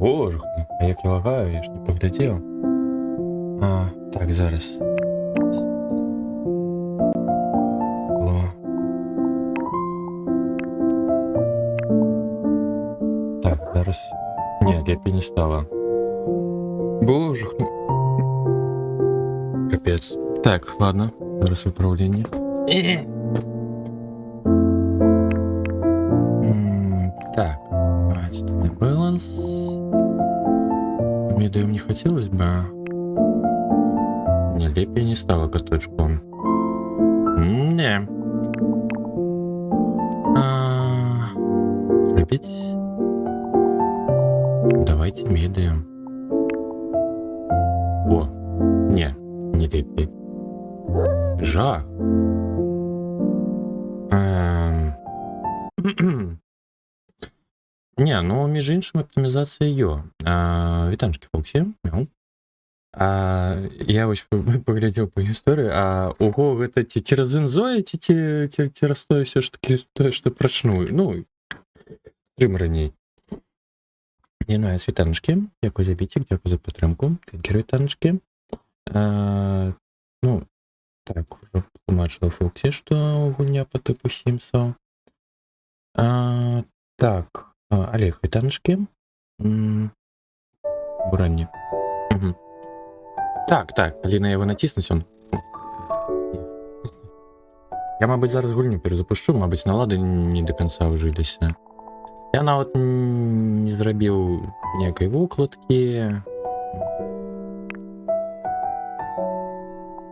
Боже, а як я лагаю, я ж не поглядів. Так, зараз. Алло. Так, зараз. Ні, лепі не стало. Боже, капець. Так, ладно. Зараз виправлення. Так, статный баланс. Медиум не хотелось бы. Не, лепее не стало каточку. Не. Любить. Давайте медиум. О, не лепее. Жах. Не, ну між іншим оптимізація йо. Вітанчики, Фоксі. Я ось поглядів по історії, ого, это тиразин Зоя, тирастою все ж таки то, що прочну. Ну, стрім раней. Не знаю, вітанчики. Дякую за бітик, дякую за підтримку. Дякую, вітанчики. Ну, так, уже тлумачила Фоксі, що гульня по типу Сімсо. Так. Олег, вітаночки. Буранні. Угу. Так, Аліна, я його натиснусь, он. Я, мабуть, зараз гульню перезапущу, мабуть, налады не до конца ужилися. Я нават не зрабіў некай вокладкі.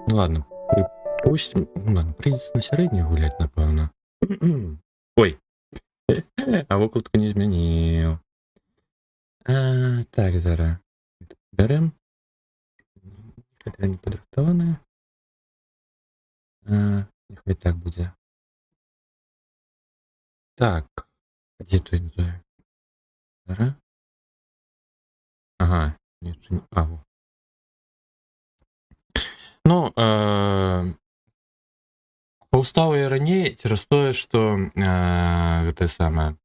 Ну ладно, припустим. Ну ладно, прийдеться на сярэдні гуляць, напэўна. Ой. А вокладку не змяніў. Так, зараз. Берем. Гэта не падрыхтаванае. Няхай так будзе. Так. Дзе той называю? Зараз. Ага. Во. Ну, паўстаў я раней цераз тое, што гэта самае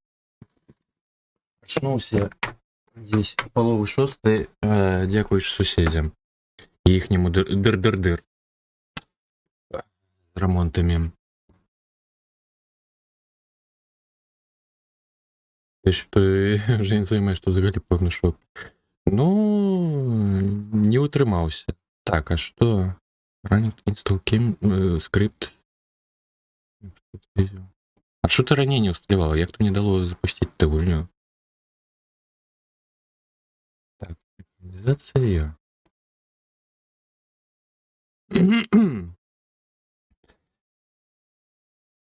ачнуўся дзесь паловы 6 дзякуючы суседзям і іхняму дыр-дыр-дыр з рамонтамі. Той жень займае, што загалі пэўны шок. Ну, не ўтрымаўся. Так, а што? Ранік install скрипт. А що ти ранее не усталевала? Як то не дало запустить эту гульню? Так, оптимизация.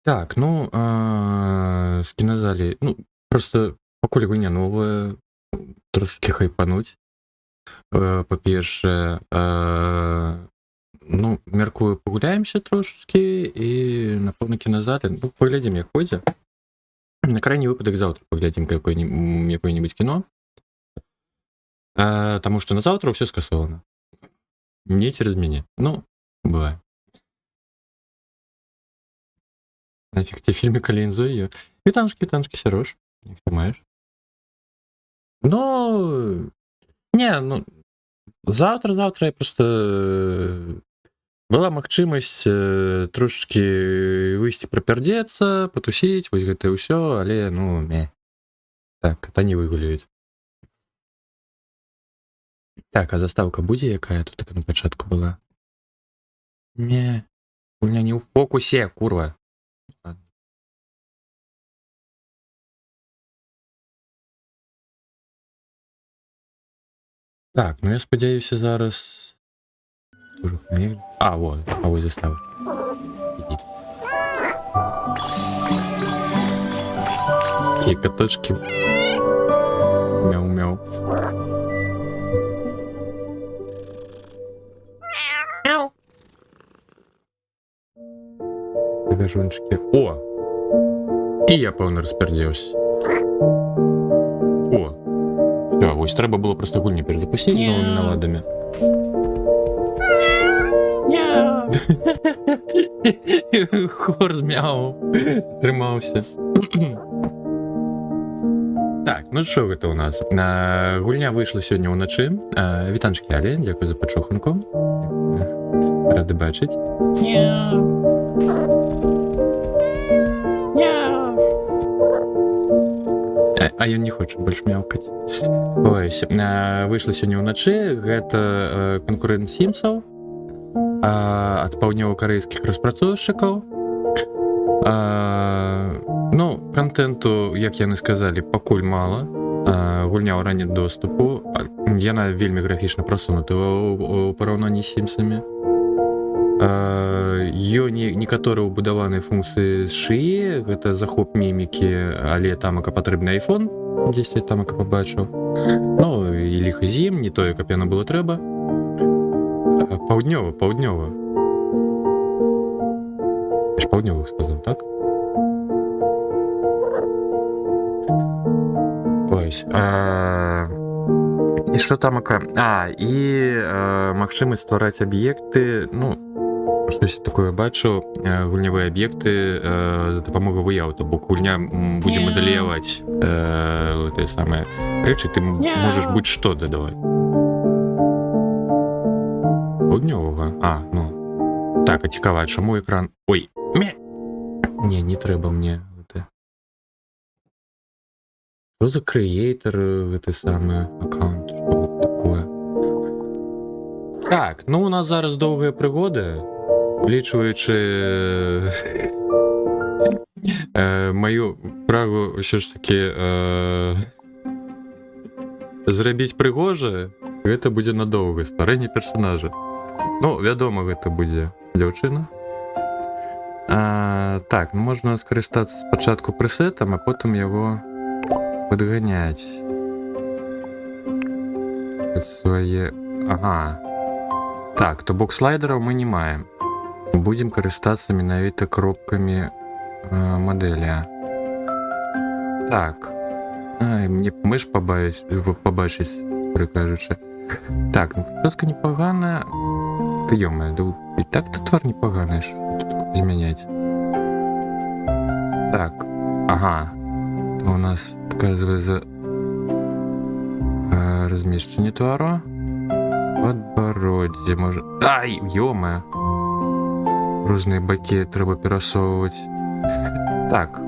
Так, ну, с кинозали, ну, просто покуль гульня новая, трошки хайпануть. По-перше, ну, мяркую, пагуляемся трошечки і, напэўна, кіназалі. Ну, паглядзім, як пойдзе. На крайні выпадак заўтра паглядзім якое-нибудь кіно. Таму што на заўтра ўсё скасована. Не цераз мяне. Ну, бывае. Нафіг ці фільмы калі інзою. Вітанчкі, Сярош. Як ты маеш? Ну, не, ну, завтра я просто... Была магчымасць трошечки выйсці прапярдзецца, патусіць, вось гэта ўсё, але, ну, так, кота не выгуляюць. Так, а заставка будзе, якая тут так на пачатку была? Не, гульня не ў фокусе, курва. Так, ну я спадзяюся зараз... вот застава. Такие коточки. Мяу-мяу. Бегажунчики. О! І я, певно, розпердівся. О! Все, ось треба було просто гульні перезапустити з новими наладами. Хор змяв. Тримався. Так, ну що гэта у нас? Гульня выйшла сёння ўначы. Вітанчыкі, але дзякую за пачуханку. Рады бачыць. А ён не хоча больш мяўкаць. Ось, выйшла сёння ўначы. Гэта канкурэнт Сімсаў ад паўднёва-карэйскіх распрацоўшчыкаў. Ну, контенту, як яны сказалі, пакуль мала. Гульня ў ранні доступу. Яна вельмі графічна прасунута ў параўнанні з Сімсамі. Некаторыя ўбудаваныя функцыі з шыі, гэта захоп мімікі, але тамака патрэбны айфон, дзесьці тамака пабачыў. Ну, і ліха з ім, не тое, каб яно было трэба. Паўднёва. Я ж паўднёвых сказаў, так? Ось. І што тамака? І магчымасць ствараць аб'екты, ну, штось такое бачу, гульнявыя аб'екты за дапамогай выяў, то бок гульня будзе мадэляваць тыя самыя рэчы, ты можаш будь-што дадаваць. Паўднёвага? Ну. Так, а цікава, чаму экран... Ой, не трэба мне гэта. Што за крэейтар гэты самы аккаунт? Што гэта такое? Так, ну у нас зараз доўгая прыгода. Улічваючы маю прагу ўсё ж такі зрабіць прыгожа, гэта будзе надоўга стварэнне персанажа. Ну, вядома, гэта будзе дзяўчына. Так, можна скарыстацца спачатку пресетам, а потым яго падганяць. Свае... Ага. Так, то бок слайдераў мы не маем. Будзем карыстацца менавіта кропкамі мадэля. Так. Мне мыш пабачыць, прыкажучы. Так, ну прыказка непаганая. Ты ёмае, і так-то твар непаганая, што тут змяняць. Так, ага. То у нас адказвае размешчанне твару. Падбароддзе, можа... Ай, ёмае! Розныя бакі трэба перасоўваць. Так.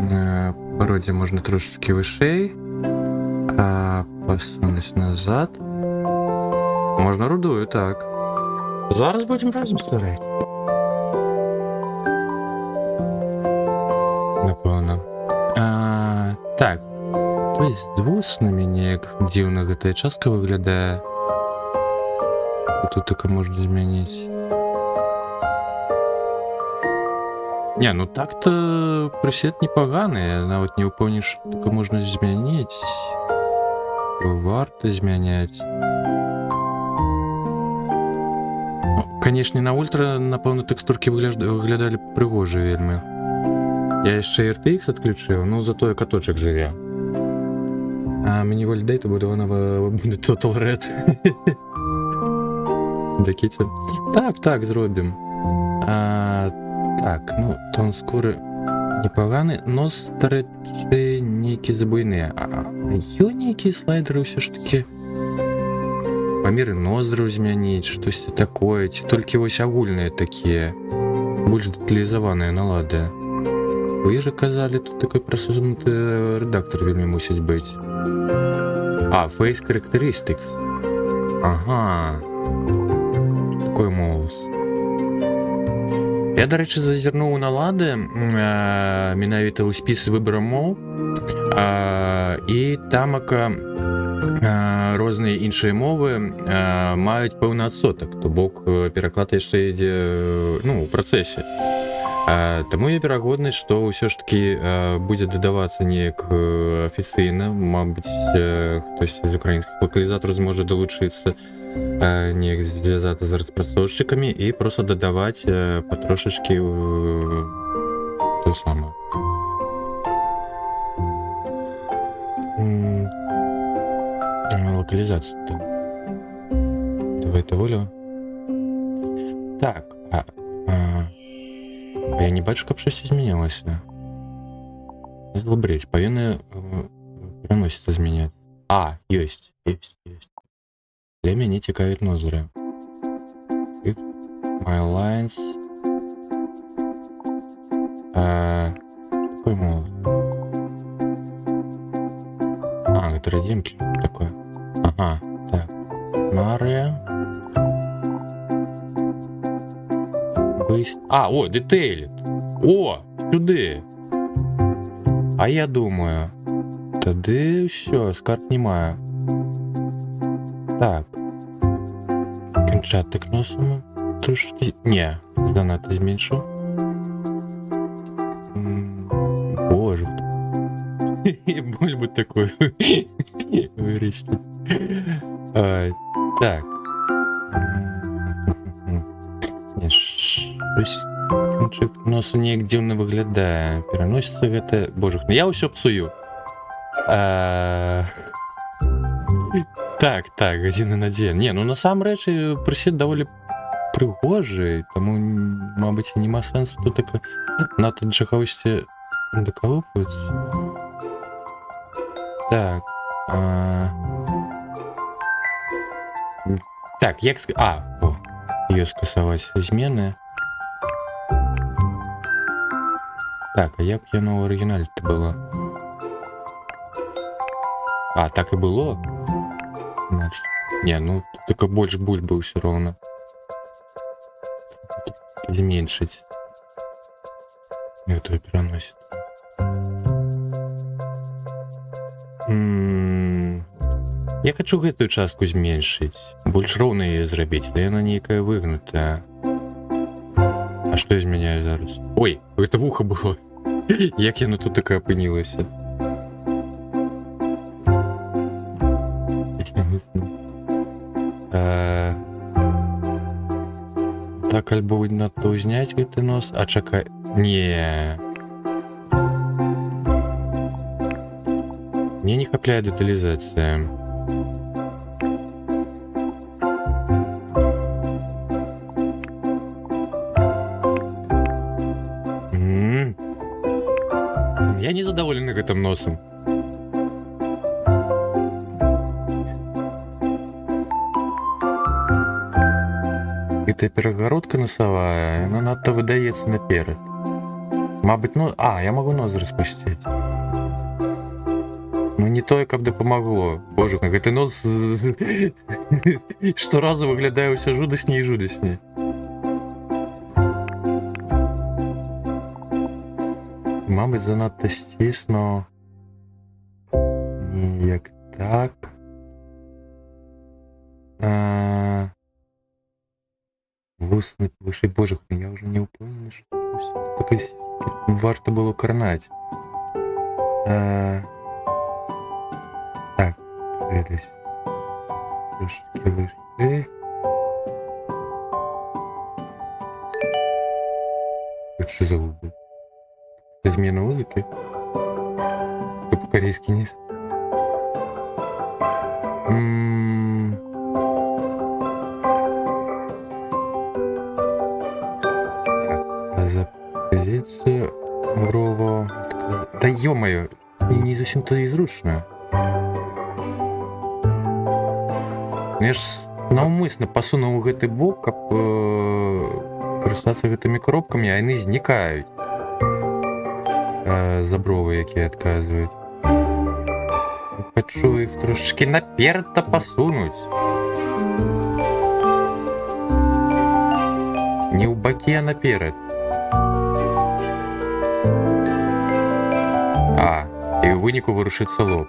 Падбароддзе можна трошечкі вышэй. Пасунуць назад. Можна рудую, так. Зараз будзем разам ствараць. Напэўна. Так. То есть з вуснамі неяк дзіўна гэтая частка выглядае. Тут така можна змяніць. Не, ну так-то пресет непаганы, нават не ўпэўнены, што така можна змяніць. Варта змяняць. Ну, канешне, на ультра, напэўна, тэкстуркі выглядалі прыгожа вельмі. Я яшчэ RTX адключыў, ну затое каточак жыве. А мені валідейта будавана буде Total Red. Дакіце. Так, зробім. Так, ну, тон скуры непаганы, нос старэчы нейкі забуйныя. Ёсць нейкія слайдеры ўсё ж такі. Памеры ноздраў змяніць, штосьці такое, ці толькі вось агульныя такія, больш дэталізаваныя налады. Вы же казалі, тут такой прасунуты рэдактор вельмі мусіць быць. Face Characteristics. Ага. Такой моус. Я, дарэчы, зазірнуў у налады менавіта ў спіс выбару моў, і тамака розныя іншыя мовы маюць пэўны адсотак, то бок пераклад яшчэ ідзе, ну, у працэсе. Таму є верагоднасць, што ўсё ж такі будзе дадавацца неяк афіцыйна, мабыць, хтось з украінскіх лакалізатараў зможа далучыцца, неяк звязацца з распрацоўшчыкамі і проста дадаваць патрошачкі тое самае. Локалізацыю там. Давай-то волю. Так, я не бачу, каб щось змянілася. Злабрэч, павінны Переносится змяняць. А, ёсць. Для мяне цікавіць ноздры. My lines. Какой мол? Это родимки такое. Ага, так. Нария. О, детейлит. О, сюди. А я думаю, тоді все, скарт немає. Так. Кінчатик носимо. Трошки. Ні, занадто зменшу. Боже. Боль бы такой вырастет. Так. Щось кінчик носу неяк дзіўна выглядае. Пераносіцца гэта... Боже, ну я ўсё псую. Так, 1 на 1. Не, ну насамрэч прысед даволі прыгожы, таму, мабыць, нема сэнсу тут так надта чагосьці дакалупвацца. Так. Так, як... Ее скасаваць змены. Так, а як яно ў арыгінале-то было? Так і было? Не, ну только больш бульбы ўсё роўна. Зменшыць. Гэта пераносіць. Я хочу гэтую частку зменшыць. Больш роўна яе зрабіць, але яна нейкая выгнутая. А што я змяняю зараз? Ой, гэта вуха было. Як яно тут так апынілася? Так, альбо надо ўзняць гэты нос, а чакай... Не. Мне не хапляе дэталізацыя. Я не задоволен гэтым носом. Гэта перагародка носавая, яна надта выдаецца наперад. Мабыць, я магу нос распусціць. Ну не тое, каб дапамагло. Боже, гэты нос шторазу выглядае ўсё жудасней і жудасней. Мабыць, занадта сцісну. Неяк так. Вусны повышай. Боже, я уже не упомню, что такое варто было карнаць. Так, челюсть. Трошки выше. Это что за губы? Змена улыбки? Это по-корейски низ. За позицию брово. Да ё-моё, мне не зовсім-то і зручно. Я ж наўмысна пасунуў гэты бок, каб карыстацца гэтымі кропкамі, а яны знікаюць. За бровы, якія адказваюць. Хачу іх трошечки наперад-то пасунуць. Не ў бакі, а наперад. І ў выніку вырушыцца лоб.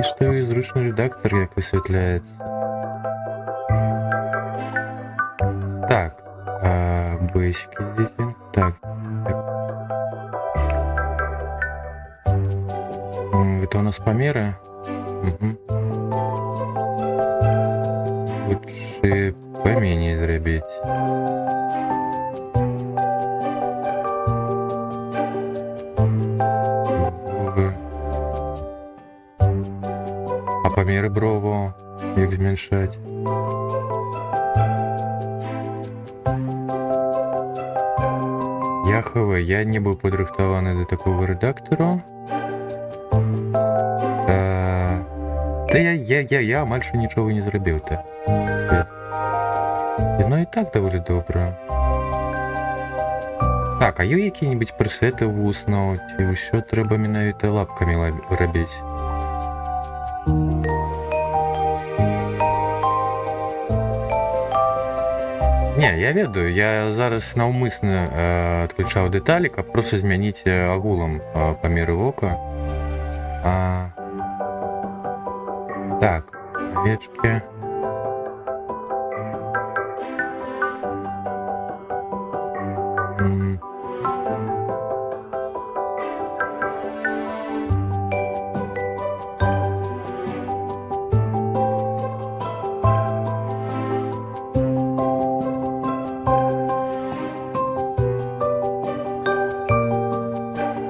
І што і зручны рэдактар, як высвятляецца. Так, бэсік ідзеце. Так. Это у нас памеры. Лучше поменей зрабіць. А памеры брову як зменшаць? Я не быў падрыхтаваны да такого рэдактару. Та я амаль що нічого не зробив, та. Яно і так доволі добре. Так, а є які-небудь пресети вусно, ці що треба менавіта лапками робити? Не, я ведаю, я зараз наўмысна адключаў дэталі, каб проста змяніць агулам памеры вока. Так, овечки.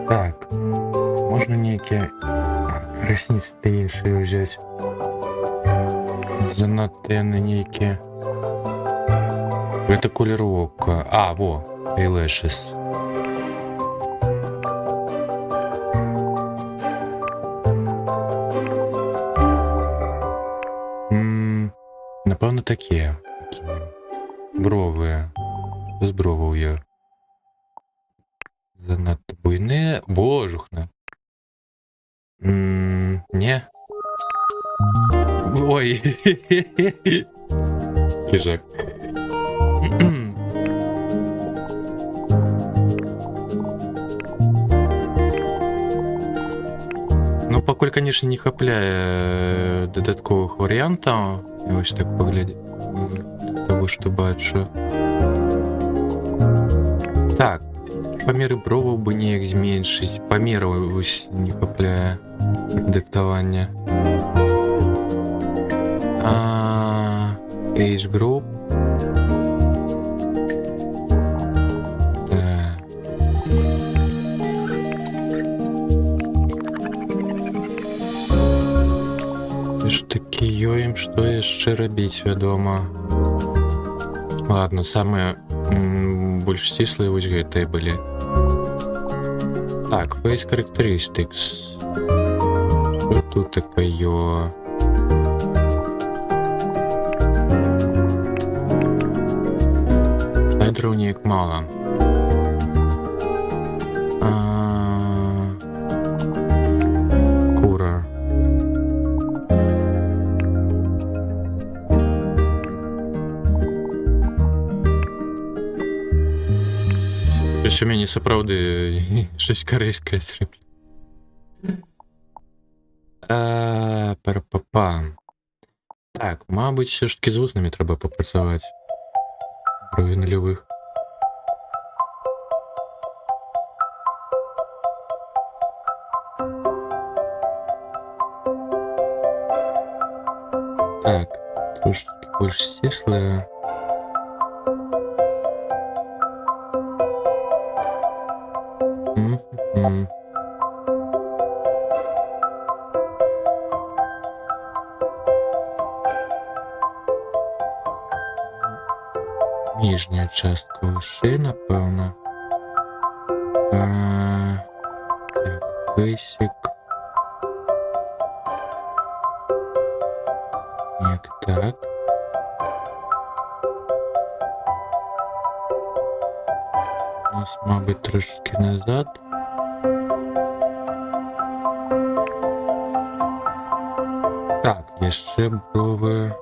Так, можна нейкія ресніцы ты іншыя ўзяць. Занадта яны нейкія. Гэта колер вока. А, во, eyelashes. Напэўна, такія. Бровыя. Што з броваў я? Занадта буйныя. Божухна. Не. Ой. Кіжак. Ну, пакуль, конечно, не хапляе дадатковых варыянтаў. Я вось так паглядзеў. Того, што бачу. Так. Памеры броваў бы неяк зменшыць. Памераў вось не хапляе дыктавання. Age group. Да. Ж такі ём, што яшчэ рабіць, вядома. Ладно, самыя больш сціслыя вось гэтыя былі. Так, face characteristics. Што тут такое? Снайдераў неяк мала. Кура. Ёсць у мяне сапраўды щось карэйскае зраблю. Пара-па-па. Так, мабыць, все ж таки з вуснамі трэба папрацаваць. Брові нулевых. Так, трошки больш сціслая. Ніжняя частка вышэй, напэўна. Так, бейсик. Як так. У нас, мабуть, трошки назад. Так, яшчэ бровы.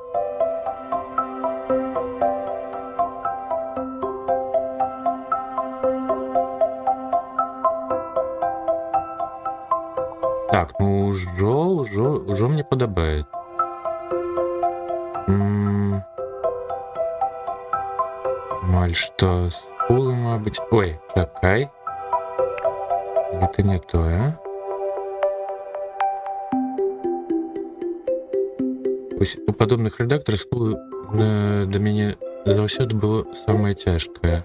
Так, ну ўжо мне падабаецца. Маль што скулы, мабыць. Ой, чакай. Гэта не тое. У падобных рэдактарах скулы да мяне заўсёды было самае цяжкае.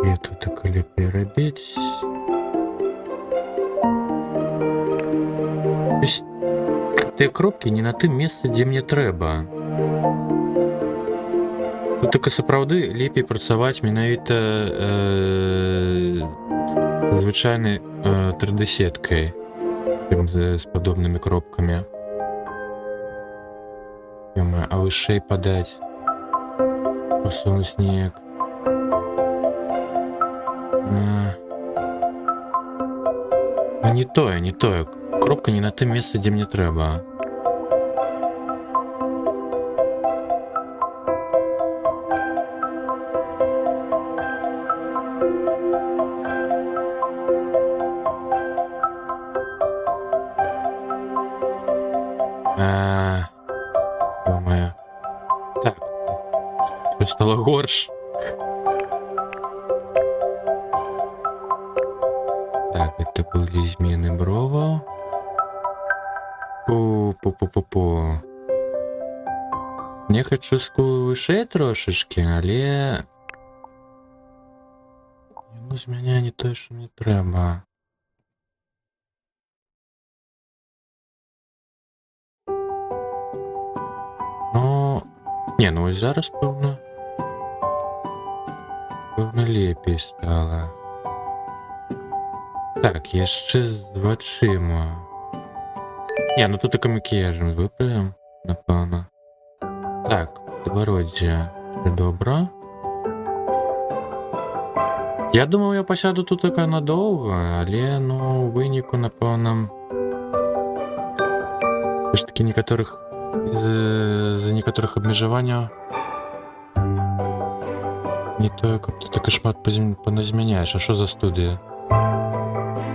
Я тут так лепей рабіць. Тыя кропкі не на тым месцы, дзе мне трэба. Тут таки сапраўды лепей працаваць менавіта звычайнай 3D-сеткай з падобнымі кропкамі. А вышэй падаць, пасунуць неяк. Не тое. Кропка не на тым месцы, дзе мне трэба. Ё-моё. Так. Всё стало горш. Так, это были змены броваў. Пу-пу-пу-пу-пу. Я хочу вышэй трошачкі, але яно з мяне не тое, што мне трэба. Ну, не, ну ось зараз, пэўна, лепей стала. Так, яшчэ з вачыма. Не, ну тут і макіяжам выправім, напэўна. Так, подбороддзе. Добра. Я думаў, я пасяду тут така надоўга, але, ну, у выніку, напэўна, ж такі некаторых з-за некаторых абмежаванняў не тое, каб ты так і шмат паназмяняеш. А што за студыя?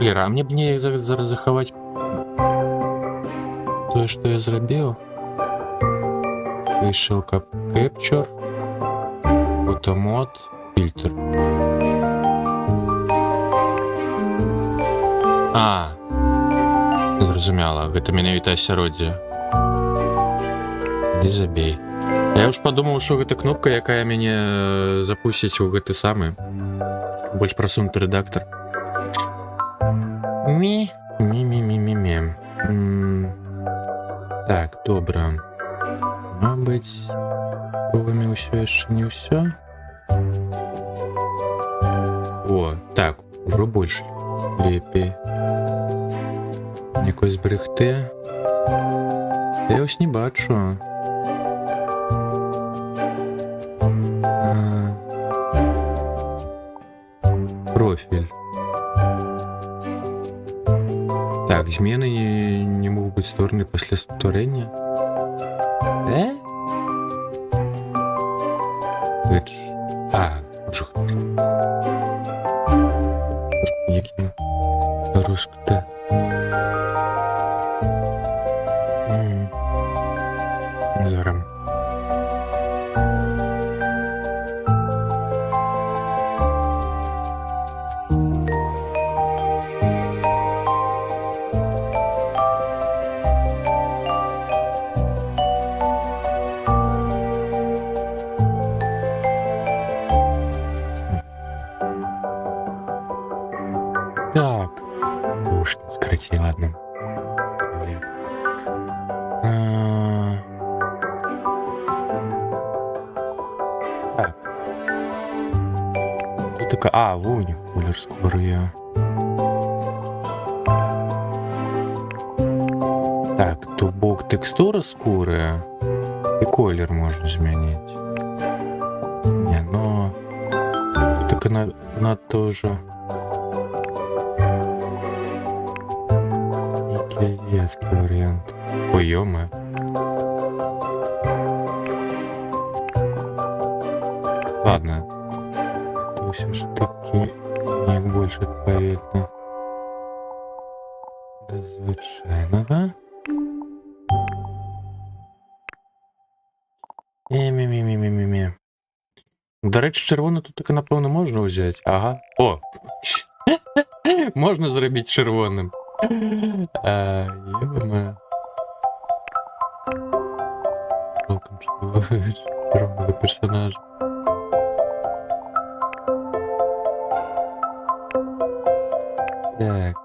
Лера, а мне б неяк зараз захаваць тое, што я зрабіў. Выйшаў Capture, Automod, фільтр. Зразумела, гэта менавіта асяроддзе. Не забей. Я ўж падумаў, што гэта кнопка, якая мяне запусціць у гэты самы больш прасунуты рэдактар. Так, добра. Мабыць, бровамі ўсё яшчэ не ўсё. О, так, ужо больш лепей. Якой зберегти. Я ось не бачу. Профіль. Так, змены не могуць быць створаны пасля стварэння. Яким руск-то. Зараз. Так. Уж сократил, ладно. Так. Тут такая... вон, колер скорый. Так, то бок текстура скорая. И колер можно изменить. Не, но... Только на тоже... Есть вариант. Ой, ё-моё. Ладно. Это все ж таки не больше відповідно до звичайного. Мі-мі-мі-мі-мі-мі. До речі, червоне тут таки, напевно, можна взяти. Ага. О! Можна зробити червоним. Ё-моё. Welcome to червоного персонажа. Так.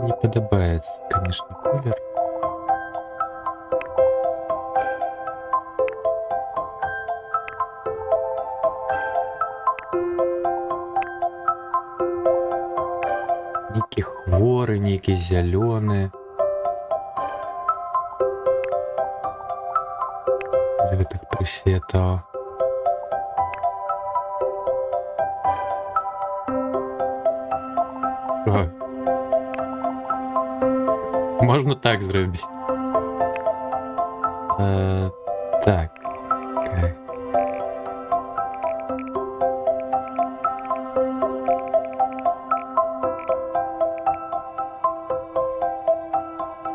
Не подобается, конечно, колер. Горы нейкія зялёныя. З гэтых прысветаў. Можна так зрабіць. Так.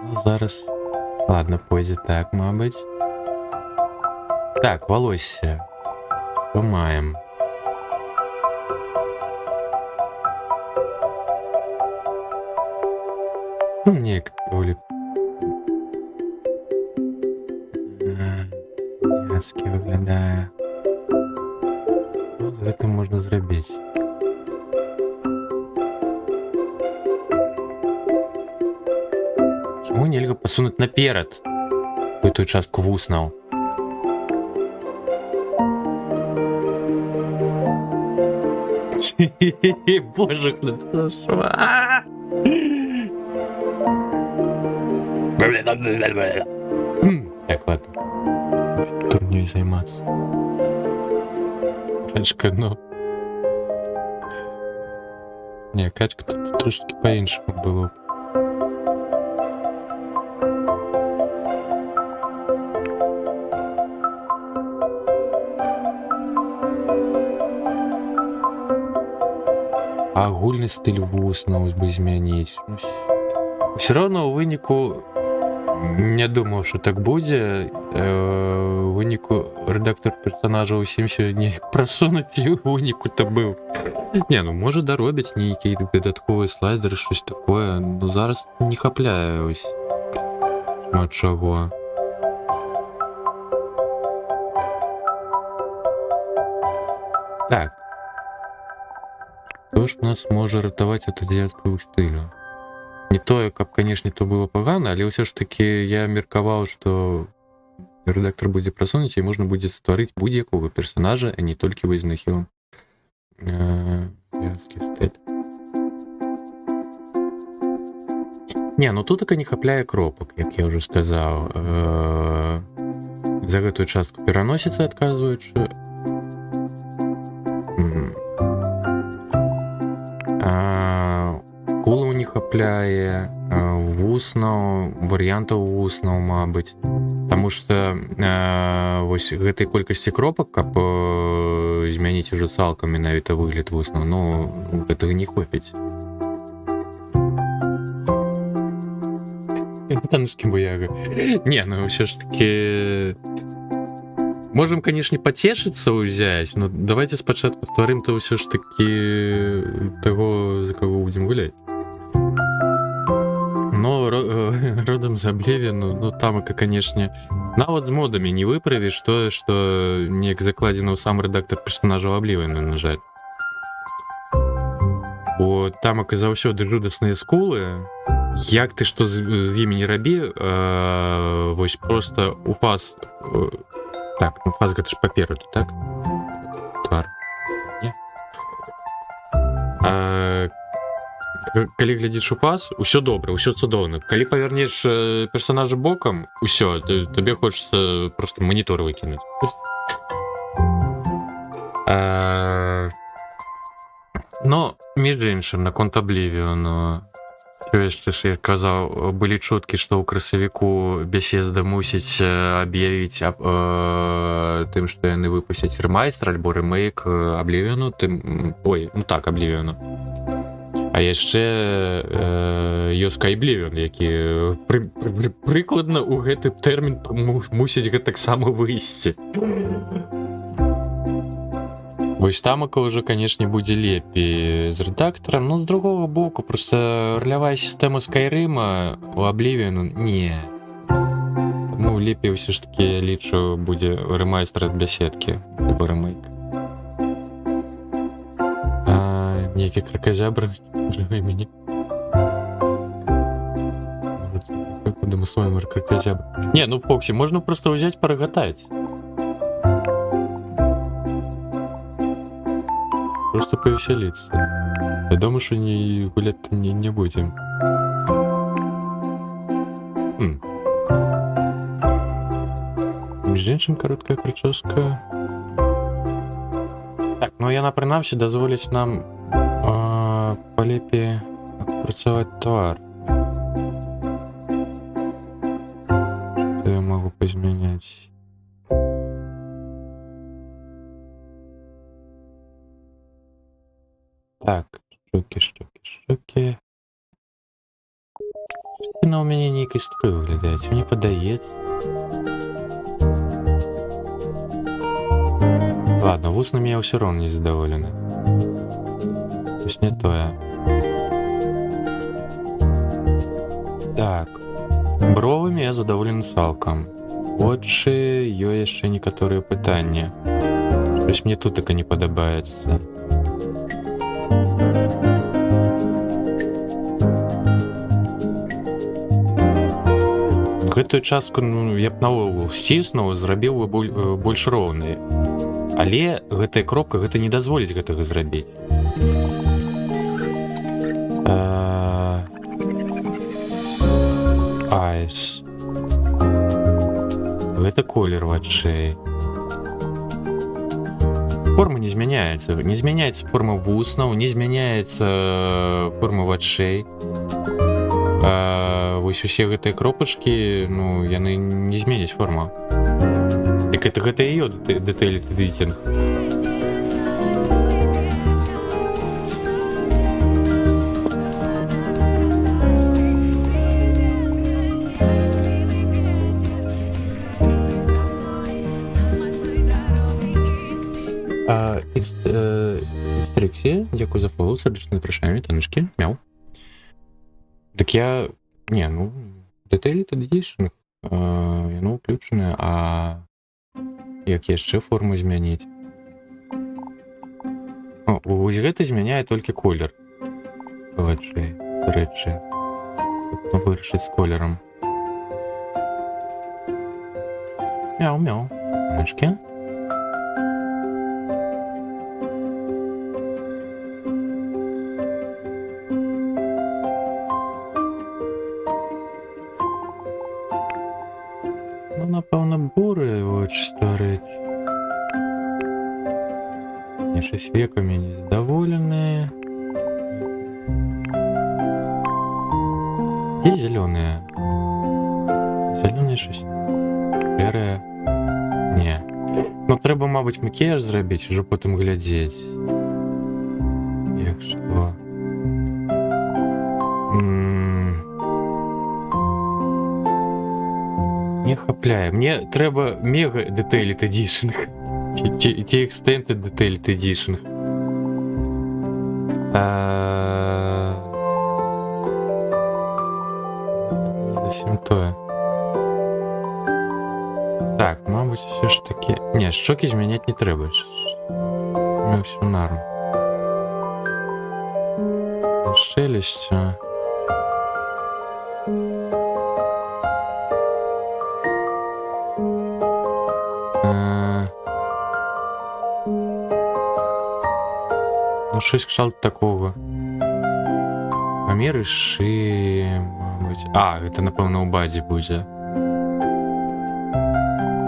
Ну, зараз. Ладно, пойдзе так, мабыць. Так, волосся. Що маємо? Ну, некоторі. Яски виглядає. Ну, з гэтым можна зрабіць. Чаму нельга пасунуць наперад гэтую частку вуснаў? Боже, это что? Так, ладно. Турней займаться. Качка, ну. Не, качка тут трошки по-іншому было. Агульны стыль вуснаў бы змяніць. Все равно у выніку не думаў, що так будзе. У выніку рэдактор персонажа усім сёння прасунуць, і у выніку-то быў. Не, ну можа даробяць нейкія дадатковыя слайдеры, щось такое. Ну зараз не хапляе ось шмат чаго. Так. Што ж нас можа ратаваць ад азіяцкага стылю? Не тое, каб, канешне, то было пагана, але ўсё ж такі я меркаваў, што рэдактор будзе прасунуць, і можна будзе стварыць будь-якога персонажа, а не толькі вось з нахілам. Азіяцкі стыль. Не, ну тут не хапляе кропак, як я ўжо сказаў. За гэтую частку пераносіцца, адказваючы. Колаў не хапляе, вуснаў, варыянтаў вуснаў, мабыць. Таму што вось гэтай колькасці кропак, каб змяніць ужо цалкам менавіта выгляд вуснаў, ну, гэтага не хопіць. Танышкі бояга. Не, ну ўсё ж такі... Можем, конечно, потешиться ўзяць, но давайте спачатку стварым-то ўсё ж такі таго, за кого будзем гуляць. Но родом з Аблівіну, ну тамака, конечно, нават з модамі не выправіш тое, што неяк закладзена ў сам рэдактор персонажа Аблівіну, на жаль. Бо тамака заўсёды жудасныя скулы. Як ты што з імі не рабі, вось просто у фаз... Так, ну фаз гэта ж папераду, так? Твар. Не? Калі глядзіш у фаз, усё добра, усё цудоўна. Калі павернеш персонажа бокам, усё, табе хочацца просто манітор выкінуць. Но, між іншым, наконт Аблівіону, яшчэ ж я казаў, былі чуткі, што ў красавіку Бесезда мусіць аб'явіць тым, што яны выпусцяць рэмайстр альбо рэмейк Аблівіону, ой, ну так, Аблівіону. А яшчэ ёсць Скайблівіон, які прыкладна ў гэты тэрмін мусіць гэтаксама выйсці. Вось тамака ўжо, канешне, будзе лепей з рэдактарам, но з другого боку, просто ролявая сістэма Скайрыма у Аблівіону не. Таму лепей ўсё ж такі, я лічу, будзе рэмайстр ад бяседкі, або рэмейк. Нейкі кракозябра жыве мяне. Дамысловым кракозябра. Не, ну Фоксі, можна просто ўзяць парагатаць. Просто повеселиться. Я думаю, что не гулять не будем. Між іншим, коротка прическа. Так, ну яна прынамсі дазволіць нам полепей працаваць твар. Что я могу позменять? Так, штуки. Яна у мяне нейкай строй выглядаць, мне падаецца. Ладно, вуснамі я ўсё роўна не задаволены. То есть не тое. Так. Бровамі я задаволены цалкам. Вочы, ёсць яшчэ некаторыя пытанні. Щось мне тут така не падабаецца. Гэтую частку я б наогул сціснуў, зрабіў бы больш роўнай. Але гэтая кропка гэта не дазволіць гэтага зрабіць. Айс. Гэта колер вачэй. Форма не змяняецца. Не змяняецца форма вуснаў, не змяняецца форма вачэй. Вось усе гэтыя кропачкі, ну, яны не зменяць форму. Так гэта і ёд дэтэль эдитинг. Инструкция, дякую за фоллоу, сердечное прощание, таночки, мяу. Так я, не, ну, Detailed Edition, яно ўключанае, а як яшчэ форму змяніць? О, вось гэта змяняе толькі колер. Вачэй, рэчы. Вырашыць з колерам. Мяу-мяу, таночки. Ну, напэўна, бурыя вочы стварыць. Яшчэ з векамі незадаволеныя. Дзе зялёныя? Зялёныя щось. Шэрыя. Не. Ну, трэба, мабыць, макіяж зрабіць, ужо потым глядзець. Як што? Не хапляе. Мне трэба мега Detailed Edition. Ці Extended Detailed Edition. Зовсім тое. Так, мабуть, все ж таки... Не, щоки змяняць не трэба. Ну, все норм. Шелесть. Ну, щось кшталт такого. Памеры шыі, мабуть. А, гэта, напэўна, у базе будзе.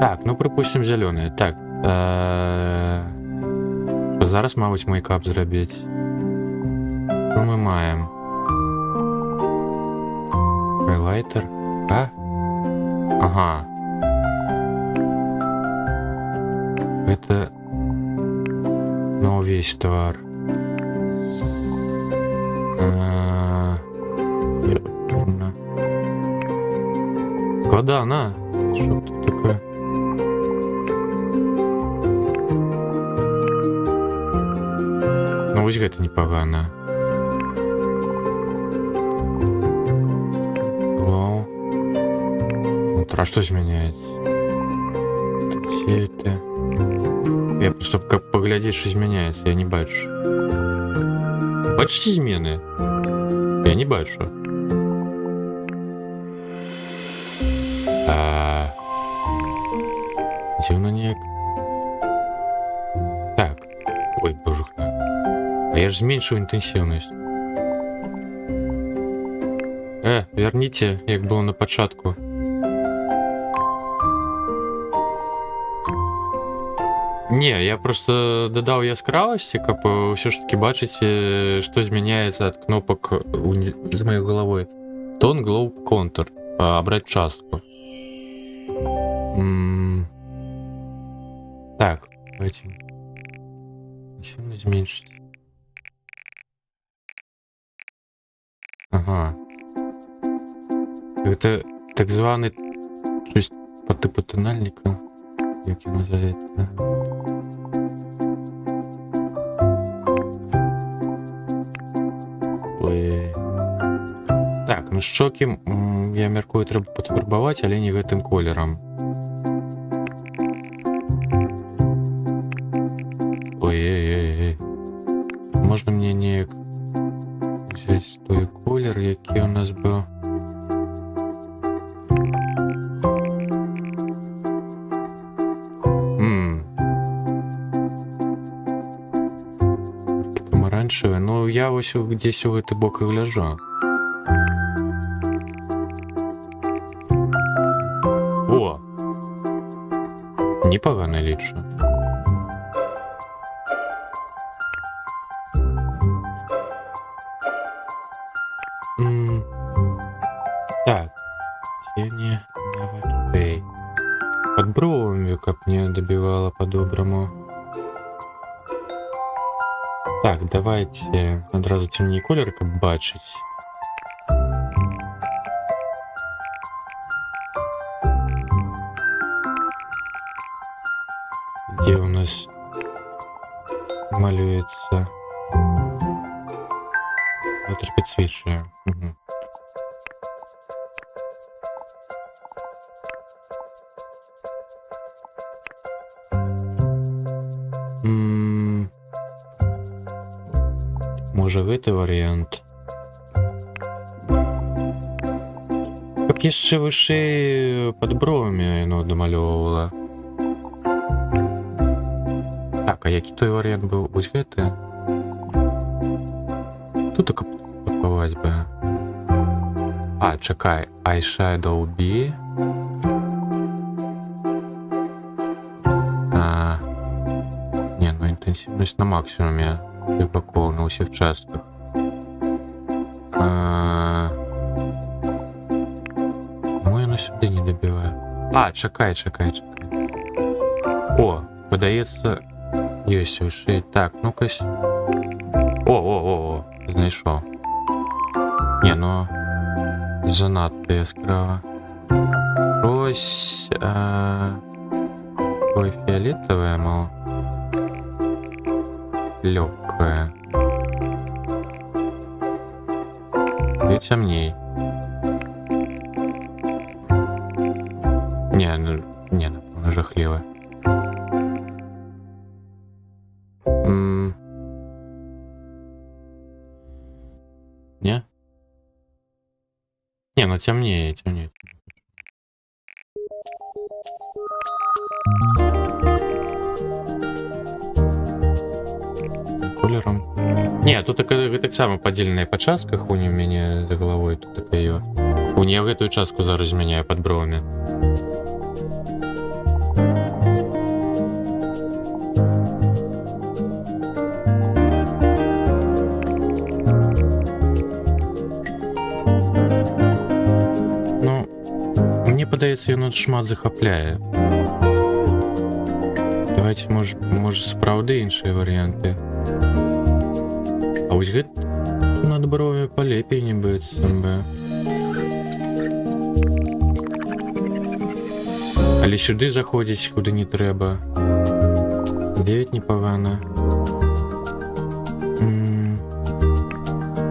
Так, ну, припустим, зялёныя. Так. Зараз, мабуть, мейкап зрабіць. Що ми маємо? Хайлайтер. А? Ага. Это... Ну, весь твар. Складана. Що тут таке? Ну, вось гэта непагана. Вау. А што змяняецца? Цветы. Я просто как паглядзець, што змяняецца, я не бачу. Бачыце змены? Я не бачу. Дзіўна неяк. Так. Ой, божухна. А я ж зменшыў інтэнсіўнасць. Верніце, як было на пачатку. Не, я просто дадаў яскравасці, каб ўсё ж таки бачыць, што змяняецца ад кнопак за маёй галавой. Tone Glow Contour. Абраць частку. Так, давайте. Сильно зменшить. Ага. Это так званый по типу тональника. Як він називається? Ой. Так, ну шчокі, я мяркую, трэба падфарбаваць, але не гэтым колерам. Ой-ой-ой. Можна мне неяк взяць той колер, які у нас быў? Помаранчевый. Ну, я вось дзесь у гэты бок і гляжу. О! Непагана лічу. Так. Тени на вачэй. Под бровами, каб не добивала по-доброму. Так, давайте адразу цемней колер, каб бачыць. Где у нас малюется Water Switch? Угу. Можа гэты варыянт. Каб яшчэ вышэй пад бровамі яно дамалёўвала. Так, а які той варыянт быў? Вось гэты? Тут каб папаваць бы. А, чакай, Eyeshadow B. Не, ну інтэнсіўнасць на максімуме. Бакоў на ўсіх частках. Чаму яно сюды не дабівае? А, чакай. О, падаецца, ёсць вышэй. Так, ну-ка. О, знайшоў. Не, ну занадта яскрава. Ось ой, фіолетавая, мол. Легкая. И темней. Не, напевно, жахливо. Не? Не, ну темнее. Колером. Не, тут так само падзеленая па частках у мяне за головой. Тут такая. У нее гэтую частку зараз змяняю пад бровамі. Ну, мне падаецца, ён шмат захапляе. Давайте, може сапраўды іншыя варыянты. А вось гэт над бровамі палепей не быццам бы. Але сюды заходзіць, куды не трэба. 9 непагана.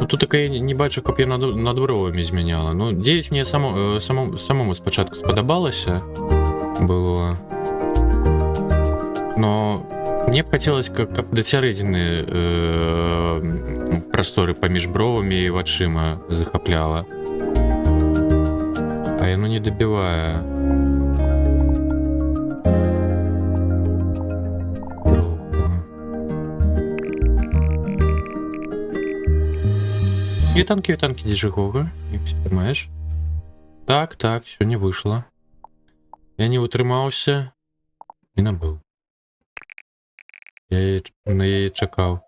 Ну тут такая не бачу, каб я над бровамі змяняла. Ну 9 мне самому спачатку спадабалася было. Но мне б хацелось, каб да сярэдзіны прасторы паміж бровамі і вачыма захапляла. А яно не дабівае. Вітанкі, дзіжыгога. Як ты маеш? Так, сёння выйшла. Я не утрымаўся і набыў. Я на яе чакаў.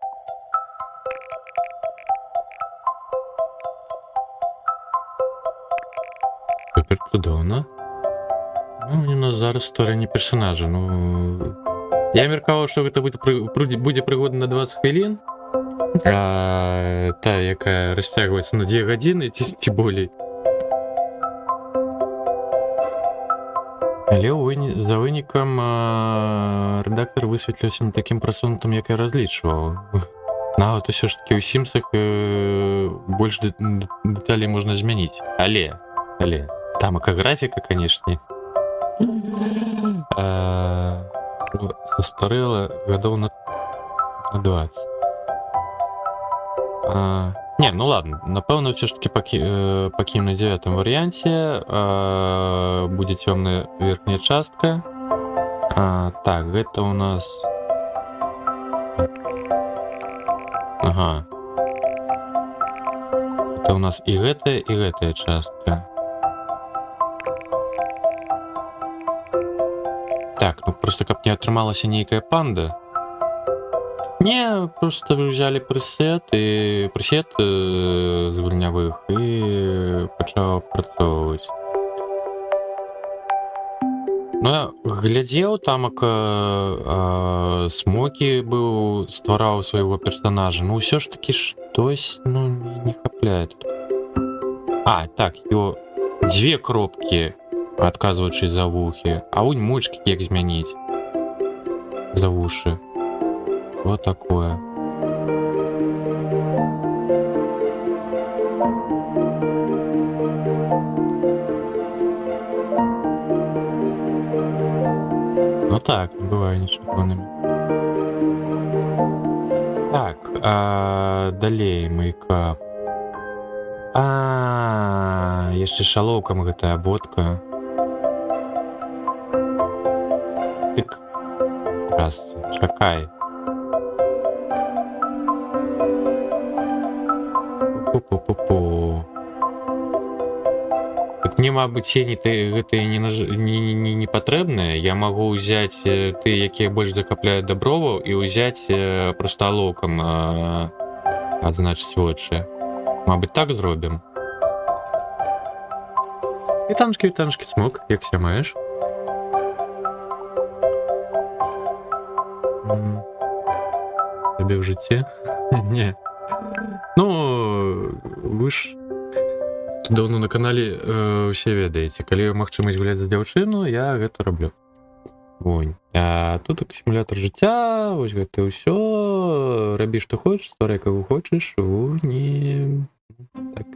Супер, цудоўна. Ну, у нас зараз стварэнне персонажа. Ну, я меркаваў, што гэта будзе прыгодна на 20 хвілін. Та, якая расцягваецца на 2 гадзіны ці болей. Але за вынікам рэдактар высветліўся не такім прасунутым, як я разлічваў. Нават усё ж такі ў Сімсах больш дэталей можна змяніць. Але там графіка, канешне, састарэла гадоў на 20. Не, ну ладно, напэўна, ўсё ж таки пакінем на 9-м варыянце. Будзе цёмная верхняя частка. Так, гэта у нас... Ага. Это у нас і гэтая частка. Так, ну просто каб не атрымалася нейкая панда. Не, просто взяли пресет з гульнявых і пачаў працоўваць. Ну, я глядзеў, там Смокі ствараў свайго персонажа. Ну, ўсё ж такі штось, ну, не хапляе тут. Так, его 2 кропкі, адказваючы за вухі, а вунь мочкі як змяніць за вушы. Вот такое. Ну так, не бываю нечаканными. Так, далей мейкап. Яшчэ шалоўкам гэтая абводка. Тык. Раз, чакай. Пу-пу-пу-пу. Тут мне, мабыць, цені гэтыя не патрэбныя. Я магу ўзяць тыя, якія больш захапляюць да броваў, і ўзяць проста алоўкам адзначыць вочы. Мабыць, так зробім. Вітанчкі, Смок, як ся маеш? Табе ў жыцці? Не. Ну, вы ж даўно на канале ўсе ведаеце. Калі магчымасць гуляць за дзяўчыну, я гэта раблю. Вунь. А тут сімулятор жыцця, вось гэта ўсё. Рабі, што хочаш, стварай, каго хочаш. Вунь. Так.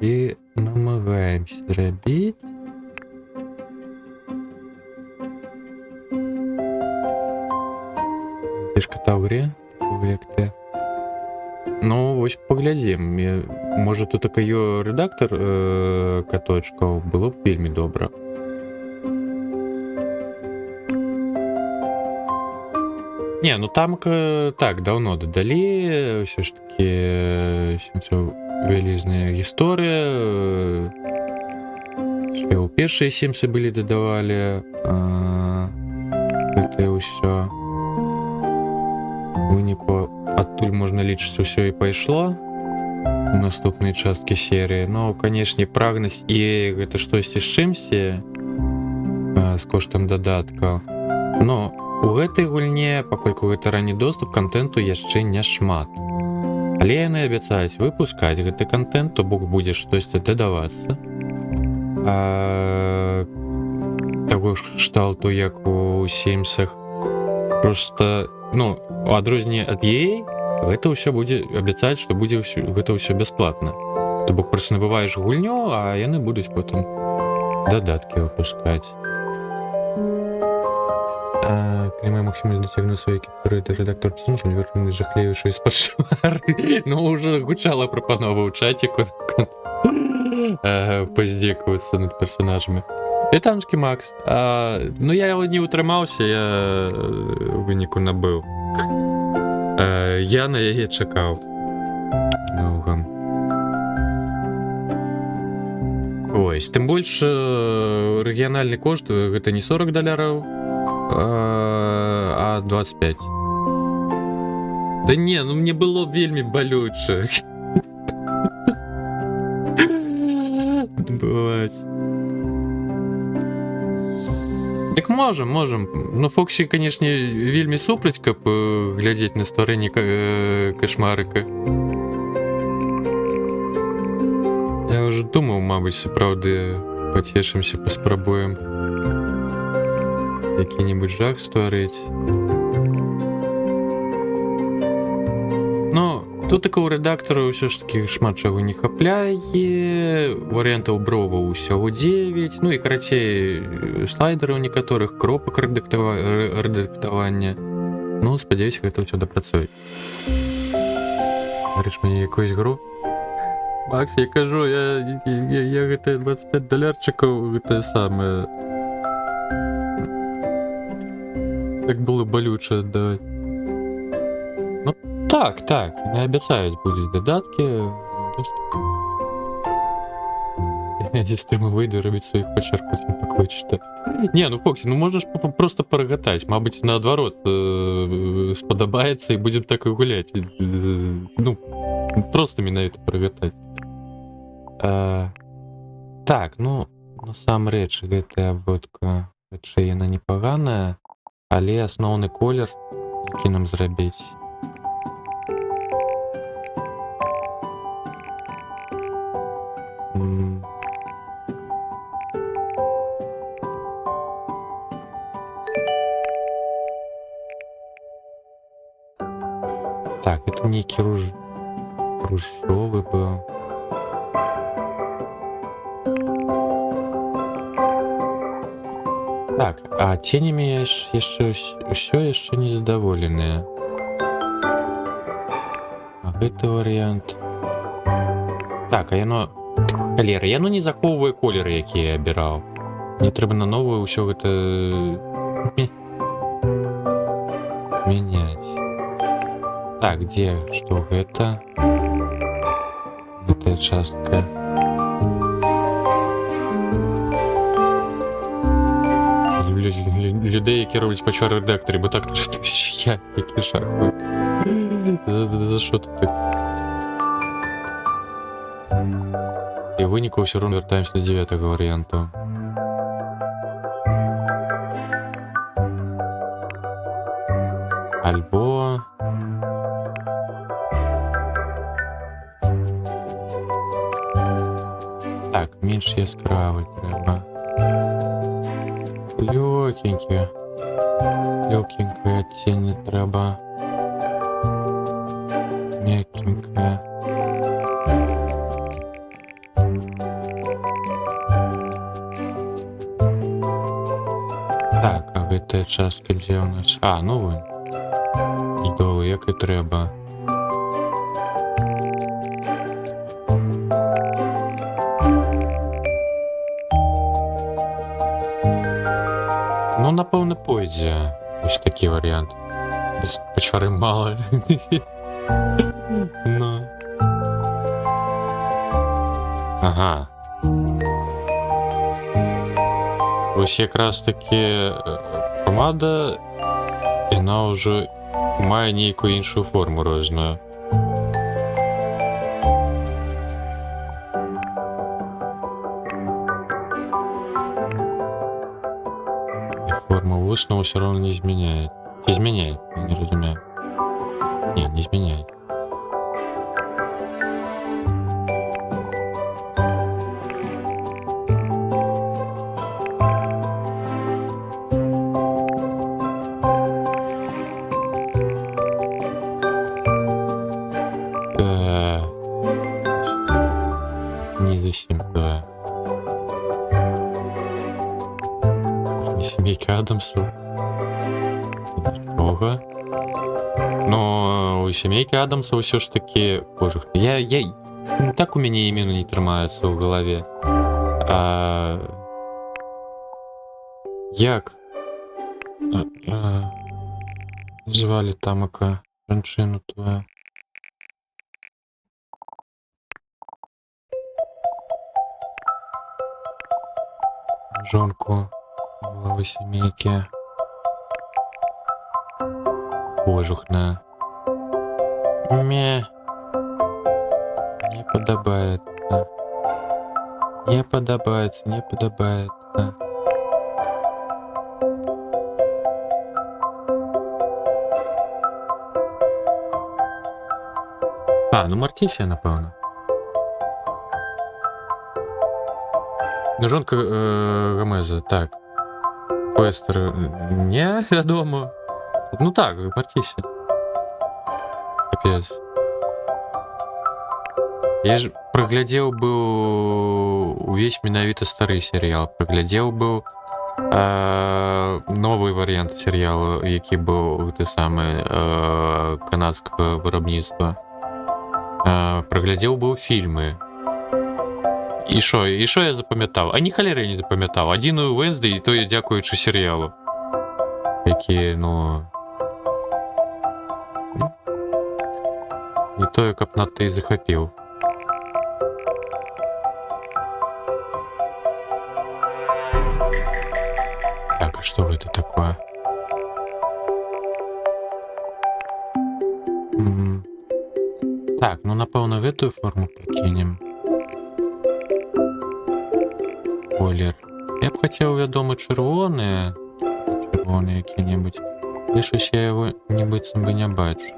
І намагаемся зрабіць. Ты ж кота ў грэ, як ты. Ну, вось паглядзім. Можа, тут такой рэдактар каточкаў было б вельмі добра. Не, ну там так, даўно дадалі, ўсё ж такі вялізная гісторыя. У першыя Сімсы былі дадавалі. Гэта ўсё. Выніку адтуль можна лічыць усё і пайшло у наступнай часткі серыі. Ну, канешне, прагнасць і гэта штосьці з чымсьці з коштам дадаткаў. Но у гэтай гульне, пакольку гэта ранні доступ, контенту яшчэ няшмат. Але яны абяцаюць выпускаць гэты контент, то бок будзе штосьці дадавацца. Таго ж кшталту, як у Сімсах. Просто, ну, у адрозненне ад EA, гэта ўсё будзе абяцаць, што будзе гэта ўсё бясплатна. То бок проста набываеш гульню, а яны будуць потым дадаткі выпускаць. Калі мая максімальна дацягну свае кіпторы, то рэдактор персонажа вернуў жахлейшую з-пад швары. Ну, уже гучала прапанова ў чаціку паздзекавацца над персонажамі. Вітанчкі, Макс. Ну, я не утрымаўся, я выніку набыў. Я на яе чакаў. Доўга. Ось, тым больш рэгіянальны кошт гэта не $40, а 25. Да не, ну мне было вельмі балюча. Бываць. Дык можам. Ну, Фоксі, канешне, вельмі супраць, каб глядзець на стварэнне кашмарыка. Я уже думаў, мабыць, сапраўды пацешымся, паспрабуем які-небудзь жах стварыць. Ну, тут така ў рэдактара ўсё ж такі шмат чаго не хапляе, варыянтаў броваў усяго 9, ну і карацей слайдераў некаторых, кропак рэдактавання. Ну, спадзяюся, гэта ўсё дапрацуюць. Гарыш мне якусь гру? Макс, я кажу, я гэтыя $25 гэтае самае. Так было балюча аддаваць. Ну, так, не абяцаюць будуць дадаткі. Я дзесь тым выйду рабіць сваіх пачеркаць, не паклычыць. Не, ну Фоксі, ну можна ж просто парагатаць. Мабыць, наадварот, спадабаецца і будзем так і гуляць. Ну, проста менавіта парагатаць. Так, ну, насамрэч, гэтая абводка, хутчэй яна непаганая, але асноўны колер, які нам зрабіць. Так, это нейкі ружовы быў. Так, а ценямі я ўсё яшчэ не задаволеныя. А гэты варыянт. Так, а яно... Калера, яно не захоўвае колеры, якія я абіраў. Мне трэба на новую ўсё гэта... мяняць. Так, дзе? Што гэта? Гэтая частка. Людей, які роблять пачвар редакторі, бо так я які шахуй. За що тут так? І в выніку ўсё роўна вяртаемся до 9-го варыянту. Альбо... Так, менш яскравы трэба. Лёгенькие оттенки трэба. Мягенькое. Так, а гэтая частка дзе у нас? А, ну вон. Ідолы, як і трэба. Ну, напэўна, пойдзе. Вось такі варыянт. Без пачвары мала. Ну. Ага. Вось якраз такі памада, яна ўжо мае нейкую іншую форму розную. Форма вусного все равно не изменяет. Изменяет, я не разумею. Нет, не изменяет. Не зачем, да. Семейка Адамсов. Ого. Но у семейки Адамса ўсё ж таки... Боже, я... Так у мяне імена не трымаецца ў галаве. Як? Звалі тамака жанчыну твою. жонку главы семейки. Божухна. Не подобается. Не подобается, не подобается. Ну Мартісія, напевно. Ну, жонка Гомеза, так. Пестер, не, вядомо. Ну так, Мартісія. Капец. Я ж праглядзеў быў увесь менавіта стары серыял. Праглядзеў быў новы варыянт серыялу, які быў гэты самы канадскага вырабніцтва. Праглядзеў быў фільмы. І що я запамятаў? А ні халеры не запамятаў. Адзіную Вэнсдэй, і тое дзякуючы серыялу. Які, не тое, каб надта і захапіў. Так, а што гэта такое? Так, напэўна, гэтую форму пакінем. Колер. Я б хацеў, вядома, чырвоны які-небудзь. Але щось я яго нібыццам бы не бачу.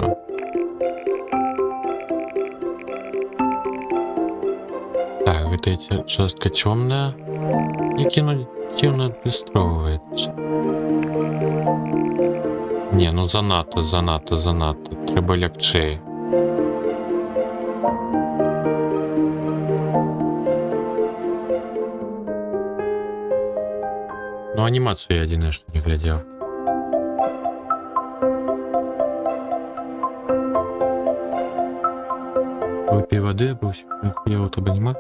Так, гэта частка цёмная. Які дзіўна адлюстроўваецца. Не, занадта. Трэба лягчэй. Анімацыю я адзінае, што не глядзеў. Выпей вады, або я тебе нема.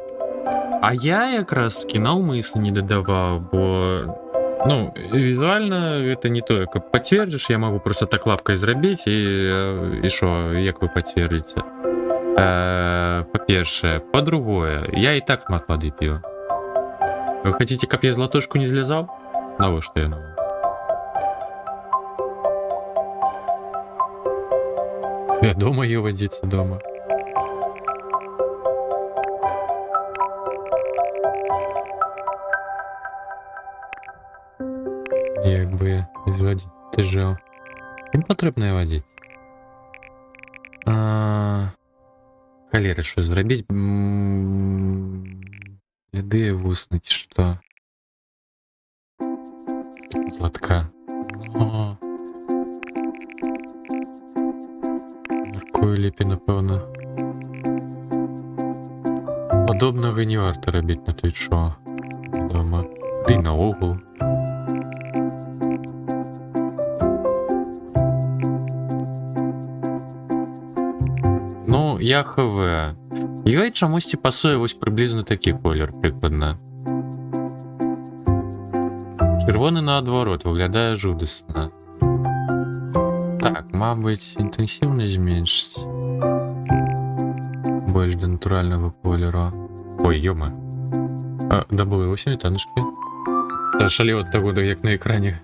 А я якраз-таки наўмысна не дадаваў, бо візуальна гэта не тое, каб пацвердзіш, я магу просто так лапкай зрабіць і што, як вы пацвердзіце. Па-першае. Па-другое, я і так шмат вады піў. Вы хотите, каб я з латошку не злязаў? Навошта яно? Вядома, ее вадзіцца дома. Як бы звадзіць тыжаў. Ім патрэбна вадзіць. Халеры, што зрабіць? Ляды вуснаць, што? Златка. Мяркую лепей, напэўна. Падобнага не варта рабіць на твічо. Дома. Ды наогул. Я ХВ. Ёй чамусьці пасуе вось прыблізна такі колер, прыкладна. Чырвоны наадварот выглядае жудасна. Так, мабыць, інтэнсіўнасць зменшыць. Больш да натуральнага колеру. Ой, ёма. Да было осень, танышкі. Шалеў ад таго, як на экране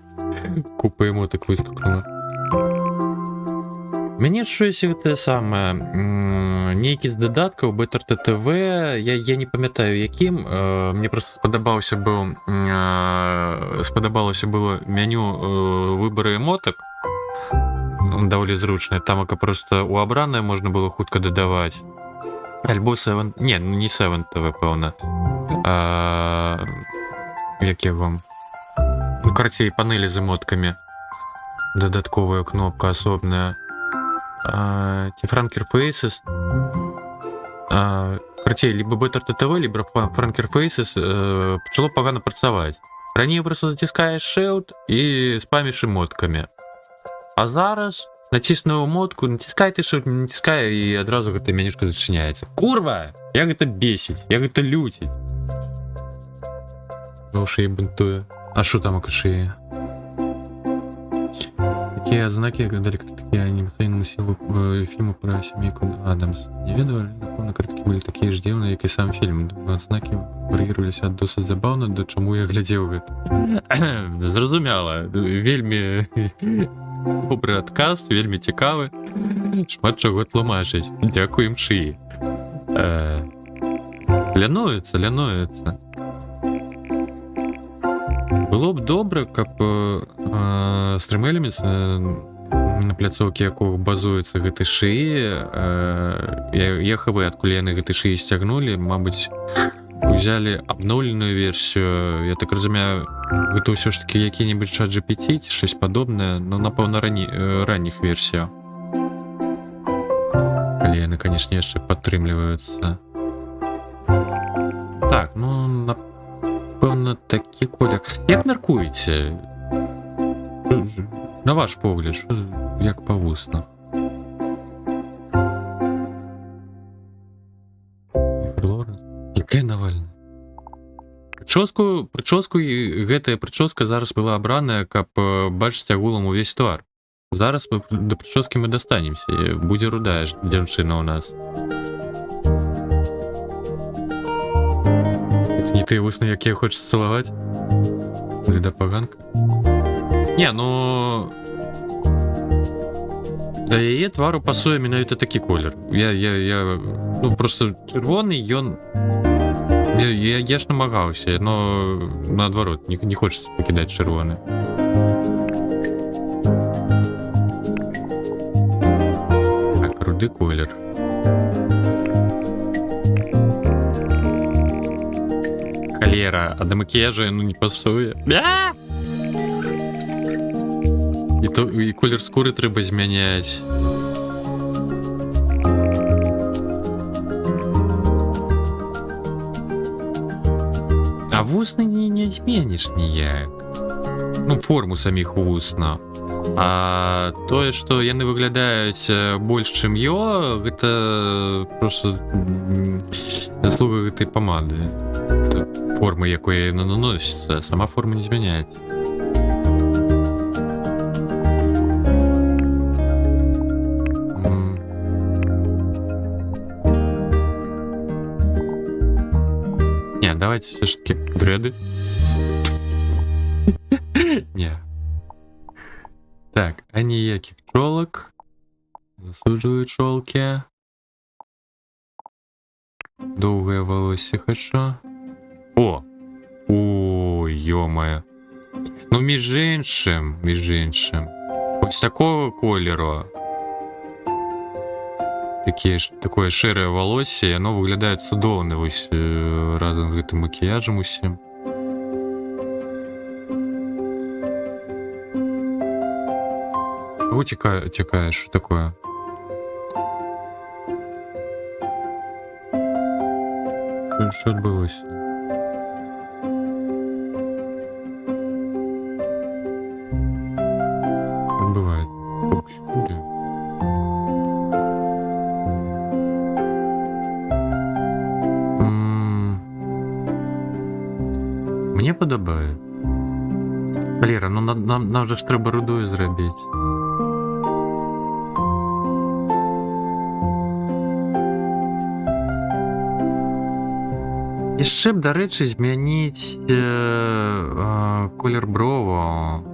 купа эмотак выскакнула. Мяне чуеся гэтае самае, нейкі з дадаткаў БТР-ТТВ, я не памятаю якім, мне просто спадабалася было меню выбары эмотак, даволі зручнае, тамака просто у абранае можна было хутка дадаваць. Альбо 7, не 7 TV, пэўна. Як я вам? Карацей, панелі з эмоткамі. Дадатковая кнопка асобная. Ці Franker Faces. Карацей, либо БТР-ТТВ, либо Franker Faces пачало пагана працаваць. Раней просто заціскаеш Shield і спаміш эмоткамі. А зараз націснуў эмотку, націскай ты Shield, не націскай, і адразу гэта менюшка зачыняецца. Курва! Як гэта бесіць, як гэта люціць. Шыі бунтуе. А што там у шыі? Такія адзнакі, такія анімацыйныя силу фильму про семейку Адамс. Не ведаю, але напэўна крытыкі былі такія ж дзіўныя, як і сам фільм. Адзнакі вар'іруюцца досыць забаўна, да чаму я глядзеў гэта. Зразумела, вельмі добры адказ, вельмі цікавы. Шмат чаго тлумачыць. Дзякуем шыі. Лянуецца. Было б добра, каб Stream Elements, на пляцоўкі якога базуецца гэты шыі, ехавы, адкуль яны гэты шыі сцягнулі, мабыць, узялі абноўленую версію. Я так разумею, гэта ўсё ж таки які-небудзь ChatGPT ці щось падобнае, но напэўна ранніх версіяў. Калі яны, канешне, яшчэ падтрымліваюцца. Так, ну, напэўна, такі колер. Як мяркуеце? На ваш погляд, як па вуснах? Якая Навальная? Гэтая прычоска зараз была абраная, каб бачыць агулам увесь твар. Зараз да прычоскі мы дастанемся. Будзе рудая дзяўчына ў нас. Это не тыя вусны, якія хочаш цалаваць? Ліда паганка? Не, ну... Да яе твару пасуе менавіта такі колер. Ну, просто чырвоны, ён... Я ж намагаўся, но наадварот, не хочется пакідаць чырвоны. Так, руды колер. Холера, а да макіяжу яно не пасуе. І колер скуры трэба змяняць. А вусны не зменіш ніяк. Ну, форму саміх вусна. А тое, што яны выглядаюць больш, чым гэта просто заслуга гэтай памады. Форма, якой яна наносіцца, сама форма не змяняецца. Давайте все ж таки дреды. Не. Так, а ніяких чолок. Засуджую чолки. Довгое волосся хочу. О, ё-моё. Ну, між іншим. Ось такого колеру. Такое шэрае волосся, яно выглядае цудоўна вось разам з гэтым макіяжам усім. Чаго цякаеш, што такое? Што адбылося? Адбывае. Секунду. Мне падабае. Валера, ну нам же ж трэба рудую зрабіць. Яшчэ б, дарэчы, змяніць колер броваў.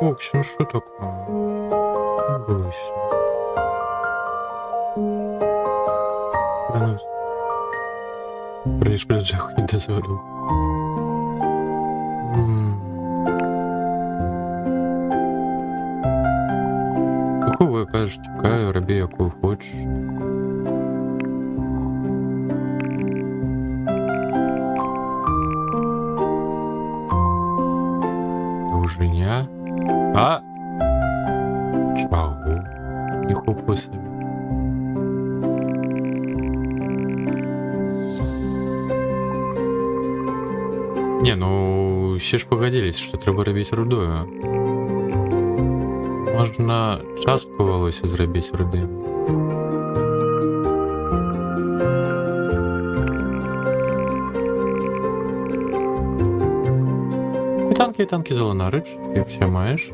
Оксі, ну що такое? Бойся. Да ну... Прилиш приджаху не дозволив. Какого я кажу, тікаю, роби яку хочеш. Довжиня. А? Чого? Ніхуя собі. Не, ну усе ж пагадзіліся, што трэба рабіць рудою. Можна частку валосся зрабіць рудым. Вітанкі, Золонарич, як все маєш?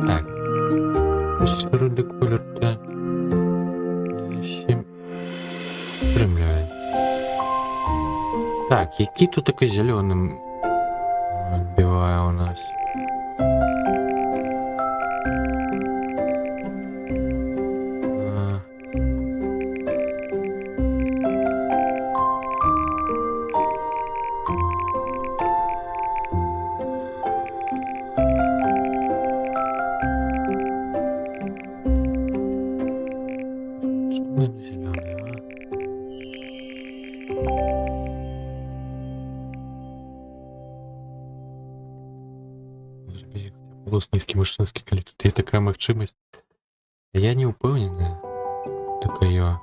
Так. Ось рудий колір та не зовсім стримляє. Так, який тут такий зеленим відбиває у нас? Голос низкий мужчинский, коли тут є така можливість. Я не упевнений. Такое.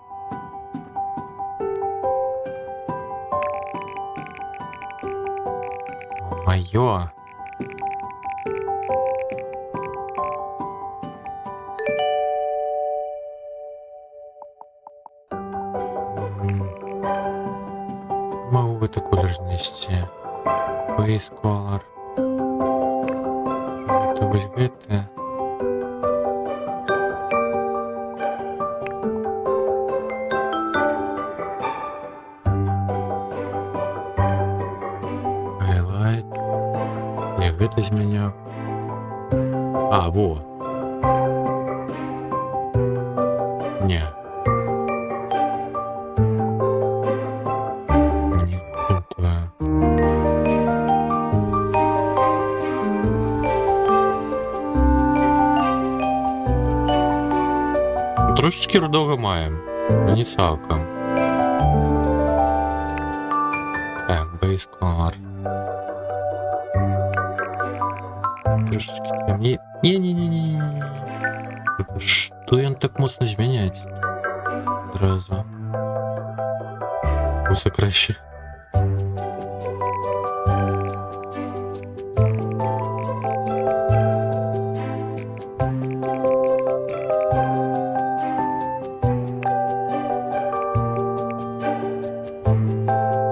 Моё. Могу в эту колір знести. Base color. Что это вось гэта? Highlight. Я гэта змяняў. А, во. Не. Не это. Трошечки рудого маємо. Не цілком. Так, base color. Трошечки темнее. Не-не-не-не. Что он так моцно змяняється? Одразу. Усе краще.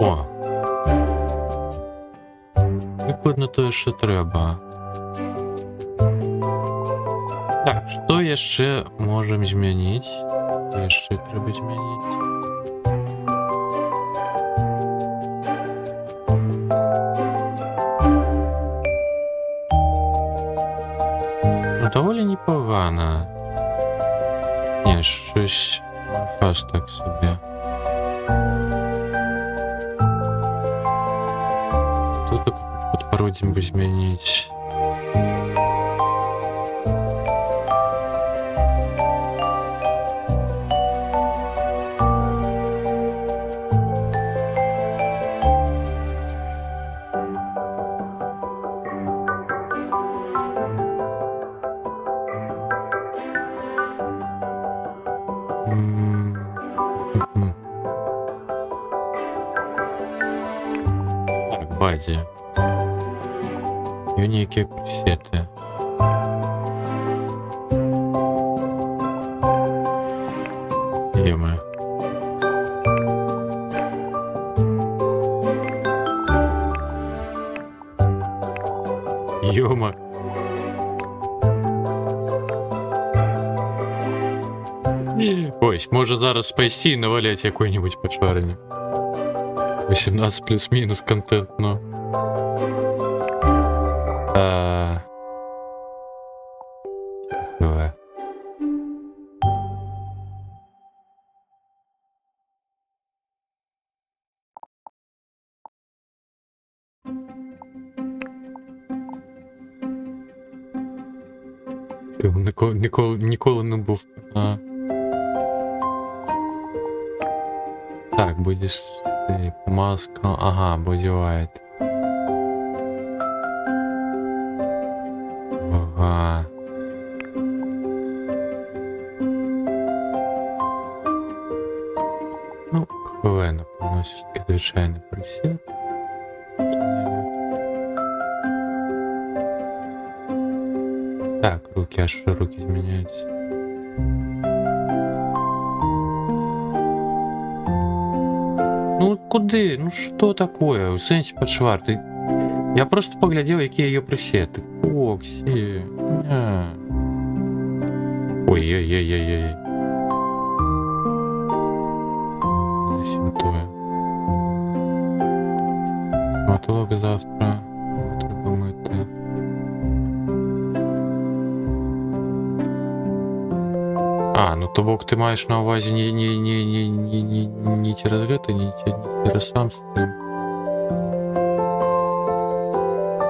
О! Прикладно то, що треба. Так, што яшчэ можам змяніць? Што яшчэ трэба змяніць? Ну, даволі непогано. Не, щось фаш так собі. Тут подпородим бы змяніць. Так, баді. Є ніякі пресети. Єме. Йома. Ось, може зараз спайсі навалять якой-нибудь почварення. 18 плюс-мінус контент, ну. Давай. Ти ніколи не був. Так, будеш маска. Ага, боділайт. Ага. Ну, хвилина, напевно, все-таки звичайний присід. Так, руки, аж руки зміняються. Ну куди? Ну що такое? У сенсі почвар. Ти... Я просто поглядів, які її присіти. Оксі. Ой-ой-ой-ой-ой. Засінтує. Стоматолог завтра. Треба мити. А, ну то бок ти маєш на увазі не через гэта, не через сам стрим.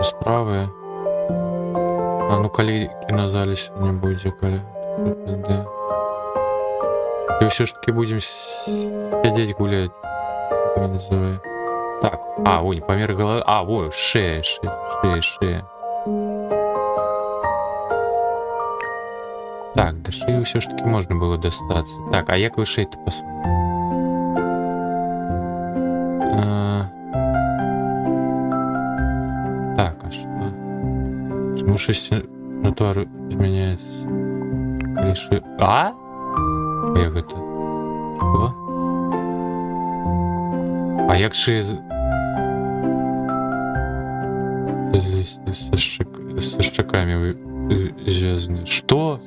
Справи. А ну калі кінозалі сьогодні будзе, калі... І все ж таки будем сидеть гулять. Так, а, ой, помер головы. А, ой, шея. Так, до шеи все ж таки можно было достаться. Так, а як ви шею-то посмотрите? Так, а что? Чему щось на твару зміняється? Кліши... А? Як это? Що? А як шея... Со щеками зв'язані. Что?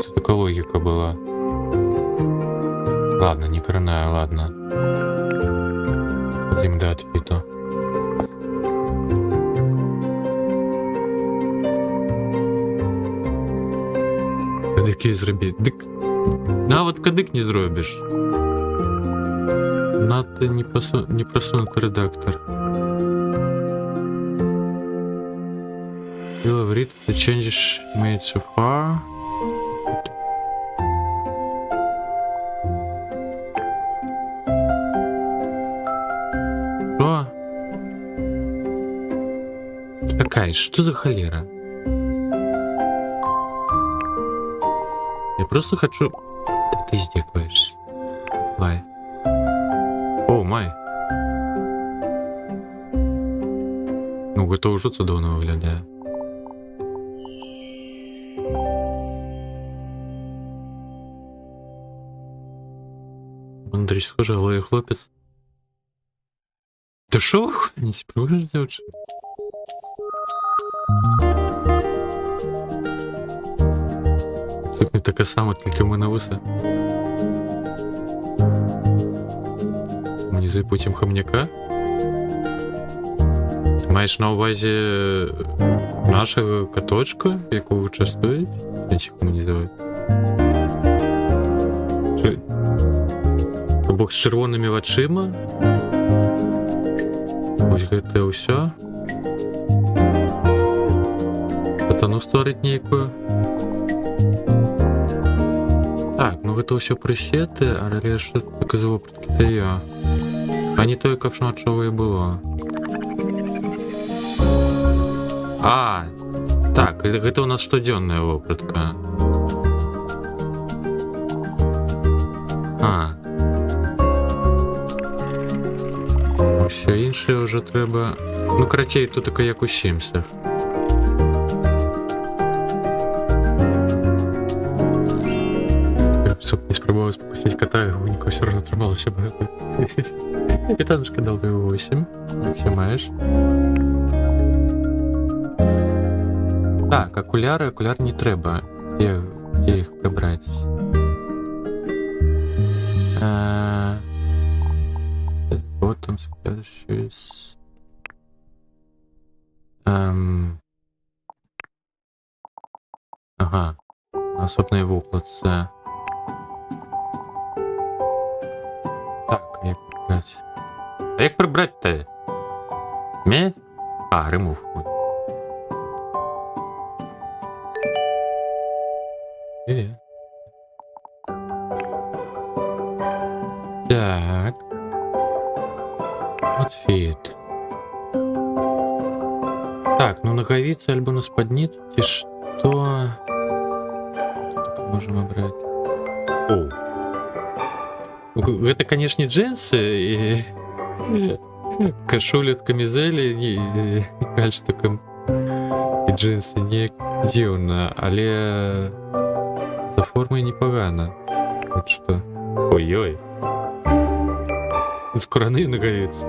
Что такая логика была? Ладно, не крынаю, ладно. Хотим до ответа. Кадыки зробіть. А вот кадык не зробиш. Надо не просунутый редактор. You have read the changes made so far. Что? Такая, что за холера? Я просто хочу... Да ты издеваешься. Лай. О, май. Ну, гэта ўжо цудоўна выглядае. Андрей, схоже, голый хлопец. Ты шо? Не спрыгнешь, девочка? Тут не така сама, тільки в мене вуса. Мені потім хамняка? Ти маєш на увазі нашого каточка, якого частують? Значить, комунізують. Бог з червоними очима? Ось гэта ўсё. Сатану створить нейкую. Так, ну гэта ўсё прысеты, але што показало прадкідаю. А не тое, каб шмат чого і было. А, так, гэта у нас штодзённая вопратка. А. Усё іншае ўжо трэба... Ну, карацей, тут така як у Сімсах. Чтоб не спробовал спустить кота, и у него все равно трималося багато. Капитанушка дал бы 8. Как все маешь. Так, окуляри не треба. Где их прибрать? Вот там следующий. Ага. Особливий вуклад це. Так, як прибрати? А як прибрати-то? Мє? А, remove. Так. Outfit. Так, ну нагавіцы альбо на спадніцу, ці што? Тут можам абраць. Оу. Гэта, канешне, джинсы і кашуля з камізэлі і гальштукам і джинсы неяк дзіўна, але за формай непагана. Вот што. Ой-ой. Скураны нагавіцы.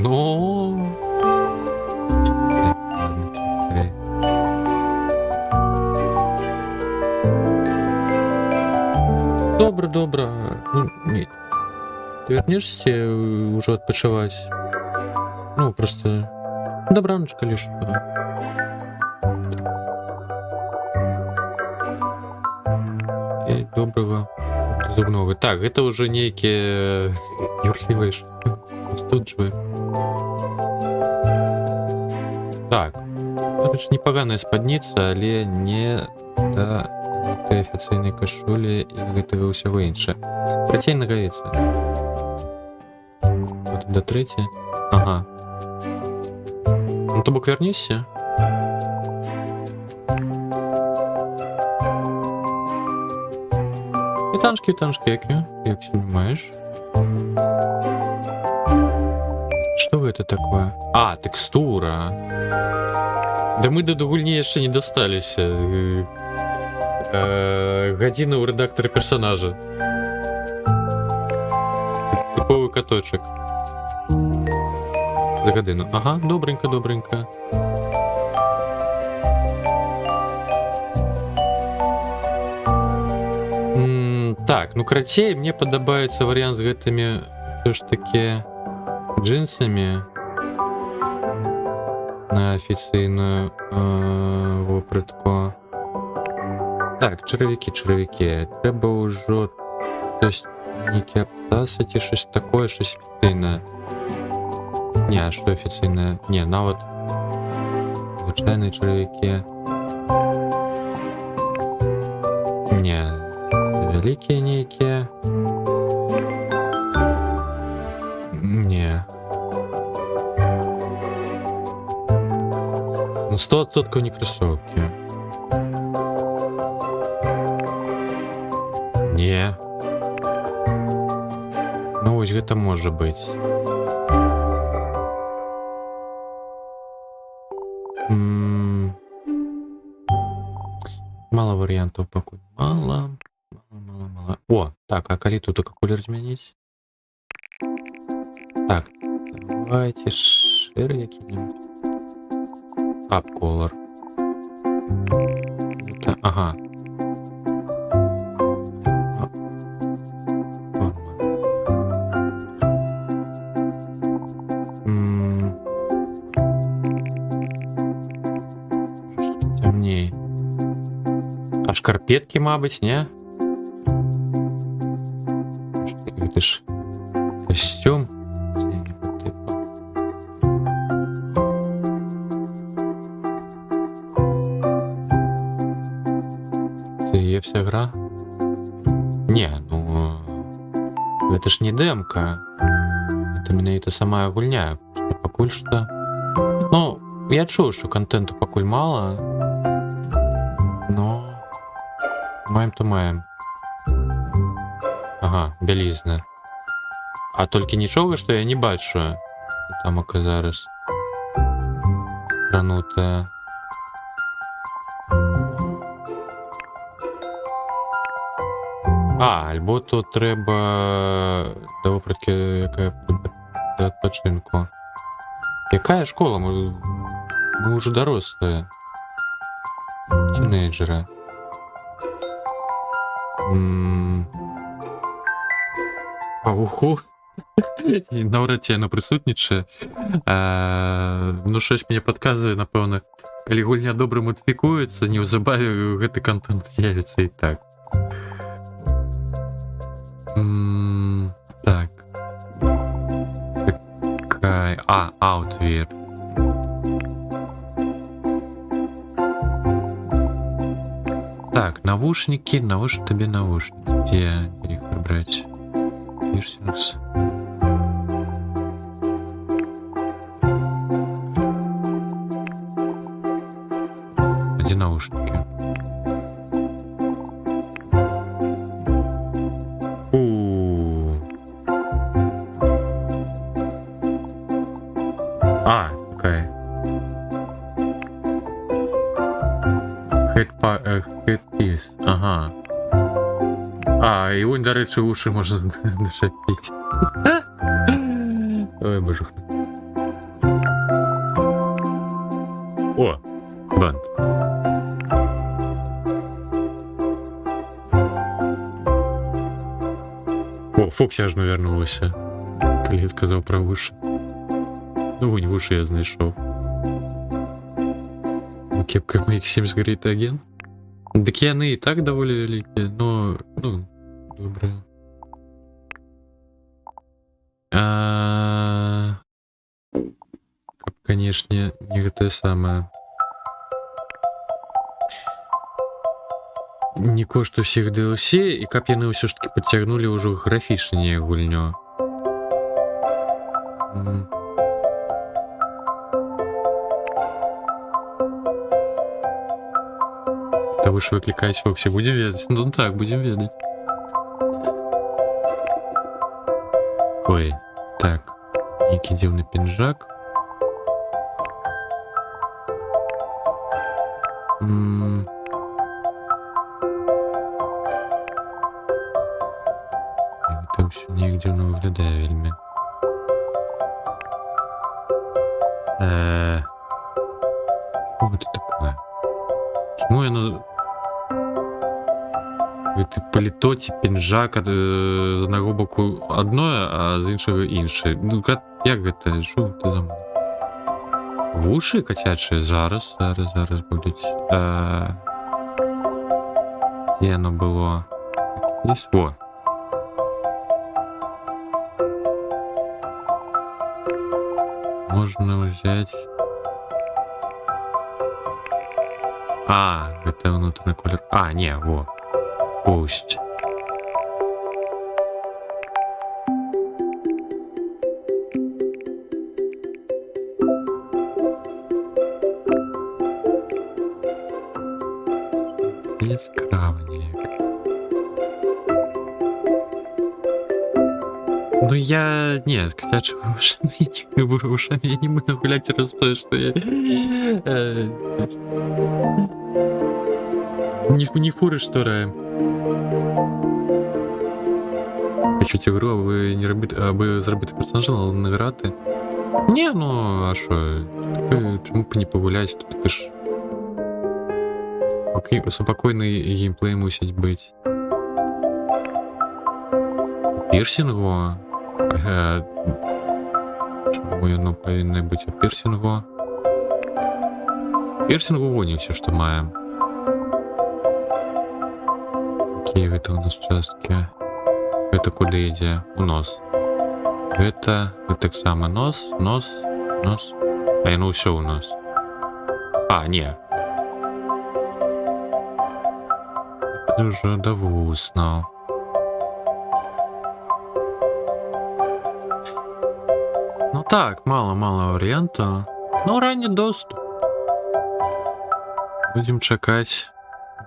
Ну... Так, ладно, чакай. Добра, добра. Ну, не. Ты вернешься уже отпочивать? Ну, просто... Добраніч, калі што. І добрага зубнога. Так, гэта ўжо нейкія юрлівыя студжвы. Так. Короче, непаганая спадніца, але не да гэтай афіцыйнай кашулі і гэтага ўсяго іншае. Працей нагавіцца. Вот до трэцяй. Ага. Ну то бок вернешься. Вітанчки, які сьогодні маєш? Что это такое? А, текстура. Да мы до гульні яшчэ не досталіся. Гадзіна ў рэдактары персонажа. Типовый каточек. За годину. Ага, добренько, добренько. Так, ну карацей, мне падабаецца варыянт з гэтымі все ж таки джинсамі на афіцыйную вопратку. Так, чаравікі. Трэба ўжо нейкі абцасы ці щось такое, щось афіцыйнае. Не, а што афіцыйнае? Не, нават звычайныя чаравікі. Не, вялікія нейкія. Не. Ну 100% не кроссовки. Не. Ну вось гэта можа быць. Мало варыянтаў пакуль. Мало. О, так, а калі тут колер змяніць? Так, давайте шэры які-небудзь. Up color. Ага. Темней. А шкарпетки, мабыць, не? Гэта ж костюм. Це є вся гра? Не, ну гэта ж не демка. Это менавіта самая гульня. Пакуль што. Ну, я чуў, што контенту пакуль мала. Но маем то маем. Ага, бялізна. А толькі нічога, што я не бачу. Там зараз кранутая. А, альбо тут трэба да вопраткі, якая да адпачынку. Якая школа? Мы ўжо дарослыя. Тінейджеры. Уху. І наўрад ці яно прысутнічае. Ну, щось мне падказвае, напэўна, калі гульня добра модыфікуецца, неўзабаве гэты контент з'явіцца і так. Так. Такая... А, Outwear. Так, навушники, тебе наушники. Где их выбрать? Piercings. наушники? А, окей. Headpiece, ага. А, его, до речі, уши можна нашапіть. Ой, боже. О, бант. О, Фоксі аж вернулася. Коли я сказав про уши. Ну, вон уши я знайшов. Кепка MX7 згорить агент. Так яны і так доволі великі, но, ну, добре. Каб, конечно, не гэтае самае. Не кошт усіх DLC, і каб яны ўсё ж таки падцягнулі ўжо графічнее гульню. Вы ж выкликаете Фокси, будем ведать? Ну так, будем ведать. Ой, так. Некий дивный пинжак. Там все неяк дивно выглядає вельми. Что это такое? Чему я на... Ты паліто ці пінжак з одного боку одно, а з іншого інше. Ну, як гэта? Що це за... Вуші котячі? Зараз будуть. Де воно було? Десь? О! Можна взять... А, это внутренний колер. А, не, во. Пусть. Яскраво ніяк. Ну я... Нет, котячими ушами я не буду гулять раз то, что я... Не фуры, что раем. Хочу цю гру, аби не робити, аби зробити персонажа, але не грати. Ні, ну, а що? Чому б не погуляти? Тут таки ж... Спокійний геймплей мусить бути. Пірсінгу? Чому воно повинно бути у пірсінгу? Пірсінгу вон все, що маємо. Какие это у нас частки? Это куда идет? У нос. Это так само нос. А ну все у нас. А, не. Это уже довусно. Ну так, мало вариантов. Ну, ранний доступ. Будем чекать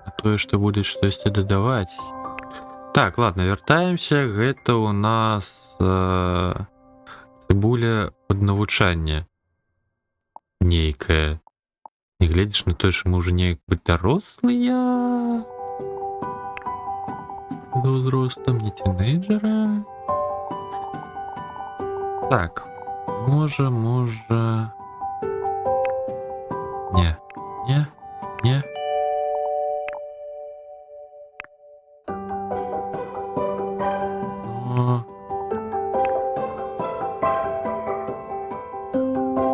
на то, что будет что-то додавать. Так, ладно, вертаемся. Это у нас цибуля под навучання. Нейкая. Не глядишь на то, что мы уже не дорослые. С возрастом, не тинейджера. Так. Може. Не.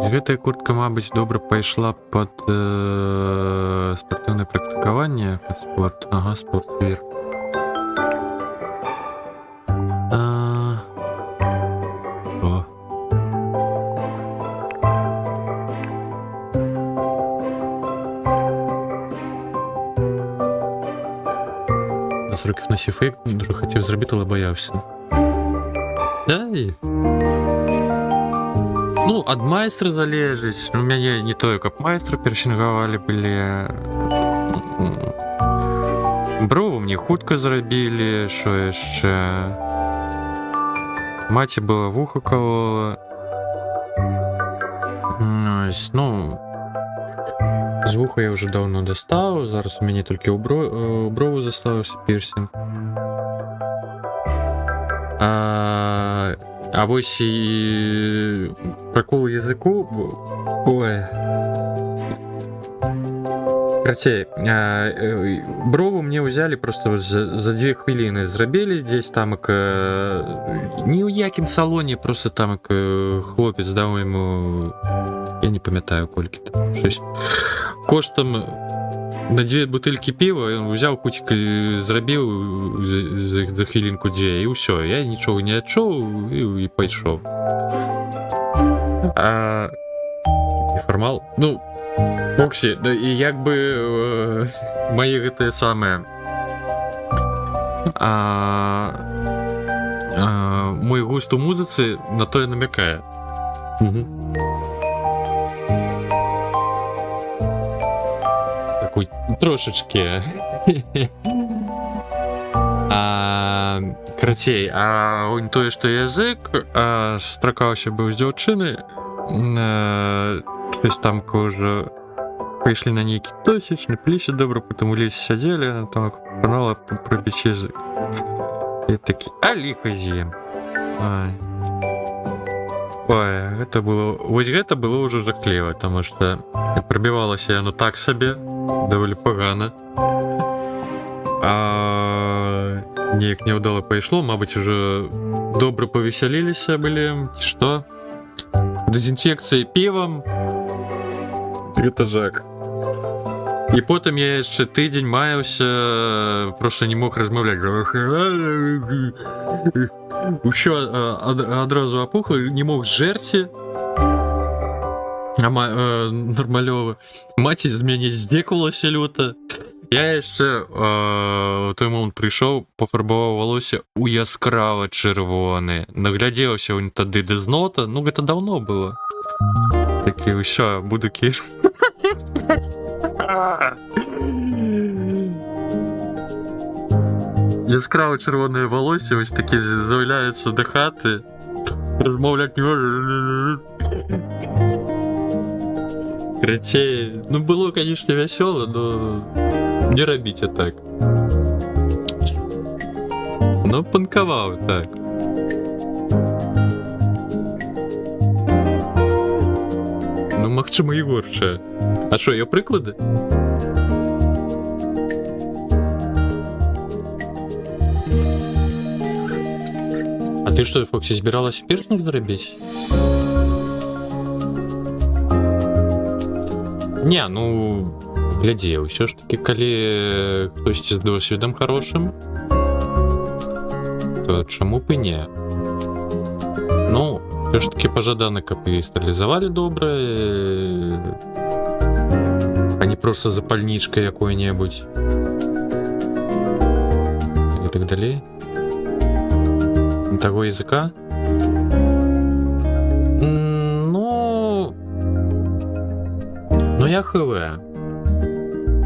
Гэтая куртка, мабыць, добра пайшла под спартыўнае практыкаванне, под спорт. Ага, спортвер. З років на сіфейк дуже хотів зробити, але боявся. Ну, ад майстра залежыць. У мяне не тое, каб майстра першынгавалі былі. Брову мне хутка зрабілі, що яшчэ. Маці была вуха калола. Ось, ну, з вуха я вже давно достав, зараз у мяне толькі у брову заставаўся пірсінг. А вось і пракол языку, ой. Карацей, брову мне ўзялі просто за 2 хвіліны зрабілі дзесь там, ні ў якім салоне, просто там хлопец даў яму, я не памятаю колькі там, щось коштам на 2 бутылькі піва, ён узяў хуцік зрабіў за хвілінку 2 і ўсё, я нічога не адчуў і пайшоў. Нефармал? Ну, Оксі, і як бы мае гэтыя самыя мой густ у музыцы на тое намякае. Такой трошечки. Карацей, тое, што язык стракаўся быў з дзяўчыны, щось там уже прийшли на нейкі тосіч, напіліся добра, потім у лісі сядзелі, там канала про язык. І такі, а ліха з'ем. Ой, гэта было... Вось гэта было ўжо жахліва, таму што прабівалася яно так сабе, даволі пагана. Неяк няўдала пайшло, мабыць, уже добра павесяліліся былі, ці што? Дезінфекцыяй півам. Гэта жах. І потым я яшчэ тыдзень маяўся, просто не мог размаўляць. Усё адразу апухла, не мог зжэрці. Нармалёва. Маці з мяне здзекавалася люта. Я яшчэ у той момант прыйшоў, пафарбаваў валосся у яскрава чырвоны. Наглядзеўся ў тады дэзнота, ну гэта даўно было. Такі, ўсё, буду кір. Яскрава чырвонае валоссе вось такі з'яўляецца да хаты. Размаўляць не можа. Карацей, ну было, конечно, вясёла, но не рабіце так. Ну, панкаваў так. Ну, магчыма, і горшае. А што, є прыклады? А ты што, Фоксі, збіралася пірсінг зрабіць? Не, ну, глядзі, ўсё ж такі, калі хтосьці з досведам хорошым, то чаму б і не? Ну, ўсё ж такі пажадана, каб і стэрылізавалі добра, а не просто запальнічка якой-небудзь. І так далей. Таго языка? Ну, я хв.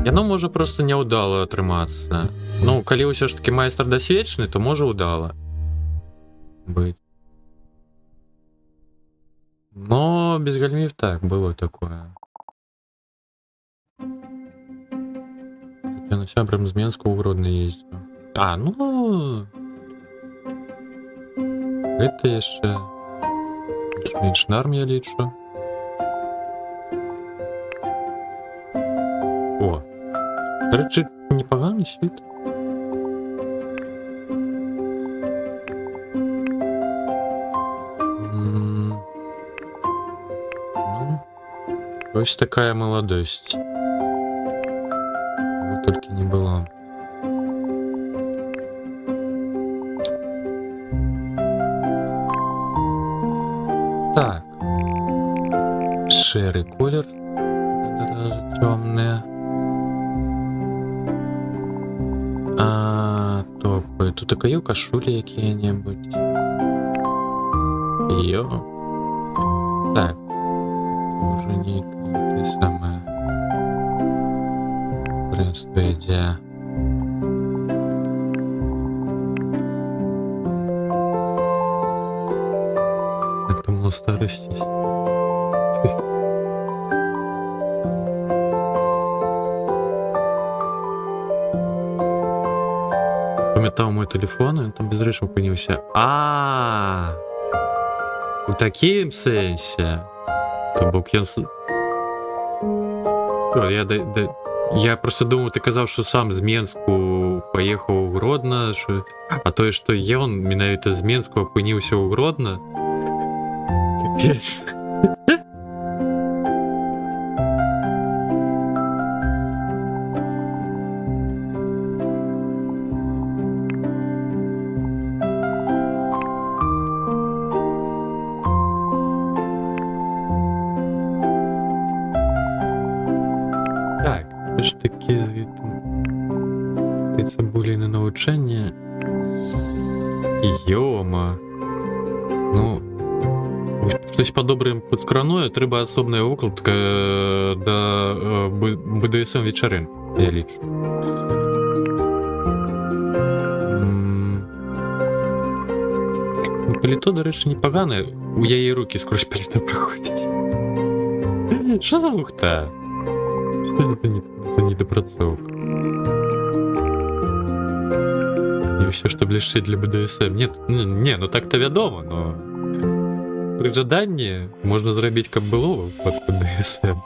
Яно можа просто няўдала атрымацца. Ну, калі ўсё ж такі майстар дасведчаны, то можа ўдала быць. Но без гальмів так, было такое. Я на сябрам з Менска ў Гродны ездзіў. Ну... Гэта яшчэ... Менш нарм, я лічу. О! Дарэчы, непаганы світ. Ось такая маладосць. Вот толькі не было. Так. Шэры колер. Цёмны. Топы. Тут такая кашулі якія-небудзь. Йо. Так. Уже нейкая те самая. Принципі, йде. Як там було старостість? Пам'ятав мой телефон, він там без речі опинився. У таким сенсі. Тобто я просто думав, ти казав, що сам з Менську поїхав у Гродно, що... а то, що він менавіта з Менську опинився у Гродно. Капець. Так, все ж таки ти цибуліне навчання. Йома. Ну, щось подобрим під скраною, треба особна викладка до БДСМ вечерин, я лічу. Паліто, до речі, непогане. У її руки скрозь паліто проходять. Що за лухта? Что это за недопрацовка? И все, что ближче для БДСМ. Нет, ну так-то вядомо, но при жаданні можна зробити, как было под БДСМ.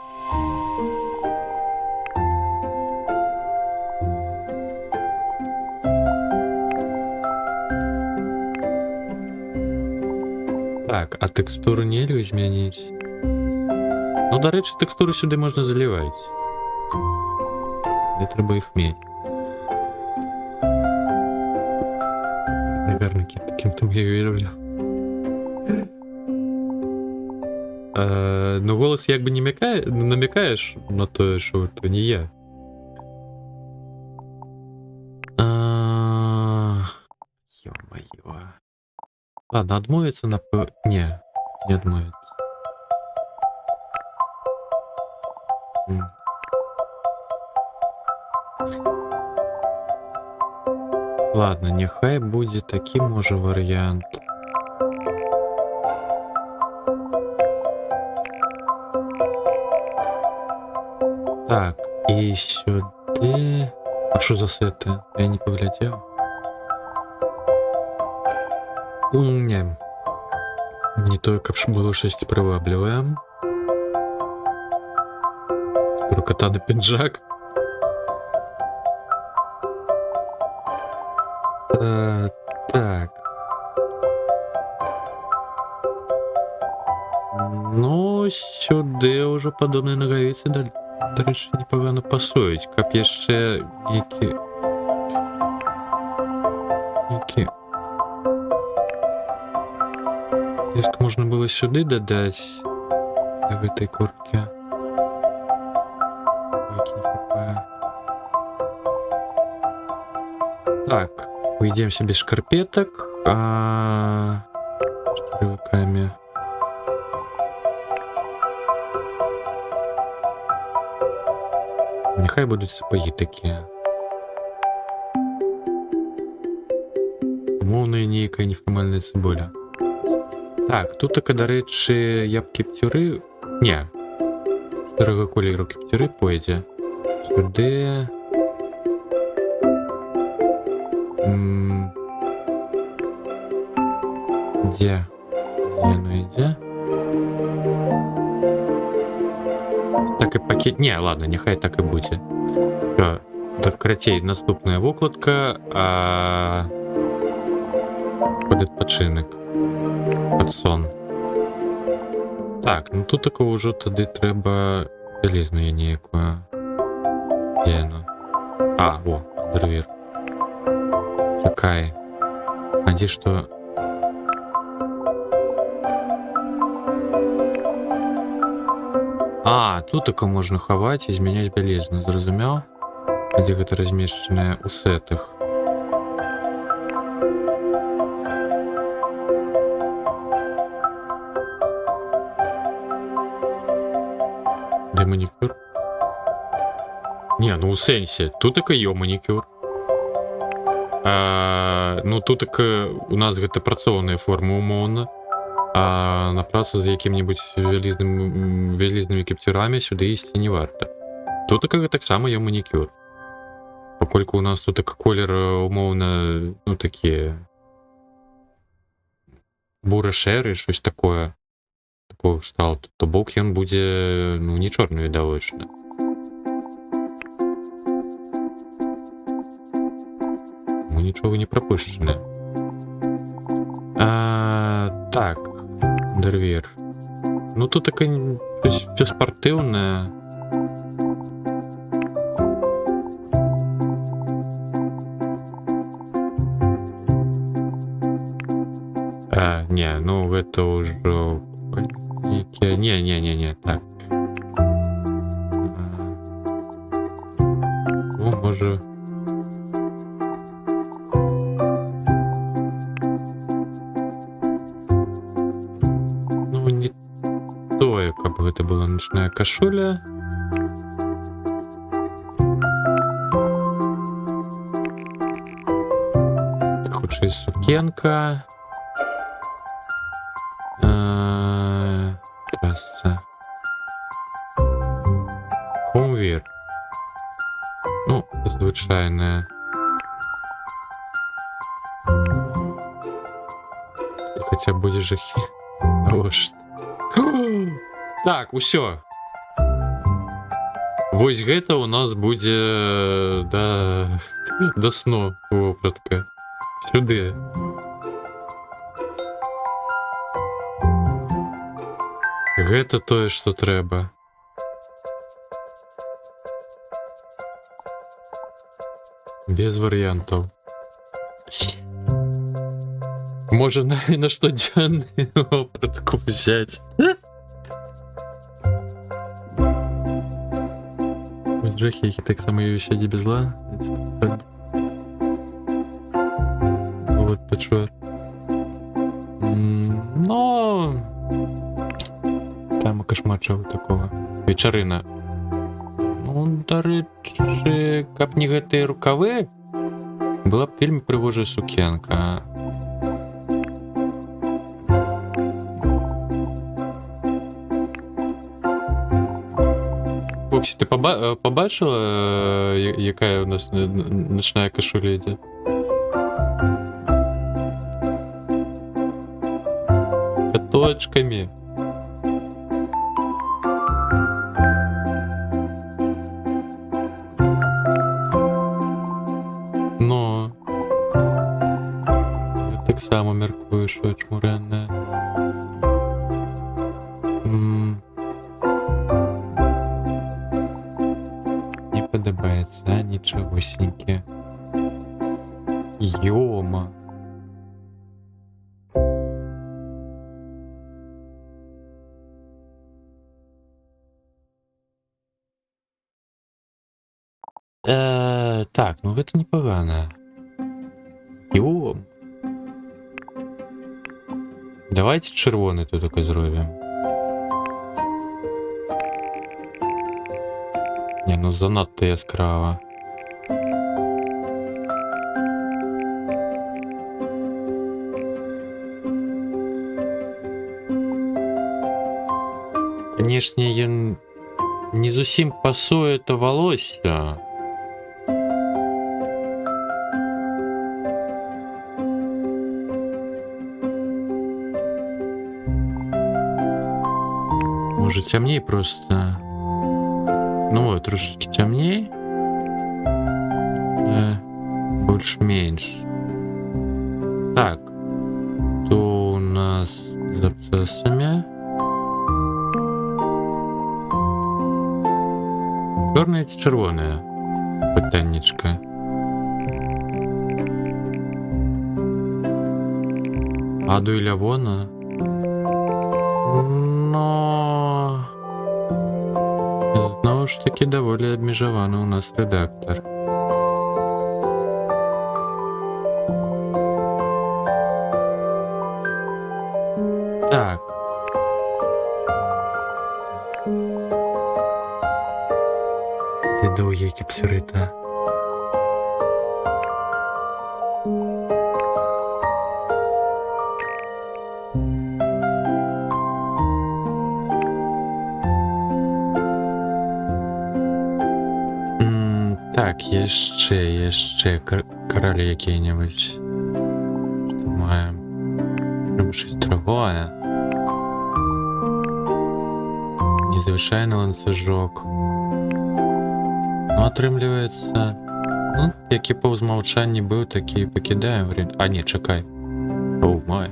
Так, а текстуру нельзя змінити? Ну, до речі, текстури сюди можна заливати. Не треба їх мати. Наверное, таким там я і уявляв. Ну, голос якби намікаєш на те, що то не я. Ё-моё. Ладно, отмоется на... Не отмоется. Ладно, нехай буде такий, може, варіант. Так, і сюди... А що за сети? Я не поглядів. Не. Не то, як було щось привабливе. Рукотаний піджак. Так. Ну, сюди вже подобні ногавиці, до речі, непогано пасують. Каб ще які... Если можно было сюда додать в этой куртке. Так, уйдемся без шкарпеток, штурвиками. Нехай будуть сапоги такі. Умовна ніяка неформальна цибуля. Так, тут таке, до речі, я б кептюри... Ні. Старого кольору кептюри пойде. Сюди... Де? Де? Так і пакет... Ні, ладно, нехай так і буде. Все, так, кратей, наступна викладка, під відпочинок. Під сон. Так, ну тут такого вже тоді треба білізною ніякою. Де воно? О, дрвір. Чекай. А де що? Тут тако можна ховати і зміняти білізну, зрозумів? Де це розміщене у сетах. Де манікюр? Не, ну у сенсі, тут таке є манікюр. Ну тут таке у нас гэта працоўная форма умоўна. А на працу з якім-небудзь вялізнымі кепцюрамі сюды ісці не варта. Тут таксама є манікюр. Паколькі у нас тут колер умоўна, ну такі бура-шэры, щось такое, такого кшталту, то бок ён будзе, ну, не чорны відавочна. Ну, нічога не прапушчана. Так, дервір. Ну, тут таке все спортивне. Не, ну гэта ўжо... Не, так. Ну, можа... Ну, не тое, каб гэта была начная кашуля. Хутчэй сукенка. Трасса. Хомвір. Ну, звичайне. Хоча буде жахи. Так, усё. Вось гэта у нас будзе да сну вопратка. Сюды. Гэта тое, што трэба. Без варыянтаў. Можа на штодзённы вопратку взять. Жахі, які таксама ёсць сядзе без зла. Вот пачуе. Но... Там кашмар чаго такого. Вечарына. Ну, дарэчы, каб не гэтыя рукавы, была б вельмі прыгожая сукенка. Фоксі, ты побачила, якая у нас ночная кашуля ідзе? Каточками. Но я так само мяркую, що чмуренне. Не падабаецца нічагосенькі. Ёма. Так, ну гэта непагана. Ём. Давайте чырвоны тут так зробім. Не, ну занадта яскрава. Канешне, ён не зусім пасуе это волосся. Может, темнее просто. Ну вот, трошечки темнее. Больше-меньше. Так. То у нас с абсцессами. Чорне чи червоне? Питаннячка. Аду і Лявона? Но... Знову ж таки, доволі обмежований у нас редактор. Так. доўгія кіпсерыта. Так, яшчэ каралі якія-небудзь. Што маем? Трэба щось другое. Незвычайны ланцужок. Ну, атрымліваецца... Ну, які па ўзмаўчанні быў, такі пакідаем. А, не, чакай. О, май.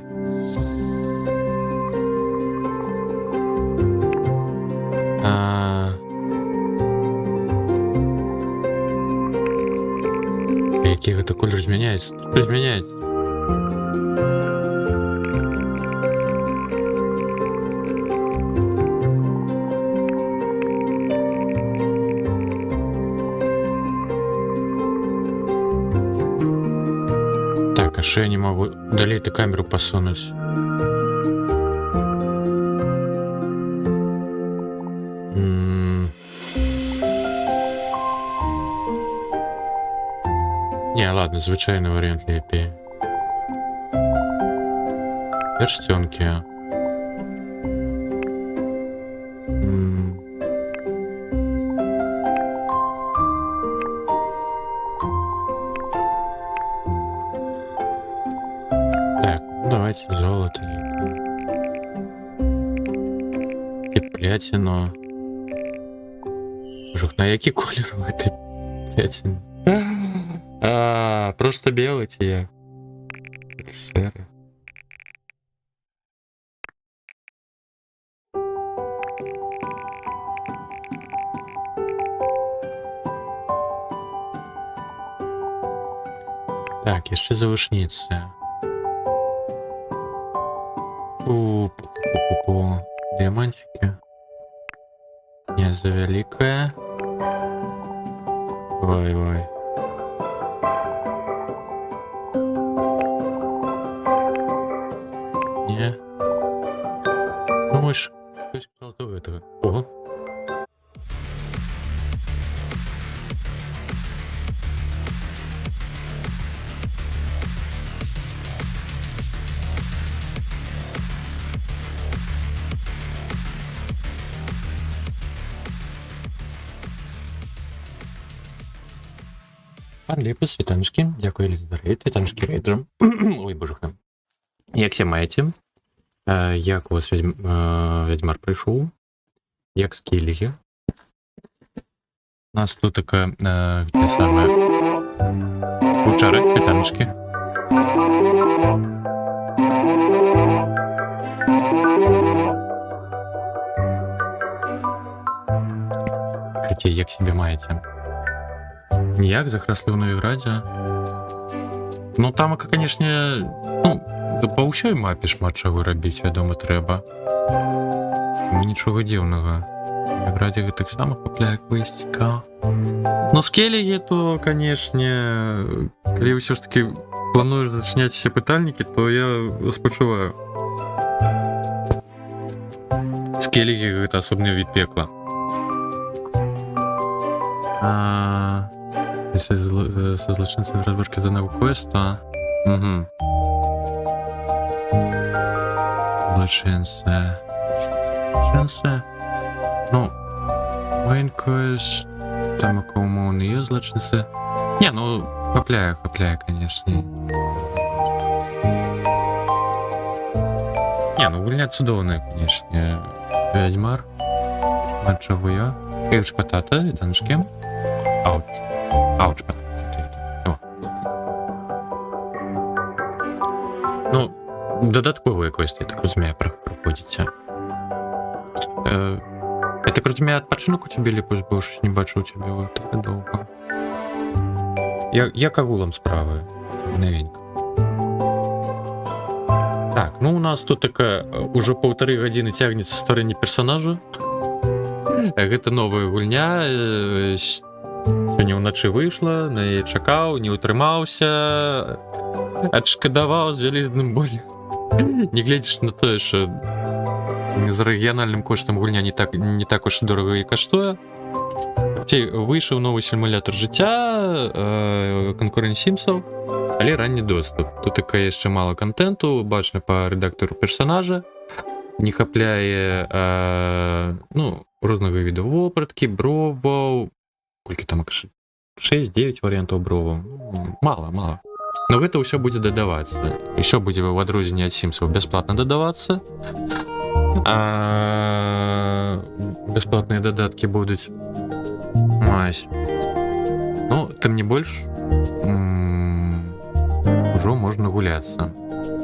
Які гэта колер змяняецца? Што змяняецца? Так, а що я не могу далей эту камеру посунуть? Не, ладно, звычайны варыянт лепей. Перстёнкі. Так, давайте золото. И платину. Жух, на які колер у этой платины? Просто белый те. Серый. Так, яшчэ завышніцы. Дыямантики. Не за вялікая. Ой-ой. Не. Ну, мы ж... Кто сказал до этого? Ого. Пан Ліпус, вітаночки. Дякую за рейд. Вітаночки рейдерам. Ой, божуха. Як ся маєте? Як у вас Ведьмар прийшов? Як скіліги? У нас тут така, те саме, кучари, вітаночки. Хотя, як себе маєте? Ніяк, захрасли в Новіграді. Ну, там, конечно, ну, па ўсёй мапе шмат чаго рабіць, вядома, трэба. Нічога дзіўнага. В Новіградзе гэтаксама купляе квест цікава. Ну, скелігі, то, канешне, калі ўсё ж таки плануеш зачыняць усе пытальнікі, то я спачуваю. Скелігі — гэта асобны від пекла. Со злочинцами разборки данного квеста. Угу. Злочинцы. Ну, мейн квест. Там у кого є злочинцы. Не, ну, хапляю, конечно. Не, ну, гульня цудовная, конечно. Ведьмар. От чого я? Кейдж Патата, вітаночки. Ауч. Ауч, о. Ну, додатковые квесты, я так розумію, проходите. Я так розумію, відпочинок у тебе, Ліпус, бо щось не бачу у тебе вот так довго. Як агулом справи? Новенько. Так, ну у нас тут така уже 1,5 години тягнеться створення персонажа. Гэта новая гульня. Сёння ўначы выйшла, на яе чакаў, не ўтрымаўся, адшкадаваў з вялізным болем. Не гледзіш на тое, што з рэгіянальным коштам гульня не так уж дорага і каштуе. Короче, вийшов новий симулятор життя, конкурент Сімсов, але ранній доступ. Тут таке ще мало контенту, бачно по редактору персонажа. Не хапляє різного виду вопратки, бровов. Скільки там, 6-9 варіантів бровов. Мало. Но это все будет додаваться. Еще будет в отрузине от Симсов бесплатно додаваться. Бесплатные додатки будут. Мась. Ну, тем не больше. Уже можно гуляться.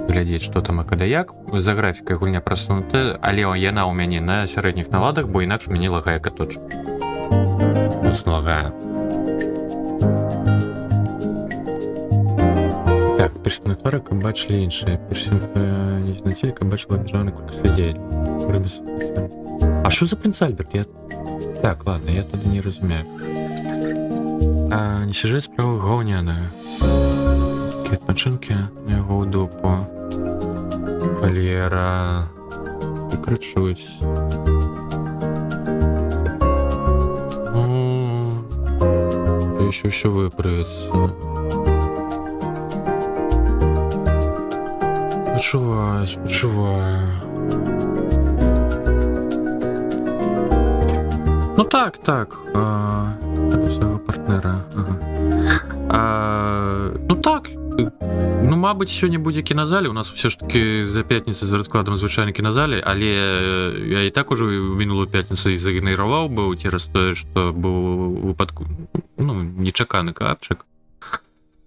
Глядеть, что там и когда як. За графикой гульня просунута, але яна у мяне на сярэдніх наладах, бо інакш мяне лагае каточ. Тут лагае. Так, перші твари бачили іншие. Перші на тільки бачила обіжану кількість людей. А що за принц Альберт? Так, ладно, я тоді не розумію. Не сюжет справа говняна. Такі відпочинки на його у дупу. Валера. Кричуть. Еще все выправится. Почуваю. Ну так. Своего партнера. Ну так. Ну, мабуть, сьогодні буде кінозалі. У нас все ж таки за п'ятницю з розкладом звичайно кінозалі, але я і так уже минулу п'ятницю і загенерував, бо через те, що був випадку, нечаканий капчик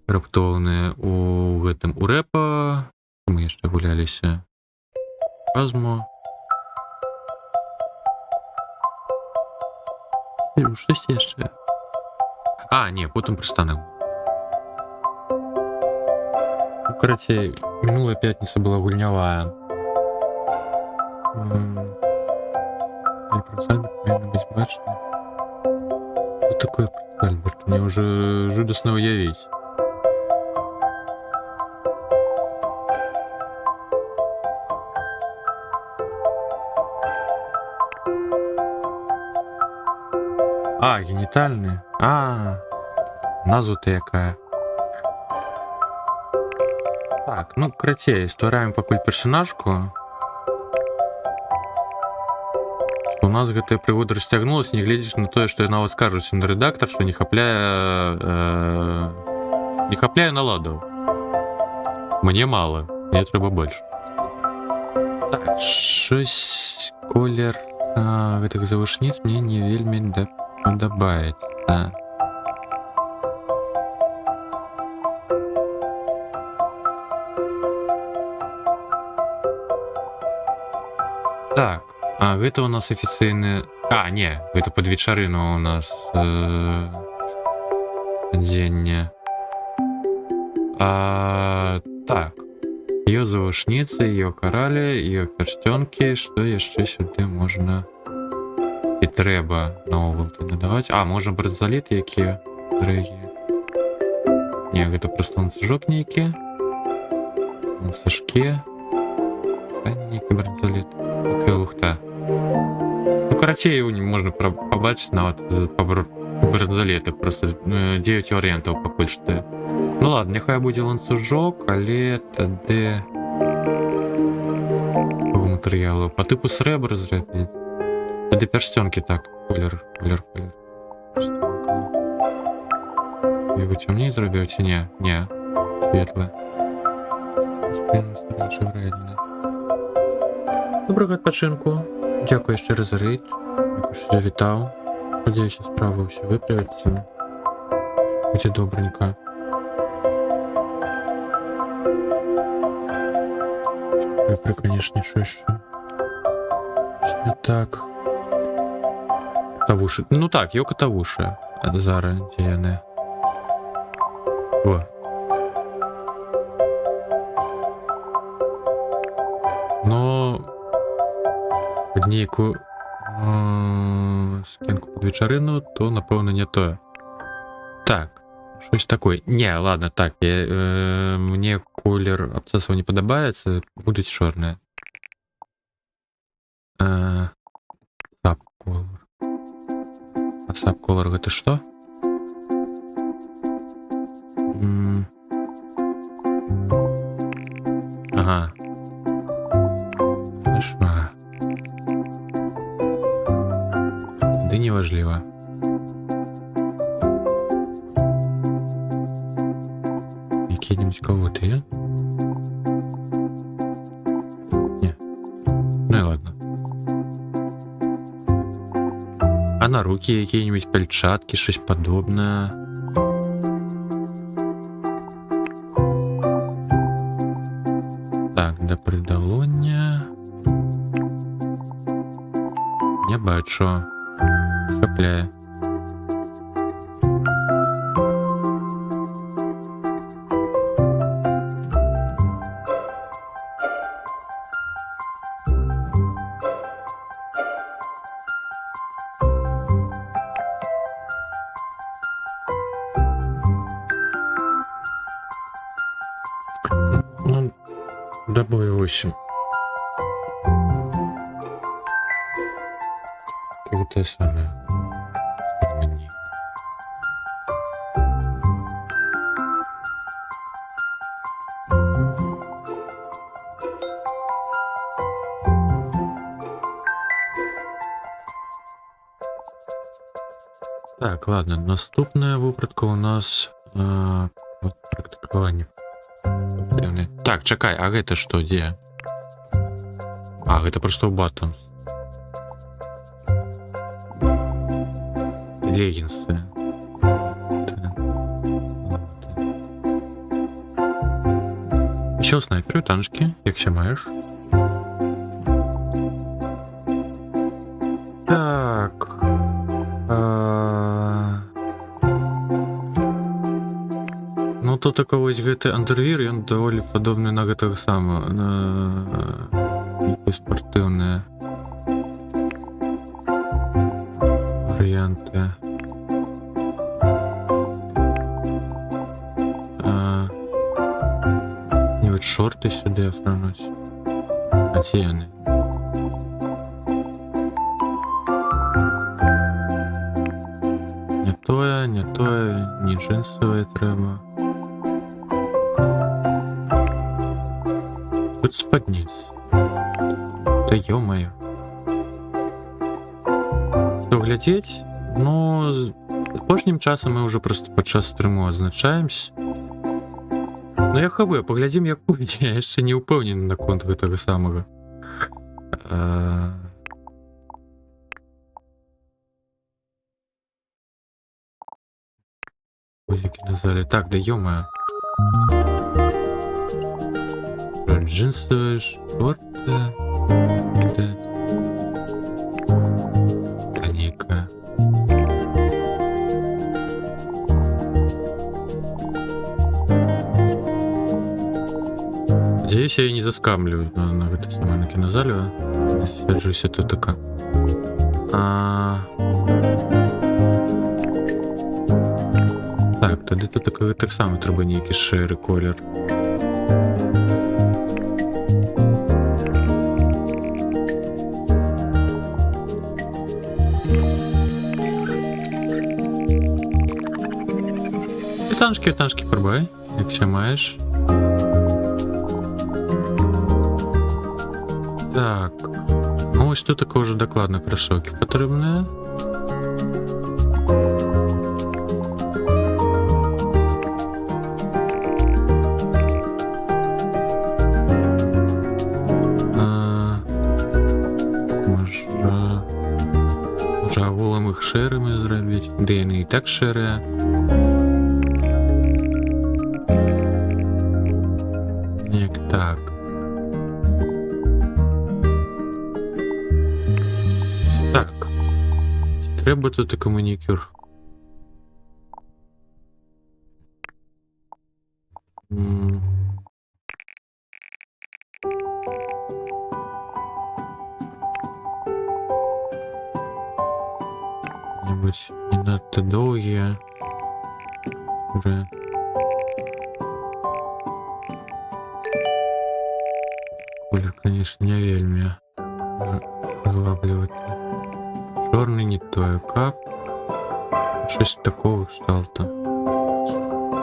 раптовний у репа. Мы еще гулялись. Казмо. Щось ще. Ні, потім пристанемо. Короче, минулая пятница была гульнявая. И принц Альберт, наверное, быть бачный. Что такое принц Альберт? Мне уже жудостно уявить. Генитальный? Назва-то якая. Так, короче, створяем покуль персонажку. Что у нас гэтая пригода растягнулась, не глядишь на то, что я нават скажуся на редактор, что не хапляя наладов. Мне мало, мне треба больше. Так, щось колер гэтых завышніц мне не вельмі падабаецца. Так, гэта у нас афіцыйны... не, гэта пад вечарыну у нас адзенне. Так, её завышніцы, её каралі, её персцёнкі, што яшчэ сюды можна і трэба наогул-то дадаваць. Можна бранзалеты, якія дорогія. Не, гэта проста ланцужок нейкі. Ланцужкі. Нейкі бранзалет. Такая лухта. Карацей, можна побачыць нават па бранзалетах. Просто 9 варыянтаў пакуль што. Ну ладно, няхай будзе ланцужок, але тады матэрыялу по тыпу срэбра зрабіць. Тады персцёнкі так, колер. Его цёмней зрабіў ці не? Не, светла. Добрага адпачынку. Дзякую яшчэ раз за рэйд. Дзякую, што завітаў. Спадзяюся, справа ўсё выправіцца. Будзе добренька. Конечно, що ще. Не так. Катавуші. Ну так, є катавуші. Зараз, де яны. О. Но під нейку скінку під вечарину, то, напевно, не то. Так. Щось такое. Не, ладно, так. Мне колер абцасаў не падабаецца, будуць чорныя. Саб-колор. колор гэта што? Ага. Ды неважліва. Які-небудзь калоты, Не. Ну і ладно. А на руки якія-небудзь пальчаткі, щось падобнае. Так, да прыдалоння. Не бачу. Хапляе. Ну, да бою 8. Как то самое. Так, ладно, наступная вопратка у нас практыкаванне. Так, чакай, а гэта што, дзе? А, гэта просто ў Buttons. Леггинсы. Еще у снайперу танчики, як ся маеш? Так. Ну то так вось гэты андервір, ён даволі падобны на гэтага сама, на спартыўныя варыянты. І от шорти сюди афрануть. А ці яны? Не тое, не джинсове треба. Тут спадніць. Та ё-моё. Што глядзець? Ну, апошнім часам мы ўжо просто падчас стрыму адзначаемся. Ну я хабы, паглядзім як будзе, я яшчэ не ўпэўнены наконт гэтага самага. Гузікі на зале. Так, да ё-моё. Джинсовые шорты. Конейка. Надеюсь, я не заскамлю на гэта самое на кінозале. Сяджуся тут така. Так, тады тут так само трэба нейкі шэры колер. Танчки пробай, як ся маеш. Так. Ну ось тут тако вже докладно кросовки потрібні. Може агулам їх шерами зробити. Де вони і так шери. Як так. Так. Треба тут і манікюр. Небудь не надто довгі. Уже. Колер, конечно, не вельми приваблювати. Чорний не той кап. Щось такого кшталту.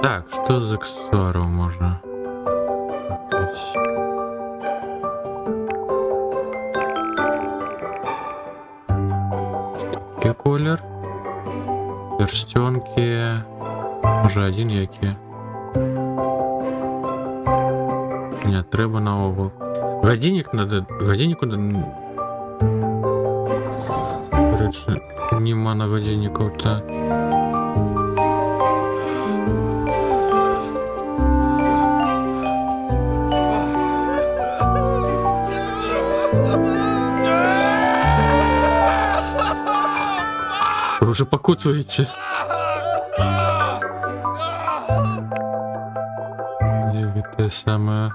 Так, що з аксесуарів можна? Ось. Такий колір. Перстенки. Може один які. Ні, треба наогул. Годинник надо... Годиннику... Короче, нема на годинников-то. Вы уже покутываете. Это самое...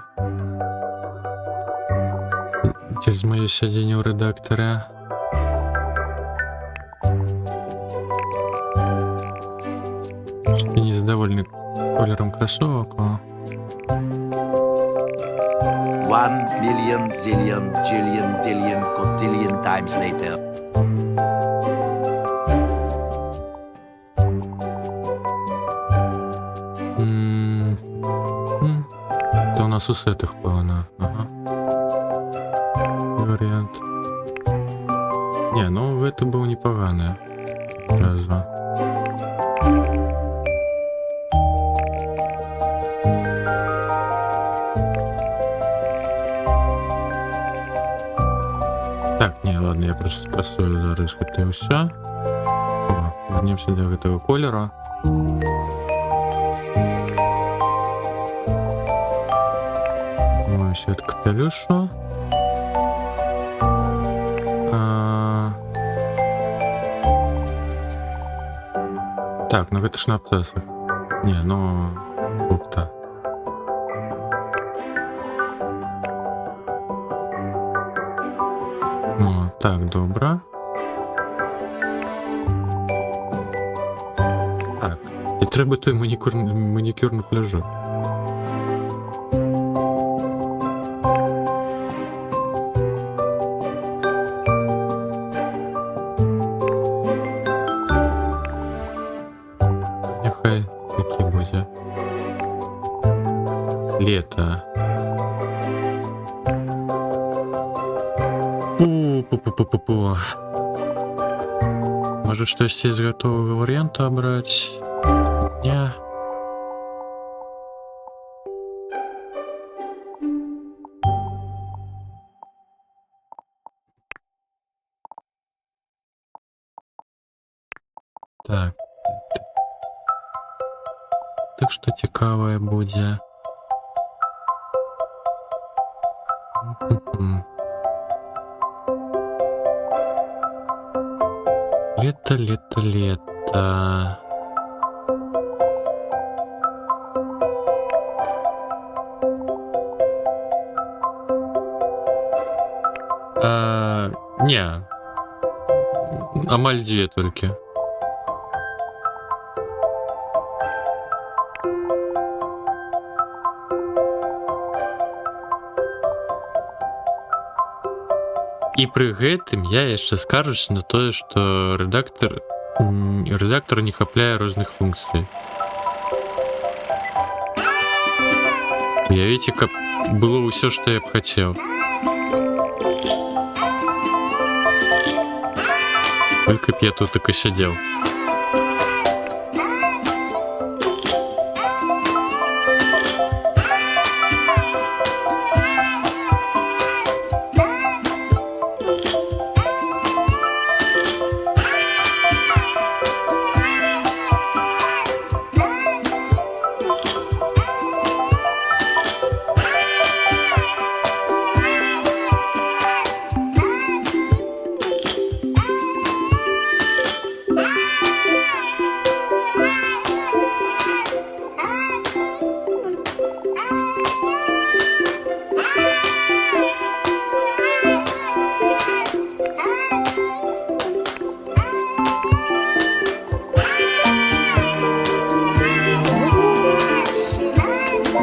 Через моє сидіння у редактора. Я не задоволений кольором кросовок. 1,000,000 zillion jillion dillion cotillion times later. Это у нас у сетах певно. Ага. Вариант. Не, ну это было непоганое. Сразу. Так, не, ладно, я просто спрасую зараз это все. Вернемся до этого колера. Все это капелюшу. Так, ну это ж на абцессах. Не, ну тут-то. Ну, так, добре. Так, і треба той манікюр на пляжу. Нехай такі буде. Лето. Пу-пу-пу-пу-пу-пу. Може щось із готового варіанту обрати? Ні. Так. Так що цікаве буде. Лето, лето, лето. Не. Амальдия только. І при гэтым я яшчэ скаржуся на тое, што рэдактор не хапляе розных функцый. Уявіце, каб было ўсё, што я б хацеў. Только б я тут так і сядзеў.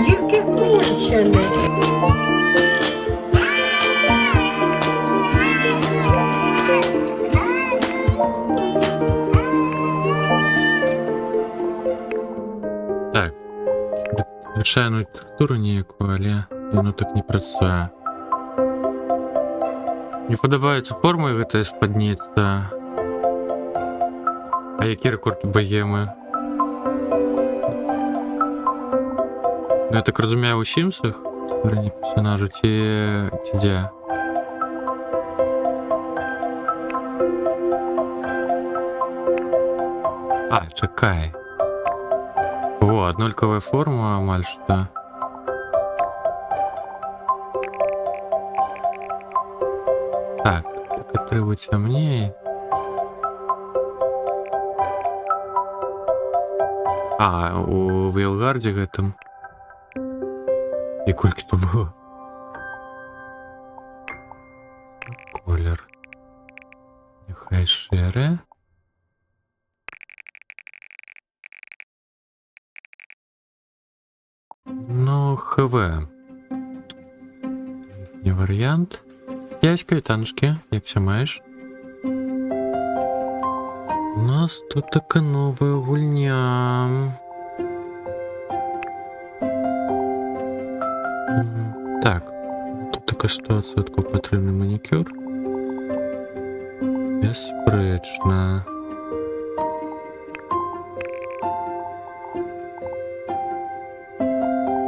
Яке кончене. звычайную текстуру ніякую, але яно так не працуе. Не падабаецца форма гэтая спадніца. А які рэкорд багемы? Ну, я так разумею, у Сімсах стварэнне персонажа ці дзе? А, чакай. Во, аднолькавая форма амаль што. Так атрыму цямней. А, у Вейлгардзе гэтым. І колькі тут было? Колер. Няхай шэры. Ну, ХВ. Не варыянт. Яська, вітанушкі, як ся маеш? У нас тут така новая гульня. Так, тут така 100% патрэбны манікюр. Бясспрэчна.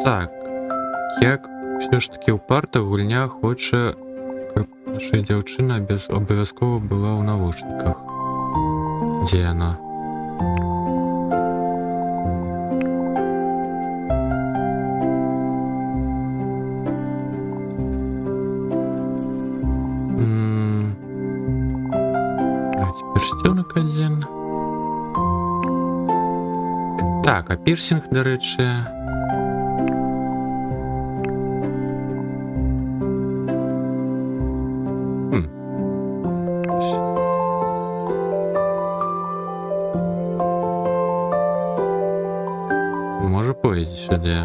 Так, як все ж таки ў партах гульня хоча, каб наша дзяўчына абавязкова была ў навушніках. Дзе яна? Перстёнак адзін. Так, а пірсінг, дарэчы. Можа пойдзе сюды.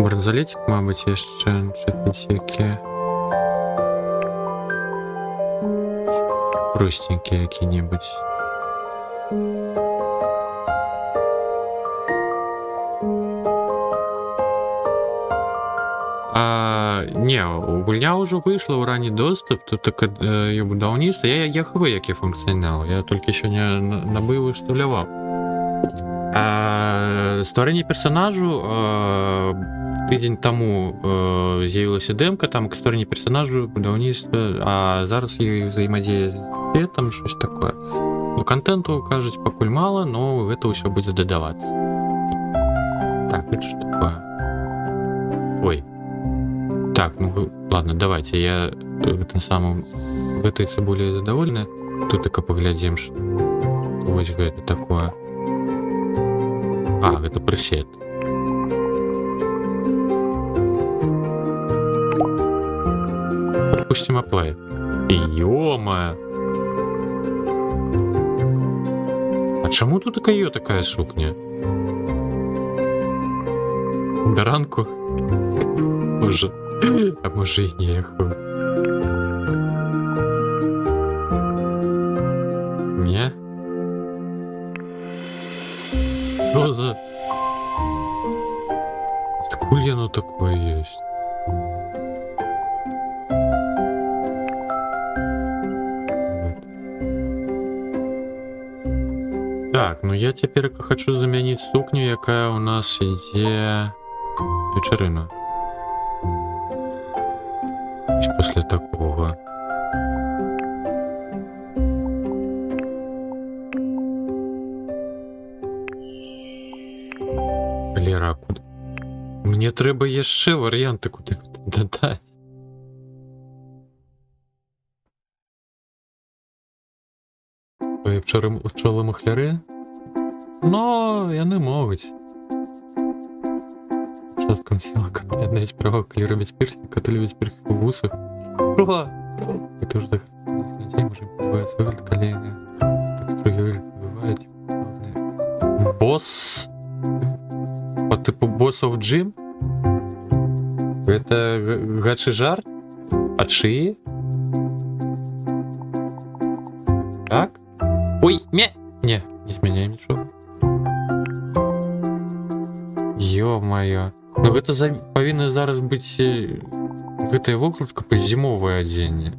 Бранзалетик, мабыць, яшчэ чапіць які. Простенькие какие-нибудь. Не, гульня ўжо выйшла ў ранні доступ, тут так ее будаўніцтва. Я ХВ які функцыянал, я толькі еще не набыў і стуляваў. Стварэнне персонажу тыдзень таму з'явілася дэмка, там к стварэнні персонажу, будаўніцтва, а зараз ёй взаемадзея з там щось такое. Ну, контенту, кажуць, пакуль мала, но гэта ўсё будзе дадавацца. Так, это что такое? Ой. Так, ну ладно, давайте, я гэтым самым гэтай цыбулей задаволены. Тут так паглядзім, што вось гэта такое. А, гэта пресет. Пропустим аплай. Ё-моё! А чаму тут такая сукня? Да ранку? Боже. А може і не ехав. Не? Що за... Откуда оно такое есть? Так, ну я теперь хочу заменить сукню, якая у нас ідзе вечерина. После такого. Лера, куди? Мне треба яшчэ варыянты куды дадаць. Пчолы-махляры? Но яны могуць. Часткам села, катая навіть права, калі робяць пірсінг, каты любяць пірсінг у вусах. Шо? Это уже так детей может бывает выглядит колени. Бывает босс по типу боссов джим. Это гачи жарт от шии. Так. Ой, не изменяем ничего. Ё-моё. Ну гэта павінна зараз быць гэтая вокладка па зімовае адзенне.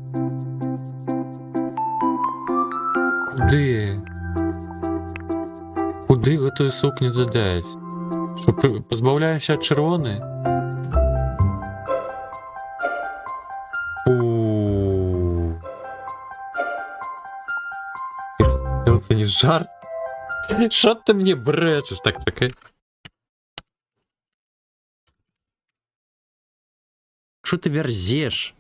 Куды гэтую сукню дадаць? Што пазбаўляемся ад чырвонай? Это не жарт. Що ти мені брешеш? Так, чекай. Що ти верзеш?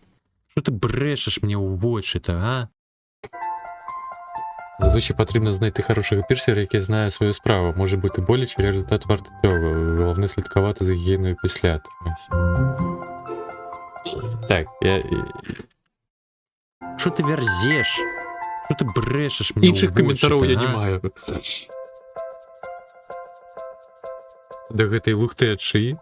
Що ти брешеш мені у вочі-то, а? Зазвичай потрібно знайти хорошого пірсера, який знає свою справу. Може бути боляче, але результат варто цього. Головне слідкувати за гігієною після. Так, Що ти верзеш? Що ти брешеш мені у вочі-то, Інших коментарів я не а? маю. До гэтай лухты ад шыі.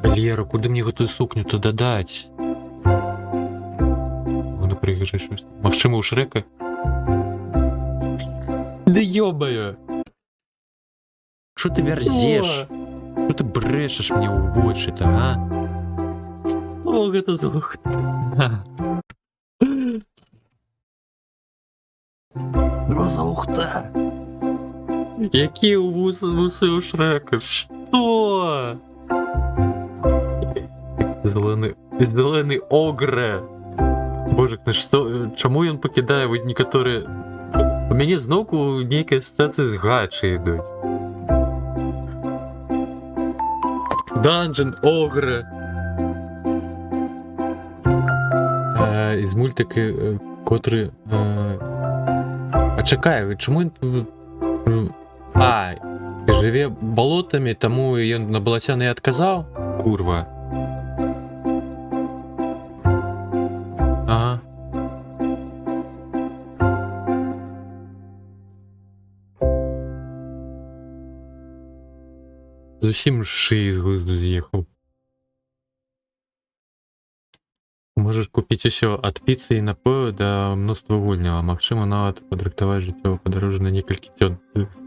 Валера, куды мне гэтую сукню-то дадаць? Вона прыгажэш. Магчыма, у Шрэка? Да ёбаю! Што ты вярзеш? Што ты брэшаш мне ў вочы-то, а? О, гэта за лухта. Роза лухта. Якія вусы у Шрэка? Што? Зеленый огре. Боже, ну што, чаму ён пакідае вы некаторыя... У мяне зноўку нейкія асацыяцыі з гачай ідуць. Данжен огре. З мультика, котры... А чакай, чаму ён... Жыве балотамі, таму ён на балаця не адказаў? Курва. Ага. Зусім шыі з глузду з'ехаў. Можаш купіць усё ад піцы і напою да мноства гульнява. Магчыма, нават падрыхтаваць жыццёвае падарожжа на некалькі дзён.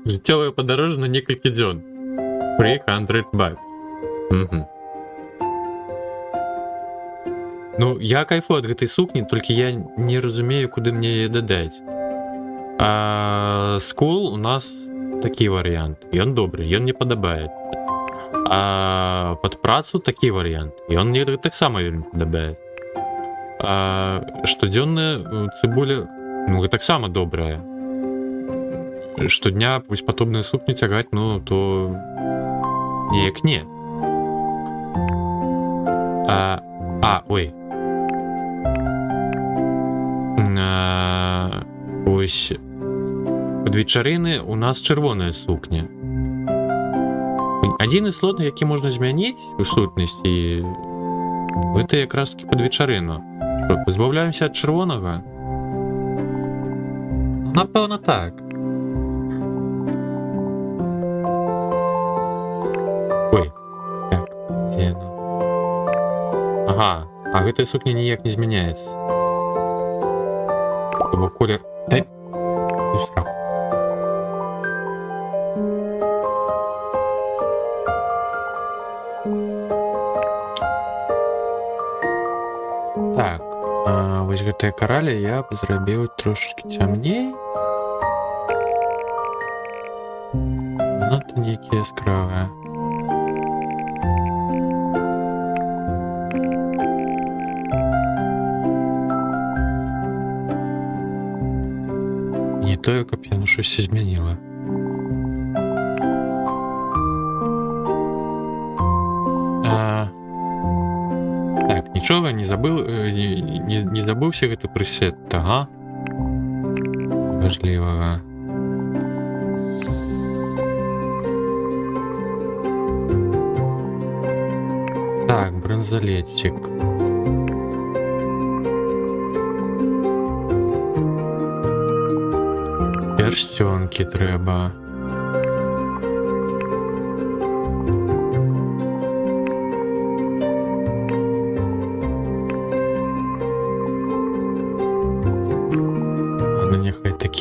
Жыццёвае падарожжа на некалькі дзён. 300 бакс. Ну, я кайфую ад гэтай сукні, толькі я не разумею, куды мне яе дадаць. Скул у нас такі варыянт. Ён добры, ён мне падабаецца. А пад працу такі варыянт. Ён мне таксама вельмі падабаецца. Штодзённая цыбуля, ну, таксама добрая. Штодня вось падобную сукню цягаць, ну, то неяк не. Ой. Ось пад вечарыны у нас чырвоная сукня. Адзіны слот, які можна змяніць у сутнасці, гэта якраз таки пад вечарыну. Пазбаўляемся ад чырвонага? Напэўна, так. Ой, так, дзе яна? Ага, а гэтая сукня ніяк не змяняецца. Бо колер... Дай... Сраку. Так, вось гэтая караля я б зрабіў трошечки цямней. Надто нейкія яскравыя. Не тое, каб яно щось змяніла. Так, нічога не забыл, не забыўся гэты прысет, ага. Важлівага. Так, бронзалетчик. Перстёнкі трэба.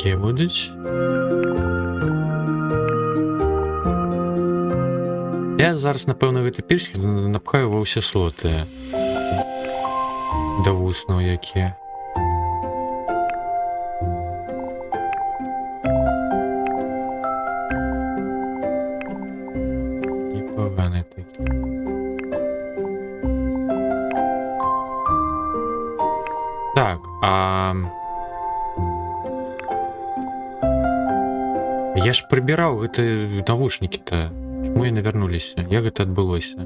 Такі будуть. Я зараз, напевно, гэты пільшки напхаю ва ўсе слоты. Да вуснаў які. Непоганы такі. Так, я ж прыбіраў гэты навушнікі-то. Чаму яны вярнуліся? Як гэта адбылося?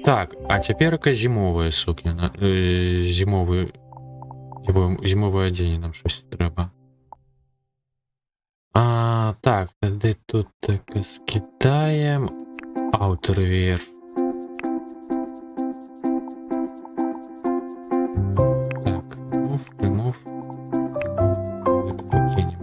Так, а цяперака зімовая сукня. Зімовае адзенне нам щось трэба. Так, тады тут так скідаем. Outerwear. Так, remove. Гэта пакінем.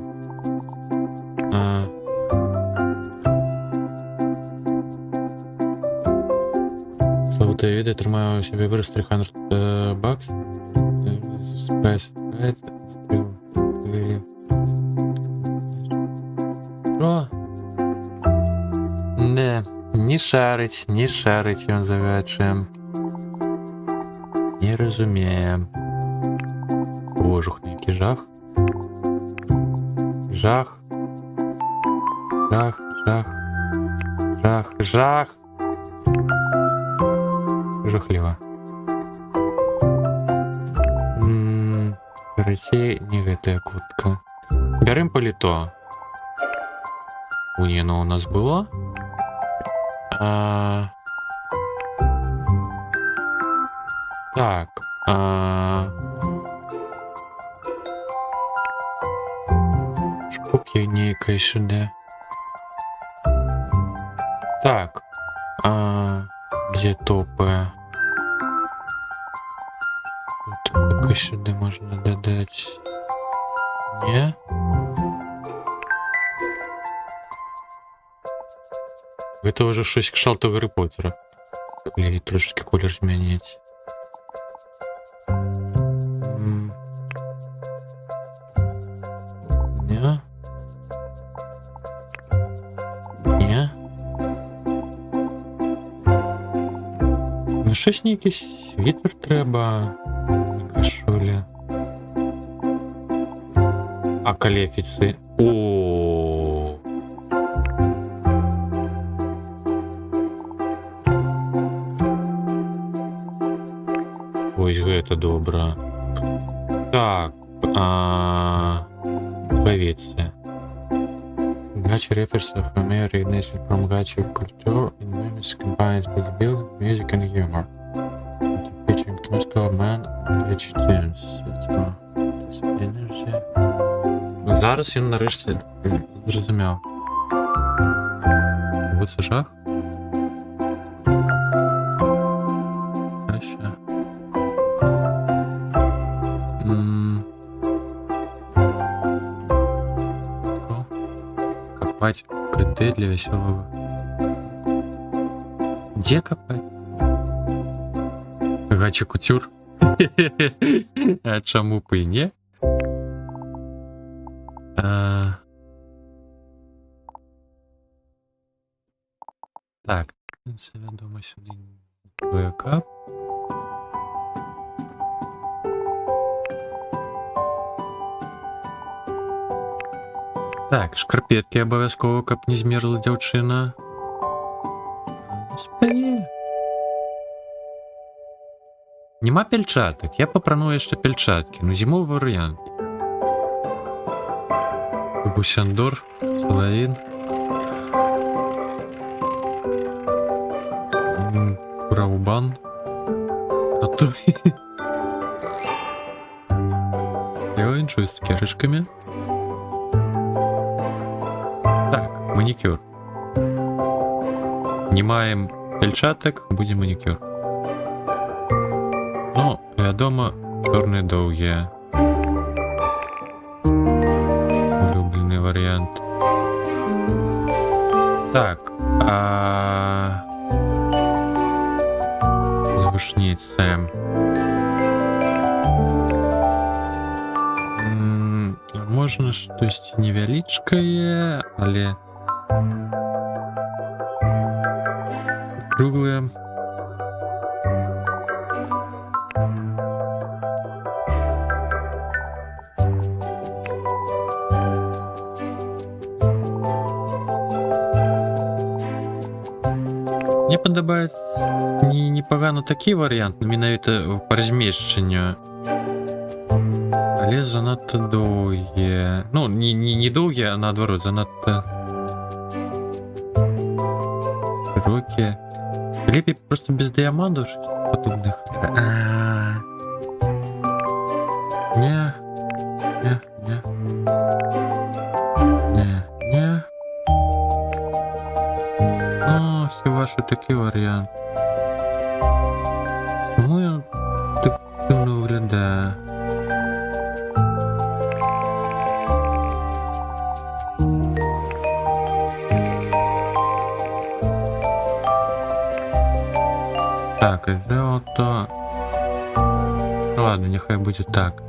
Славутыя віды трымаю у сябе выраз 300 бакс. Спайс, райт, стріл, двері. Що? Не шарить ён завячым. Не разумеем. Божух, які жах. Жах. Жахліва. Карацей, не гэтая куртка. Бярым паліто. Яно у нас было. Так. Шпуки нейкай сюди. Так. Где топы? Топы сюди можна додать. Не? Гэта ўжо щось кшталту Гаррі Поттера. Калі трошки колер змяніць. Не? Не? Ну щось нейкі світер трэба. Кашуля. А калі афіцыйны? О. Ось гэта добра. Так, павіце. Gacha refers of a mere recognition from gacha culture in memes combines bodybuilding, music and humor. Featuring muscular man and rich tunes. Energy. Зараз він нарешті зрозумів. Це жах? Копать КТ для веселого. Где копать? Гача кутюр. А чаму б і не? Так, це відомо сюди. Бэкап. Так, шкарпетки абавязкова, каб не змерзла дзяўчына. Господи. Нема пельчатак. Я папраную яшчэ пельчаткі. Ну, зімовы варыянт. Бусяндор, Салаін. Кураубан. А то... Я іншую з цукерачкамі. Так, манікюр. Не маем пельчатак, будзе манікюр. Ну, вядома, чорныя доўгія. Улюблены варыянт. Так, завышніцы. можна штось невялічкае, але круглае. Мне падабаецца непагана такі варыянт, менавіта па размешчанню. Але занадта доўгія. Ну, не доўгія, а наадварот, занадта шырокія. Лепей просто без дыямандаў падобных. Не. Ну, все ваши такі варыянт. Чаму ён так дзіўна выглядае? Так, і жовто. Ну ладно, нехай буде так.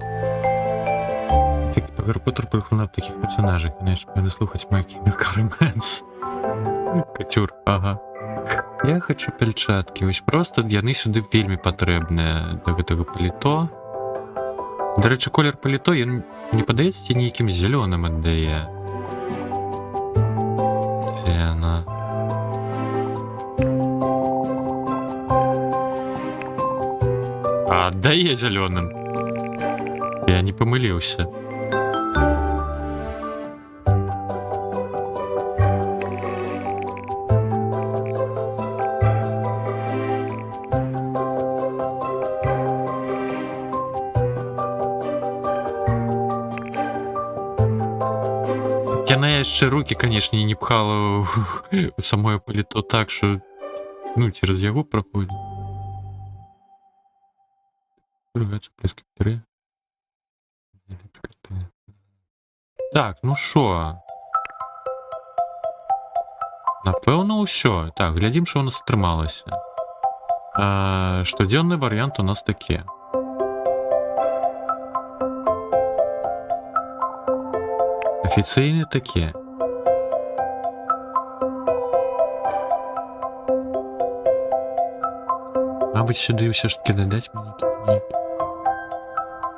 Гаррі Поттер прихлинав таких персонажей, конечно, не слухать My Chemical Romance. Катюр, ага. Я хочу перчатки. Ось просто яны сюди вельмі патрэбныя до гэтага паліто. До речі, колер паліто, ён не падаецца нейкім зялёным аддае. Яна. А аддае зялёным. Я не памыліўся. Яна яшчэ рукі, канешне, не пхала ў самое паліто так, што ну, цераз яго праходзіць. Так, ну шо? Напэўна, ўсё. Так, глядзім, што ў нас атрымалася. Штодзённы варыянт у нас такі. Афіцыйны такі. Мабыць, сюды ўсё ж таки дадаць мне нейкі.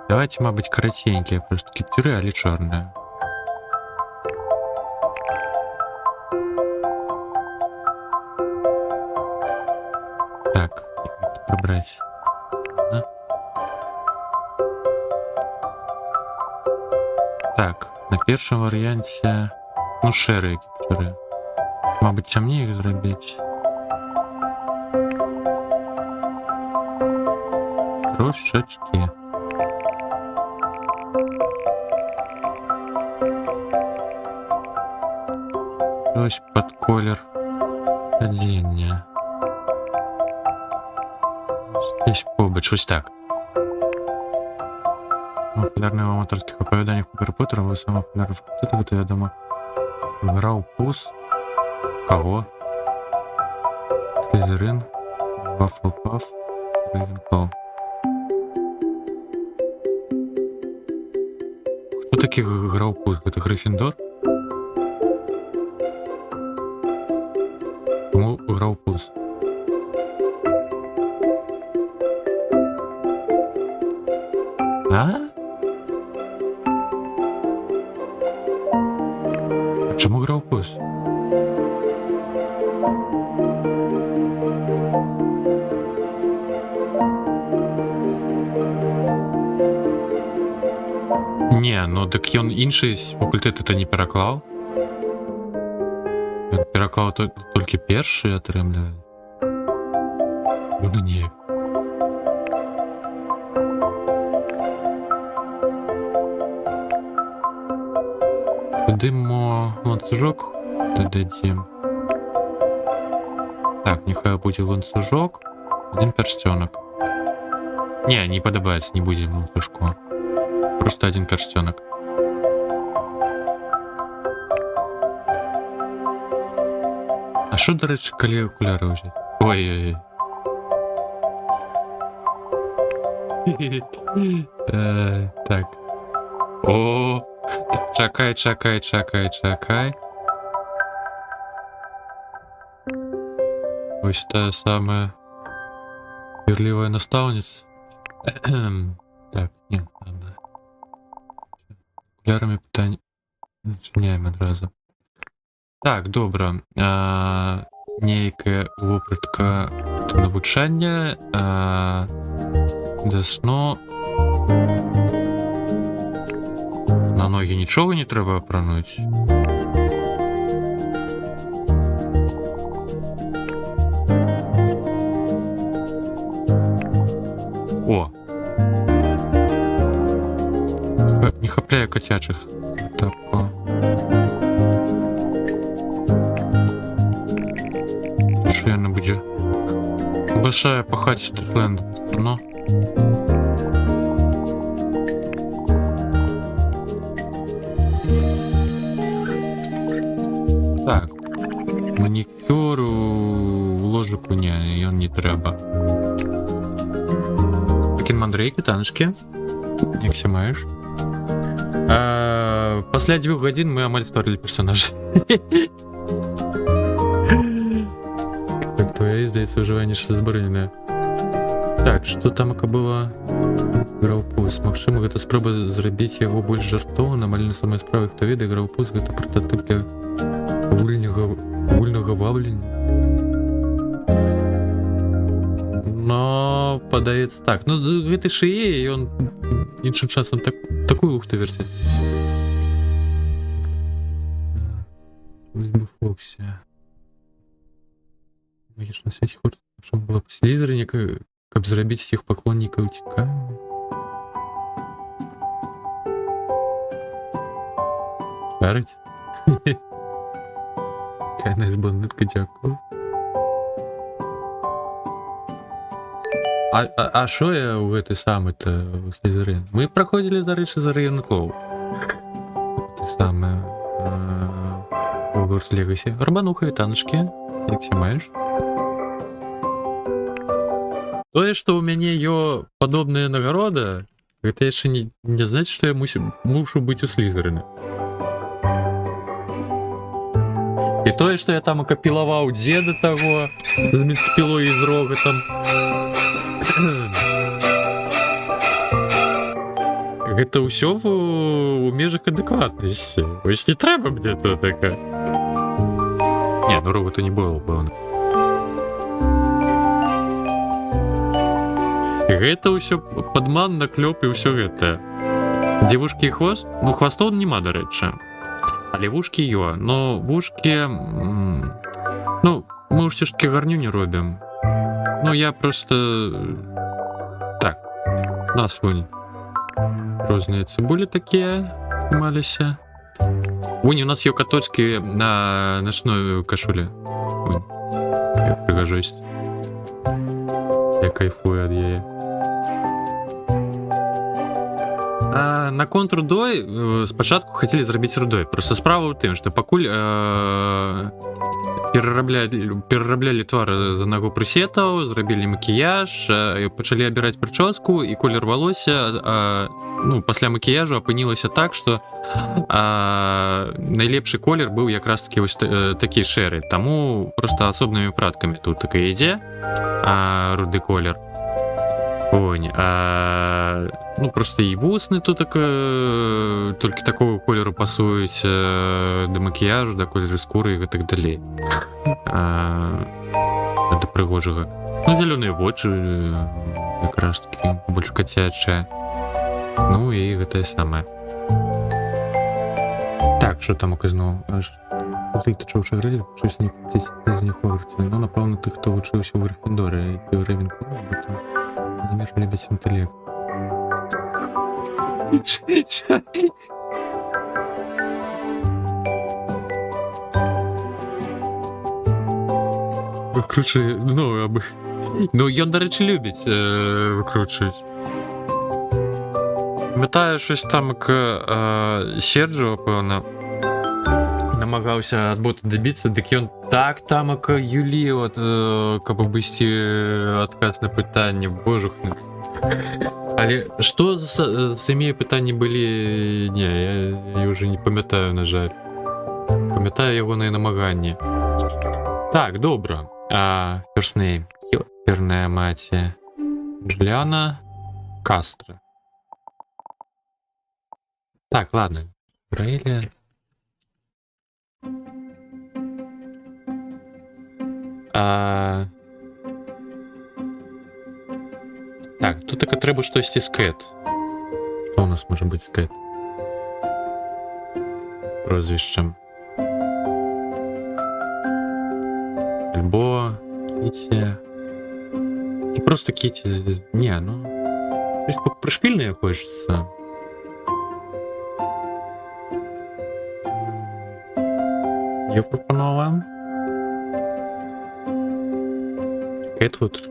Давайте, мабыць, караценькія, просто кіпцюры, але чорныя. Так, прибрать. Так, на першым варыянце, ну, шэрыя кіпцюры. Мабыць, цямней іх зрабіць. Трошачки. Ось под колер адзення. Здесь побач, ось так. В популярных аматорских оповеданиях по Гарри Поттеру вы самый популярный факультет, это, вядома, Граупус. Кого? Слизерин. Вафлпаф. Рейвенклоу. Кто таких Граупус? Это Гриффиндор? Кому Граупус? А? Чому Граупус? Не, ну так ён іншы факультэт это не пераклаў. Ён пераклаў толькі першы атрымлівае. Ну не. Куды мо ланцужок дададзім. Так, нехай будзе ланцужок, один персцёнак. Не падабаецца, не будзе ланцужку. Просто один перстенок. А що, до речі, коли окуляри вже? Ой-ой-ой. Так. О, Чакай, чакай, чакай, чакай. Ось та самая верлівая настаўніца. Так, не, ладно. Окулярами питання зачиняємо адразу. Так, добра. Нейкая вопратка навучання да сну. На ноги нічого не трэба апрануць. О! Не хапляю котячих. Так, о. Що я не буду? Башая пахать Стефленду. Ну. Так. Манікюру в ложику не, ён не трэба. Мандрейки, таночки. Як ся маеш? Пасля 2 гадзін мы амаль стварылі персонажа. Так, твоя, здаецца, ўжыванне ж забароненае. Так, што там ака было? Граўпус. Магчыма, гэта спроба зрабіць яго больш жартоўным, але на самай справе, хто ведае, граўпус гэта прататып для агульнага ваўлення. Но падаецца так. Ну, гэты шые, ён іншым часам такую лухту версію. Фоксі. Магічна свеце хоча, щоб было слізеры, каб зрабіць іх паклоннікаў цікавымі. Шарыць? Кайная з бандытка, дзякую. А шо я ў гэты самы-то слізерын? Мы праходзілі, дарэчы, за районкоў. Ты самае... Хогвартс Легасі. Рабануха, вітаначкі. Як ся маеш? Тое, што ў мяне ё падобная нагарода, гэта яшчэ не значыць, што я мушу быць у слізерыне. І тое, што я там акапілаваў дзеда таго з мецпілой і з рогатам. Гэта ўсё у межах адэкватнасці. Вось не трэба мне то такая. Не, ну рогату не было, пэўна. Гэта ўсё падман, наклёп і ўсё гэта. Дзе вушкі і хвост? Ну, хвастоў нема, дарэчы. Але вушкі ё. Но вушкі... Ну, мы ўсё ж таки гарню не робім. Ну, я просто... Так. У нас вунь. Розныя цыбулі такія маліся. Вунь, у нас ё каточкі на начной кашуле. Прыгажосць. Я кайфую ад яе. Наконт рудой спачатку хацелі зрабіць рудой. Просто справа ў тым, што пакуль перараблялі твар за нагу прысетаў, зрабілі макіяж, пачалі абіраць прычоску, і колер валосся, ну, пасля макіяжу апынілася так, што найлепшы колер быў якраз такі вось такі шэры. Таму проста асобнымі праткамі тут так і ідзе руды колер. Онь, ну просто і вусны тут толькі такого колеру пасуюць да макіяжу, да колеру скуры і гэтак далей. Да прыгожага. Ну, зялёныя вочы якраз такі больш кацячыя. Ну і гэтае самае. Так, што там аказно? Ты чуўшы грэлі, чусь не з них Хогвартсе. Ну, напэўна, тых, хто вучыўся ў Грыффіндоры і ў Рэвенклове, гэта замер любіць інтэлект. Выкручвае, ну, абы... Ну, ён, дарэчы, любіць выкручваць. Памятаю, щось там, як Серджо, пэўна, намагаўся ад бота дабіцца, дык ён так там, як юлі, от, каб абысці адказ на пытанне, божухнуць. А Але што за самі пытанні былі, не, я уже не памятаю, на жаль. Памятаю ягоныя намаганні. Так, добра. First name. Ёперная маці. Джуліана Кастро. Так, ладно. Раэлія. Так, тут так трэба штосьці з Кэт. Што у нас можа быць з Кэт? Прозвішчам. Альбо Кіті. Ці просто Кіті. Не, ну... Прышпільнае хочацца. Я прапановаю. Кэтвуд.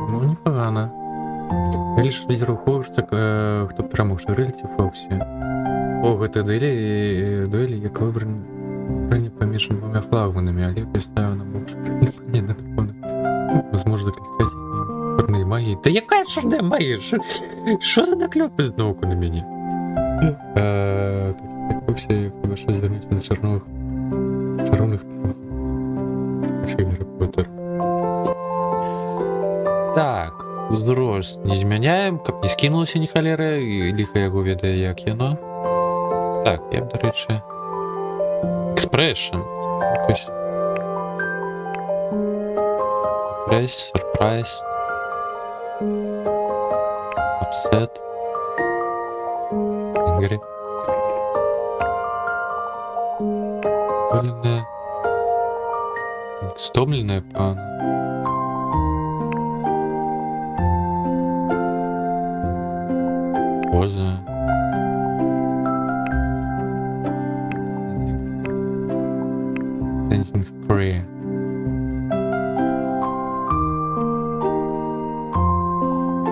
Ну, непогано. Лишь разраховываешься, хто пераможцы рэльці Фоксі. О, гэта дуэлі, як выбраны паміж двумя флагманамі, але я ставіў на бок. Не, напэўна. Возможно, заклікаць чорнай магіі. Та якая чорная магія? Що за наклёпы зноўку на мяне? Так, Фоксі, хіба що звярнуцца да чароўных трох. Гаррі Поттер. Так, узрост не змяняем, каб не скінулася ні халера, і ліха яго ведае, як яно. Так, я б, дарэчы, экспрэшн. Сюрпрайз. Апсет. Інгрі. Стомленая. Стомленая, пан. Поза. Dancing free.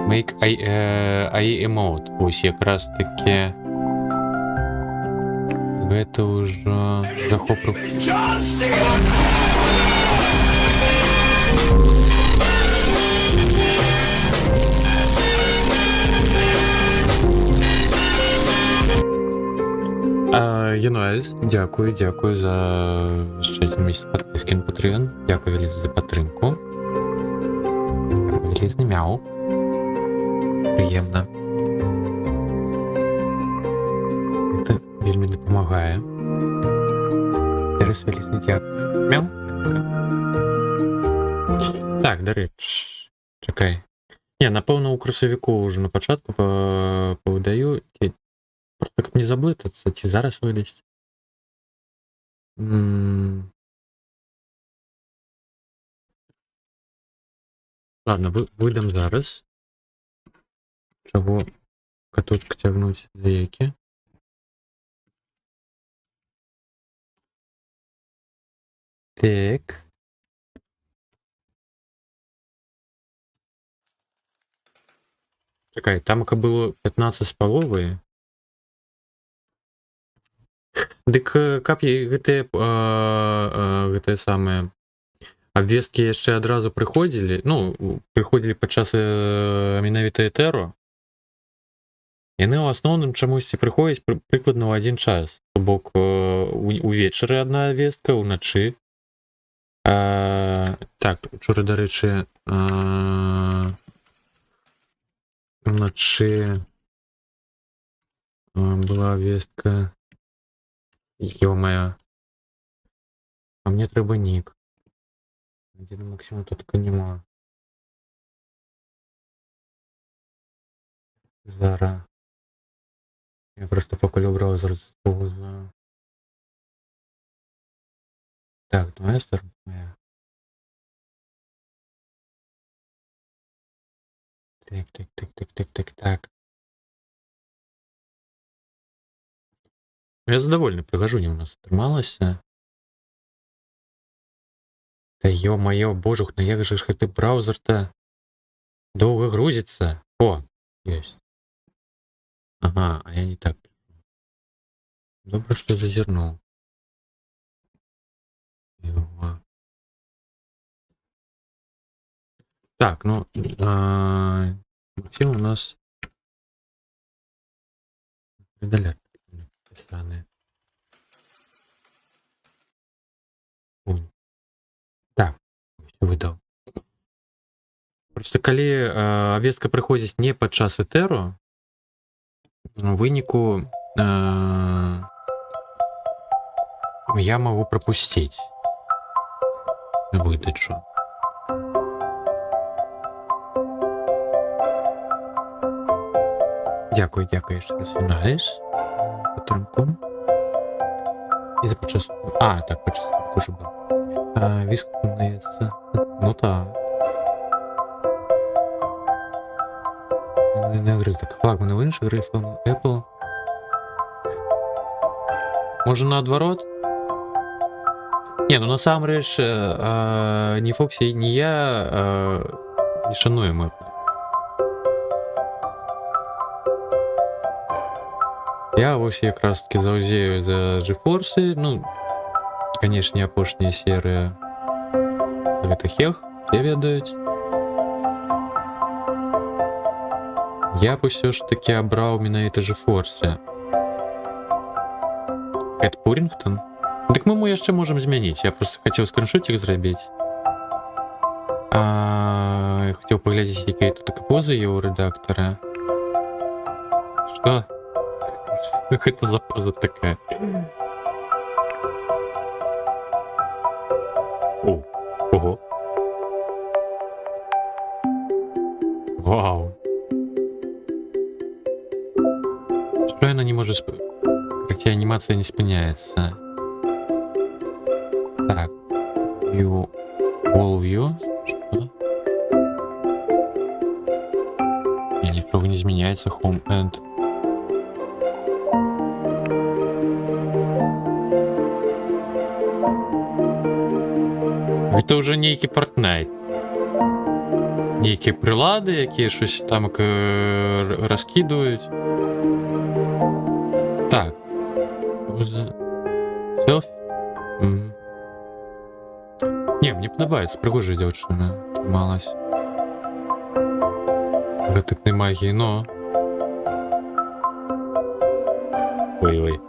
Make AI emote. Ось якраз таки гэта ўжо захоп рук. Януэльс, дякую за ще один місяць подписки на Patreon. Дякую велике за підтримку. Велизний мяу. Приємно. Це вельми допомагає. Зараз велизний дякую. Мяу. Так, до речі. Чекай. Не, напевно, у кросовику вже на початку повидаю. Просто как не заблытаться, ці зараз вылезть. Ладно, выдам зараз. Чего каточка тягнуть веки. Так. Чекай, там было 15 з половой. Дык каб гэтыя самыя абвесткі яшчэ адразу прыходзілі, ну, прыходзілі падчас менавіта Этеру, яны ў асноўным чамусьці прыходзяць прыкладна ў адзін час. То бок увечары адна абвестка, уначы. Так, учора, дарэчы, уначы была абвестка. Ё-моё. А мне трэба нік. Где на максимум тут нема. Зара. Я просто поколю браузер з пауза. Так, майстер моя. Так. Я задовольны, прыгажунне у нас атрымалася. Да ё-маё, божух, ну як жа ж гэты браузер-то доўга грузіцца. О, ёсць. Ага, а я не так. Добра, што зазірнуў. Так, ну, Максим у нас медалер. Так, выдал. Просто калі вестка прыходзіць не падчас этэру, у выніку я могу пропусціць выдачу. Дякую, што знаеш падтрымку. І за падчас... так, падчас уже был. Віск наецца. Ну так. Так, флагманы в іншых грифах, Apple. Може наадварот? Не, ну насамрэч ні Фоксі, ні я не шануем Apple. Я вось якраз таки заўзею за GeForce, ну, конечно, апошняя серыя. Гэта Хех, все ведаюць. Я б усё ж таки абраў менавіта GeForce. Эд Пурінгтон? Дык мы ему яшчэ можам змяніць. Я просто хацеў скриншотик зрабіць. Хацеў паглядзець, якія тут позы у рэдактара. Што? Что это за поза такая? О, ого. Вау. Что она не может... Хотя анимация не спиняется. Так. View. All view. Что? И ничего не изменяется. Home end. Это уже нейкі Fortnite. Нейкія прылады, якія щось там раскидывают. Так. Селфи. Не, мне подобаецца, прыгожая дзяўчына трымалась. Гэтакнай магіі, но... Ой-ой.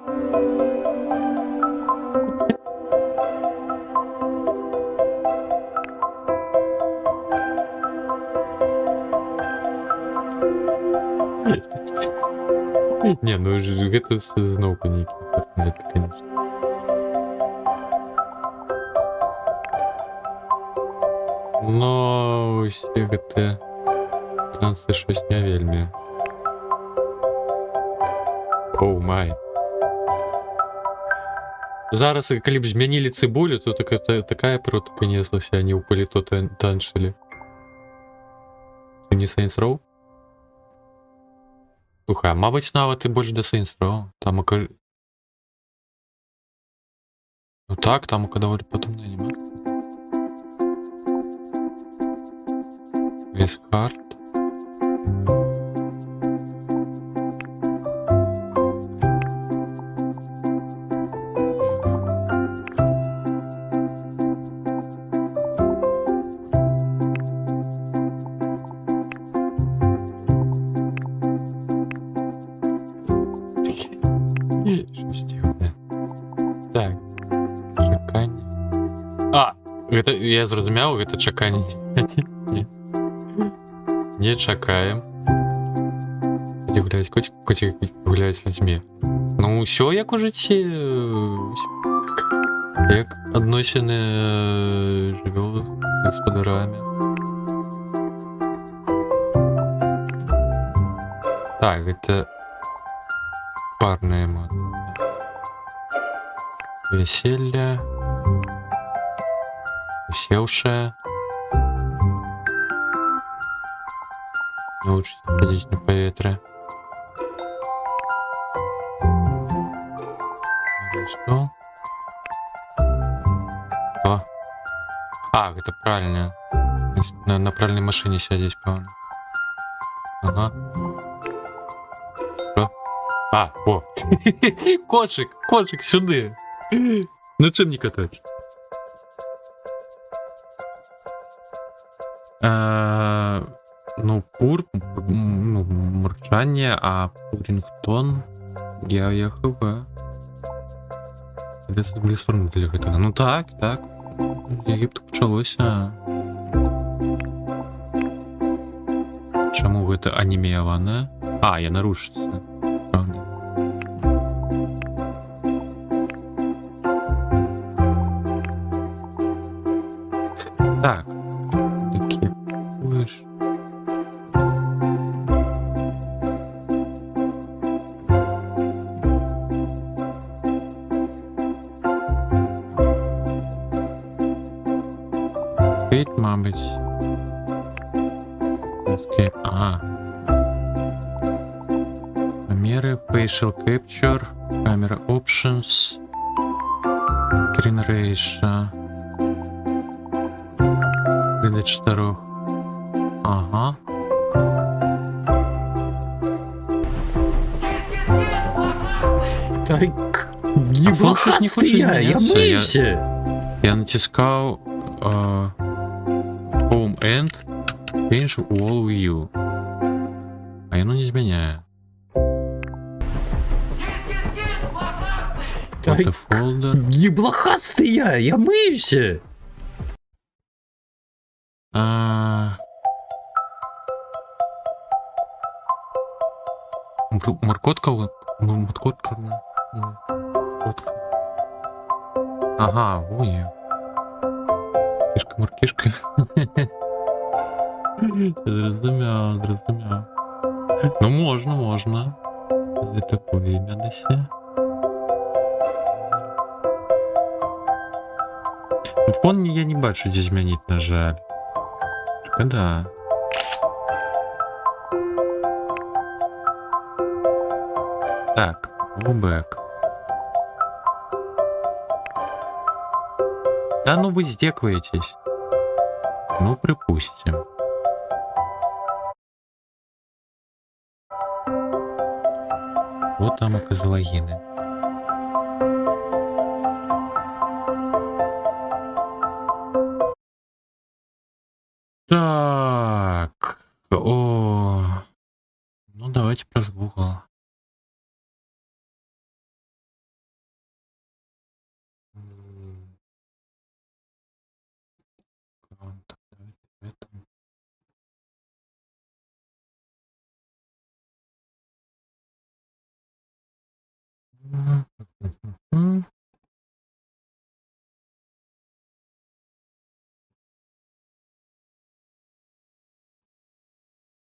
Не, ну гэта зноўку нейкі Fortnite, конечно. Но усе гэтыя танцы щось не вельмі. Оу май. Зараз, калі б змянілі цыбулю, то такая протыка неслася, они ў паліто танчылі. Не Saints Row? Слухай, мабыць, нават і больш да Saints Row. Там ну так, там даволі потомная анімацыя. Весь хард. Так, чаканне. Гэта, я зразумеў, гэта чаканне. Не чакаем. Коці гуляюць коці гуляюць людзьмі. Ну ўсё як у жыцці. Як адносіны жывёл з гаспадарамі. Так, гэта парная эмоцыя. Веселье. Усеўшая. Научить ходить на поветрие. Что? О. Это правильно. На правильной машине сядешь, по-моему. Ага. Что? О. Кошик, сюда. Ну чем не катаешь? Ну, ну, мурчання, а Пурінгтон, я хв. Без форми для гэтага. Ну так. Егіпет пачалося. Чаму гэта аніміявана? А, яна рушыцца. Правда. Так. Такі будеш. Escape, мабуть. Escape, ага. Камеры, facial capture, camera options, screen ratio. 3 до 4. Ага. Так, Фон щось не хоче я змінятися. мийся. Я натискав Home End, Change All View. А воно не зміняє. Так, Фото фолдер. еблохастый я мыюся. Маркотка. Ага, ой. Кишка. Зрозумів. Ну, можна. Це таке ім'я десь. Фон я не бачу, де змінити, на жаль. Шкода. Так, go. Да ну вы здекаетесь. Ну, припустим. Вот там логины. Так. О. Ну, давайте про Google.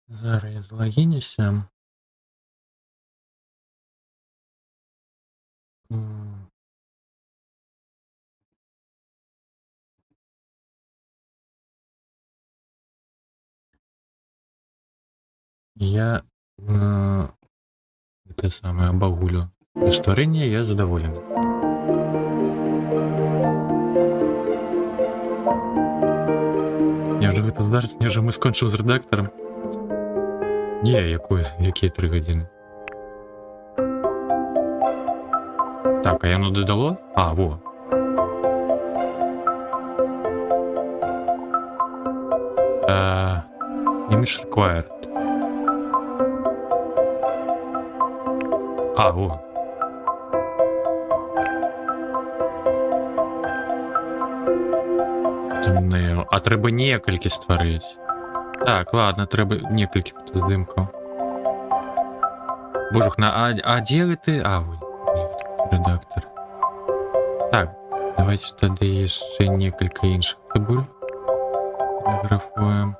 Зараз я залогинюся. Я это самое обагулю. Без творения я задоволен. Я вже гэта зараз, не вже ми скончив з редактором. Які 3 години? Так, а яно додало? А, во. Image required. А, во. А треба некалькі створити. Так, ладно, треба некалькі здимків. Божухна, а де ти? А, ой, редактор. Так, давайте тоді ще некалькі інших табуль фотографуємо.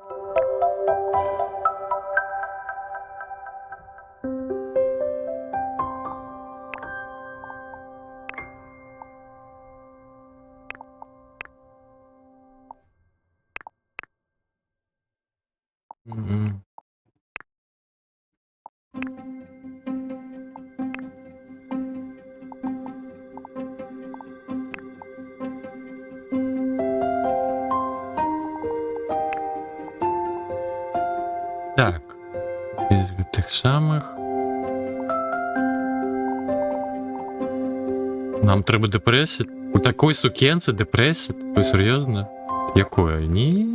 Так, без тих самих. Нам треба депресит? У такої сукенці депресит? Ви серйозно? Якої? Ні.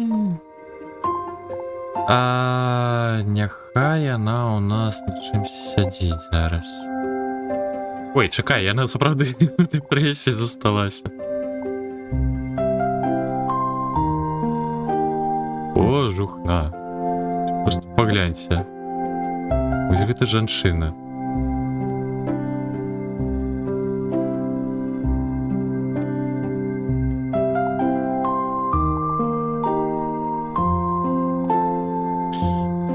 Няхай яна у нас на чимсь сядзіць зараз. Ой, чекай, яна сапраўды в дэпрэсіі засталася. О, жухна. Просто пагляньце. Вось гэта жанчына.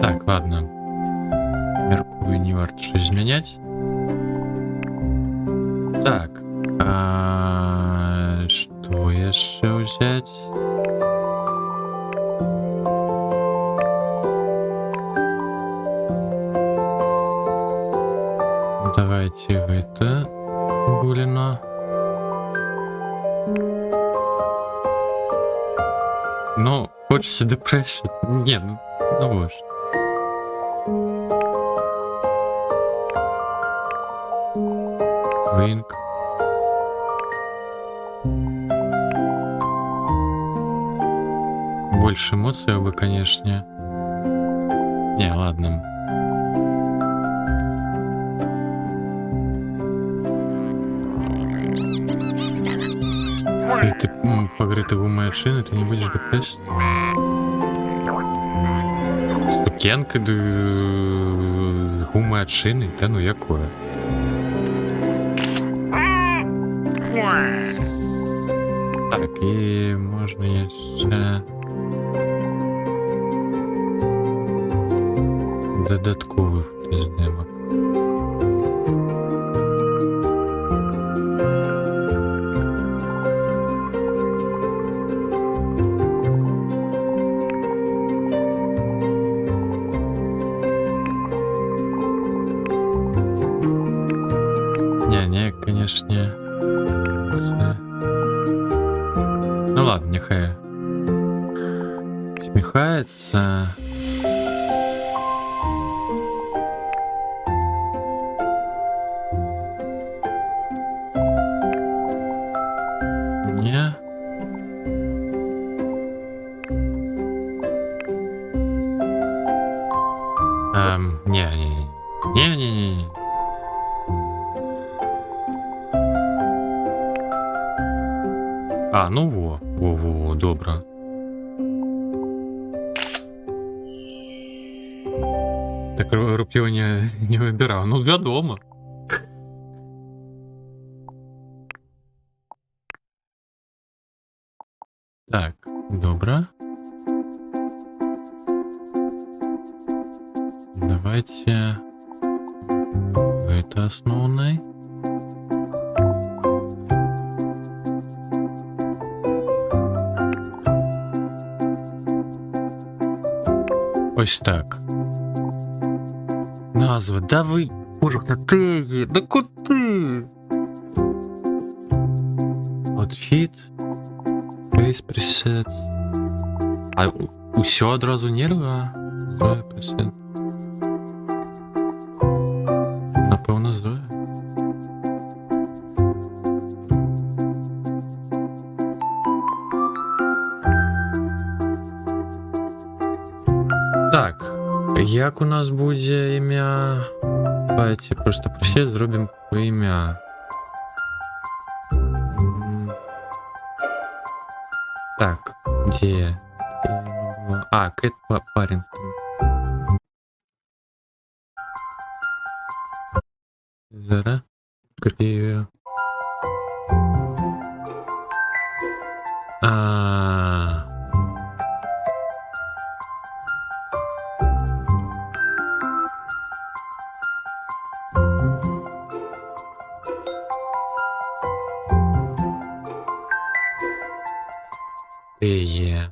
Так, ладно. Мяркую, не варта щось змяняць. Так. Што яшчэ ўзяць? Давайте гэта буліна. Ну, хочеться депресію. Ні, ну боже. Винк. Больше эмоций бы, конечно. Не, ладно. Ты погрыты гумой шины, ты не будешь депрессить. Стукенка гумой от шины, да ну якое. Так, і можна ще додаткових здимок. Не, конечно. Ну ладно, нехай смехается. Не. Не. А, ну во, добре. Так руп'ю не вибирав, ну вядомо. Так, добре. Давайте это основной. Ось так. Назва. Да ви, боже, на теї. Да куди? Outfit. Face presets. А усё одразу нерва? Зоя presет. Напевно, Зоя. Так, як у нас буде ім'я? Давайте просто пресет зробимо по ім'я. Так, где? А, Кэт Парингтон. Зараз копію. Є.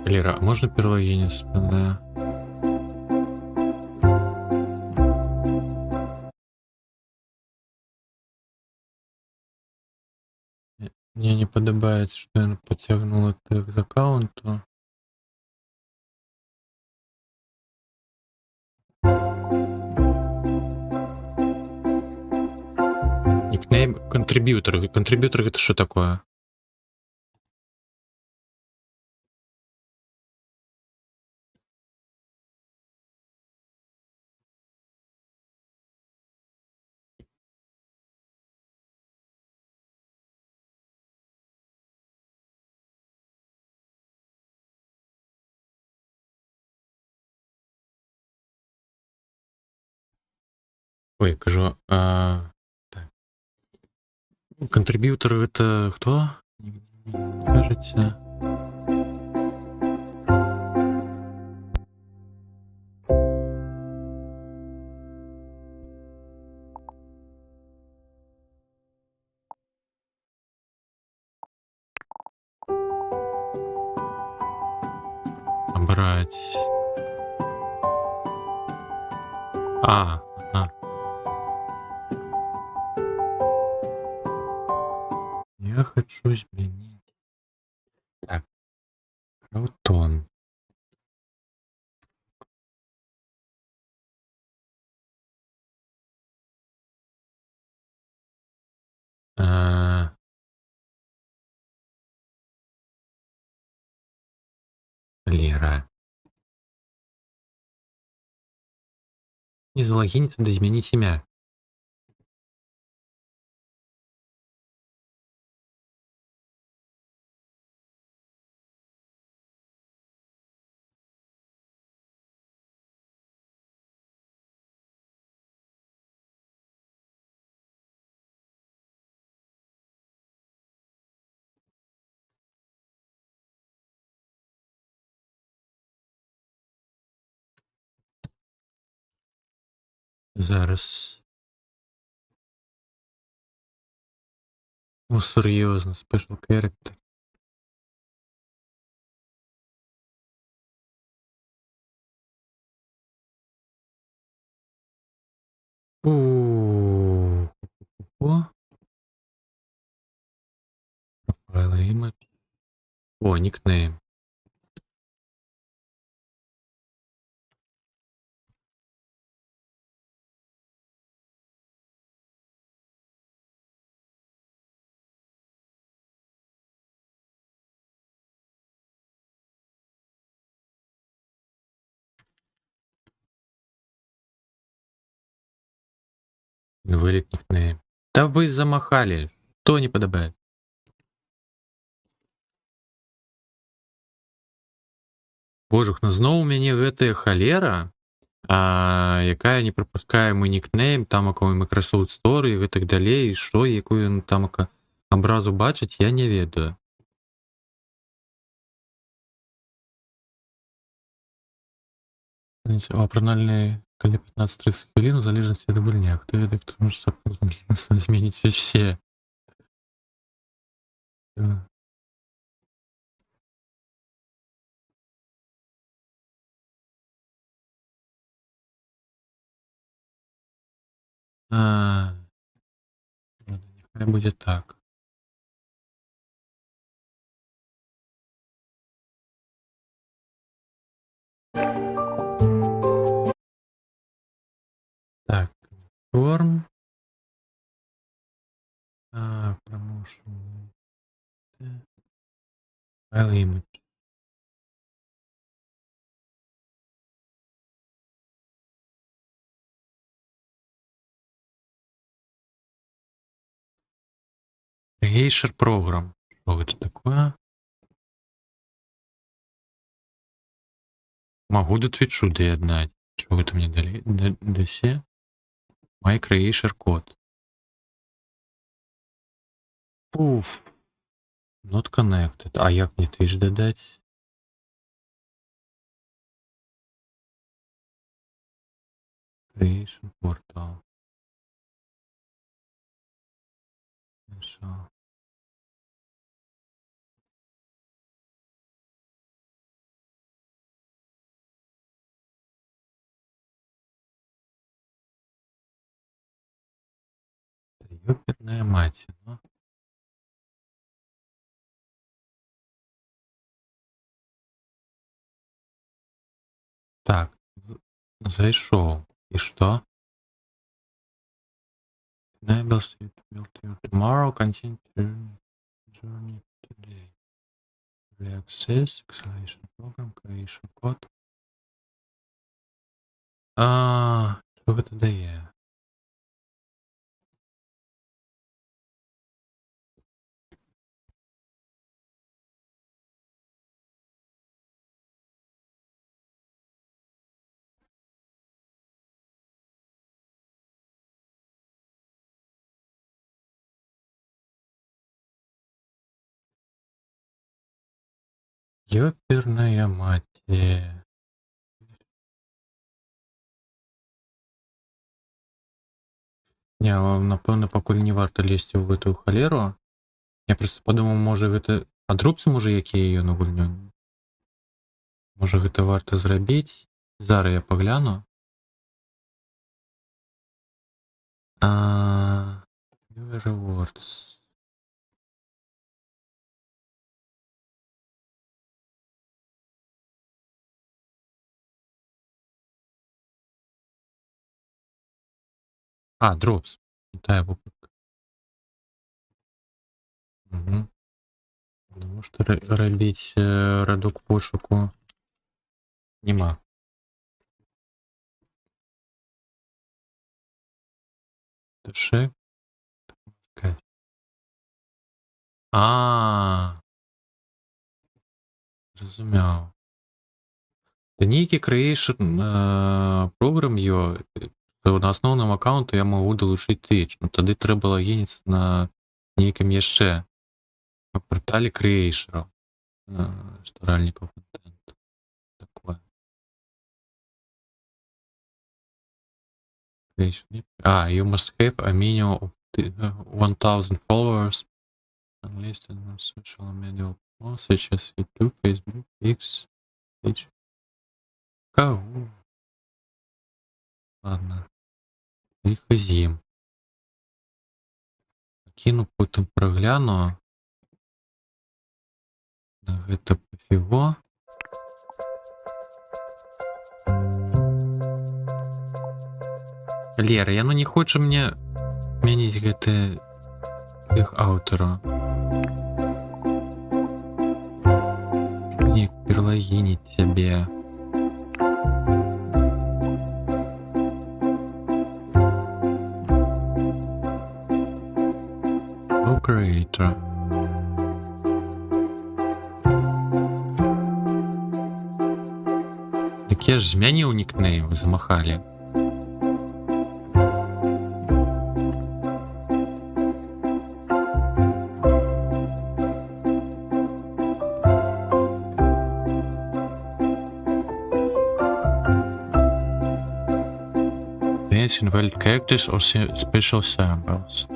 Лера, а можно перлогенец? Да. Мне не падабаецца, што ён пацягнула тег з аккаунту. Нікнейм контрибьютор. Контрибьютор гэта што такое? Ой, кажу, так. Контрибьютор это кто? Кажется. Брать. Ага. Я хочу изменить. Так. Крутон. Лера. Не залогиниться, надо изменить имя. Зараз. Ну, серйозно, special character. О. Profile image. О, никнейм. Вылет никнейм. Да вы замахали. Что не подобает? Божух, ну зноў у мяне гэтая халера, якая не прапускае мой нікнейм, тамака ў Microsoft Store і гэтак далей, і што, якую ён тамака абразу бачыць, я не ведаю. Апранальны каля 15-30 хвілін у залежнасці ад гульня. Хто ведае, хто можа зменіць все. Нехай будзе так. Так, форм. Промоушен. Файл image. Creation Program. Что это такое? Могу до Твичу доєднати. Что вы там мне дали? DC? My Creation Code. Пуф. Not connected. А як мне Twitch додать? Creation Portal. Що? Ёперная мать. Ну. Так, зайшов. І що? Enable state to build your tomorrow, continue journey today. Early access, acceleration program, creation code. Що це дає? Ёперная мать. Не, напевно, пакуль не варта лезть у гэтую халеру. Я просто подумаў, можа гэта... А дропсы, можа, якія ён у гульню? Можа, гэта варта зрабіць? Зараз я пагляну. New rewards. Дропс. Вітаю, випадок. Угу. Тому що робіть радок пошуку нема. Души. Зрозумів. Та нейкі creation програм є, то на основному аккаунту я можу долучити Twitch. Ну, тоді треба логінитися на нейкім яшчэ портале creator'ов, створальників контенту. Такое. You must have a minimum of 1000 followers and listed on social media such as YouTube, Facebook, X, Twitch. Кого? Ладно. Їх з'їм. Кину, потім прогляну. Гэта пофіго. Лера, я не хочу мне змяніць гэты іх аўтара. Не пералогініць цябе. Creator. Так я ж змяніў нікнейм, замахалі. Dance invalid characters or special symbols.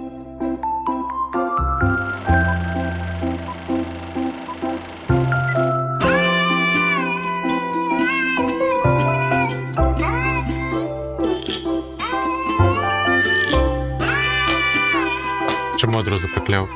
Чому одразу прикляв?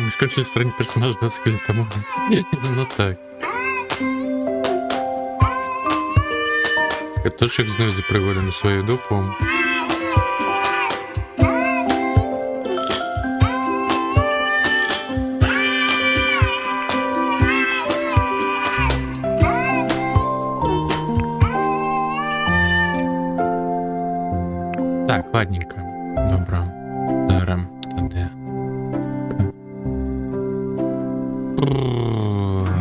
Мы скончили стороне персонажа 20 лет тому. Ну так. Картошек знов пригоди на свою дупу. Так, ладненько. Добро. Даром. Тоді.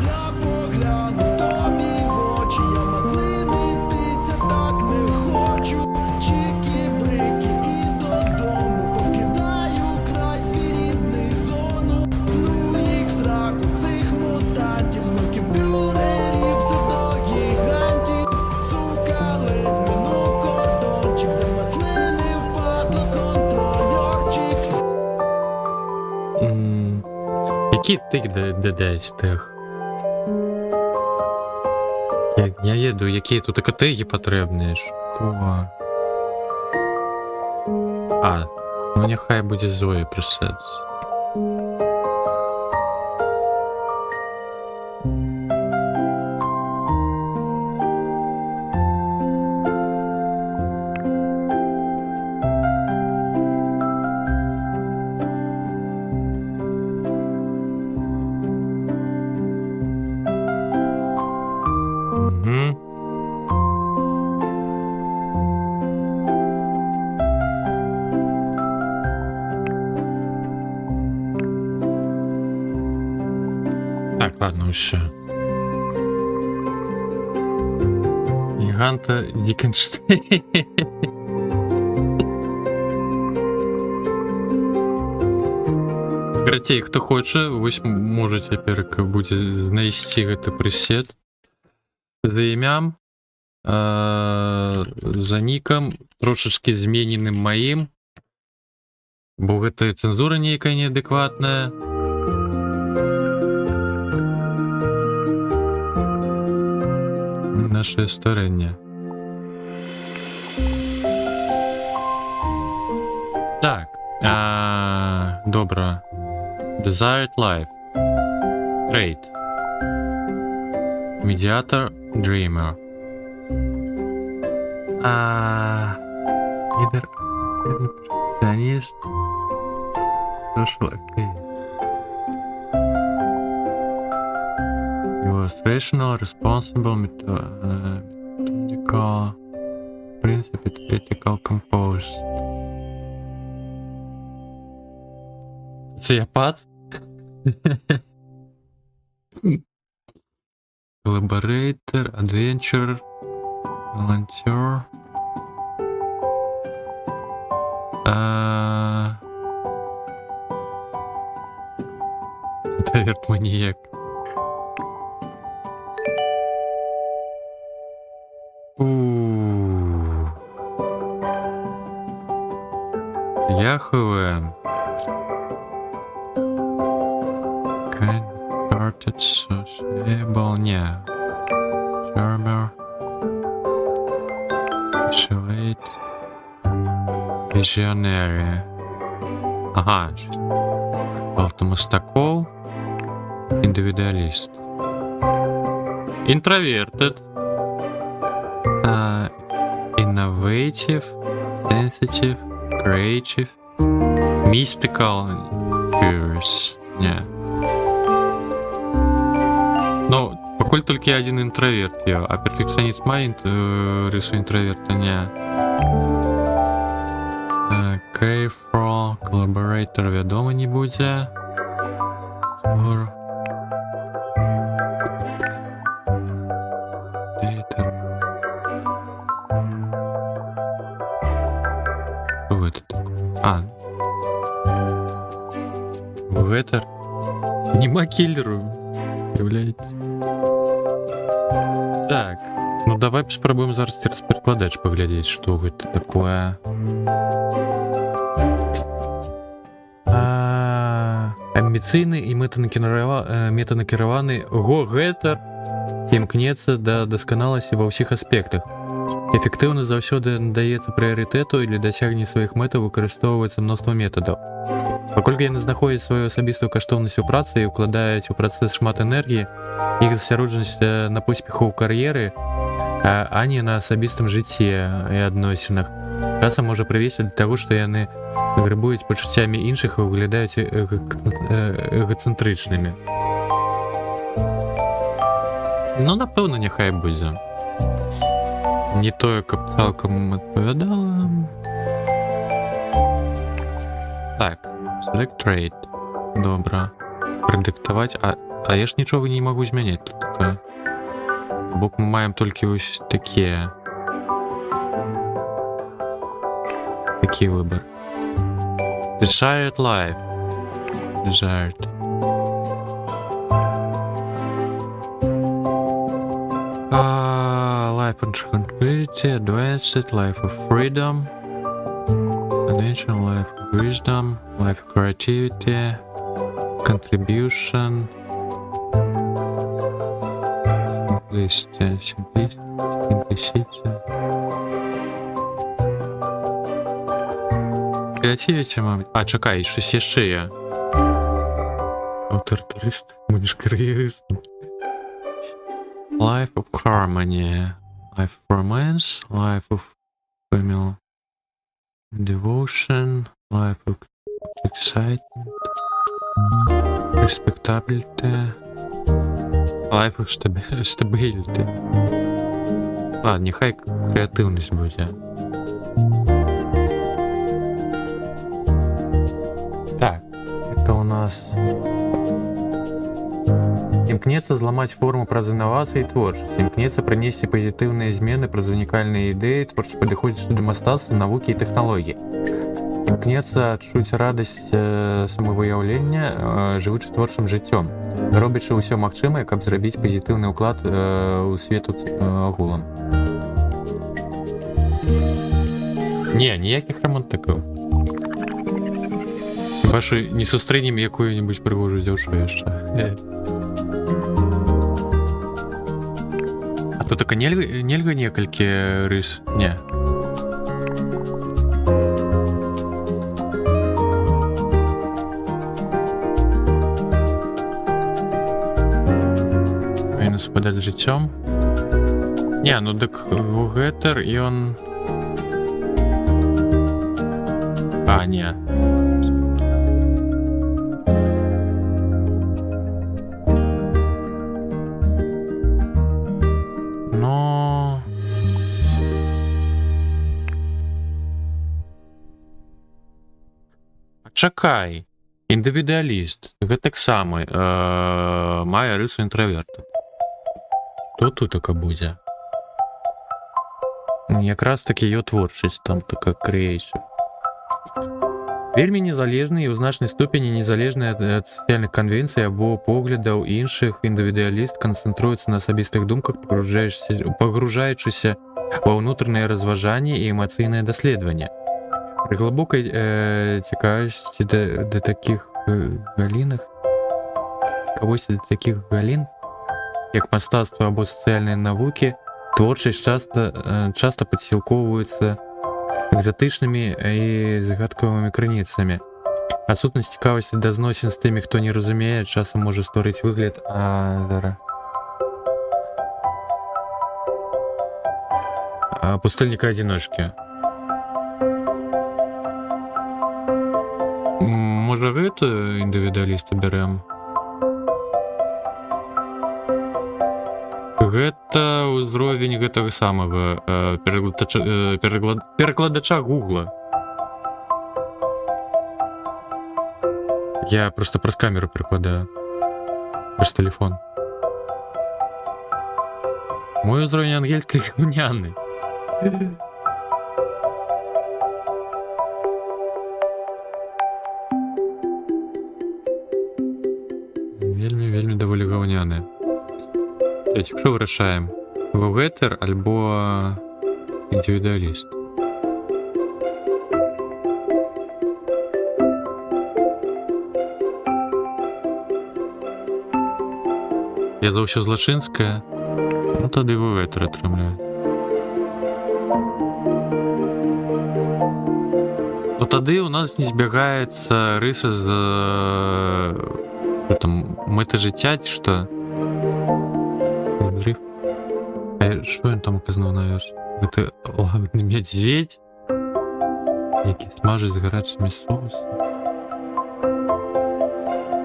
Я поглянув тобі в очі, я насвинитися так не хочу. Чики-брики і додому покидаю край свій рідний зон. Який тик десь тих? Я їду, які тут тиги потрібні? Що? А, ну нехай буде Зоя присеться. Угу. Так, ладно, все. Гіганта Дікенштейн. Гратей, хто хоче, ось може цяпер будзе знайсці гэты прысед за імям, за нікам, трошачкі змененым маім, бо гэта цэнзура нейкая неадэкватная. Наше старэнне. Так, добра. Desired Life. Trade. Mediator, Dreamer. Лидер, перфекционист. Social activist. He was rational, responsible, methodical, principled, ethical, composed. Социопат? Collaborator, adventurer, volunteer. Интроверт, маньяк. Яхве. Kind-hearted, sociable, не. Server. Isolate. Visionary. Ага. Мостаков. Индивидуалист. Introverted. Innovative. Sensitive. Creative. Mystical. Curious. Не. Ну, покуль только один интроверт, а перфекционист має рису інтроверта, не. Careful, collaborator, вядома не буде. Что это такое? Ветер. Нема киллеру. Является. Так. Ну давай спробуем зараз перекладач поглядеть, что это такое. Амбіцыйны і метанакіраваны го-гетер імкнецца да дасканаласці ва ўсіх аспектах. Эфектыўна заўсёды надаецца прыярытэту і для дасягнення сваіх мэтаў выкарыстоўваецца мноства метадаў. Паколькі яны знаходзяць сваю асабістую каштоўнасць у працы і ўкладаюць у працэс шмат энергіі, іх засяроджанасць на поспеху ў кар'еры, а не на асабістым жыцці і адносінах, часам можа прывесці да таго, што яны грабуюць пачуццямі іншых і выглядаюць эгацэнтрычнымі. Ну, напэўна, няхай будзе. Не тое, каб цалкам адпавядала. Так, select trade. Добра. Прадыктаваць. А я ж нічога не магу змяняць тут такое. Бок мы маем толькі вось такія. Такі выбар. Desired life. Desired. Life and tranquility, advanced, life of freedom, adventure, life of wisdom, life of creativity, contribution. Simplicity. Creativity, мабуть. А, чекай, щось ще є. Авторитарист. Будеш кар'єристом. Life of harmony. Life of romance. Life of family devotion. Life of excitement. Respectability. Life of stability. Ладно, нехай креативність буде. Так, это у нас... Імкнецца зламаць форму праз інавацыі і творчасць. Імкнецца прынесці пазітыўныя змены праз унікальныя ідэі, творча падыходзіць да мастацтва, навукі і тэхналогіі. Імкнецца адчуць радасць самавыяўлення, жывучы творчым жыццём, робячы ўсё магчымае, каб зрабіць пазітыўны ўклад у свету агулам. Не, ніякіх романтыкаў. Вашу не сустрэнем якую-нибудь прыгожую дзяўчыну яшчэ. А тут так нельга некалькі рыс? Не. Павінна супадаць з жыццём. Не, ну дык Гетер, ён... А, не. Но... Чакай. Індывідуаліст. Гэтаксама мае рысу інтраверта. Што тут така будзе? Якраз такі её творчасць, там така крэйшая. Вельмі незалежны і ў значнай ступені незалежны ад сацыяльных канвенцый або поглядаў іншых, індывідуаліст канцэнтруецца на асабістых думках, пагружаючыся ва ўнутраныя разважанні і эмацыйнае даследаванне. Пры глыбокай цікавасці да такіх галінах, цікавосці да такіх галін, як мастацтва або сацыяльныя навукі, творчасць часта падсілкоўваюцца экзатычнымі і загадкавымі крыніцамі. Адсутнасць цікавасці да зносін з тымі, хто не разумее, часам можа стварыць выгляд пустэльніка адзіночкі. Можа гэта індывідуаліста бярэм? Гэта ўзровень гэтага самага перакладача Гугла. Я просто праз камеру перакладаю. Праз телефон. Мой ўзровень ангельскай гаўняны. Вельмі даволі гаўняны. Що вирішаємо? Гетер або індивідуаліст? Я за ўсё злачынскае, ну тады Гетер атрымляюць. Ну тады у нас не збягаецца рыса з мэты жыцця, што что ён там указнуў наверх? Гэта лагодны мядзведь, які смажыць з гарачымі соусамі.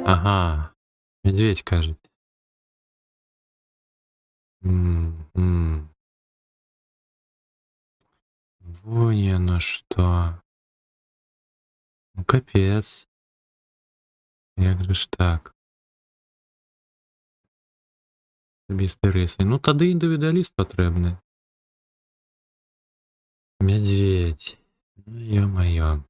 Ага, мядзведь кажа. Вон яно што. Ну капец. Як же ж так? Асабістыя рысы. Ну тады індывідуаліст патрэбны. Мядзведь. Ну ё-маё.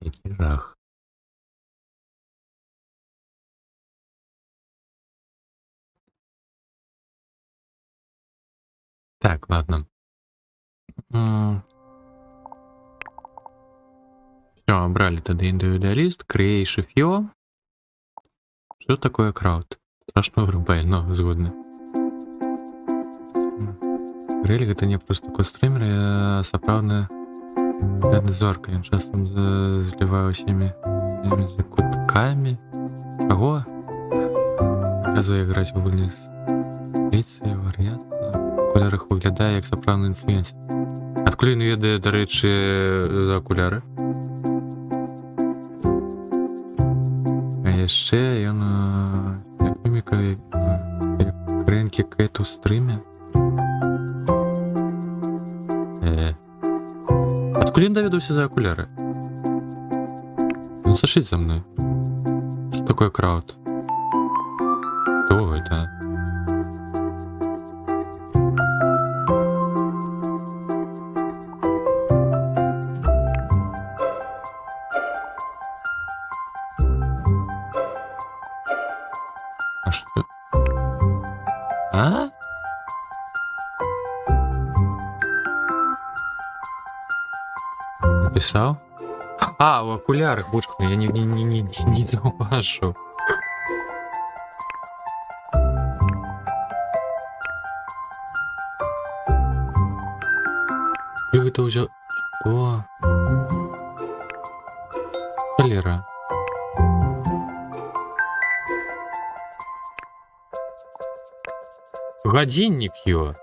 Які жах. Так, ладно. Все, брали тогда индивидуалист, creation FIO. Что такое крауд? Страшно врубай, но згодны. Релік гэта не просто такой стрімер, а сапраўдны зорка. Ён часам злівае усімі закуткамі. Чаго? Показує граць у гульні з ліцею, вар'ятства. В колерах выглядае як сапраўдны інфлюенсер. Адкуль ён ведае, дарэчы, за акуляры? А яшчэ ён міміка крэнкі кэт у стрыме. Адкуль ён даведаўся за акуляры? Ну, сашыць за мной. Што такое крауд? Што гэта? А што? А? Написал? А, в окулярах, бочку, я не зауважу. Как это уже... Что? Холера. Годинник его.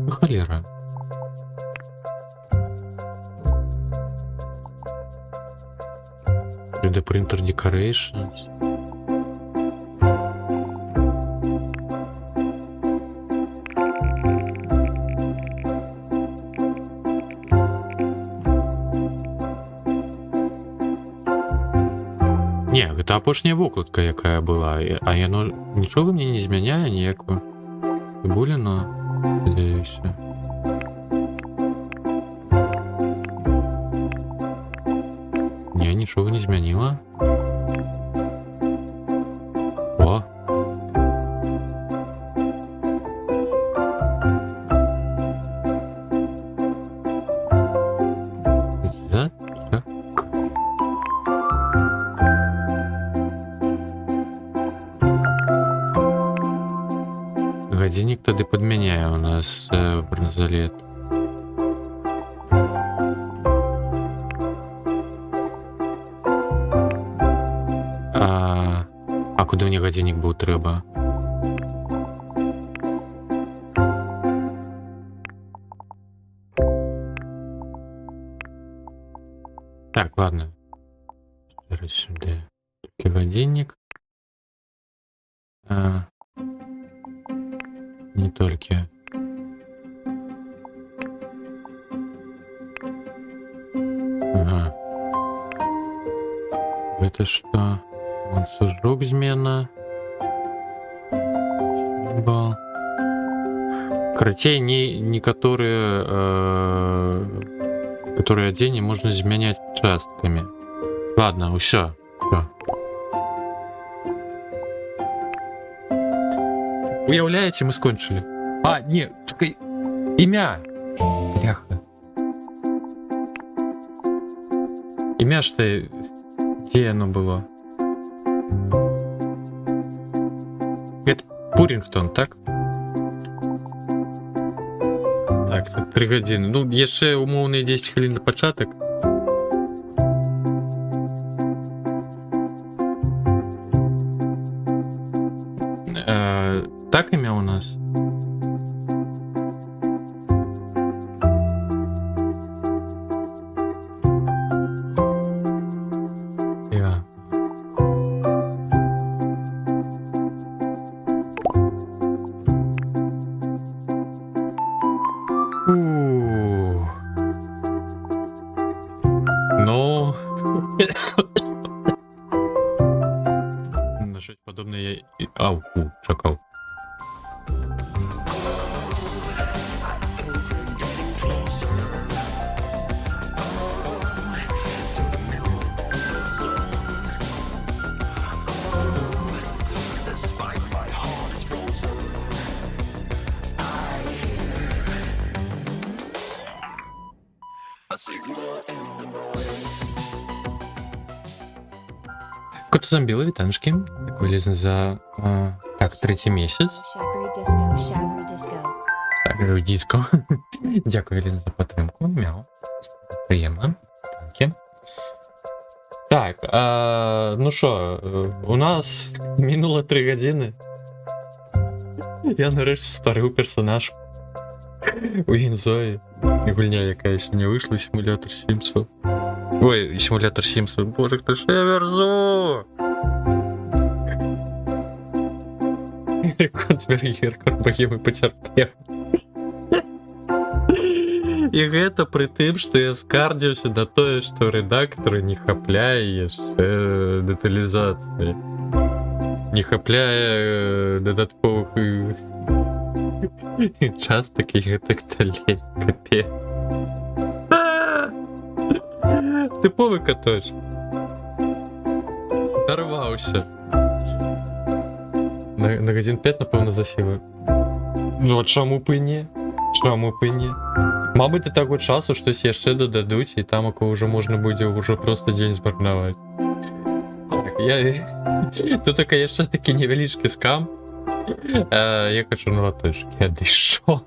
Холера.3D Printer Decorations. Не, гэта апошняя вокладка, якая была, а яно нічога мне не змяняе ніякую цыбуліну, спадзяюся. Не, нічога не змяніла. О! Затак. Годинник тады подмяняе у нас бронзалет. А куды мне годинник быў трэба? Так, ладно. Раз сюда. Только годинник. Не только. Ага. Это что? Ланцужок змена. Символ. Карацей, некоторые которые адзенне можно змяняць частками. Ладно, усё. Уяўляеце, мы скончылі. А, не, чакай. Імя. Бляха. Імя што... Дзе яно было? Это Пурінгтон, так? Так, це 3 гадзіны. Ну, яшчэ умоўныя 10 хвілін на пачатак. Так імя у нас? Я. Ну... На щось подобне я... Ау, чакав. Фотозамбіли, вітаночки. Так, вилізне за... так, 3-й місяць. Так, диско. Дякую, Вілін, за підтримку. Мяу. Приємно. Дякую. Так, ну що, у нас минуло 3 години. Я нарешті створив персонаж у Гінзої. Гульня, яка ще не вийшла, симулятор Сімсов. Ой, симулятор Сімсов. Боже, хто ж я верзу? Концбергер, богемы потерпел. І гэта пры тым, што я скардзіўся на тое, што рэдактор не хапляе яшчэ дэталізацыі. Не хапляе дадатковых частак і гэтак далей. Капец. Тыповы каточ. Дарваўся. На гадзін 5, напэўна, засіла. Ну, а чаму б і не? Чаму б і не? Мабыць, да таго часу штось яшчэ дададуць, і там ўжо можна будзе ўжо просто дзень змарнаваць. Так, тут така яшчэ такі невялічкі скам. Я хачу на латочкі адышоў.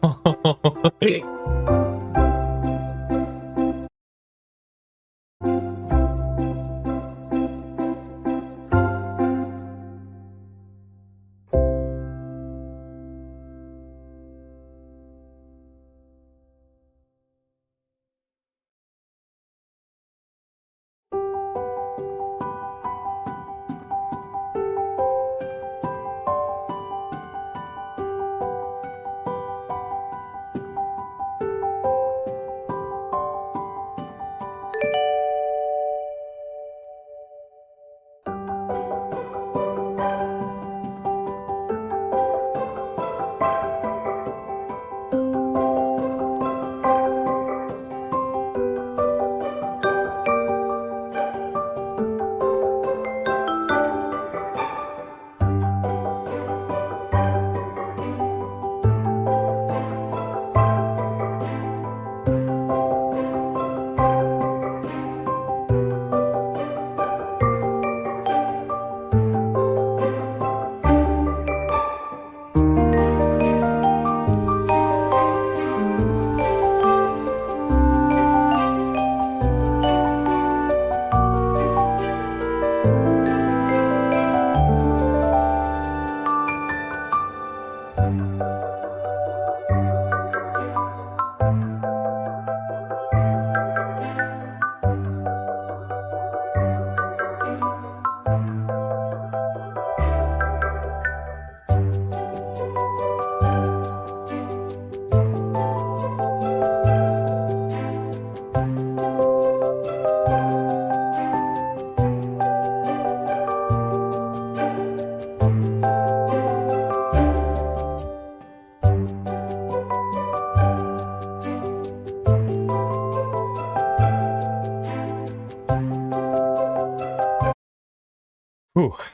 Фух,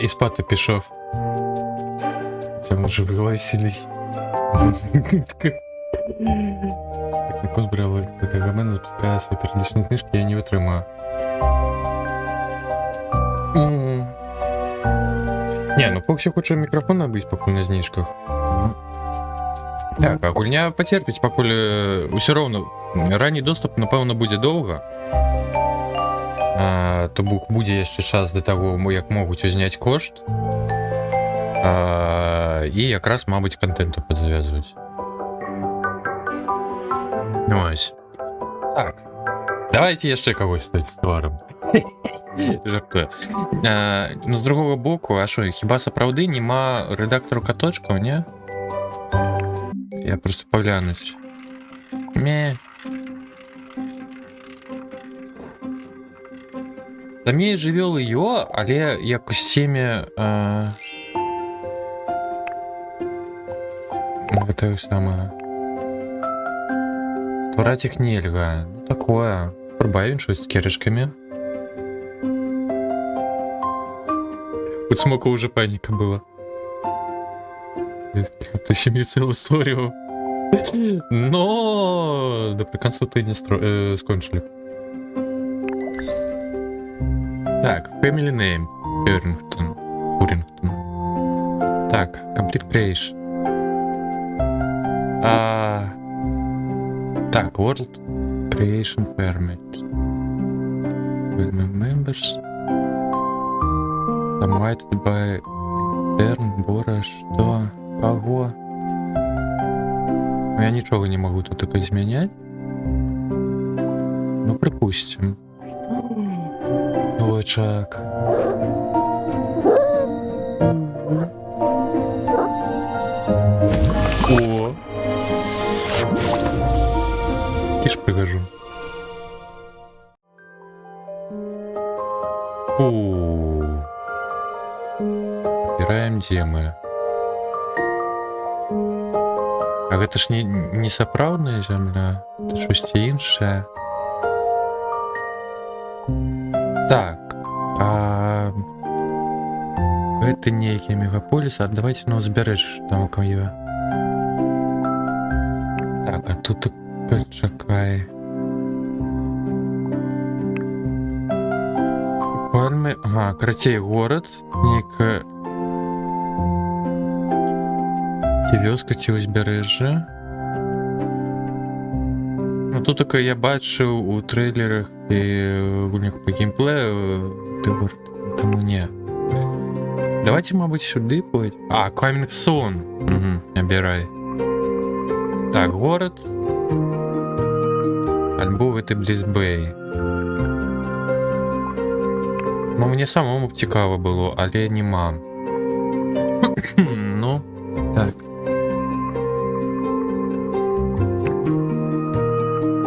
і спати пішов. Це може вигласились. Так на Косбрали, коли в мене запускає свої періодичні книжки, я не витримаю. Не, ну поки що хочу мікрофон набити, поки на знижках. Так, а гульня потерпить, покуль все равно ранній доступ, напевно, буде довго. То будзе яшчэ час да таго, як могуць узняць кошт. І якраз, мабыць, контенту падзвязваюць. Ну ось. Так. Давайте яшчэ кагось створым. Жартую. Ну, з другого боку, а що, хіба сапраўды нема рэдактару каточкаў, не? Я просто паглянуць. Там є жывёлы ё, але як у сцеме гэта самае. Ствараць іх нельга. Ну такое. Прыбавім щось з кірышкамі. У Смока уже паніка была. Ты сім'ю цілу створював. Но до приконцу ты не скончили. Так, family name. Урингтон. Так, Complete Creation. Так, World Creation Permit. Members. Submitted by Turn, Бора, что? Кого? Я нічого не могу тут так изменять. Ну, припустим. Новачок. О! И ж пригожу. Убираем демы. А гэта ж не сапраўдная зямля, это штосьці іншае. Так, гэта нейкія мегаполісы, а давайте на узбярэжжа там каё. Так, а тут пачакай. Пальмы, ага, карацей, горад, нейкая ці вёска, ці узбярэжжа. Ну тут таке я бачыў у трэйлерах і гульнях по геймплею, ты горад, таму не. Давайте, мабыць, сюды пойдем. Coming soon. Набирай. Так, город. Альбо гэта Блізбэй. Ну, мне самому цікаво было, але нема. Ну, так.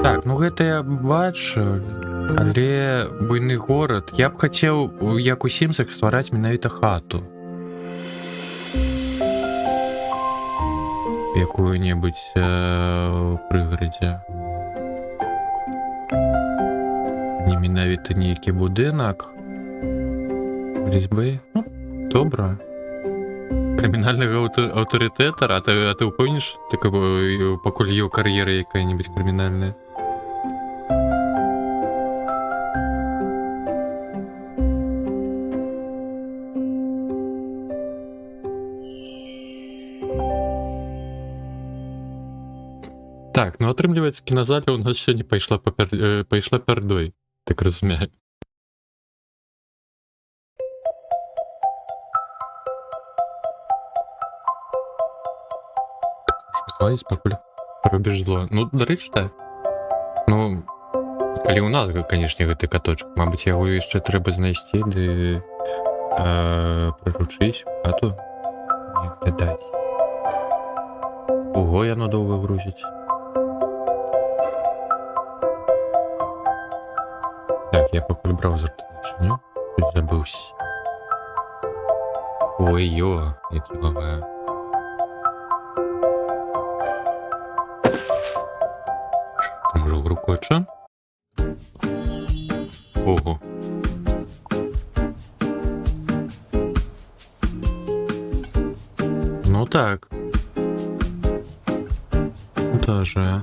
Так, ну гэта я бачу, але буйны горад. Я б хацеў, як у Сімсах, ствараць менавіта хату. Якую-небудзь прыгарадзе. Не менавіта нейкі будынак. Блізбэй? Ну, добра. Крымінальнага аўтарытэтара? А ты ўпэўніш, пакуль еў кар'ера якая-небудзь крымінальная? Так, ну атрымліваецца, кіназаля у нас сёння пайшла пярдой, так разумею. Злазіць пакуль робіш зло. Ну, дарэчы, так. Ну, калі ў нас, канешне, гэты каточак, мабыць, яго яшчэ трэба знайсці, ды прыручыць у хату не глядаць. Ого, яно доўга грузіць. Так, я пакуль браузер тут зачыню, тут забыўся. Ой-ё, які лагаю. Там уже грукоча. Ого. Ну так. Даже.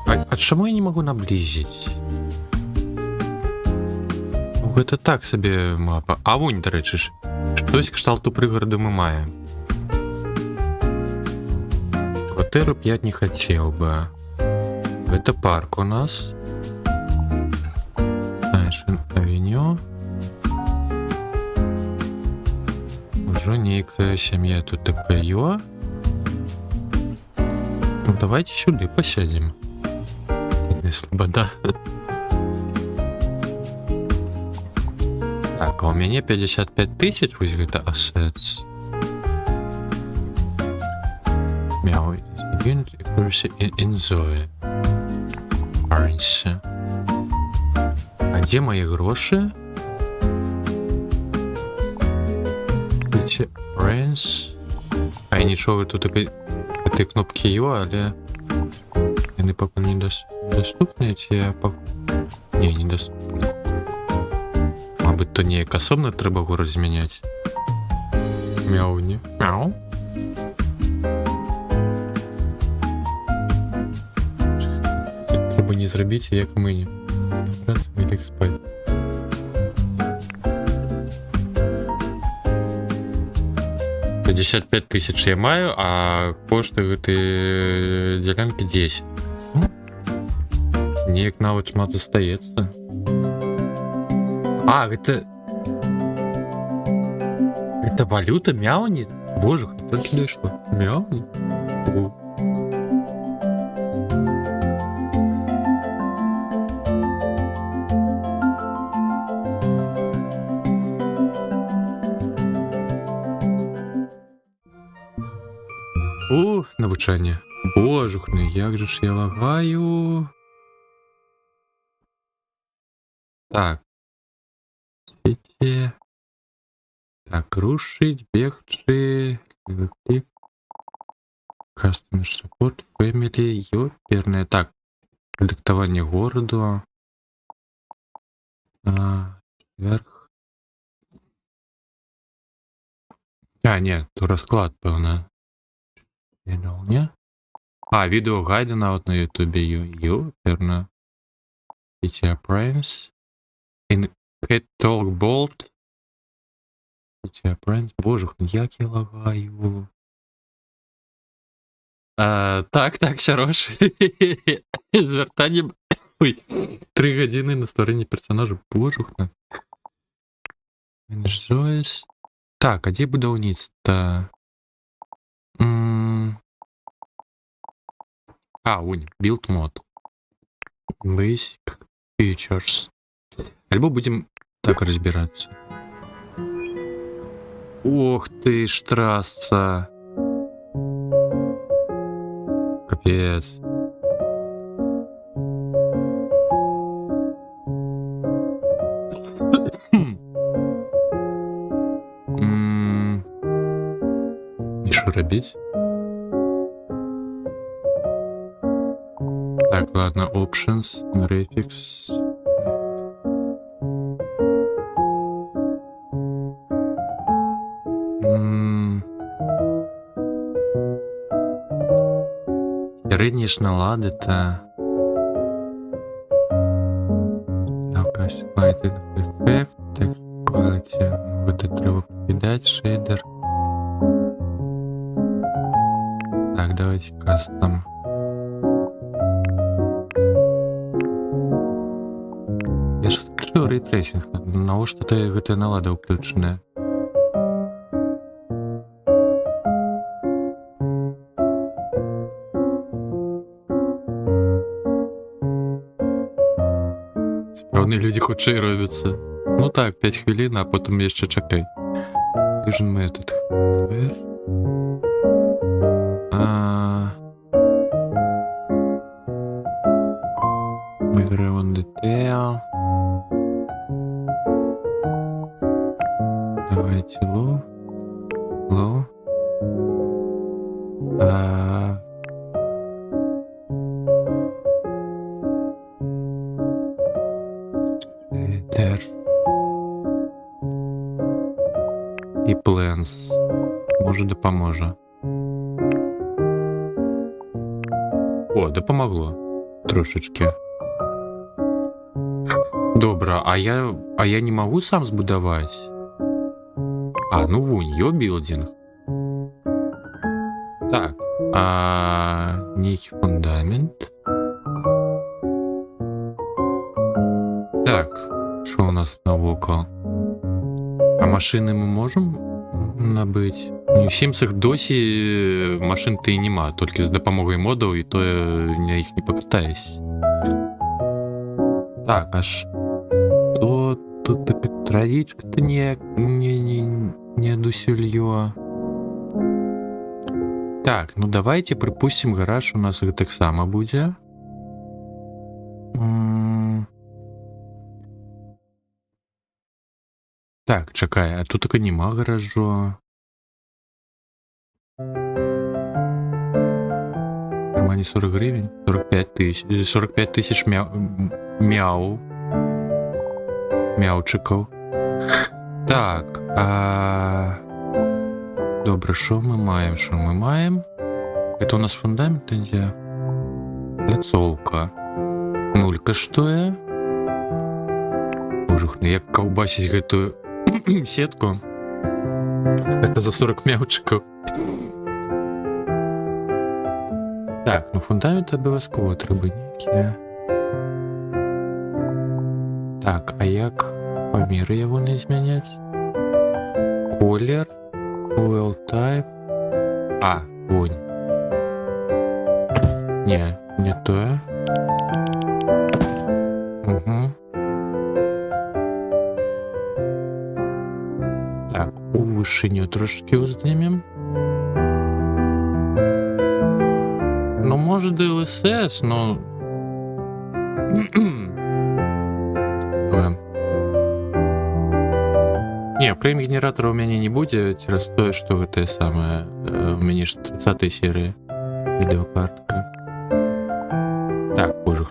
А чаму я не могу наблизіць? Гэта так сабе мапа. А вунь, дарэчы ж, штось кшталту прыгараду мы маем. Кватэру б я не хацеў бы. Гэта парк у нас. Сайшын авеню. Ужо нейкая сям'я тут такая. Ну давайте сюды посядем. Слобода. Так, а у мяне 55 тысяч, вось гэта assets. Мяу, in Zoe. Currency. А дзе мои грошы? Friends. А я нічога тут этой кнопки Ё, але яны пакуль не доступныя, ці я пакуль... Не, недоступны. Мабыць, то неяк асобна трэба горад змяняць. Мяу-не. Мяу. Трэба не зрабіць, як мы не. Раз, мы лег спаць. 55 тысяч я маю, а кошты гэтай дзялянкі 10. Неяк нават шмат застаецца. А, гэта валюта мяўні? Боже, толькі дайшло. Мяўні? Навучанне. Божухны, як же ж я лагаю. Так. Сети. Так, рушить, бегчи. Customer support, family, ёперное. Так, диктование городу. Вверх. А, нет, то расклад, певно. Не? А, відео гайди навіть на ютубі. Ёперно. City Apprentice. In Cat Talk Bolt. City Apprentice. Боже, як я лагаю. Так, Сярош. Звертання. Ой, 3 години на створенні персонажа. Божухна. Manage. Так, а де будівництво? Вон, build mod. Basic features. Альбо будем так разбираться. Ох ты ж, трасса. Капец. И что робить? Так, ладно, options, graphics. Середній ж наладити. Якось lighting effect, text quality. Вот это треба покидать, шейдер. Так, давайте custom. Я ж відключу рейтрейсинг. Навіщо ти гэта налада включена? Справді люди хутчэй робяцца. Ну так, 5 хвилин, а потім яшчэ чакай. Fusion метод. Background detail. Давайте low. Low. І Plans. Може допоможе. О, допомогло. Трошечки. Добре, а я не можу сам збудувати? А, ну вунь, йо-білдинг. Так. Некий фундамент. Так. Що у нас навокал? А машини ми можемо набити? У Сімсах досі машин-то і нема, тільки з допомогою модів, і то я їх не покатаюсь. Так, аж то тут травичка-то не доселье. Так, ну давайте припустим, гараж у нас так само буде. Так, чекай, а тут таки нема гаражу. В кармані 40 гривень, 45 тисяч мяучиков. Так, добре, що ми маємо? Это у нас фундамент іде. Пляцовка. Нулька стоїть. Божухне, як ковбасить гэтую сетку. Это за 40 м'явчиків. Так, ну фундамент обов'язково треба ніякі. Так, а як паміри його не змінять? Колір, Fuel Type. А, вонь. Не то. Угу. Так, у вишеню трошки уздимем. Ну, може DLSS, но... Не, фрейм-генератора у меня не будет, через то, что это самое... У меня же 30-й серии видеокартка. Так, боже,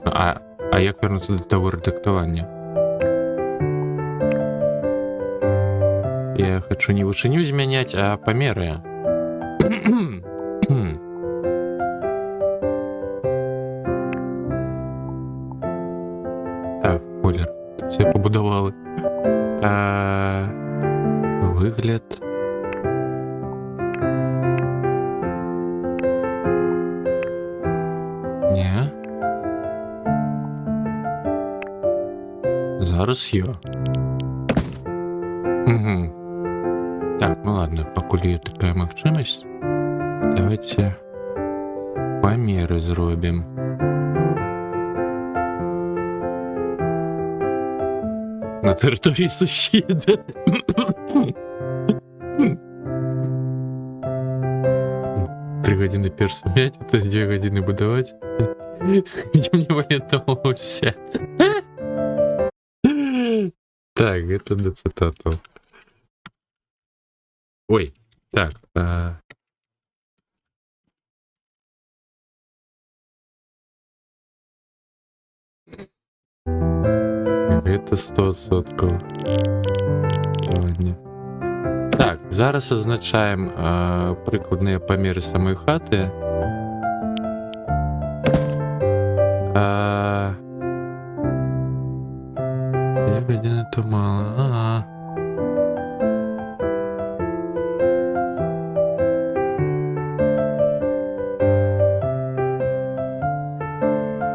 а як вернуться до того редактування? Я хочу не вышиню изменять, а померы. Так, колір. Все побудували. Вигляд. Ні. Зараз я. Угу. Так, ну ладно, покуль є така можливість. Давайте поміри зробимо. На території сусіда. 3 години перса м'ять, это 2 години будувати. Где мне воєнного все. Так, это до цитату. Ой, так. Это 100%. Так, зараз означаємо прикладні поміри самої хати. 2 години то мало.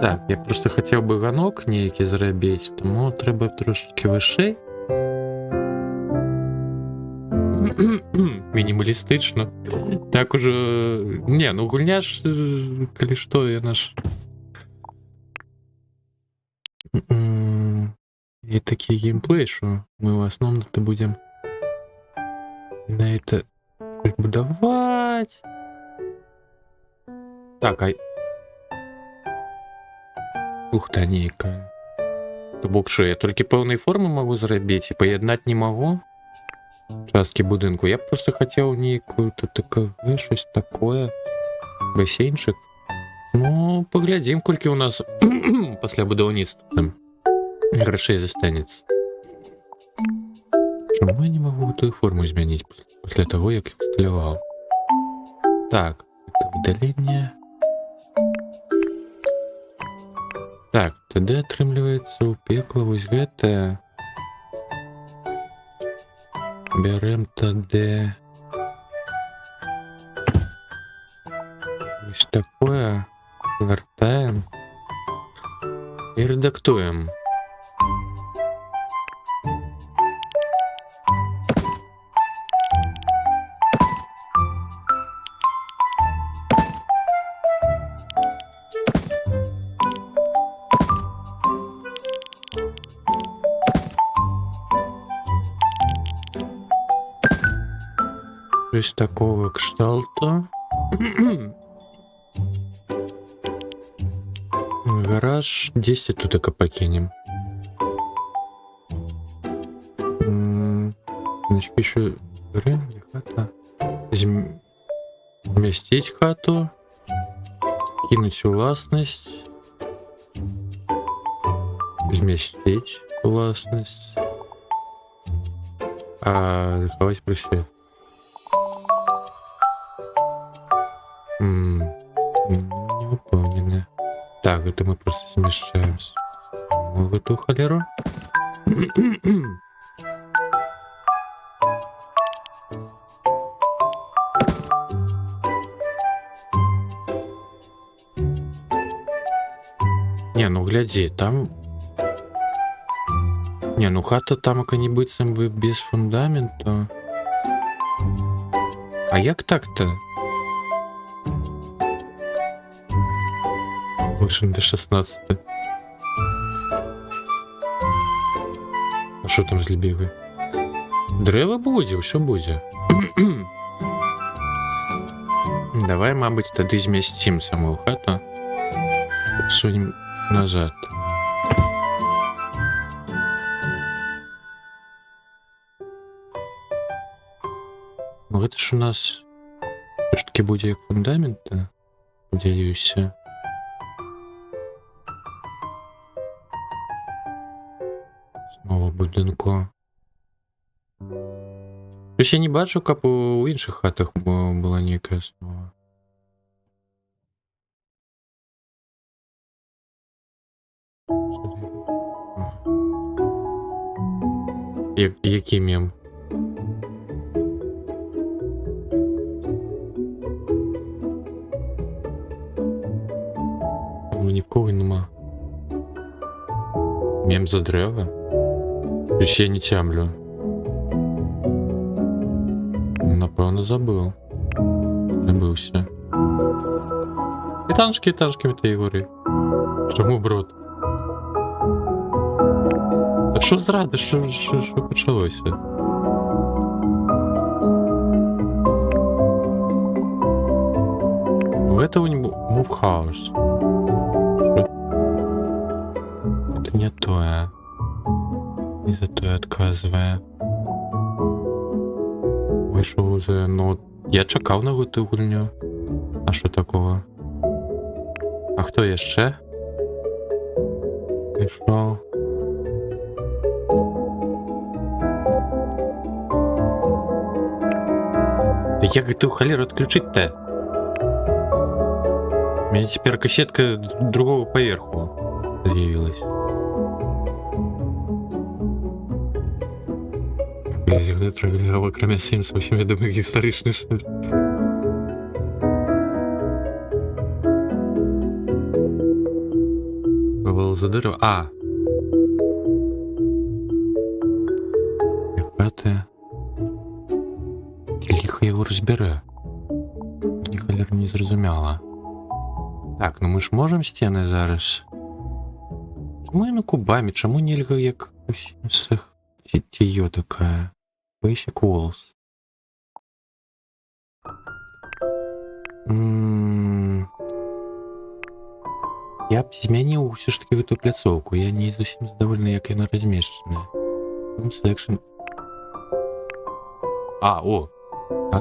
Так, я просто хотів би ганок ніякий зробити, тому треба трошечки вище. Мінімалістично. Так уже... Не, ну гульня ж, коли що, я наш... І такий геймплей, що ми в основному-то будемо на это будувати. Так, а... Ух ты, нейка. То бок що, я тільки певної форми можу зробити, і поєднати не можу? Частки будинку. Я просто хотів ніяку тут таке, щось таке. Басейнчик. Ну, поглядим, кольки у нас після будівництва там грошей застанеться. Чому я не можу ту форму змінити після того, як інсталював? Так, це удалення. Так, тоді атрымліваецца у пекла вось гэта. Берем тады вось такое, вяртаем і редактуем. Щось такого кшталту. Гараж 10 тут так покинем. Значит, еще время хата. Вместить хату. Кинуть властность. Вместить властность. А заховать про себя. Не выполнено. Так, это мы просто смещаемся в эту холеру. Не, ну глядзі, там... Не, ну хата там не быццам бы без фундаменту. А як так-то? Вышен до 16. А що там з лібігай? Древа будзе, ўсё будзе. Давай, мабыць, тады змясцім самую хату. Сунем назад. Ну гэта ж у нас все ж таки будзе як фундамент, спадзяюся. Снова будынку. Ось я не бачу, каб у іншых хатах была нейкая аснова. Які мем? Нікого нема. Мем за древа? Щось я не тямлю. Напевно, забыл. Забывся. Китаншки, та Ігорі. Чому, брат? Та що зради? Що почалося? У этого не move house. Это не тое. І за тое адказвае. Вийшов уже, ну, я чекав на гэтую гульню. А що такого? А хто яшчэ? Пішов. Да як гэтую халеру отключить-то? У меня теперь кассетка другого поверху з'явилась. Блин, трагедия, кроме Sims, в общем, я думаю, историчный шер. Бывало за дерево. А! Хата. Лихо его разбере. Ні халер не зрозуміла. Так, ну ми ж можемо стіни зараз. Чому на кубами? Чому нельга як у Сімсах? Тіє така. Basic walls. Я б змяніў все ж таки гэтую пляцоўку. Я не зусім задовольны, як яна размешчаная. Selection. А, о! А?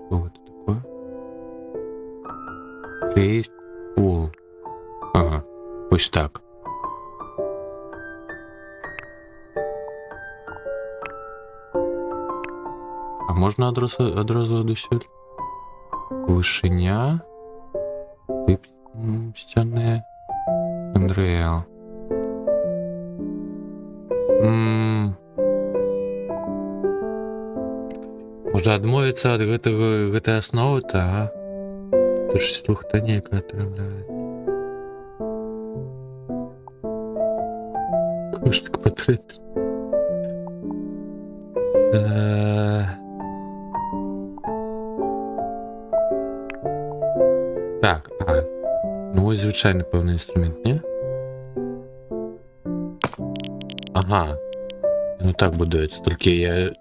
Что это такое? Create wall. Ага, ось так. А можна одразу адусюль? Вышыня. Тип сцяны. Unreal. Можа адмовіцца ад гэтай асновы-то, а? Тут ж слух-то нейкая атрымляецца. Кошек патрэт. Так, ну вось звычайны пэўны інструмент, не? Ага. Ну так будуецца, толькі я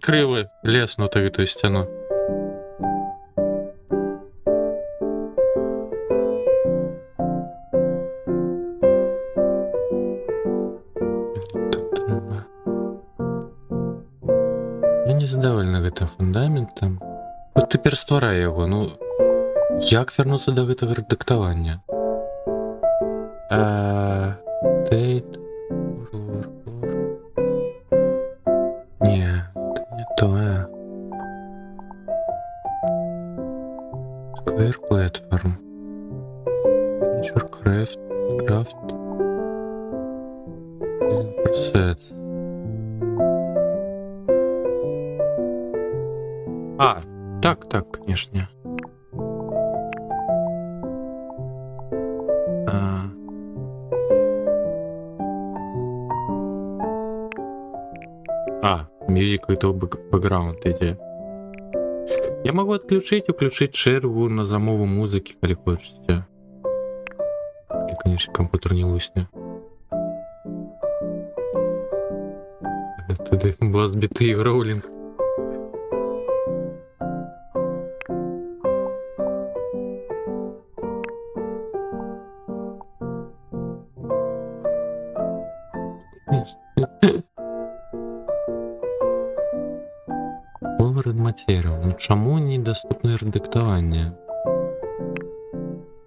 крыва лесну гэтую сцяну. Я не задавольны гэтым фундаментам. Вот цяпер стварай яго, ну як вярнуцца да гэтага рэдактавання? Date. Не, это не то. Square Platform. Nature Craft. Presets. А, так, конечно. А, music это бэкграунд ідзе. Я могу отключить, уключить чергу на замову музыки, калі хочаце. Калі, конечно, компьютер не лусне. Туди була збитий гроулінг. Forward Material. Ну чому недоступне редактування?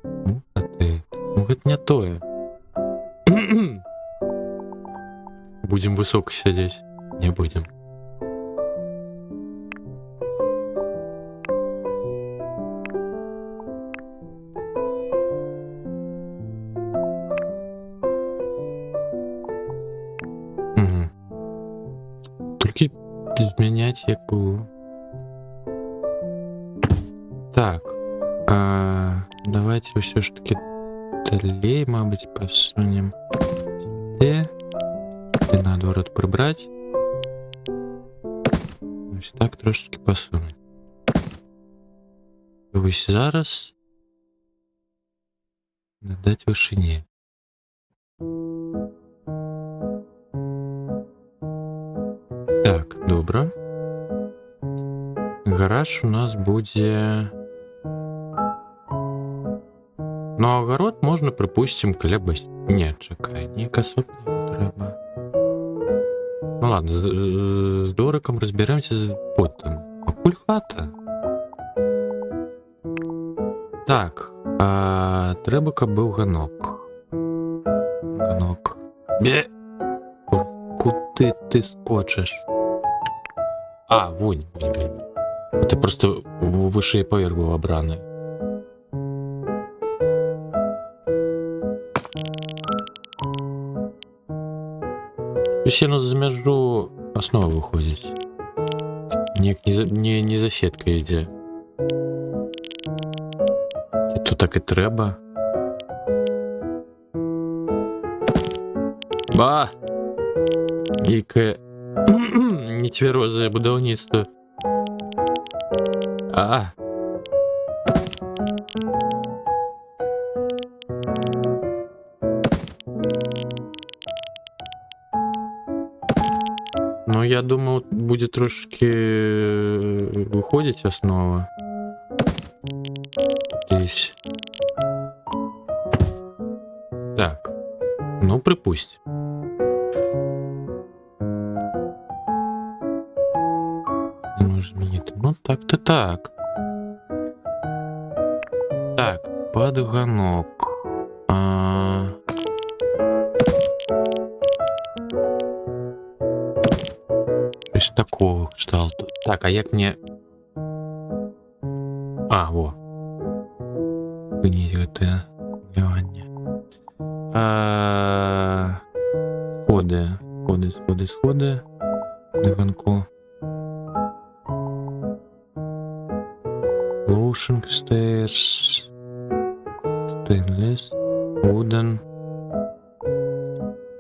Ну, гэта не тое. Будем высоко сидеть. Не будем. Угу. Только изменять як было. Так. Давайте все ж таки далей, мабуть, посунем. Де? І наоборот прибрать. Ось так трошечки посунуть. Ось зараз надати вишині. Так, добре. Гараж у нас буде... Ну, огород можна, припустим, каля басейну. Ні, чекай, ні косоп не треба. Ну ладно, з двориком розберемося потім. А хата? Так, треба, каб був ганок. Ганок. Бе! Куди ти скочиш? А, вунь. Це просто вищий поверх був обраний. Ще за межу основа виходить. Не засідка йде. Тут так і треба. Ба! Яке нетверозе будівництво. Ну, я думал, будет трошки выходить основа. Здесь. Так. Ну, припусть. Ну, так-то так. Так, подганок. Ось такого кшталту. Так, а як мне... Во. Виніть це вливання. Сходи. Диванку. Lotion stairs. Stainless. Wooden.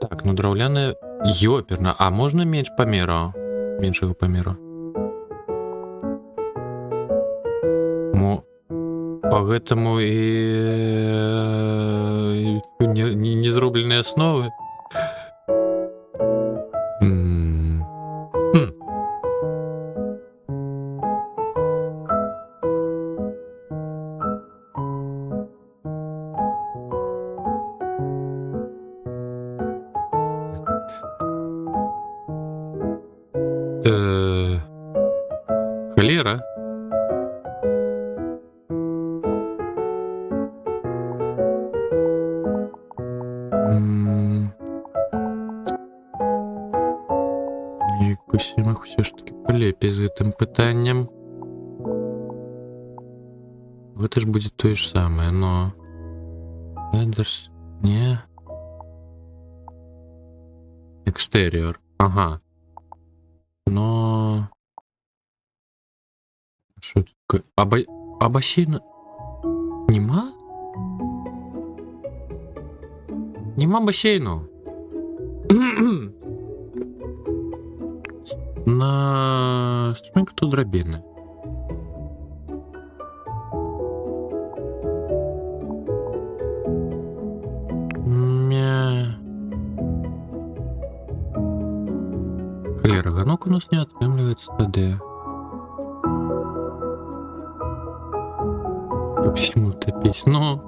Так, ну драўляная ёперна. А можна менш памеру? Меншого памеру. По гэтаму і не зробленыя асновы. Холера. Якось ми все ж таки полепі з гэтым пытанням. Гэта ж будет то же самое, но... Ледерс... Не... Экстериор. Ага. Но... Что такое? А бассейна... Нема? Нема бассейну. На стрімінг тут драбіни. Мя. Холера, гонок у нас не отрымливается ТД. По всему топить. Ну,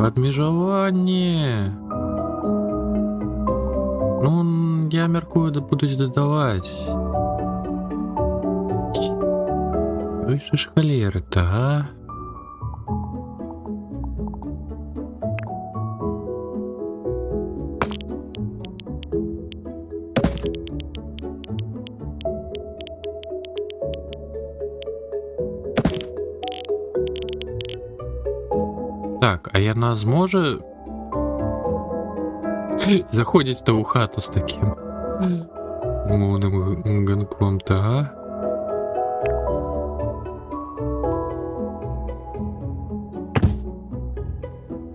обмежование. Ну, я мяркую, да будуць дадаваць. Ой, ж холеры-то, а? Так, а яна зможа заходзіць то ў хату з такім умоўным ганком-то, а?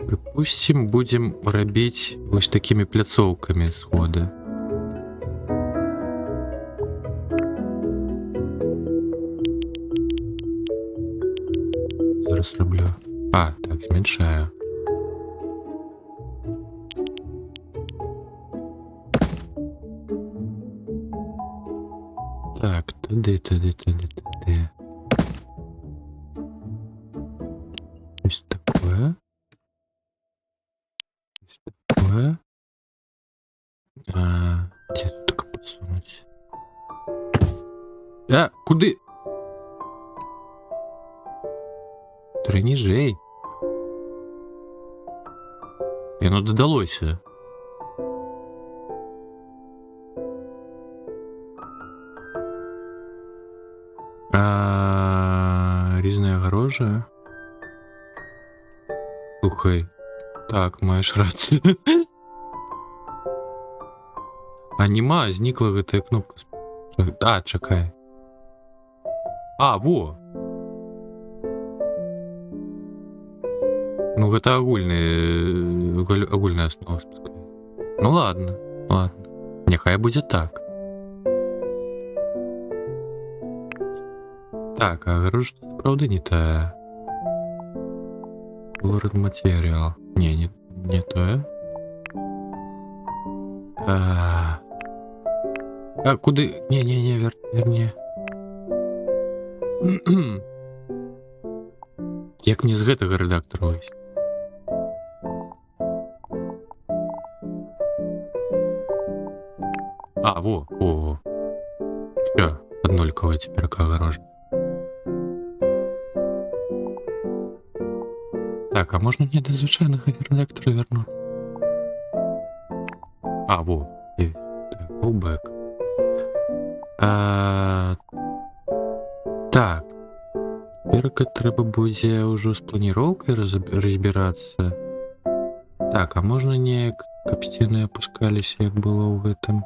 Прыпусцім, будзем рабіць вось такімі пляцоўкамі сходы. Зараз раблю. А, так, зменшаю. Так, туди. Ось такое. Ось такое. Где тут так посунуть? Куди? Ніжей. Яно додалося. Різне огорожа. Слухай. Так, маєш рацію. А нема, зникла гэтая кнопка. А, чакай. Во! Ну, гэта агульная основа. Ну ладно. Няхай будзе так. Так, а гараж правда не тая. Colored материал. Не тое. Куды? Не, верні. Як мне з гэтага редактора вось? Во. Всё, однольковая теперь огорожа. Так, а можно мне до звычайного редактора вернуть? Во. Так, go back. Так. Теперь трэба будзе ўжо з планіроўкай разбірацца. Так, а можна неяк, каб сцены опускаліся, як было ў гэтым?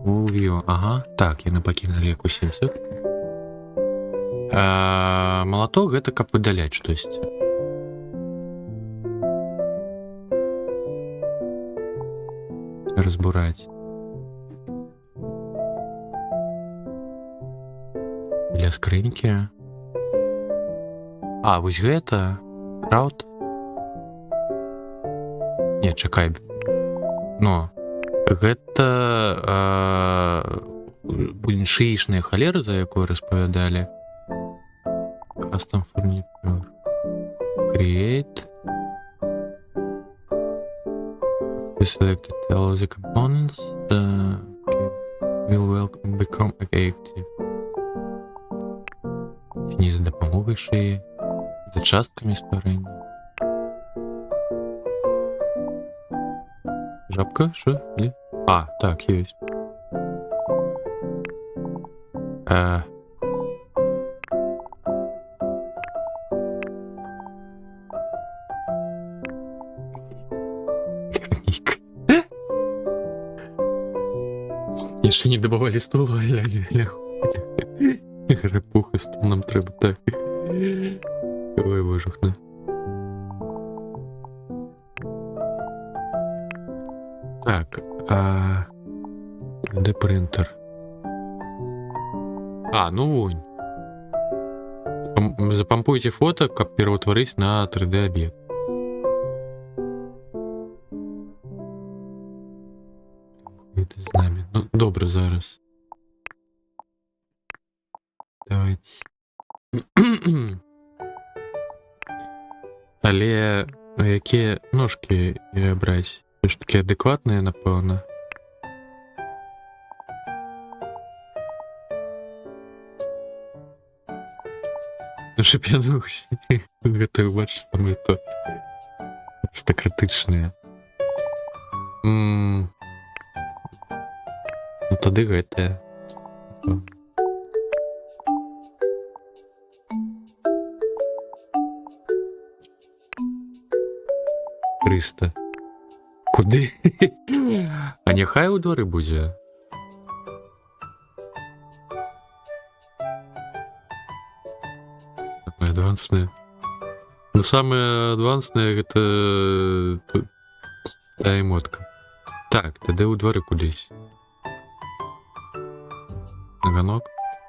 View. Ага. Так, яны пакінулі якусь сенсор. Малаток гэта каб выдаляць штосьці. Разбураць. Для скрынькі. Вось гэта крауд. Не, чакай. Но гэта шыічныя халеры, за якую распавядалі. Custom furniture. Create. We selected all the components. Will become active. Ні за допомогою шиї. За частками створення. Жабка? Що? Де? Так, есть. Еще не добавали стула, Репуха, стул нам треба, так. Ой, божухне. Так, де принтер? А, ну вунь. Запампуйте фото, каб пераўтварыць на 3D аб'ект. Гэта з намі. Ну, добра, зараз. Давайте. Але якія ножкі браць? Все ж таки адэкватныя, напэўна. Ну, щоб я думав, гэта бачыць самае то. Стакратычныя. Ну, тады гэтае. Трыста. Куды? А няхай у дворы будзе. Самое адвансное. Ну, самое адвансное гэта та эмотка. Так, тады ў дворы кудысь. На ганок?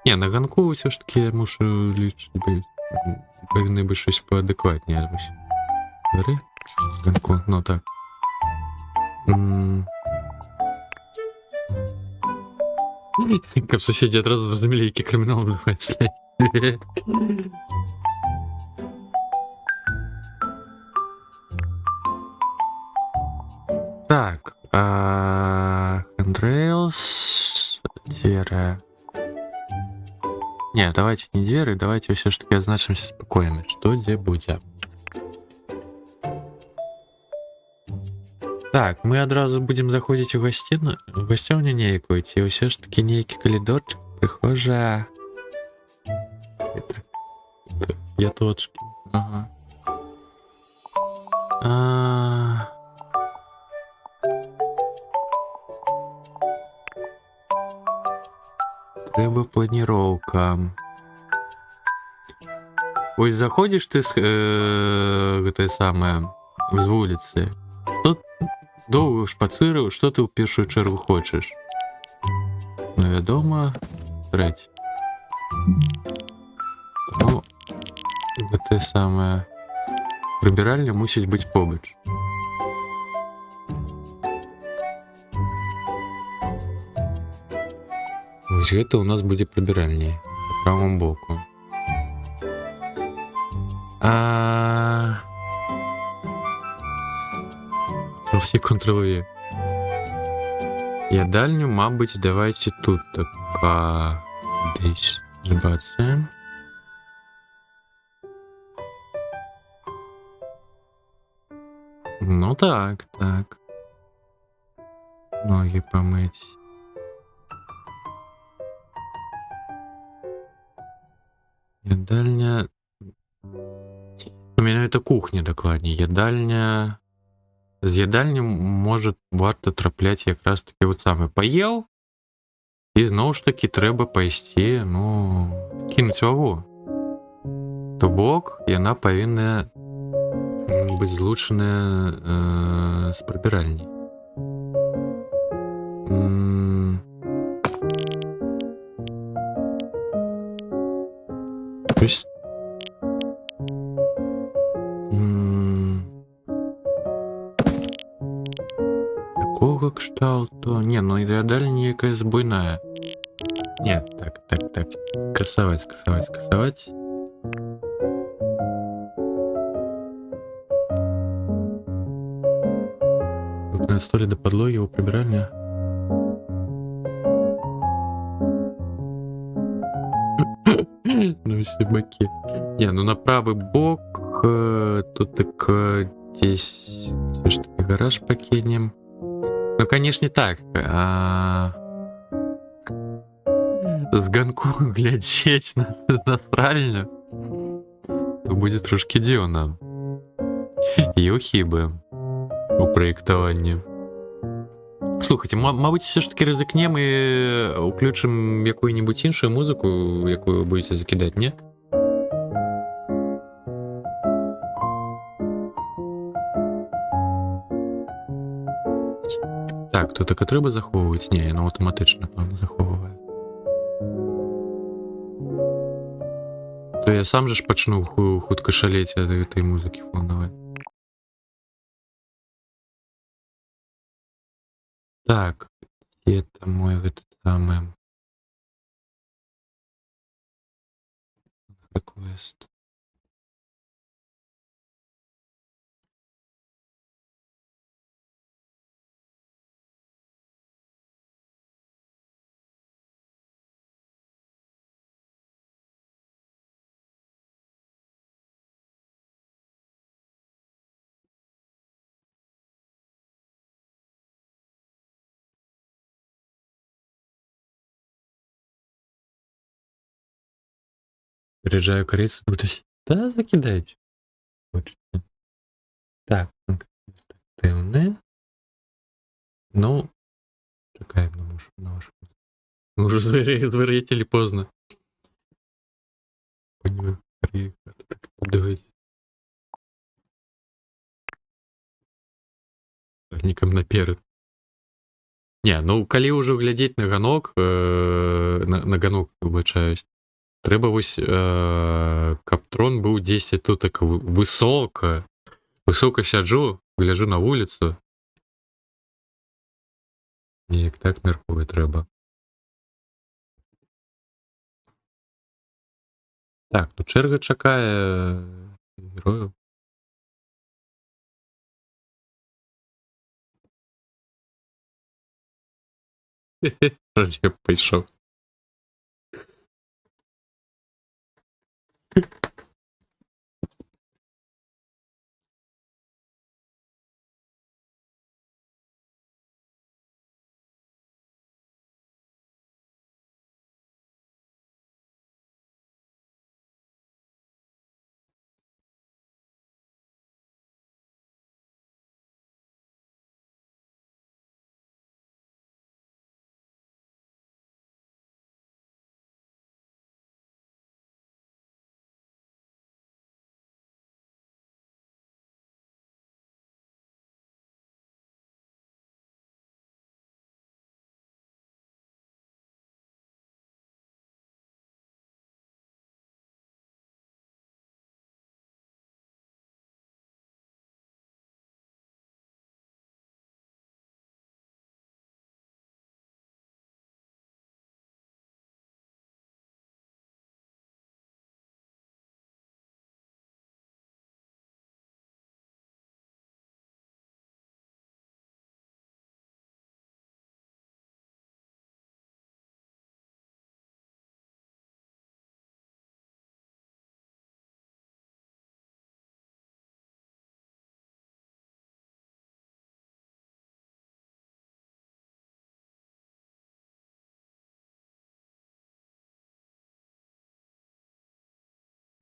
Не, на ганку ўсё ж таки я мушу лічыць быць. Павінны быць щось паадэкватнее. Дворы? Ганку, ну так. Каб суседзі адразу зразумелі, які крымінал адбываецца. Так, handrails, двери. Не, давайте не двери, давайте все ж таки означимся спокойно. Что где будет? Так, мы одразу будем заходить у гостевню нейкую, и все ж таки нейкий коридорчик, прихожая. Я точки. Ага. Трэба планіроўка. Ось заходишь ты с гэтай самае з вуліцы. Што доўга шпацырыў, што ты ў першую чаргу хочаш? Ну, вядома, трэць. Ну, гэтае самае прыбіральня мусіць быць побач. Вось гэта у нас будзе прыбіральня па правым боку. Ctrl-C, ядальню, мабуть, давайте тут така десь збацаємо. Ну так, так. Ноги помыть. Ядальня... У меня это кухня докладней. Ядальня... З ядальні може варто трапляць якраз таки от саме паел, і знову ж таки треба пайсці, ну, скинуць вагу. То бок яна павінна быць злучаная з прыбіральняй. То есть такого кшталту. Не, ну ідеальна якая збойная. Не, так. Скасаваць. На столе до подлоги у прибиральня. Ну все боки. Не, ну на правый бок тут так здесь все-таки гараж покинем. Ну, конечно, так. З ганку глядзець на сральню, то будзе трошки дзіўна. Є хібы у праектаванні. Слухайте, мабуть, все ж таки ризикнем і уключим якую-нибудь іншую музику, яку ви будете закидати, не? Так, то так і треба заховувати? Ні, воно автоматично, напевно, заховує. То я сам же ж пачну хутка шалець ад гэтай музыкі фонавай. Так, это мой гэты самы request. Переезжаю корейцы будуть. Та закидають. Хочете. Так, активне. Ну, чекаємо на вашу. Ну, уже зверітелі поздно. Понимаю, так давайте. Ником наперед. Не, ну калі ўжо глядзець на ганок, на ганок, выбачаюсь. Трэба вось, каб трон быў 10 тут так высока. Высока сяджу, гляжу на вуліцу. Неяк так мяркую трэба. Так, ну чэрга чакае герояў. Раз'еб пайшоў.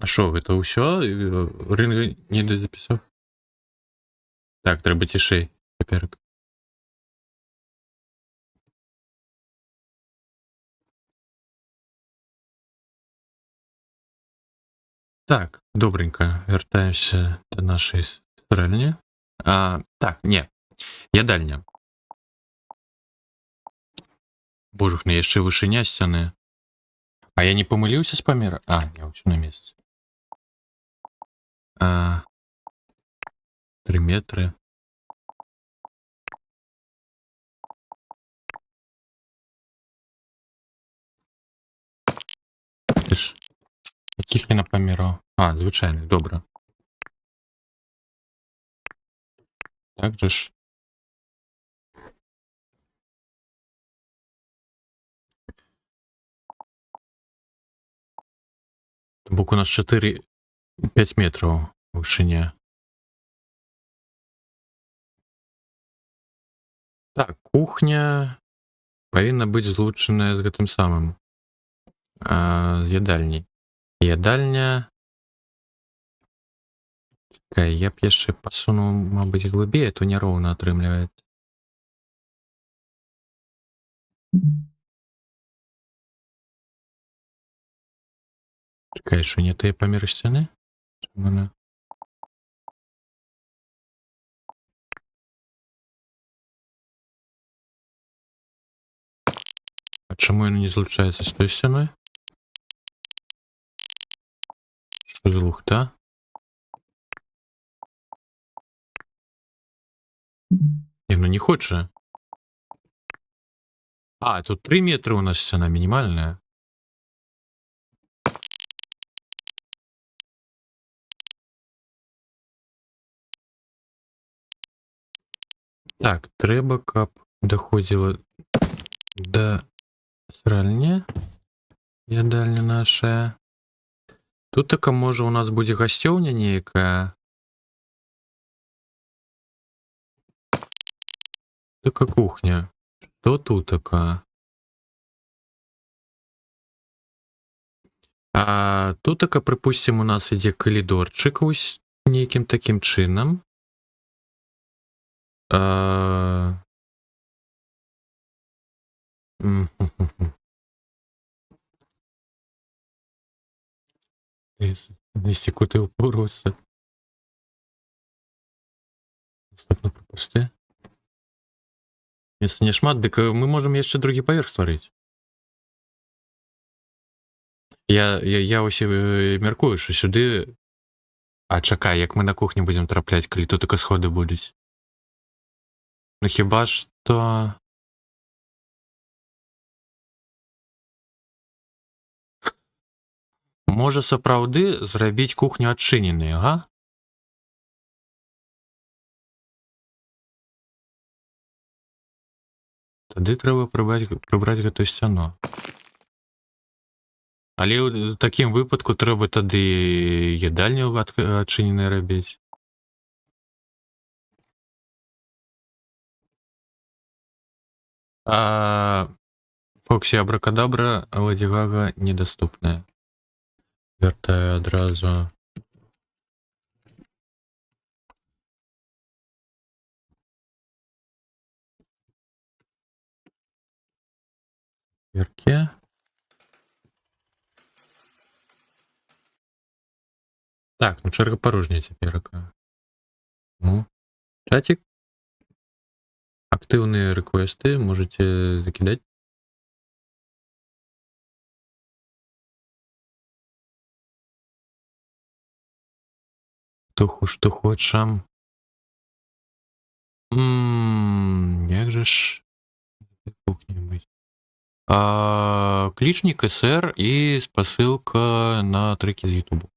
А шо, гэта ўсё? Рынга не запісаў? Так, трэба цішэй. Цяперак. Так, добренько. Вяртаемся да нашай стрэльні. Так, не. Ядальня. Божухна, яшчэ вышыня сцяны. А я не памыліўся з памера? Не, ўсё на месцы. 3 метры. Ты ж... Якіх яна памераў? Звычайных, добра. Так же ж. Бок у нас 4-5 метраў вышыня. Так, кухня павінна быць злучаная з гэтым самым. З ядальняй. Ядальня... Чакай, я б яшчэ пасунуў, мабыць, глыбей, а то няроўна атрымліваецца. Чакай, што не тыя памеры сцяны? Чаму яна... А чаму яна не злучаецца з той сцяной? Що за лухта? Не, ну не хоче. А, тут 3 метра у нас цена минимальная. Так, трэба, каб доходзіла до сральні. Ядальня наша. Тут така, можа, у нас будзе гасцёўня нейкая. Така кухня. Што тут така? А тут така, прыпусцім, у нас ідзе калідорчык вось нейкім такім чынам. Несці куты ўпоруся. Наступна прапусти. Месца не шмат, дык мы можам яшчэ другі паверх стварыць. Я ўсе мяркую, што сюды... А чакай, як мы на кухні будзем трапляць, калі тут така сходы будуць. Ну хіба што... Можа сапраўды зрабіць кухню адчыненай, ага? Тады трэба прыбраць гэтую сцяну. Але ў такім выпадку трэба тады ядальню адчыненай рабіць. Фоксі Абракадабра, Леді Гага недаступная. Вяртаю адразу. Верке. Так, ну чарга порожняя цяперака. Ну, чатик. Актыўныя рэквесты можете закидать. Што хочам. Як же ж кухні быць? Клічнік СР і спасылка на трекі з Ютубу.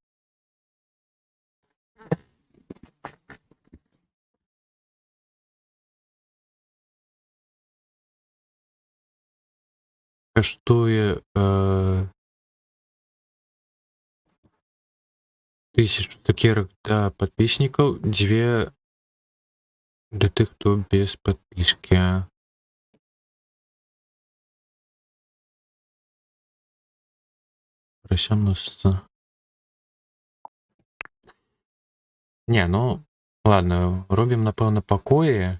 Каштуе 1000 цукерак для подписчиков, 2 для тых, хто без подписки. Просям носится. Не, ну ладно, робім, напэўна, пакоі.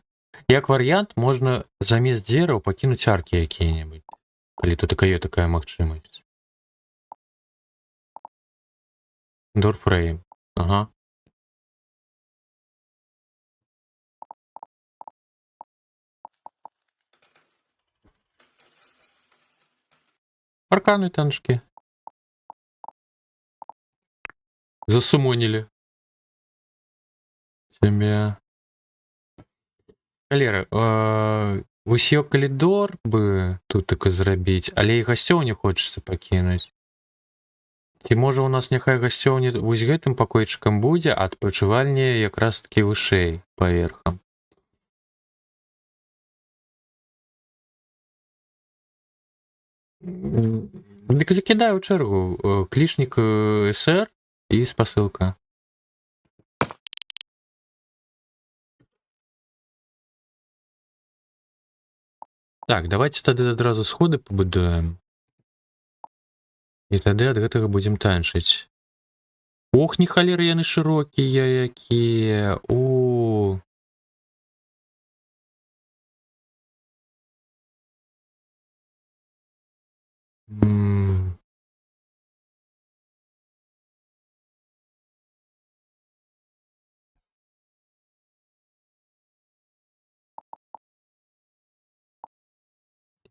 Як варыянт, можна замест дзераў пакінуць аркі якія-небудзь, калі тут такая магчымасць. Дорфрейм. Ага. Арканы танчки. Засумонілі. Цябе. Калера, вось ё калідор бы тут так і зрабіць, але і гасцёўню хочацца пакінуць. Ці можа у нас няхай гасцёўня вось гэтым пакойчыкам будзе, а адпачывальні якраз такі вышэй паверхам. Дык закідаю чэргу. Клічнік СР і спасылка. Так, давайте тады адразу сходы пабудуем. І тады ад гэтага будзем танчыць. Ох, не халеры яны шырокія якія. У.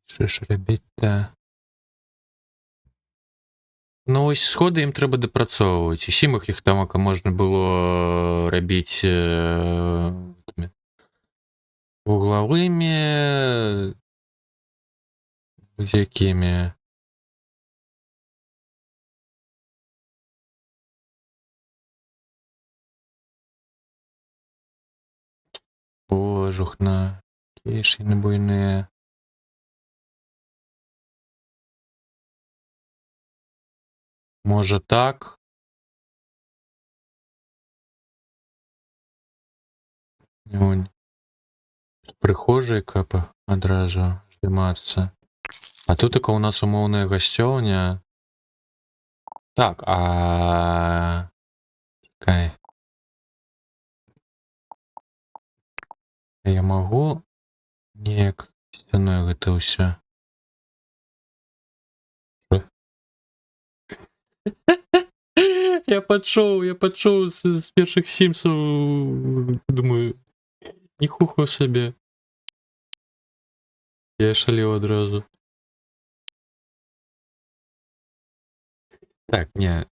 Що ж робити-то? Ну, ось сходи ім трэба дапрацоўваць. Усім іх тамака можна было рабіць вуглавымі, якімі. Пожухна, кішыны буйныя. Можа так. Вунь. Прыхожай, каб адразу здымацца. А тут у нас умоўная гасцёўня. Так, чакай. Я магу неяк сцяной гэта ўсё. Я пачуў з першых сімсаў, думаю, ніхуха сабе. Я шалеў адразу. Так, не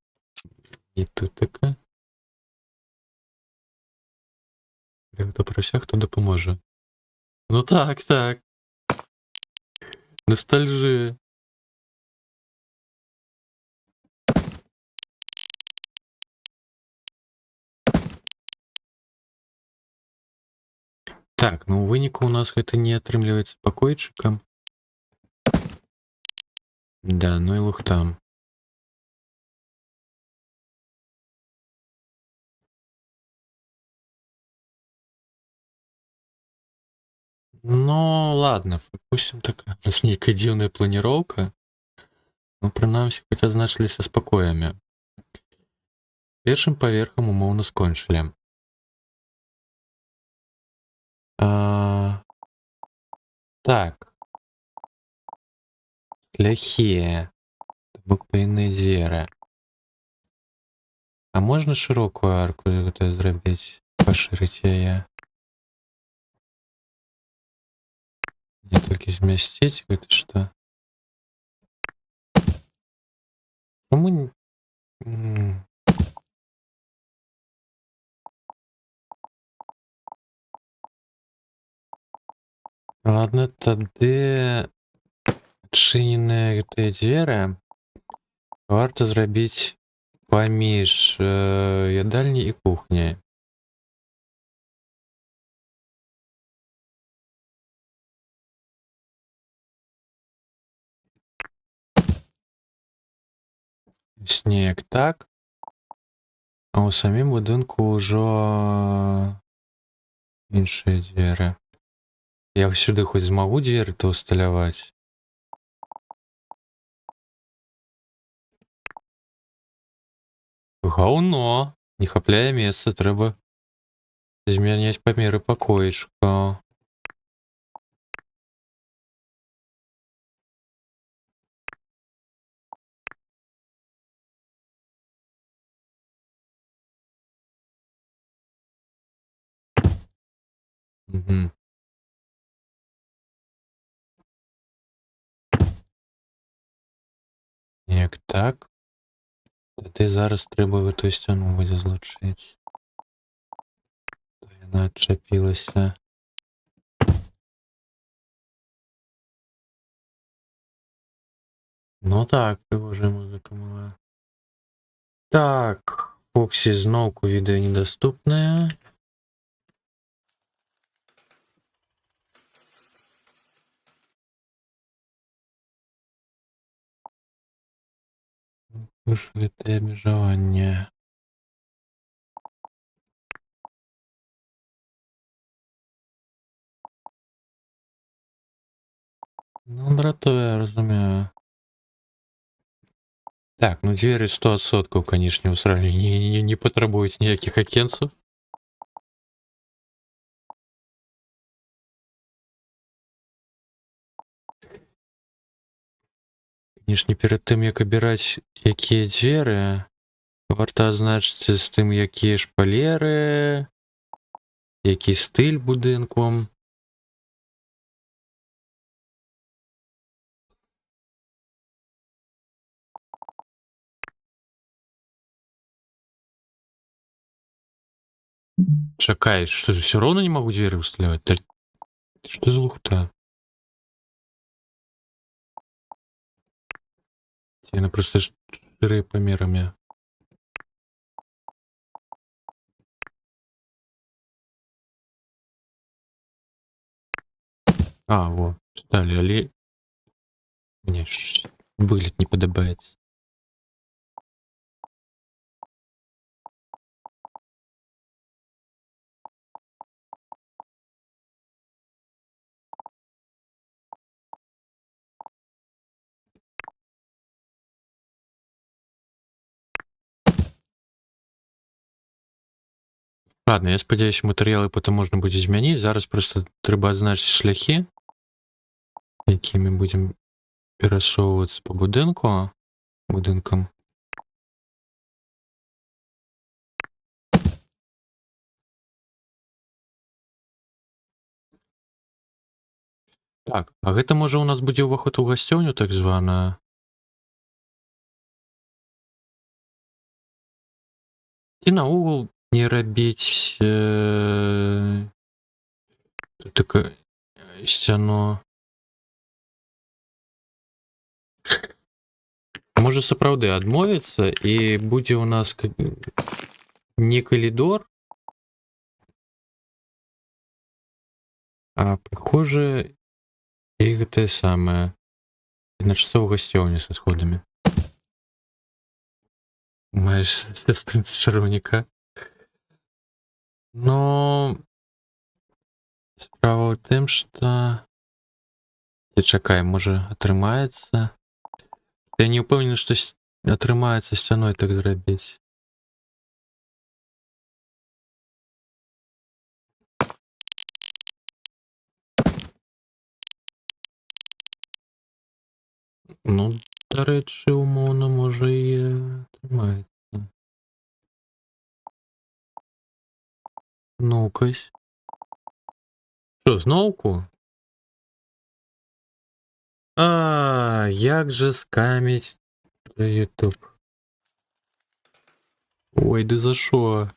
тут така. Хто прося, хто дапаможа. Ну так. Ностальжия. Так, ну у выніку у нас гэта не атрымліваецца пакойчыкам. Да, ну і лухтам. Ну, ладно, допустим, такая у нас нейкая дзіўная планіроўка. Ну, прынамсі, хоць азначыліся з пакоямі. Першым паверхам умоўна скончылі. Так. Шляхі. Буквенныя дзверы. А можна шырокую арку гэта зрабіць? Пашырыць яе? Не толькі змясціць гэта што? Чаму не... Ладно, тады адчыненыя гэтыя дзверы варта зрабіць паміж ядальняй і кухняй. Снег так. А ў самім будынку ўжо іншыя дзверы. Я ўсюды хоць змагу дзверы-то ўсталяваць. Гаўно! Не хапляе месца, трэба змяняць памеры пакоечкаў. Угу. Як так? Тады зараз трэба гэтую сцяну будзе злучыць. Яна адчапілася. Ну так, прыгожая музыка была. Так, Фоксі зноўку відэо недаступнае. Гэтае абмежаванне. Ну, дратуе, разумею. Так, ну дзверы 100%, канешне, ў сралі не патрабуюць ніякіх акенцаў. Канешне, перад тым, як абіраць, якія дзверы, варта азначыць з тым, якія шпалеры, які стыль будынку. Чакай, что все равно не могу двери устраивать? Да что за лухта? Она просто шире померами. А, во, стали, але... Не, вылет не подобается. Ладно, я спадзяюсь, матэрыялы потым можна будзе змяніць. Зараз просто трэба адзначыць шляхі, якімі будзем перасоўвацца по будынкам. Так, а гэта можа у нас будзе ўваход у гасцёню так званая. Ці наогул не рабіць такое сцяно. Можа сапраўды адмовіцца і будзе у нас не калідор, а похоже і гэтае самае адначасова гасцёўня са сходамі. Маеш сестры чараўніка. Но справа ў тым, што ты чакай, можа атрымаецца. Я не ўпэўнены, што атрымаецца сцяной так зрабіць. Ну, дарэчы, умоўна, можа і атрымаецца. Ну-кась. Што, зноўку? А, як жа скаміць YouTube. Ой, ды за што?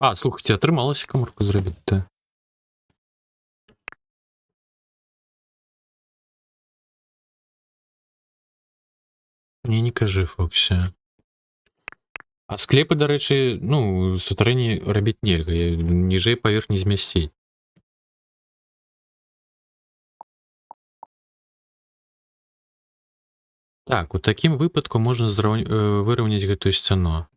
А, слухайце, атрымалася каморку зрабіць-то. Не кажы, Фоксі. А склепы, дарэчы, ну, сутарэнні рабіць нельга, ніжэй паверхні змясціць. Так, у такім выпадку можна выраўняць гэтую сцяну.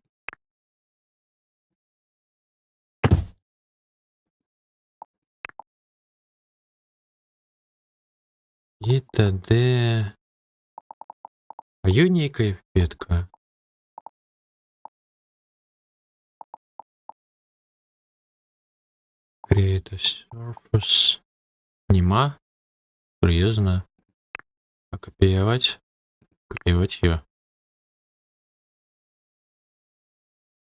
І тады... А ёй нейкая ветка. Create a surface. Нема? Сур'ёзна? А капіяваць? Капіяваць её.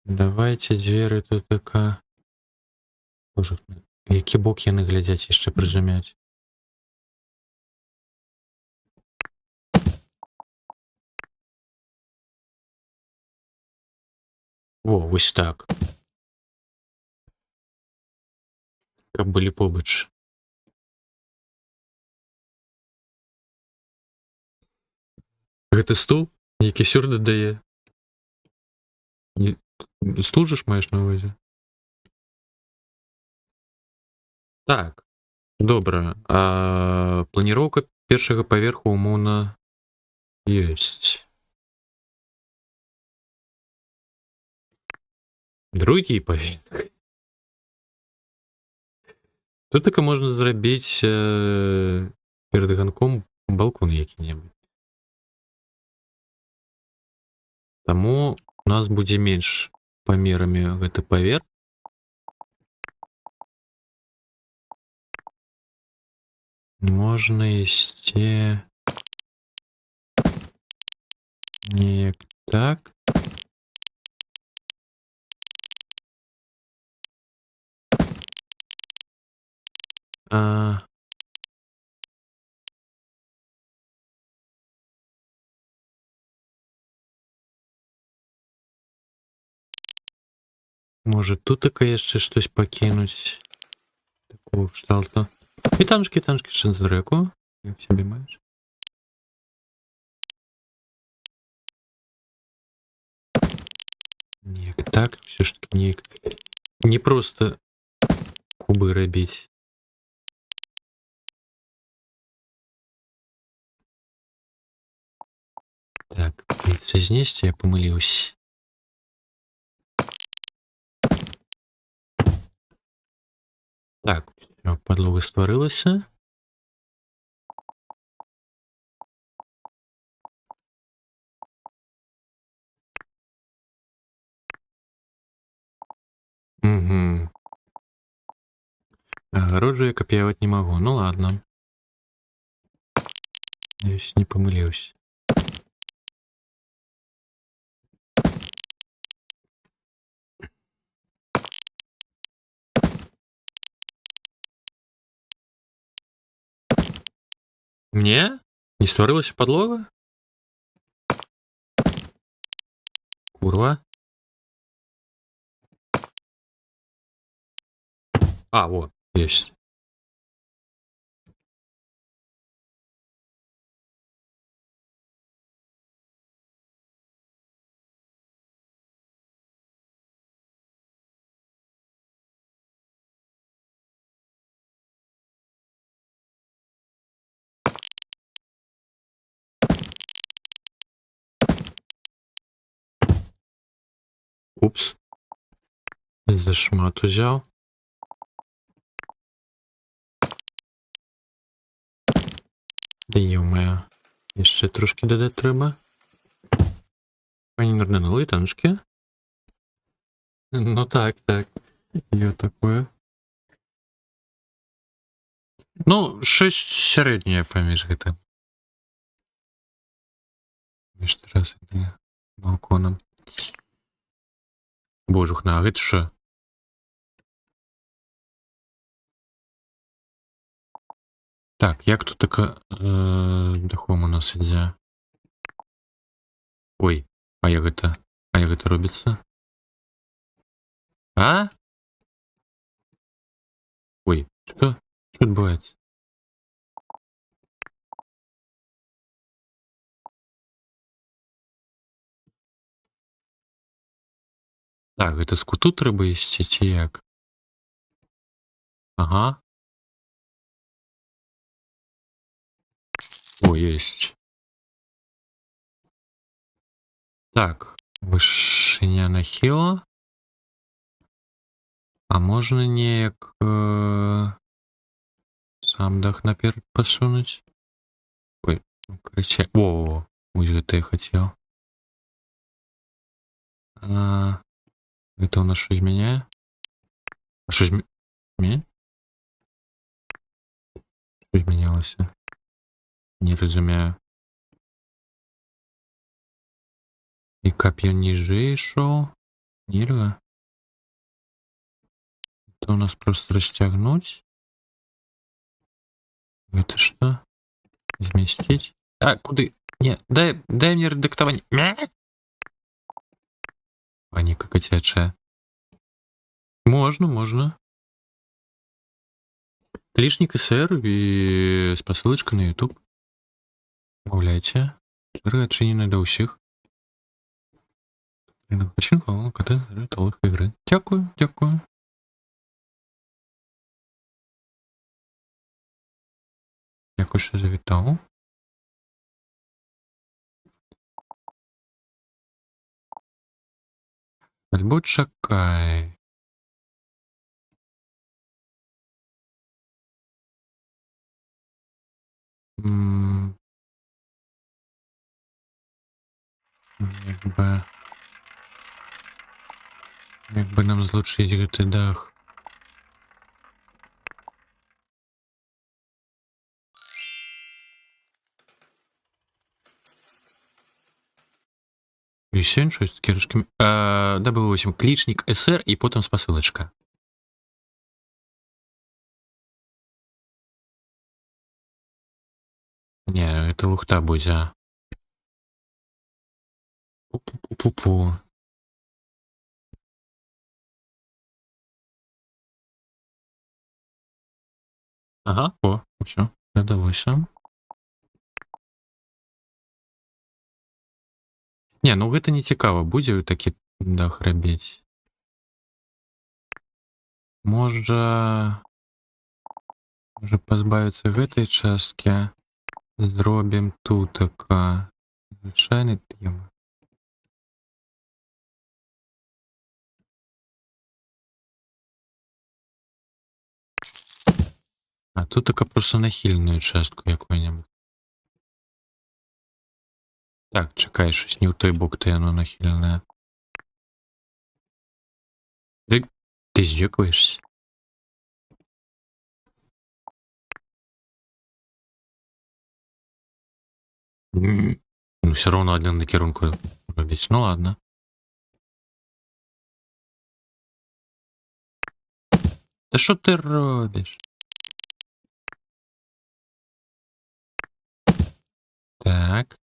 Давайте дзверы тут така. Боже, які бок яны глядзяць яшчэ прыжымяць. Во, вось так. Каб былі побач. Гэты стул? Нейкі сюр дадае. Стул жа ж маеш на ўвазе? Так, добра. А планіроўка першага паверху умоўна ёсць. Другі паверх. Тут така можна зрабіць перад ганком балкон які-небудзь. Таму у нас будзе менш памерамі гэты паверх. Можна ісці неяк так. Може тут таке ще щось покинуть. Такого кшталту. Квітаночки, шинзреку. Як собі маєш? Ніяк так, все ж таки ніяк. Не просто куби робить. Так, це знести, я помилився. Так, все, подлога створилася. Угу. Огороджу я копировать не могу. Ну ладно. Я еще не помылился. Мне? Не створилася подлога? Курва. А, вот, есть. Упс. За шмат взял. Да ё-моё. Ще трошки додати треба. Пані Норденової танчики. Ну так, так. Є таке. Ну, щось середнє поміж гэтым. Між терасою і балконом. Божух, на гэта що? Так, як тут така дахом у нас ідзе? Ой, а як гэта робіцца? А? Ой, што? Што адбываецца? Так, гэта з куту трэба ісці, ці як? Ага. О, есть. Так, вышыня нахіла. А можна неяк сам дах наперад пасунуць? Ой, крыча. О, вось гэта я хацеў. Гэта у нас што змяняе? А што змяняе? Што змянялася? Не разумею. І каб ён ніжэй ішоў? Нельга? Это у нас просто расцягнуць. Гэта што? Змясціць? А, куды? Не, дай мне рэдактаванне. Паніка кацячая. Можна. Клічнік СР і спасылачка на YouTube. Маўляйце. Чэрга адчыненая да ўсіх. Рынок пачынку, каты, рыталых ігры. Дзякую. Дзякую, што завітаў. Альбо чакай. Як бы нам злучыць гэты дах. Вісень, щось з кірышкамі. Дабыл 8. Клічнік СР і потым спасылачка. Не, гэта лухта будзе. Пу-пу-пу-пу-пу. Ага, о, все, дадалося. Не, ну гэта не цікава, будзе такі дах рабіць. Можа пазбавіцца гэтай часткі. Зробім тутака. Звычайны тема. А тут така просто нахільную частку якую-небудзь. Так, чакай, щось не ў той бок, то яно нахіленае. Ты здзекуешься? Ну, все равно один накірунку робіць. Ну ладно. Та що ти робиш? Так.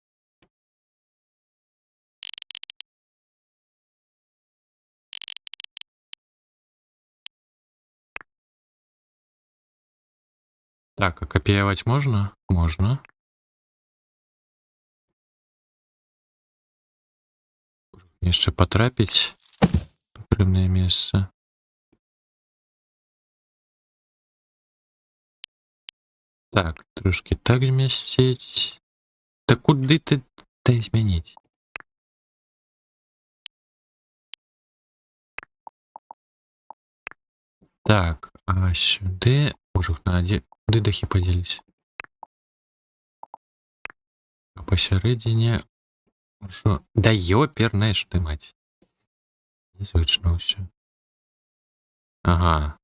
Так, а копировать можно? Можно. Яшчэ потрапіць патрэбнае месца. Так, трошки так змясціць. Та куды ты дай змяніць? Так, а сюды... Ужух, на дзе... Куды дахі падзеліся? А пасярэдзіне... Ужо... Да ёперная ж ты, мать. Незвычна ўсё. Ага.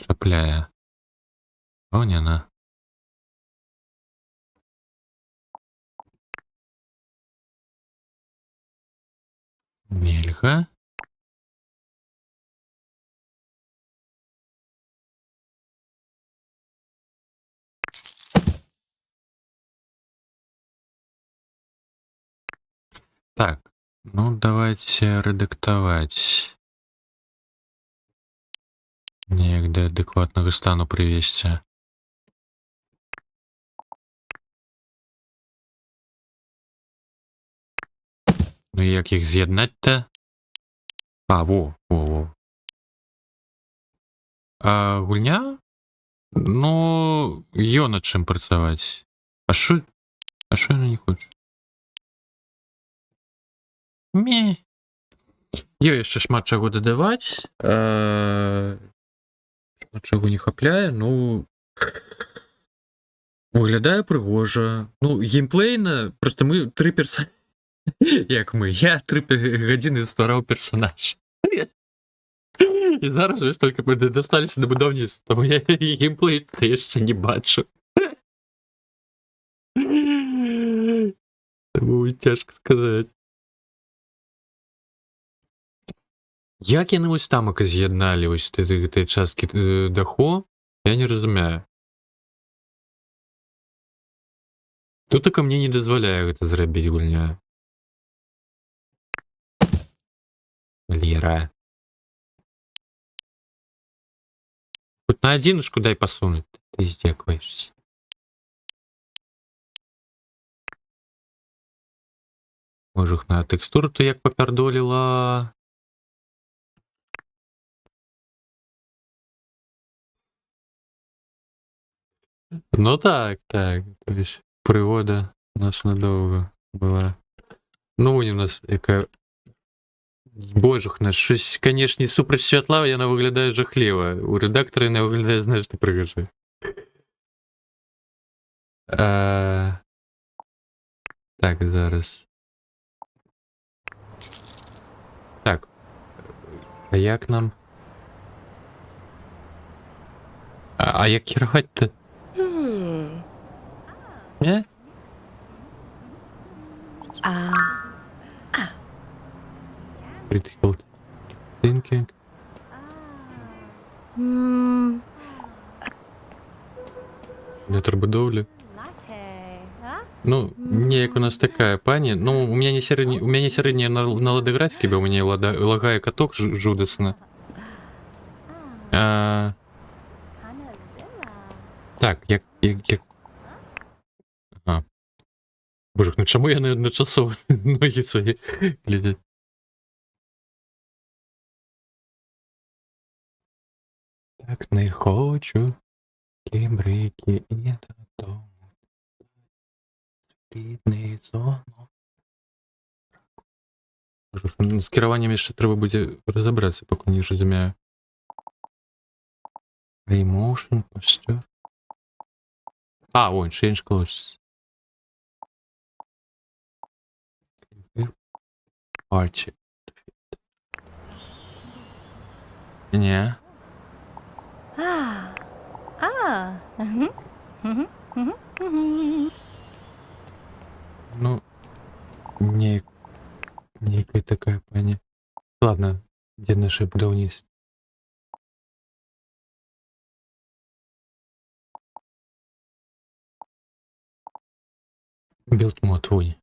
Чапляе. О, не на. Нельга. Так, ну давайте рэдактаваць. Неяк да адэкватнага стану прывесці. Ну як іх з'яднаць-то? А, во. А гульня? Ну, ё над чым працаваць. А шо яна не хоча? Ме. Ёй яшчэ шмат чаго дадаваць. Шмат чаго не хапляе, ну... Выглядае прыгожа. Ну, геймплейна, просто мы 3 персонажа... Як мы? Я 3 гадзіны ствараў персонаж. І зараз вось толькі мы дасталіся до будаўніцтва, таму я геймплей яшчэ не бачу. Таму цяжка сказаць. Як яны вось тамака з'ядналі вось гэтай часткі даху, я не разумею. Тутака мне не дазваляе гэта зрабіць гульня. Лера. Хоть на одинушку дай посунуть, ты издекаешься. Можух на текстуру то як попердолила. Ну так. То есть пригода у нас надовго була. Ну у нас яка... Божух наш, щось, конечно, супраць святла яна выглядае жахліва. У рэдактара яна выглядае, знаеш, ты прыгажай. Так, зараз. Так. А як нам? А як кіраваць-то? Не? Critical thinking. Метрбудовля. Ну, неяк у нас такая пані. Ну, у меня не сярэдняя налады графікі, бо у мяне лагае каток жудасна. Так, як... Ага. Боже, ну чому я не одночасово ноги свої глядять? Так не хочу кімбрики і додому. Рідний зону. Боже, з керуванням ще треба буде розібратися, поки не розумію. Emotion, posture. А, ой, change clothes. Party. Не. Ну, некая такая пані. Ладно, где наша будовність? Білдмо твой.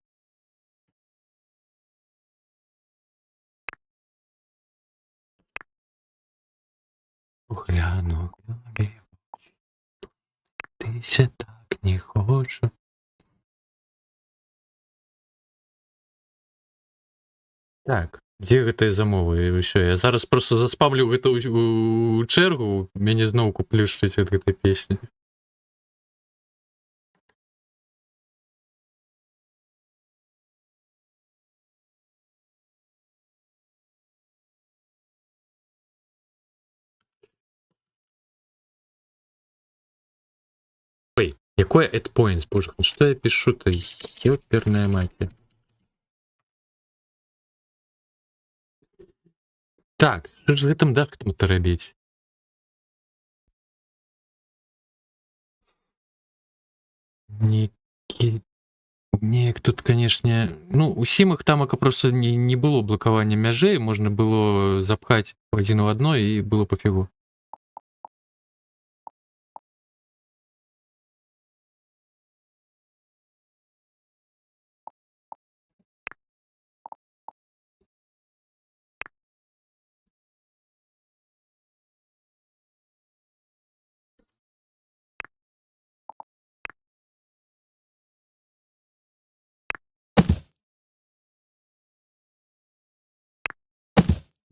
Гляну, тобі в очі. Ти ся так не хочу. Так, дзе гэтая замова? І ўсё, я зараз просто заспамлю гэта у чэргу, мяне зноў куплюшчыць ад гэтай песні. Ой, якое add points, боже, ну што я пішу-то, ёперная маці. Так, што ж з гэтым дахтам-то рабіць? Некі... Неяк тут, канешне, ну, усім іх тамака просто не было блакавання мяжэй, можна было запхаць адзін у адно і было пафігу.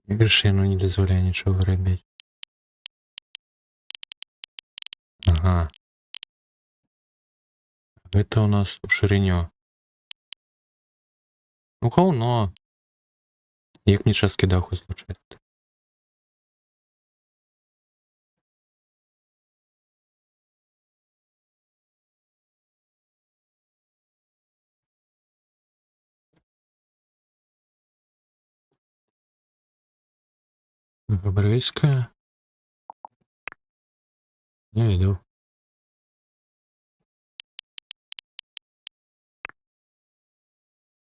Грыш, яно не дазваляе нічога рабіць. Ага. Гэта у нас у шырынё. Ну, гаўно. Як мне часткі даху злучаць. Габрэйская. Не ведаў.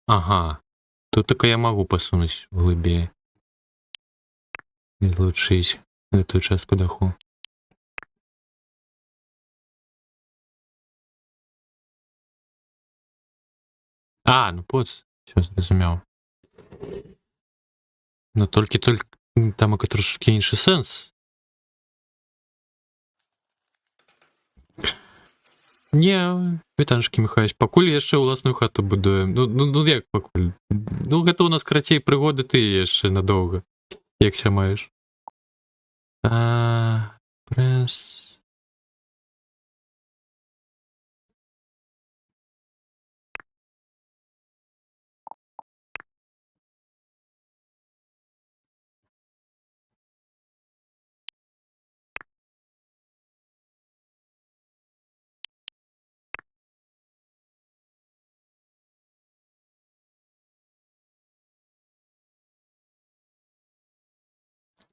Ага. Тут так я магу пасунуць глыбей. І злучыць гэтую частку даху. А, ну поц. Всё, зразумеў. Ну, толькі тамака трошки іншы сэнс. Не, вітанчыкі Михайлович, пакуль яшчэ ўласную хату будуем. Ну як пакуль? Ну гэта у нас карацей прыгоды тыя яшчэ надоўга. Як ся маеш? Пресс.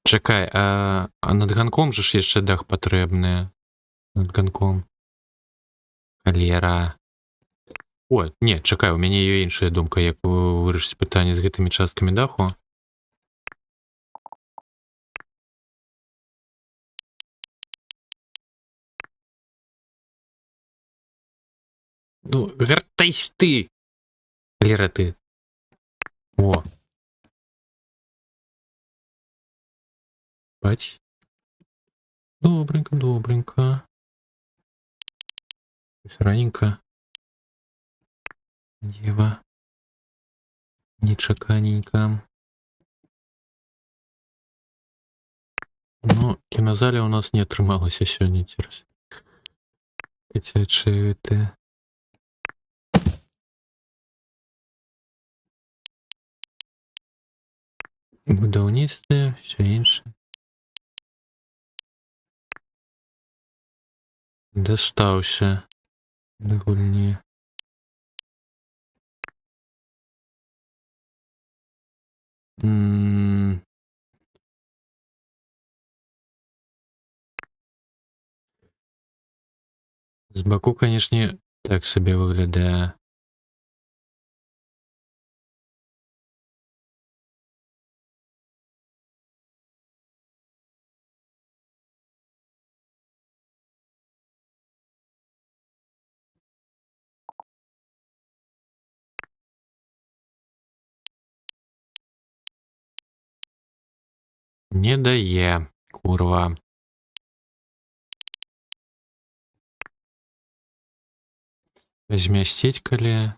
Чакай, а над ганком же ж яшчэ дах патрэбны. Над ганком. Халера. О, не, чакай, у мяне ёсць іншая думка, як вырашыць пытанне з гэтымі часткамі даху. Ну, гартайся ты! Халера ты. О. Бач. Добренько, добренько. Раненько. Дева. Нечаканенько. Ну, кінозалі у нас не атрымалася сёння цераз кацячыя гэты. Будаўніцтва, все іншае. Дастаўся да гульні. З баку, канешне, так сабе выглядае. Не дае, курва. Змясціць, калі...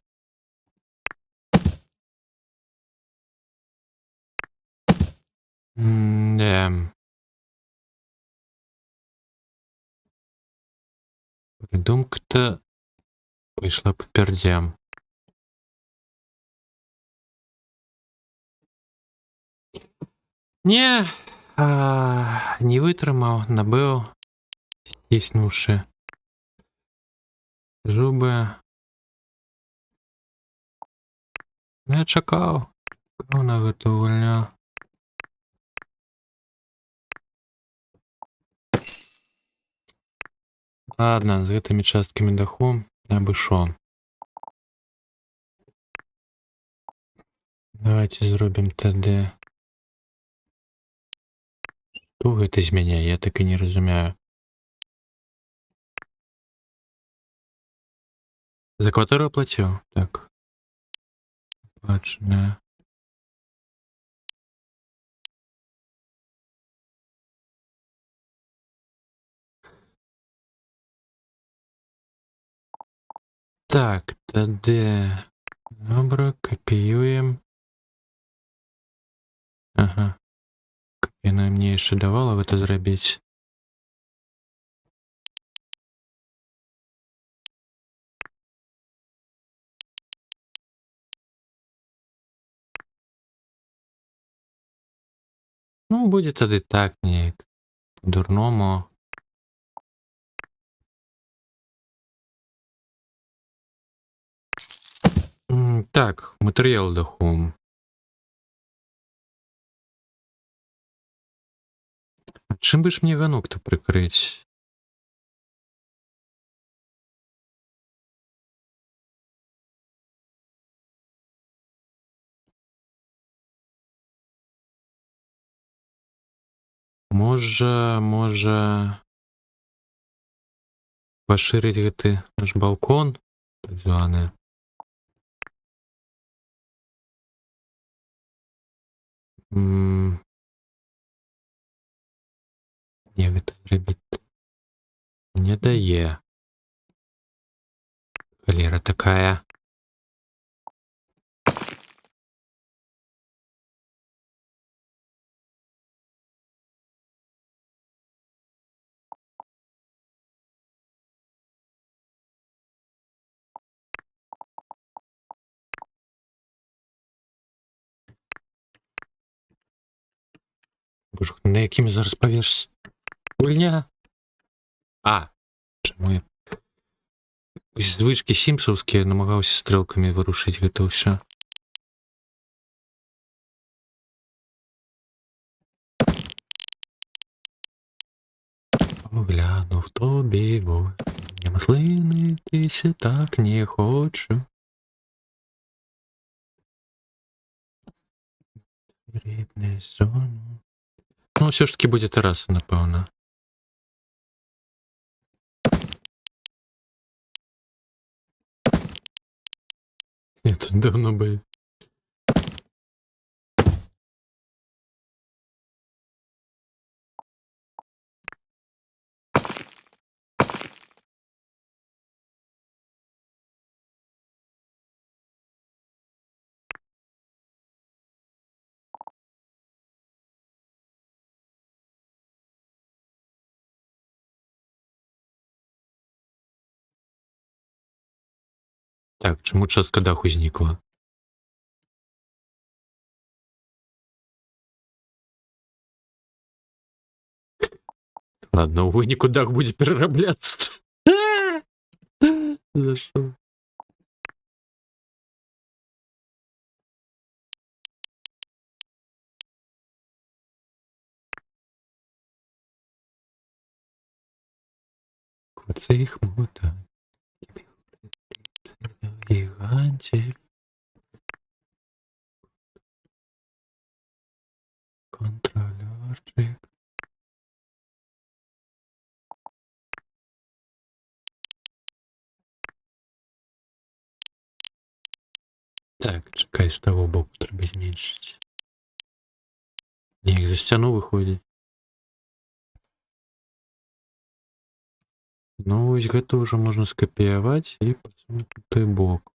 Да. Придумка-то пайшла по пердзям. Не, не вытрымаў, набыў, сціснуўшы зубы. Я чакаў на гэту гульню. Ладно, з гэтымі часткамі даху абышо. Давайте зробім тады. Што гэта з мяне? Я так і не разумею. За кватэру аплаціў? Так. Аплачана. Так, тады... Добра, капіюем. Ага. Яна мне яшчэ давала гэта зрабіць. Ну, будзе тады так неяк. По-дурному. Так, матэрыял даху. Чым бы ж мне ганок-то прыкрыць? Можа... пашырыць гэты наш балкон, так званы. Не, гэта зрабіць не дае. Халера такая. Боже, на якім зараз паверсі? Гульня? Чаму я... Звычкі сімпсаўскія намагаўся стрэлкамі вырушыць гэта ўсё. Огляну в тобі вой, я маслини, тися так не хочу. Рідне зону. Ну, все ж таки буде Тараса, напевно. Я тут давно бою. Так, чому частка даху зникла? Ладно, у выніку дах буде переробляться. За що? Цих мота. Гігантів. Контролерчик. Так, чекай, з того боку треба зменшити. Ні, як за стіну виходить. Ну, ось гэта ўжо можна скапіяваць і пасунуць у той бок.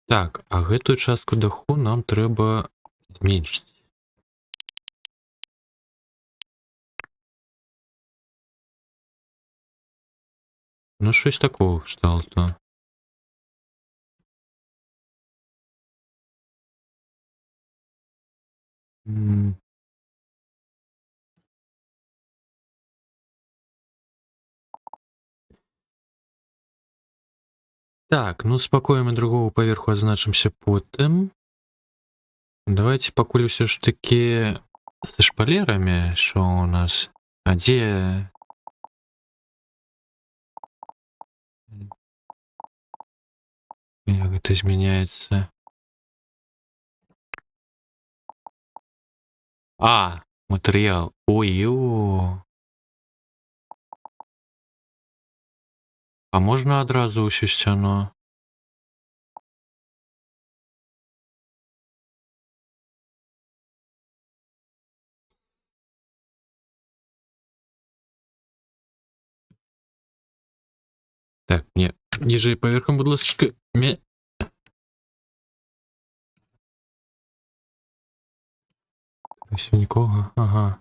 Так, а гэтую частку даху нам трэба зменшыць. Ну, щось такого кшталту. М. Так, ну з пакоямі другого паверху адзначымся потым. Давайте пакуль усё ж такі са шпалерамі, що у нас. А дзе... Як гэта змяняецца? А, матэрыял. Ой-ё. А можна адразу ўсю сцяну? Так, не, ніжэй паверхам, будь ласка. Ось нікого, ага.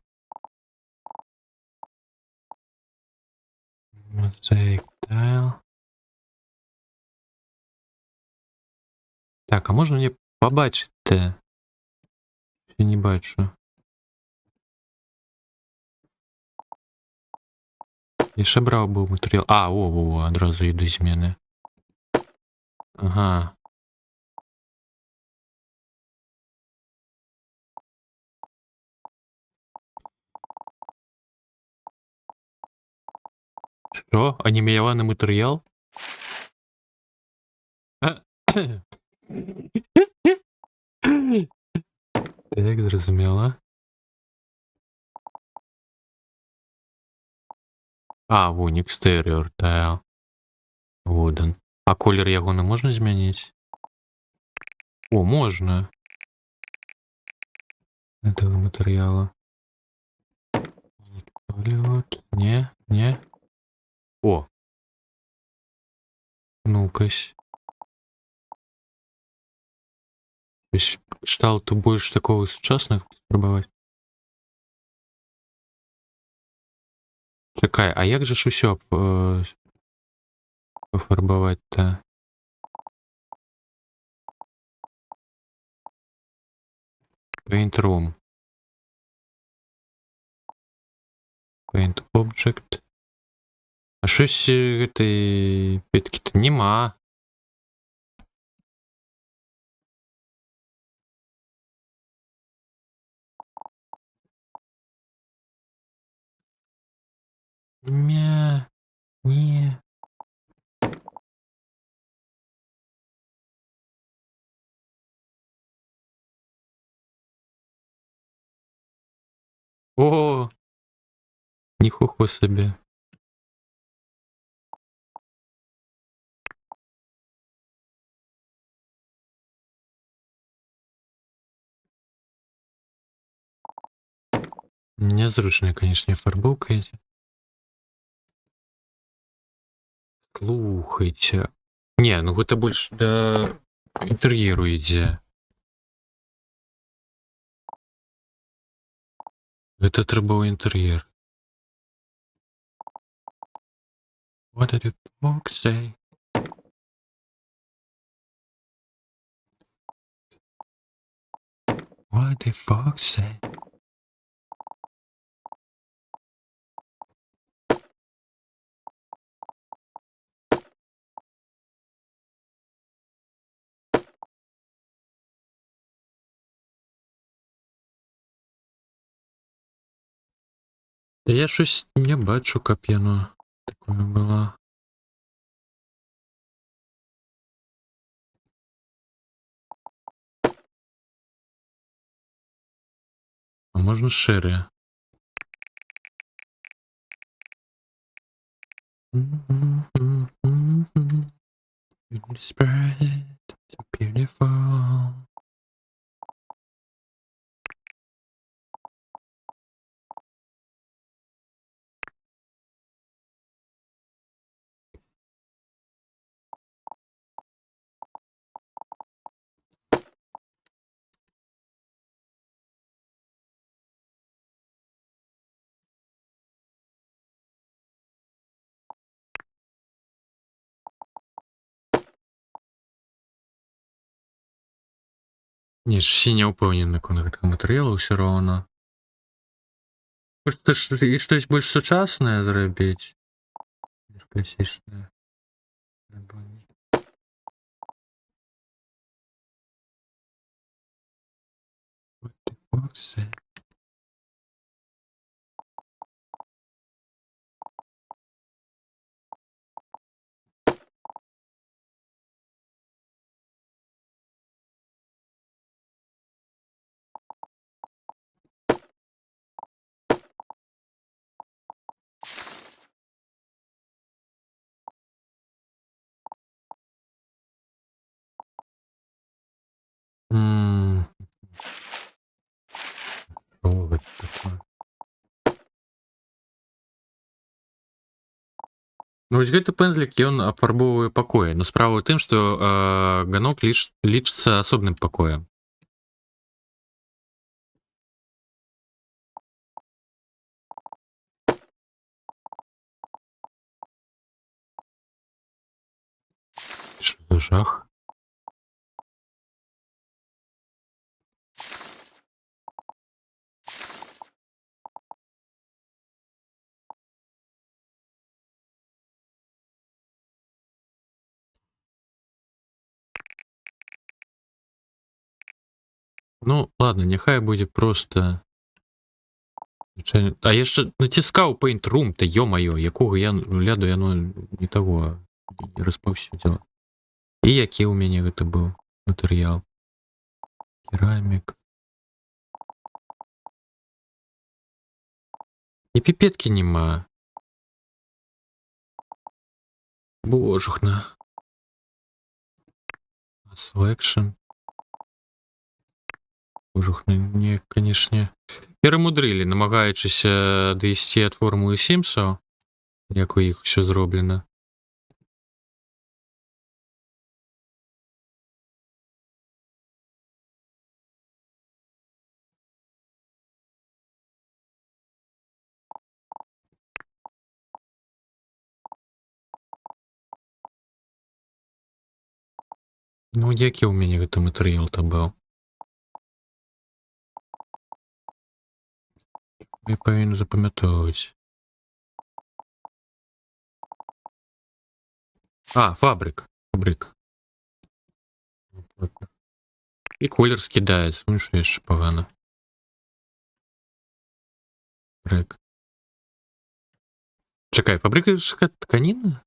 Mosaic tile. Так, а можна мені побачити? Я не бачу. Я ще брав був матеріал. А, о, одразу йду зміни. Ага. Що? Аніміяваний матеріал? Так, зрозуміло. А, вон, exterior tile. Wooden. А колір його не можна змінити? О, можна. Этого матеріалу. Поліот. Не. О. Ну-кась. Кшталту больше такого сучасних спробувати. Чекай, а як же ж усё пофарбувати-то? Paint room. Paint object. А щось этой петки-то нема. Не. О! Ніхуя собі. Незручная, конечно, фарбовка эти. Слухайте. Не, ну гэта больш да інтэр'еру ідзе. Гэта трэба ў інтэр'ер. What did the fox say? What did the fox say? Та я щось не бачу, каб яно такое было. А можна шире. Spread, so beautiful. Не, ще не ўпэўнены наконт гэтага матэрыялу ўсё роўна. Хочацца ж і штось больш сучаснае зрабіць. Класічнае. What the fuck said? Што гэта такое? Ну, вось гэты пэндзлік, ён афарбоўвае пакоі. Но справа ў тым, што ганок лічыцца асобным пакоем. Што за жах? Ну, ладно, няхай будзе проста. А яшчэ націскаў Paint Room, та ё-маё, якога я гляду, яно не таго не распаўсюдзіла. І які ў мяне гэта быў матэрыял? Керамік. І піпеткі нема. Божухна. Selection. Божухна, мне, канешне, перамудрылі, намагаючыся дайсці ад формулы Сімпсаў, як у іх усё зроблена. Ну, які ў мяне гэты матэрыял там быў? Я павінен запамятоўваць. А, фабрик. І колер скідаецца, ну што яшчэ пагана. Фабрик. Чакай, фабрика ж тканіна?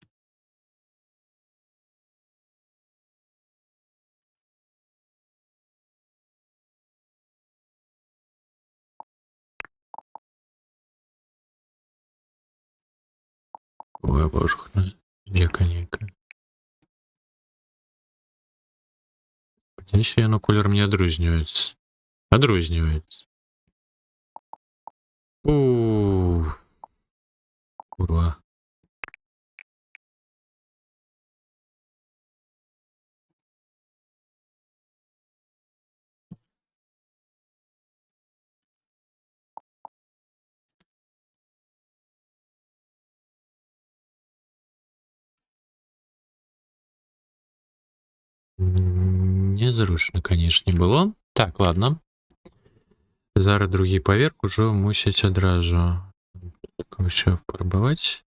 Ой, божухна, дзека нейкая. Падзяюся, яно колерам не адрозніваецца. Адрозніваецца. Курва. Незручно, конечно, было. Так, ладно. Зараз другий паверх уже мусить одразу. Так, ще пробивати.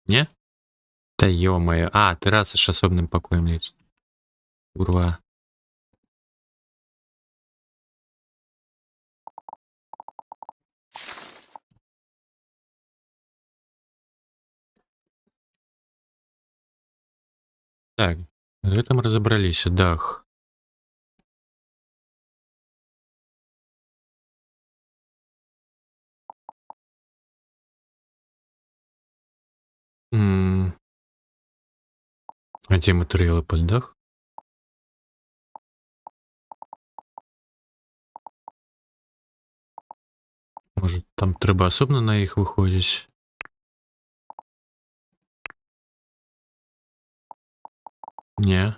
Не? Та ё-моё. А, терраса с особным покоем есть. Курва. Так, в этом разобрались. Дах. М. А где материалы под дах? Может, там треба особенно на їх виходить? Не.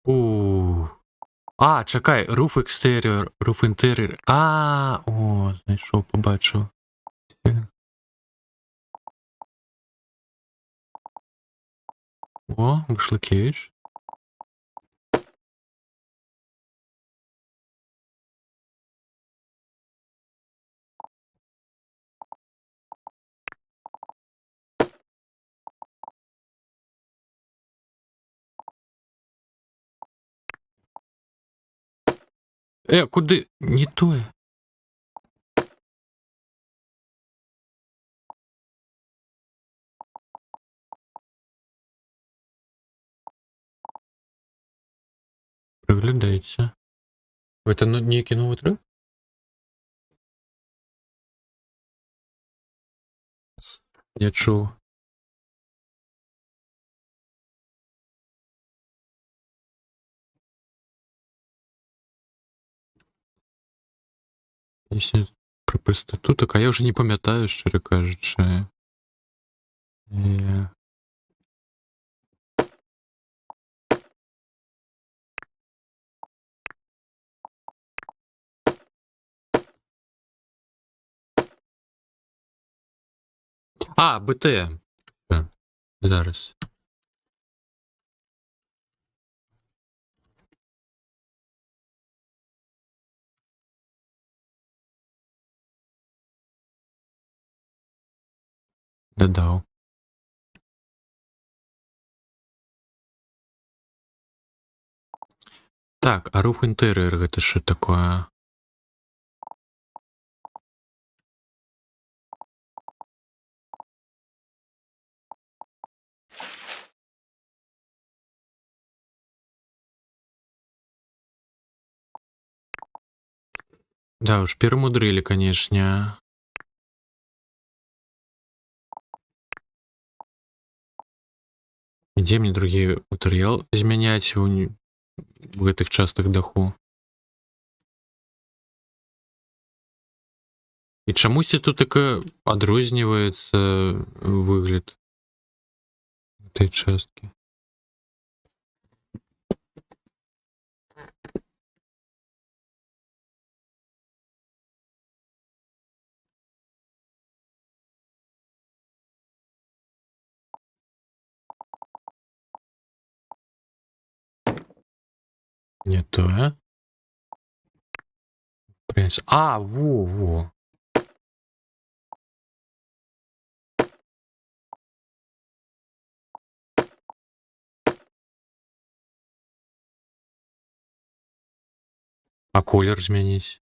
У. А, чекай, roof exterior, roof interior. А, о, знайшов, побачив. О, Башлыкевич. Куди? Не тое. Приглядається. Это некий новий трек? Я чув. Пісня про проституток, а я вже не пам'ятаю, щиро кажучи. Е, А, БТ. Зараз. Додав. Так, а рух інтер'єр гэта що такое? Да уж, перемудрили, конечно. Где мне другі матэрыял змяняць у гэтых частых даху? І чамусьці тут така адрозніваецца выгляд этой часткі. Не тое. А, во. А колер змяніць?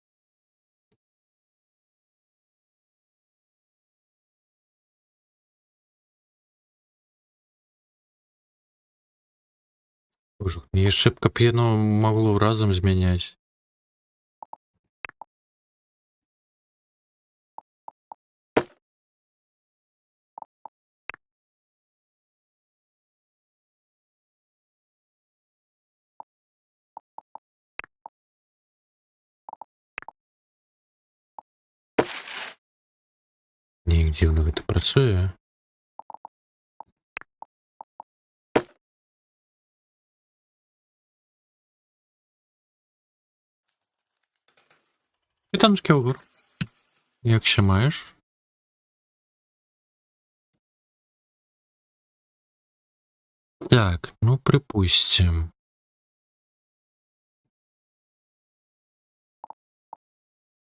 Боже, яшчэ б каб яно магло разам змяняць. Неяк дзіўна гэта працуе. Вітаночки, Огур. Як ще маєш? Так, ну припустим.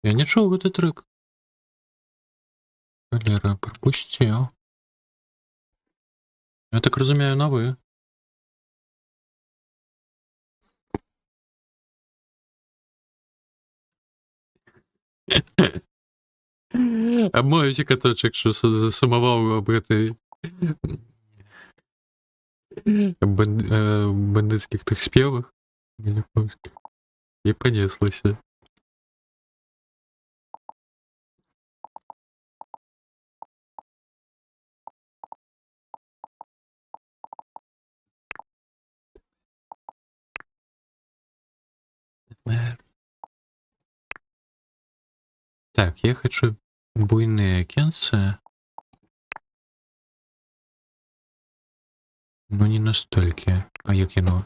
Я не чув этот трек. Валера, пропустив. Я так розумію, на ви. А мой каточек, що засумував об этой бандитських тих співах. І понеслося. Так, я хочу буйные окенцы. Но не настолько. А я кину.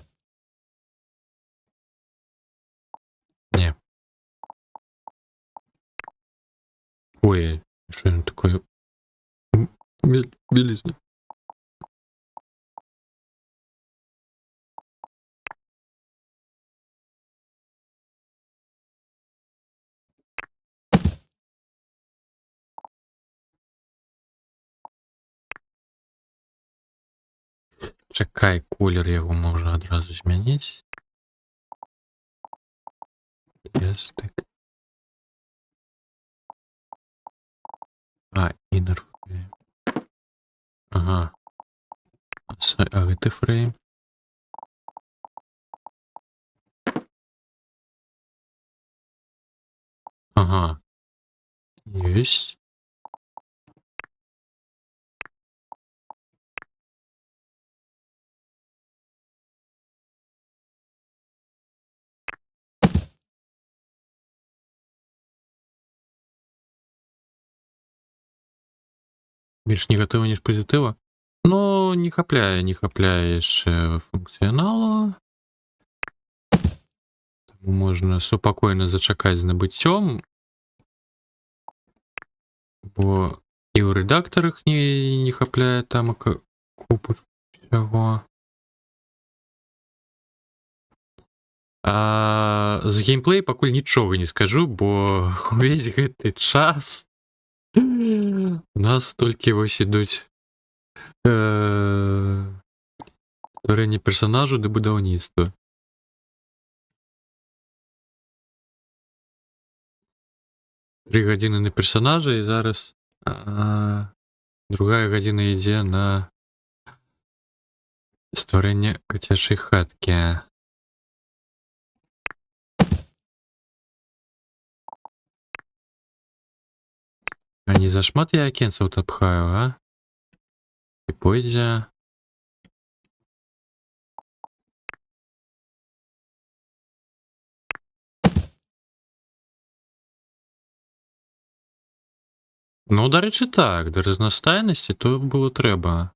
Не. Ой, что это такое? Белизна. Чекай, колер його можна одразу змінити. Єстик. А, inner frame. Ага. Outer frame. Ага. Есть. Більш негатива, ніж позитива. Ну, не хапляє ще функціоналу. Тому можна спокійно зачекати з набуттям. Бо і у редакторах не хапляє там купу всього. А з геймплею пакуль нічого не скажу, бо увесь гэты час у нас толькі вось ідуць стварэнне персонажу ды будаўніцтва. Три гадзіны на персонажа, і зараз другая гадзіна ідзе на стварэнне кацячай хаткі. А не зашмат я акенцаў тапхаю, а? І пойдзе. Ну, дарэчы, так, да разнастайнасці то было трэба.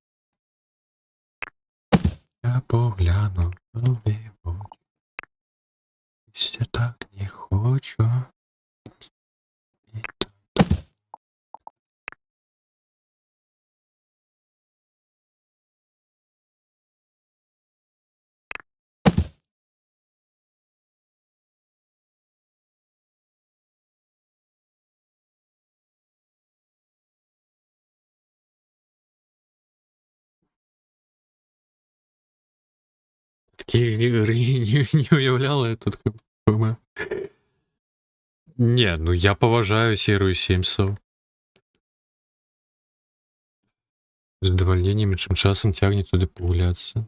Я погляну тобі в очі. Ще так не хочу. Такі не уявляла тут. Не, ну я поважаю серию Сімсов. З задовольненням, чим часом тягне туди погулятися.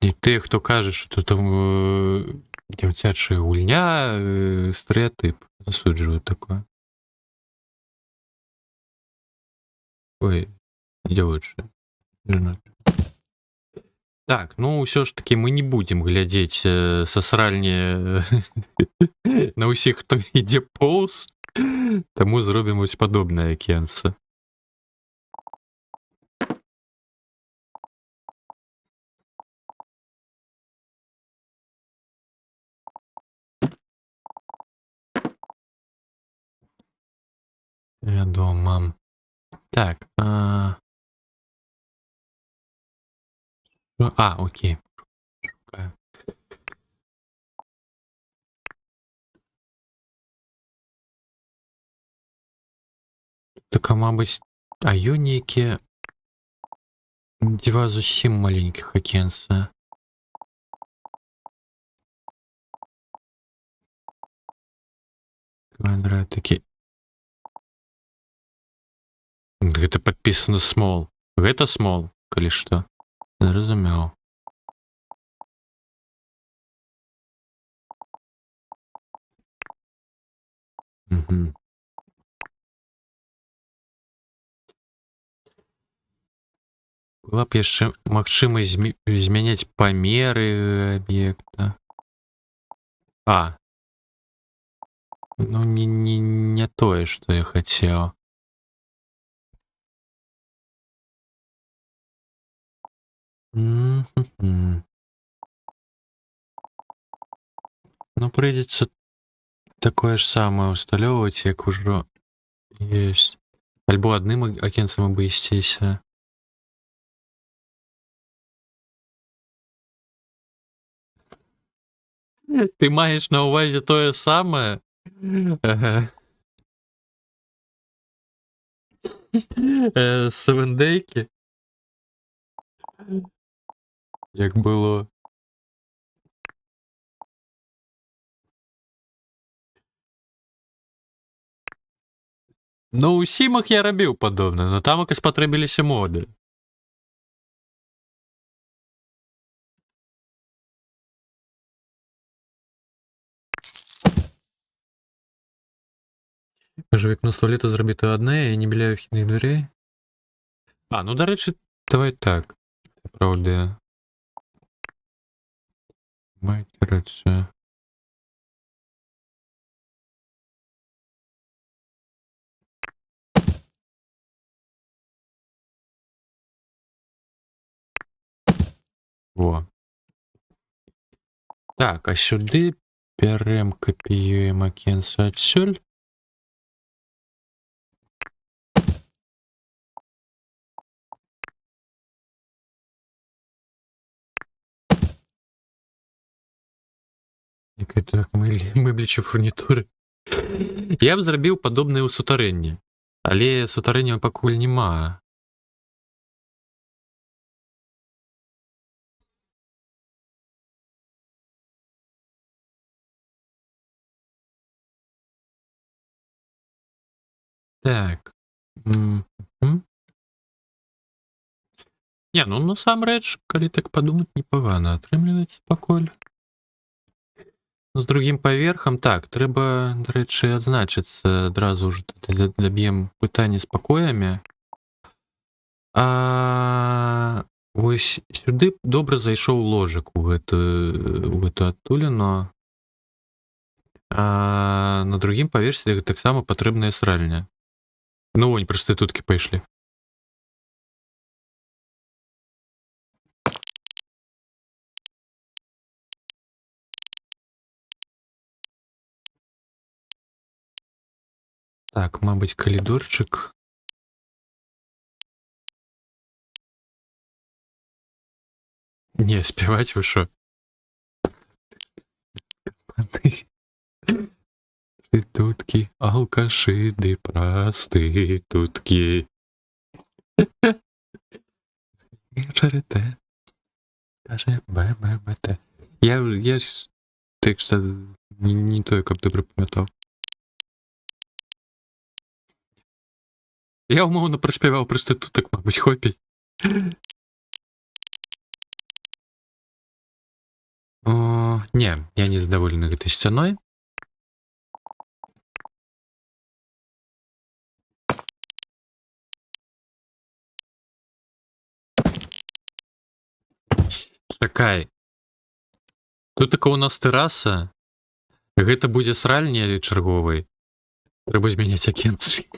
І те, хто каже, що тут там дівчача гульня, стереотип. Засуджую таке. Ой, дівчача. Так, ну все ж таки мы не будем глядеть со сральні на усіх, хто йде повз, тому зробимо ось подобне окенце. Вядома. Так. Окей. Шукаю. Так, мабуть, є нейкія два зусім маленькіх акенца. Квадратики. Гэта падпісана small. Гэта small, калі што. Зразумеў. Угу. Была б яшчэ магчымасць змяняць памеры аб'екта. Ну, не тое, што я хацеў. Ну, прыйдзецца такое ж самае ўсталёўваць, як ужо ёсць. Альбо адным акенцам абысціся. Ты маеш на ўвазе тое самае? Ага. Севендейкі? Як было? Ну, у сімах я рабіў падобна, но там якось спатрэбіліся моды. Кажу, вікно з туалету зробити одне, я не біляю вхідних дверей. Ну, до речі, давай так. Правда. Материться. Во. Так, а сюди берем, копіюємо акенца адсюль. Як это меблічі фурнітури. Я б зрабіў падобнае ў сутарэнні. Але сутарэння пакуль нема. Так. Не, ну насамрэч, калі так падумаць, непагана атрымліваецца пакуль. З другім паверхам, так, трэба, дарэчы, адзначыцца адразу ж даб'ем пытанне з пакоямі. Вось сюды добра зайшоў ложак у гэту адтуліну. На другім паверсе таксама патрэбная сральня. Ну, вон, прастытуткі пайшлі. Так, мабыць, калідорчык. Не, спяваць вы шо? Прастытуткі, алкашы ды прастытуткі. Чарытэ. Кажа ББТ. Я тэкст не тое, каб ты прыпамятаў. Я умоўна праспяваў прастытутак, мабыць, хопій. Не, я не задаволены гэтай сцяной. Чакай. Тут така у нас тэраса. Гэта будзе сральня чарговай. Трэба змяняць акенцы.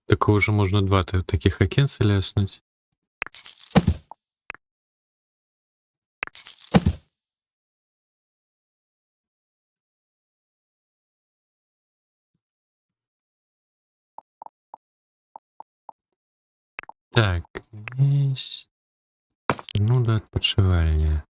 Такого уже можно два таких окенца ляснуть. Так, есть. Ну да, отпочивальня.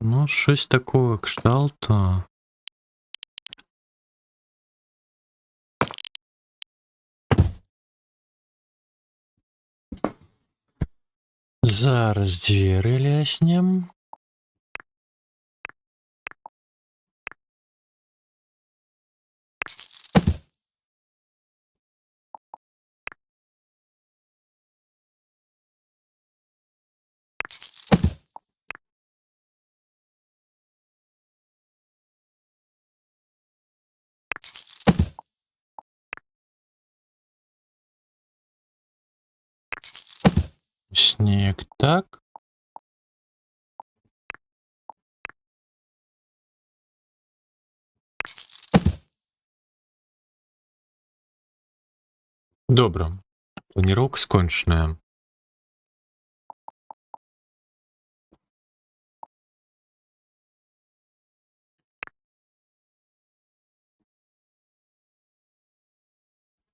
Ну, щось такого кшталту. Зараз двері ляснем. Снег так. Добре. Планіровка скончена.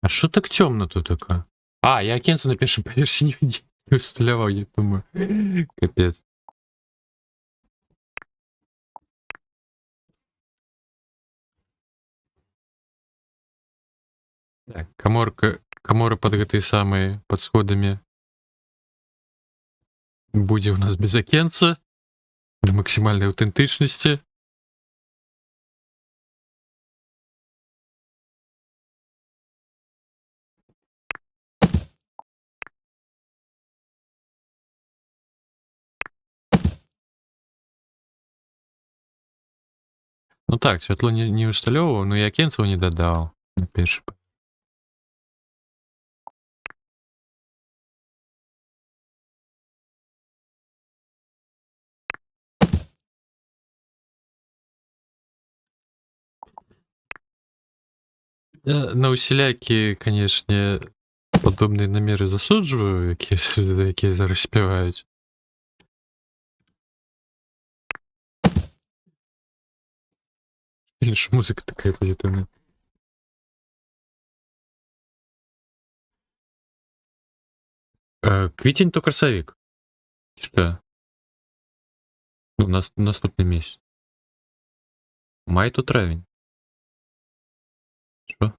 А що так темно тут таке? А, я окенце на першому поверсі не усталював, я думаю. Капець. Так, камора под гэтай самай, под сходамі. Будзе у нас без окенца. До максимальной аўтэнтычнасці. Ну так, святло не усталёўваў, но і акенцаў не дадаў на першы. Я на усялякі, канешне, падобныя намеры засуджваю, якія зараз спяваюць. Лишь музыка такая позитивная. Квітень то красавік. Что? Ну, наступный месяц. Май то травень. Что?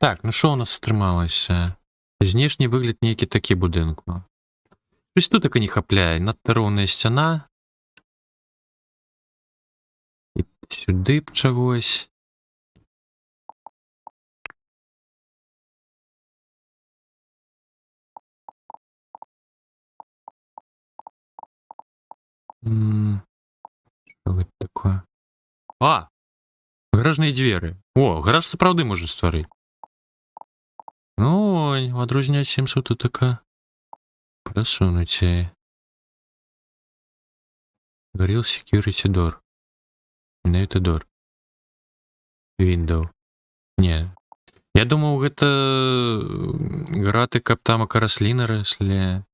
Так, ну що у нас атрымалася? Знешні выгляд нейкі такі будынку. Вось тут так і не хапляе, надта роўная сцяна. І сюды б чагось. Что гэта такое? А! Гаражныя дзверы. О, гараж сапраўды можа стварыць. Ну, ой, у адрозненне ад Сімсаў тут така прасунуцей. Горел security door. Менавіта door. Window. Не. Я думаў, гэта граты, каб там акарасліна раслі.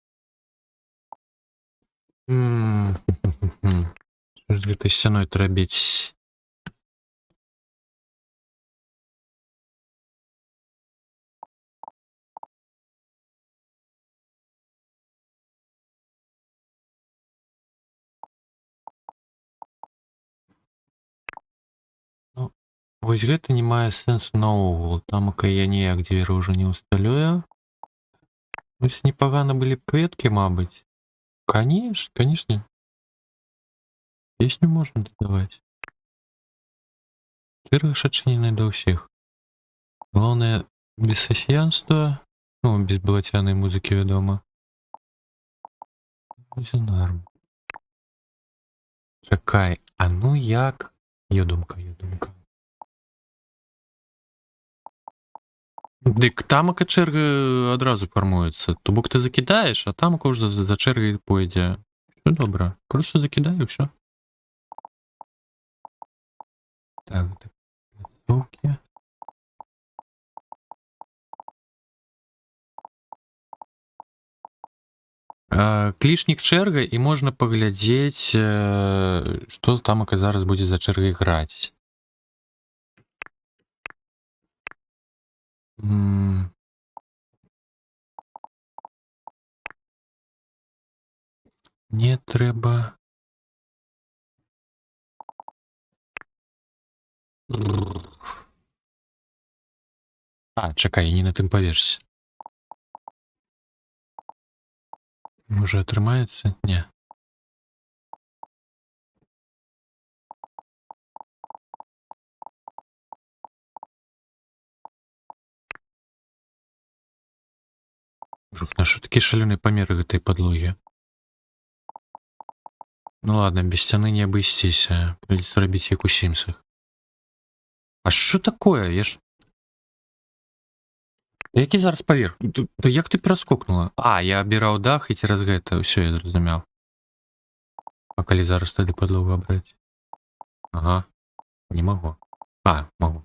Што з гэтай сцяной трабіць? Ну, вось гэта не мае сэнсу наогул. Тамака я ніяк дзверы ўжо не усталюю. Вось непагана былі б кветкі, мабыць. Конечно. Песню можна дадаваць. Чырга адчынены да ўсіх. Главное, без сасьянства, ну, без балацянай музыкі, вядома. Будзе норм. Чакай, а ну як? Є думка, є думка. Дик, тамака чэрга адразу фармуецца. То бок ты закідаеш, а тамака ўжо за чэргай пойдзе. Всё добра. Просто закідай і ўсё. Так, пляцоўкі. Клічнік чэрга і можна паглядзець, што тамака зараз будзе за чэргай граць. Не трэба. Чакай, я не на тым паверсе. Можа атрымаецца? Не. На што такія шалёныя памеры гэтай падлогі? Ну ладно, без сцяны не абысціся. Прыйдзецца рабіць як у Сімсах. А що такое? Я ж... Які зараз паверх? То як ты пераскокнула? Я абіраў дах і цераз гэта. Усё, я зразумеў. А калі зараз тады падлогу абраць? Ага. Не магу. Магу.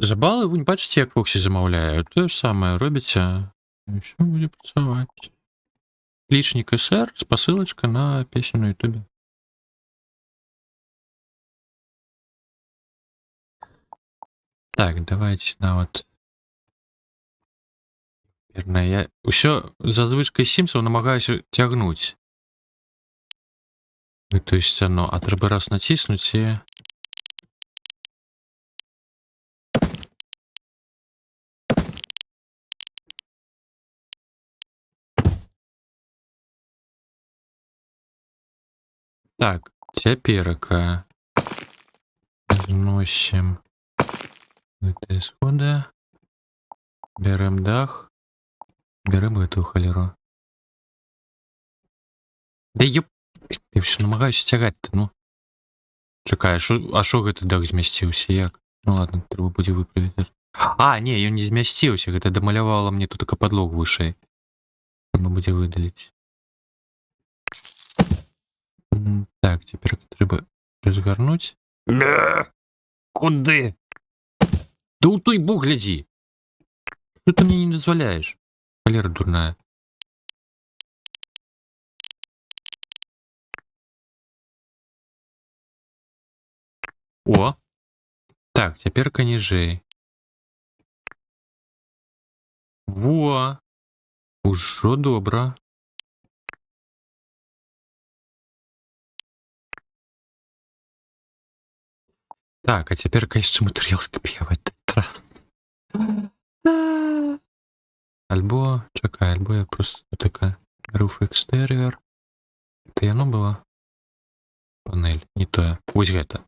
За балы вы не бачыце, як Фоксі замаўляе. Тое ж самае робіце. І ўсё будзе працаваць. Лічнік СР, спасылачка на песню на Ютубе. Так, давайте нават. Я ўсё за звычкай Сімсаў намагаюся цягнуць. Гэтую сцяну, а трэба раз націснуць і... Так, цяперака зносім гэтыя сходы, бярэм дах, бярэм гэтую халеру. Да ёп... Я ўсё намагаюся цягаць-то, ну. Чакай, а шо гэты дах змясціўся, як? Ну ладно, трэба будзе выправіць. Не, ён не змясціўся, гэта дамалявала мне тут така падлогу вышэй. Трэба будзе выдаліць. Так, цяпер трэба разгарнуць. Куды? Да ў той бок глядзі! Што ты мне не дазваляеш? Халера дурная. О! Так, цяперка ніжэй. Во! Ужо добра. Так, а цяперка яшчэ матэрыял скапіяваць. Альбо, чакай, альбо я просто такая roof exterior. Это яно было? Панель, не тое. Вось гэта.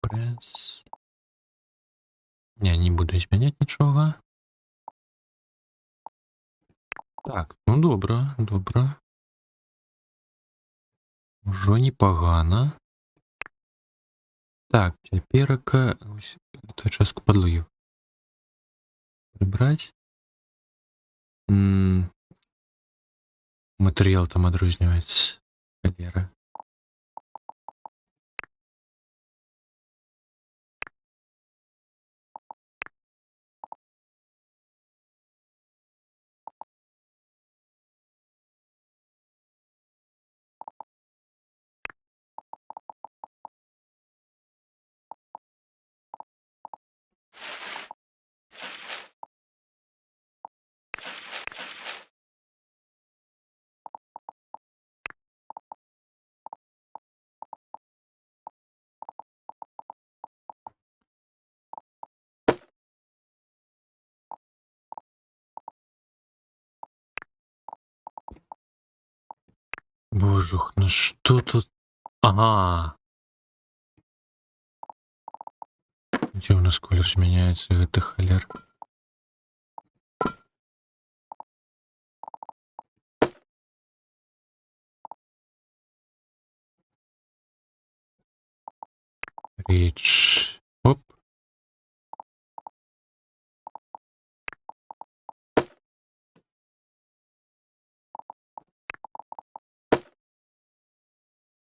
Пресс. Не буду змяняць нічога. Так, ну добра, добра. Ужо непагана. Так, цяперака эту частку падлогі прыбраць. Матэрыял там адрозніваецца. Халера. Божух, ну что тут? Ага. Дзе у нас колер змяняецца гэты халер? Річ. Оп.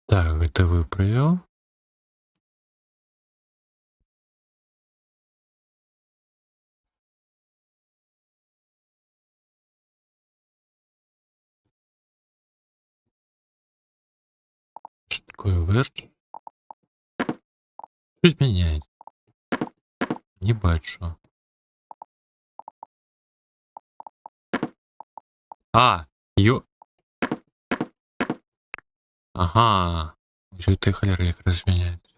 Так, гэта выправіў. Што такое верч? Што змяняецца? Не бачу. А, Ага. Ось гэты халер якраз змяняецца.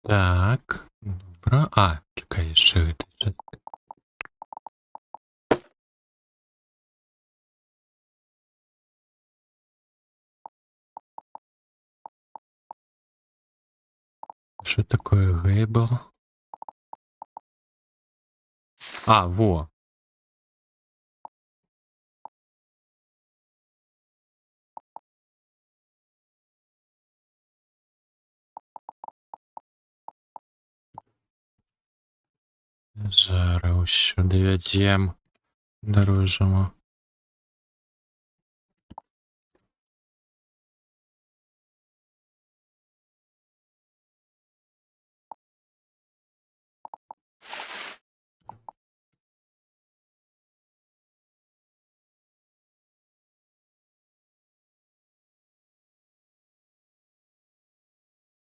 Так, добра. А, чакай, яшчэ гэта. Що такое гейбл? А, во. Зараз усё давядзем да-розуму.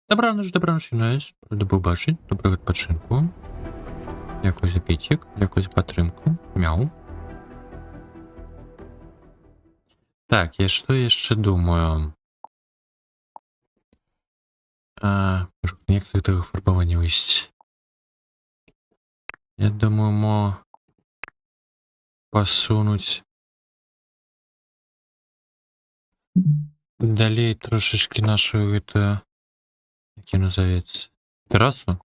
Добраноч, Інес. Рады быў бачыць. Добрага адпачынку. Дзякуй за піцік, дзякуй за падтрымку. Мяу. Так, я што яшчэ думаю? Як з гэтага фарбавання выйсці? Я думаю, пасунуць далей трошачкі нашу гэтую, як яно назовецца, тэрасу.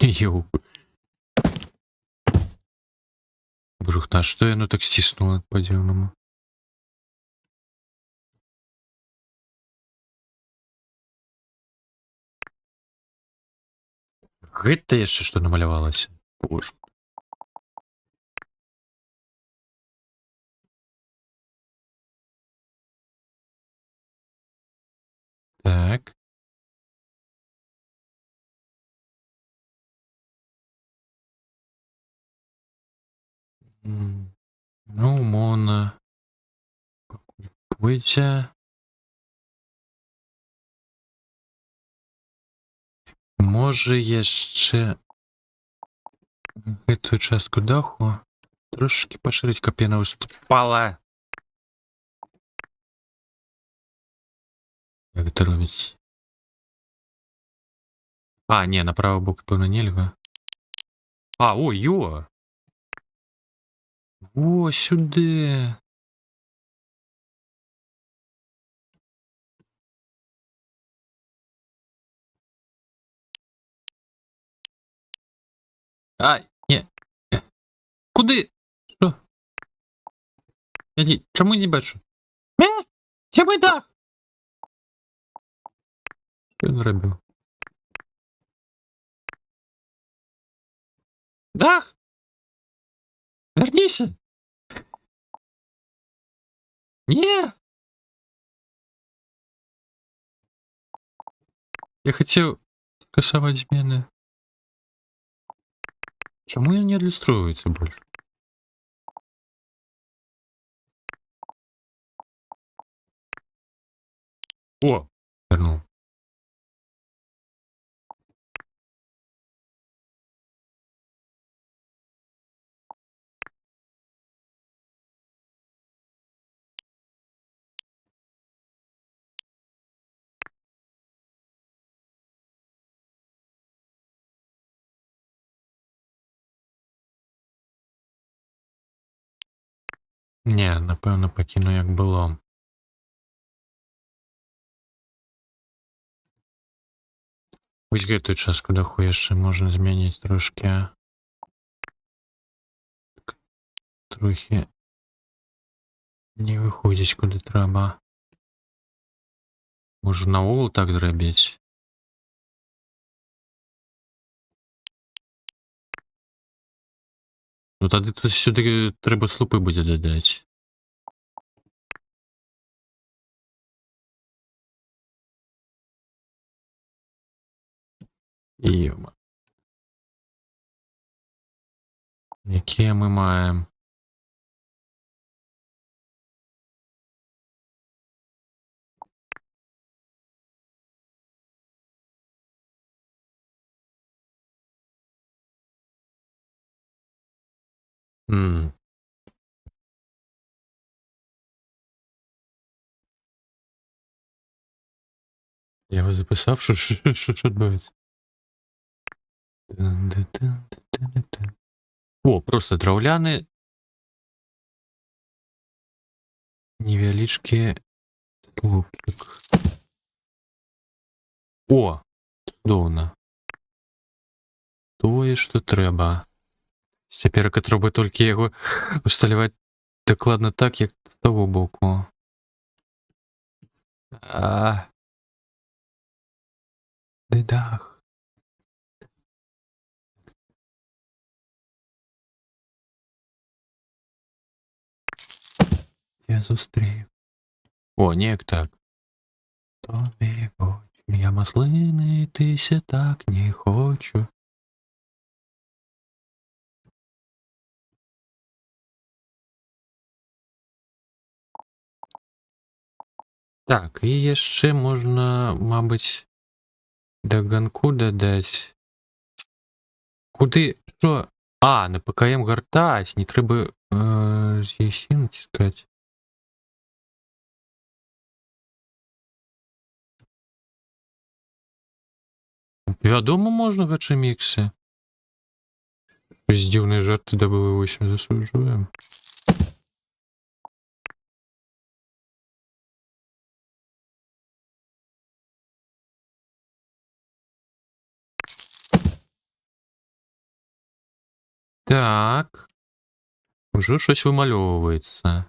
Йоу. Брухта, што яно так сціснула па-дзіўнаму? Гэта яшчэ што намалявалася? Боже. Так. Ну, умоўна. Пакуль пойдзе. Можа яшчэ гэтую частку даху трошки пашырыць, каб яна выступала. Як гэта робіць? А, не, на правы бок, пэўна, нельга. А, о, ё! О, сюды! Ай, не. Куды? Што? Чаму не бачу? Дзе мой дах? Што ён рабіў? Дах! Вярніся! Не! Я хацеў скасаваць змены. Чому я не адлюструється більше? О! Вернув. Не, напевно, пакіну як було. Вось гэтую частку даху яшчэ можна змяніць трошки. Трохи не выходзіць куды трэба. Можа наогул так зрабіць. Ну тады тут сюды трэба слупы будзе дадаць. Ёма. Якія мы маем? М. Я його записав, що відбувається? О, просто драўляны невялічкі слупчык. О, цудоўна. Тое, што трэба. Цяперака трэба толькі яго усталяваць дакладна так, як з таго боку. Ды дах. Я зустрів. О, неяк так. Тобі в очі я маслини, тися так не хочу. Так, і яшчэ можна, мабыць, даганку дадаць. Куды? Што? А, на ПКМ гартаць, не трэба з'ясі націскаць. Вядома, можна гачаміксы. Здзіўныя жарты дабылі 8 засуджуем. Так. Ужо щось вымалёўваецца.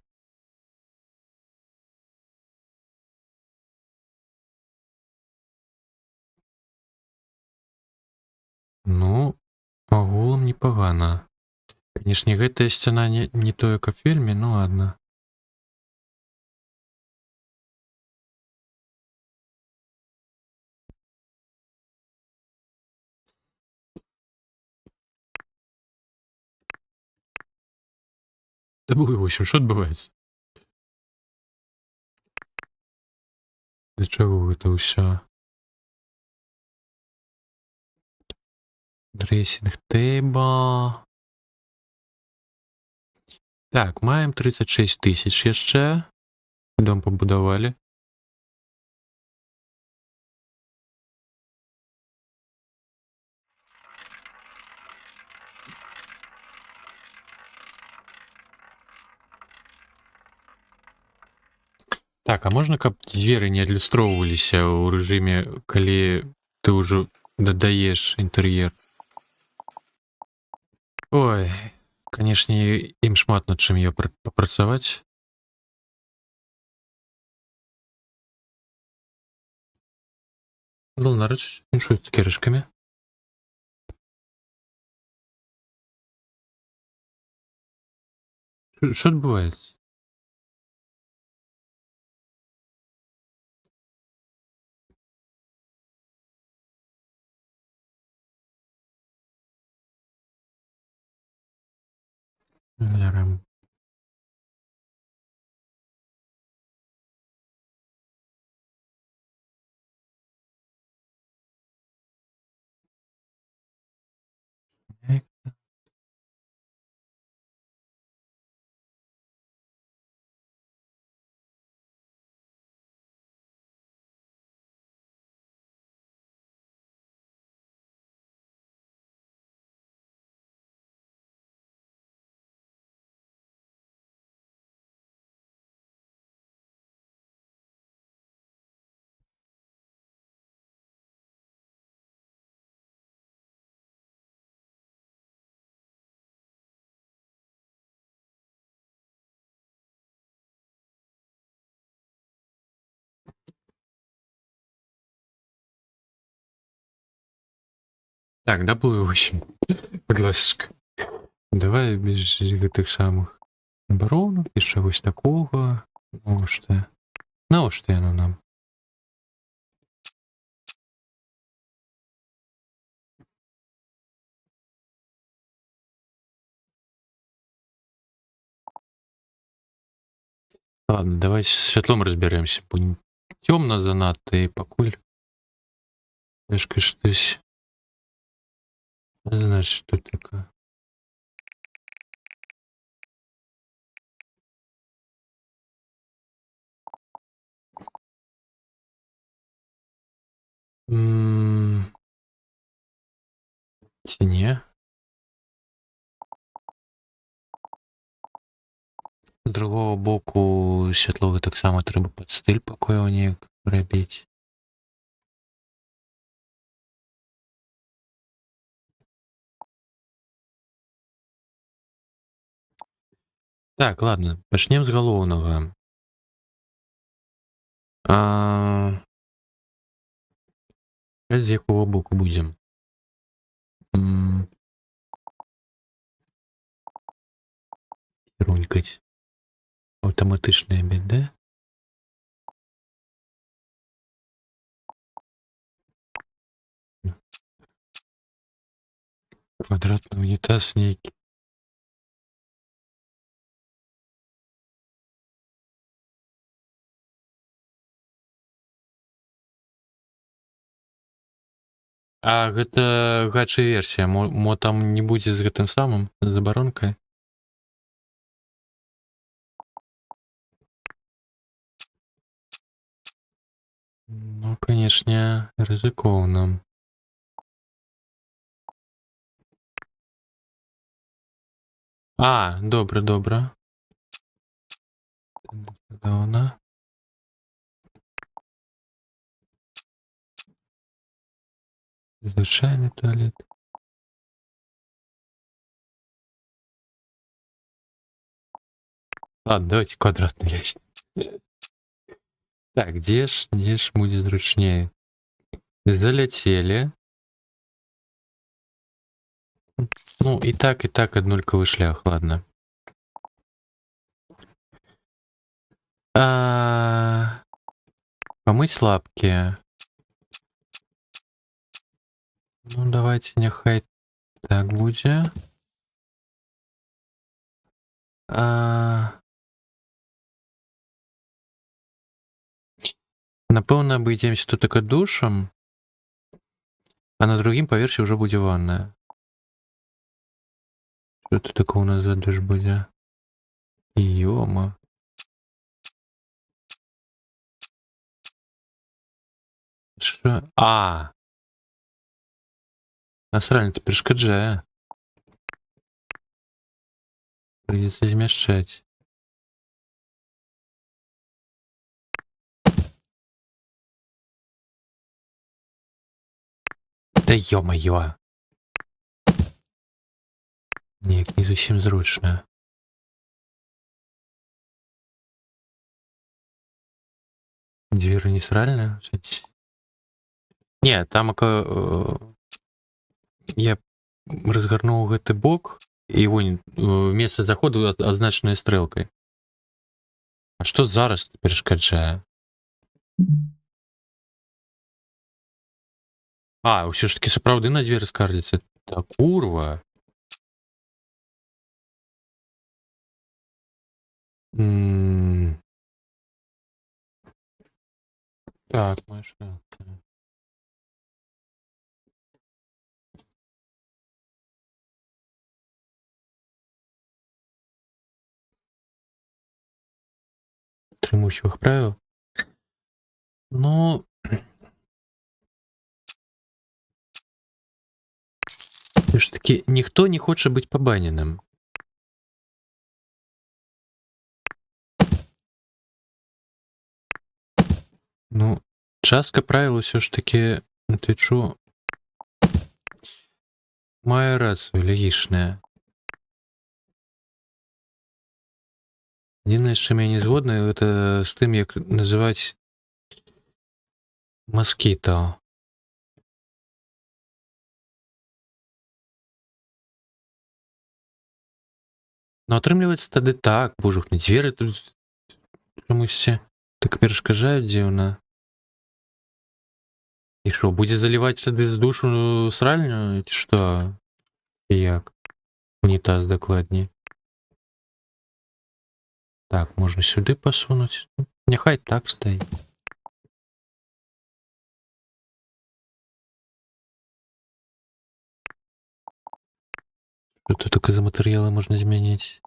Ну, агулам непагана. Канешне, гэтая сцяна не тое, как вельмі, ну ладно. Да было 8, што адбываецца? Для чаго гэта ўсё? Дресінг тэйбл. Так, маем 36 тысяч яшчэ. Дом пабудавалі. Так, а можна, каб дзверы не адлюстроўваліся ў рэжыме, калі ты ўжо дадаеш інтэр'ер? Ой, канешне, ім шмат над чым я папрацаваць. Галоўная рэч, іншую цукерачкамі. Што адбываецца? Вера. Так, доплыў очень. Будь ласка. Давай без гэтых самых абаронак і чагось такога. Навошта яно нам? Ладно, давай з святлом разбярэмся. Цёмна занадта і пакуль цяжка штось. Значит, что такое? Ці не? З другого боку, святловы таксама трэба пад стыль пакояў неяк рабіць. Так, ладно, пачнем з галоўнага. З якого боку будзем? Рунькаць. Аўтаматычная беда. Квадратны унітаз нейкі. А гэта гача версія, мо там не будзе з гэтым самым, з абаронкай? Ну, канешне, рызыкоўна. Добра, добра. Даўна. Звычайны туалет. Ладно, давайте квадратный лезть. Так, где ж будет зручнее? Залетели. Ну, и так однульковый шлях, ладно. Помыть лапки. Ну, давайте няхай так будзе. Напэўна, абыдземся тут так душам, а на другім паверсе ўжо будзе ванная. Что тут такое у нас за душ будзе? Ёма. Что? Насральна, ты перашкаджае. Придется змяшчаць. Да ё-моё. Неяк не зусім зручна. Дзверы не сральна? Не, там я разгарнуў гэты бок, і вон месца заходу азначанае стрэлкай. А што зараз перашкаджае? Ўсё ж таки сапраўды на дзверы скардзіцца. Так, курва. М. Так, Маша. Тримущих правил. Ну, все ж таки, ніхто не хоче бути побаненим. Ну, частка правил все ж таки на Твічу має рацію логічна. Єдине, з чим я не згодний, це з тим, як називати москіто. Ну, атрымліваецца тады так, божухны дзверы тут чамусьці так перашкаджаюць дзіўна. І што, будзе заліваць сады з душу сральню, ці што? І як? Унітаз дакладней. Так, можна сюды пасунуць. Няхай так стаіць. Что тут только за матэрыялы можна змяніць?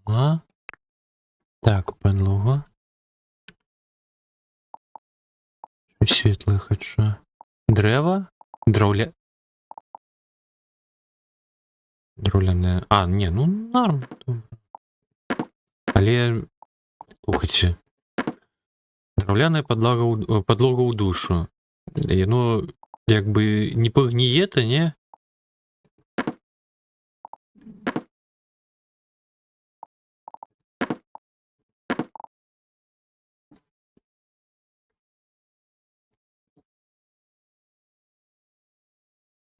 Ага. Так, падлога. Светлае хачу. Дрэва? Драўляная. А, не, ну норм. Але слухайце. Драўляная падлога ў душу. Яно як бы не пагніе-то, не?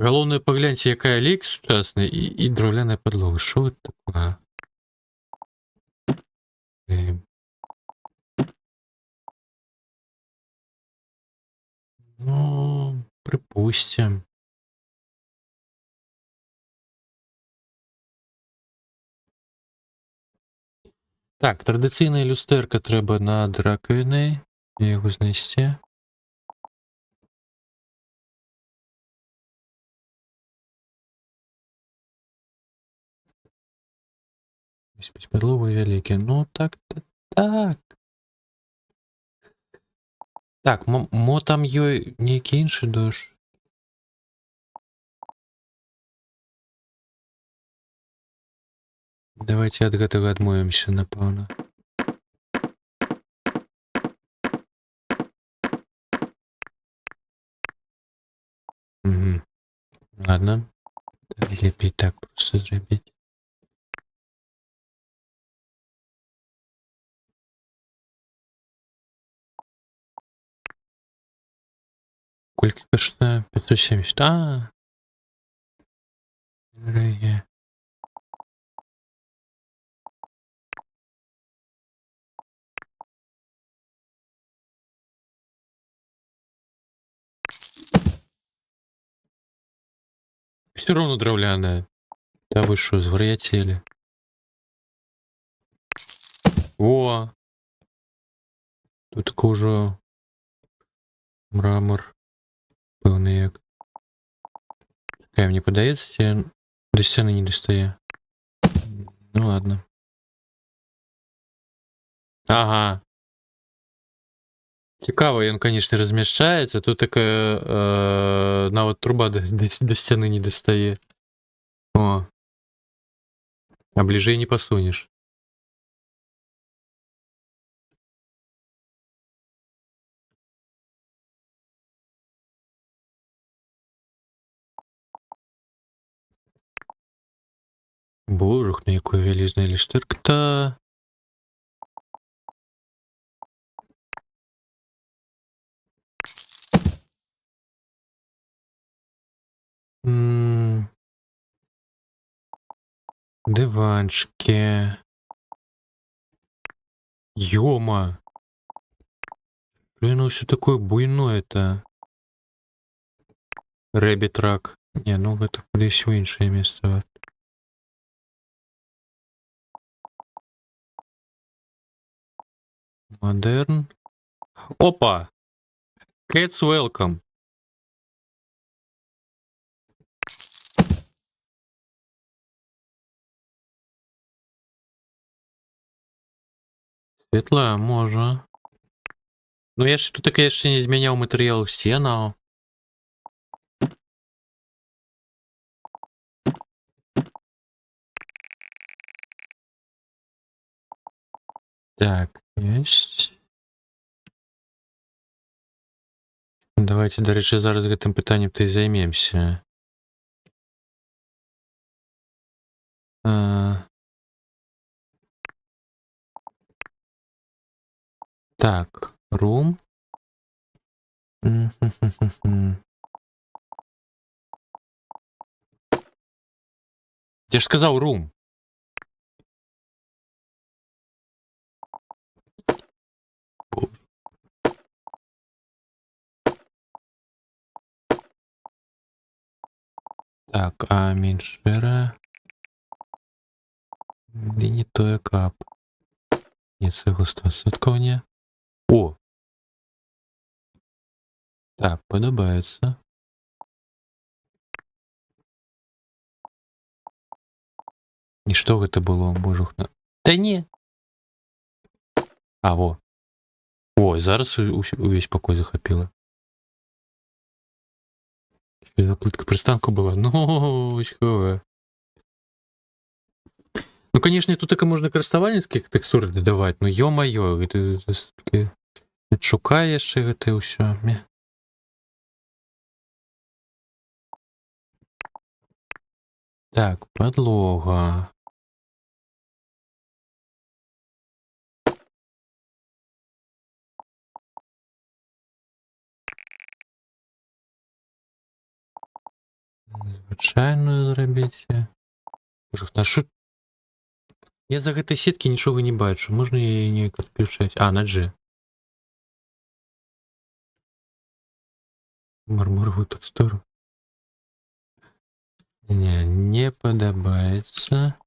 Галоўнае, пагляньце, якая лейка сучасная і драўляная падлога. Што гэта такое? Ну, припустим. Так, традыцыйная люстэрка трэба над ракавінай. Яго знайсці. Падлогу вялікі. Ну, так. Так, мо там ёй нейкі іншы душ. Давайте ад гэтага адмовімся, напэўна. Угу. Ладно. Лепей так просто зрабіць. Колькі каштуе? 570. А. Все равно драўляная. Да вы що, звар'яцелі? Во! Тут тако ўжо мрамор. Пэўны як. Чакай, мне падаецца, ці да сцяны не дастае. Ну ладно. Ага. Цікава, ён, канешне, размяшчаецца. Тут такая нават труба да сцяны не дастае. О. А бліжэй не пасунеш. Божух, на якое вялізнае люстэрка-то. Диванчики. Ёма. Блин, ну все такое буйное-то. Рэббит-рак. Не, ну это кудись у іншае месца. Модерн. Опа! Cats welcome. Светлая, можа. Ну я ж тут таке яшчэ не змяняў матэрыял сценаў. Так, ёсць. Давайте, дарэчы, зараз гэтым пытаннем то і займемся. Так, room. Я ж сказаў room. Так, а меншера. Ды не тое кап. Не цэгла 100% не. О! Так, падабаецца. І што гэта было, божухна? Та не! А, во. О, зараз увесь пакой захапіла. Заплытка прыстанку была. Ну, вайсковая. Ну, конечно, тут так можна карыстальніцкія тэкстуры дадаваць, ну, ё-маё, гэта шукае яшчэ гэта ўсё. Так, подлога. Звычайную зрабіце. На шо? Я за гэтай сеткі нічога не бачу. Можна яе неяк адключаць? А, на G. Мармуровую тэкстуру. Не падабаецца.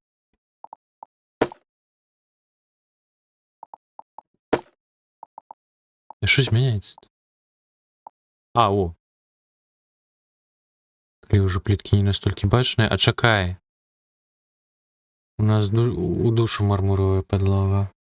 А што змяняецца? А, о. Калі ўжо пліткі не настолькі бачныя, а чакай. У нас у душу мармуровая подлога.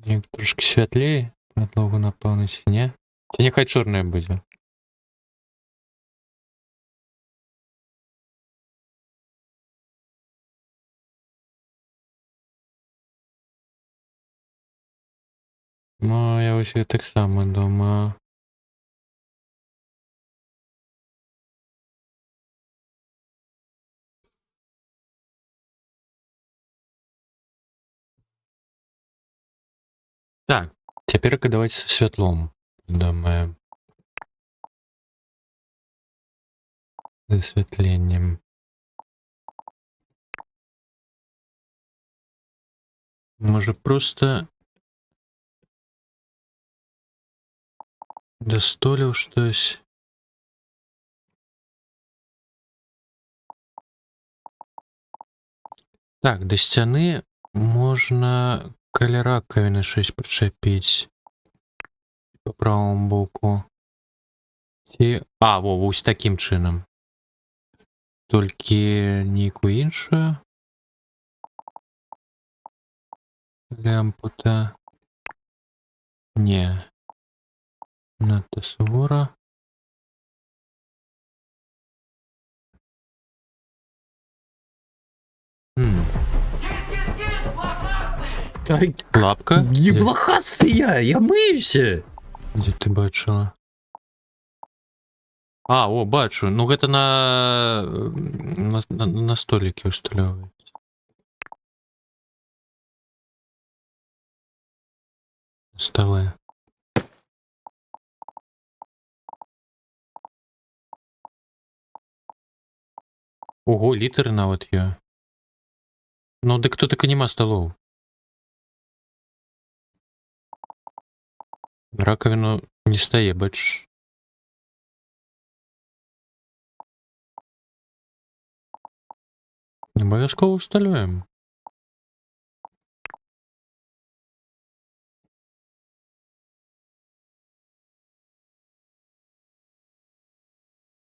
Як трошки святлее подлогу напаўніць, не? Ці няхай чорная будзе. Ну, я вось таксама думаю. Так, цяпер-ка давайте са святлом думаем. З асвятленнем. Можа просто дастоліў штось. Так, да сцяны можна каля ракавіны щось прычапіць по правому боку. Ці... А, во, вось такім чынам. Толькі нейкую іншую лямпу-то. Не. Надто сувора. Лапка? Не блохастый я мыюся. Дзе ты бачыла? А, о, бачу. Ну гэта на столікі ўсталёўваецца. Сталы. Ого, літары нават є. Ну, дык тут так і нема сталоў. Ракавіну Не стає, бачиш. Обов'язково всталюємо.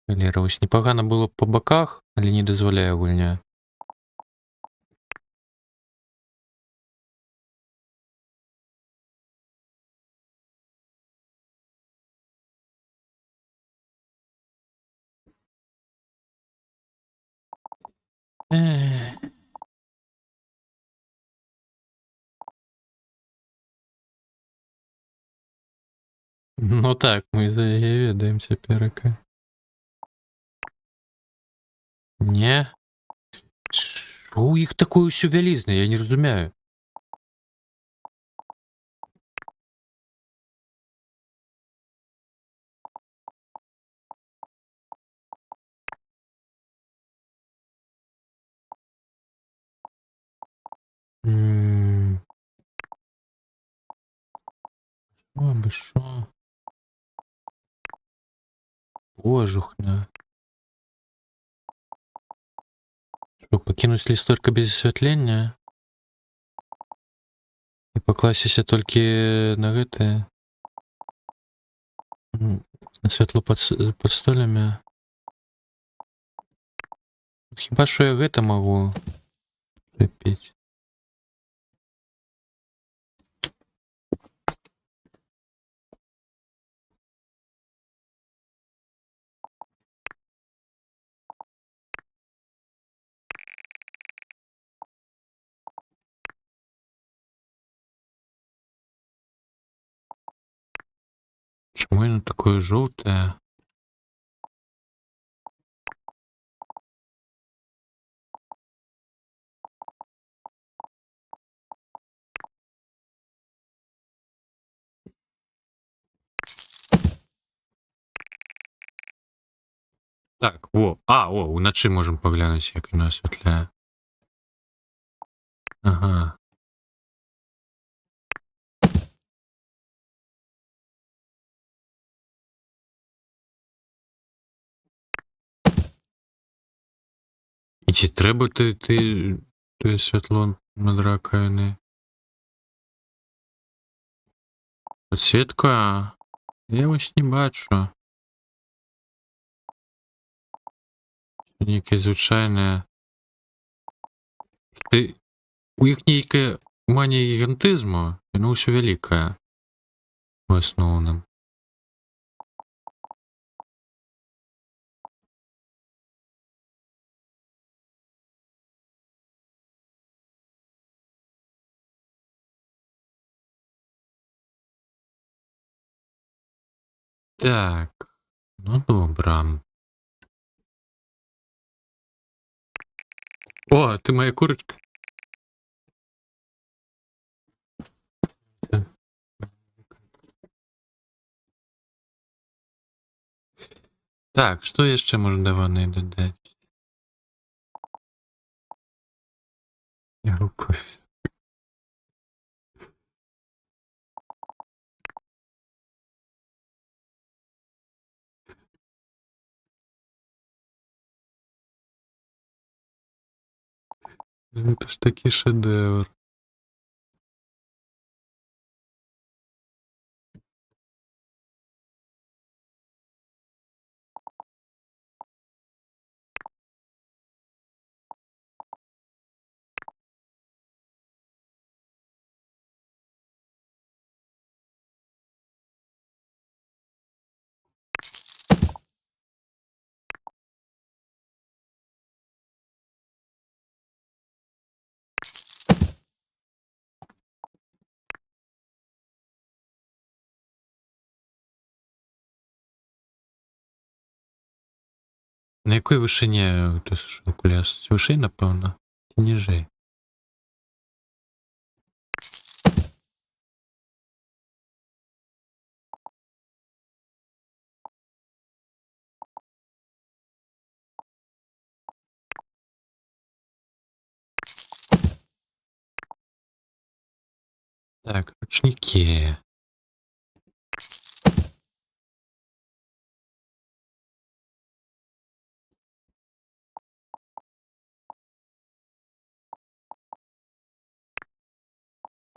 Валера, ось непогано було б по боках, але не дозволяє гульня. Ех. Ну так, мы заведаемся перека. Не. Що у їх такое все вялізне, я не розумію. М. Що би що? Кожухня. Що, покинуть ліс тільки без освітлення? І покластися тільки на гэта. На святло під столями. Хіба що я гэта могу припеть. Чому оно такое желтое? Так, во. О, уночі можемо поглянути, як воно освітляє. Ага. І чи треба ти світло над раковиною? Підсвітка? Я ось не бачу. Яке звичайне. У їх ніяке манія гігантизму, воно все велике. В основному. Так, ну добре. О, ти моя курочка. Так, що я ще можу до ванни додати? Я рукаюсь. Это ж такий шедевр. На якій вишині ти окуляс? Вишей, напевно? Чи ніжей? Так, ручники.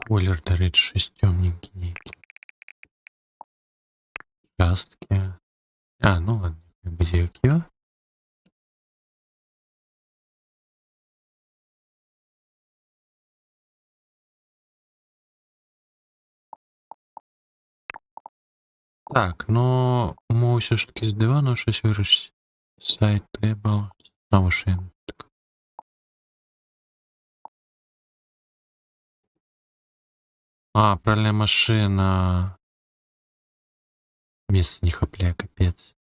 Колір, до речі, щось темненький некий. Частки. А, ну ладно, где які? Так, ну, ми все ж таки з дивану щось вирішити. Сайт Table. На машину. А, пральная машина. Место не хапля, капец.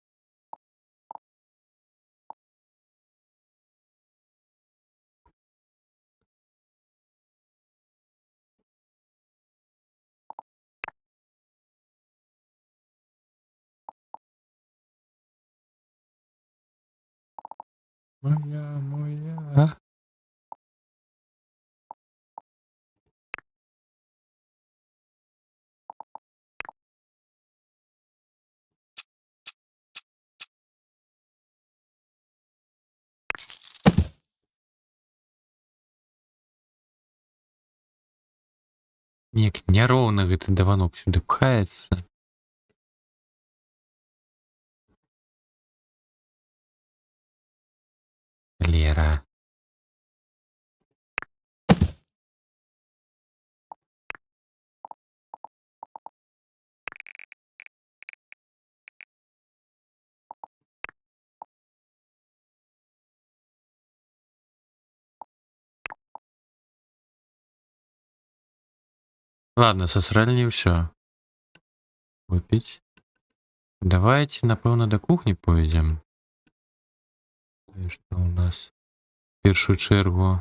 Моя. Нек няроўна гэты даванок сюды пхаецца. Лера. Ладно, сосрали не ўсё. Выпить. Давайте, напэўна, до кухні пойдзем. Что у нас? В першую чергу.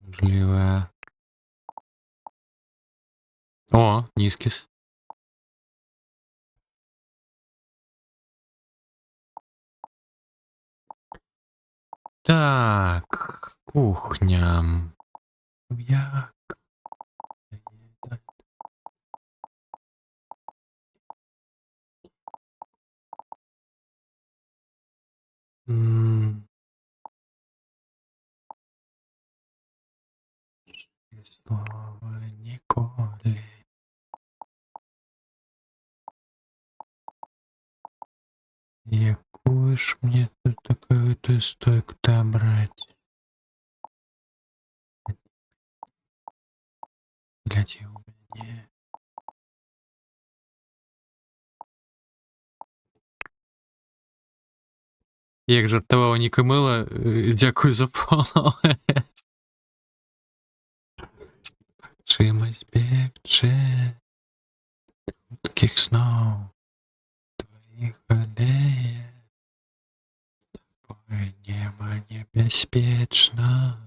Можливо. О, низкис. Так, кухня. Як? М. Слова ніколи. Якую ж мне тут такую-то стойку-то брать? Гляди у меня. Як жартував Ніка Мила, дякую за фоло. Чимось бігче. Таких снов. Твоїх алеє. Ой, небо небезпечно.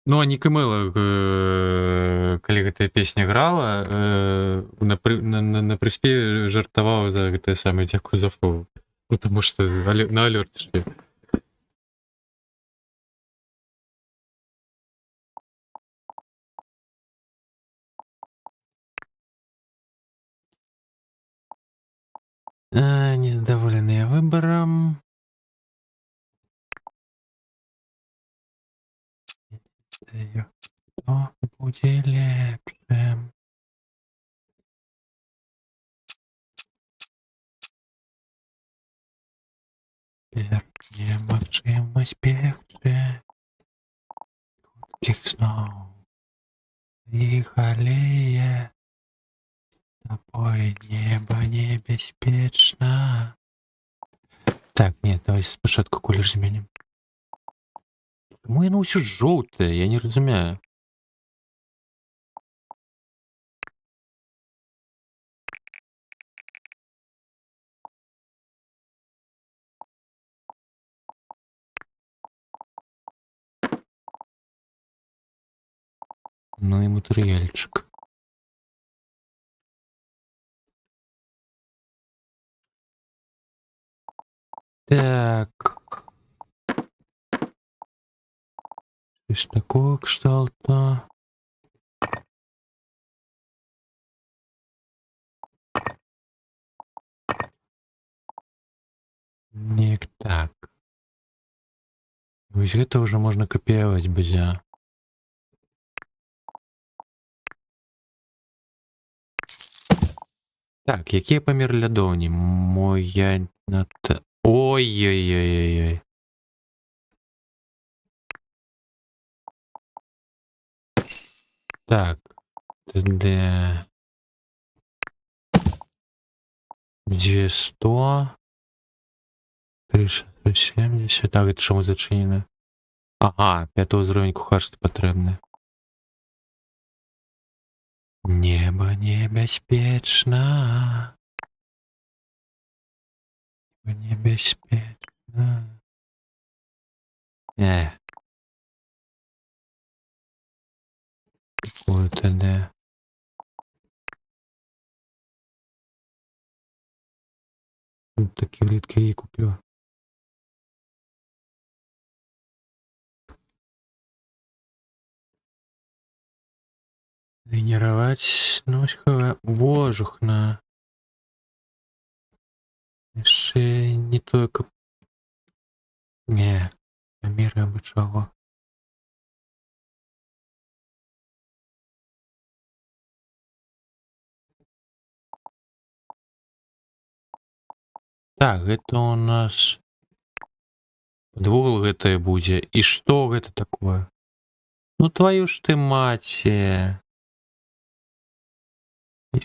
Ну, а Ніка Мила, калі гэтая песня грала, на прыспеве жартаваў за гэтае самае дзякую за фоло. Потому что на алёрт шлі. Незадоволеныя выбором. Кто будет лепшим? Верхне магчымасць бегчы. Хуткіх сноў. Іх алея. Тобой небо небяспечна. Так, нет, давай спачатку колер зменім. Чаму яно ўсё жоўтае? Я не разумею. Ну і матэрыяльчык. Так. Щось такого кшталту. Не так. Вось гэта ўжо можна капіяваць будзе. Так, якія памеры лядоўні? Моя ой-ой-ой-ой-ой. Так, ТД 200, 370, так, гэта чаму зачынена? Ага, 5 ўзровень кухарства патрэбны. Неба небяспечна. Небяспечна. Какое ТД? Такі влітки її куплю. Тренировать ночка вожухна. Яшчэ не тое, каб... Не, памеры абы чаго. Так, гэта у нас подвугол гэтае будзе. І што гэта такое? Ну твою ж ты маці.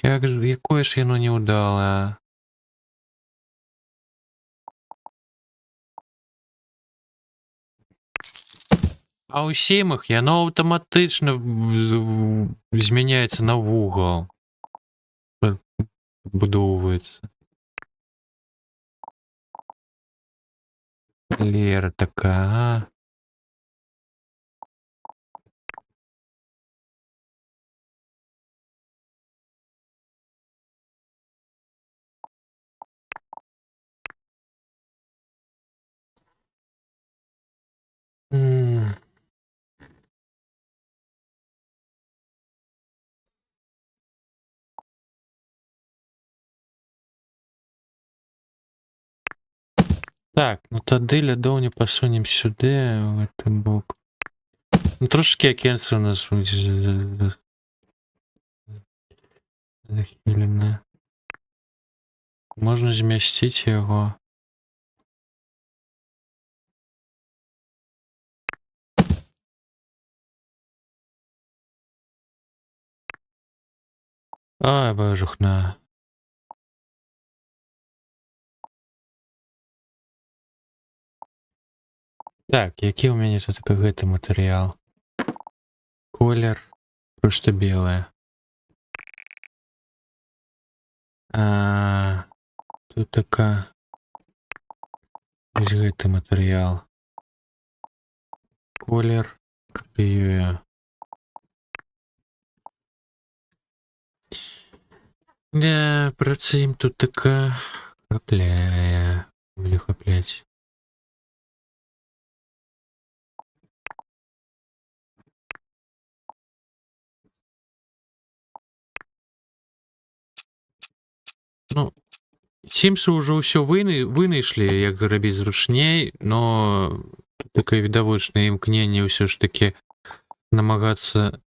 Як ж, якое ж яно неудалае. А ў сімах яно аўтаматычна змяняецца на вугал. Будоўваецца. Лера такая, а? Так, ну тады лядоўню пасунем сюды, в гэты бок. Ну трошки акенца у нас захіленае. Можна змясціць яго. Ай, божухна. Так, які ў мяне тут гэты матэрыял? Колер просто белае. Тут така... Вось гэты матэрыял. Колер капіюю. Не, працуем тут така... Хапляе. Буду хапляць. Ну, Сімсы ўжо ўсё вынайшлі, як зрабіць зручней, но тут такое відавочнае імкненне ўсё ж такі намагацца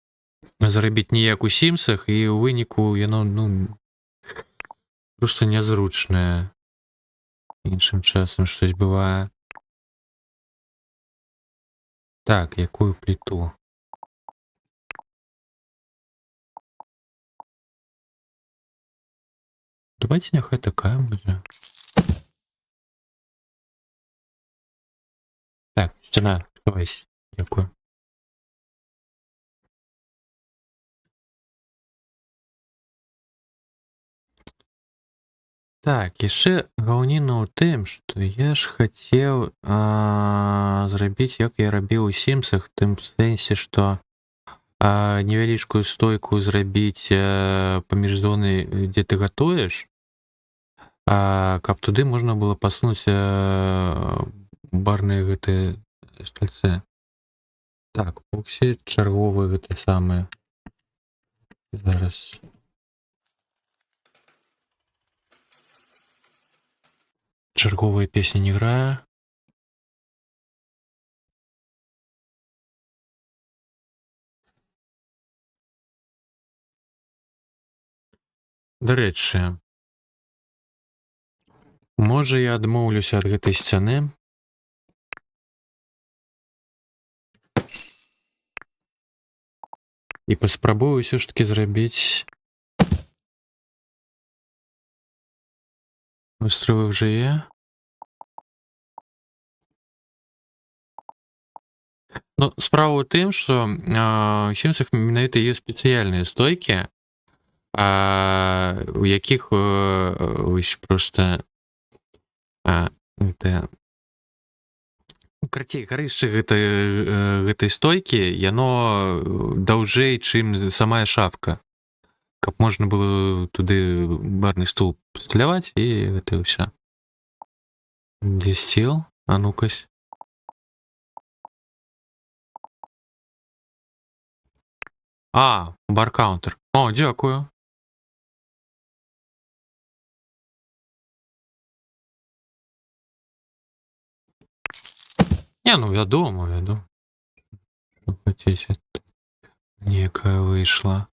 зрабіць не як у Сімсах, і ў выніку яно, ну, просто нязручнае. Іншым часам штось бывае. Так, якую пліту? Давайте няхай такая будзе. Так, сцяна, схавайся. Дякую. Так, яшчэ гаўніна ў тым, што я ж хацеў зрабіць, як я рабіў у Сімсах, тым сэнсе, што невялічкую стойку зрабіць паміж зонай, дзе ты гатуеш, каб туды можна было пасунуць барныя гэтыя стальцы. Так, усе чарговыя гэта самыя. Зараз. Чарговая песня не грае. Да рэчы, можа я адмоўлюся ад гэтай сцяны. І паспрабую ўсё ж таки зрабіць выстровы вже є. Ну, справа ў тым, што ў сімсах менавіта ёсць спецыяльныя стойкі, у якіх ось проста гэта карацей, гарышча гэтай стойкі, яно даўжэй, чым самая шафка. Каб можна было туды барны стул пасталяваць і гэта ўсё. Дзе сцел? А ну-кась. Бар-каунтер. О, дзякую. Не, ну вядома. Хацець, некая выйшла.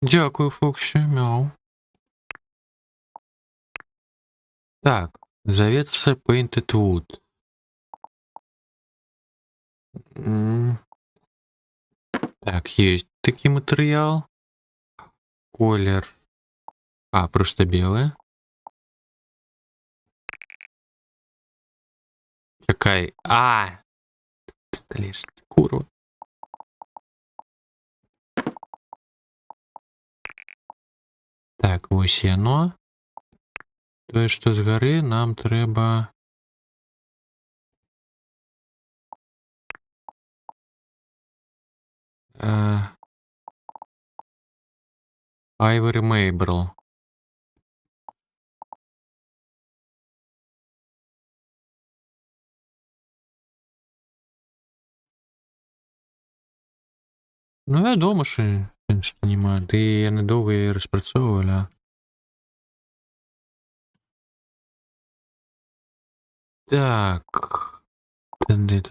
Дзякую, Фоксі, мяу. Так, завецца Painted Wood. Так, есть такі матэрыял. Колер. Просто белый. Чакай. Курва. Так, вось яно. Тое, што з гары нам трэба... Ivory Maple. Ну, вядома, што нема. Ды яны доўга яе распрацоўвалі. Так. Тады.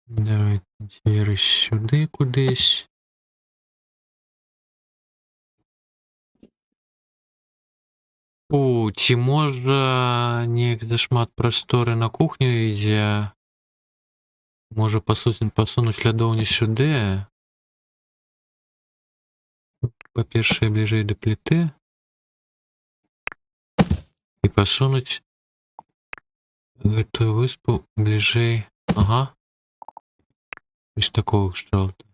Давай цяпер сюды кудысь. Ці можа неяк зашмат прасторы на кухню ідзе? Можа пасунуць лядоўню сюды? Па-першае, бліжэй да пліты. І пасунуць гэтую выспу бліжэй. Ага. Вось такого кшталту.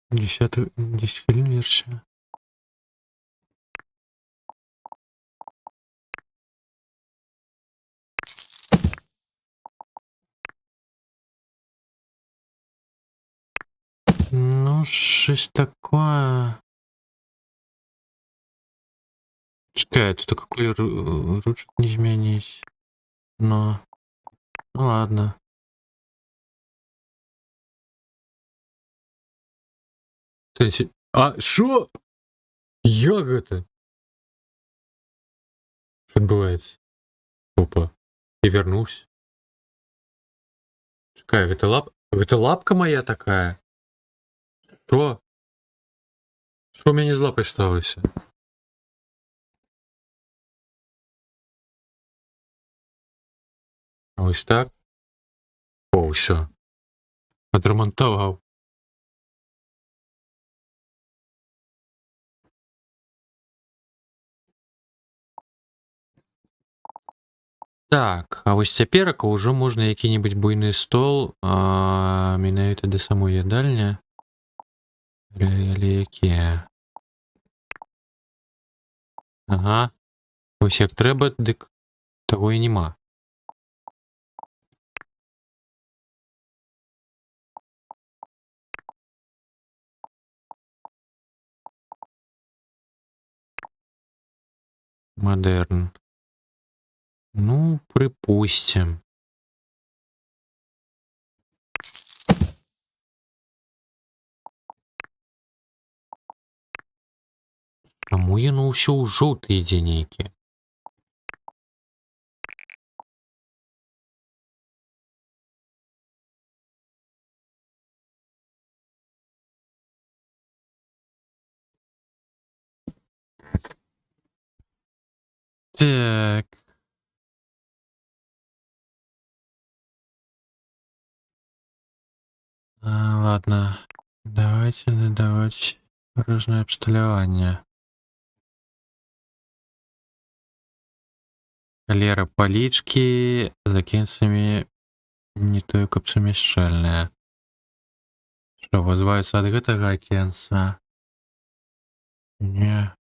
Десять хвилин версия. Ну, щось такое. Чекай, тут такой колер ручек не змяніць. Ну ладно. Шо? Як гэта? Що адбываецца? Опа. Я вернусь. Чекай, гэта лапка моя такая? Што? Што ў мяне з лапай сталася? Ось так. О, ўсё. Адрамантаваў. Так, а вось цяперака ўжо можна які-небудзь буйны стол менавіта да самой ядальні. Але якія? Ага. Вось як трэба, дык таго і нема. Мадэрн. Ну, припустим. Чаму яно ўсё ў жоўты ідзе нейкі? Так. Ладно. Давайте додавать дорожное обсталяванне. Колера палічкі з акенцамі не тое каб сумяшчальнае. Што, вызываюцца ад гэтага акенца? Не.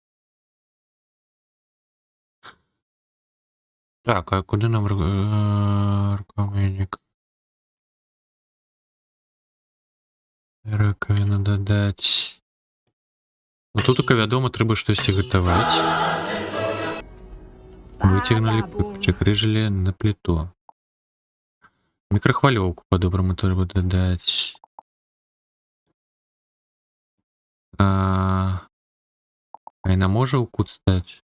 Так, а куды нам рукавынік? Ракавіну дадаць. Ну тут только вядома, трэба штосьці гатаваць. Выцягнулі, прыкрыжылі на пліту. Мікрахвалёўку па-добраму трэба дадаць. А яна можа ў кут стаць?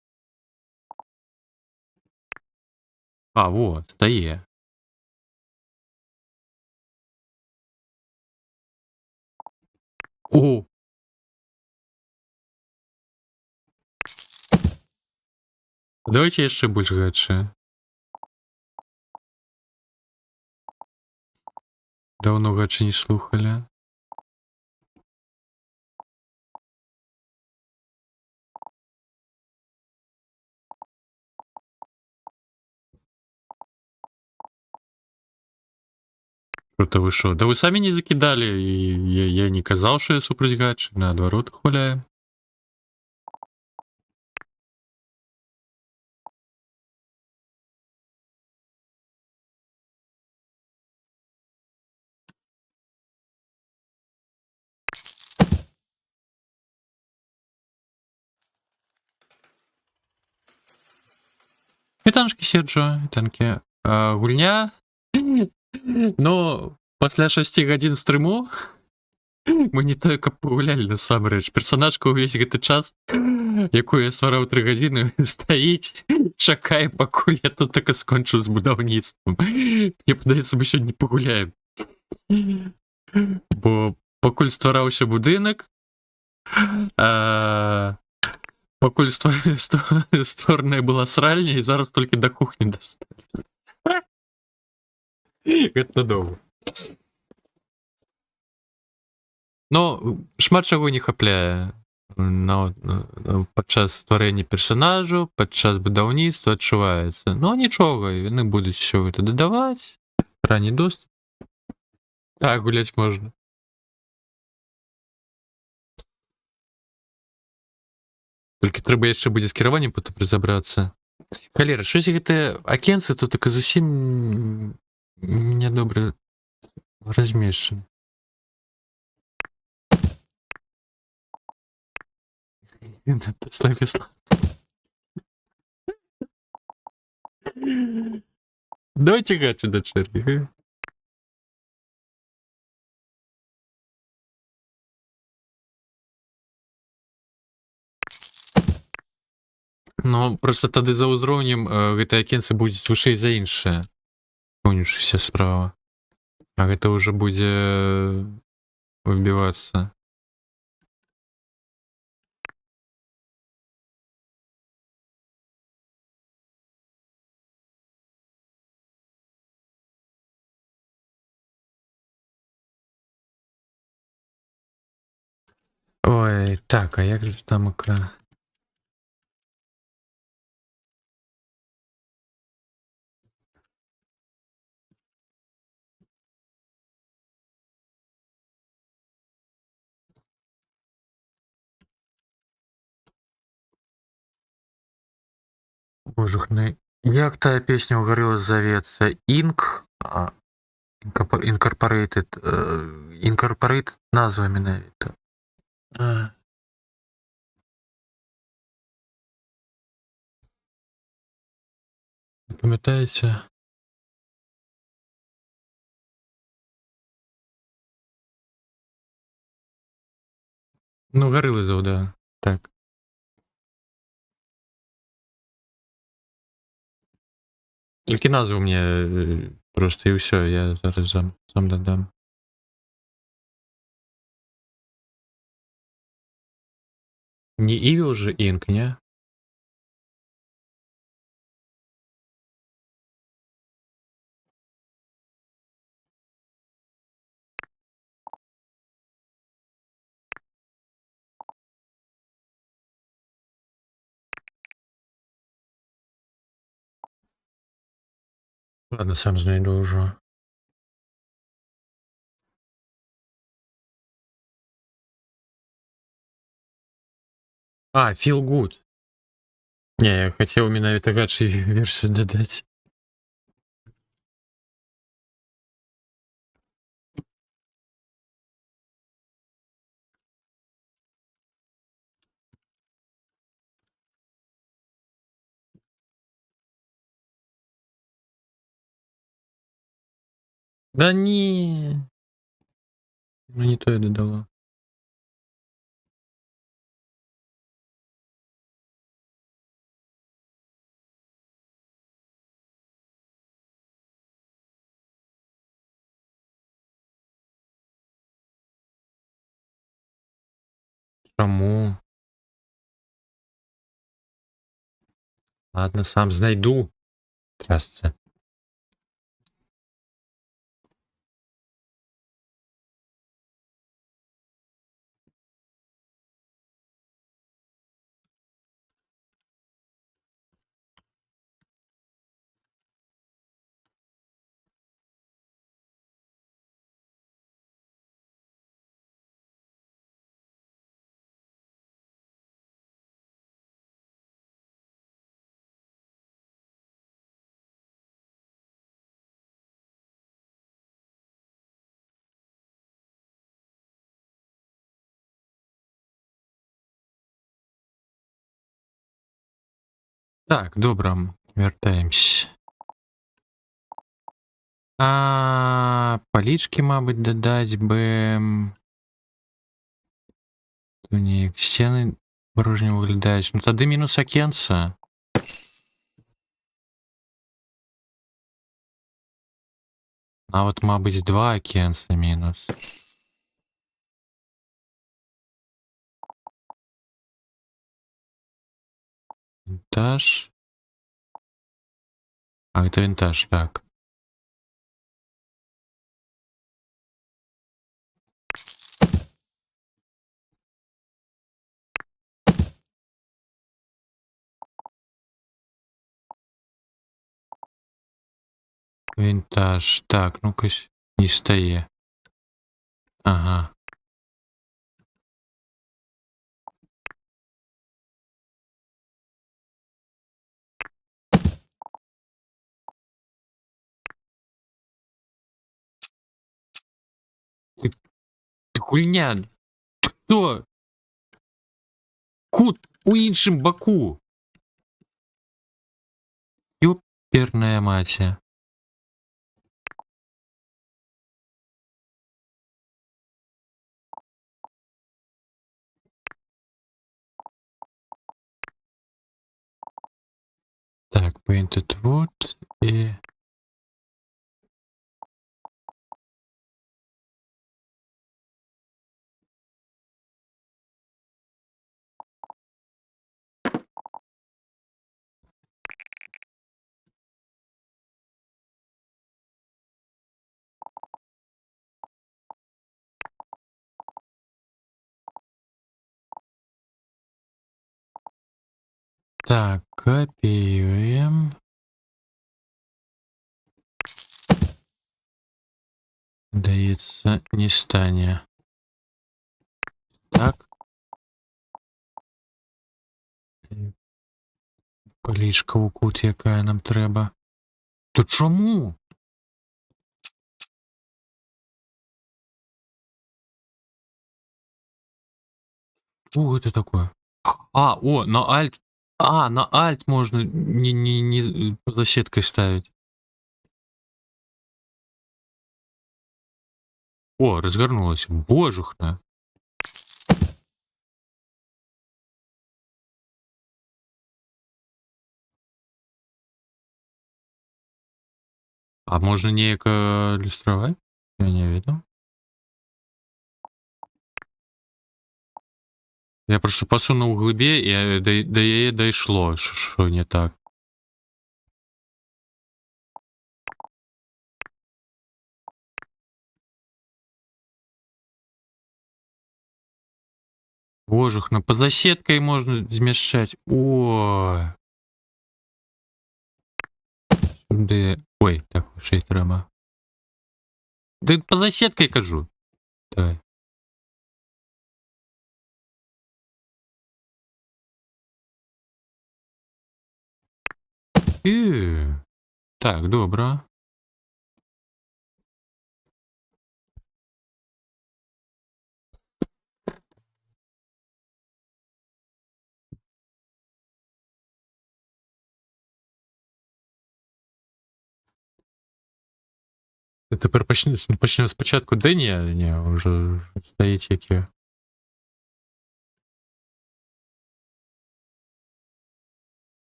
А, во, стае. О! Давайте яшчэ больш гадшае. Даўно гадчы не слухалі. Что-то вы шо? Да вы самі не закідалі, і я не казаў, што я супраць гадчы, наадварот хваляю. Вітанчкі, Серджо, вітанкі. Гульня? Ну, пасля 6 гадзін стрыму мы не тое каб пагулялі насамрэч. Персанажка ўвесь гэты час, якую я свараў 3 гадзіны, стаіць, чакае, пакуль я тут так і скончу з будаўніцтвам. Мне падаецца, мы сёння пагуляем. Бо пакуль ствараўся будынак, пакуль створаная была сральня, і зараз толькі да кухні дасталі. Гэта надоўга. Ну, шмат чаго не хапляе. Падчас стварэння персанажу, падчас будаўніцтва адчуваецца. Ну, нічога, яны будуць усё гэта дадаваць. Ранні доступ. Так, гуляць можна. Толькі трэба яшчэ будзе з кіраваннем потым разабрацца. Халера, щось гэтыя акенцы тут так зусім нядобра размешчаны. Славесла. Давайте гачу до черги. Ну, просто тады за ўзроўнем гэтыя акенцы будуць вышэй за іншае. Унічыся справа. А гэта ўжо будзе выбівацца. Ой, так, а як же там окра? Божухны. Як тая песня ўгарыла завецца? Inc. Incorporated. Incorporated назва менавіта. Пам'ятаєте? Ну, Горилизов, да. Так. Тільки назву мені просто і все, я зараз сам додам. Не Evil же Inc, не? Ладно, сам знайду уже. А, Feel Good. Не, я хотел менавіта гадший версію додать. Да не. Ну не то я додала. Чому? Ладно, сам знайду. Трасце. Так, добре, вертаємось. Полічки, мабуть, додать би. Ні, стіни порожньо виглядають. Ну тоді мінус окенца. А от, мабуть, 2 окенца мінус. Винтаж. А, это винтаж, так. Винтаж. Так, ну-ка, не стає. Ага. Ти хуйня. Хто? Кут у іншим боку. Ёперная мать. Так, painted wood і... Так, копіюємо. Дається не стане. Так. Полічка у кут, яка нам треба. То чому? Что это такое? А, о, на Alt А, на Alt можно не за сеткой ставить. О, разгорнулась. Божухна. А можно неяк иллюстровать? Я не видел. Я просто посунув в глибі, і до яе дайшло, що не так. Божухна, поза сеткой можно змяшчаць. О. Сюди. Ой, так, ще й треба. Да поза сеткой кажу. Давай. Так, добре. Тепер почнемо спочатку. Де ні, вже стоїть які.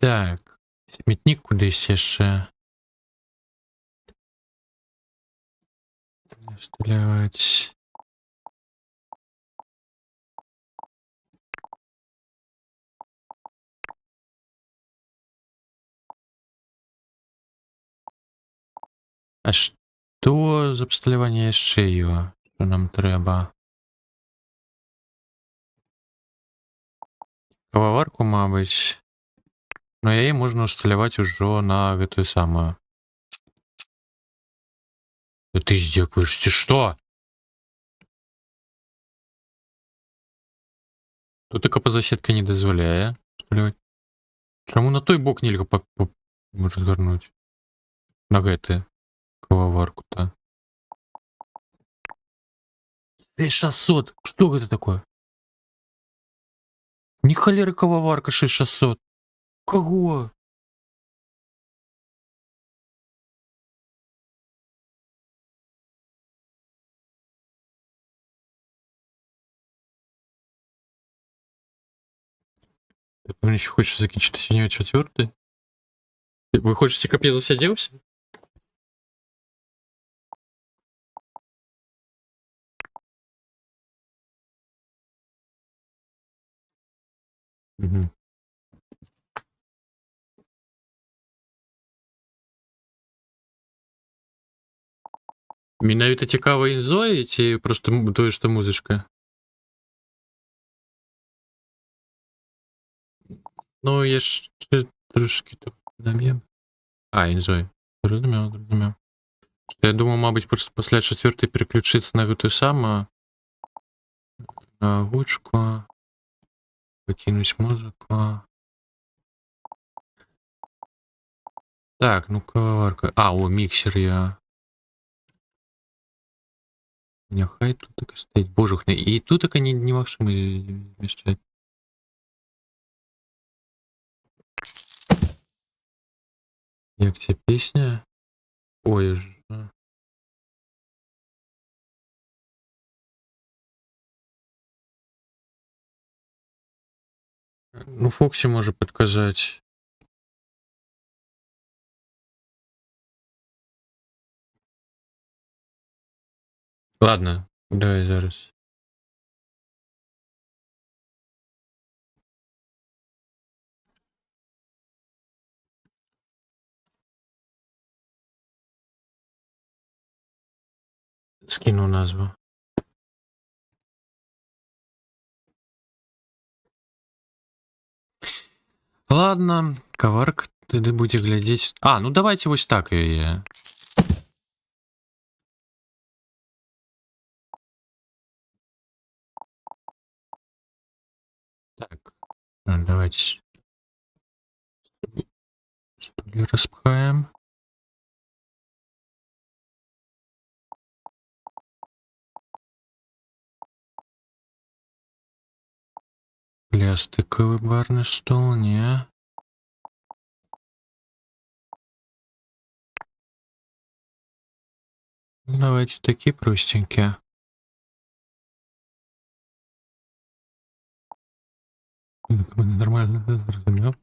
Так, смітник кудись ще. Стрілять. А що за обсталювання ще його? Що нам треба? Кавоварку, мабуть. Ну, її можна усталювати уже на эту самую. Да ты здекаешься, что? Тут така позасетка не дозволяє усталювати. Чому на той бок нельга розгорнути? На гэты кавоварку-то. 6600! Что это такое? Ни холеры кавоварка 6600. Кого? Ты мне еще хочешь закінчити сьогодні четвертий? Ви хочете коп'є засадився? Угу. Менавіта цікава інзої, ці просто тое, що музичка? Ну, я ще трошки тут нам'єм. А, інзой. Зрозумів. Я думаю, мабуть, просто після четвертої переключитися на гэтую саму на гучку, покинуть музыку. Так, ну каварка. А, о, міксер я. Няхай тут так стоїть. Божухне. І тут так не максимум вміщать. Як ця пісня? Ой, ж. Ну, Фоксі може підказати. Ладно, давай зараз. Скину назву. Ладно, каварк тады будзе глядзець. А, ну давайте вось так яе. Так, давайте стулья распхаем. Пластиковый барный стол, не. Ну, давайте такие простенькие. Ну, как бы нормально, разумел.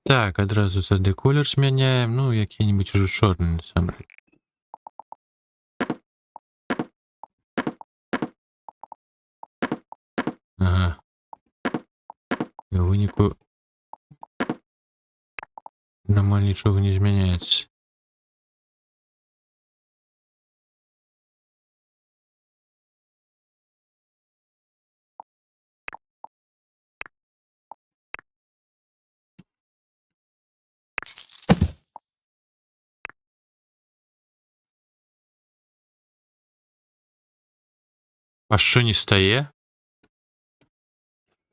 Так, одразу тады колер змяняем. Ну, які-небудзь ужо чорны насамрэч. Ага. І ў выніку амаль нічога не змяняецца. А що не стае?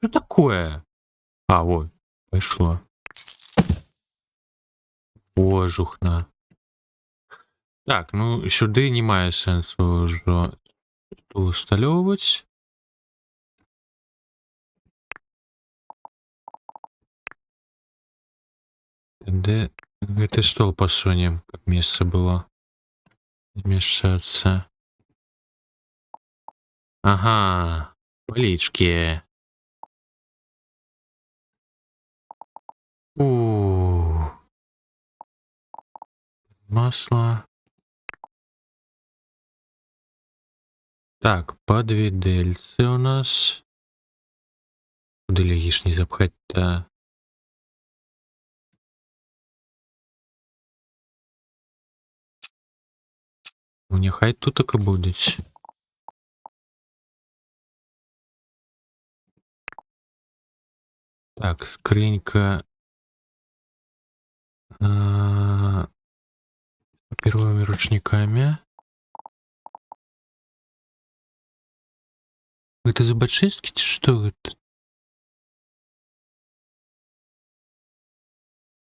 Что такое? А, вот, пайшло. Божухна. Так, ну сюды не мае сэнсу ўжо усталёўваць. Тады гэты стол пасунем, каб месца было змяшчацца. Ага, палічкі. Масло. Так, подвидельцы у нас. Куды лягішні запхаць-то? Ну, няхай тутака будуць. Так, скрынька. Папіровымі ручнікамі. Гэта зубачысткі ці што гэта?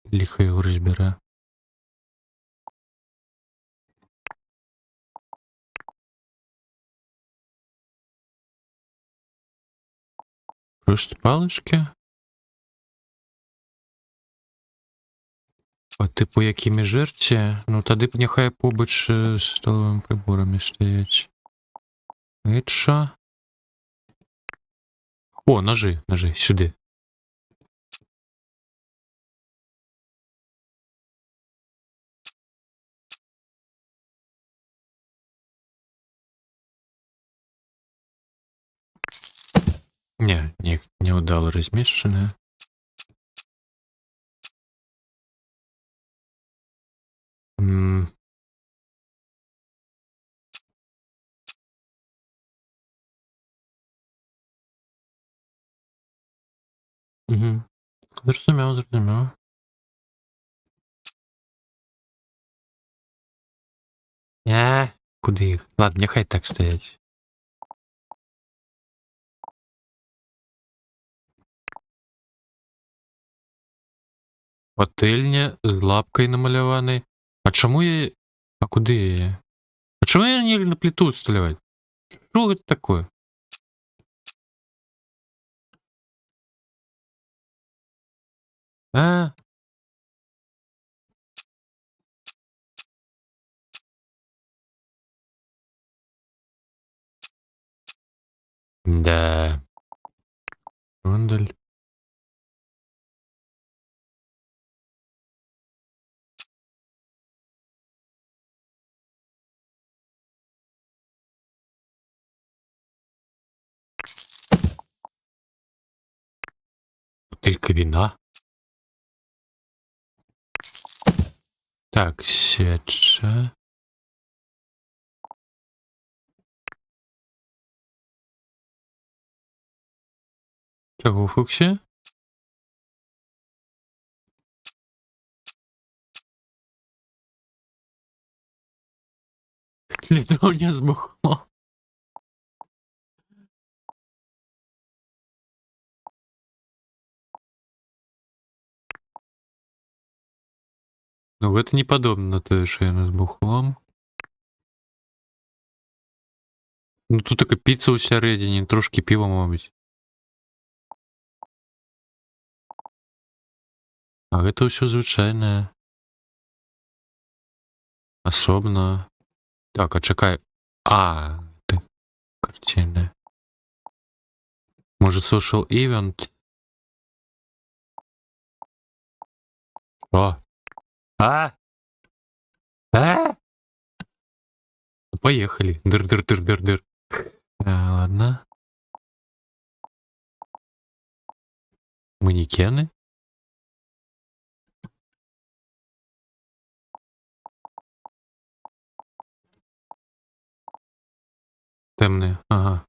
Ліха яго разбіра. Просто палачкі. По типу якімі жерці, ну тады б няхай побач з столовым приборамі стаяць. І що? О, ножи, сюди. Не удало розміщене. Угу. Зрозумів. Куди їх? Ладно, нехай так стоять. Пательня з лапкою намальований. А чому я... А куди я її? А чому я не на плиту ставлять? Що це таке? А? Да. Рондель. Бутылька вина. Так, сетча. Чого, Фуксі? Слідо не збухло. Ну, гэта не падобна на тое, што яно з бухлом. Ну тут така піца усередині, трошки пива, мабуть. А гэта ўсё звычайнае. Асобна. Так, а чакай. А, ты карціны. Можа, social event? О! А! А! Поехали. Дыр-дыр-дыр-дыр-дыр. Ладно. Манекены? Темные, ага.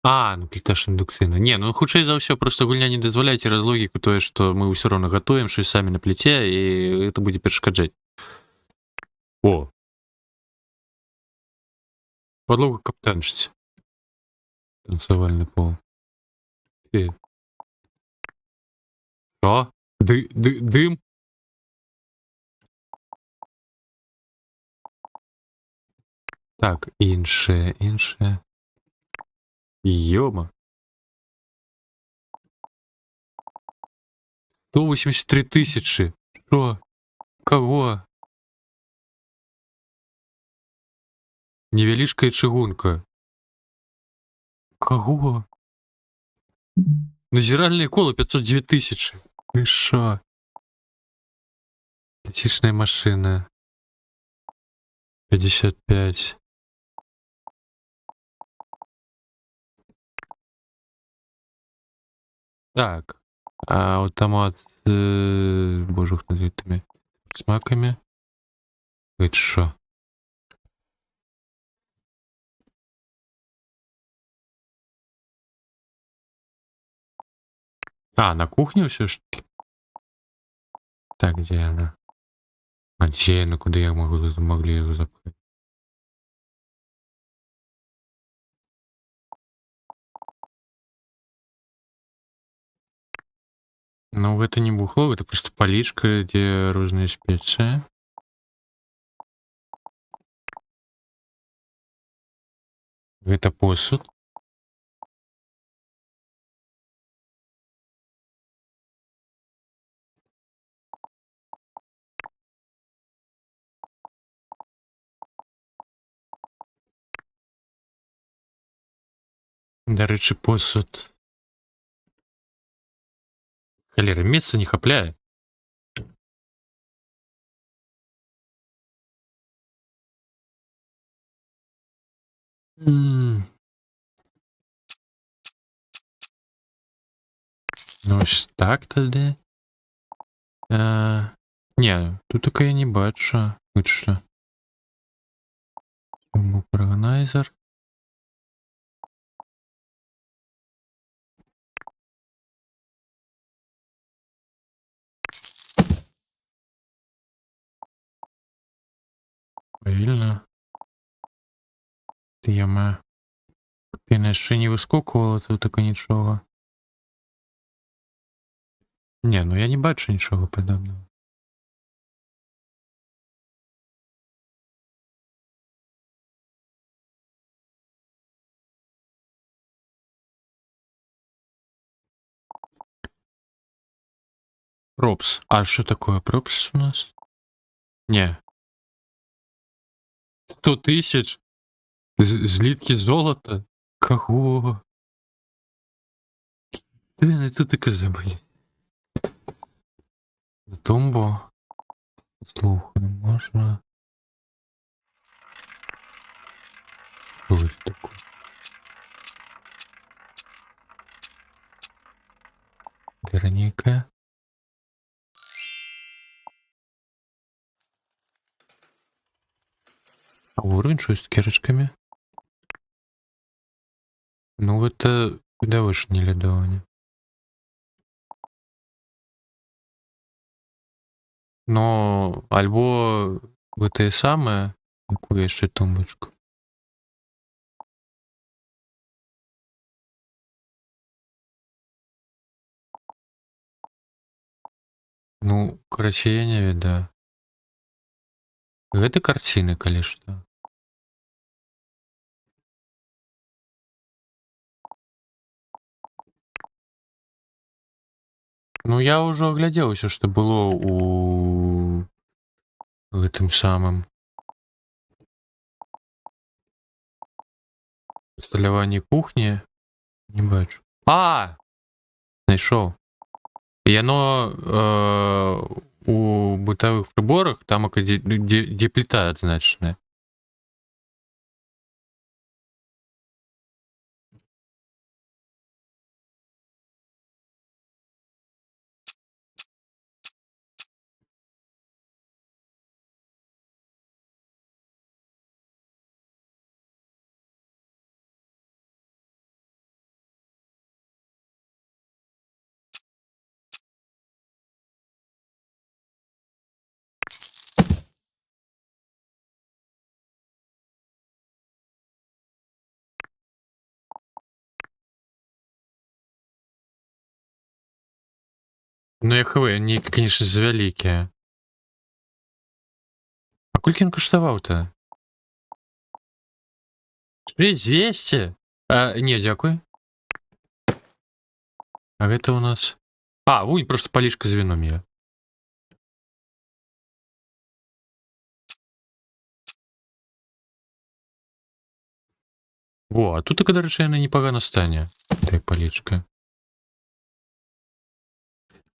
А, ну пліта ж індукцыйна. Не, ну хутчэй за ўсё, просто гульня не дазваляе цераз логіку тое, што мы ўсё роўна гатуем щось самі на пліце, і гэта будзе перашкаджаць. О! Подлога каб танчыць. Танцавальны пол. І... Що? Дым? Так, іншае. Ёма. 183 тысячи. Что? Кого? Невялічкая чыгунка. Кого? Назіральное коло 509 тысяч. Ты шо? Летичная машина. 55. Так. А автомат с божух называемыми смаками. Это шо? А, на кухне все ж таки. Так, где она? А где она? Куда я могли ее запхать? Ну, это не бухло, это просто поличка, где разные специи. Это посуд. Дарэчы, посуд. Халера, месца не хапляе. Ну, ось так тады. Не, тут таке я не бачу. От що. Органайзер. Правильно. Тема. Пена ще не вискокувала, тут таке нічого. Не, ну я не бачу нічого подобного. Пропс. А что такое пропс у нас? Не. 100 тысяч? Злитки золота? Кого? Блин, тут таке забыли. Тумбо. Слухай, можна. Що це таке? Вероніка. А уровень что с кирочками? Ну это куда выше не ледование. Но альбо гэта самае, якую яшчэ тумбочку. Ну, карацей, я не ведаю. Гэта карціны, калі што. Ну, я ўжо аглядзеў усё, што было у гэтым самым усталяванні кухні. Не бачу. Знайшоў. Яно у бытавых прыборах, там, дзе пліта адзначаная. Ну, я хв, они, конечно, завялікія. А колькі ён каштаваў-то? 6200? Не, дзякуй. А гэта у нас... вунь, просто палічка з віном є. Во, а тут, дарэчы, яна непагана стане. Так, палічка.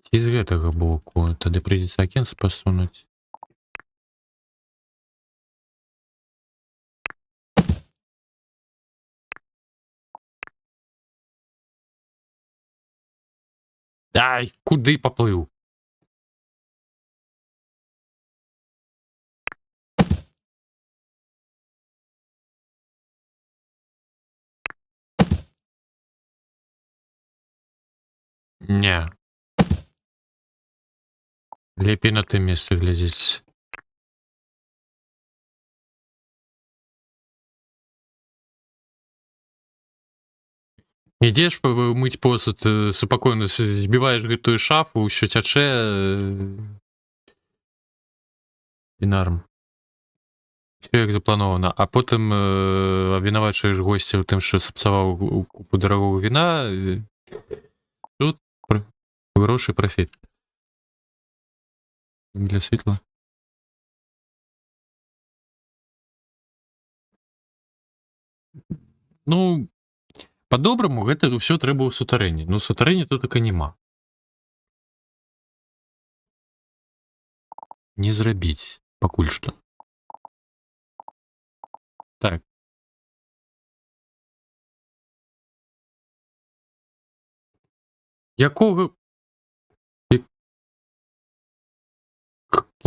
Ці з гэтага боку? Тады прыйдзецца акенца пасунуць. Ай, куды паплыў? Не. Лепей на тым месцы глядзець. Ідзеш мыць посуд, супакойна збіваеш гэтую шафу, ўсё цячэ і нарм. Все як запланована. А потым абвінавачваеш госця ў тым, што сапсаваў купу дарагога віна. Тут грошы прафіт. Для світла. Ну, па-добраму, гэта ўсё трэба ў сутарэнні. Ну, сутарэння тут така няма. Не зрабіць, пакуль што. Так.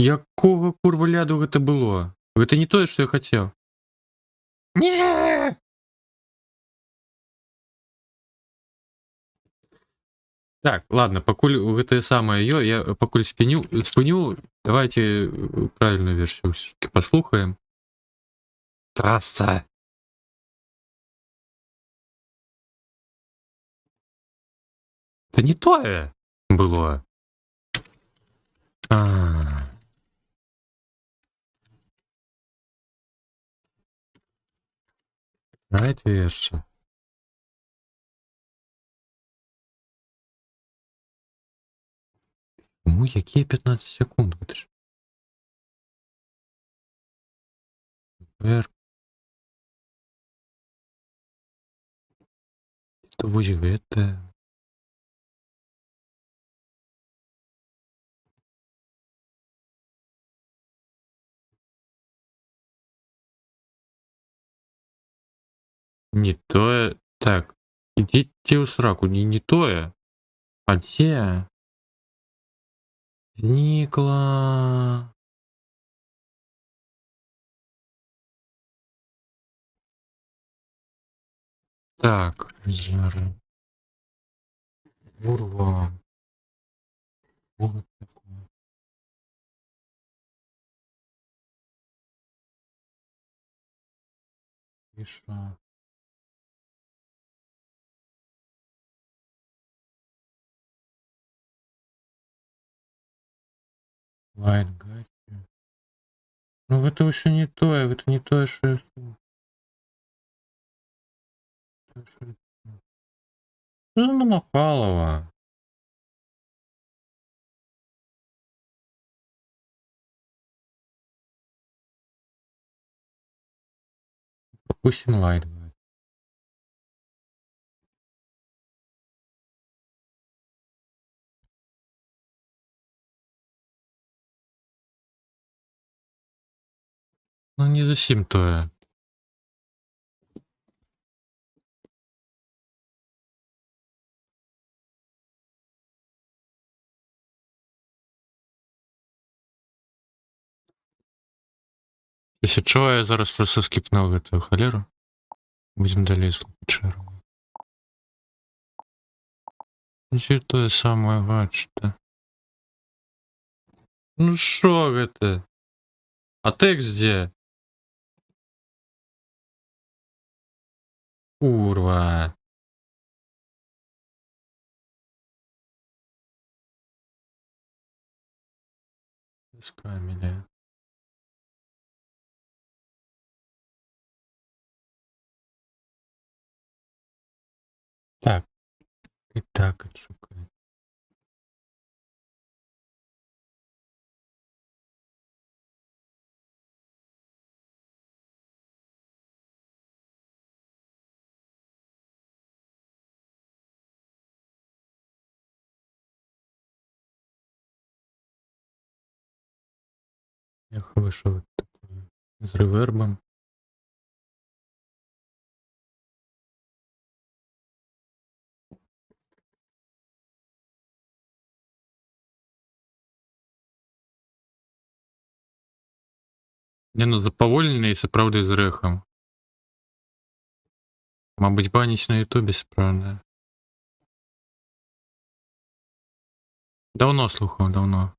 Якога курва ляду гэта было? Гэта не тое, што я хацеў. Не! Так, ладно, пакуль гэтае самае я пакуль спыню, давайте правильную версію ўсё-таки паслухаем. Трасса. Это не тое было. Давайте яшчэ. Ну, якія 15 секунд? Гэта ж... То вось гэта... Не тое... Так, ідзіце ў сраку, не тое. А дзе? Зникла. Так, зараз. Урва. Вот такое. И шо? Лайн гайд. Ну, гэта ўсё не тое, гэта не тое, што я слухаю. Что за Намахалова? Пропустим лайт. Ну, не зовсім то. Якщо чого, я зараз просто скіпнув эту холеру. Будем далі слухати чергу. Чи то саме бачите? Ну шо это? А текст где? Курва. Без камеля. Так. І так отшукаю. Я вийшов от такою з ревербом. Не, ну заповольнений і сапраўды з рэхам. Мабуть, баніць на ютубе сапраўдна. Давно слухав, давно.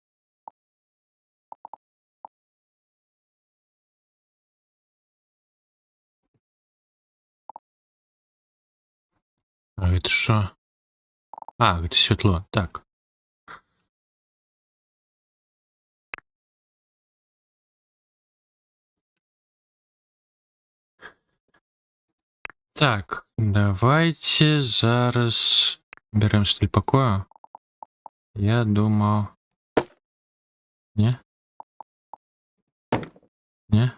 А это що? А, это світло, так. Так, давайте зараз берем стиль покоя. Я думав... Не? Не?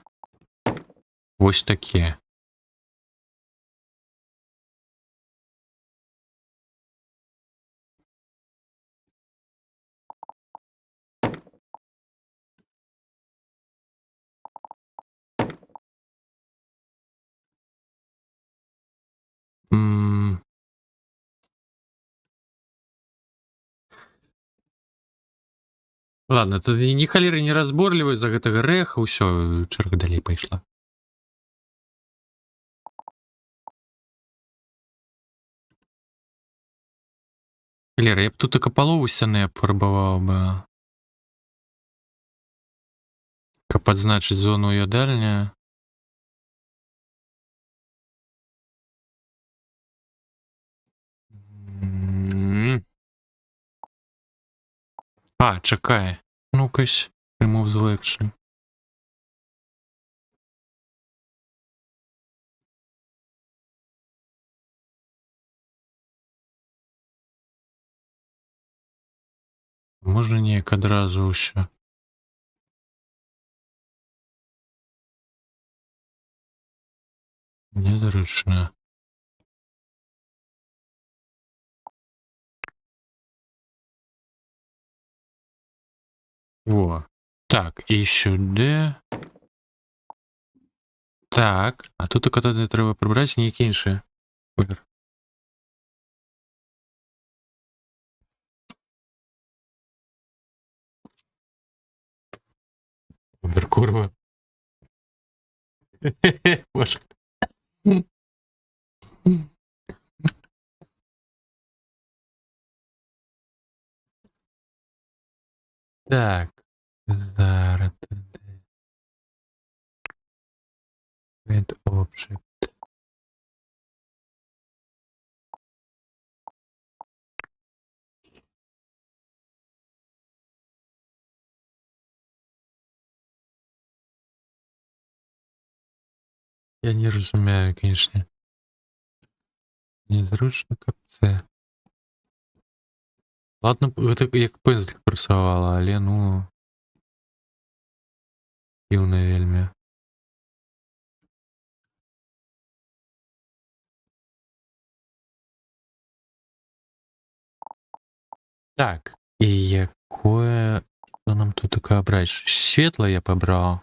Ось таке. М. Ладно, тут ні халеры не разборліваць за гэтага рэха, ўсё, чэрга далей пайшла. Халера, я б тут і палову сцяны афарбаваў бы. Каб адзначыць зону ядальня. А, чакай. Ну-кась, remove selection. Можна неяк адразу ўсё. Незручна. Во. Так, і сюди. Так, а тут тільки тоді треба прибрати ніякі інші. Колір. Колір, курва. Боже. Так. Зараз тоді. Add object. Я не розумію, конечно. Незручно капце. Ладно, гэта як пензлик працавала, але ну... Дзіўна вельмі. Так, и якое... Что нам тут такое брать? Светлое я побрал.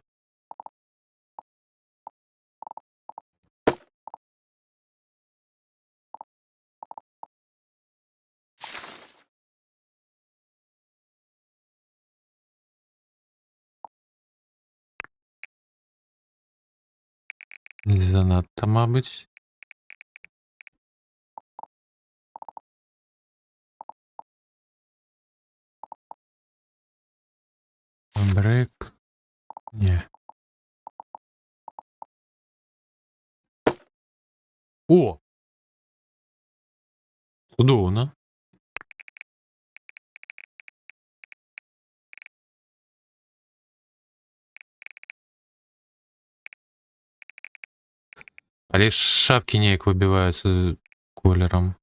Не занадто, мабуть. Брейк. Не. О! Чудовно. Але ж шапки неяк выбіваюцца колерам.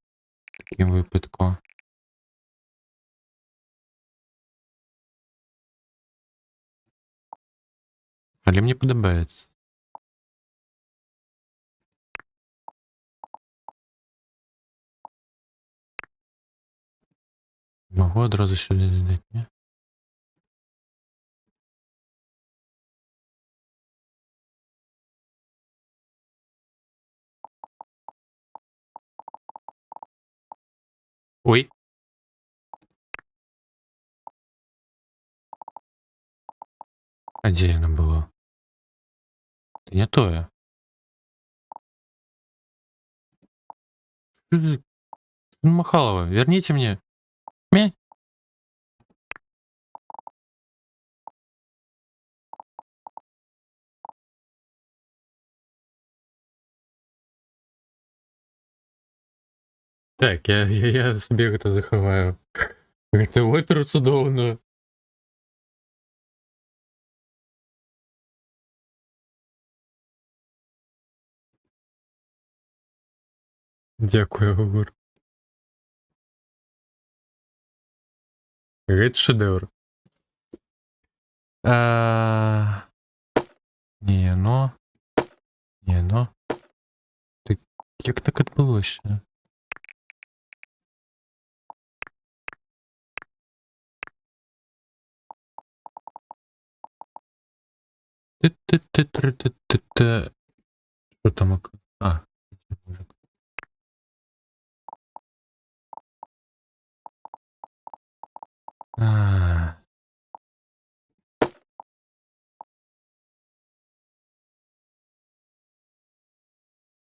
Таким выпадку. Але мне падабаецца. Магу адразу сюды дадаць, не? Ой. А дзе яно было? Это не тое. Махалова, верните мне. Ме? Так, я собі гэта захаваю. Гэта оперу цудоўную. Дзякую, Гугур. Гэта шэдэўр. Не яно. Не яно. Так, як так адбылося? Ты-ты-ты-ты-ты-ты. Що там? А. А.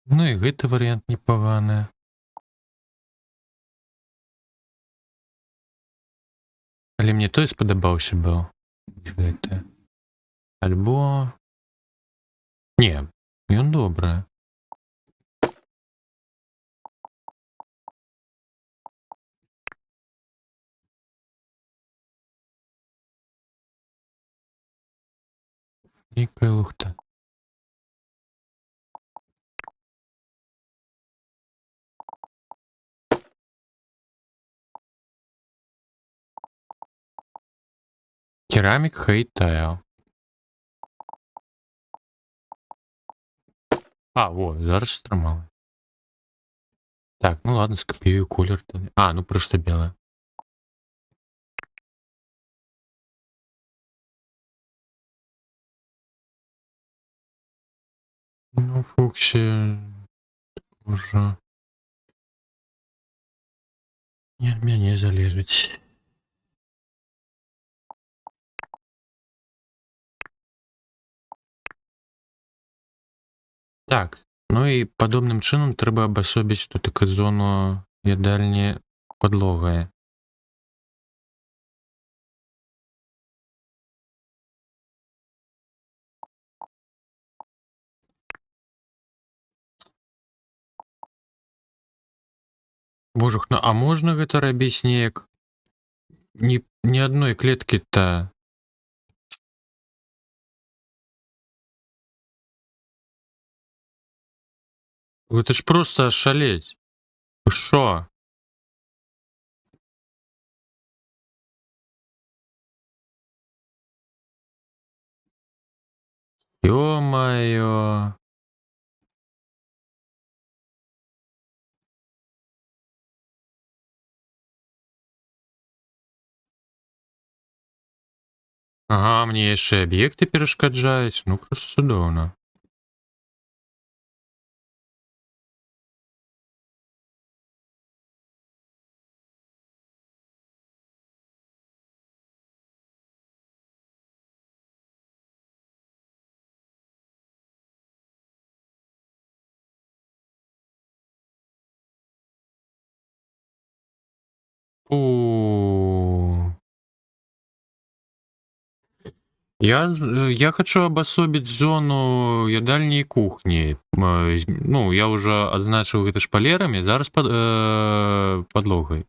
Ну і гэты варыянт непаганы. Але мне той спадабаўся быў. Гэты. Альбо... Не, ён добры. Нейкая лухта. Керамік хейтайл. А, во, зараз стрымала. Так, ну ладно, скопіюю колер. А, ну просто белое. Ну, Фоксі... Уже... Не ад мяне залежыць. Так, ну і падобным чынам трэба абасобіць тут таку зону ядальні падлогай. Божух, ну а можна гэта рабіць неяк? Ні адной клеткі-то... Гэта ж проста ашалець. Вы шо? Ё-маё. Ага, мне яшчэ аб'екты перашкаджаюць, ну просто цудоўна. У. Я хочу абасобіць зону ядальні і кухні. Ну, я ўжо адзначыў гэта шпалерамі, зараз падлогай.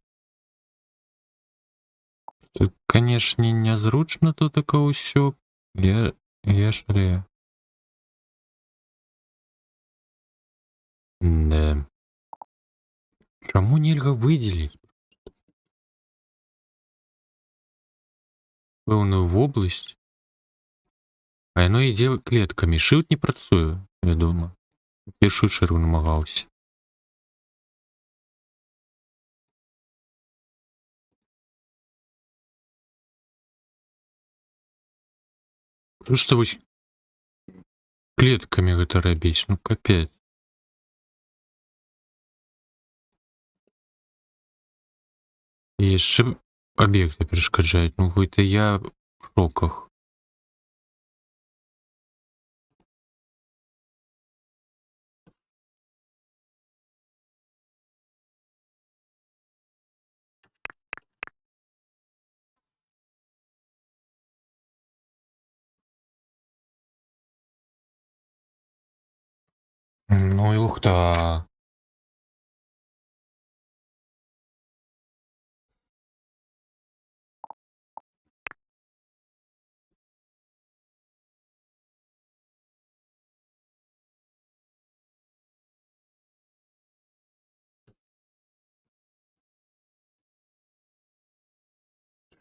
Тут, канешне, нязручна тут тако ўсё. Я шалею. Да. Чаму нельга выдзеліць пэўную вобласць? А яно ідзе клеткамі. Shift не працуе, вядома. Першую чаргу намагаўся. Просто вось клеткамі гэта рабіць, ну капец. І яшчэ аб'екты перашкаджаюць, ну гэта я в шоках. Ну і лухта.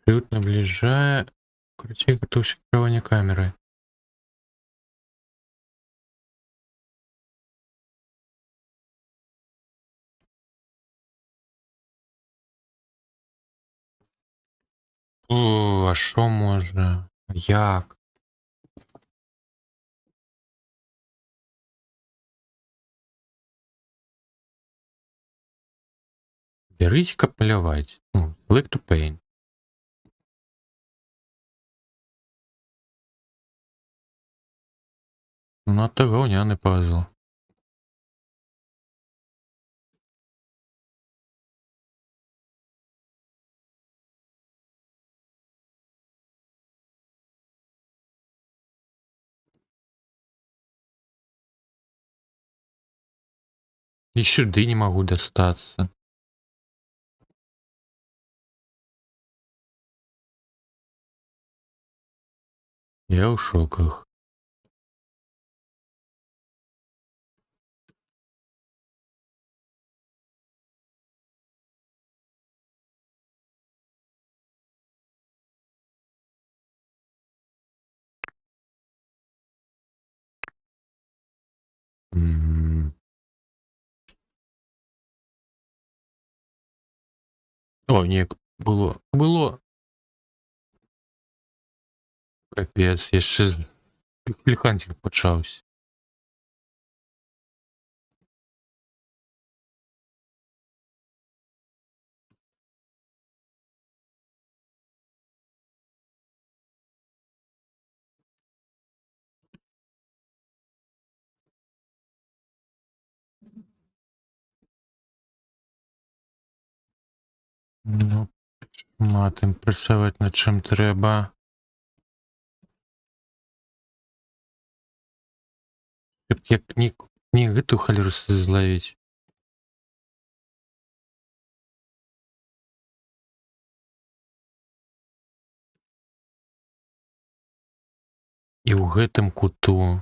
Shift наближае. Карацей, гатоўся кіравання камеры. О, а що можна? Як? Беріть, каб маляваць. Ну, select to paint. Ну, надто гаўняны пазл. І сюды не магу дастацца. Я ў шоках. М. О, не, было. Капец, яшчэ ліханцік пачаўся. Ну, матым працаваць над чым трэба. Як не гэтую халеру злавіць. І ў гэтым куту.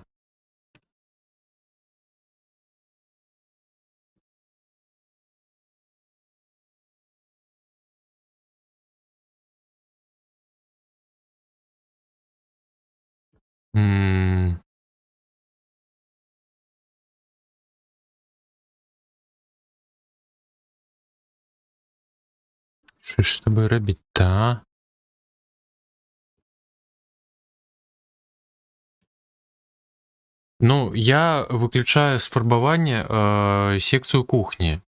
М. Што ж з табой рабіць-то, а? Ну, я выключаю з фарбавання секцыю кухні.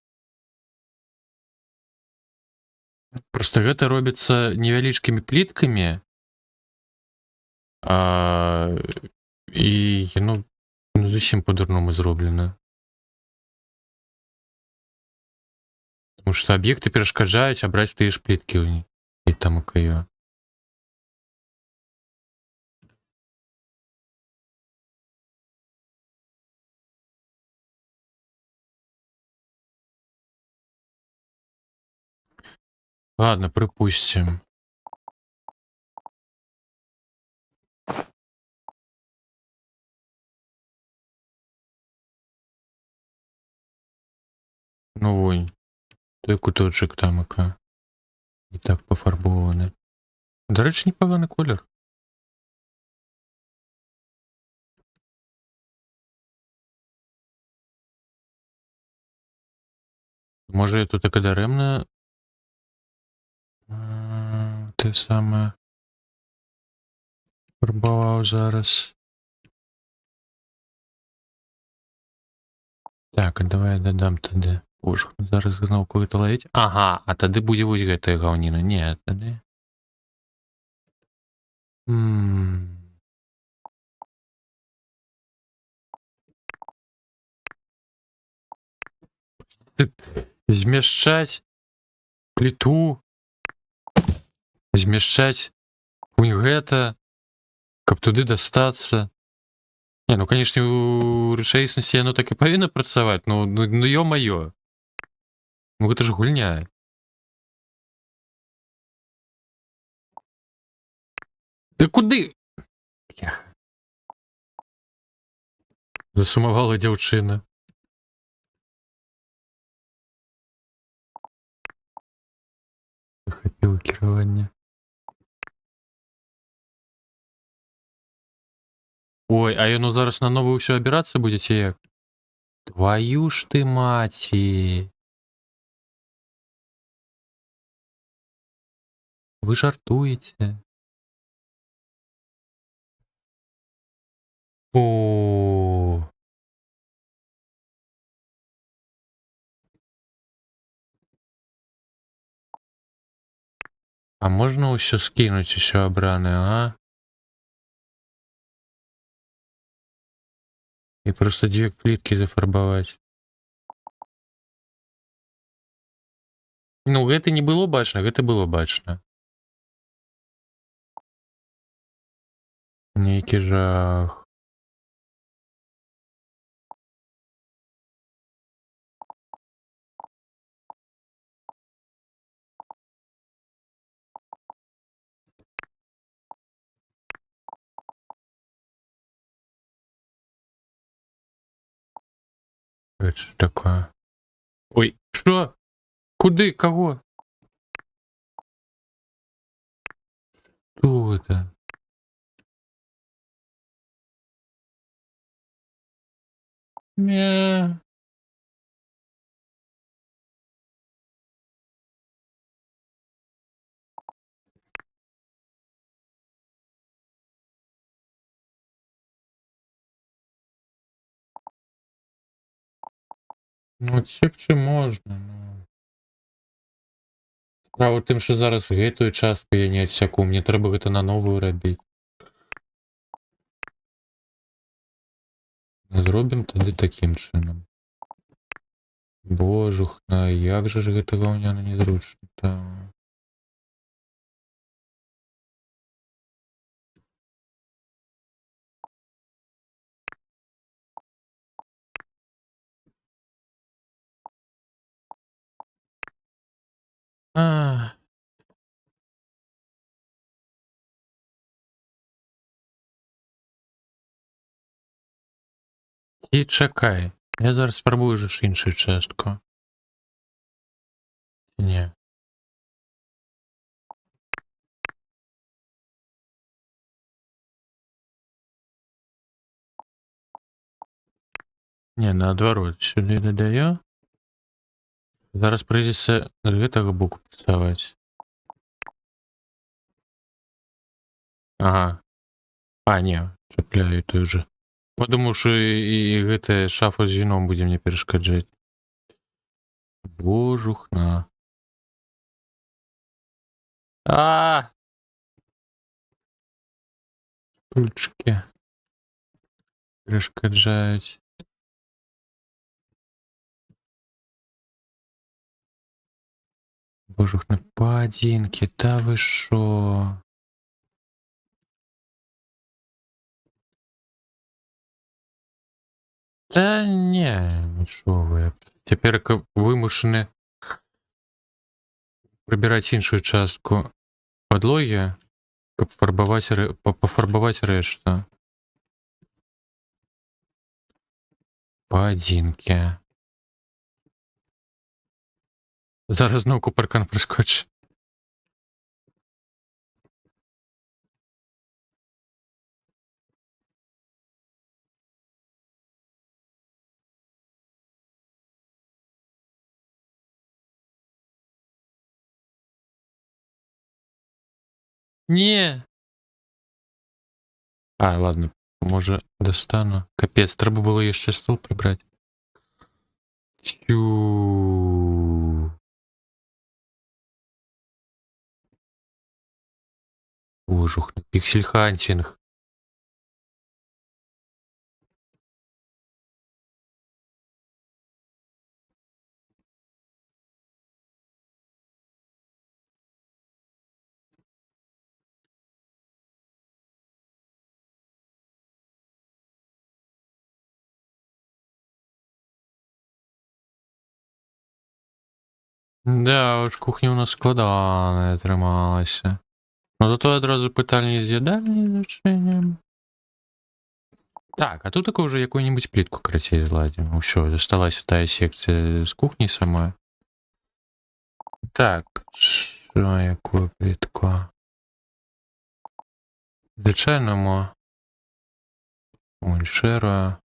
Просто гэта робіцца невялічкімі пліткамі. І яно зусім па-дурному зроблена. Тому што аб'екты перашкаджаюць абраць тыя ж пліткі і там каё. Ладно, припустим. Ну вон, той куточок тамака. І так пофарбованы. До речі, непоганий колір. Може я тут таке даремно те саме фарбував зараз. Так, а давай я додам тоді. Боже, зараз знову кого-то ловить. Ага, а тоді буде вось гэтая гаўніна. Не, тоді. Змяшчаць пліту, змяшчаць вунь гэта, каб туды дастацца. Не, ну, конечно, у рэчаіснасці яно так і павінна працаваць, ну ё-маё. Ну, гэта ж гульня. Да куды? Бляха. Засумавала дзяўчына. Захапіла кіраванне. Ой, а яно зараз на новую ўсё абірацца будзе ці як? Твою ж ты маці. Вы жартуеце? О. А можна ўсё скінуць, усё абранае, а? І просто дзве пліткі зафарбаваць. Ну, гэта не было бачна, гэта было бачна. Нейкі жах. Это что такое? Ой, что? Куды? Кого? Что это? Не. Ну, адсекчы можна, ну. Справа ў тым, што зараз гэтую частку я не адсяку, мне трэба гэта на новую рабіць. Зробім тады такім чынам. Божухна, як жа ж гэта гаўняна незручна. Так. І чакай, я зараз фарбую ж іншую частку. Не. Не, наадварот, сюды дадаю. Зараз прыйдзецца з гэтага боку працаваць. Ага. А, не, чапляю той же. Падумаў, што і гэтая шафа з віном будзе мне перашкаджаць. Божухна. А! Ручки перашкаджаюць. Божухна, поадзінкі, та вы шо? Та не, ну шо вы. Цяпер вымушаны прыбіраць іншую частку падлогі, каб пафарбаваць рэшту. Поадзінкі. Зараз зноўку паркан праскочыць. Не. А, ладно, можа дастану. Капец, трэба было яшчэ стол прыбраць. Тю. Божухна, піксель-хантинг. Да, уж кухня у нас складаная атрымалася. Но зато адразу пытальні з ядальні зачынім. Так, а тут такую уже якую-нибудь плитку карацей зладзім. Усё, засталася тая секцыя з кухні сама. Так, що, якую плитку? Звичайному мульшера.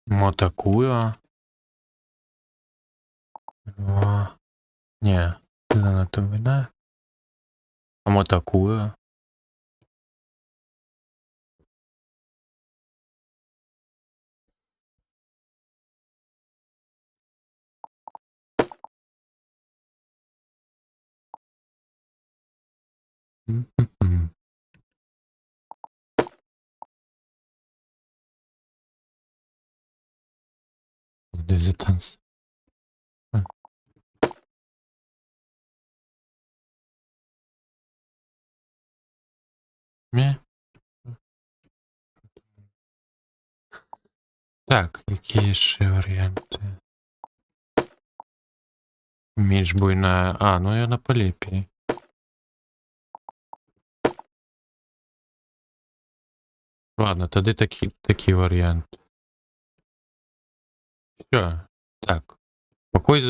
Мо такую. О, не, занадто вина. А мо такую. М-м-м. За танц. Не. Так, які яшчэ варыянты? Менш буйная. А, ну яна полепей. Ладно, тады такі варыянт. Всё. Так. Пакой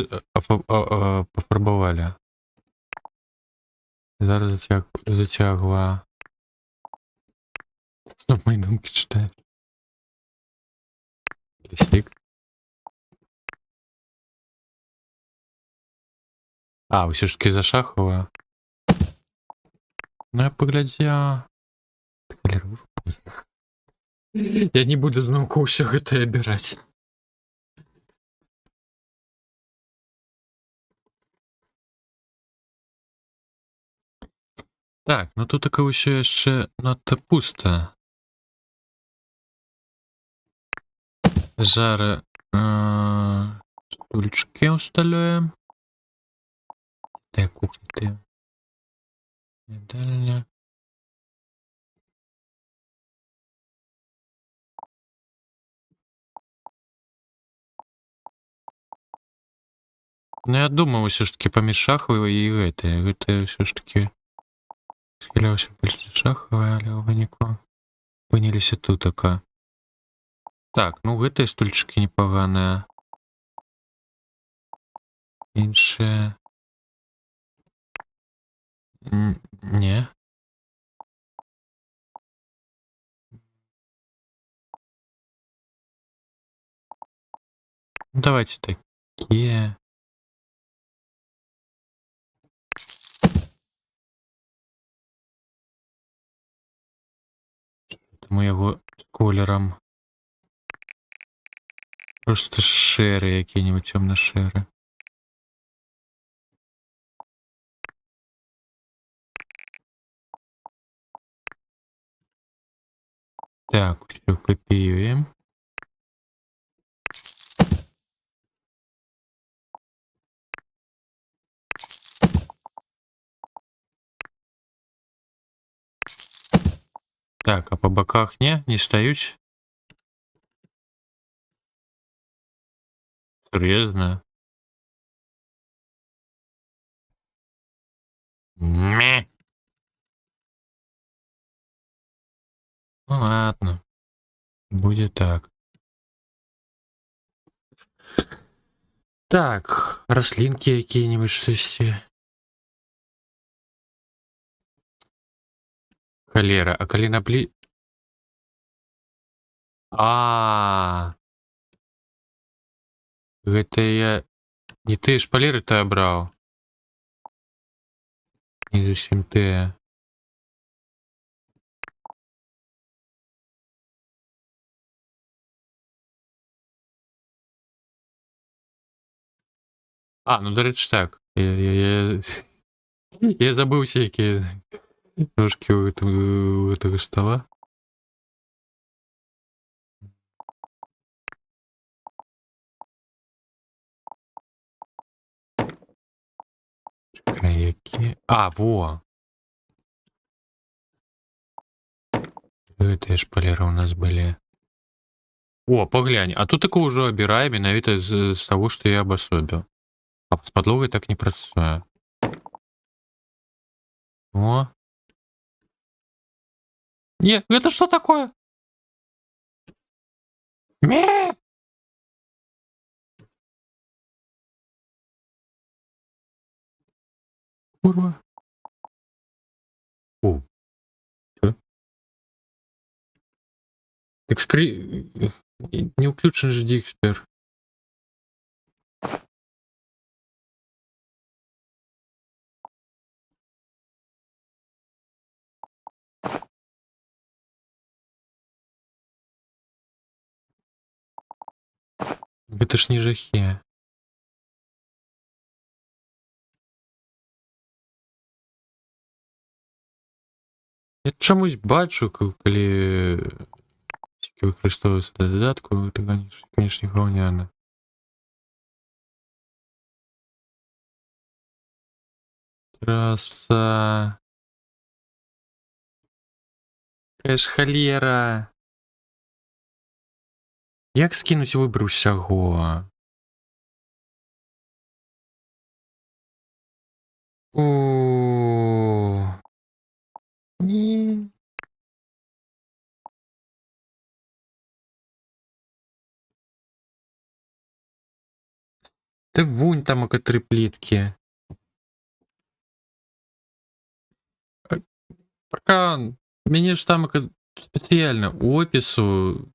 пафарбавалі. Зараз зацягва. Знов мої думки читаю. Лісік. А, ўсё ж таки зашахова. Ну я паглядзеў. Колер ўжо позна. Я не буду зноўку ўсё гэта абіраць. Так, ну тут таке ўсё яшчэ надта пуста. Жары стульчики усталюем. Де кухня, де? Їдальня. Ну я думаў усё ж таки паміж шахавай і гэтае ўсё ж таки схіляўся больш за шахавай, але ў выніку апыніліся тутака. Так, ну гэтыя стульчики непаганыя. Іншыя. Не. Давайте такие. Таму яго з колерам. Просто шэры які-нибудь цёмна-шэры. Так, все, копируем. Так, а по боках не стаюць? Серьезно? Мeh. Ну ладно. Будет так. Так, рослинки какие-нибудь штосьці. Холера, а калі наплі... Гэта я не тыя шпалеры-то абраў. Не зусім тыя. Ну, дарэчы, так. Я забыўся, якія ножкі у гэтага стола. Чакай, які... Во! Гэтыя шпалеры у нас былі. О, паглянь, а тут такое ўжо абірае менавіта з таго, што я абасобіў. А з падлогай так не працуе. О. Не, гэта што такое? Ме! Курва. О. Что? Так не уключен же Дикспер. Гэта ж не жахе. Я чамусь бачу, калі выкарыстоўваецца для дадатку, это, конечно, гаўняна. Трасса. Какая ж холера. Як скінуць выбар усяго? О. Не. Ты вунь там тры пліткі. Паркан, мяне ж там спецыяльна у опісу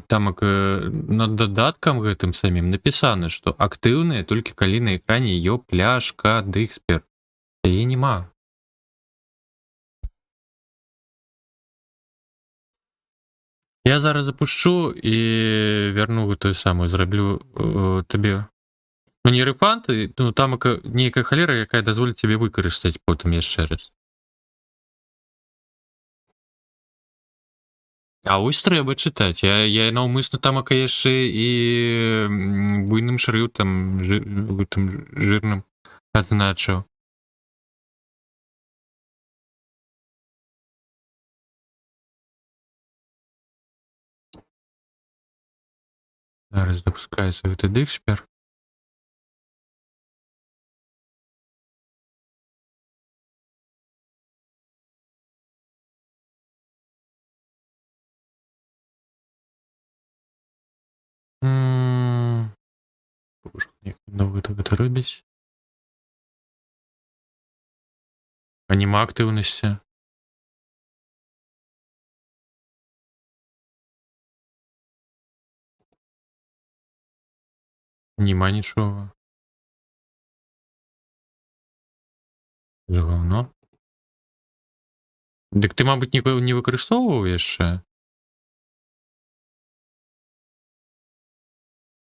там над дадаткам гэтым самім напісана, што актыўныя толькі калі на экране ё пляшка Дикспер. Яе нема. Я зараз запушчу і вярну гэтую самую, зраблю табе. Ну не рэфанд, ну там нейкая халера, якая дазволіць тебе выкарыстаць потым яшчэ раз. А вось трэба чытаць. Я наўмысна там яшчэ і буйным шрыфтам жирным адзначыў. Зараз запускаецца гэты Дикспер. Новы так гэта робіць. А нема актыўнасці. Нема нічога. Гаўно. Дык ты, мабыць, не выкарыстоўваў яшчэ?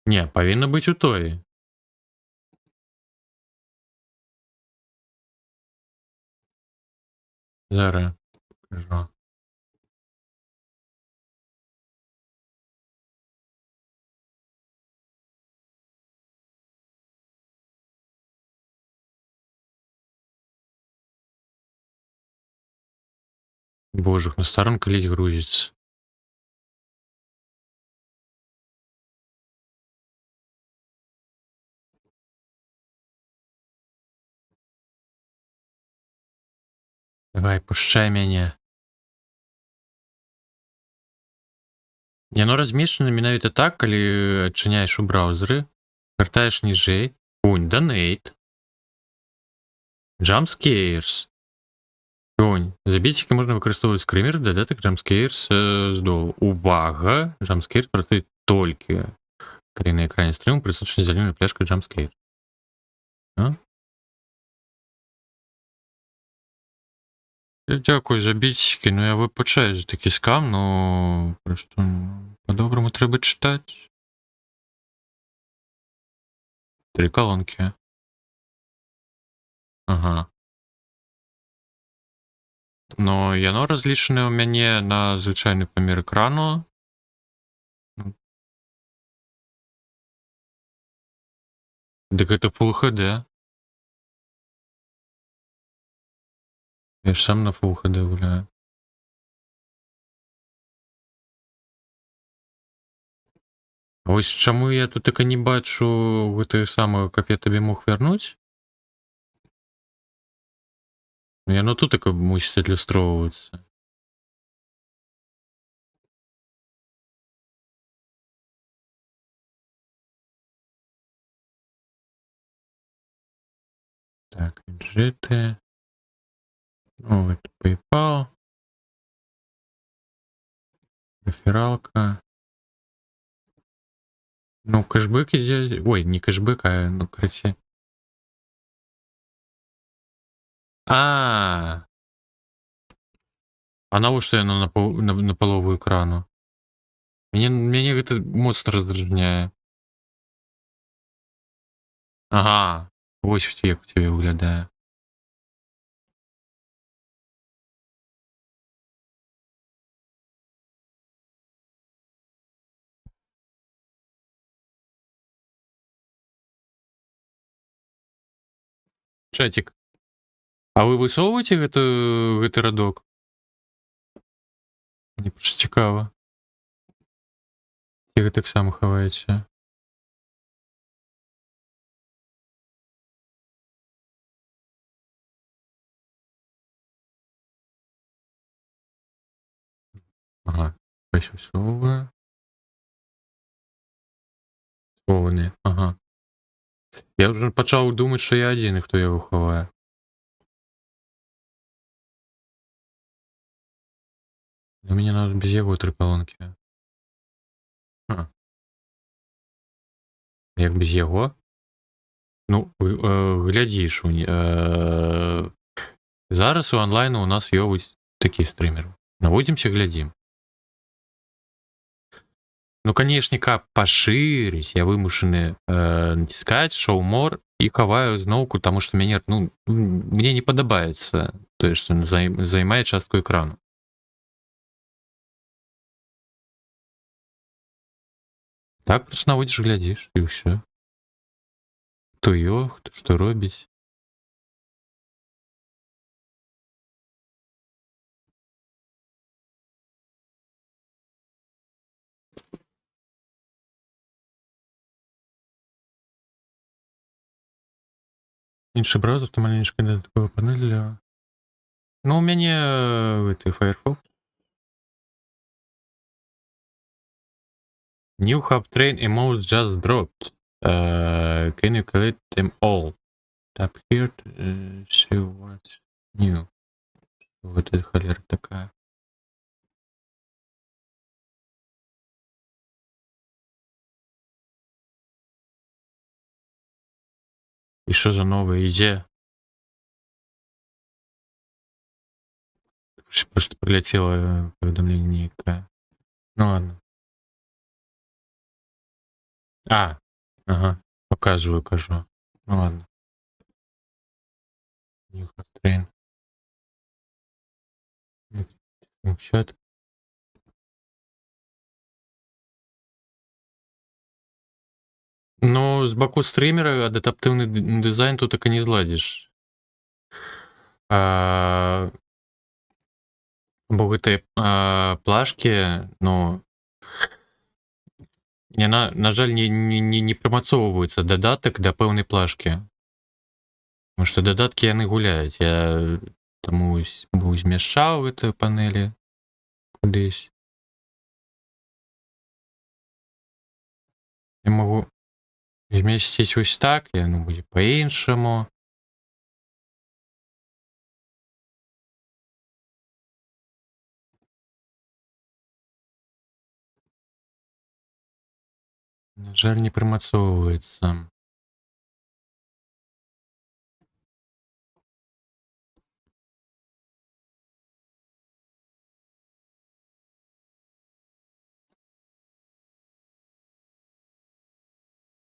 Не, павінна быць у той. Зараз покажу. Боже, на старом колись грузится. Давай, пушчай мяне. Яно размешчана менавіта так, калі адчыняеш у браўзеры, вяртаеш ніжэй, унь, донейт, jumpscares. Унь, забіцікі можна выкарыстоўваць скрымер, дадатак jumpscares з долу. Увага! Jumpscares працуе толькі, калі на экране стрыму прысутнічае зялёная пляшка jumpscare. Дякую за біцікі, ну я вибачаю за такі скам, ну просто по-доброму треба читати. 3 колонки. Ага. Но яно разлічане ў мяне на звычайны памер экрану. Дык гэта Full HD. Я ж сам на Full HD гуляю. Вось чаму я тут так і не бачу гэтае самае, каб я табе мог вярнуць? Яно тут так мусіць адлюстроўвацца. Так, бюджеты. Ну, это PayPal. Рефералка. Ну, кэшбэк ідзе... Ой, не кэшбэк, а, ну, короче. А навошта яно на палову экрану? Мяне гэта моцна раздражняе. Ага, вось як у цябе выглядае. Чатик. А вы высоўваеце гэты радок? Мне проста цікава. Ці вы таксама хаваеце? Ага, вось высоўваю. Схованыя, ага. Я ўжо пачаў думаць, што я адзіны, хто яго хавае. У мяне нават без яго 3 колонкі. Як без яго? Ну, глядзіш, зараз у онлайну у нас ёсць такі стрымер. Наводзімся, глядзім. Ну, канешне, каб пашырыць, я вымушаны націскаць show more і хаваю зноўку, таму што мяне, ну, мне не падабаецца тое, што займае частку экрану. Так, просто наводзіш, глядзіш, і ўсё. Хто хто што робіць. Іншы браузер, то маленечка дадатковая панель для... Ну, у мяне гэты Firefox. New hub train emotes just dropped. Can you collect them all? Tap here to see what's new. Вот это холера такая. И что за новая идея? Просто прилетело уведомление некое. Ну ладно. Ага, показываю, кажу. Ну ладно. New Hot Train. Чат. Ну, з боку стрімера адаптивний дизайн тут так і не зладзіш. Бо гэтыя плашкі, ну, яна, на жаль, не прымацоўваецца дадатак да пэўнай плашкі. Таму што дадаткі яны гуляюць. Я таму змяшчаў гэтыя панелі кудысь. Я магу змясціць вось так, яно будзе па-іншаму. На жаль, не прымацоўваецца.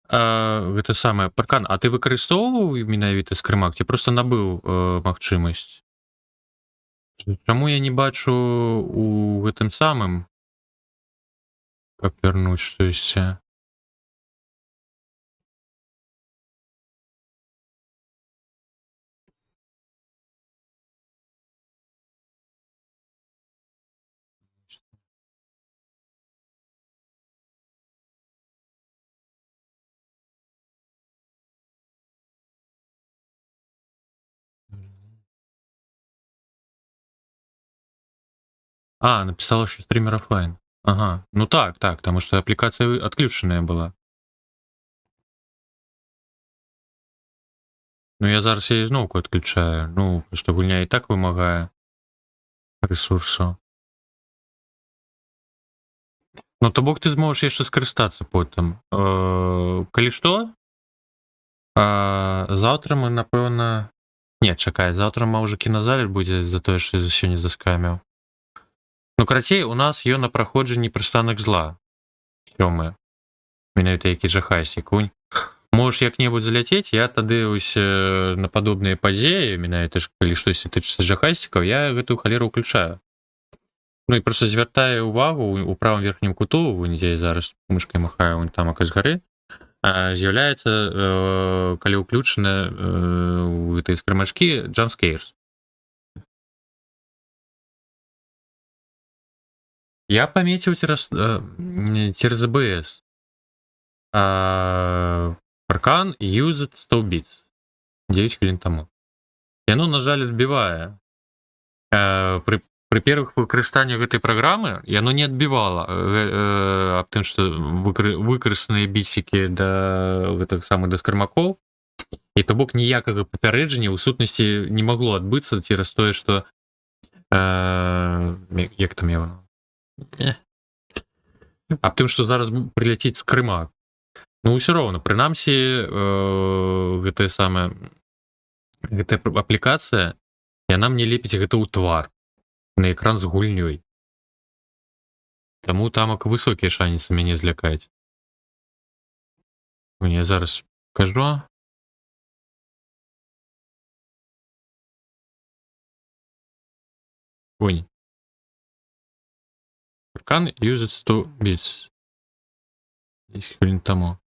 Гэта самае, Паркан, а ты выкарыстоўваў менавіта скрымак, ці проста набыў магчымасць? Чаму я не бачу у гэтым самым, каб вярнуць штосьці? Написала, що стрімер офлайн. Ага, ну так, тому що аплікація відключена була. Ну я зараз її знову відключаю, ну, що гульня і так вимагає ресурсу. Ну, то бок ти зможеш яшчэ скарыстацца потым. Калі што, заўтра мы, напэўна... Не, чакай, заўтра мы ўжо кіназале будзе за тое, што я сёння заскаміў. Ну, карацей, у нас ён на праходжанні прыстанак зла. Сёмы. Менавіта які жахайся, кунь. Можаш як-небудзь заляцець, я тады ось на падобныя падзеі, менавіта ж калі штосьці тычыцца жахайсікаў, я гэтую халеру ўключаю. Ну і проста звяртаю увагу у правым верхнім куту, вунь, дзе я зараз мышкай махаю, вунь там аказ гары, з'яўляецца, калі ўключаны ў гэтыя скрымачкі, jumpscares. Я памеціў цераз ABS. Паркан used 100 bits. 9 хвілін таму. Яно, на жаль, адбівае. Пры первых выкарыстаннях гэтай праграмы яно не адбівала аб тым, што выкарыстаныя біцікі да гэтых самых да скрымакоў, і то бок ніякага папярэджання ў сутнасці не магло адбыцца цераз тое, што як там яго? Аб тым, што зараз прыляціць скрымак. Ну, ўсё роўна, прынамсі, гэтая аплікацыя, яна мне лепіць гэта ў твар, на экран з гульнёй. Таму тамак высокія шансы мяне злякаць. Я зараз кажу. Ой. Паркан used 100 bits. 10 хвілін таму.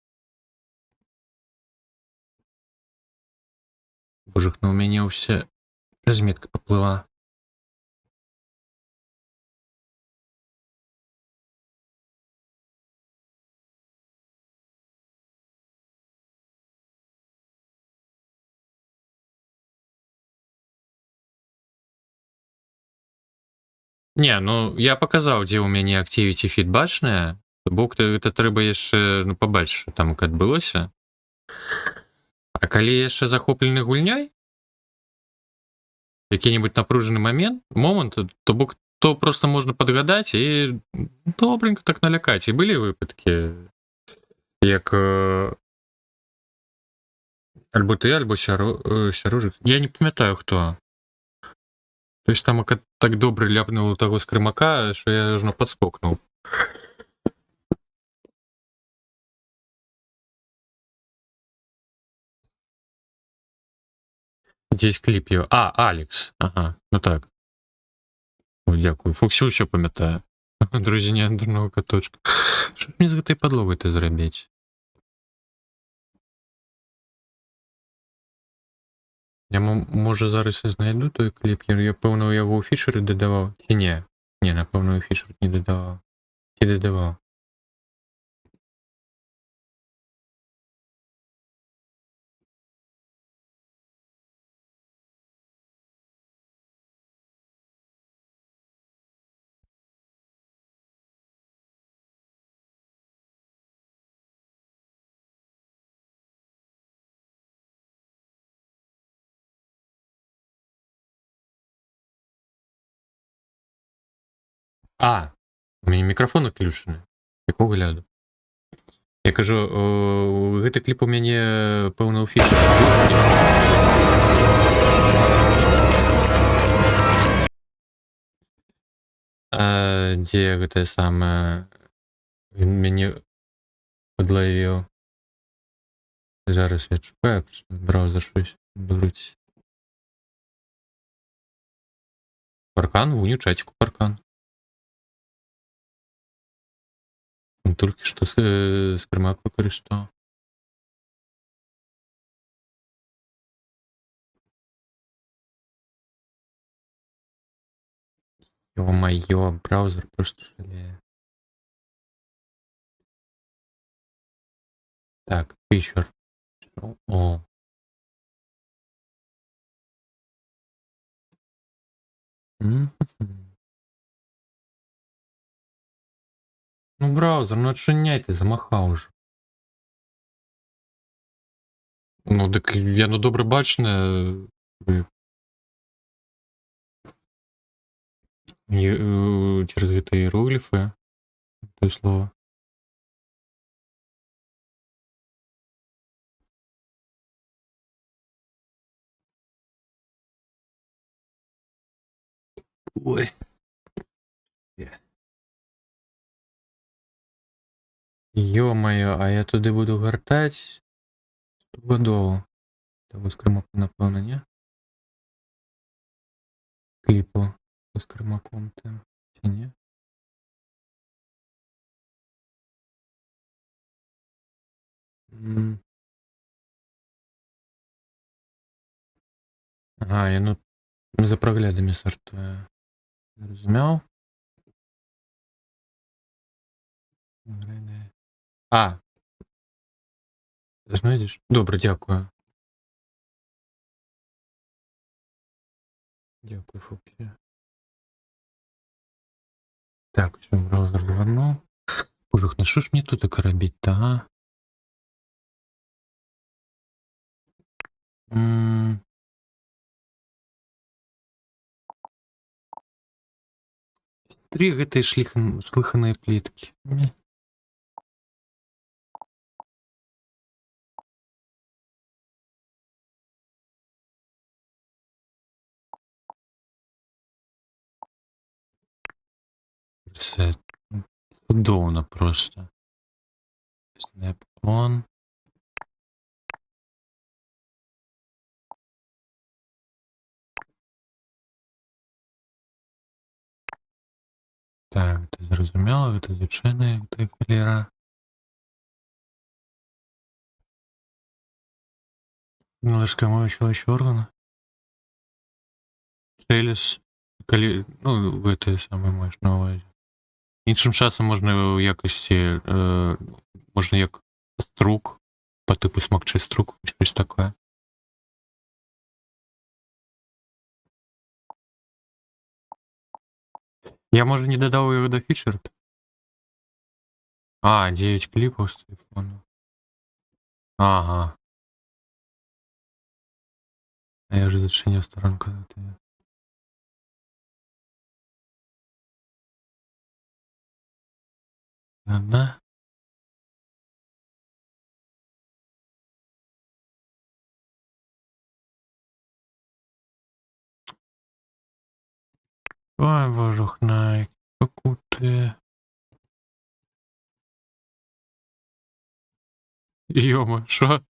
Божак, ну у мяне ўся разметка паплыла. Не, ну я паказаў, дзе ў мяне Activity Feed бачная, бок гэта трэба яшчэ пабачыць, што там адбылося. А калі яшчэ захоплены гульнёй, які-небудзь напружаны момант, то бок то проста можна падгадаць і добренька так налякаць. І былі выпадкі, як альбо ты, альбо Сярожык. Я не памятаю, хто. То есть там так добра ляпнуў таго скрымака, што я ажно падскокнуў. Здесь кліп його. Алекс. Ага, ну так. О, дякую. Фоксіл ще пам'ятає. Друзі, неандерного каточка. Що ж мені з этой подлогой-то зробити? Я, може, зараз і знайду той кліп. Я певно, його у фішері додавав. Чи ні? Ні, напевно, у фішер не додавав. Чи додавав? У мене мікрофон відключений. Якого гляду? Я кажу, гэты кліп у мяне, пэўна, у фішері. Дзе гэтае самае... Він мяне падлавіў. Зараз я чекаю, браузер щось дурить. Паркан, вунь у чатику паркан. Тільки що скримак використав. Ё-моё, браузер просто шалеє. Так, фішер. О. Ну, браузер, ну отшиняйте, замахав уже. Ну, так я ну добре бачне. Через гэта іерогліфи. То слово. Ой. Ё-моё, а я туди буду гортать стопудово. Того скримаку, напевно, ні? Кліпу з скримаком тим, чи ні? Ага, я ну за проглядами сортую. Зрозумів? Знайдеш? Добре, дякую. Дякую, Фоксі. Так, все, браузер звернув. Боже, ну що ж мені тут таке робити-то, а? Три гэтай шлыханай пліткі. Все чудовно просто. Snap on. Так, це зрозуміло, це звичайна холера. Малышка моющего органа. Челюс. Ну, в этой самой маєш на увазі. Іншим часом можна в якості, можна як струк, по типу смокчий струк, щось таке. Я, може, не додав його до фічер? 9 кліпів з телефону. Ага. А я вже зачинив сторонку за тебе. Ладно. Ой, божухна, яку ти. Йома, що?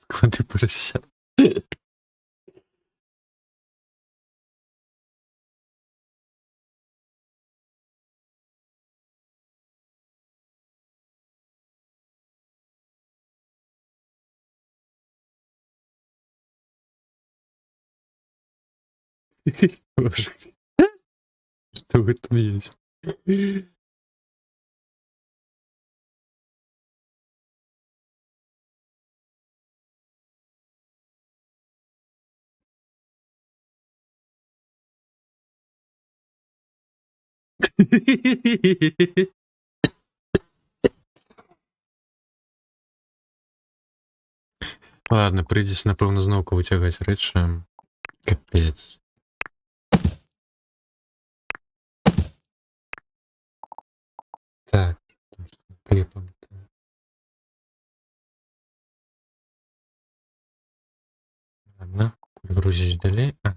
Клади порося. Боже. Что в этом есть? Ладно, прийдеться, напевно, знову витягати речі. Капець. Так, кліпом. Ладно, грузись далі. А.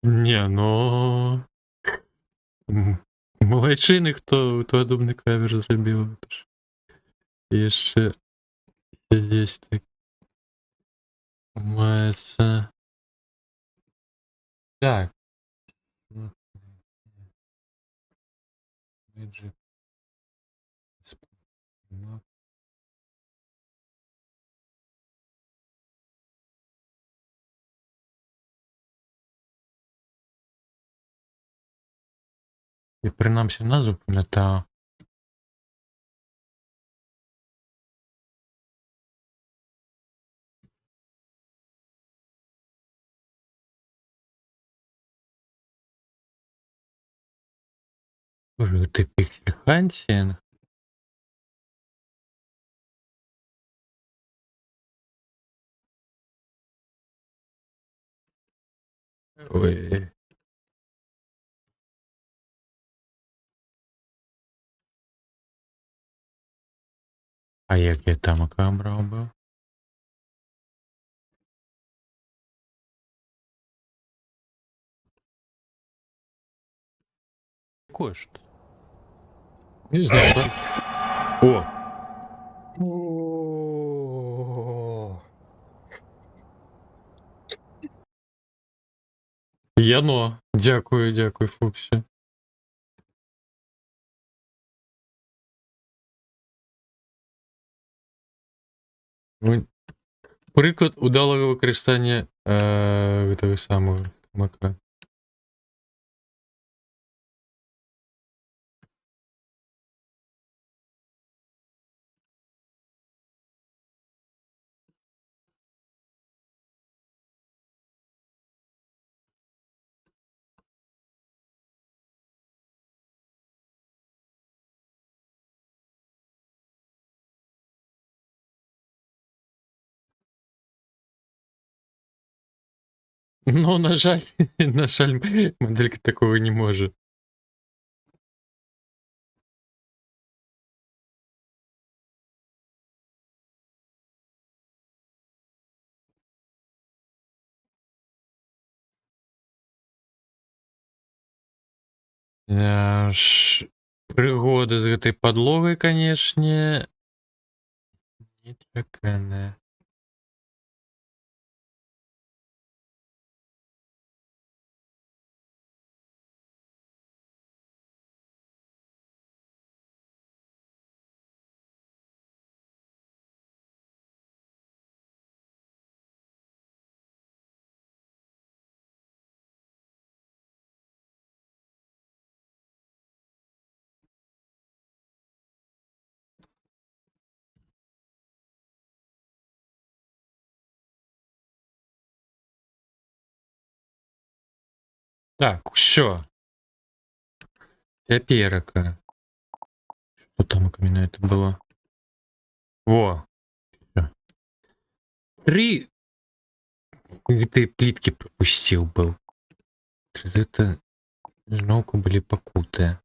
Не, ну... Молодчини, хто думний кавер зробив. І ще є так. Мається. Так. Magic. Ну, і принаймні назву пам'ятаю. Боже, ти піксель Хансен. Ой. А як я там камера був? Кошт. Не знайшла. О! Яно. Дякую, дякую, Фуксі. Ну, приклад удалого використання того самого мака. Ну, на жаль, моделька такого не може. Прыгоды з гэтай падлогай, канешне, нечаканая. Так, усё. Цяперака. Што там у каміна это было? Во. Всё. 3 гэтыя пліткі прапусціў быў. Гэта зноўку былі пакутыя.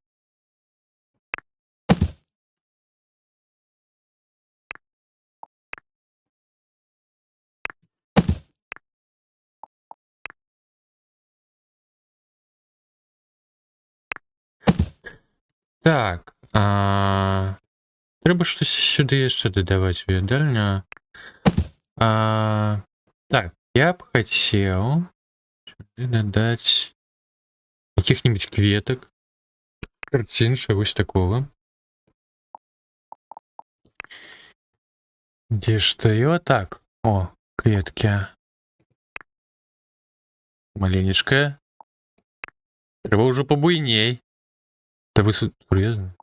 Так, трэба штось сюды яшчэ дадаваць у ядальню. Так, я б хацеў сюды дадаць якіх-нибудь кветак, карцін, чагось такого. Дзе што я так? О, кветкі. Маленечкая. Трэба ўжо пабуйней. Да вы сур'ёзна?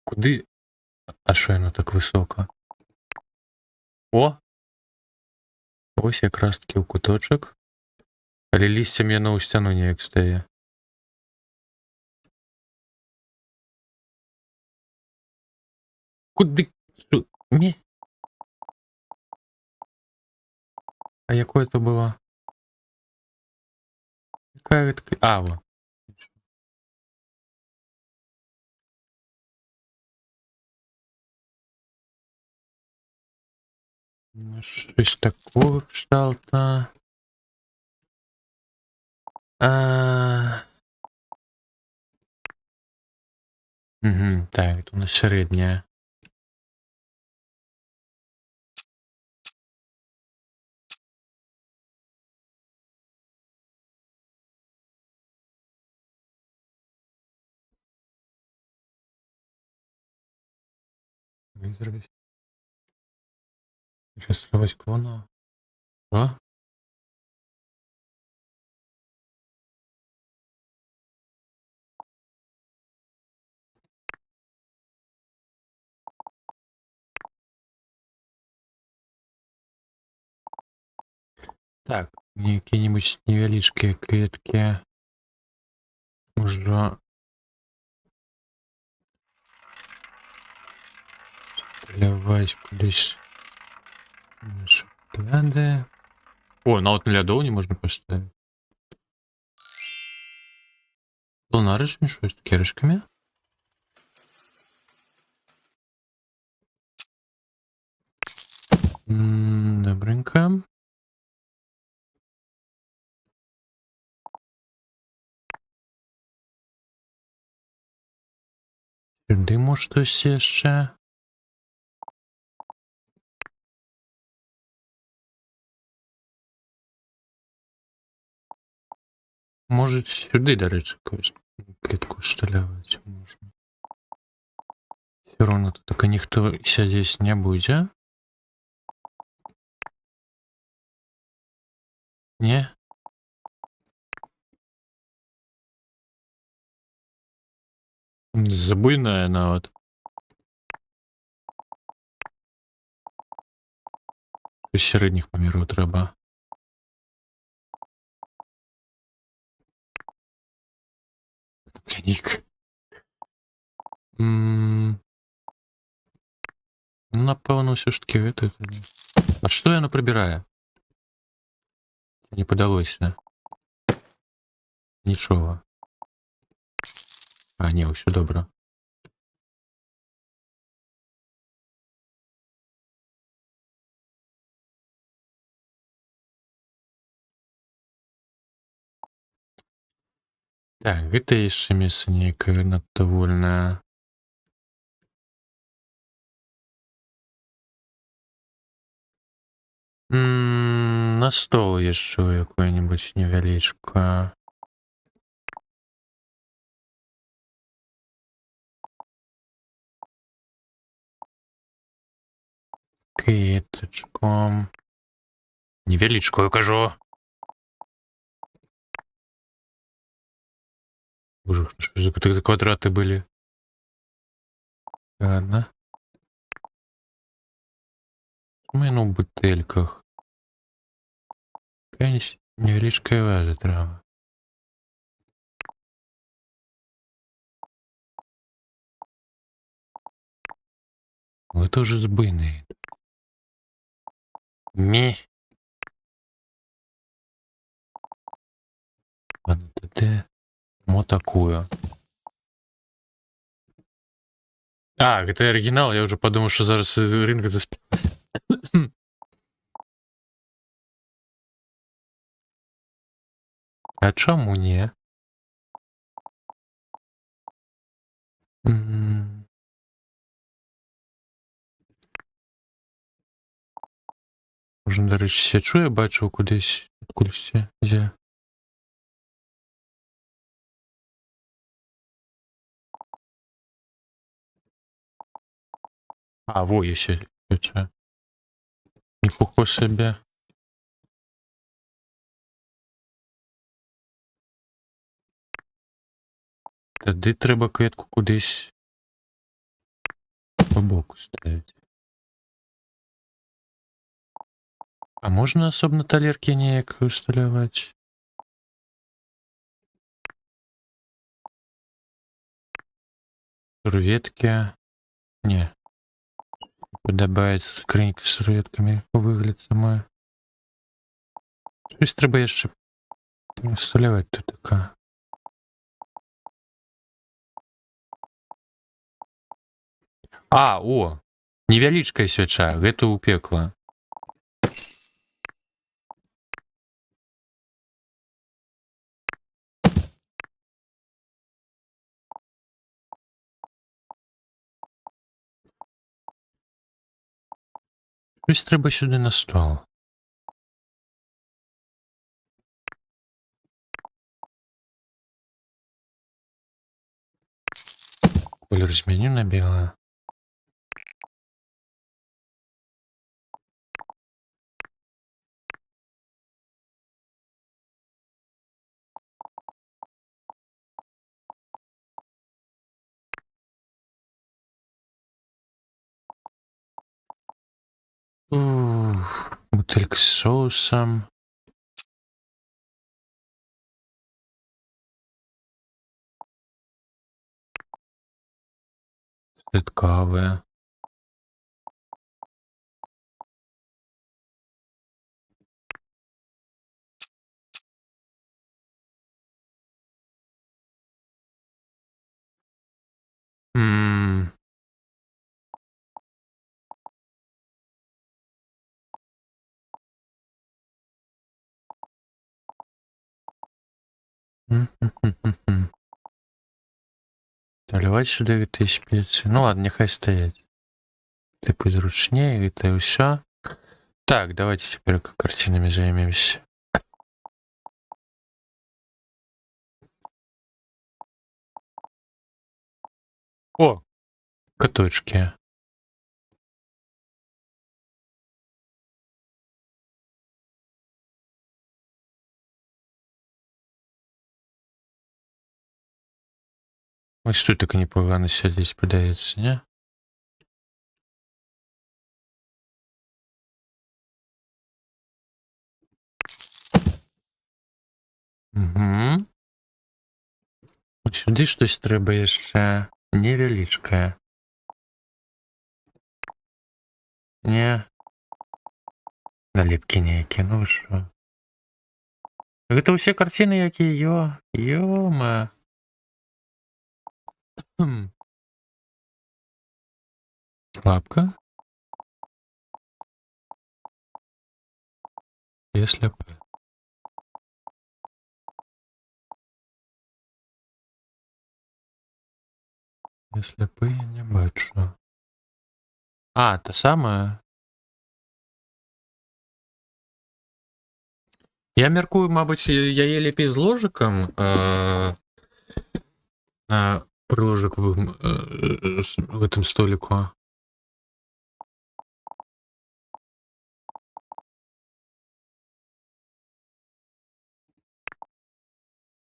Куды? А що яно так высока? О! Ось якраз таки ў куточак. Але лісцем яно ў сцяну неяк стае. Куды? А якое это было? Какая это... во. Щось такого кшталта. Угу, так, это у нас середняя. Регистрировать клона. Что? Так, какие-нибудь невеличкие кветки. Уже плявать кудись. Шоколады. О, на вот на лядоўні можна поставить. Лунарыш мешаю с керышками. Добренько. Сюды может щось яшчэ. Может сюды, дарэчы, клетку усталяваць можна. Все равно тут так ніхто сядзець не будзе. Не? Забуйная нават. Сярэдніх памераў трэба. Ник. Напэўна, ўсё ж таки гэта. А што яно прыбірае? Не падалося. Нічога. А, не, ўсё добра. Так, гэта яшчэ месца нейкае надта вольнае. На стол яшчэ якое-нибудь невялічка. Кветачком. Невялічкую кажу. Боже, что за квадраты были? Ладно. Мы в бутыльках. Какая-нибудь невеличкая ваза трава. Это уже збойные. Ми. Ладно, тогда вот такую. А, это оригинал, я уже подумал, что зараз рынок заспел. А чому не? Можна, до речі, сячу, я бачив кудись, кудись, де. А, во, є сяча. Ніхуя собі. Тоді треба кветку кудись по боку ставити. А можна особо талерки ніяк усталювати? Серветки. Не. Подобається скринька з серветками. Вигляд саме. Щось треба ще усталювати тут така. А, о! Невялічкая свяча, гэта ў пекла. Щось треба сюди на стол. Колір зміню на біле. Бутылька с соусом. Свет кави. Доливать сюда этой специи. Ну ладно, нехай стоять. Типу зручнее, это и все. Так, давайте теперь картинами займемся. О, каточки. Ось тут так непогано сидіть, подається, не? Угу. От сюди щось треба ще невеличке. Не. Наліпки ніякі, ну що? Это все картины, які, йома. Лапка. Если Я слепий, я не бачу. А, те саме. Я міркую, мабуть, я є ліпій з ложиком. Приложик в этом столику.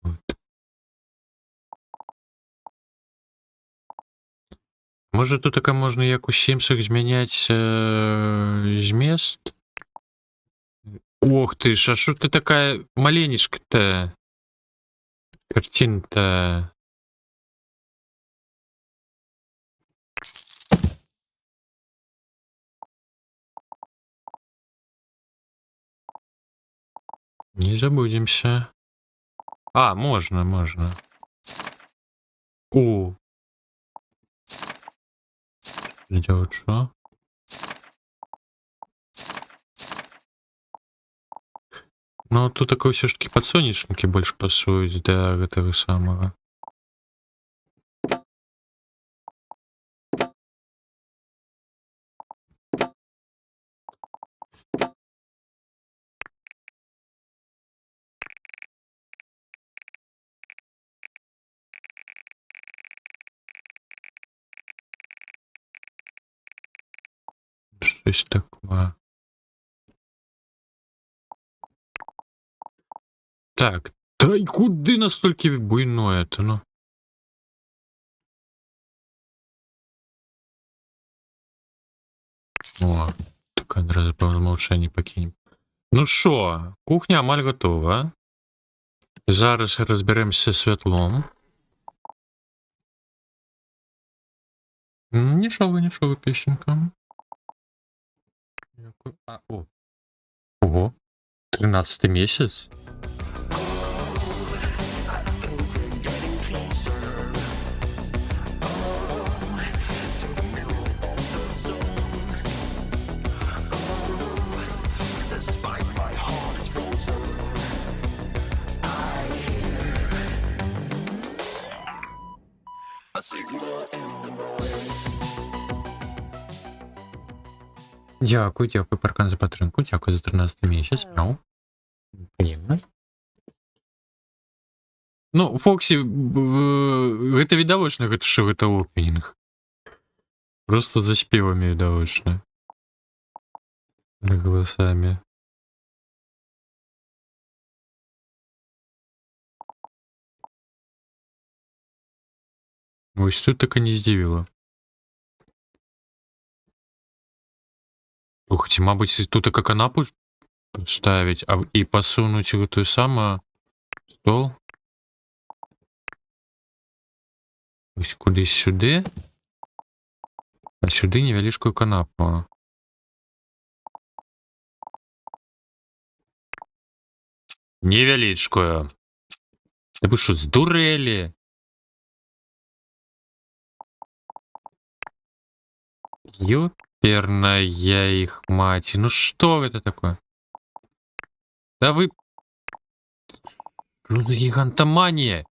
Вот. Може тут таке можна як у інших зміняти зміст? Ох ты ж, а что ты такая маленечко-то? Картина-то. Не забудемся. А, можно, можно. О. Делать что? Ну, тут такое все ж таки подсолнечники больше пасуют для этого самого. Щось такое. Так, та й куди настільки буйное это, ну? О, так одразу по умолчанию покинем. Ну що, кухня амаль готова. Зараз розберемося з світлом. Нічого, песенка. А, о. Ого. 13-й місяць. Дякую, паркан за підтримку. Дякую за 13 місяць. Мяу. Приємно. Ну, Фоксі, гэта відавочна, што гэта опенінг. Просто за спевамі відавочна. Голосамі. Ось тут так і не здзівіла. Слухайте, мабуть, тут така канапу ставить, и посунуть эту самую стол. Ось кудись сюди. А сюди невеличкую канапу. Невеличкую. Да вы что, сдурели? Ёперная их мать. Ну что это такое? Да вы... Ну, гигантомания.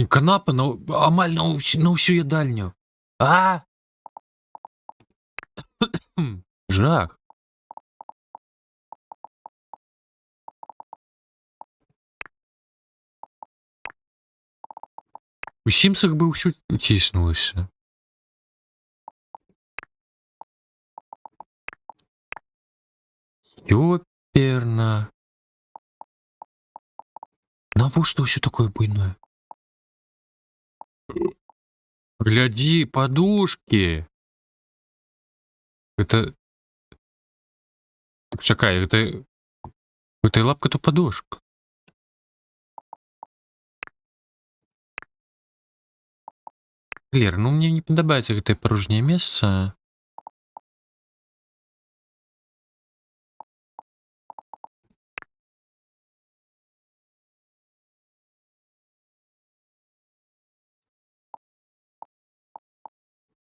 Канапа амаль на всю їдальню. А? Жах. Усім цих би всю тіснулося. Ёперна. Навошта ўсё такое буйное? Гляди, подушки. Это... Так, чакай, это... Это лапка, то подушка. Лер, ну мне не падабаецца гэтае парожняе месца.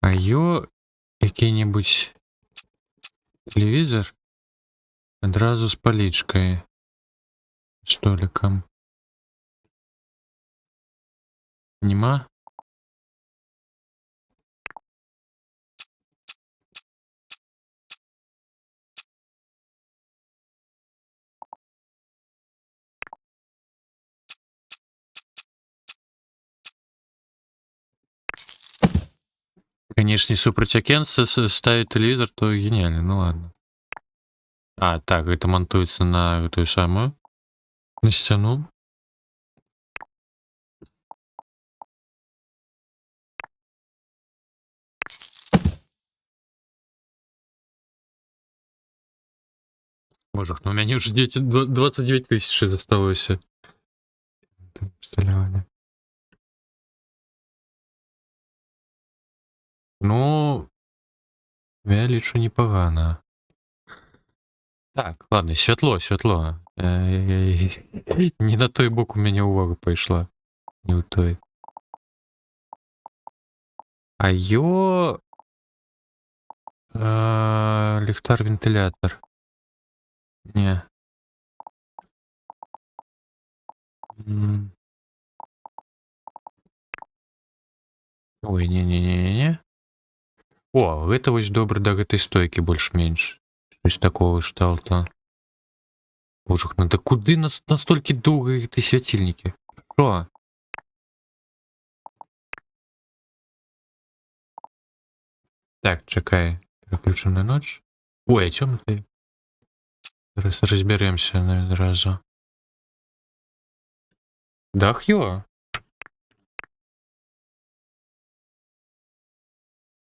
А який-небудзь телевизор адразу з палічкай, столиком. Нема? Конечно, супраць акенца ставить телевизор, то гениально, ну ладно. А, так, это монтуется на эту самую, на стену. Боже, ну у меня уже 29 тысяч засталось. Ну, я лічу непогано. Так, ладно, святло, святло. Не на той бок у меня увага пайшла. Не ў той. А ліхтар вентылятор. Не. Ой, не-не-не-не. О, гэта вось добра да гэтай стойкі больш-менш. Щось такого кшталту. Боже, ну да куды настолькі доўга гэтай свяцільнікі? Што? Так, чакай. Переключим на ночь. Ой, а чём ты? Зараз разберемся адразу. Дах его?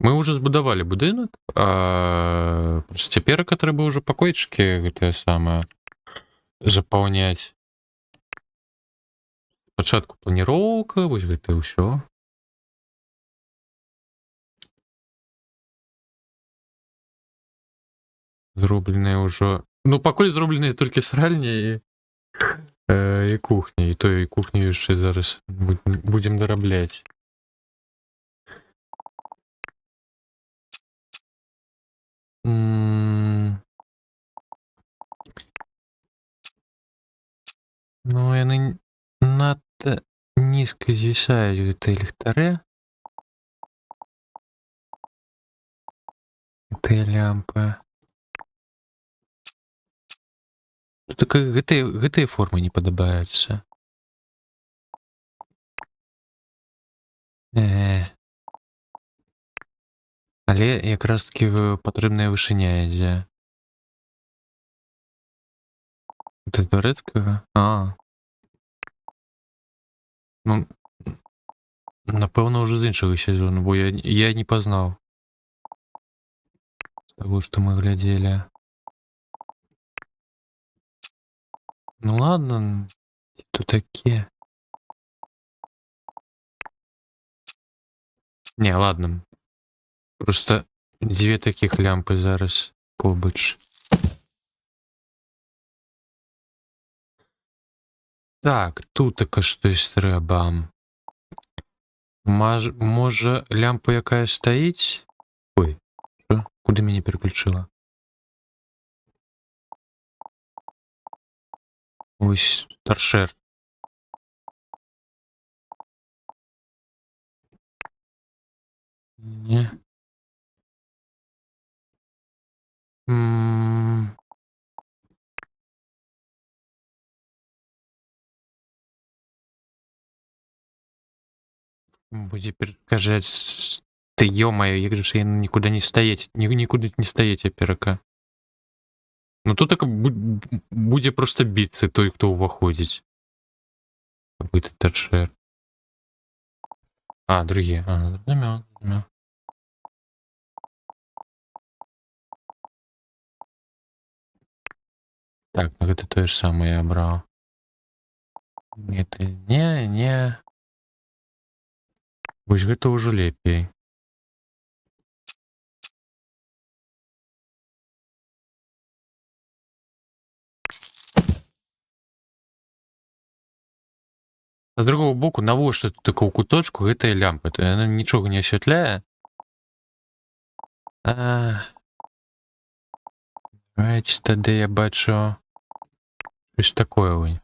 Мы уже збудавалі будынак, а цяпер трэба ўжо пакойчыкі гэтае самае запаўняць. Спачатку планіроўка, вось гэта ўсё. Зробленыя ўжо... Ну, пакуль зробленыя толькі сральні і кухня. І той кухню яшчэ зараз будзем дарабляць. Ну, яны надта нізка звісаюць гэтыя ліхтары. Гэтыя лямпы. Тут гэтыя формы не падабаюцца. Але якраз таки патрэбная вышыня ідзе. Ты турэцкага? А. Ну, напэўна, ўжо з іншага сезону, бо я не пазнаў. З таго, што мы глядзелі. Ну ладно, тут такие. Не, ладно. Просто дзве таких лямпы зараз побач. Так, тут така штось трэба. Можа, лямпа якая стаіць? Ой, што? Куды мяне переключила? Ось торшер. Не. Будзе перашкаджаць. Ты ё-маё, як жа ж яны нікуды не стаіць. Нікуды не стаіць аперака. Ну тут так будзе проста біцца той, хто ўваходзіць. Какой-то торшер. А, другі. А, зразумеў. Так, ну гэта тое ж самае я абраў. Гэта не. Вось гэта ўжо лепей. З другого боку, навошта тут такого куточку гэтая лямпа? Яна нічога не асвятляе. Давайте тады я бачу щось такое вось.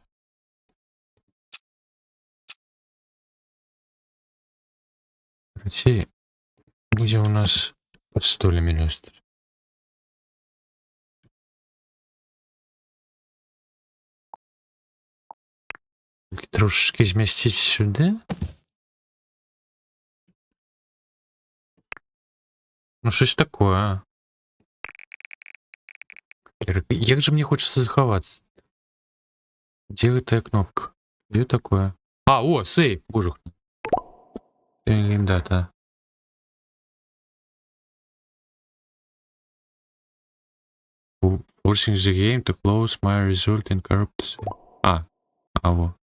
Короче, будзе у нас пад столямі люстр. Трошечки змясціць сюды. Ну, щось таке. Як же мне хочется заховаться? Где эта кнопка? Где такое? А, о, сейф, боже. Дата. Forcing the game to close my result in corrupt. Во.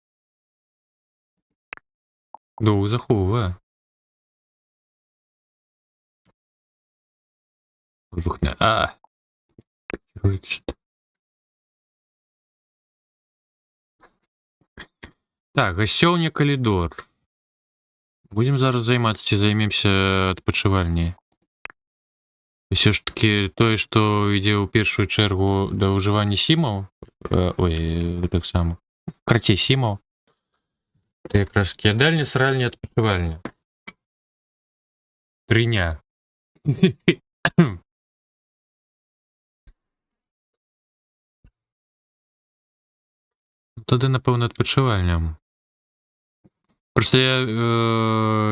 Да, заховываю. Вухне. Так, гасёўня калідор. Будем зараз займацца ці займемся адпачывальняй? Усё ж таки тое, што ідзе ў першую чэргу да ўжывання сімаў, таксама крацей сімаў, это якраз кіядальня, сральня, адпачывальня. Трыня. Тады, напэўна, адпачывальням. Просто я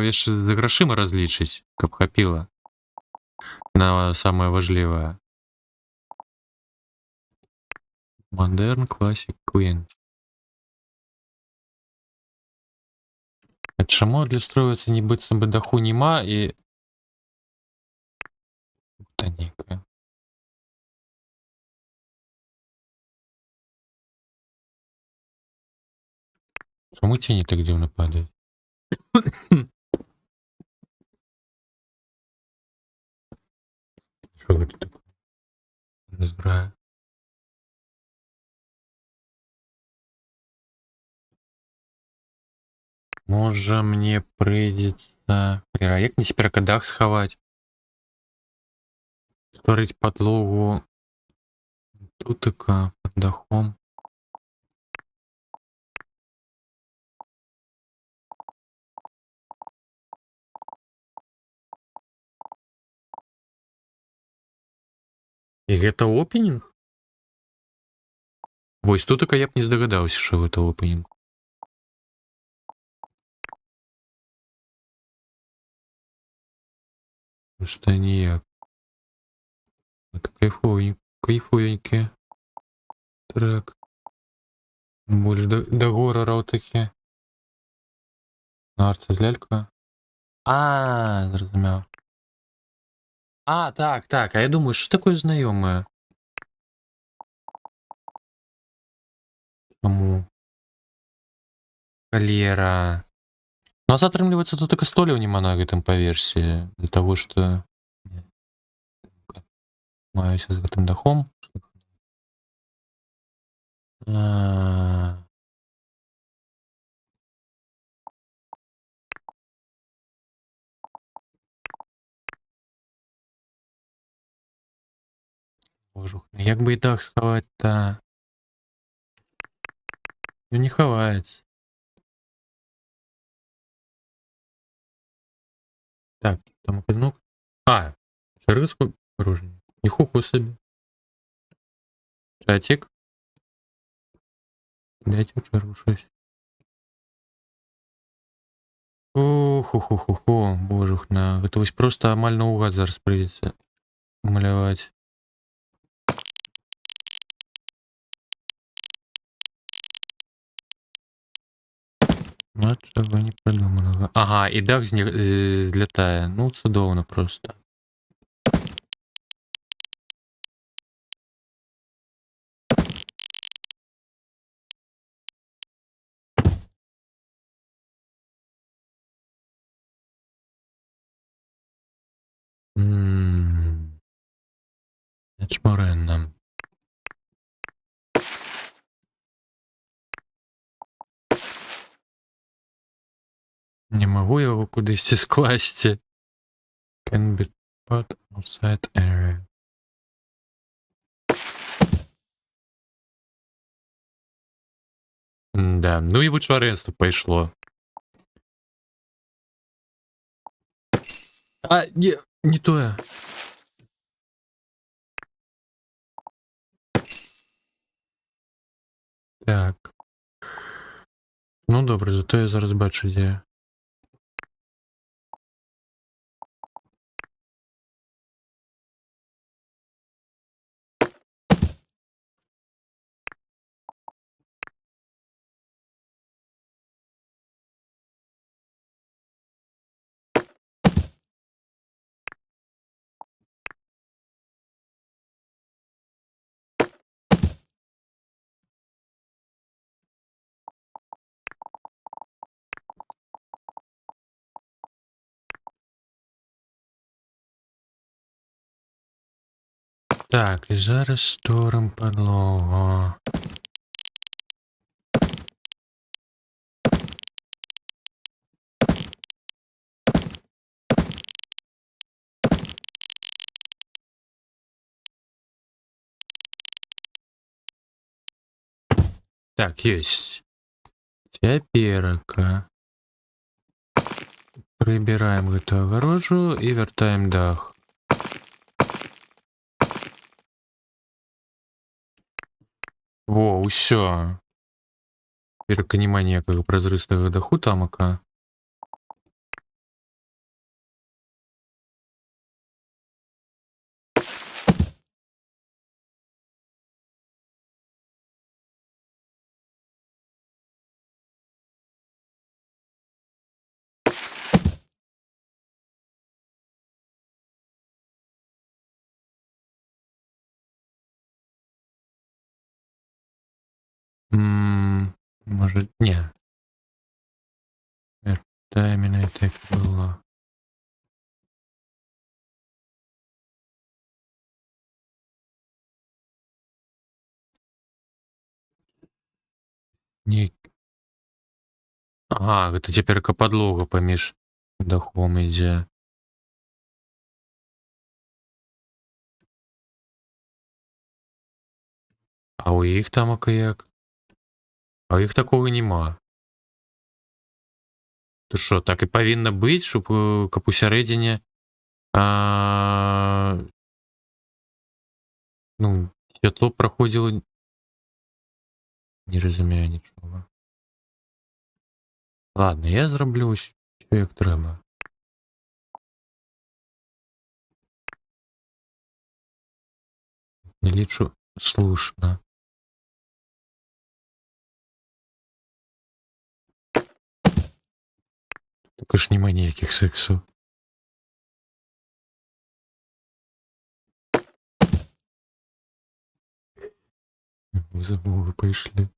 яшчэ за грашыма разлічыць, каб хапіла на самае важлівае. Модерн, класік, квін. А чаму адлюстроўваецца нібыццам бы даху нема і... Та нейкая. Чаму цені так дзіўна падаюць? Що гэта такое? Разбираю. Можа, мне прыйдзецца... А як мне цяпер дах схаваць? Стварыць падлогу тутыка пад дахом. І гэта опенінг? Вось тутыка я б не здагадаўся, што гэта опенінг. Што ніяк. Это кайфовенькі трек. Больш да горараў такі. Нарца з лялька. Зразумеў. Так, а я думаю, што такое знаёмае? Чаму? Халера. Ну, а атрымліваецца, тут і столяў няма на гэтым паверсе. Для таго, што... Маюся з гэтым дахом. Божух, як бы і дах схаваць-то? Ну, не хаваецца. Так, там окунук. Чарыску порожню. Ніхуху собі. Чатик. Дайте у чергу щось. Ху-ху-ху-ху. Божухна. Гэта вось просто амаль наугад зараз прыйдзецца маляваць. Чаго не прыдуманага. Ага, і дах злятае. Ну, цудоўна просто. Нечмарэнна. Не магу яго кудысьці скласці. Can be put outside area. Да, ну і вычварэнства пайшло. Не тое. Так. Ну добра, зато я зараз бачу, дзе. Так, і зараз сторим подлогу. Так, есть. Цяперака. Прибираем гэту агароджу і вяртаем дах. Во, усё. Цяперака няма ніякага празрыстага даху тамака. Может, не. Да, именно так и было. Не... Ага, гэта цяперака падлога паміж дахом ідзе. А у іх тамака як? А у іх такога няма. То што, так і павінна быць, каб усярэдзіне ну, святло праходзіла. Не разумею нічога. Ладно, я зраблю ўсё як трэба. Не лічу слушна. Только ж няма ніякіх сексаў. Замовы пайшлі.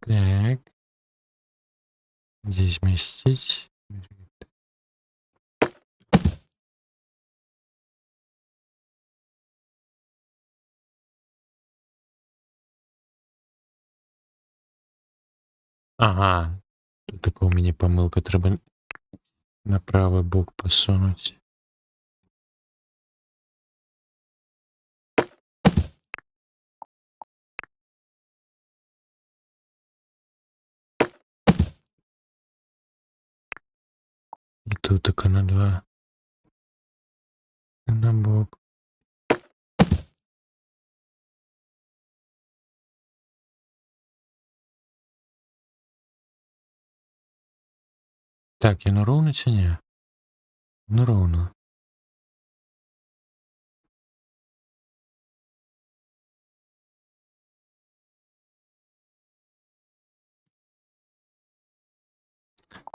Так. Здесь змясціць. Ага. Тут такая у мяне памылка, трэба на правы бок пасунуць. І тут така на два. На бок. Так, яно роўна ці не? Ну роўна.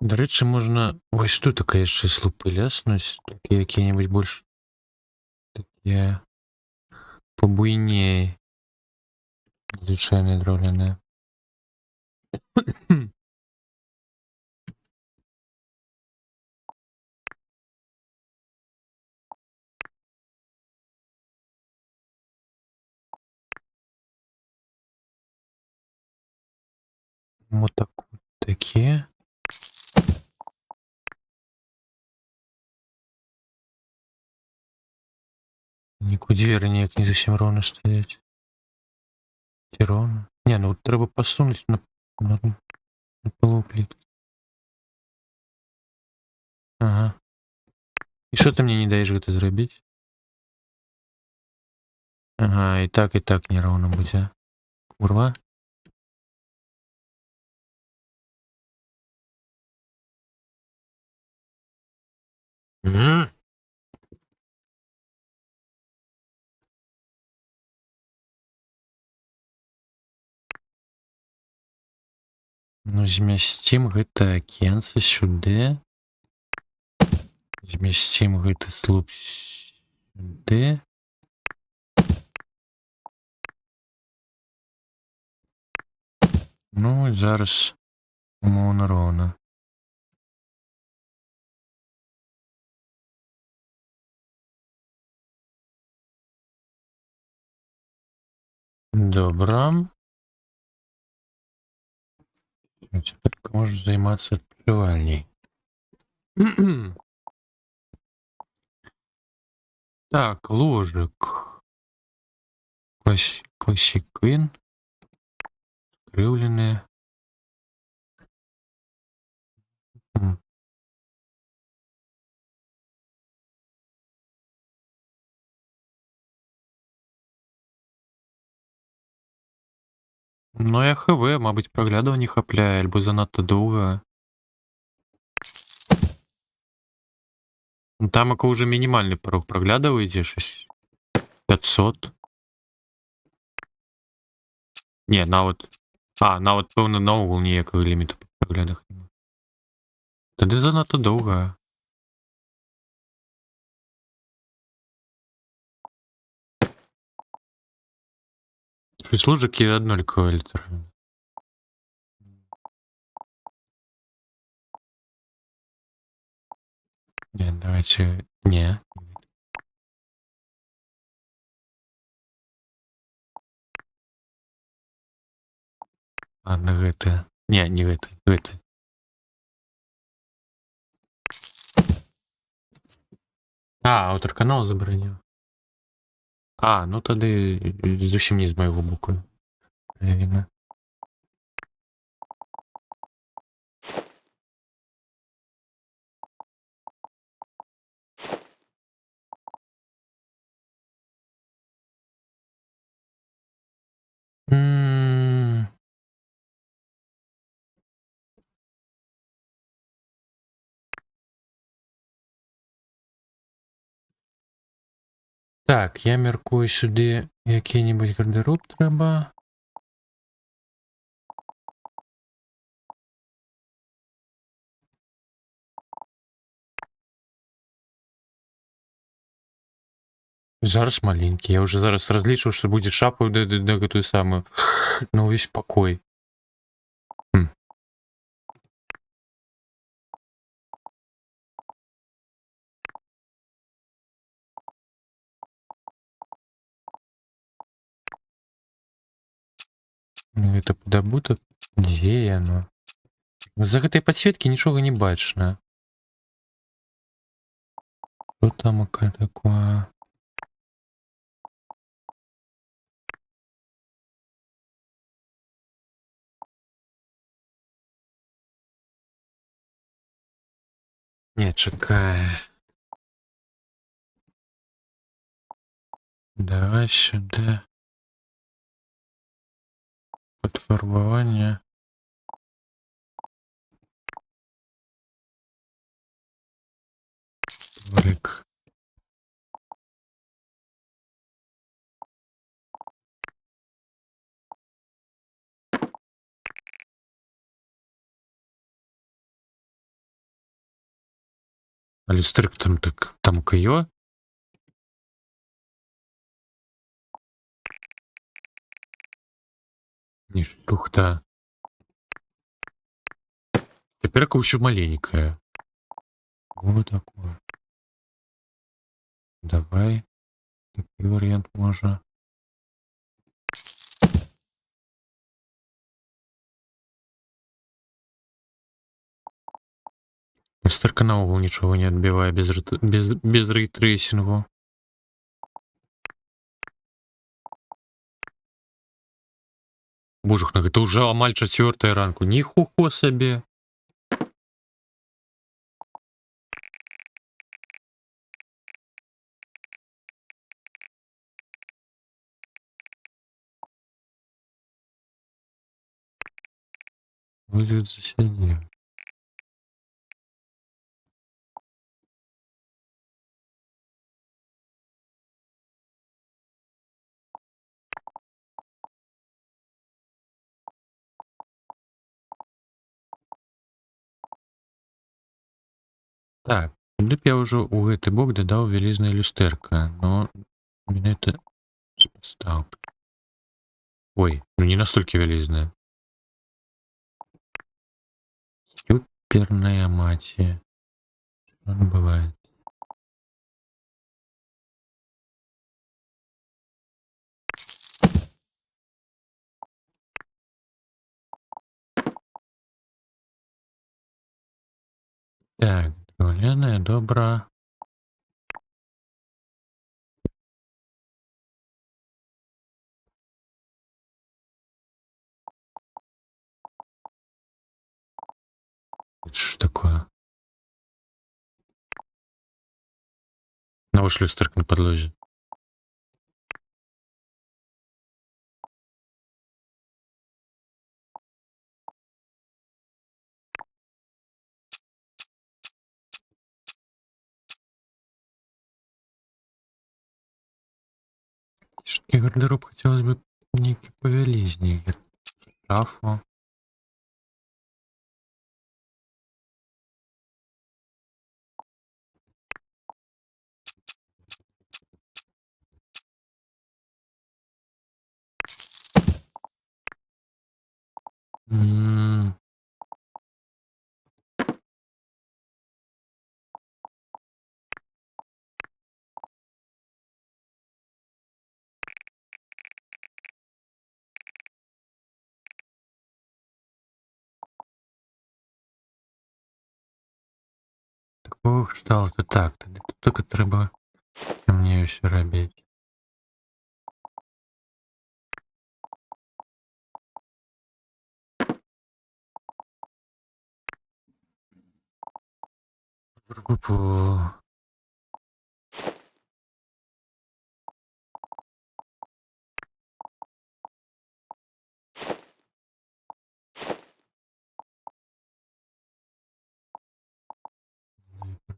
Дарэчы, можна вось тут такая яшчэ слупы ляснуць, такія якія-небудзь больш такія пабуйней. Звычайныя драўляныя. Вот так вот такие. Дзверы неяк не зусім роўна стаяць. Ці роўна? Не, ну трэба пасунуць на палу пліткі. Ага. І што ты мне не даеш гэта зрабіць? Ага, і так нероўна будзе. Курва. Ну, змясцім гэта акенца сюды. Змясцім гэты слуп сюды. Ну і зараз умоўна роўна. Добра. Цяпер можаш займацца адкрывальняй. Так, ложак. Классик Queen. Скрыўленыя. Ну, я хв, мабыць, праглядаў не хапляе, альбо занадта доўга. Ну, там ака ўжо мінімальны парог праглядаў ідзе 500. Не, нават... нават, пэўна, наогул ніякага ліміту па праглядах няма. Тады занадта доўга. Ложакі аднолькавыя літаральна. Не, давайте... Не. Ладно, гэта... Не, не гэта, гэта. Аўтар канал забараніў. Ну тады зусім не з майго боку. Правільна. Так, я мяркую, сюды які-небудзь гардэроб трэба. Зараз маленькі. Я уже зараз разлічыў, што будзе шапаю да гэтую самую на ўвесь пакой. Гэта падабутак? Дзе яно? За гэтай падсветкі нічога не бачна. Што там такое? Не, чакай. Давай сюды. Подфарбование. Рик. Алистрик там так там кайо. Не штука. Теперь еще маленькая. Вот такое. Давай. Такой вариант можно. Старка наогул ничего не отбивая без рейтрейсингу. Божухна, это уже амаль 4 ранку. Ніхуho себе. Будет заседание. Так, Сюды б я ўжо ў гэты бок дадаў вялізнае люстэрка, но менавіта з падстаў. Ой, ну не настолькі вялізнае. Ёперная маці. Што адбываецца? Так, драўляная, добра. Что такое? Навошта люстэрка на падлозе? И гардероб хотелось бы некий повелизней. Шафу. М. Такого кшталту. Так, тоді тут тільки треба мені все робити. Групу.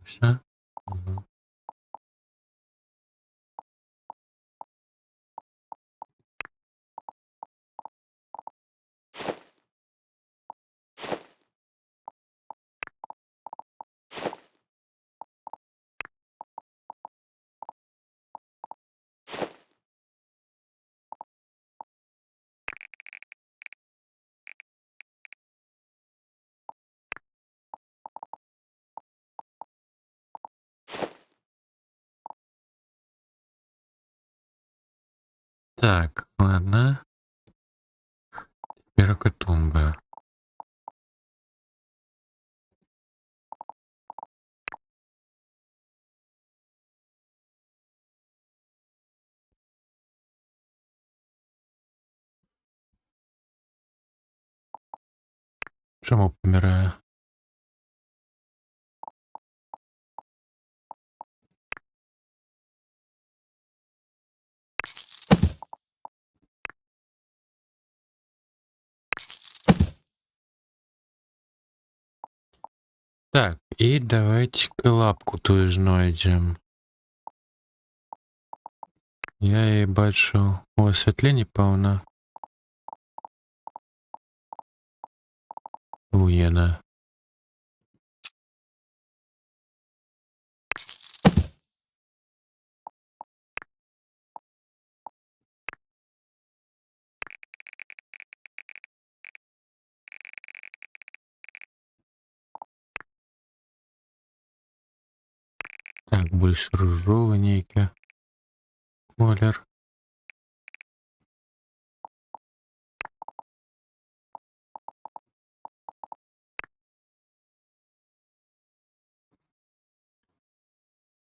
Все. Угу. Так, ладно. Теперь тумба. Чому помираю? Так, и давайте-ка лапку тую знойдем. Я її бачу у освітленні, певно. Уєна. Так, больше ружовий нейке. Колер.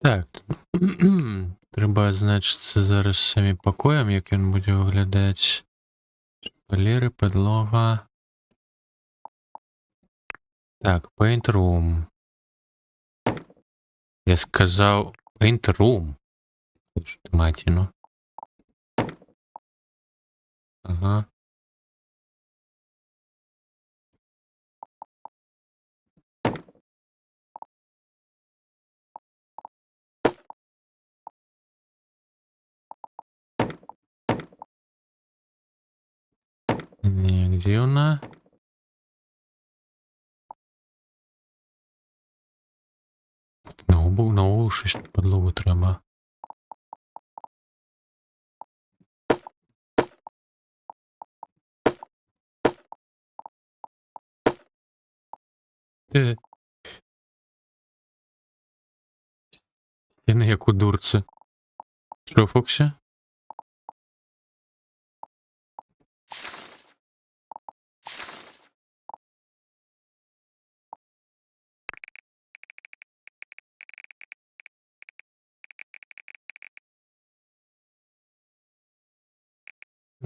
Так. Треба, значиться, зараз самі покоєм, як він буде виглядати. Шпалери, підлога. Так, paint room. Я сказав paint room. Що ти матіну? Ага. Не, где она? Ну, наогул щось на підлогу треба. Стіни як у дурці. Що, Фоксі?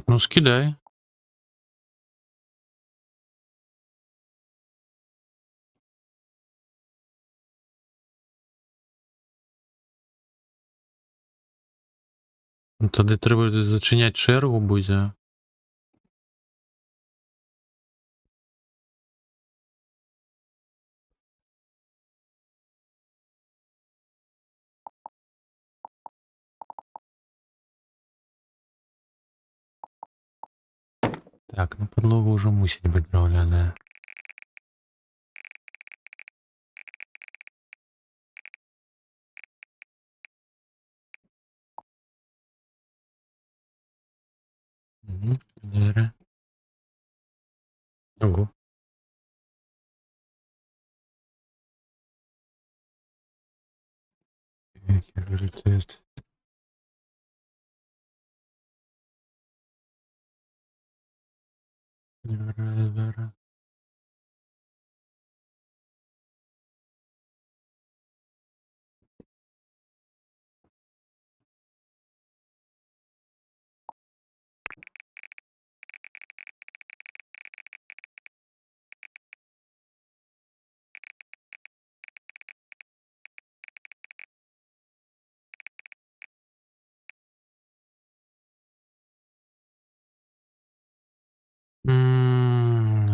Ну, скидай. Ну, тоді треба зачиняти чергу буде. Так, ну підлога вже мусить бути драуляна. Угу, добре. Ого. Який пріоритет. Добре.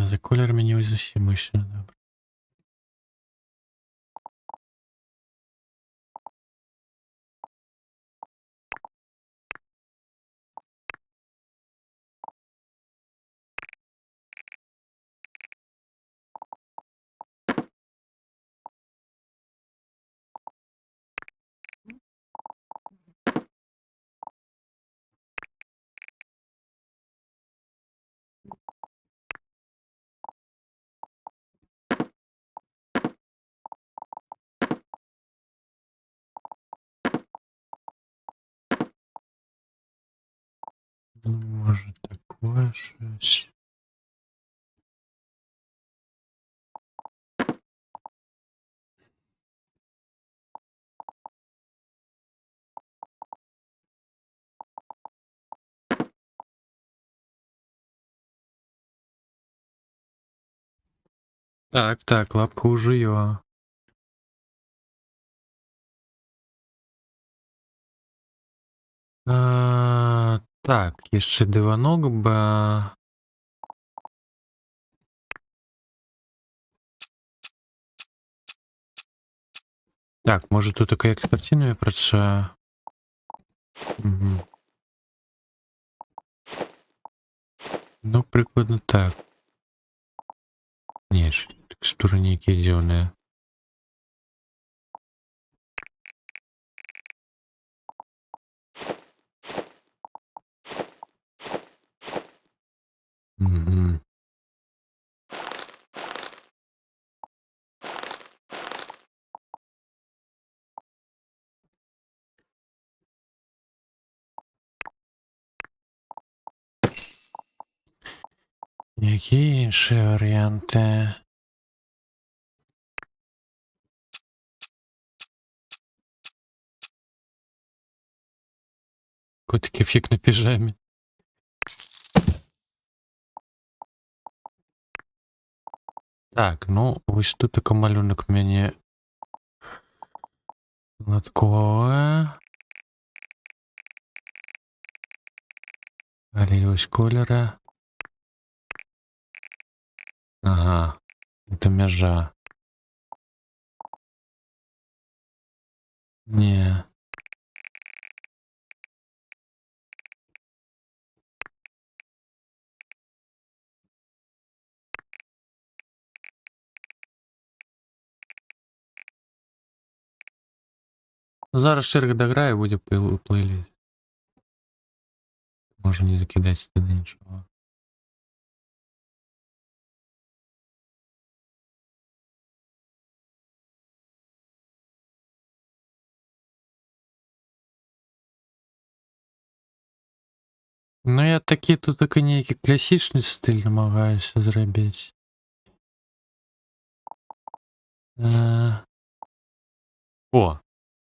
За колір мені ось усім ще добре. Ну, може таке щось. Так, так, лапка уже є. Так, ще диванок би. Так, може тут таке експертиною працює. Угу. Ну, прикладно так. Ні, текстури ніякі дивні. Угу. Які інші варіанти? Котики фік на піжамі. Так, ну ось тут такий малюнок мені надковує. Але ось кольори. Ага, це межа. Ні. Зараз черга дограє, буде плейліст. Може не закидати туди нічого. Ну я такі тут тільки ніякий класичний стиль намагаюся зробити. О,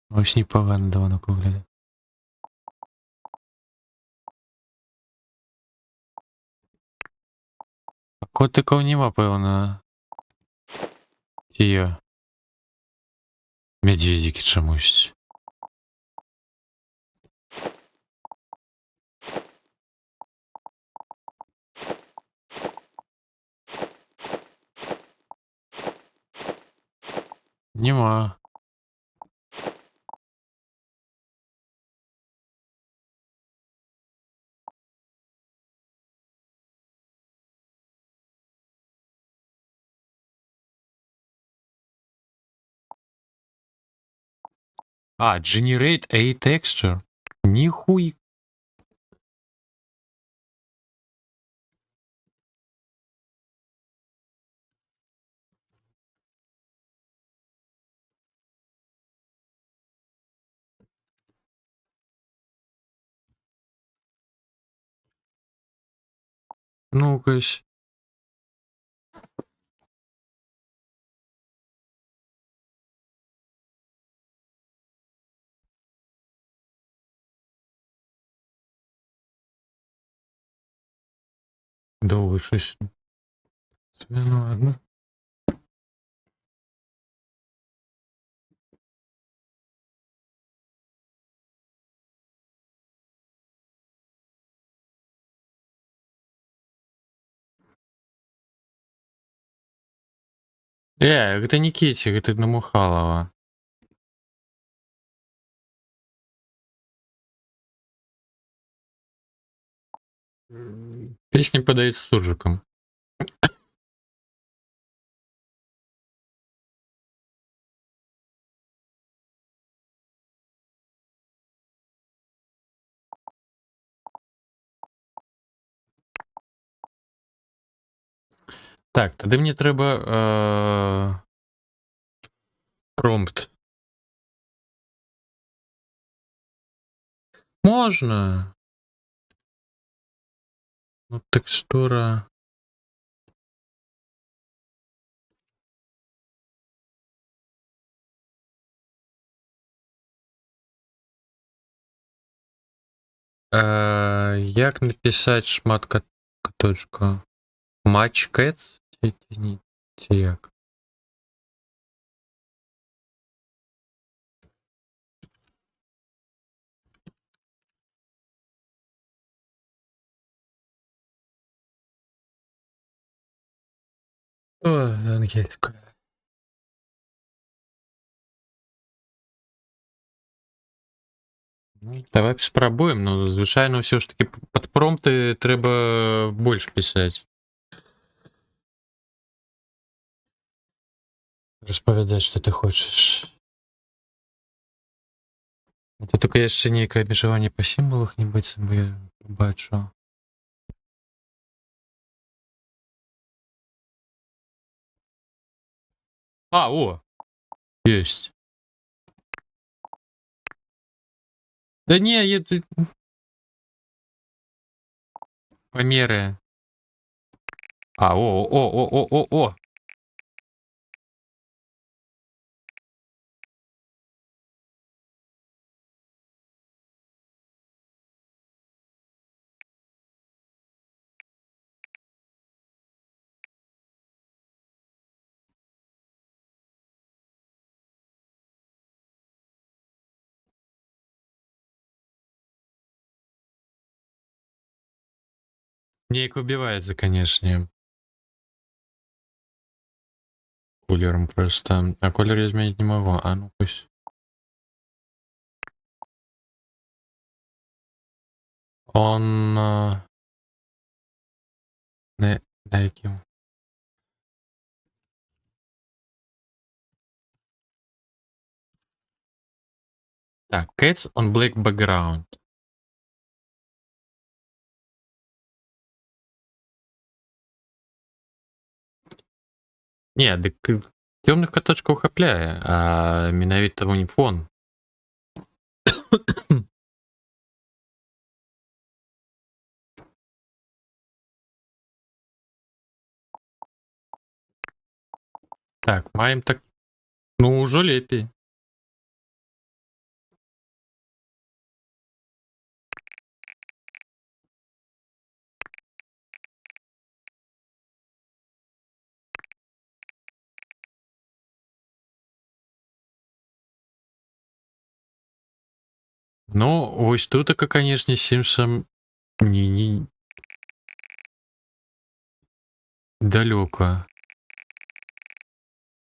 ось непогано давно виглядає. А котиків нема, певно. Ті медведики чомусь. Нема. А, generate a texture. Ніхуй. Ну-кась. Довго щось. Ну ладно. Это не Китти, это Намухалова. Песня подает с суржиком. Так, тоді мені треба промпт. Можна. Ну, текстура. Як написати шмат каточку? Матч Cats? Чи як? О, англійською. Ну, давай спробуємо, ну, звичайно, все ж таки під промпти треба більше писати. Розповідай, що ти хочеш. Тут тільки є ще ніяке обмежування по символах, нібудь, бо я побачу. А, о! Есть. Да не, я тут... Померы. А, о! Нейк убивается, конечно. Кулером просто. А колер я изменить не могу. А ну пусть. Он... Не, яким. Так, cats on black background. Не, дык цёмных каточкаў хапляе, а менавіта вунь фон. Так, маем так. Ну, ўжо лепей. Ну, вось тутака, канешне, Сімсам не далёка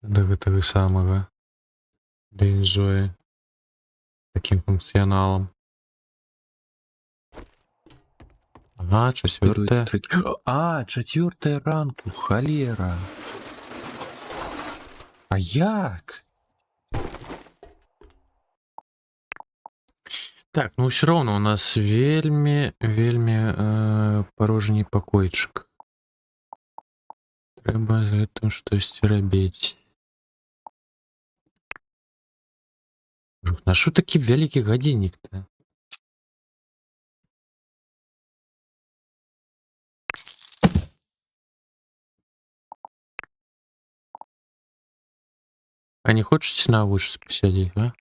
да гэтага самага, да enjoy такім функцыяналам. Ага, 4. А, 4 ранку, холера. А як? Так, ну ўсё роўна у нас вельмі парожні пакойчык. Трэба з гэтым штосьці рабіць. На што такі вялікі гадзіннік-то? А не хочаце на вучцы пасядзець, а?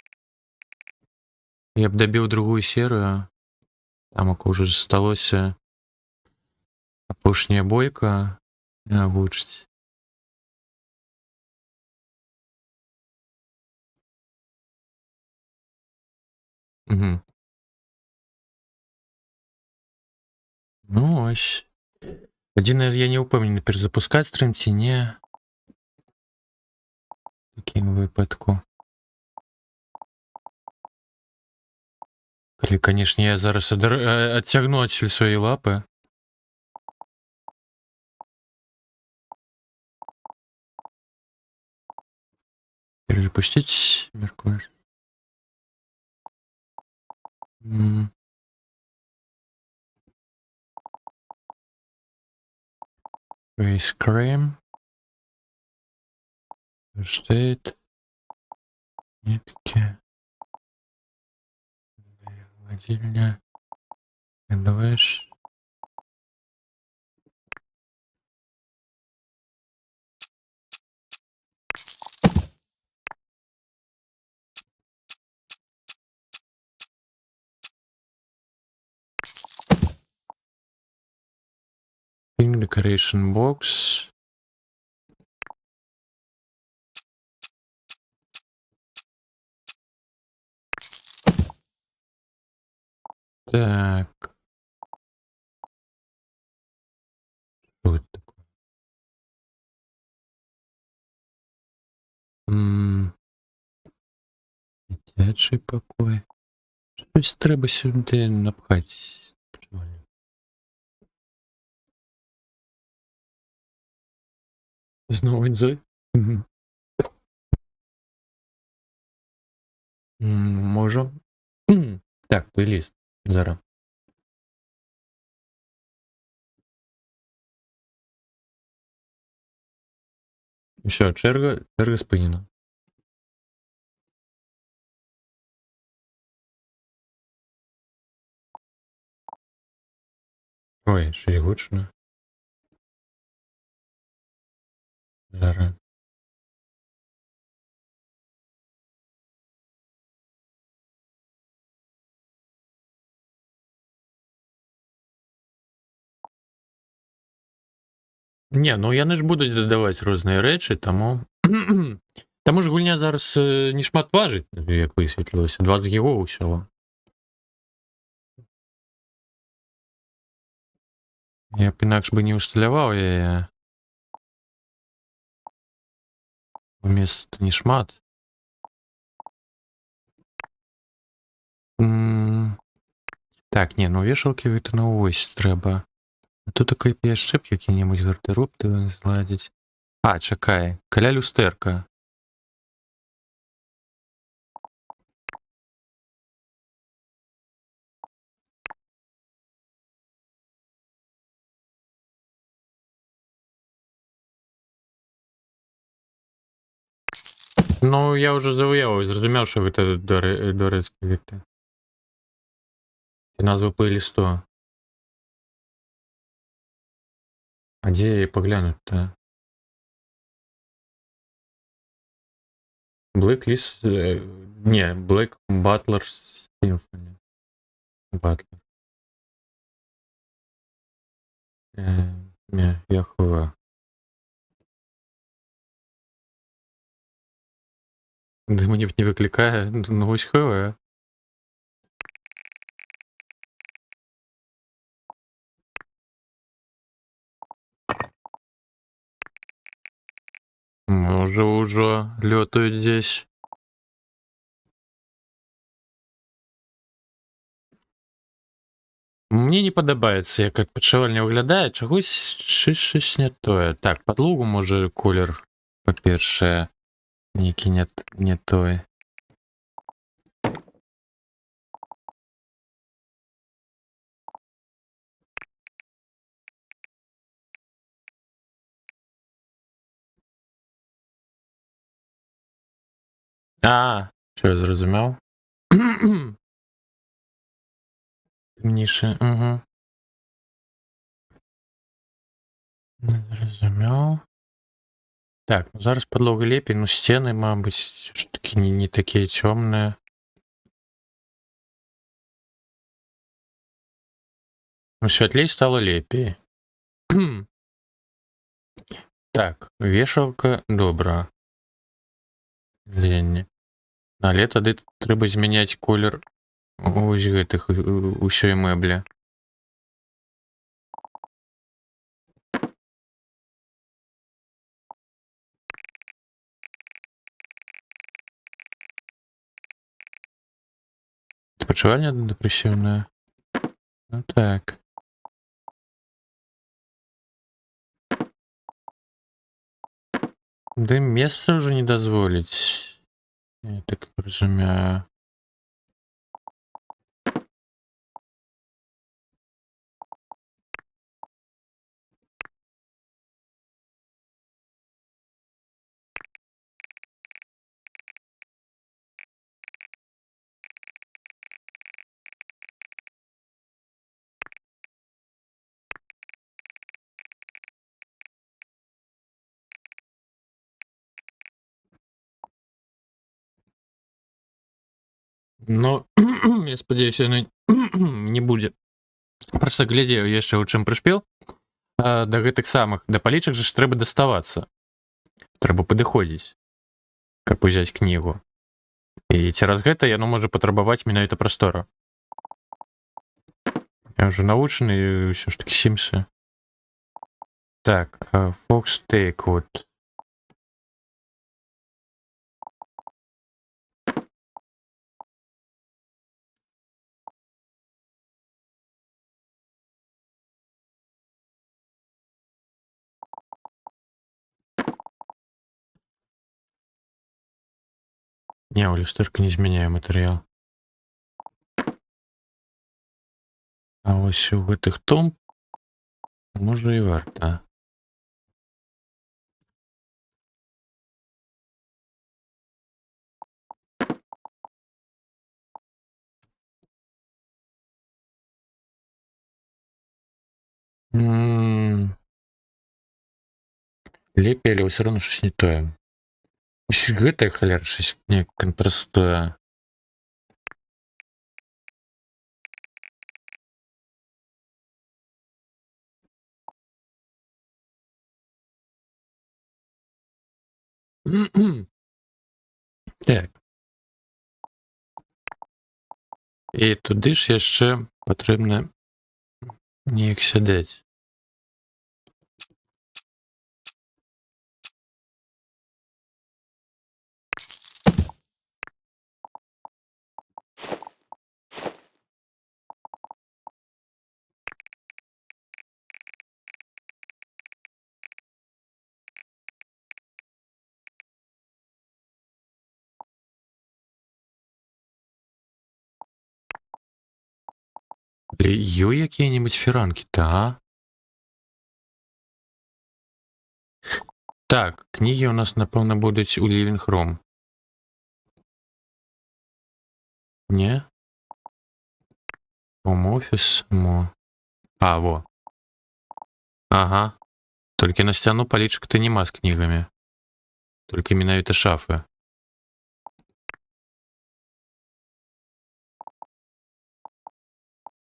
Я б дабіў другую серыю. Тамака ўжо засталося апошняя бойка навучыць. Угу. Ну, ось. Адзінае, я не ўпэўнены, перазапускаць стрым ці не. В такім выпадку. Калі, канешне, я зараз адцягну адсюль свае лапы. Перезапусціць, мяркуеш? Face cream. Steht. Нитки. Водильня. Даваешь. Pink decoration box. Так. Что это такое? Дитячий покой. Щось треба сюди напхати. Знову Enjoy? Угу. Може. Так, плейліст. Зараз. Все, черга спинена. Ой, щось гучно. Зараз. Не, ну яны ж будуць дадаваць розныя рэчы, таму таму ж гульня зараз не шмат важыць, як высветлілася, 20 гігоў усяго. Я б інакш бы не усталяваў яе. Месца не шмат. Так, не, ну вешалкі гэта на ўвось трэба. А тут такой яшчэ б які-небудзь гардэроб зладзіць. А, чакай, каля люстэрка. Ну, я уже заўяў, зразумеў, што гэта дорэцкі гэта. Назву плейлісту. А дзе яе паглянуць-то? Blacklist... Не, Black Butler's Symphony. Butler. Не, я хова. Да мені не викликає, ну ось хова. Може уже летают здесь. Мне не падабаецца, як адпачывальня выглядае, чагось не тое. Так, падлогу можа колер, па-першае, нейкі не той. Що я зрозумів? Темніше, угу. Не зрозумів. Так, ну зараз подлога лепей, ну сцены, мабуть, ж таки не такие темные. Ну, святлей стало лепей. Так, вешалка добра. Лень. Але тады трэба змяняць колер ось гэтых усёй мэблі. Адпачывальня дэпрэсіўная. Ну так. Ды месца ўжо не дазволіць. Я так разумею. Ну, я спадзяюся, яно не будзе. Просто глядзеў яшчэ ў чым прышпеў. Да гэтых самых, да палічак же ж трэба даставацца. Трэба падыходзіць, каб узяць кнігу. І цераз гэта яно можа патрабаваць менавіта прастору. Я ўжо навучаны, і ўсё ж такі сімсы. Так, Fox Take, вот. Не, у люстэрка не змяняе матэрыял. А вось у гэтых том можа і варта. Лепей, але ўсё роўна щось не тое. Гэтая халера щось не контрастуе. Так. І туди ж яшчэ патрэбна неяк сядаць. Ёй якія-небудзь фіранкі-то, а? Так, кнігі у нас, напэўна, будуць у Living Room. Не? Home-офіс, А, во. Ага. Толькі на сцяну палічак ты нема з кнігамі. Толькі менавіта шафы.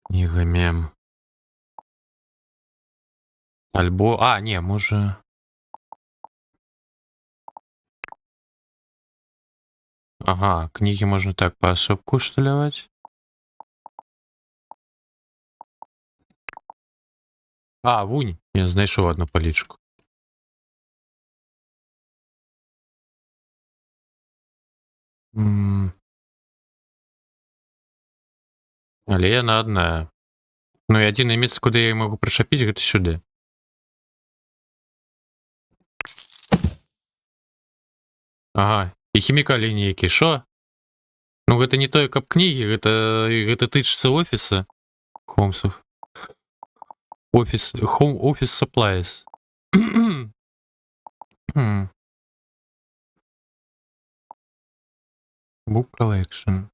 Кнігамі. Альбо... А, не, можа... Ага, кнігі можна так паасобку шталяваць. А, вунь, я знайшоў одну палічку. Але яна адна. Ну і адзінае месца, куды я магу прышапіць, гэта сюды. Ага, і хімікалі нейкі, шо? Ну гэта не тое, каб кнігі, гэта тычыцца офіса. Холмсов. Офіс, home office supplies. Book collection.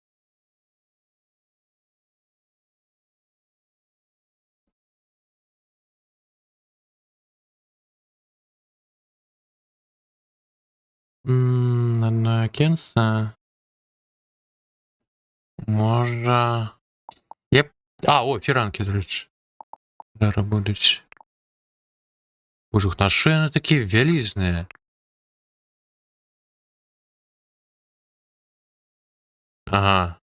На Кенса. Можа... А, о, фіранкі, до речі. Зараз будуть. Боже, на що яны такі вялізныя? Ага.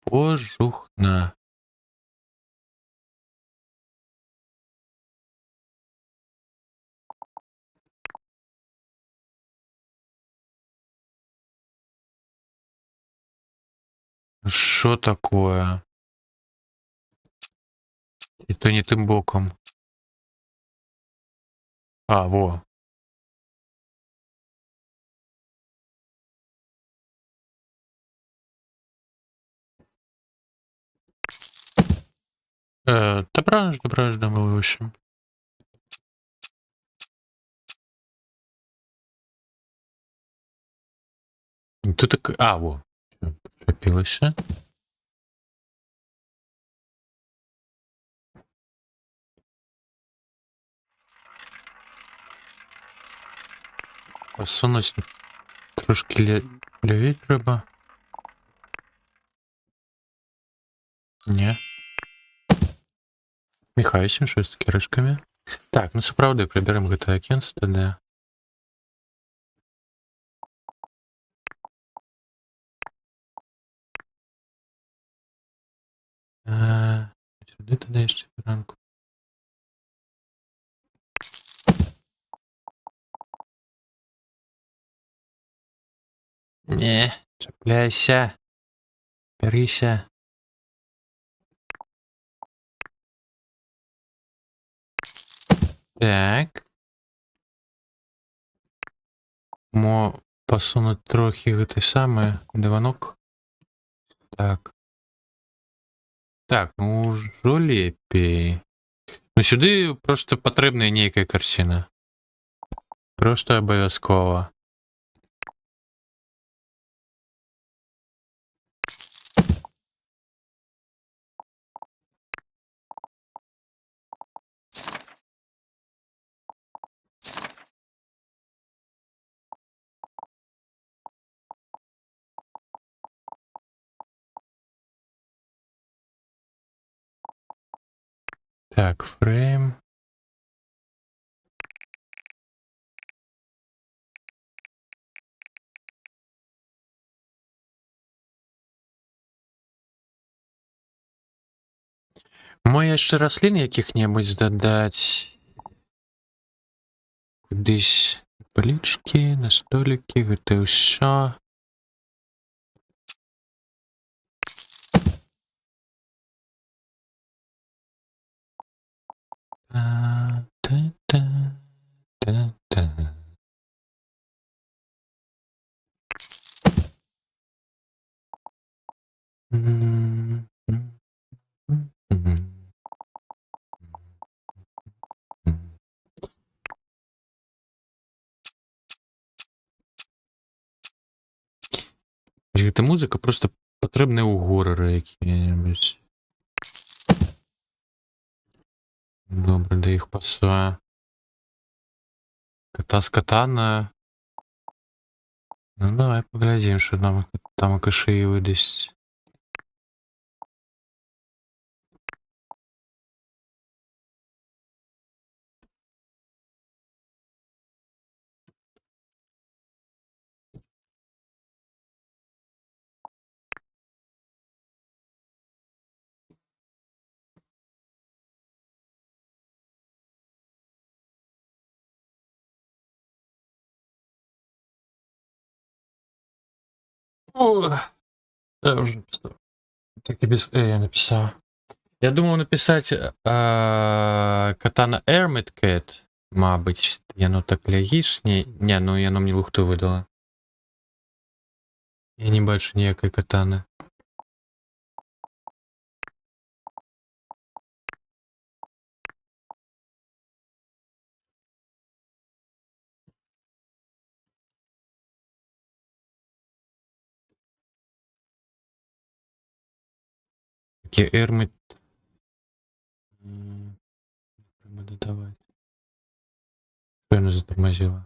Пожухна. Що такое? І то не тим боком. А, во. Добра ж, в общем. Тут так... А, во. Попилося. Посунуть трошки лівій треба. Не. Міхаюся, щось з кіришками. Так, ну сапраўды, прыберем гэта акенца тады. Сюди тады яшчэ фіранку. Не, чапляйся. Бярыся. Так. Мо пасунуць трохі гэты самы дыванок. Так. Так, ну ўжо лепей. Ну сюды проста патрэбная нейкая карціна. Проста абавязкова. Так, фрейм. Мо яшчэ раслін якіх-небудзь дадаць. Кудысь палічкі, на столікі, гэта ўсё. Та-та-та-та-та. Гэта музыка просто патрэбная ў горары якія-небудзь. Добра, да іх паса. Ката з катана. Ну давай паглядзім, што там кашыі выдасць. О, я уже написал. Так и без я написал. Я думал написать катана Hermit Cat, мабыць, яно так лягішней. Не, ну яно мне лухту выдала. Я не бачу ніякай катаны. Такі Hermit. Треба додавати. Що я не затормозила?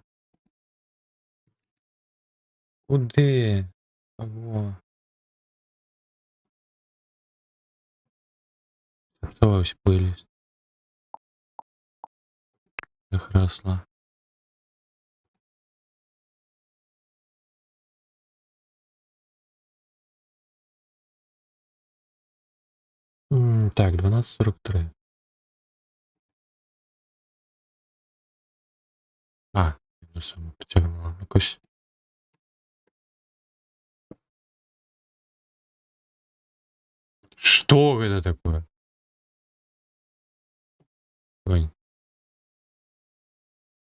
Куди? Кого? Стартовався плейлист. Захрасла. Так, 12:43. А, я сам потягнула. Якось. Что это такое? Ой.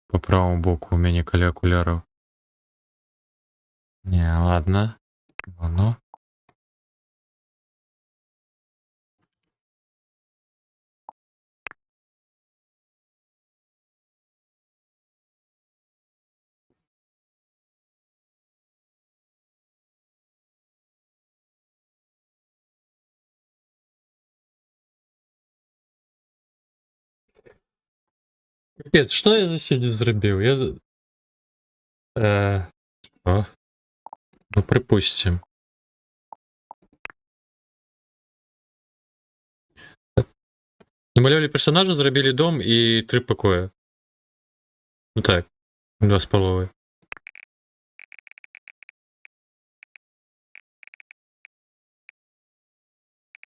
По правому боку у меня каля окуляров. Не, ладно. Оно. Капец, что я за сьогодні зробив? Що? Ну, припустим. Намалювали персонажа, зробили дом і 3 покоя. Ну так, 2,5.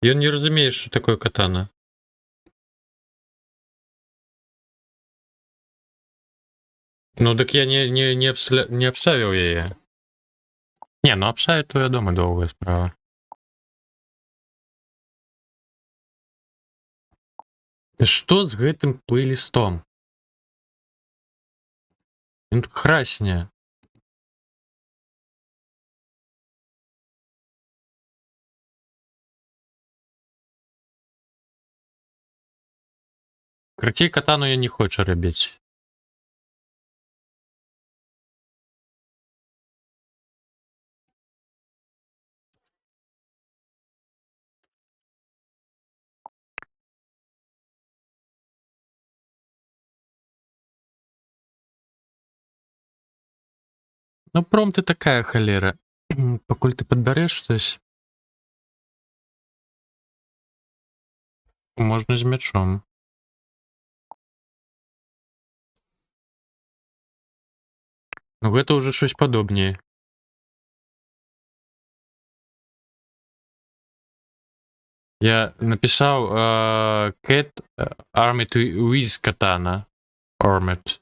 І он не розуміє, що таке катана. Ну, так я не обставив її. Не, ну обставить то я дома довга справа. Што з гэтым плейлістом? Він так храсне. Крацей катану я не хочу рабіць. Ну, промпты такая халера. Пакуль ты падбярэш штось, можна з мячом. Ну, гэта ўжо щось падобнее. Я написал Cat Armed with Katana. Armed.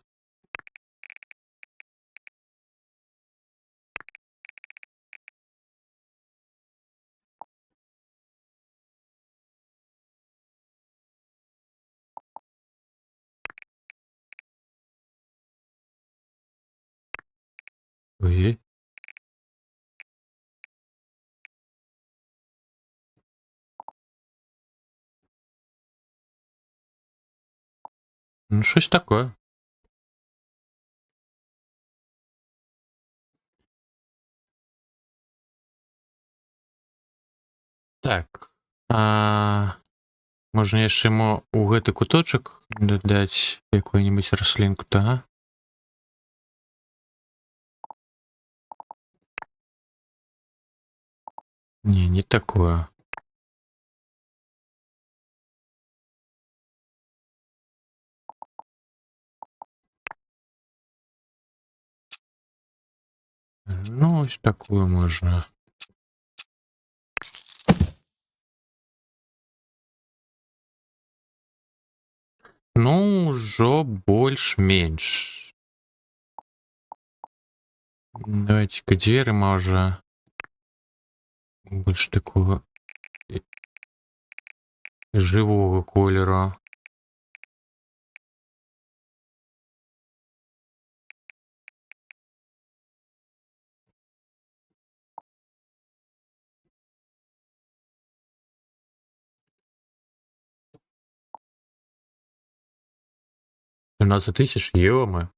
Ой. Ну, щось такое. Так. Можна яшчэ мо у гэты куточак дадаць якую-нибудь раслінку, да? Не такое. Ну, ось такую можна. Ну, ўжо больш-менш. Давайте-ка дзверы, можа, больш такого жывога колеру. $12 000, ё-моё.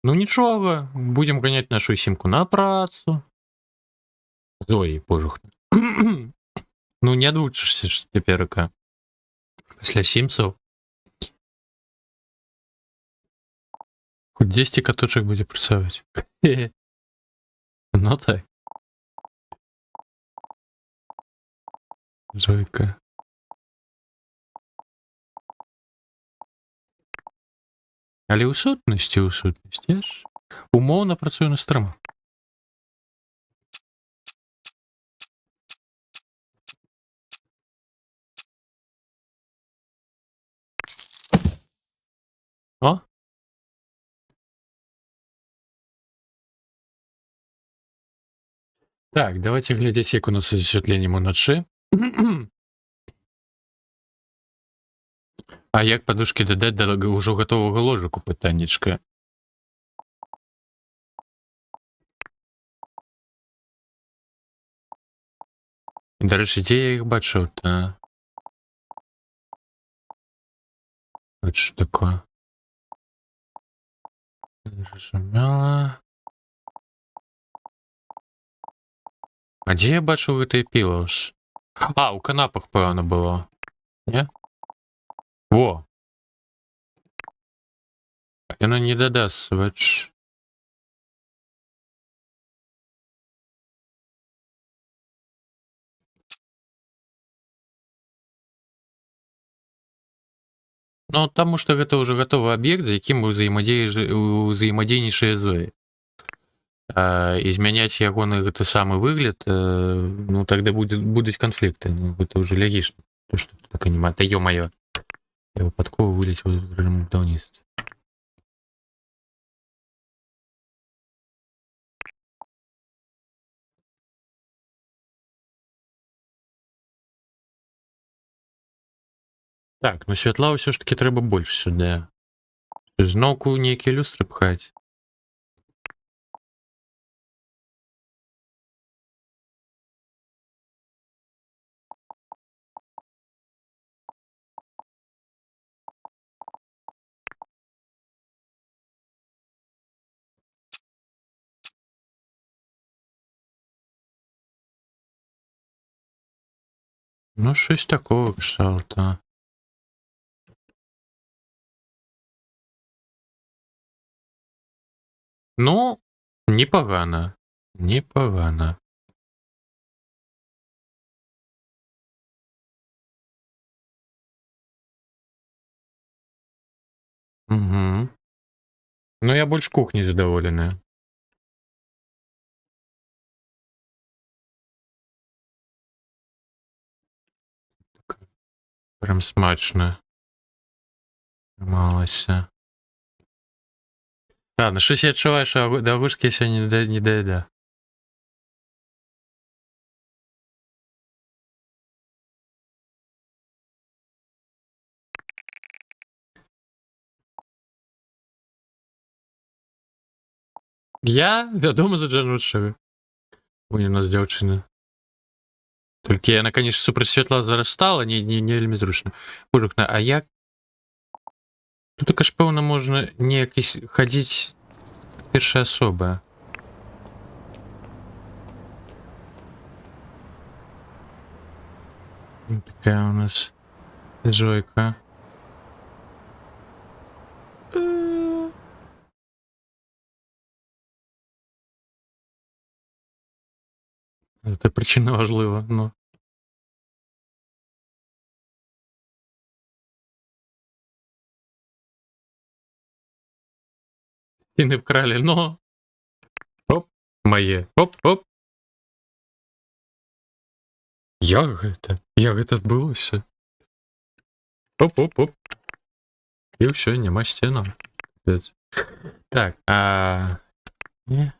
Ну нічога, будем гонять нашу сімку на працу. Зоі, божухна. Ну не адвучышся ж цяперака. Пасля сімцаў. Хоць 10 каточак будзе працаваць. Ну так. Зойка. Але ў сутнасці, я ж умоўна працую на стрымах. О! Так, давайте глядзець, як у нас з асвятленнем уначы. А як падушкі дадаць да ўжо гатовага ложыку, пытаннечка? Дарэчы, дзе я іх бачыў-то? Вот што такое? Зразумела. А дзе я бачыў гэтыя пілаўс? У канапах, пэўна, было. Не? Во! Яно не дадасца, бач. Ну, таму што гэта ўжо гатовы аб'ект, з якім узаемадзейнічае Зоя. І змяняць ягоны гэты самы выгляд, ну, тогда будуць канфлікты. Ну, гэта ўжо лягічна. То, што так аніма. Та ё-маё. Я выпадкова вылецеў з рэжыму будаўніцтва. Так, ну святла ўсё ж таки трэба больш сюды. Зноўку нейкія люстры пхаць. Ну, щось такого кшталту. Ну, непогано. Непогано. Угу. Ну, я больше кухней задоволенная. Прям смачно. Малося. Ладно, щось я відчуваю, що до вишки я сьогодні не дойду. Я, вядома, за Джанушеві. У нас дзяўчына. Толькі яна, конечно, супер святла зараз стала, не вельмі зручна. Божухна, а як? Тут так аж пэўна можна неяк хадзіць першая асоба. такая у нас жойка. Це причина важлива, ну. І не вкрали, но. Оп, моє. Оп, оп. Як гэта? Як гэта адбылося? Оп, оп, оп. І ўсё, няма сценаў. Так, не.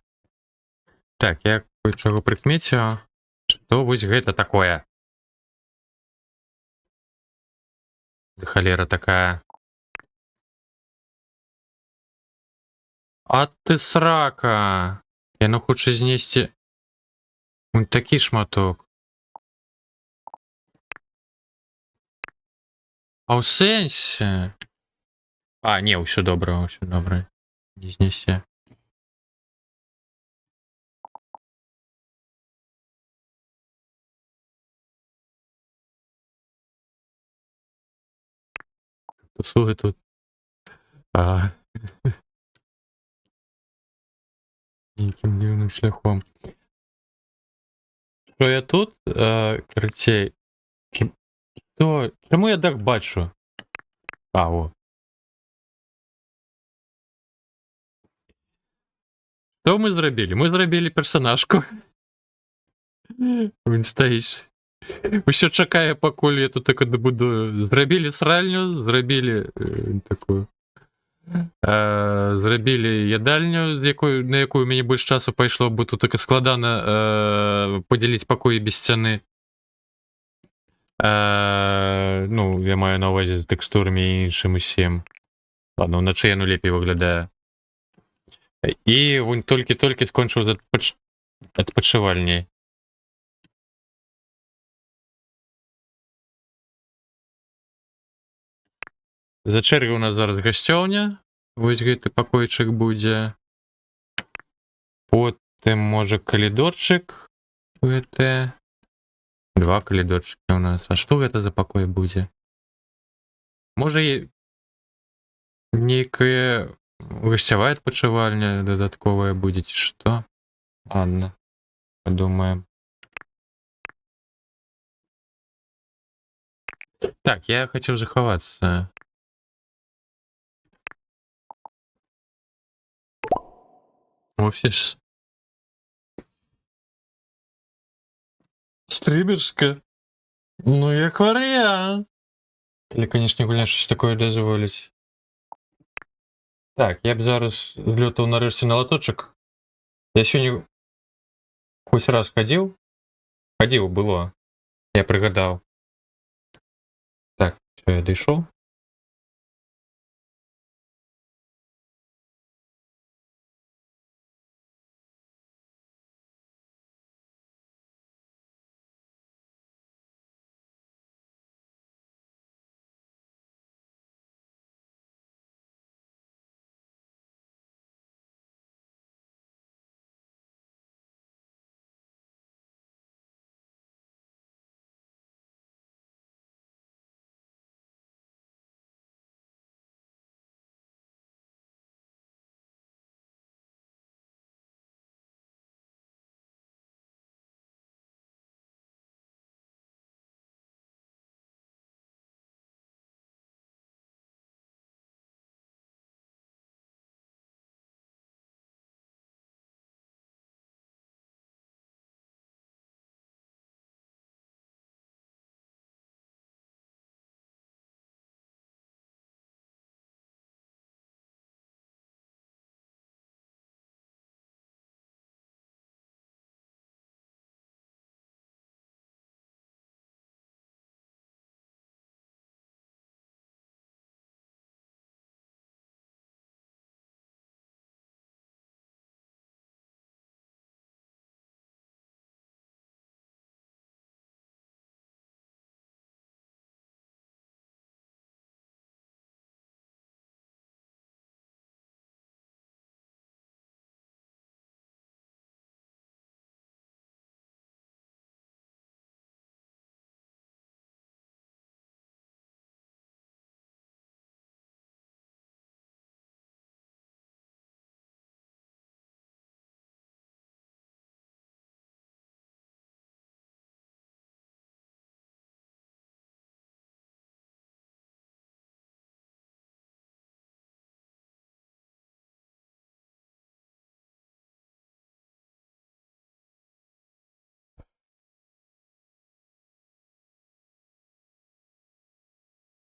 Так, я кое-чаго прыкмеціў, што вось гэта такое. Халера такая. А ты срака! Яно хоча знесці вон такі шматок. А ў сэнсе? А, не, ўсё добра, ўсё добра. Не знесе. Тусуе тут. Нейкім дзіўным шляхом. Што я тут? Карацей. Чаму я дах бачу? О. Што мы зрабілі? Мы зрабілі персанажку. Він стаіць. Усё чакае, пакуль я тут так дабудую. Зрабілі сральню, зрабілі такую. Зрабілі ядальню, на якую мяне больш часу пайшло, бо тут так складана падзяліць пакоі без сцяны. Ну, я маю на ўвазе з тэкстурамі і іншым усім. Ладно, уначы яно лепей выглядае. І вунь толькі-толькі скончыў з адпачывальняй. За чэргай у нас зараз гасцёўня. Вось гэты пакойчык будзе. Потым, можа, калідорчык. Гэта... 2 калідорчыкі у нас. А што гэта за пакой будзе? Можа, нейкая гасцявая адпачывальня дадатковая будзе, ці што? Ладно, падумаем. Так, я хацеў захавацца. Офіс. Стрімерска. Ну, як варыянт. Але, канешне, гульня щось такое дазволіць. Так, я б зараз злётаў нарэшце на латочак. Я сёння хоць раз хадзіў. Хадзіў, было. Я прыгадаў. Так, всё, я дайшоў.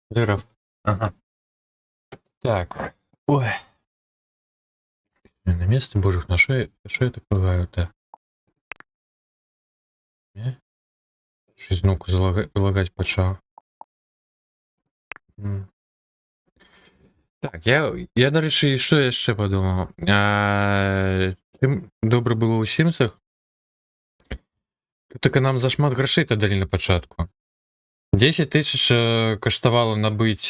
Леров. Ага. Так. Ой. На место божих, на що я так лагаю-то? Щось знову лагать почав. Так, я до речі, що я ще подумав? Чим добре було у Сімсах, то таки нам зашмат грошей то дали на початку. 10 тисяч коштувало набить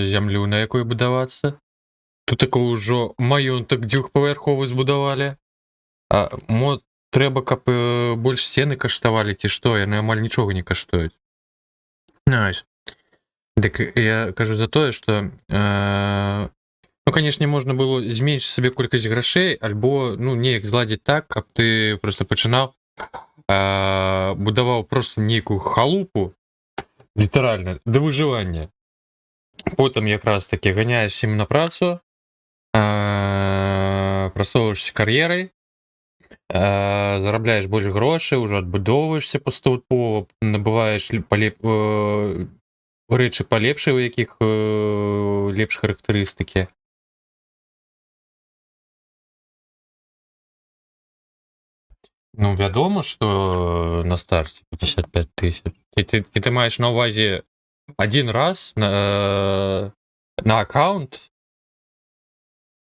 землю, на якої будуватися. Тут тако вже маєнток двохповерховий збудували. Треба, каб больш стіни коштували, ті що, яны амаль нічого не коштують. Знаєш. Так я кажу за тое, што ну, канешне, можна было зменшыць сабе колькасць грошей, альбо ну неяк зладзіць так, каб ты просто пачынаў будаваў просто нейкую халупу літаральна да выжывання. Потым якраз таки ганяеш сім на працу, прасоўваешся кар'ерай, зарабляеш больш грошай, ужо адбудоўваешся паступова, набываеш рэчы палепшай, у якіх лепш характарыстыкі. Ну, вядома, што на старце 55 тысяч. Ты маеш на ўвазе один раз на аккаунт,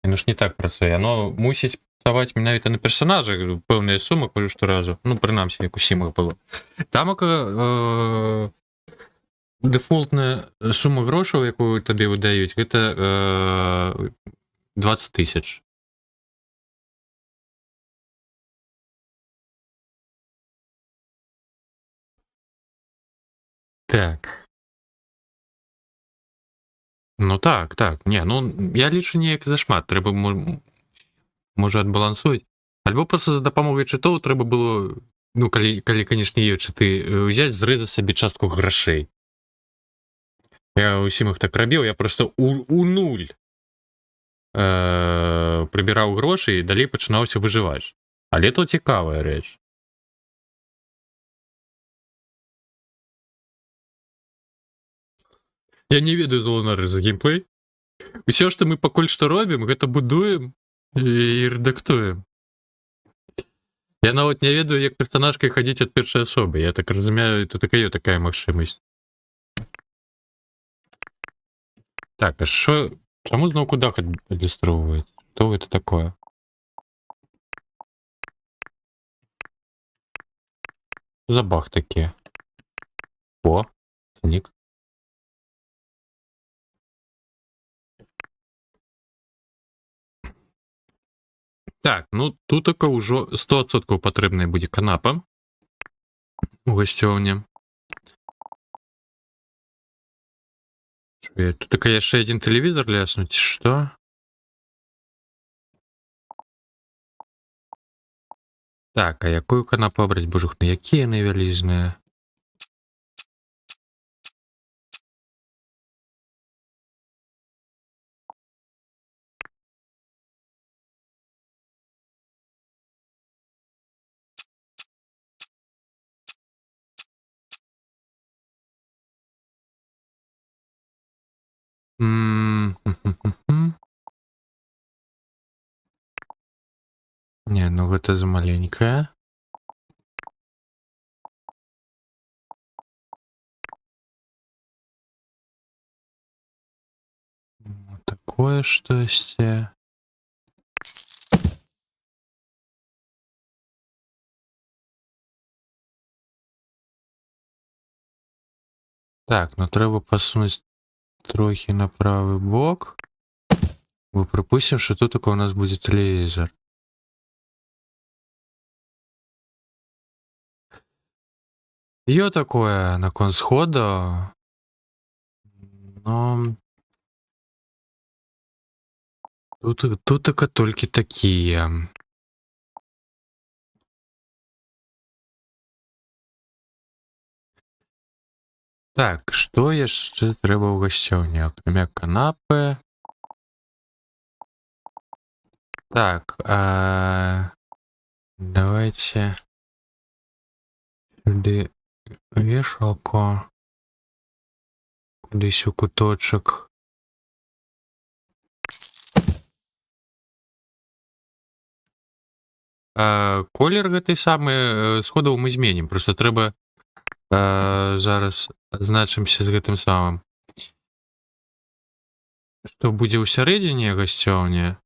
яно ж не так працуе, яно мусіць працаваць менавіта на персонажах пэўныя сумы кожны разу, ну прынамсі як у сімах было. Там дэфолтная сума грошаў, якую табе выдаюць, гэта 20 тысяч. Так. Ну так, не, ну я лічу неяк зашмат, трэба можа адбалансуць. Альбо просто за дапамогай чытоў трэба было, ну калі канешне ёсць чыты, узяць зрэзаць сабе частку грошей. Я ўсім іх так рабіў, я просто у нуль прыбіраў грошы і далей пачынаўся выжываць. Але то цікавая рэч. Я не ведаю, Золонары, за геймплей. Усё, што мы пакуль што робім, гэта будуем і рэдактуем. Я нават не ведаю, як персонажкай хадзіць ад першай асобы. Я так разумею, тут такая магчымасць. Так, а що... Чаму зноўку дах адлюстроўваецца? Што гэта такое? За бах такі. О, снік. Так, ну тутака ўжо 100% патрэбная будзе канапа у гасцёўні. Тутака яшчэ адзін тэлевізор ляснуць, што? Так, а якую канапу абраць, божух, ну якія яны вялізныя? Не, ну гэта замаленькая. Такое штосьці. Так, ну трэба пасунуць трохі на правы бок. Бо прыпусцім, што тут у нас будзе тэлевізор. Ё такое наконт схода. Но... Тут така толькі такія. Так, што яшчэ трэба ў гасцёўні? Акрамя канапы. Так, давайте сюды вешалку. кудись у куточок. Колер гэтай самы сходаў мы зменім, просто трэба зараз адзначымся з гэтым самым. Што будзе ў сярэдзіне гасцёўні.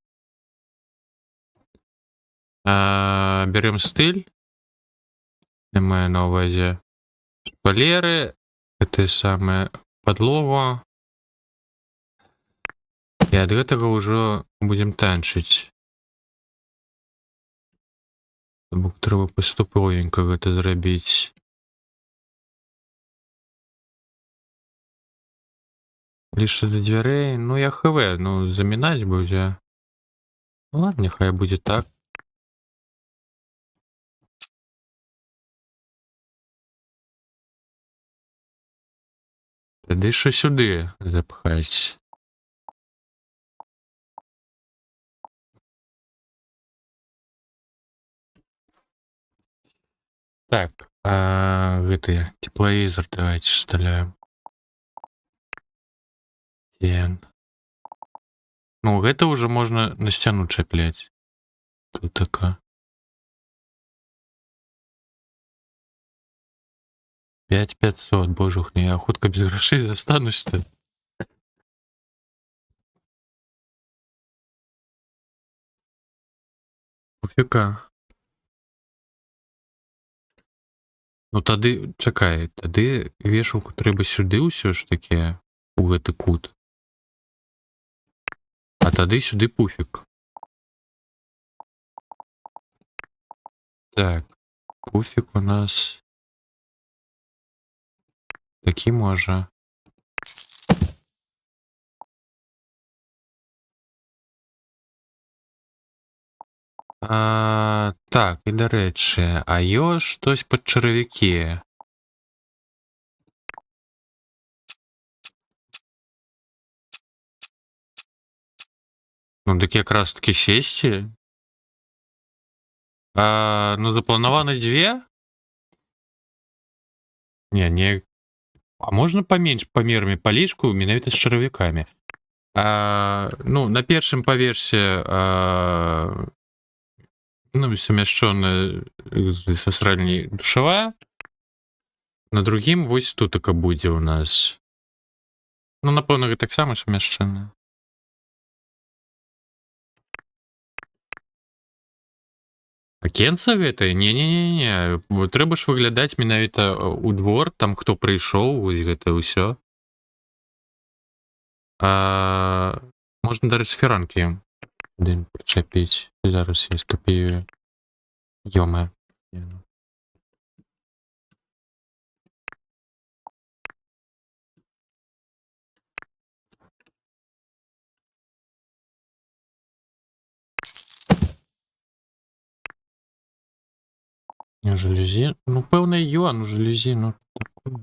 Бярем стыль. Я маю на ўвазе шпалеры, гэтае самае падлогу. І ад гэтага ўжо будзем танчыць. Бо трэба паступовенька гэта зрабіць. Ліша да дзвярэй, ну я хв, ну замінаць будзе. Ну ладно, няхай будзе так. Тады що сюди запхаць. Так, гэты тепловізор давайте вставляем. Ну, гэта уже можна на сцяну чапляць. Тут така. 5500, божух, не, я хутка без грошей застанусь-то. Пуфіка. Ну тады, чакай, тады вешалку трэба сюды ўсё ж такі, у гэты кут. А тады сюды пуфік. Так, пуфік у нас такі можа. Так, і дарэчы, а ёсць штось пад чаравікі. Ну, дык якраз такі сесці. Ну, запланаваны 2? Не. А можна паменш памерамі палічку менавіта з чаравікамі? Ну, на першым паверсе ну, сумяшчона са сральняй душавая. На другім вось тутака будзе ў нас. Ну, напэўна, гэта таксама сумяшчана. Акенца гэта? Не. Трэба ж выглядаць менавіта у двор, там хто прыйшоў, вось гэта ўсё. Можна, дарэчы, фіранкі один прычапіць. Зараз я скапіюю. Ёмае. Жалюзі? Ну, пэўна, ён у жалюзі, ну, такое.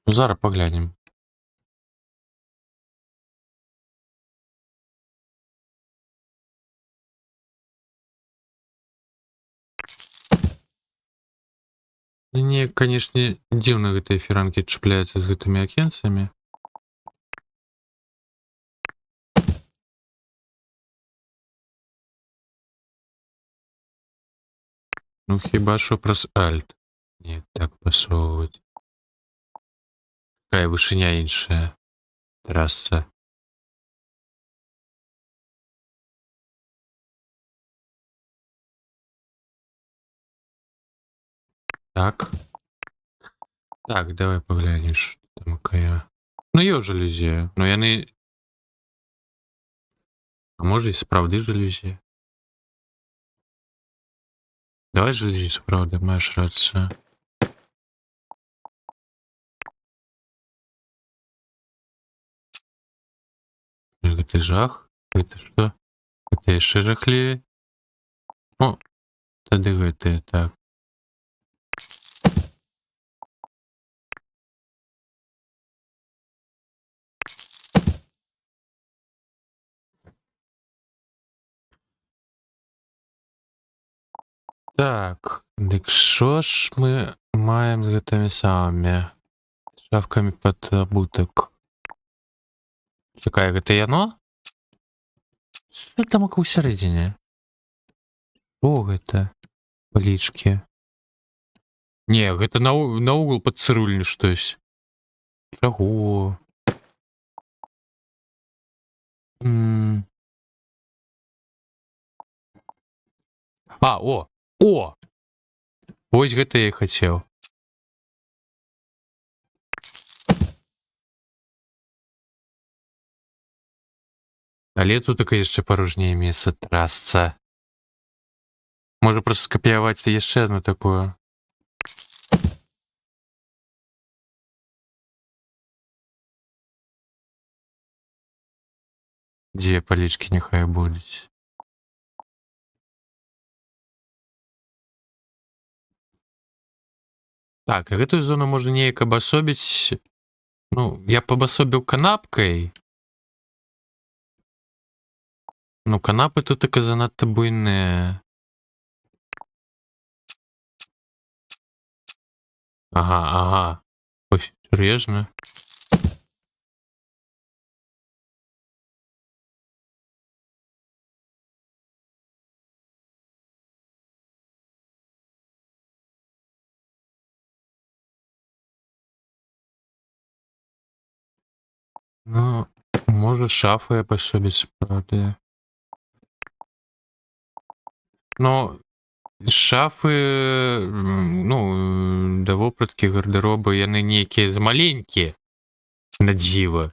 Ну, зараз паглядзім. Мне, канешне, дзіўна гэтыя фіранкі чапляюцца з гэтымі акенцамі. Ну, хіба що праз альт. Не, так пасоўваць. Такая вышыня іншая. Трасса. Так. Так, давай паглядзім, што там якая. Ну, ёсць жалюзі. Ну, яны... А можа, і сапраўды жалюзі. Давай жалюзі, сапраўды, маеш рацыю. Гэта жах? Гэта што? Гэта яшчэ жахлівей? О, тады гэтыя, так. Так, дык що ж мы маем з гэтымі самымі шафкамі пад абутак? Чакай, гэта яно? Што там у сярэдзіне? О, гэта палічкі. Не, гэта наогул пад цырульню штось. Чаго? А, о! О! Вось гэта я і хацеў. Але тут таке яшчэ парожняе месца трасца. Можа проста скапіяваць яшчэ одно такое. Дзе палічкі няхай будуць. Так, гэтую зону можна неяк абасобіць. Ну, я б абасобіў канапкай. Ну, канапы тут такі занадта буйныя. Ага. Ось, серьезно? Ну, може шафу абасобіць, правда. Ну, шафы, ну, да вопраткі гардэробы, яны нейкія замаленькія. На дзіва.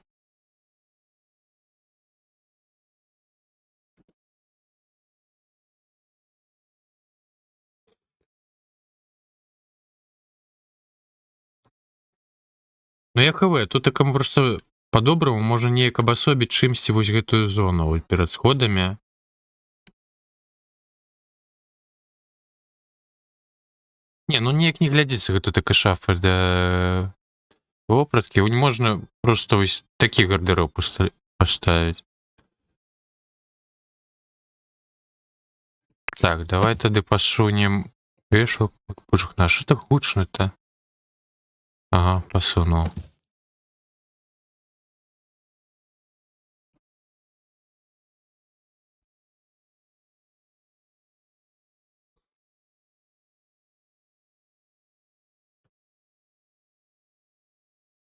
Ну, я хавэ, тут такому просто по-добраму можа неяк абасобіць чымсьці вось гэтую зону вось перад сходамі. Не, ну неяк не глядзіцца, гэта такая шафа да вопраткі. Можна просто вось такі гардароб паставіць. Так, давай тады пасунем вешалку. Боже, на що так гучно-то? Ага, посунул.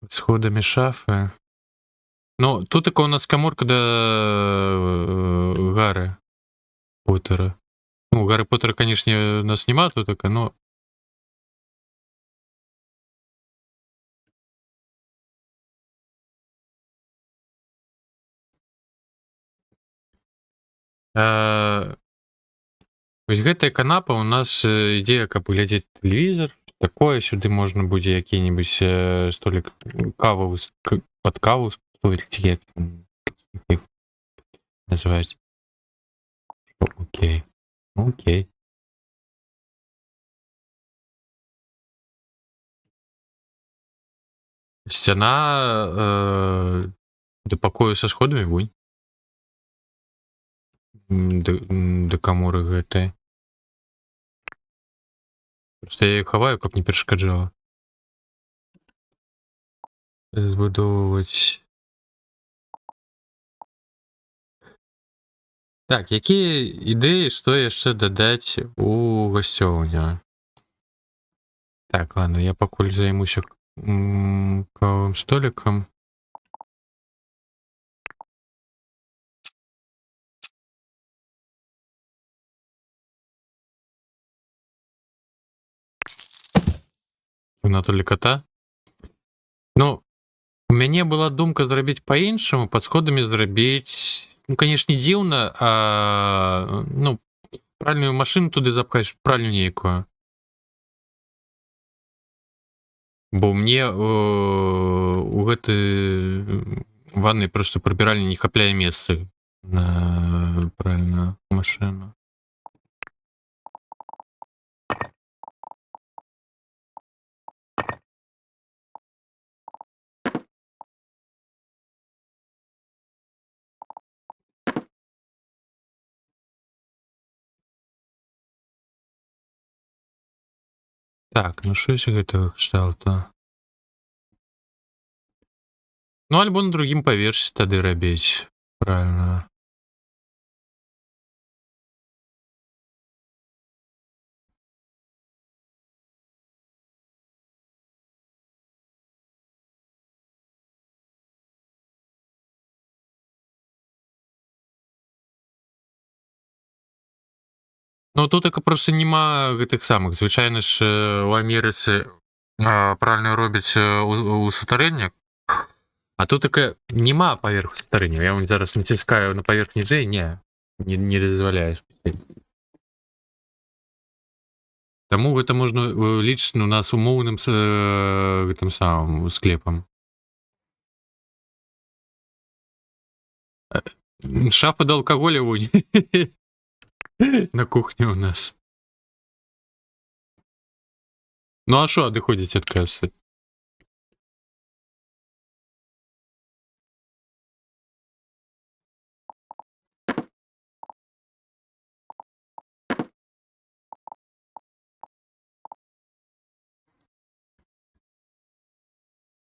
Сходами шафы. Ну, тут такая у нас каморка до Гарри Поттера. Ну, Гарри Поттера, конечно, у нас нема тут такая, но... Вось гэтая канапа у нас ідзе, каб глядзець тэлевізор. Такое, сюды можна будзе які-небудзь столик каву, пад каву столик, ці як называюць. Окей. Окей. Сцяна да пакою са сходамі вунь. Да каморы гэтай. Просто я хаваю, каб не перашкаджала. Збудоўваць. Так, якія ідэі, што яшчэ дадаць у гасцёўню? Так, ладно, я пакуль займуся кавовым столикам. Анатолій кота? Ну, у мяне была думка зрабіць па-іншаму, пад сходамі зрабіць, ну, канешне, дзіўна, ну, пральную машыну туды запкаеш, пральню нейкую. Бо мне у гэтай ваннай просто прыбіральні не хапляе месцы на пральную машыну. Так, ну щось гэтага кшталту. Ну, альбо на другім паверсе тады рабіць. Правильно. Ну, тут так проста няма гэтых самых. Звычайна ж у Амерыцы правільна робяць у сутарэннях. А тут такая няма паверху сутарэння. Я вам зараз націскаю на паверх ніжэй, не дазваляеш. Таму гэта можна лічыць у нас умоўным гэтым самым склепам. Шафа да алкаголя вунь. На кухні у нас. Ну а що адыходзіць ад касы?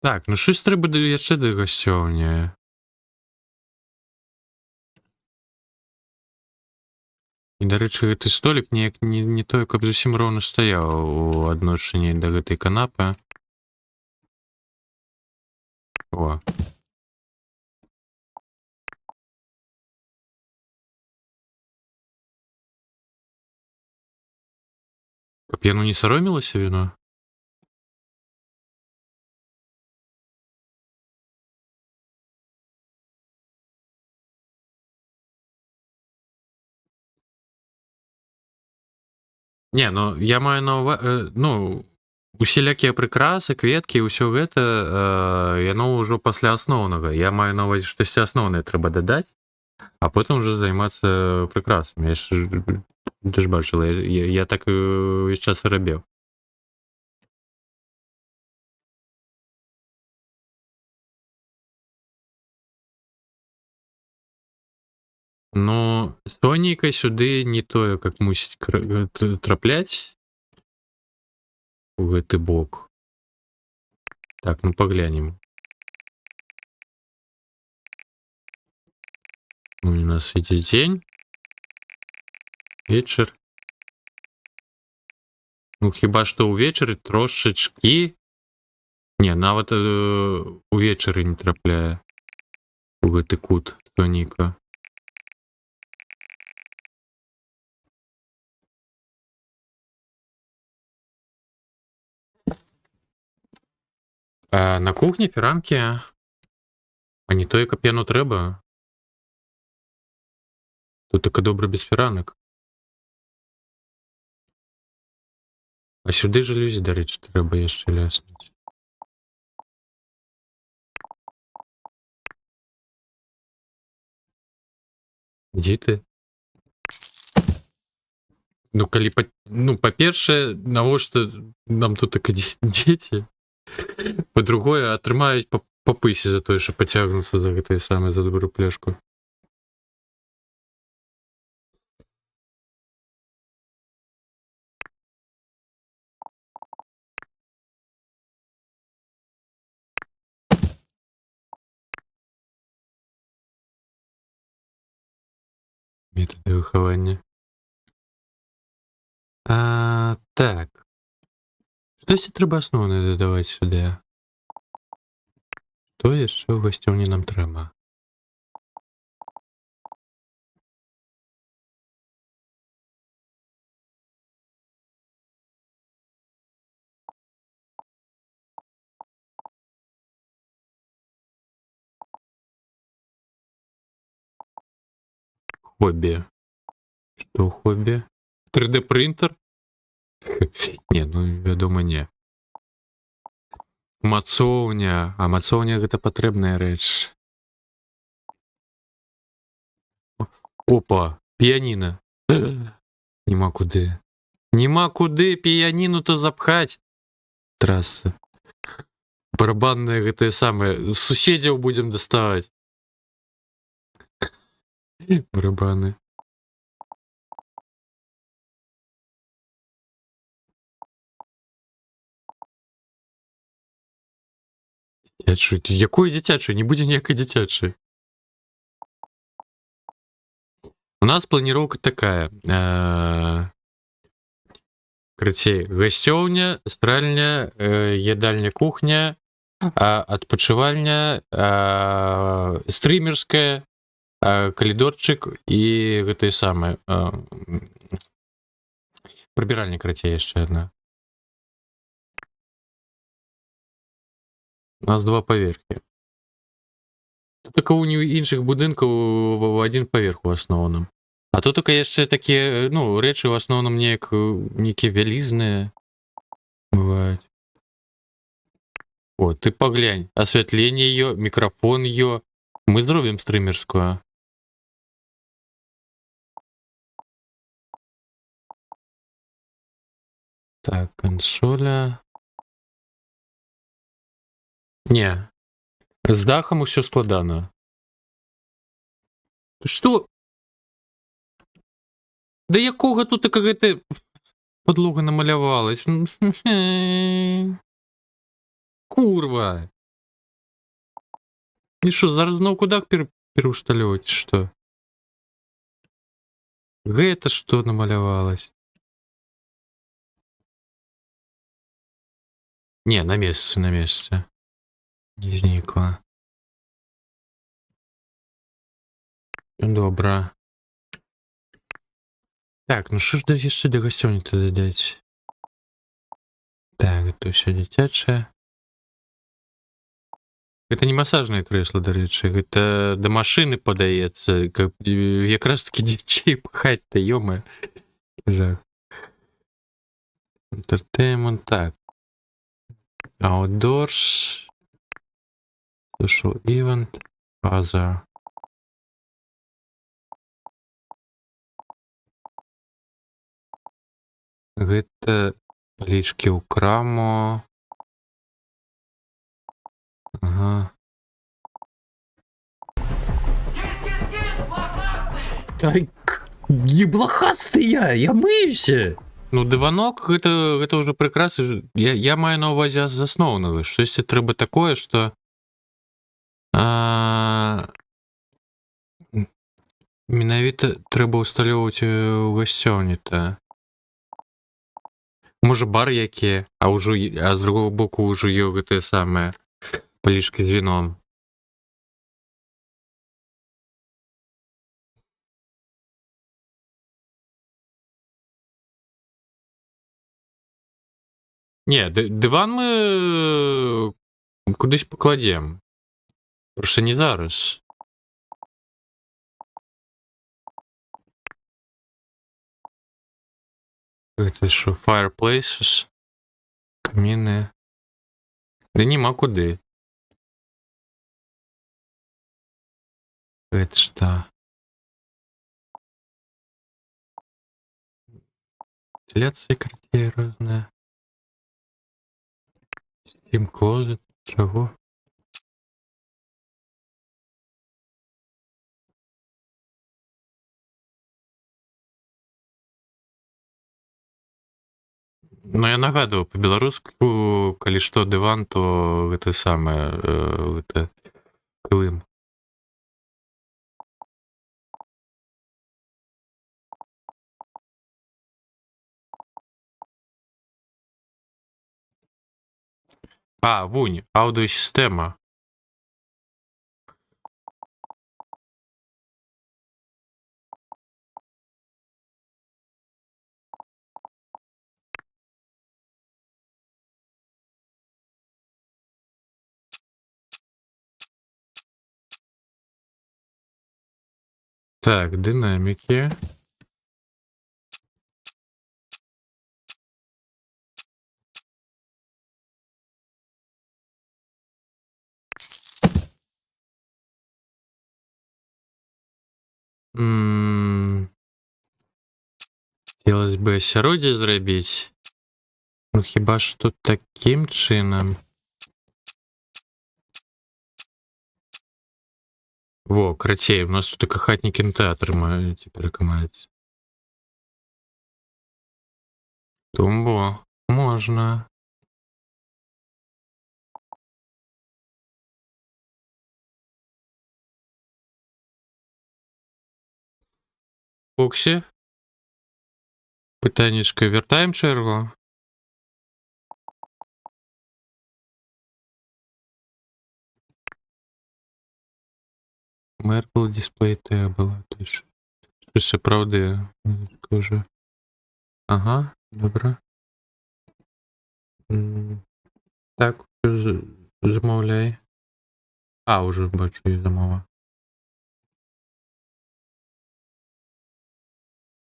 Так, ну щось трэба яшчэ да гасцёўні. І, дарэчы, гэты столік неяк не тое, каб зусім роўна стаяў у адношанні да гэтай канапы. О. Каб яно не саромілася віно? Не, ну я маю на ўвазе, ну, усялякія прыкрасы, кветкі, ўсё гэта, яно ўжо пасля асноўнага. Я маю на ўвазе, штосьці асноўнае трэба дадаць, а потым уже займацца прыкрасамі. Ты ж бачыла, я так увесь час і рабіў. Ну, сонейка сюды не тое, как мусіць трапляць у гэты бок. Так, ну паглянем. У нас ідзе дзень, вечар. Ну, хіба што ўвечары трошачкі. Не, нават увечары не трапляе у гэты кут сонейка. А на кухні фіранкі, а не тое, каб яно трэба. Тут така добра без фіранак. А сюды жалюзі, дарэчы, трэба яшчэ ляснуць. Дзе ты? Ну, калі па-першае, навошта нам тут так дзеці? Па-другое, атрымаюць па пысе за тое, што пацягнуцца за гэтае самае, за добрую пляшку. Метады выхавання. Так. Штосьці трэба асноўнае дадаваць сюды. Што яшчэ ў гасцёўні нам трэба? Хобі. Што хобі? 3D принтер? Не, ну, вядома, не. Мацоўня. А мацоўня гэта патрэбная рэч. Опа, піяніна. Нема куды. Нема куды піяніну-то запхаць. Траса. Барабаннае гэтае самае. З суседзяў будзем даставаць. Барабаны. Дзіцячую? Якую дзіцячую? Не будзе ніякай дзіцячай. У нас планіроўка такая. Карацей, гасцёўня, стральня, ядальня, кухня, адпачывальня, стрымерская, калідорчык і гэтае самае. Прыбіральня, карацей, яшчэ адна. У нас 2 паверхі. Тут у іншых будынкаў один паверх у асноўным. А тут только яшчэ такія, ну, рэчы ў асноўным нейкія вялізныя бываюць. О, ты паглянь, асвятленне ё, мікрафон ё. Мы зробім стрымерскую. Так, кансоля. Не. З дахам усё складана. Што? Да якога тут така гэта подлога намалявалась? Курва. І што, зараз зноў кудак пераўсталёваць, што? Гэта што намалявалась? Не, на месцы, на месцы. Не знікла. Добра. Так, ну што ж яшчэ да гасцёўні-то дадаць? Так, это ўсё дзіцячае. Гэта не масажнае крэсла, дарэчы, гэта да машыны падаецца, каб якраз такі дзяцей пхаць-то, ёмае. Жах. Entertainment, так. Outdoors. Social event. Other. Гэта палічкі ў краму. Ага. Так, еблахасты я мыюся. Ну, дыванок, гэта ўжо прыкрасы. Я маю на ўвазе з асноўнага. Штосьці трэба такое, што... Менавіта трэба ўсталёўваць у гасцёўні-то. Можа, бар які, а з другого боку ўжо ёў гэтае самае палічкі з віном. Не, дыван мы кудысь пакладзем. Проста не зараз. Гэта що, fireplaces? Каміны. Да нема куды. Гэта што? Вентиляцыя карцей розная. Steam closet. Чаго? Ну, я нагадываю, по-беларуску, калі што дыван, то гэта самае, гэта кылым. Вунь, аўдыосістэма. Так, динамики. Хотелось бы асяроддзе зрабіць. Ну, хіба што таким чынам. Во, крацей, у нас тут така хатні кінотэатр цяпер маецца. Тумбо, можна. Фоксі? Питаннячко, вертаємо чергу? Merkle Display Table. Що ще правди? Вже. Ага, добре. Так, замовляй. А, уже бачу і замова.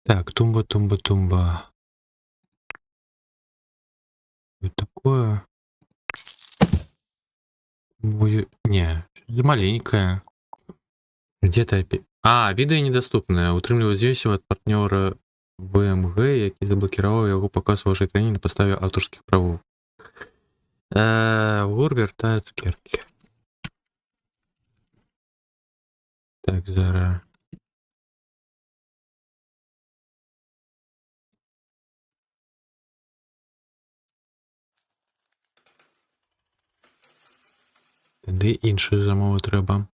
Так, тумба. Вот такое. Не, маленькая. Где-то опять. А, відео недоступне. Утримлював звісів від партнера ВМГ, який заблокував його показ у вашій країні на підставі авторських прав. Вгор вертає цукерки. Так, зараз. Тоді іншу замову треба.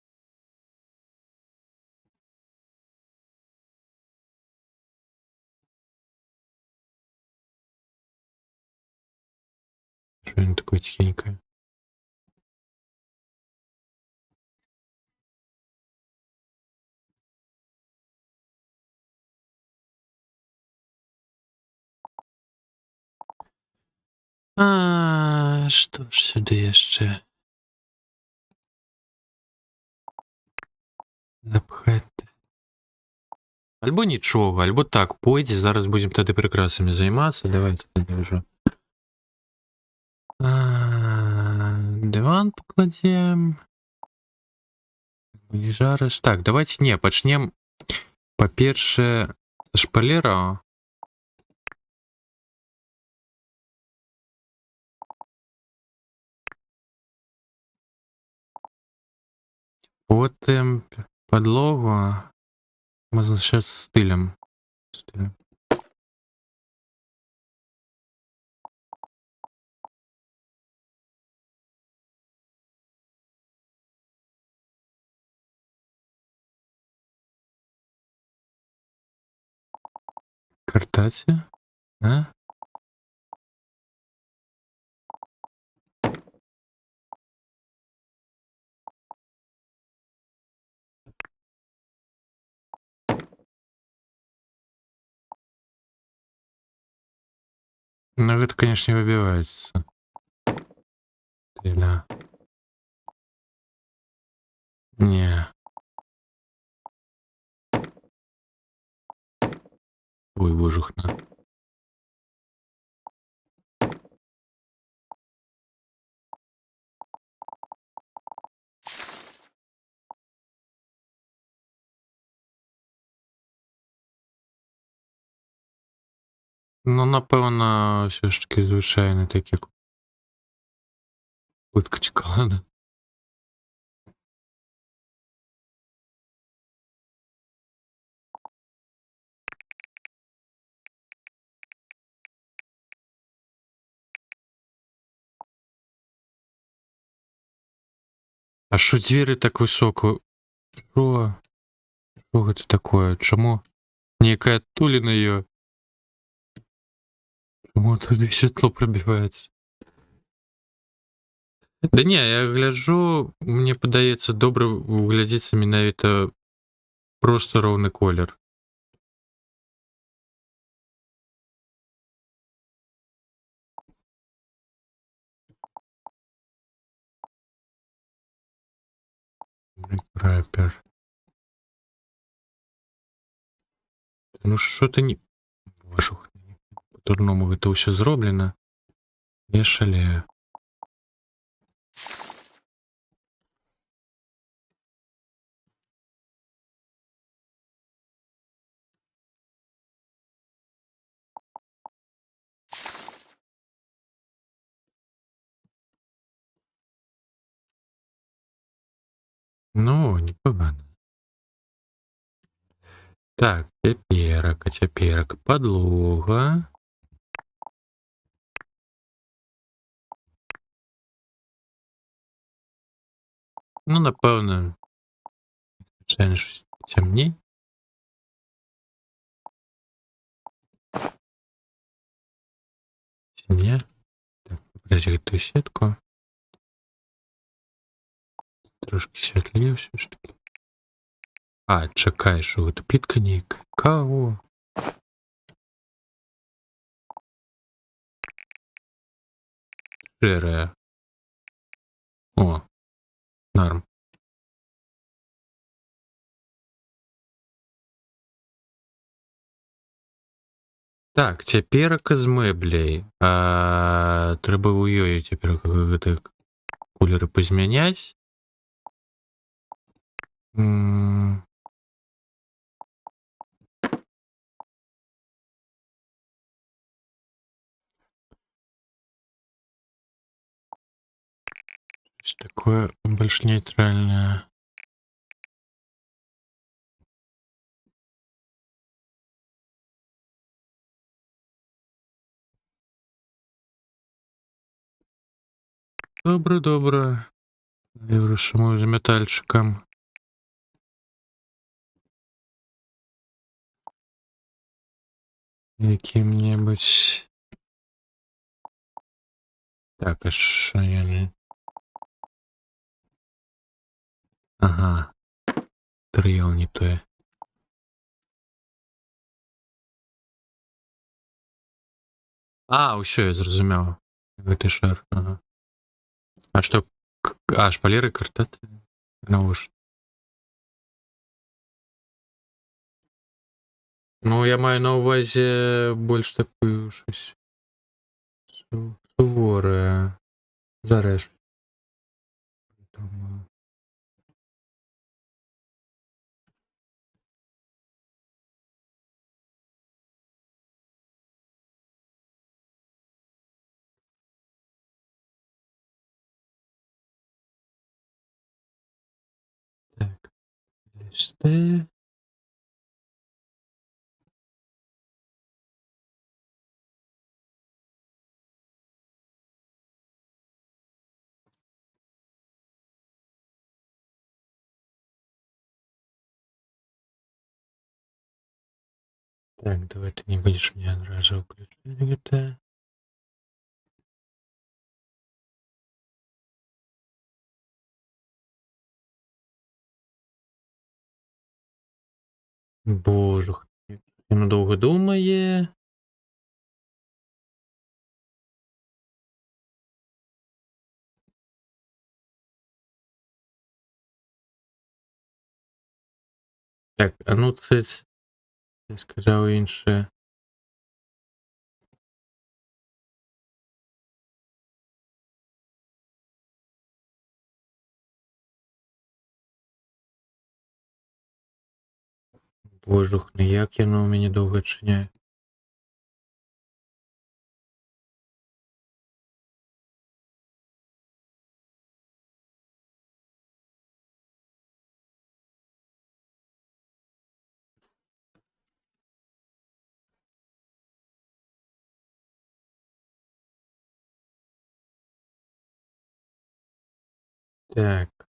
Що він такий тихенько? Що ж сюди ще? Запхати. Альбо нічого, альбо так, пойдіть, зараз будемо тоді прикрасами займатися. Давайте тоді вже. Диван покладем. Зараз. Так, давайте не, почнем. По-перше, шпалера. Потім подлогу. Можна ще з стилем. Картація? А? Ну, это, конечно, не выбивается. Да. Не. Ой, божухна. Ну, напевно, все ж таки звичайно, так як плитка чоколада. А що двері так високо? Що? Що це таке? Чому? Некая туліна є. Чому туди світло пробивається? Да не, я гляжу, мені подається добре вглядіться менавіта просто ровний колір. Рапер. Ну що ти не... Вашу по-турному это все зроблено. Я шалею. Ну, непогано. Так, теперок. Подлога. Ну, напевно, звичайно, щось темні. Ні. Так, подожди ту сітку. Трошки світліше ж таки. А, чекай, що от плітка ніяка. Кого? Шире. О, норм. Так, цяперка з мэбляй. Трэба ў ёй цяпер гэты колеры пазмяняць. Что такое больш нейтральнае. Добра, добра. Я вырашымую за метальчыкам. Якім-небудзь. Так, а що яны? Ага. Трыял не тое. А, ўсё, я зразумеў. Гэты шар, ага. А што, шпалеры картаты? Навошта? Ну, я маю на ўвазе больш такую щось суворае. Зараз. Думаю. Так. Листи. Так, давай ты не будешь мне одразу включать это. Боже, він довго думає. Так, а ну це я сказав інше. Боже, ну як воно у мене довго чиняє. Так.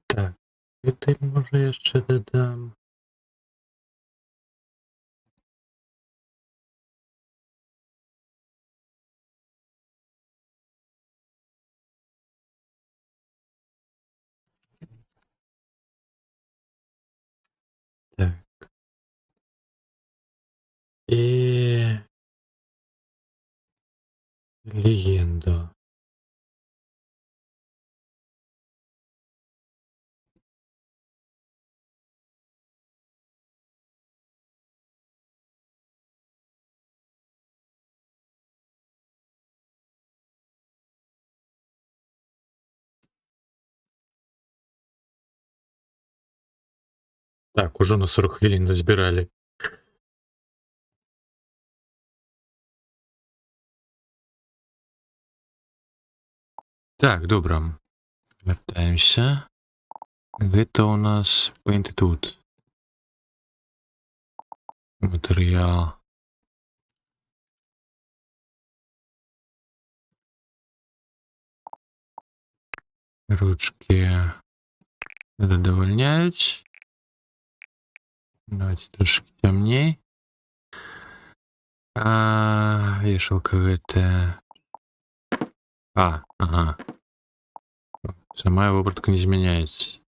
Так. Это може я ще додам. Так. І легенда. Так, уже на 40 хвилин назбирали. Так, добро. Вертаемся. Это у нас Painted Wood. Материал. Ручки задовольняють. Давайте трошки темней. Вешалка это... Ага. Сама выборка не изменяется.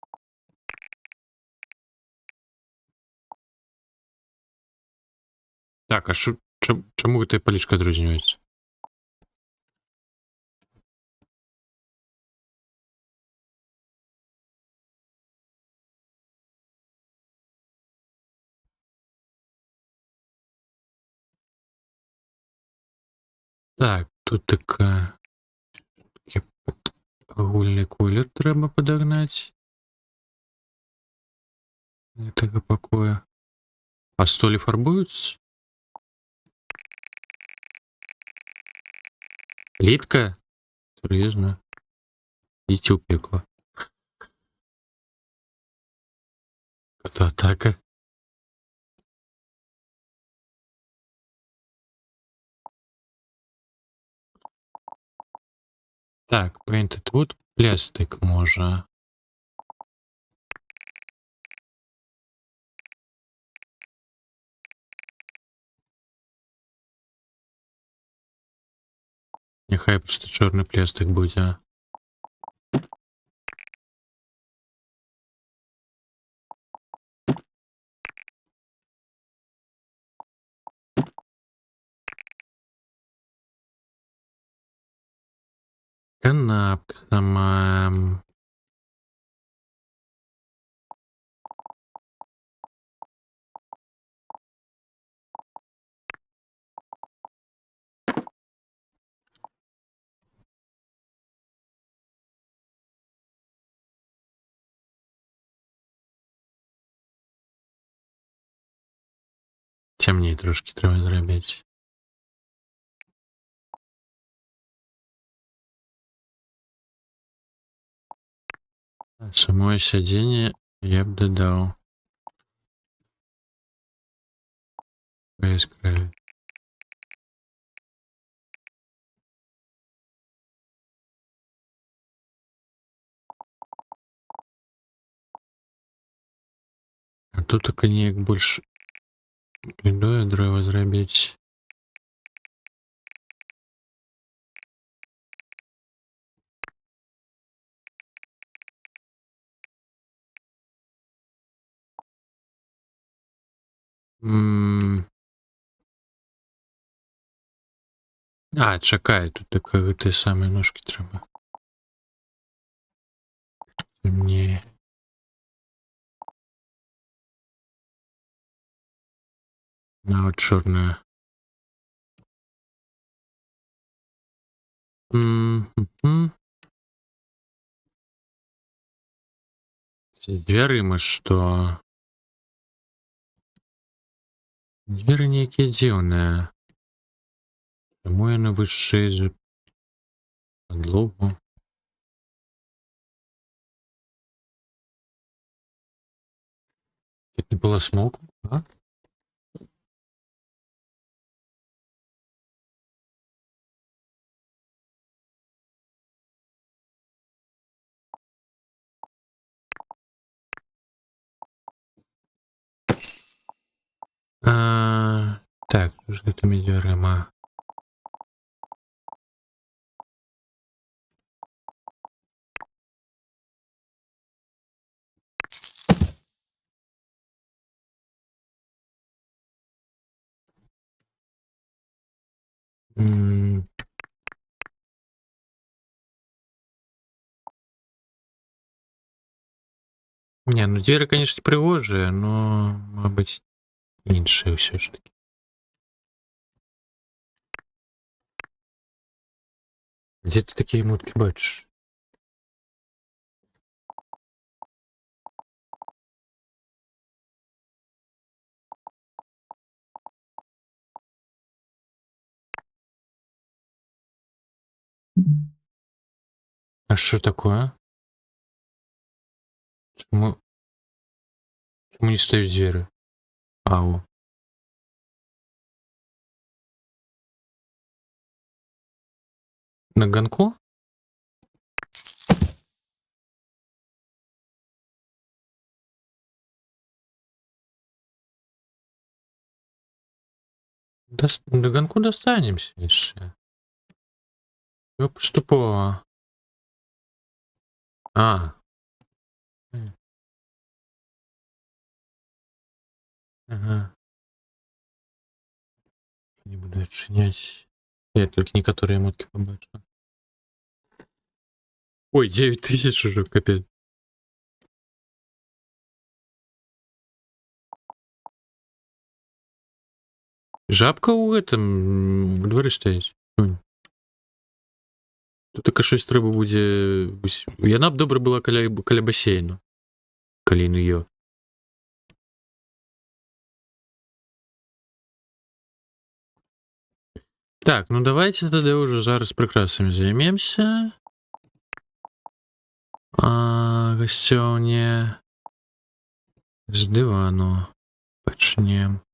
Так, а чому эта паличка отрезняется? Так, тут такая... Агульный колер треба подогнать. Этого покоя. А столи фарбуются? Плитка? Серьезно? Идите у пекла. Это атака. Так, painted wood, плястик може. Нехай просто чорний плястик буде. Канапка сама. Темнее трошки треба зробити. Самое сидіння я б додав. Яскраві. А тут так неяк больш відоє древа зробити. Чекай, тут таке ті самі ножки треба. Ні. На от чорне. З дверима що? Двері ніякі дзіўныя. Чаму яны вышэй за подлогу? Это не было смог, а? Так, що ж гэтымі дзвярыма? Не, ну дзверы, конечно, прыгожыя, но, мабыць, іншыя ўсё ж таки. Дзе ты такія муткі бачыш? А що такое? Чому не стають дзверы? Ау. На ганку? До ганку достанемся яшчэ. Ну, паступова. А. Ага. Не буду адчыняць. Я толькі некаторыя моткі пабачыў. Ой, 9000 уже, капец. Жабка ў гэтым у дворы стаіць. Тут так щось трэба будзе... Яна б добра была каля басейну. Калі ну ё. Так, ну давайте тогда уже зараз прикрасами займемся. Гасцёўне з дывану пачнем.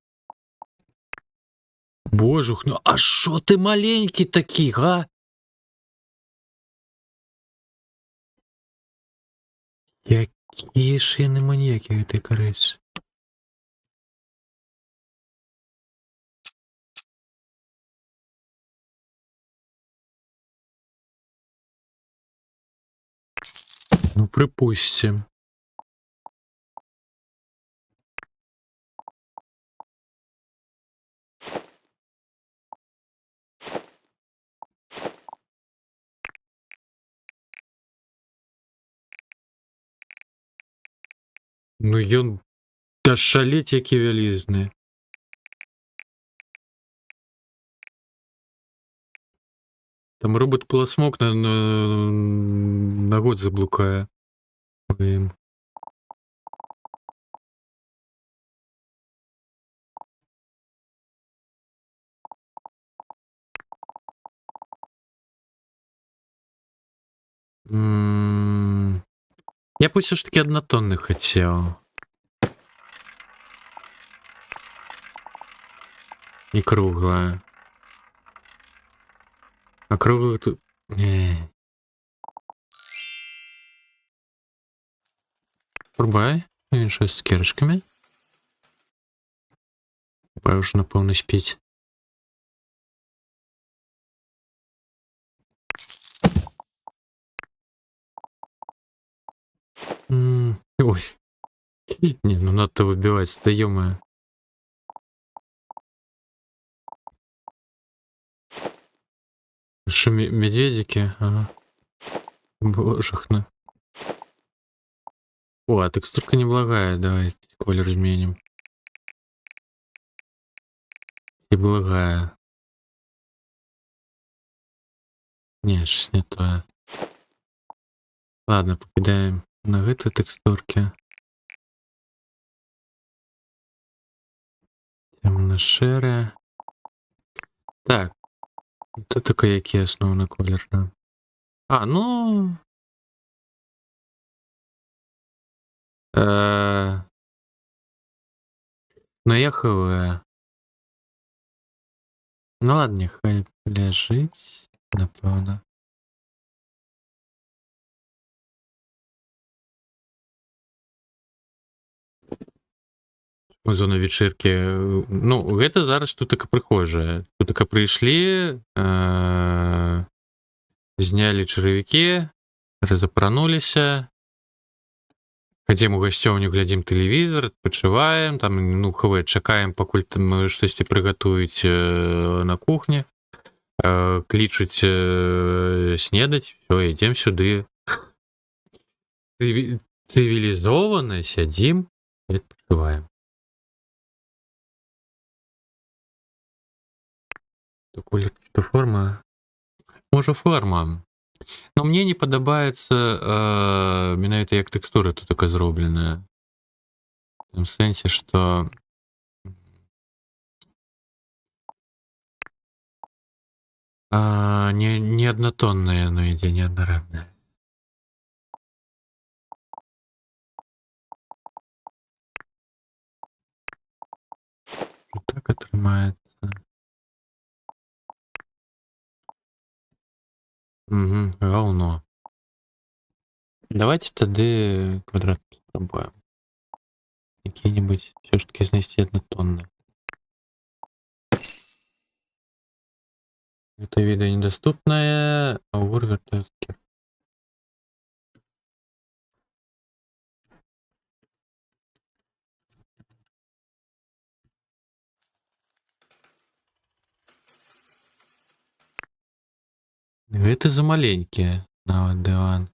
Божух, ну а шо ты маленькі такі, га? Якія ж яны маньякі гэтай карыцы. Ну, припустим. Ну, ён да шалець які вялізны. Там робот пласмок на год заблукае. Блин. Я б усё ж таки однотонны хацеў. І круглая. А круглая тут... Не. Рубай. Інше з цукерочками. Рубай уже напевно спіть. Ой. Не, ну надо выбивать, да ё-моё. Что, медведики? Ага. Божахно. О, а текстурка неблагая. Давай колер изменим. Неблагая. Не, щось не то. Ладно, покидаем на гэтай текстурке. Темно-шэрая. Так. Тут такой які асноўны колер, да? А, ну... Ну, я хаваю. Ну ладно, нехай ляжыць, напэўна. Зона вечерки. Ну, гэта зараз тут така прыхожая. Тут така прыйшлі, знялі чаравікі, разапрануліся. Ходзім у гасцёўню, глядзім тэлевізор, адпачываем, там, ну, хавай, чакаем, пакуль там штосьці прыгатуюць на кухні, клічуць снедаць, всё, ідзем сюды. Цывілізована сядзім і адпачываем. Колер, что форма? Можа форма. Но мне не падабаецца менавіта як тэкстура тут такая зробленая. В том сэнсе, што не аднатонная яно ідзе, не аднарадная. Так атрымаецца. Угу, равно. Давайте тады квадрат спробуем. Какие-нибудь все ж таки знайсці однотонные. Это видео недоступное, а угор вертается. Это за маленькие. На вот диван.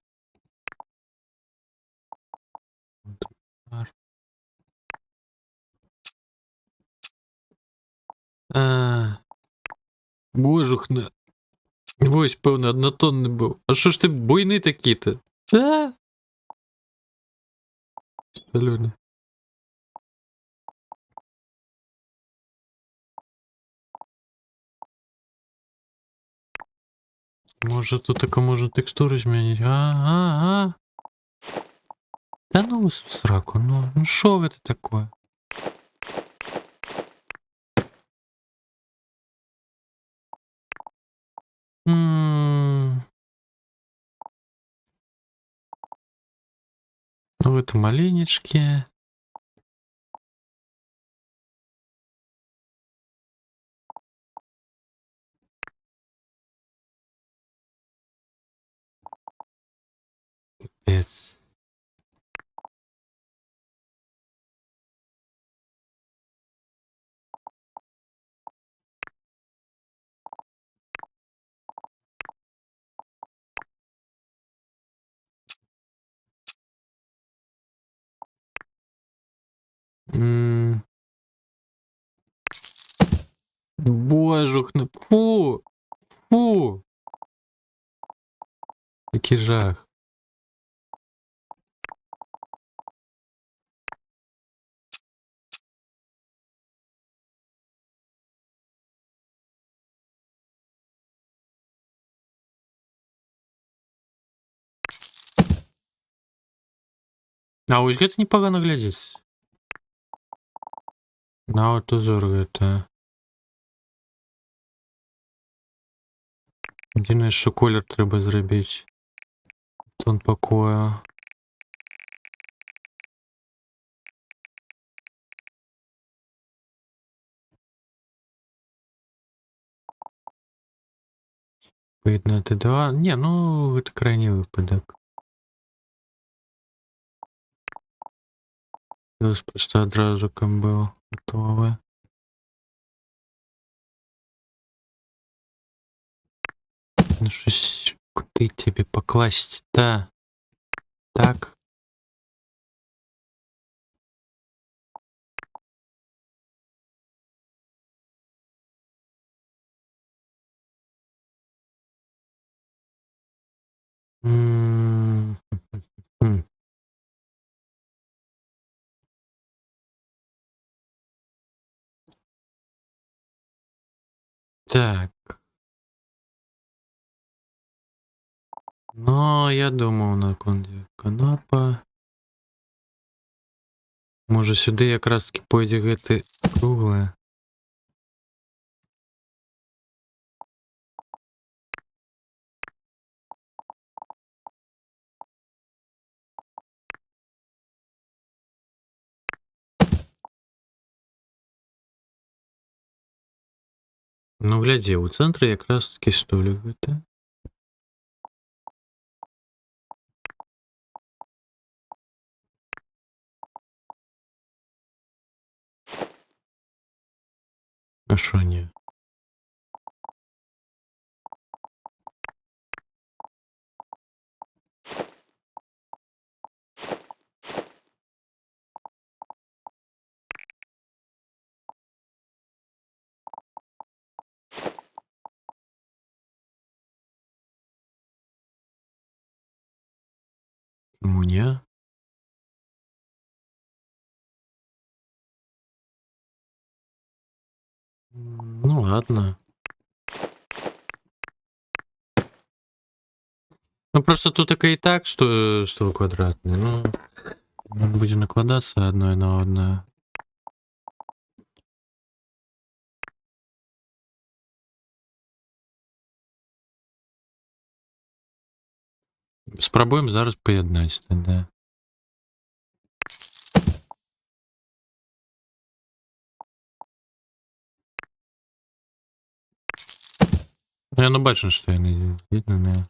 А, божухна. Ось, певно, однотонний був. А що ж ти буйний такі-то? А? Соленый. Може тут тако можна текстури змінити? А. Та ну в сраку, ну що це таке? Ну это маленечки. Капец. Божухна. Фу. Фу. Який жах. А ось гэта непогано глядзіць. Нават узор гэта. Адзінае, што колер трэба зрабіць. Тон пакоя. Поєднати два. Не, ну це крайній випадок. Плюс просто одразу було готове. Ну щось куди тебе покласть? Та. Так. М. Хм. Так. Ну, я думав на канапа. Може сюди якраз таки пойде гэты кругле. Ну, глядзі, у цэнтры якраз таки столик гэта. А шо не? Чому не? Ну ладно. Ну просто тут таке і так, что стол квадратный. Ну, он будет накладаться одно на одно. Спробуем зараз поєднати тоді. Ну, я не бачу, що я не видно, не.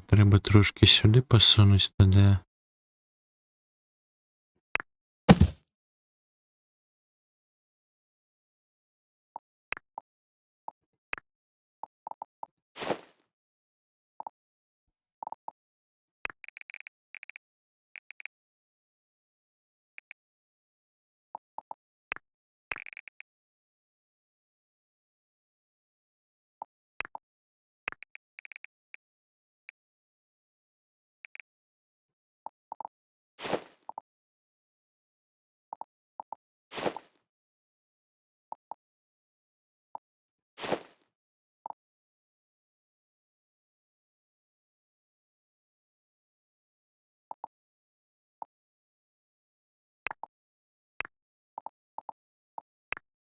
Треба трошки сюди посунути тоді.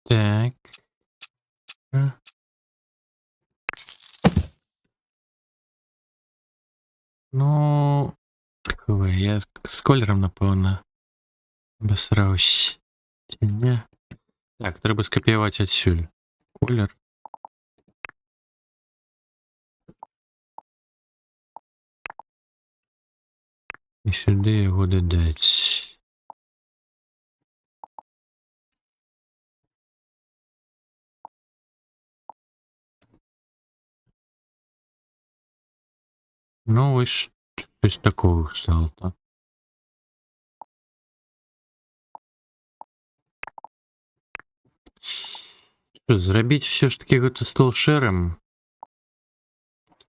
Так. М. Ну, хвилин, я з кольором, напевно, обосрався. Чи ні? Так, треба скопіювати отсюль. Колір. І сюди його додати. Ну, ось щось такого кшталту. Що, зробіть все ж таки это стол шером.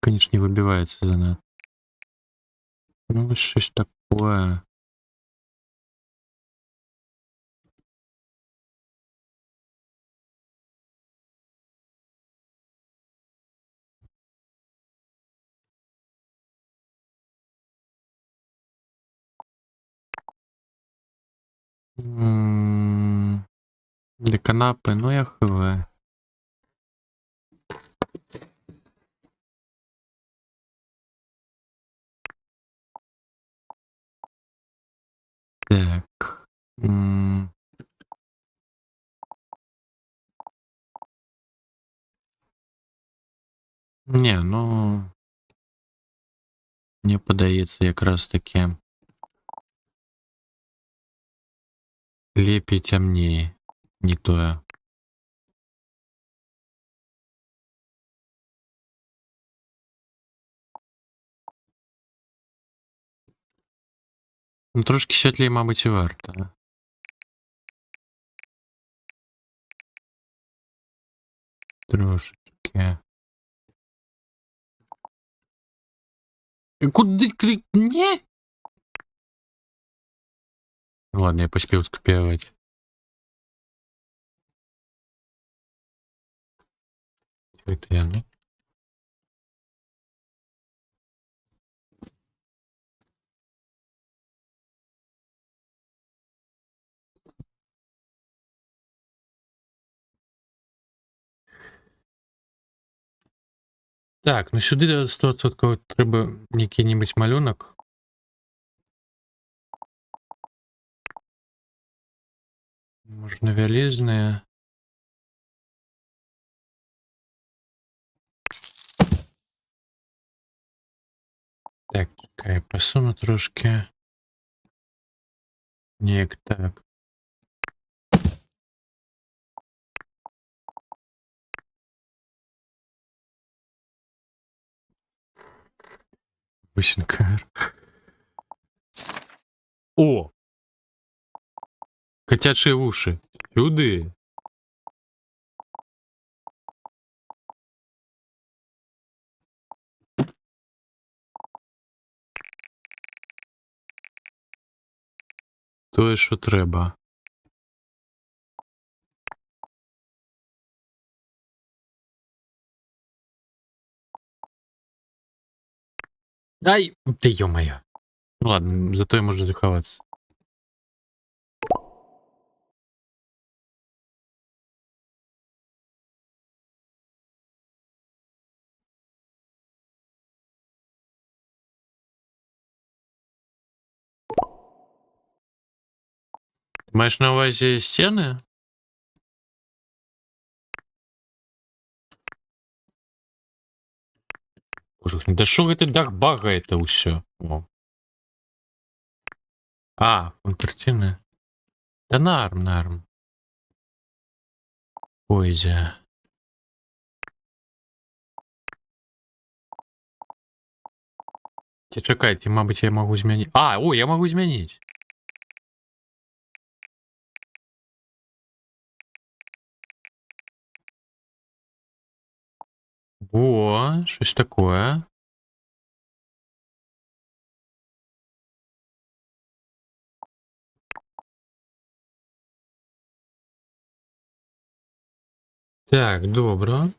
Конечно, не выбивается занадто. Ну, ось щось такое. Для канапи, ну я хв. Так. Не, ну. Мені подається якраз таки. Лепі темніє. Не то. Ну, трошки світліше, мабуть, і варто. Трошечки. Куди клик? Ні? Ладно, я поспел скопировать. Что это я, ну? Так, ну сюди 100% треба який-небудь малюнок. Можна вялізне. Так, чекай, посуну трошки. Ніяк так. Бусинкар. О! Котячі вуші. Сюди. То, що треба. Ай, ти ё-моё. Ну ладно, зато я можу заховатися. Маєш на увазі стіни? кожух. Да що гэта дах багаєте ўсё? О. А, фон картины. Да нарм. Пойдзе. Ці чакайце, мабыць, я магу змяніць. А, о, я магу змяніць. Во, щось такое. Так, добре.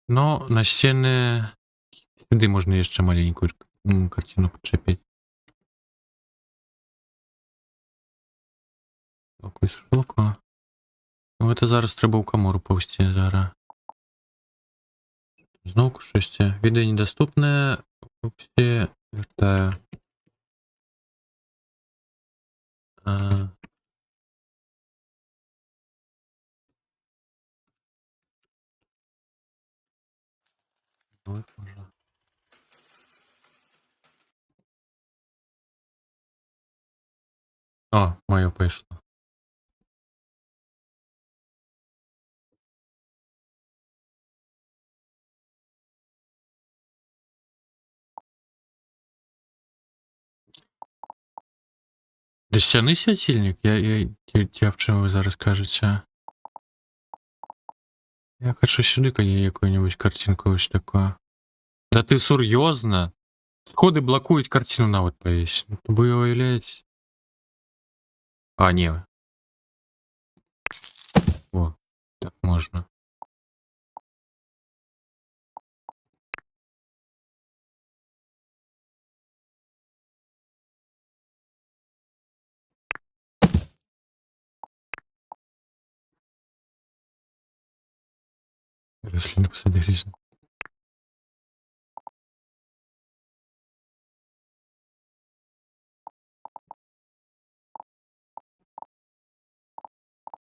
Но на сцены сюди можна яшчэ маленькую картину подчепить. Якусь штуку. Ну, это зараз треба ў камору паўсці зараз. Зноўку щось. Відео недоступне. Паўсці. Вертаю. Вот, може. О, моє пішло. Десяний святильник? Я в чому ви зараз кажете? Я хочу сюди яку-нибудь картинку ось таку. Да ти серйозно? Сходи блокують картину навіть повісить. Ви уявляєте? А, ні. О, так можна. Рослини посади різні.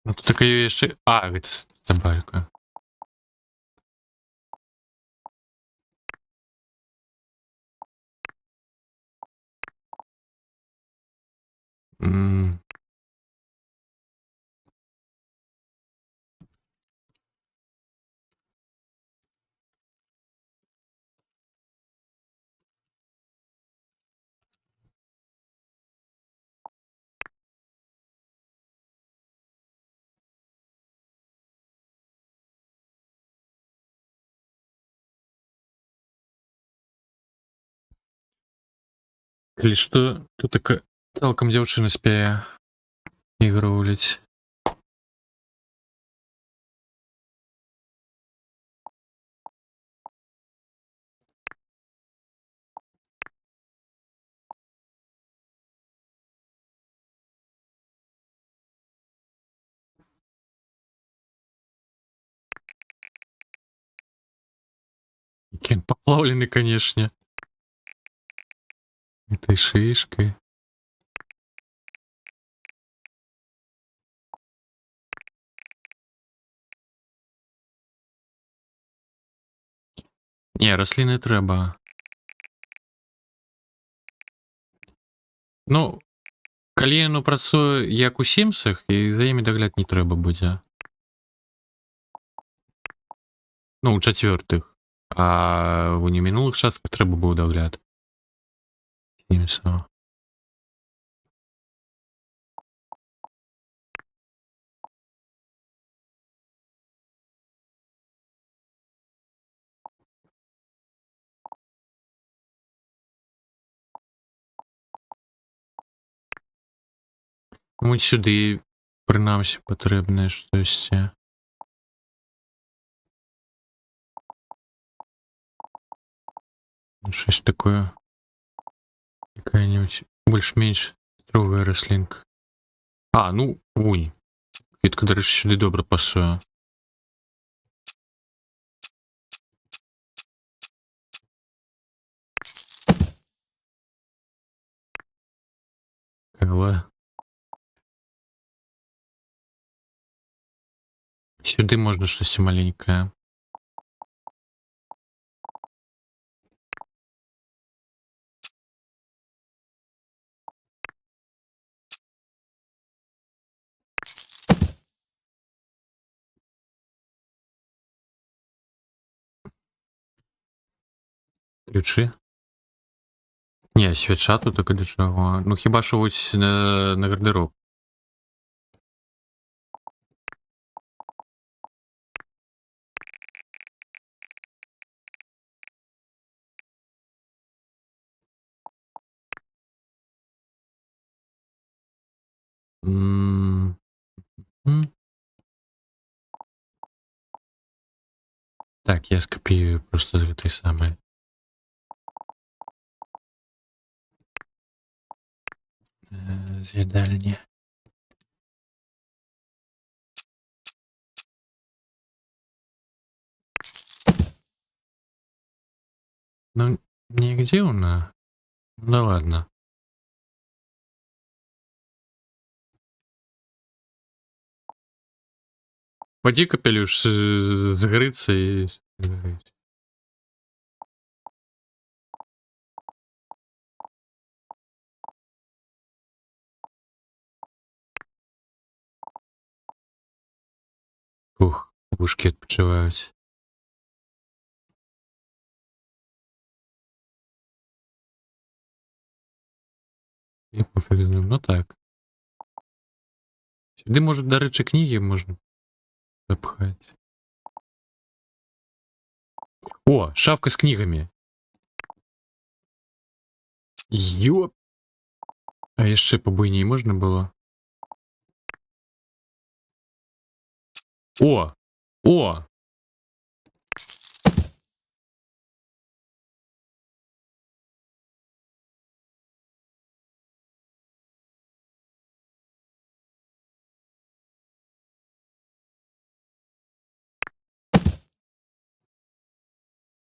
Ну тут таке ще... А, це табалька. Ммм. Калі што, тут така цалкам дзяўчына спее іграўляць. Які ён паплаўлены, канешне. Этой шишкой. Не, расліны трэба. Ну, калі яно працуе як у Сімсах, і за імі дагляд не трэба будзе. Ну, у чацвёртых. А у немінулых частках трэба быў дагляд. Сімсаў. Вось сюды, прынамсі, патрэбнае штосьці. Щось такое. Якая-нибудь больш-менш строгая раслінка. А, ну, вунь. Квітка, дарэчы, сюды добра пасуе. Кава. Сюди можна щось маленьке. Ключі? Ні, свіча тут таке до чого. Ну хіба що ось на гардероб. М. М. Так, я скопіюю просто той самий. З їдальні. Ну, нигде она. Ну ладно. Води капелюш загорится и... Ух, ушки відпочивають. І пофіг з ним, ну так. Сюди, може, до речі, книги можна запхати. О, шафка з книгами. Ёп. А ще по буйній можна було? О! О!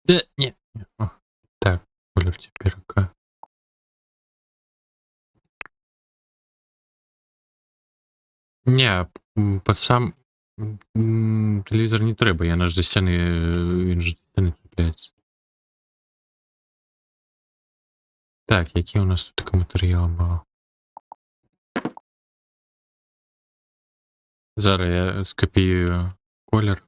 Да, ні. О, так, колір теперка. Ні, під сам телевізор не треба, я наш до стіни, він же до стіни чіпляється. Так, який у нас тут такий матеріал був? Зараз я скопіюю колір.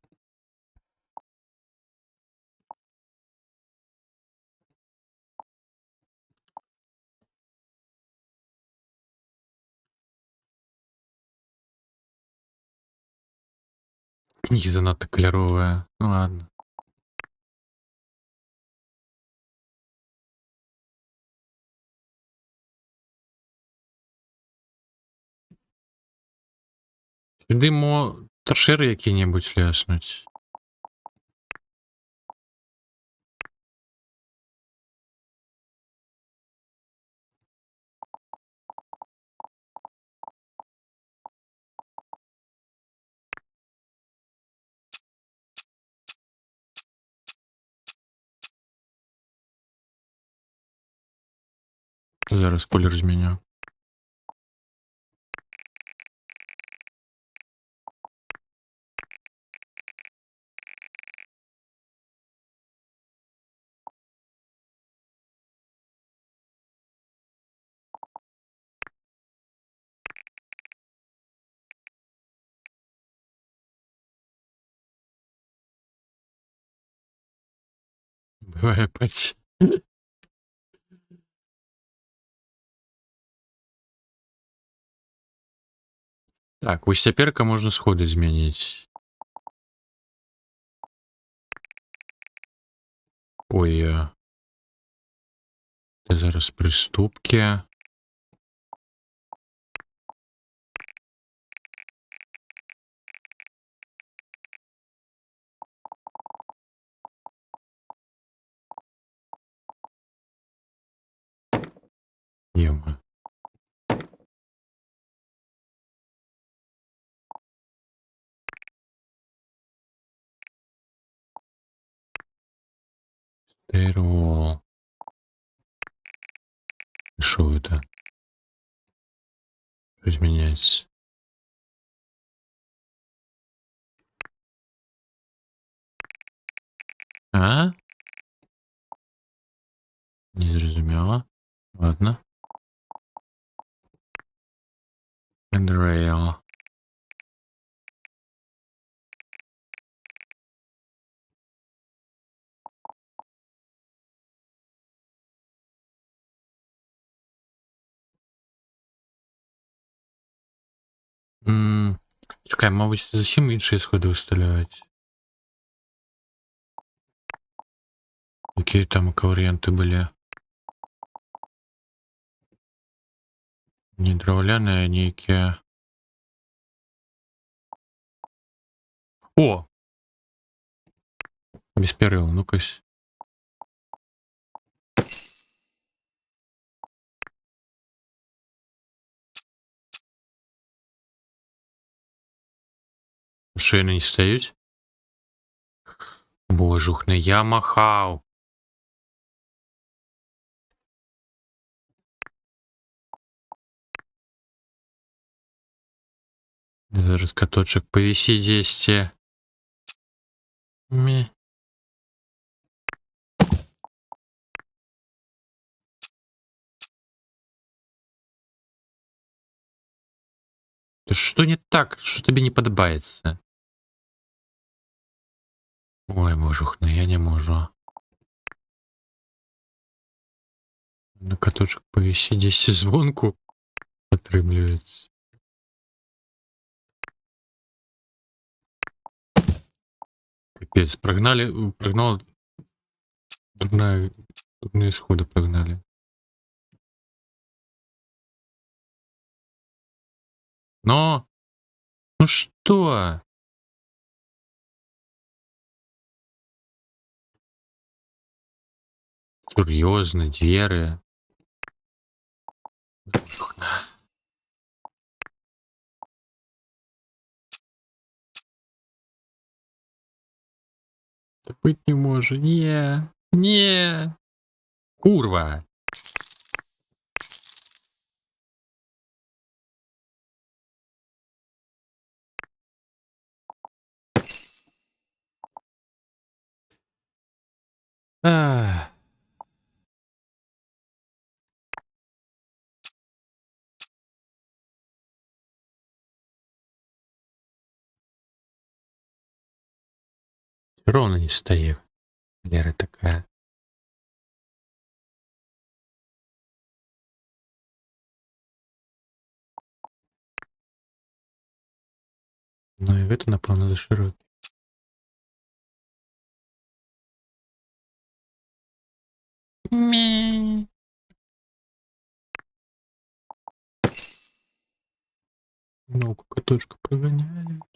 Книги занадто кольоровые. Ну ладно. Сюди торшери які-небудь ляснуть. Зараз колір зміню. Буває пець. Так, ось теперка можна сходи змінити. Ой, це зараз приступки. Єма. Стерео. Что это? Что изменяется? А? Не зрозуміло. Ладно. Handrail. Чекай, мабуть, зовсім інші сходи виставляють. Які там варіанти були? Не дровляне, а ніякі. О! Без перил, ну-кась. Що вони не стають? Божухне, я махав. Зараз каточек повиси здесь. Мі. Да что не так? Что тебе не подобается? Ой, божухне, я не можу. На каточек повиси здесь і звонку отрымливается. Капец, прогнал дурные сходы прогнали. Но, ну что? Серьезно, двери. Да быть не может. Не. Курва. Ах. Всё равно не стою. Лера такая. Ну и это, напевно, за широкий. Мі. Ну-ка, каточка прогоняют.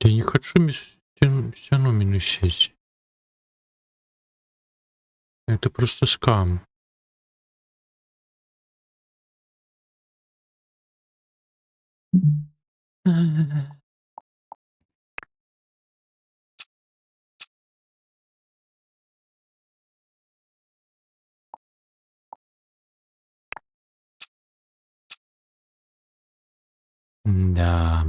Я не хочу стену минусить. Это просто скам. Да.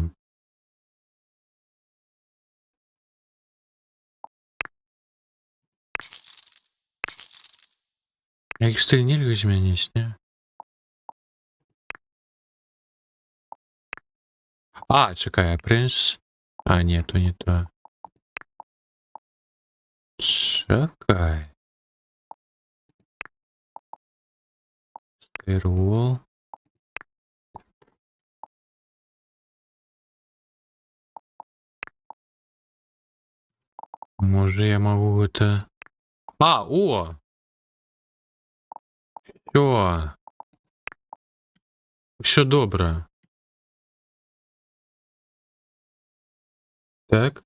А их стрельнили змянить, не? А, чекай, а принц? А, нет, то не то. Чекай. Stairwall. Може я могу это... А, о! Все. Все добре. Так.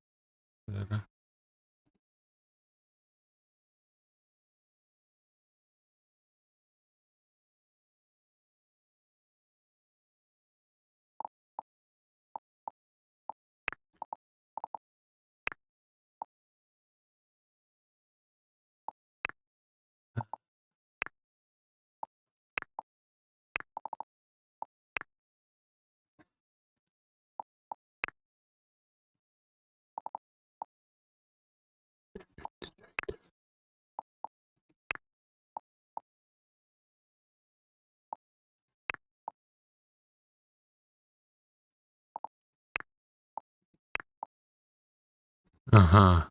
Ага.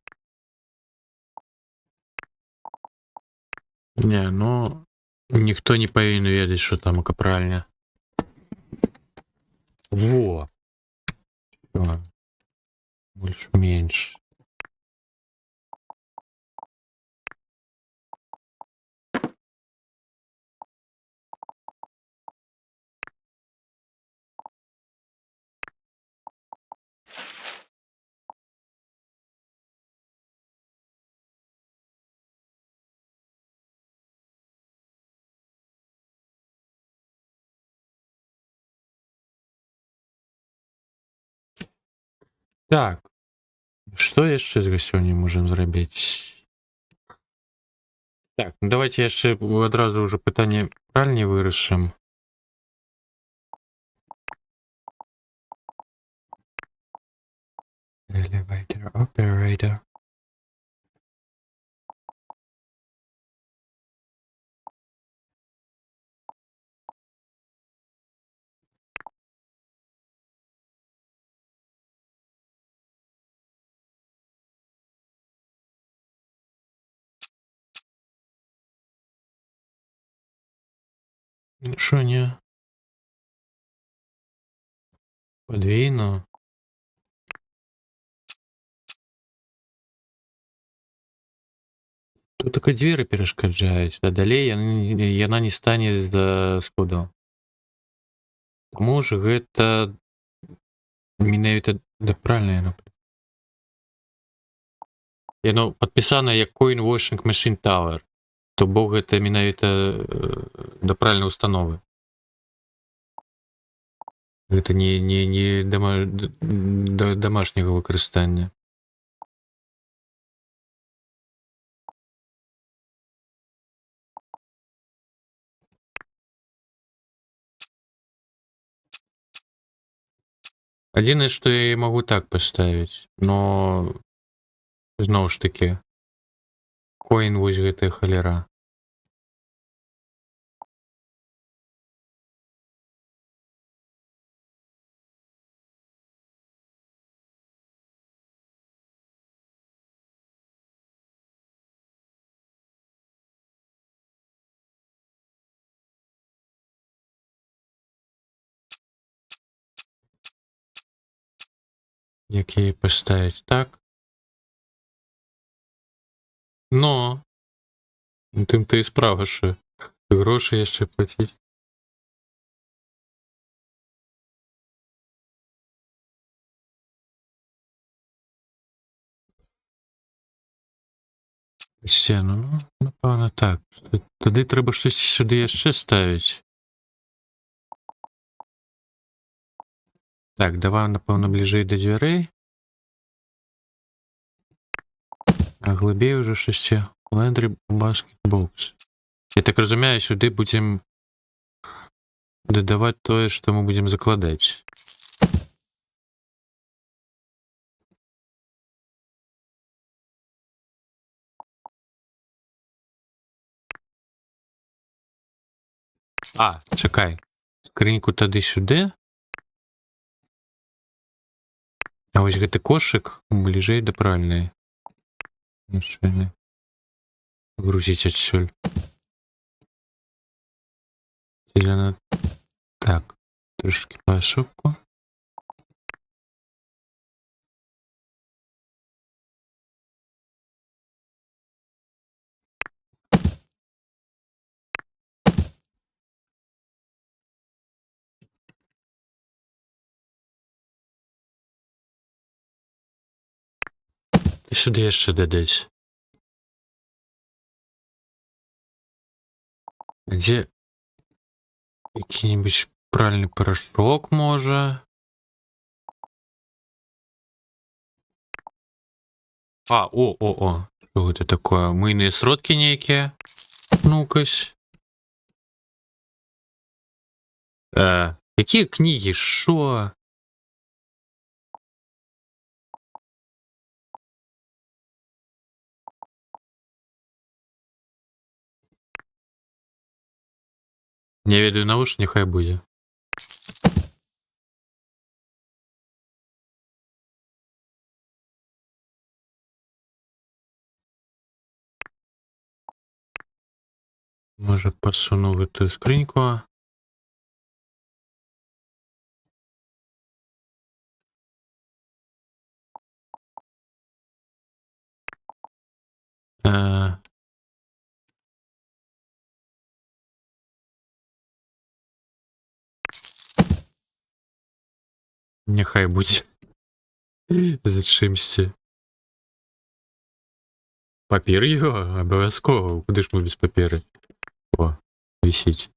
Не, ну ніхто не павінен ведаць, що там у капральня. Во. Всё. Больш-менш. Так. Што яшчэ з сёння можам зрабіць? Так, ну давайте яшчэ адразу ўжо пытанне пральні вырашым. Elevator operator. Ну що, не? Подвійно. Тут тільки двері перешкоджають, а далей яна не стане за сходу. Тому ж гэта менавіта да правильно яно. Яно падпісана як Coin Washing Machine Tower. То бок гэта менавіта да правильнай установы. Гэта не домашняга выкарыстання. Адзінае, што я магу так паставіць, но зноў ж такі Coin вось гэтая халера. Як яе паставіць так? Но тым то і справа, що грошы яшчэ плаціць. Сцену, ну, напэўна, так. Тады трэба штосьці сюды яшчэ ставіць. Так, давай, напэўна, бліжэй да дзвярэй. А глыбей уже штосьці. Laundry basket box. Я так разумею, сюды будзем дадаваць тое, што мы будзем закладаць. А, чакай. Скрыньку тады сюды. А вось гэты кошык бліжэй да правільнай. Машыны. Грузіць адсюль. Зелена. Так, трошки по ошибку. І сюди яшчэ дадаць. Дзе які-нибудь пральны порошок можа? А, о. Што гэта такое? Мыйныя сродкі нейкія? Ну-кась. Якія кнігі? Шо? Не ведаю, навошта, няхай будзе. Може посуну в ту скриньку. Е, Нехай будь. За чимсь. Папір його? Обов'язково. Куди ж ми без папіри? О, висить.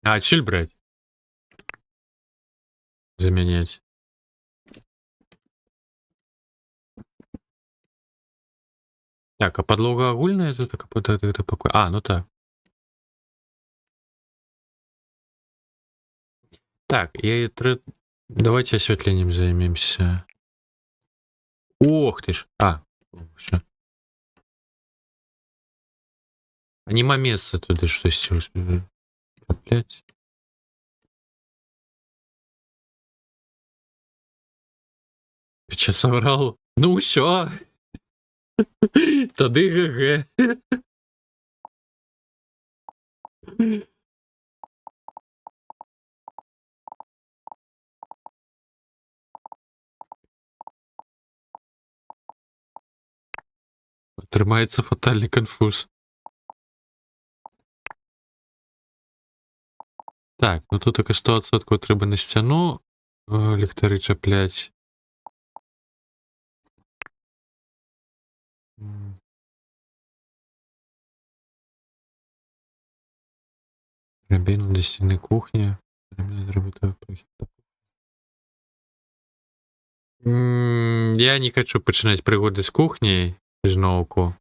А, чиль брать? Заменять. Так, а подлога огульная? Это так, это покой. А, ну так. Так, давайте осветлением займемся. Ох ты ж. А, все. А нема места туди щось цеплять. Ти че соврал? Ну що? Тоді ГГ. Тримається фатальний конфуз. Так, ну тут таке 100% треба на стіну ліхтари чіплять. Рябину до стіни кухні. Я не хочу починати пригоди з кухні знову.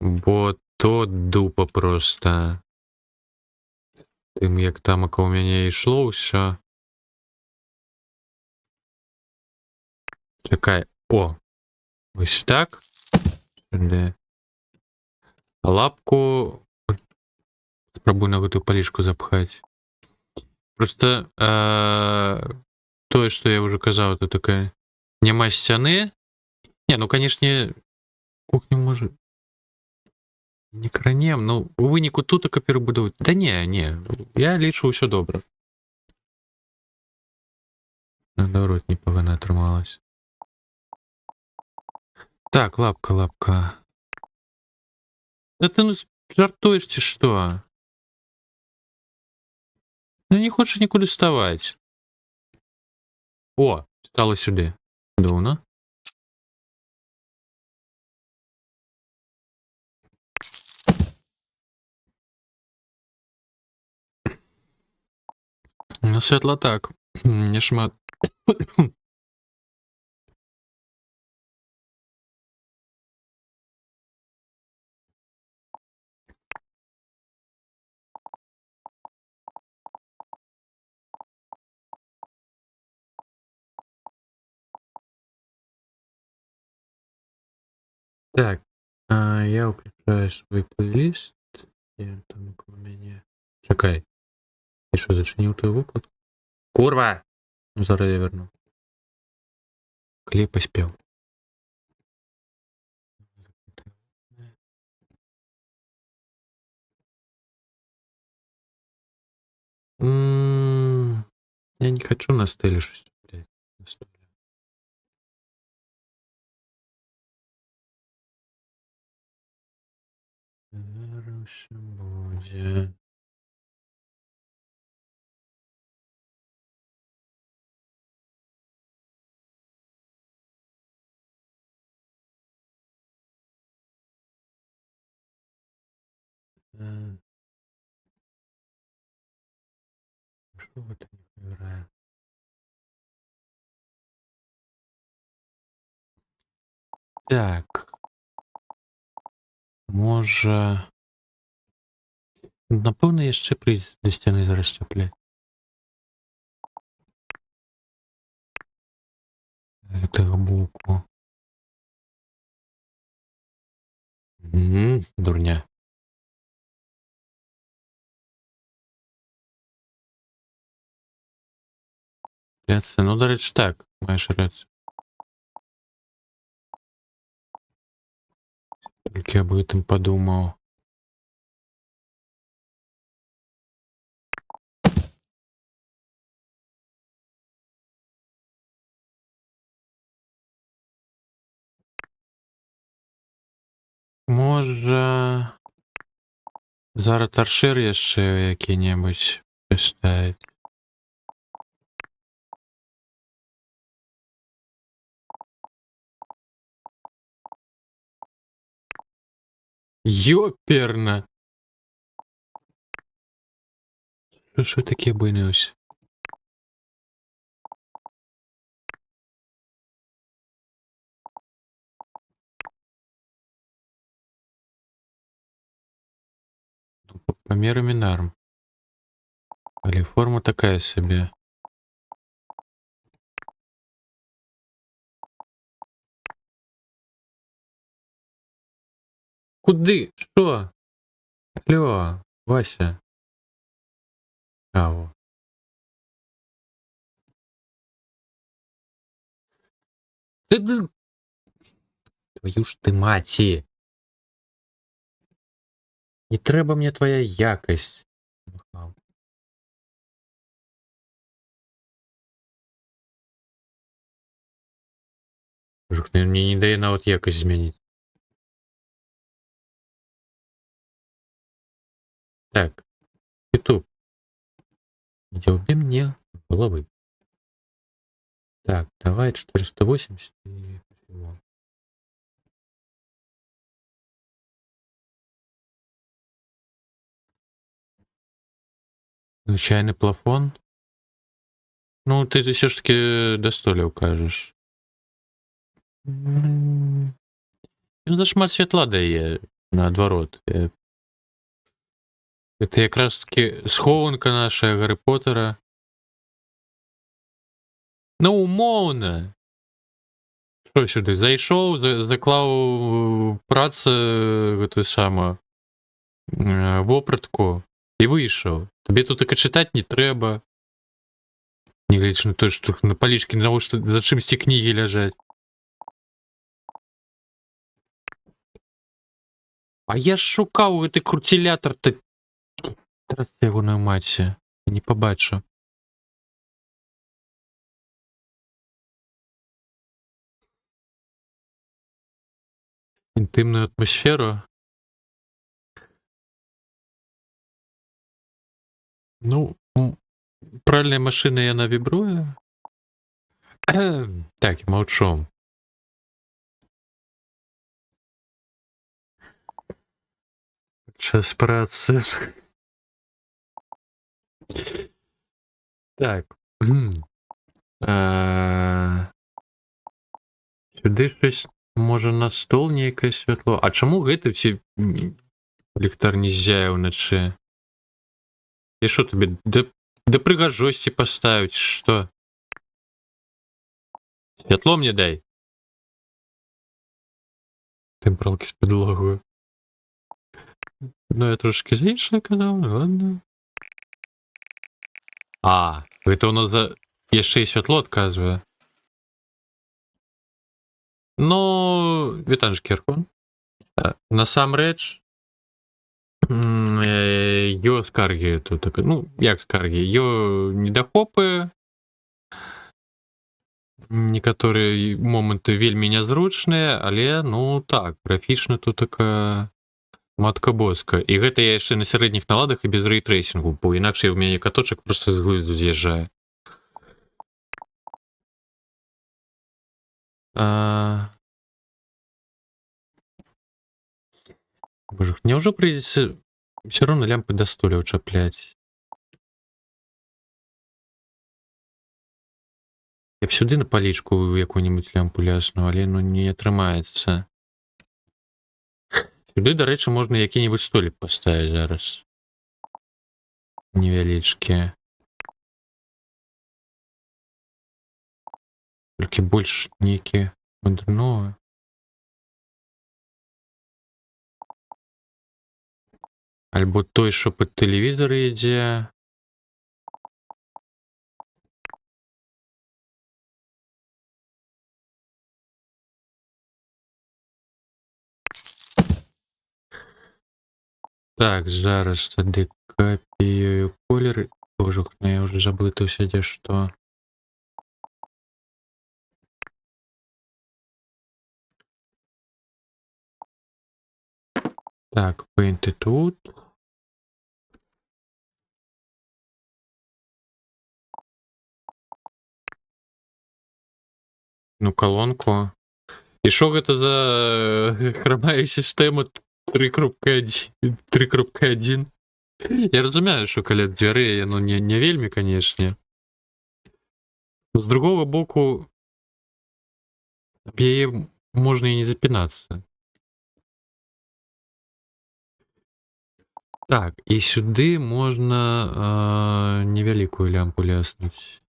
Бо то дупа просто. Тим, як там у мене йшло все. Чекай. О! Ось так. Сюди. Лапку спробую на эту полишку запхать. Просто то, что я уже казал, это такая нема стены. Не, ну, конечно, кухню может не кранем, ну, у выніку тут така перебудовувати. Да не, я лічу все добре. Наоборот, непогано отрималась. Так, лапка. Да ты ну жартуешь чи что? Ну не хочешь никуда вставать. О, стало сюди. Дивно. Ну, світло так. Не шмат. Так, я включаю свой плейлист. Я там около меня. Чекай. Ти що, зачинив той виклад? Курва! Ну, зараз я верну. Кліп спів. Я не хочу на стелі щось, блядь. На столі. Хорошо буде. Що ви там не грає? Так. Може... Напевно, я ще прийду до стіни зараз чіплять. Этого боку. Дурня. Ну, до речі, так, маєш рацію. как я об этом подумал. Можа зараз таршыр яшчэ які-небудзь паставіць. Ёперна! Що таке буйнуўся? Памерамі нарм. Але форма такая сабе. Куды? Што? Алло, Вася. Во. Твою ж ты маці! Не трэба мне твоя якасць. Жух, мне не дае нават якасць змяніць. Так, YouTube. Не убей мне головы. Так, давай 480 и всего. Звычайны плафон. Ну, ты все ж таки до столя укажешь. Ну, зашмат святла дае, наадварот. Это якраз таки схованка наша Гаррі Поттера. Ну, умоўна. Што сюды? Зайшоў, заклаў працу гэтую самую вопратку і выйшаў. Табе тут так чытаць не трэба. Нягледзячы на тое, што на палічкі навошта за чымсьці кнігі ляжаць. А я ж шукаў гэты круцілятар, ты зараз ягоную маці. Не пабачу. Інтымную атмасферу. Ну, пральная машина, яна вібруе. Так, маўчу. Час працы. Так. Сюды щось, можа, на стол нейкае святло. А чаму гэты ці ліхтар не ззяе ўначы? І што табе, да прыгажосці паставіць, што? Святло мне дай. Тэмпралкі з падлогу. Ну, я трошки з іншае казаў, ладно. А, гэта ў нас яшчэ і святло адказвае. Ну, вітанчыкі, Архон. Насамрэч, ё скаргі тут, ну, як скаргі, ё недахопы, некаторыя моманты вельмі нязручныя, але, ну, так, графічна тут такая матка боска. І гэта я яшчэ на сярэдніх наладах і без рэйтрэйсінгу, бо інакш у мяне каточак проста з глузду з'язджае. Боже, няўжо прыйдзецца все равно лямпы да столя ўчапляць? Я б сюды на палічку якую-нибудь лямпу лясну, але ну не атрымаецца. Сюды, дарэчы, можна які-нибудь столік паставіць зараз. Невялічкі. Толькі больш нейкі мадэрновы. Альбо той, што пад тэлевізор ідзе. Так, зараз тады копіюю колер. Боже, я уже заблытаўся, дзе што. Так, пейнты тут. Ну, колонку. І що гэта за хромая сістэма 3.1? 3.1? Я разумею, що каля дзвярэй яно не вельмі, канешне. З другого боку, об яе можна і не запінацца. Так, і сюды можна невялікую лямпу ляснуць.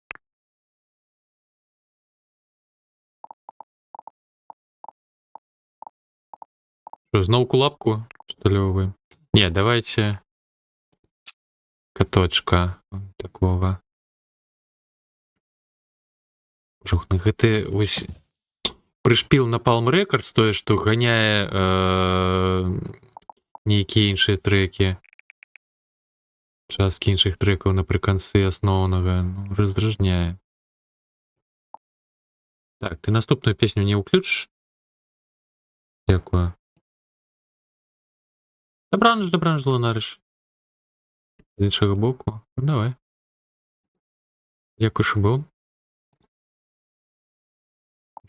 Что, зноўку лапку шталёвы? Не, давайте каточка такого. Жух, ну гэты вось прышпіл на Palm Records тое, што ганяе нейкія іншыя трэкі. Часткі іншых трэкаў напрыканцы асноўнага, ну, раздражняе. Так, ты наступную песню не ўключыш? Дзякую. Добраніч, Лунарыш. З іншага боку. Ну, давай. Дзякуй, што быў.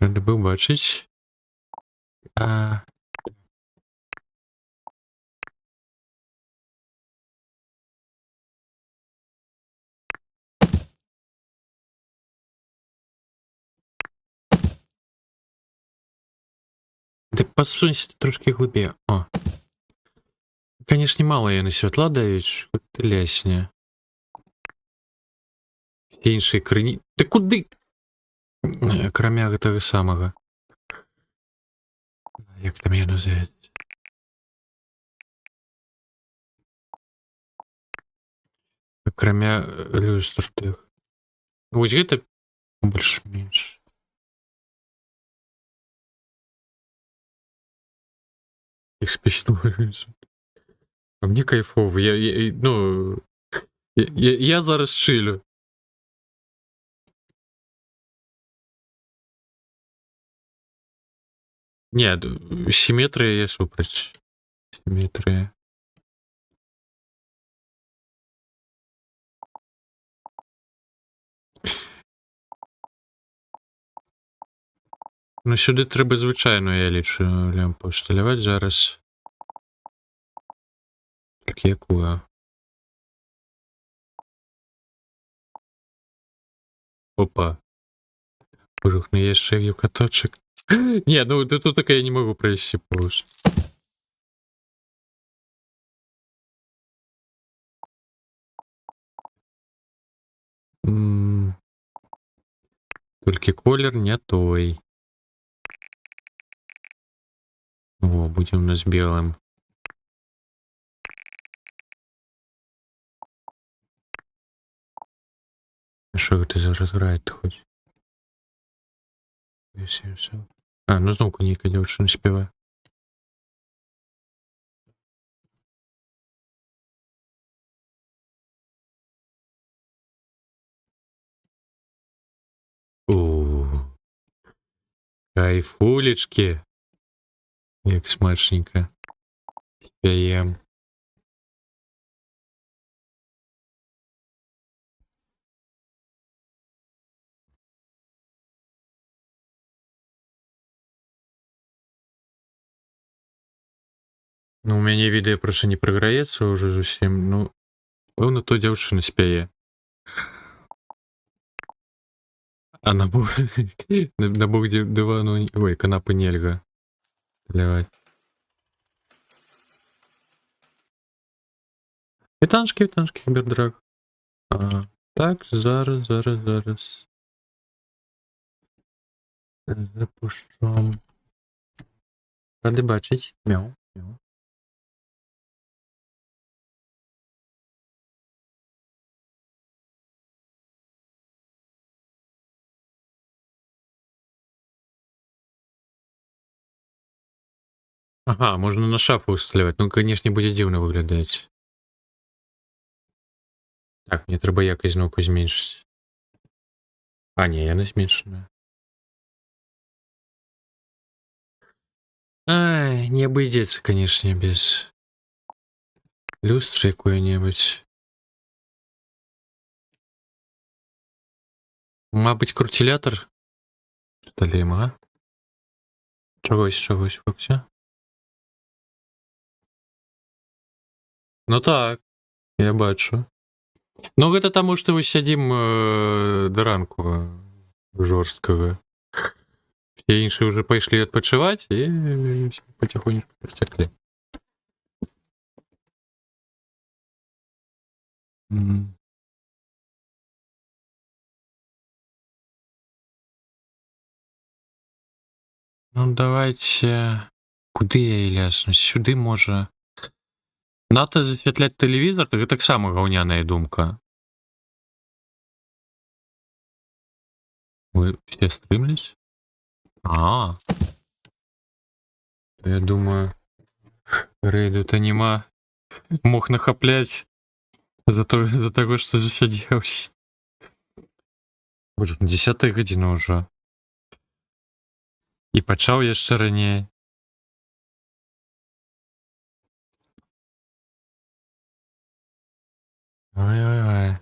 Рады быў бачыць. Да пасунься ты трошки глыбей. О. Конечно, мало яны святла даюць, хоць ты лясне. Іншыя крыні... Ты куды? Акрамя гэтага самага. Як там яно называецца? Акрамя люстр тых. Вось гэта больш-менш. А мне кайфово. Я зараз чилю. Не, симметрия я супраць. Симметрия. Ну, сюди треба звичайно, я лічу, лямпу шталяваць зараз. Так, якую? Опа. Божух, ну яшчэ є каточек. Не, ну тут так я не могу пройти повз. Толькі колер не той. О, будем у нас белым. А що гэта зараз грає хоч? А, ну знову нейка дзяўчына спявае. О, кайфулечки. Як смачненько. Спяем. Ну, у мяне відэа проста не праграецца ўжо зусім. Ну, пэўна, то дзяўчына спяе. А на бок дывану... Ой, канапы нельга. Пляваць. Вітанчкі, Кібердрак. Так, зараз. Запущу. Рады бачыць. Мяу. Ага, можна на шафу усталяваць. Ну, канешне, будзе дзіўна выглядаць. Так, мне трэба якасць зноўку зменшыць. А, не, яна зменшаная. Ай, не абыдзецца, канешне, без люстры якое-небудзь. Мабыць, крутилятор? Сталім, а? Чагось, Фоксі. Ну так, я бачу. Ну, гэта таму, што мы сядзім да ранку жорсткага. Все іншыя ўжо пайшлі адпачываць і паціхонечку працяклі. Ну, давайте... Куды я і лясну? Сюды, можа... Надо засвятляць тэлевізор, то гэта таксама гаўняная думка. Вы все стрымлись? А, я думаю, рейду-то нема. Мог нахапляць за таго, што засядзеўся. Боже, 10 гадзіна ўжо. І пачаў яшчэ раней. Ой-ой-ой.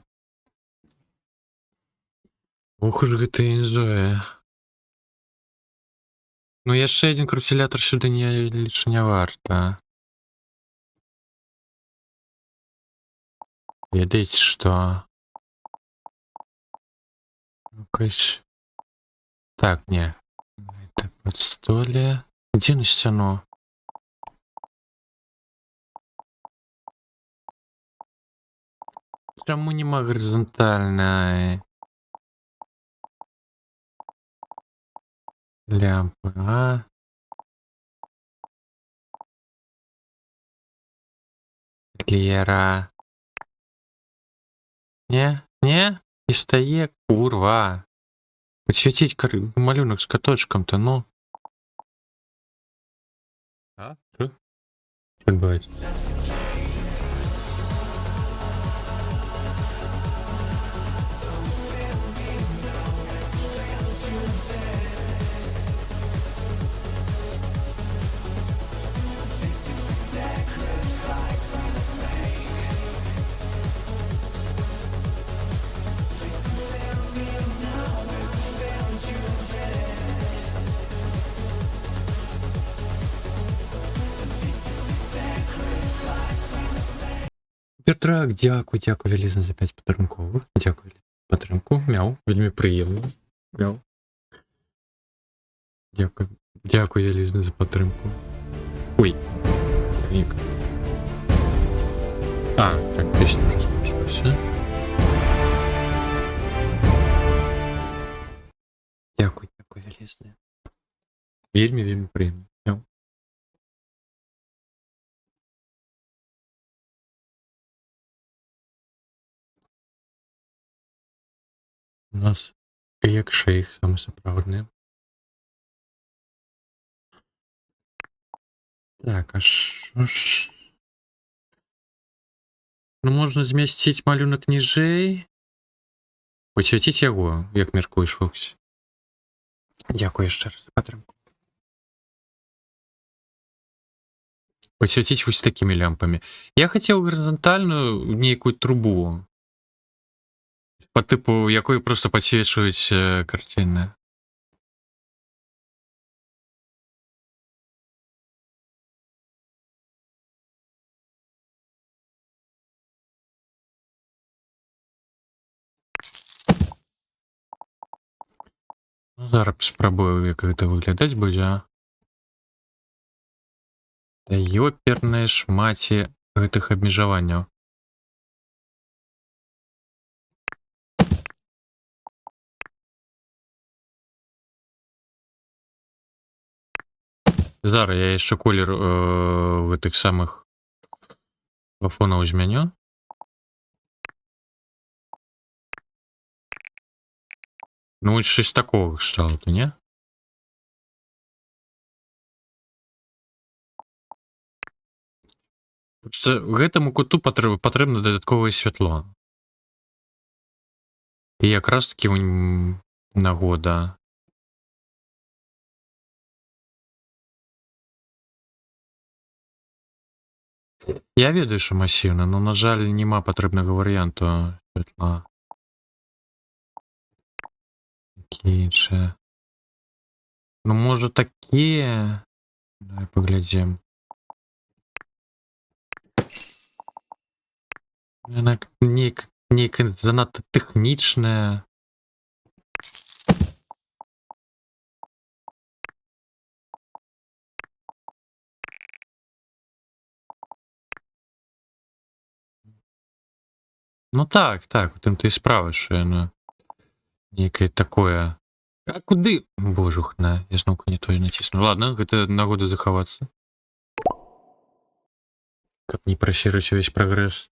Ох уж гэта інзоя. Ну, яшчэ адзін крутилятор сюды не лічу не варта. Ведаеце, што... Ну-кач... Так, не. Это под столе. Дзе на сцяну? Чаму нема гарызантальнай лямпы, а? Лера. Не? Не? Не стае, курва. Подсветить малюнок с каточком-то, ну. А? Что? Что отбывается? Петрак, дякую вялізна за 5 падарунковых. Дякую падтрымку. Мяу, вельмі прыемна. Мяу. Дякую вялізна за падтрымку. Ой. Ник. А, так, песня уже скончилась. Дякую вялізна. Вельмі прыемна. Мяу. У нас як шейх самы сапраўдны. Так, а што ж... Ну, можна змясціць малюнак ніжэй. Пасвяціць яго, як мяркуеш, Фоксі. Дякую яшчэ раз за падтрымку. Пасвяціць вось такімі лямпамі. Я хацеў гарызантальную нейкую трубу. По типу, якою просто підсвічують картини. Ну, зараз спробую, як це виглядати буде. Та ёперныя ж маці гэтых абмежаванняў. Зараз я яшчэ колер гэтых самых плафонаў змяню. Ну, вось щось такого кшталту, не? Гэтаму куту патрэбна дадатковае святло. І якраз такі нагода. Я ведаю, що масіўна, но, на жаль, няма патрэбнага варыянту святла. Які іншыя. Ну, можа, такія? Давай паглядзім. Яна нейкая занадта тэхнічная. Ну так, у тым ты і справа, що яно нейкае такое. А куды? Божухна, я зноўку не тое націснуў. Ладно, гэта нагода захавацца. Каб не прасірыць увесь прагрэс.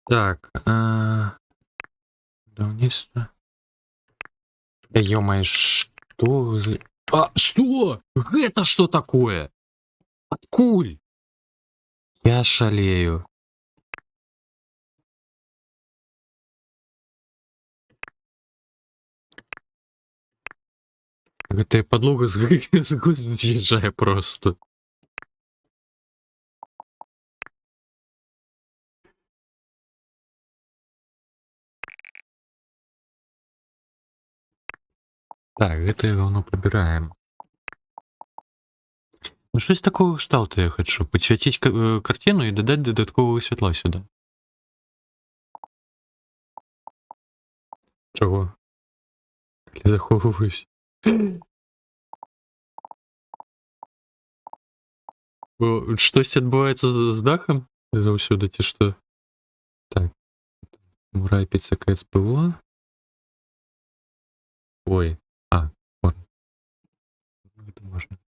Так, будаўніцтва. Да ё-мае, што? А, што? Гэта што такое? Адкуль? Я шалею. Гэтая падлога з глузду з'язджае просто. Так, гэтае гаўно прыбіраем. Ну, щось такого кшталту я хочу. Подсвяціць картину і дадаць дадаткового святла сюда. Чого? Калі захоўваюсь. Бо штосьці адбываецца з дахам? Заўсёды, ці што? Так. Мурай піцакэц было. Ой. А, вот. Гэта можна.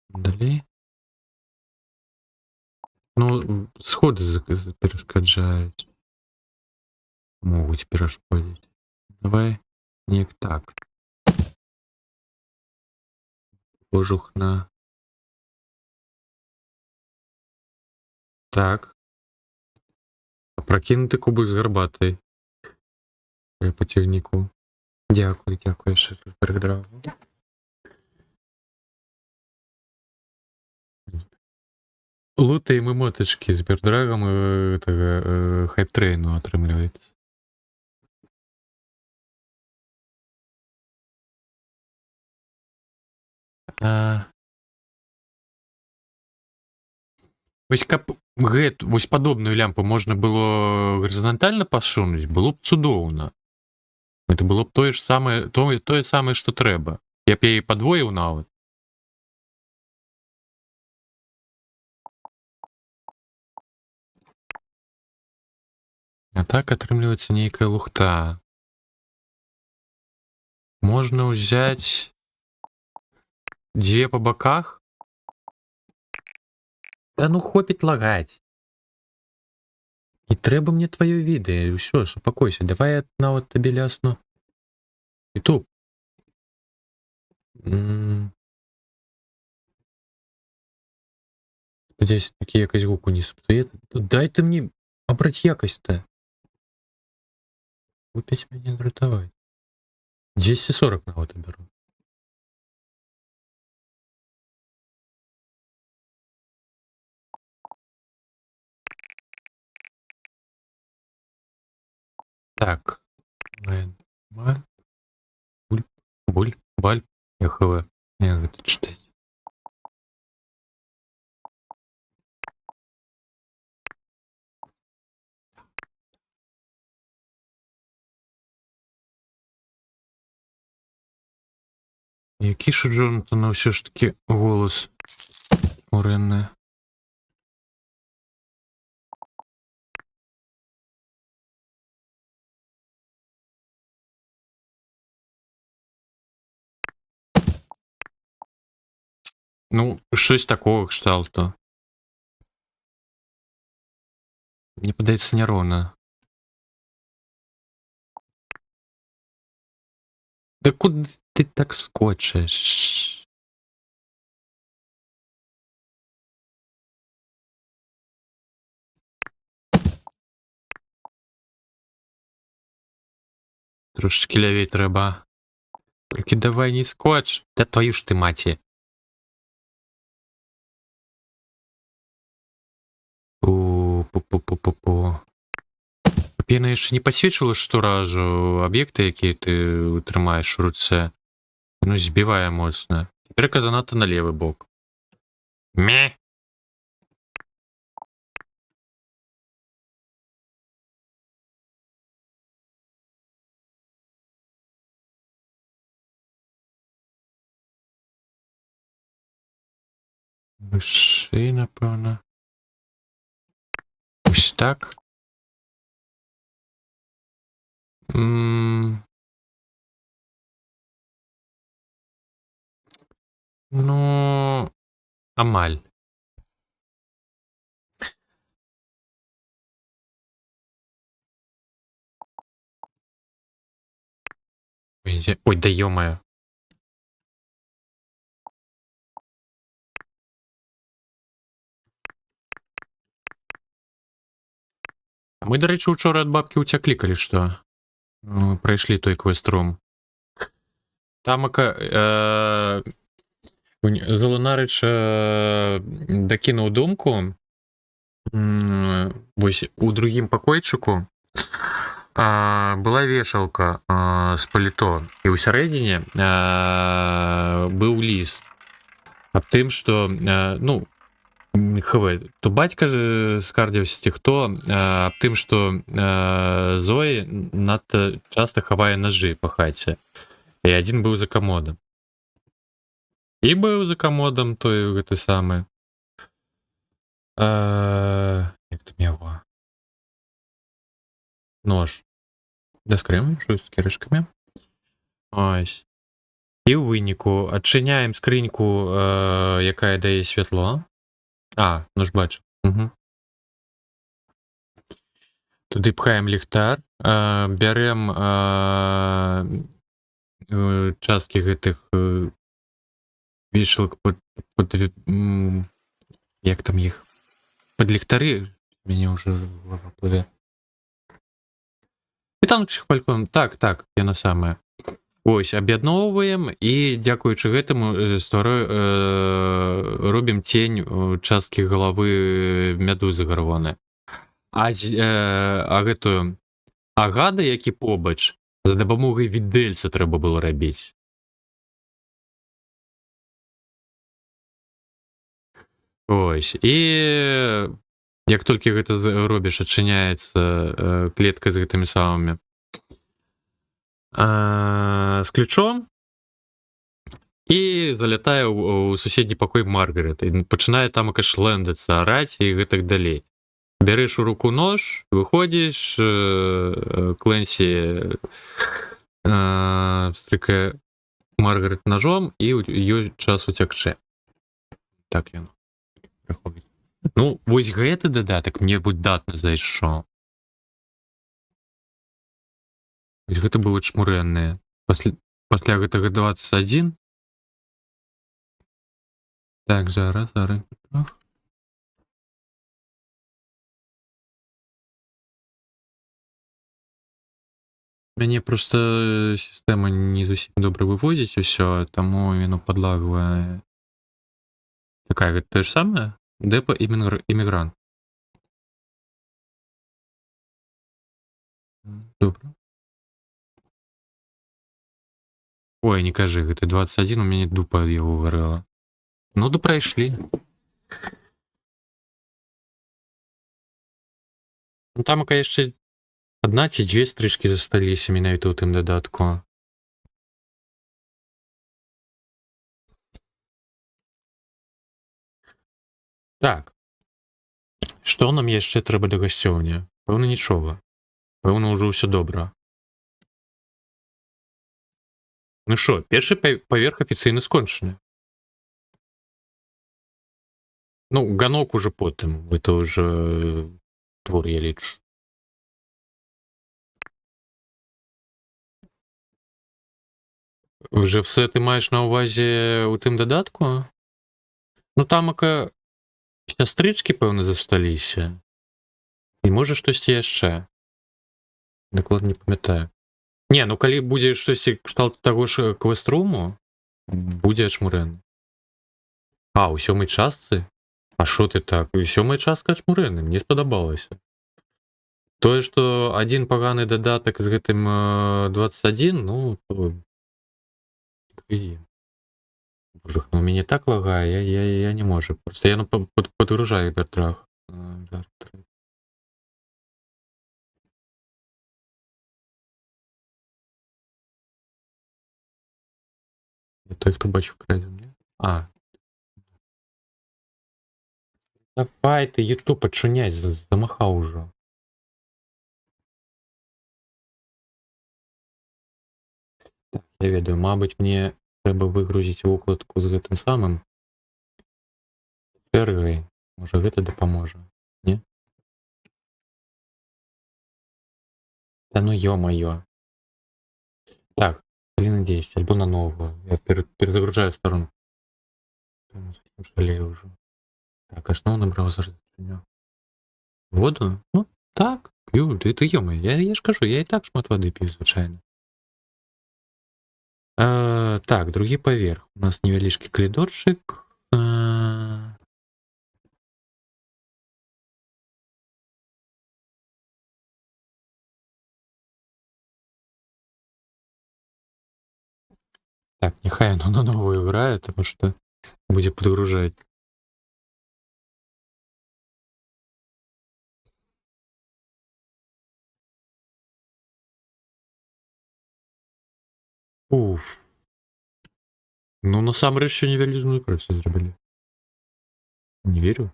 Далей. Ну, сходы перашкаджаюць. Могуць перашкодзіць. Давай неяк так. Кожухна. Так. Пракінуты кубик з гарбатай. По цягніку. Дякую, яшчэ передрагу. Лутаем эмотачкі з бердрагам хайп-трейну атрымліваецца. Вось каб вось падобную лямпу можна было гарызантальна пасунуць, было б цудоўна. Это было б тое самае, што трэба. Я б яе падвоіў нават. А так атрымліваецца нейкая лухта. Можна ўзяць дзве па баках. Да ну хопіць лагаць. Не трэба мне тваё відэа, ўсё, супакойся, давай я нават табе лясну. Ютуб. Спадзяюся, такі якасць гуку не саптуе. Дай ты мне абраць якасць-то. Опять мяне дратаваць. 240 нават абяру. Так. Буль, баль, ХВ. Я гэта чытаць. Які ж у Джонатана ўсё ж такі голас мурэнны. Ну, щось такого кшталту. Мені подається неровно. Да куди ти так скочиш? Трошечки лявей треба. Тільки давай не скоч. Та твою ж ти маті. Пу-пу-пу-пу-пу. Яна яшчэ не пасвечвала штуражу аб'екты, якія ты трымаеш у руцэ. Ну, збівае моцна. Цяпер занадта на левы бок. Ме! Вышэй, напэўна. Вось так. Ну, амаль. Ой, да ё-моё. А мы, дарэчы, учора ад бабкі ўцяклі, калі што. Прайшлі той квест-рум. Тамака Золанарыч дакінуў думку. Вось у другім пакойчыку была вешалка з паліто, і ў сярэдзіне быў ліст аб тым, што ну то бацька скардзіўся ці хто аб тым, што Зоі надта часта хавае нажы па хаце, і адзін быў за камодам. І быў за камодам той гэты самы як там яго нож даскрэмым щось з кірышкамі. Ось. І ў выніку адчыняем скрыньку, якая дае святло. Ну ж бачу. Туды пхаем ліхтар, бярем часткі гэтых вешалак як там іх пад ліхтары, мяне ўжо плыве. Пітанчых фалькон, так, яна самая. Ось, аб'ядноўваем і, дзякуючы гэтаму, робім цень часткі галавы медузы гарвоны. А гэтую агады, які побач, за дапамогай відэльца трэба было рабіць. Ось, і як толькі гэта робіш, адчыняецца клетка з гэтымі самымі з ключом і залятае ў суседні пакой Маргарет і пачынае там кашлэндацца, араць і гэтак далей. Бярэш у руку нож, выходзіш, Клэнсі стрыкае Маргарет ножом і ёй час уцякчэ. Так яно прыходзіць. Ну, вось гэты дадатак мне выдатна зайшоў. Гэта было чмурэннае. Пасля гэтага 21. Так, зараз. Мяне проста сістэма не зусім добра выводзіць усё, таму яно падлагвае. Такая, гэта тое ж самае? Дэпа іммігрант. Добра. Ой, не кажы, гэта 21, у мяне дупа ад яго гарэла. Ну, да прайшлі. Ну, тамака яшчэ адна ці дзве стрыжкі засталіся менавіта ў тым дадатку. Так. Што нам яшчэ трэба да гасцёўні? Пэўна, нічога. Пэўна, ўжо ўсё добра. Ну што, першы паверх афіцыйна скончаны. Ну, ганок уже потым. Это уже твор, я лічу. Вже все ти маєш на увазі у тим додатку? Ну, там сестрички, певно, засталіся. І може щось яще. Докладно не пам'ятаю. Ні, ну коли буде щось кшталт того ж квеструму, буде чмурен. А, у 7-й частці? А що ти так? У 7-й частка чмурены, мені сподобалося. Тое, што адзін паганы дадатак з гэтым 21, ну, то... Боже, ну, у мяне так лагае, я не можу. Просто я подгружаю вертрах. Той, хто бачив край землі. А. Давай ты, Ютуб, подчуняй, замахал уже. Так, я ведаю, мабуть, мне трэба выгрузіць вокладку з гэтым самым. Эргай. Можа, гэта дапаможа. Не? Да ну ё-моё. Так, блин, 10, альбо на новую. Я перезагружаю сторону. Жалею уже. Так, основной браузер. Воду? Ну, так, п'ю. Ты ё-моё, я ж кажу, я і так шмат воды п'ю, звычайно. Так, другі паверх. У нас невялічкі калідорчык. Так, нехай оно на новую играет, потому что будет подгружать. Уф. Ну, насамрэч, що невялізную працу зрабілі. Не верю.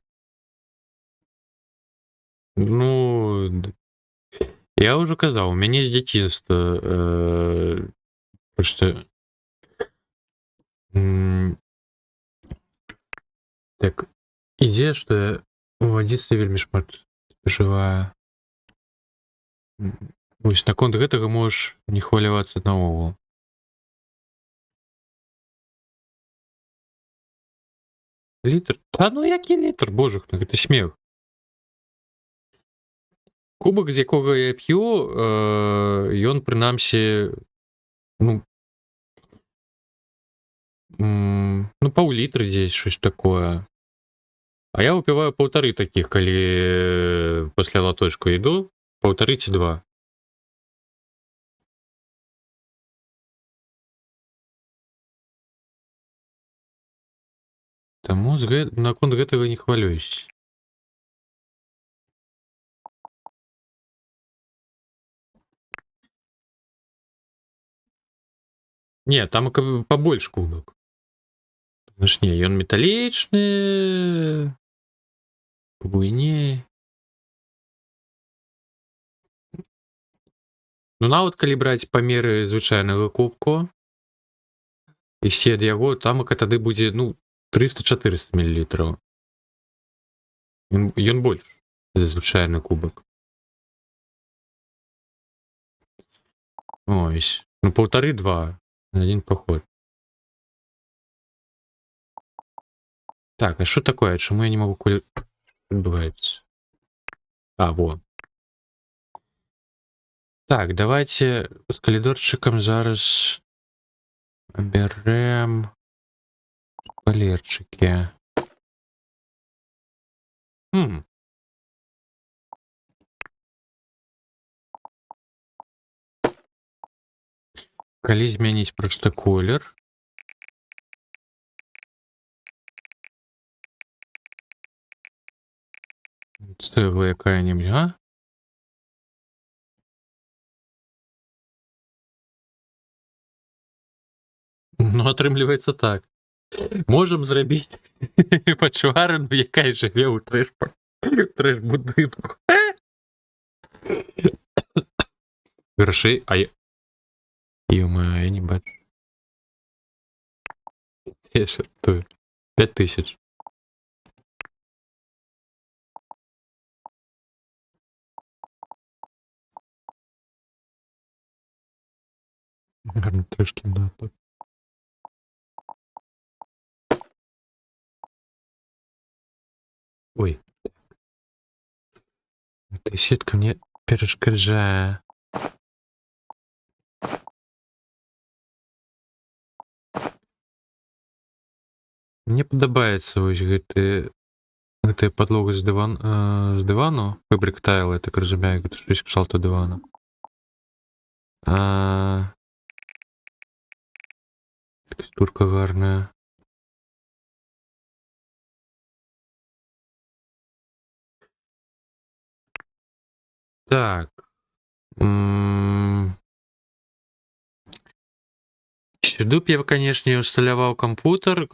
Ну, я уже казаў, у мяне з дзяцінства просто так ідзея, што я у дзяцтве вельмі шмат спажываю. Вось наконт гэтага можаш не хвалявацца наогул. Літр? Та ну які літр, божах, ну гэта смех. Кубак, з якога я п'ю, ён прынамсі, ну, паўлітры дзесь, щось такое. А я выпіваю 1,5 такіх, калі пасля латочку іду, 1,5 ці 2. Таму наконт гэтага не хвалююсь. Не, там пабольш кубак. Ж не, ён металічны, пабуйней. Ну нават калі браць памеры звычайнага кубку, ісці ад яго, тамака тады будзе, ну, 300-400 мл. Ён больш за звычайны кубак. Ось. Ну, 1,5-2 на один поход. Так, а что такое? Чему я не могу отбывается? А, вот. Так, давайте с калідорчиком зараз берем шпалерчики. Калі змяніць просто колер. Цегла якая-нибудь, а? Ну, атрымліваецца так. Можам зрабіць пачварыну, якая жыве ў трэш-будынку. Грашэй, а я... Ё-моё, я не бачу. Я жартую. 5000. Гарно трошки, да. Так. Ой. Эта сетка мне перешкоджае. Мне падабаецца вось гэтая падлога з дывану, фабрик тайл, я так разумею, гэта штось кшталту дывана. Тэкстурка гарная. Так. Сюды б я, канешне, усталяваў кампутер,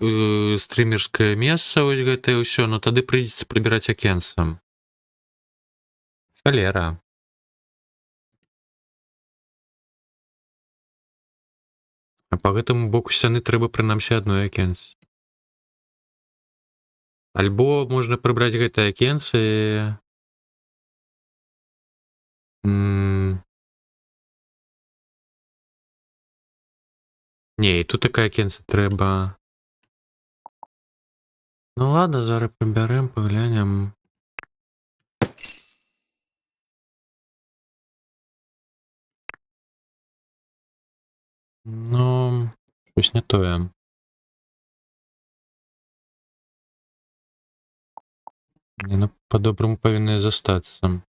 стрымерскае месца, вось гэтае ўсё, но тады прыйдзецца прыбіраць акенцам. Халера. А па гэтаму боку сцяны трэба прынамсі адно акенце. Альбо можна прыбраць гэтае акенце і... Не, і тут такая акенце трэба. Ну ладно, зараз прыбярэм, паглянем. Ну, щось не тое. Яно па-добраму павінна застацца.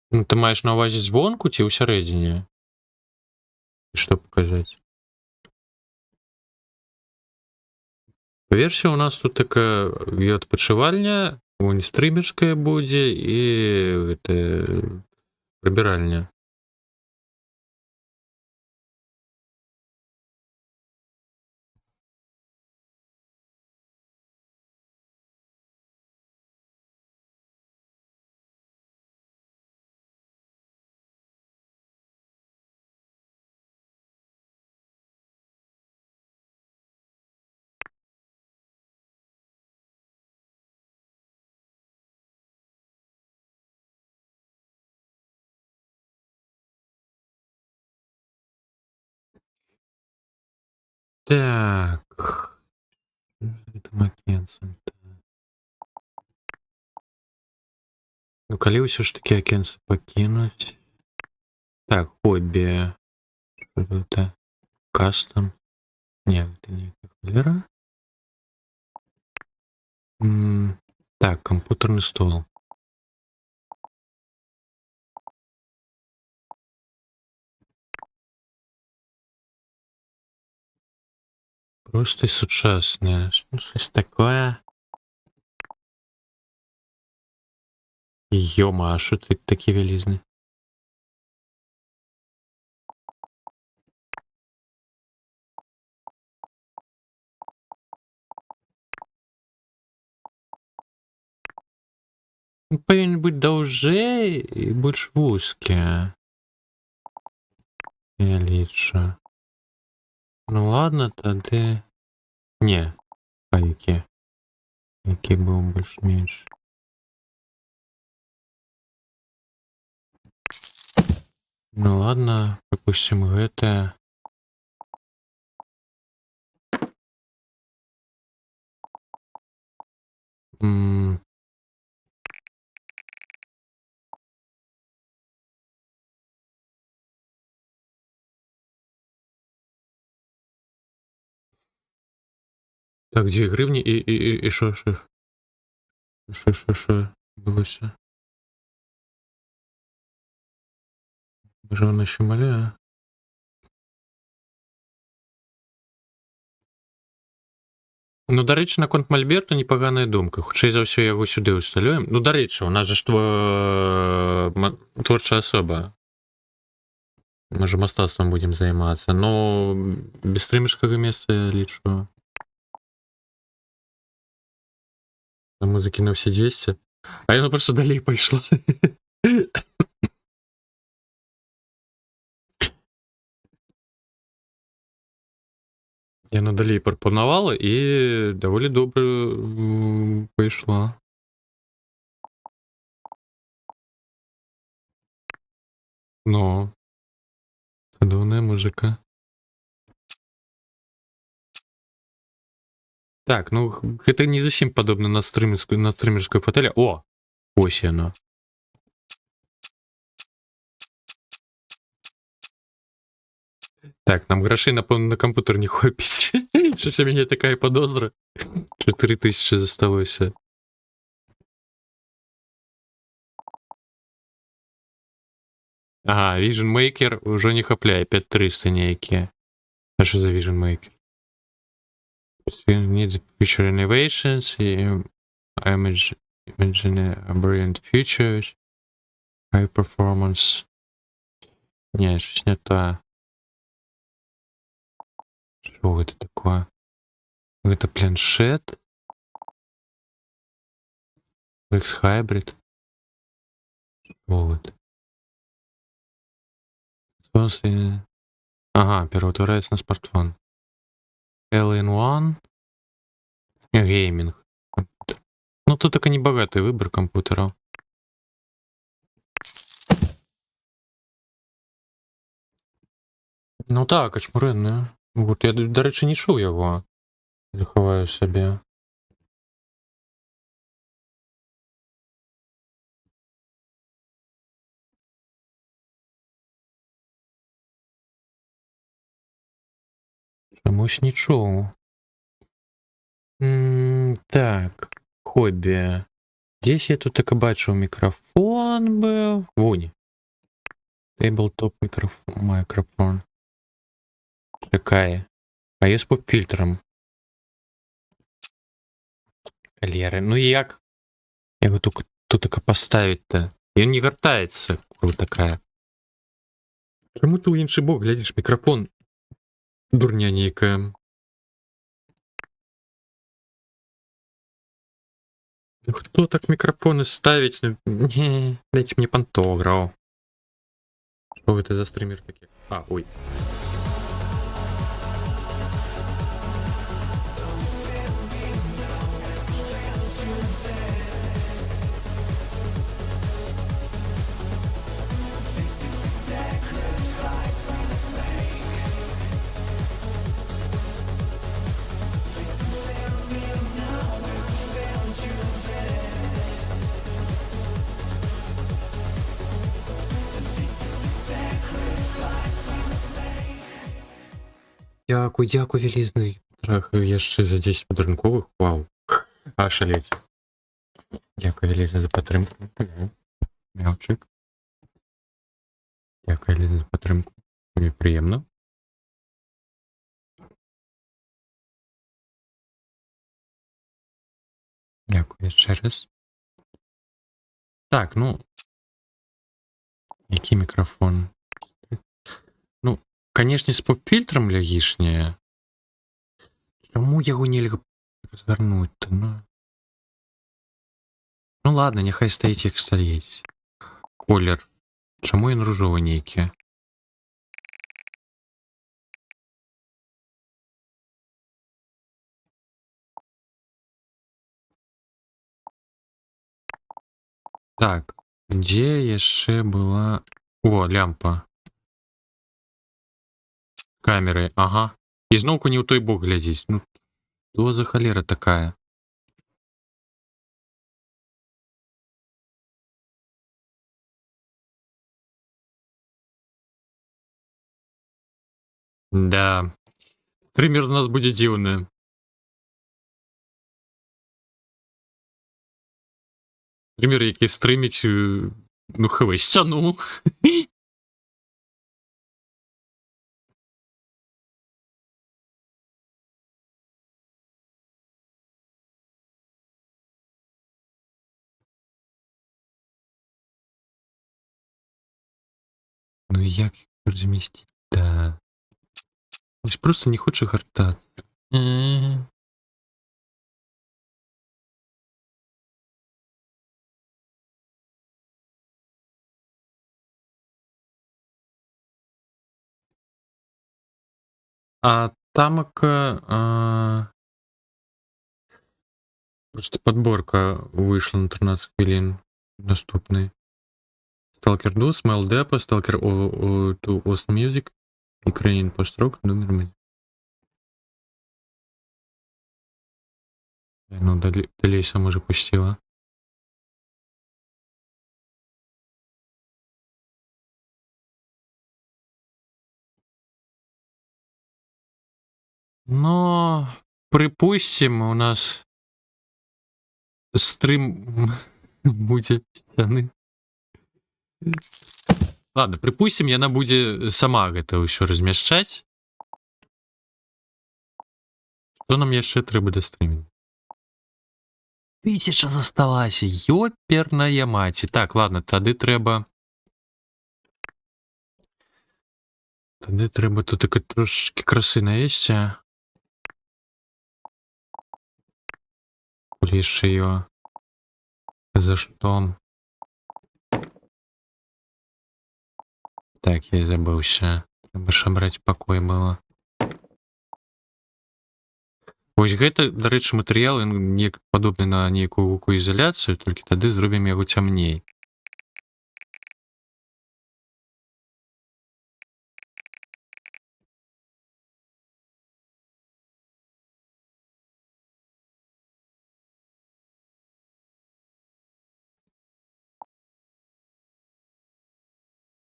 Ну, ты маеш на ўвазе звонку ці ўсярэдзіне? Што паказаць? Версія у нас тут такая адпачывальня, вунь стрымерская будзе і гэтая прыбіральня. Так. Гэтым акенцам. Ну, калі ўсё ж такі акенца пакінуць. Так, хобі. Што гэта? Кастом. Не, гэта не халера. Так, кампутарны стол. Проста сучаснае. Ну, щось такое. Ёма, а що ты такі вялізны? Ну, павінен быць даўжэй і больш вузкі. Я лічу. Ну ладно, тады... Не, а які? Які быў больш-менш. Ну ладно, припустим гэтае. Так, 2 гривні і що? Що відбулося? Може воно ще малює? Ну, до речі, наконт Мольберту непоганая думка. Хутчэй за ўсё яго сюды ўсталюем. Ну, до речі, у нас же ж творчая асоба. Мы же мастацтвом будем займацца. Но без стрымерскага месца, я лічу. Таму закінуў все 200. А яно просто далей пайшло. Яна далей прапанавала і даволі добра пайшла. Но цудоўная музыка. Так, ну гэта не зусім падобна на стрымерскую фатэлю. О, ось яно. Так, нам грошей, напэўна, на кампутер не хопіць. Щось у мяне такая подозра. 4000 засталося. Ага, Vision Maker ўжо не хапляе 5300 нейкія. А що за Vision Maker? Need future innovations, imagine brilliant futures, high performance. Не, щось не то. Что это такое? Это планшет? X Hybrid? Что это? Ага, переутворяется на смартфон. All-in-one. Гейминг. Ну, тут только небогатый выбор компьютеров. Ну так, ачмурэнна. Вот, я, до речі, не чув його. Заховаю собі. Чомусь не чув. Так, хобі. Десь я тут таки бачив мікрофон був. Вунь. Тейблтоп мікрофон. Чекай. А є з поп-фільтром. Калери. Ну як? Його тут таки поставить-то? Він не вертається, курва такая. Чому ти у інший бок глядиш мікрофон? Дурня нейкая. Кто так микрофоны ставить? Не, дайте мне пантограф. Что это за стример такие? А, ой. Дякую, велізний. Трахаю яшчэ за 10 падарунковых. Вау. Ашалець. Дякую, велізна, за падтрымку. Мяўчык. Дякую, велізна, за падтрымку. Мне прыемна. Дякую яшчэ раз. Так, ну... Які мікрафон? Ну, канешне, з поп-фільтрам лягішняе. Чаму яго нельга разгарнуць-то, ну? Ну ладно, няхай стаіць як стаіць. Колер. Чаму ён ружовы нейкі? Так, дзе яшчэ была... О, лямпа. Камеры, ага. І зноўку не ў той бок глядзіць. Ну, што за халера такая? Да. Стример у нас будзе дзіўны. Стример, які стрыміць... Ну, хавай, сцяну. Ну як размесціць? Да. Я ж просто не хочу гартацца. А Тамака просто подборка вышла на 13 хвилин доступный. Stalker 2, Smell Depot, Stalker 2 Ost Music, Ukrainian Post-Rock, номер один. Ну, далей сама же пустила. Но, припустим, у нас стрим будет сцены. Ладно, припустим, яна будзе сама гэта ўсё размяшчаць. Што нам яшчэ трэба дастрыміць? 1000 засталася, ёперная маці. Так, ладно, тады трэба тут так трошечки красы навесці. Яшчэ её за што? Так, я забыўся. Трэба ж абраць пакой было. Вось гэта, дарэчы, матэрыял, ён падобны на нейкую гукоізаляцыю, толькі тады зробім яго цямней.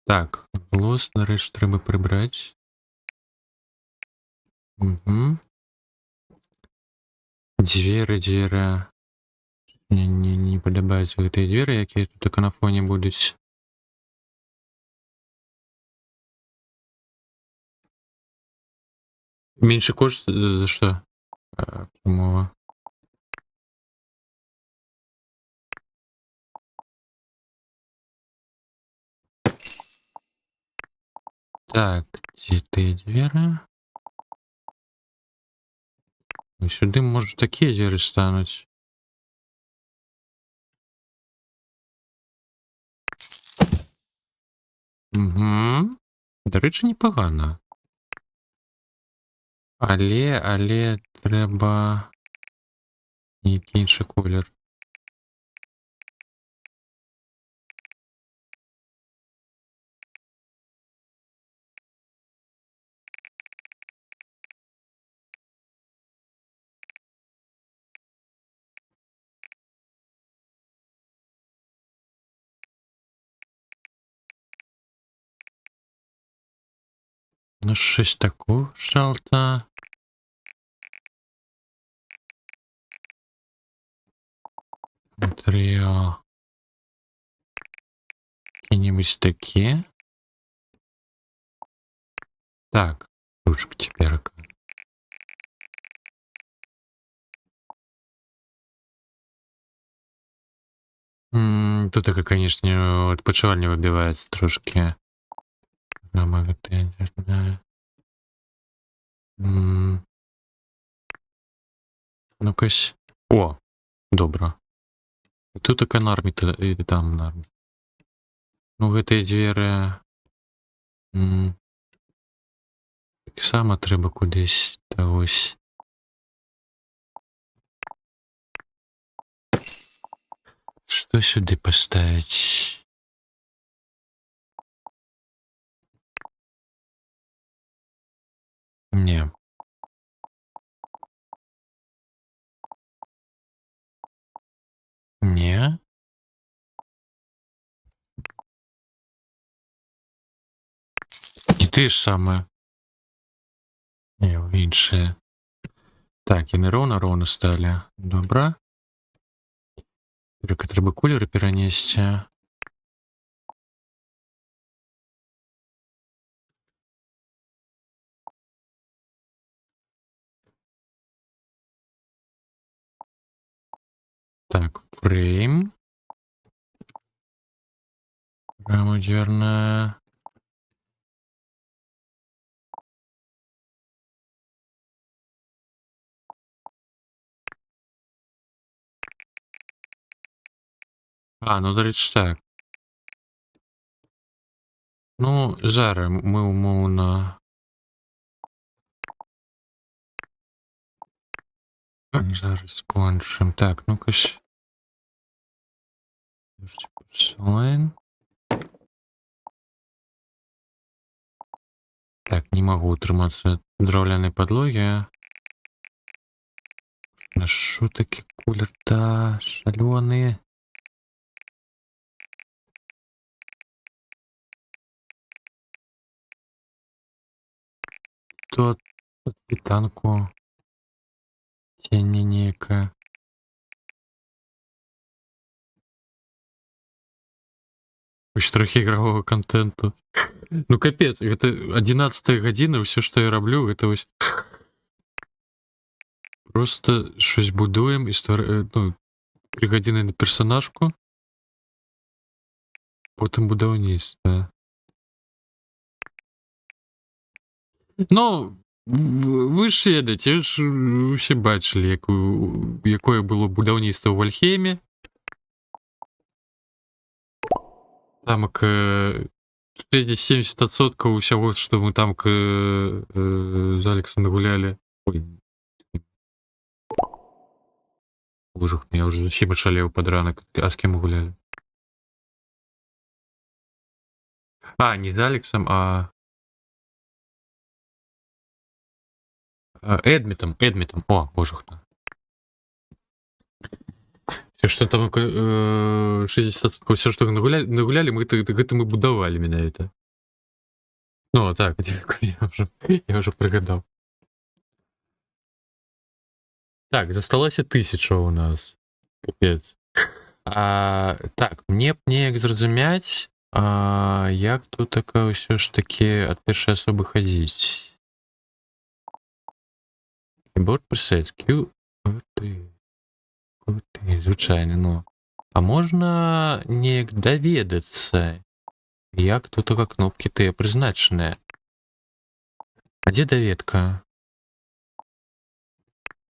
Так, голос, нарэшце, трэба прыбраць. Угу. Дзверы. Не падабаюцца гэтыя дзверы, якія тут на фоне будуць. Меншы кошт за што? Умова. Так, дзе тыя дзверы? Сюды, можа, такія дзверы стануць. Угу. Дарэчы, непагана. Але трэба нейкі іншы колер. Ну, щось такого кшталта. Матеріал. Які-небудь такі. Так, ручка теперь. Тут такая, конечно, отпочивальня выбивается трошки. Ну-кась. О, добро. Тут така норм, і там норм. Ну, гэтыя дзверы... Таксама трэба кудысь, та вось. Што сюды паставіць? Не. Не. І ты ж саме. Не, іншыя. Так, яны роўна сталі. Добра. Толькі трэба колеры перанесці. Так, фрейм. Рама дверная. Ну, дарэчы, так. Ну, зараз мы умоўна Зараз скончим. Так, ну-ка ж. Слайн. Так, не могу утриматься драўлянай подлоги. На що такі кулер, да, шалёные. Тут світанку. Цені некая. Хоч трохи ігрового контенту. Ну капец, это 11 гадзіна, все, что я раблю, это вось просто щось будуем і ну, 3 гадзіны на персонажку. Потым будаўніцтва. Ну, вы ж ведаеце, ж усе бачылі, якое было будаўніцтва ў Вальхейме. Там 70% усяго, што мы там з Алексом нагулялі. Ой. Боже, я уже зусім ашалеў пад ранак. А з кем мы гулялі? А, не з Алексом, а... Эдмитом. О, боже хто. Все, что там 60%, все, что нагулялі, гэта мы будавалі менавіта. Ну, так, я уже прыгадаў. Так, засталася 1000 у нас. Капец. Так, мне б неяк зразумяць, як тут такая ўсё ж таки ад першай асобы хадзіць. Keyboard presets, звычайны, ну. А можна неяк даведацца, як тут кнопкі тыя прызначаныя. А дзе даведка?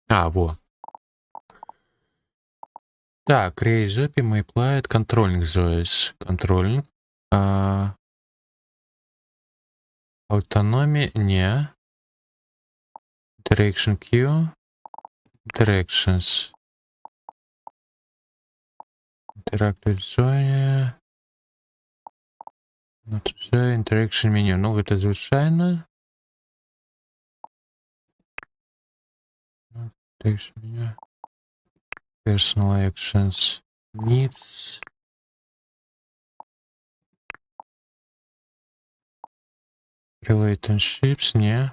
А, во. Так, Raise up and apply controlling zones. Controlling. Autonomy, не. Direction Q. Directions. Interact with zone. Not zone, interaction menu. Ну, гэта звычайна. Interaction menu. Personal actions. Needs. Relationships, не.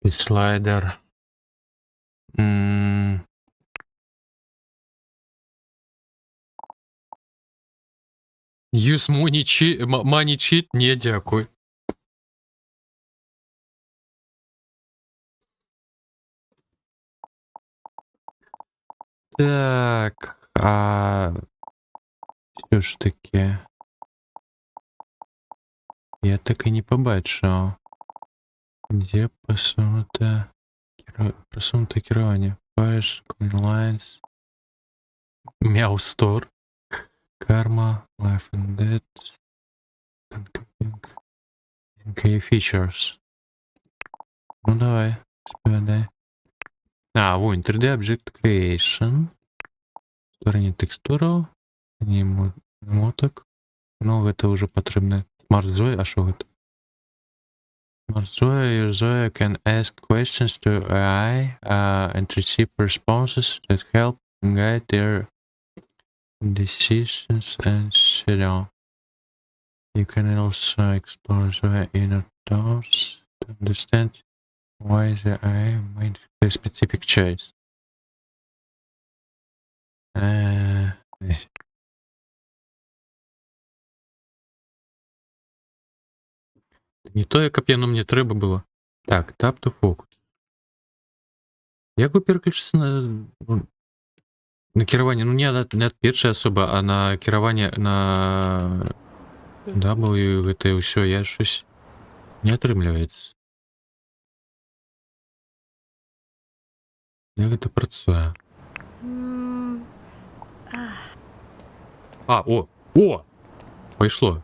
Слайдер. Use money cheat? Не, дякую. Так, все ж таки. Я так и не побачив. Где просунутое керование? Fires, Clean Lines, Meow Store, Karma, Life and Death, Okay, Features. Ну давай, спадай. Вон, 3D Object Creation. Створення текстуру, моток. Ну, это уже потрібно. Smart Zoe, а що это? Smart Zoe, your Zoe can ask questions to AI and receive responses that help guide their decisions and schedule. You can also explore Zoe inner thoughts to understand why the AI made a specific choice. Не то, як яно мне трэба было. Так, tap to focus. Як бы переключиться на кіраванне? Ну, не ад першай асобы, а на кіраванне на W, гэта ўсё, я щось не атрымліваецца. Як гэта працуе? О! Пайшло.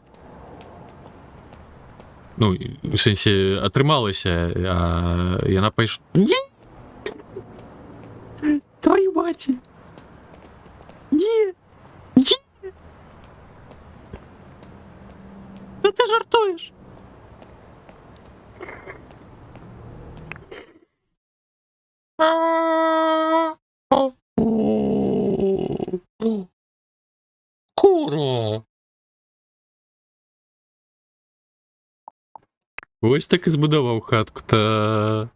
Ну, в сэнсе атрымалася, а яна пайшла. Твою мать! Не! Не! Да ты жартуешь! Кура! Ось так і збудував хатку-то.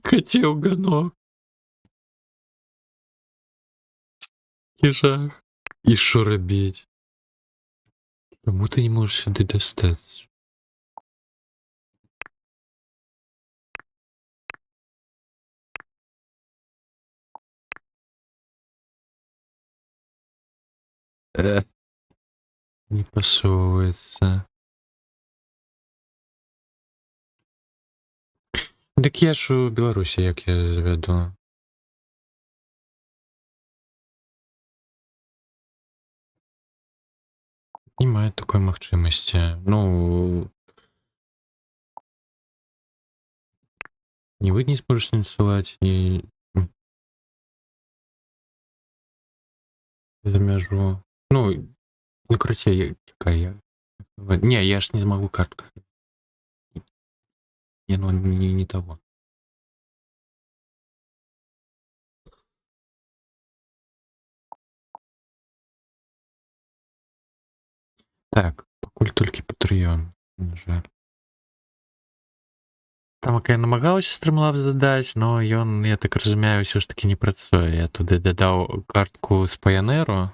Хотів ганок. Жах. І що робіть? Чому ти не можеш сюди достатися? Не посовується. Так я ж у Білорусі, як я заведу. Немає такої магчимості. Ну... Ни вы не сможете насылать, ни... За межу. Ну, короче, чекай, я... Не, я ж не смогу картку. Не, ну, не того. Так, пакуль толькі Patreon, на жаль. Там, я намагаўся стрымлаб задаць, но ён, я так разумею, ўсё ж таки не працуе. Я туды дадаў картку з Pioneer.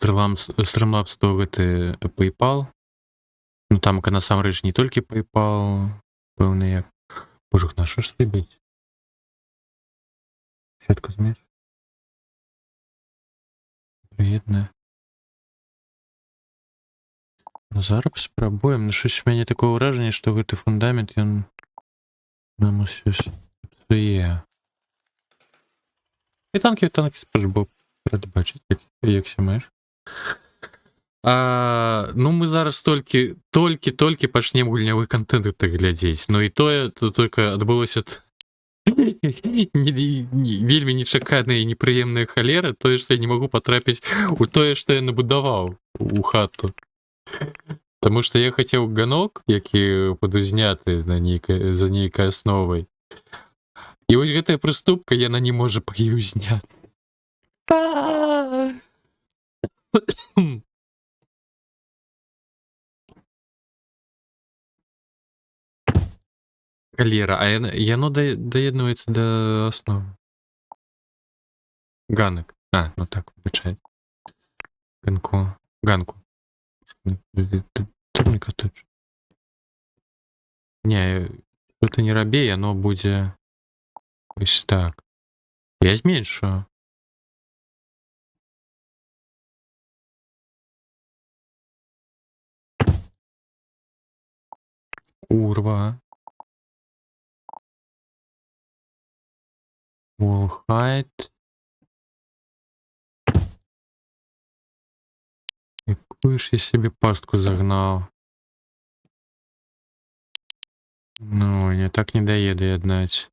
Streamlabs то гэты PayPal. Ну там насамрэч не толькі PayPal, пэўны як. Божух, на што ж выбіць? Сетка змеш. Прыветная. Ну зараз спрабуем. Ну щось у мяне такое ўражанне, што гэты фундамент ён нам усё псуе. І танкі спрабу прадбачыць, як ся маеш. Ну мы зараз толькі пачнем гульнявы контент так глядзець. Ну і тое только адбылося вельмі нечаканая і непрыемная халера, тое, што я не магу патрапіць у тое, што я набудаваў у хату. Таму што я хацеў ганок, які падузняты за нейкай асновай. І вось гэтая прыступка, яна не можа па ёй узняць. Халера, а яно даеднуецца да асновы. Ганак. Ну так, выбачай. Ганку. Турніка тут. Не, што ты не рабі, яно будзе ось так. Я зменшу. Курва. Wall height. Якую ж я себе пастку загнал. Ну, я так не дае даяднаць.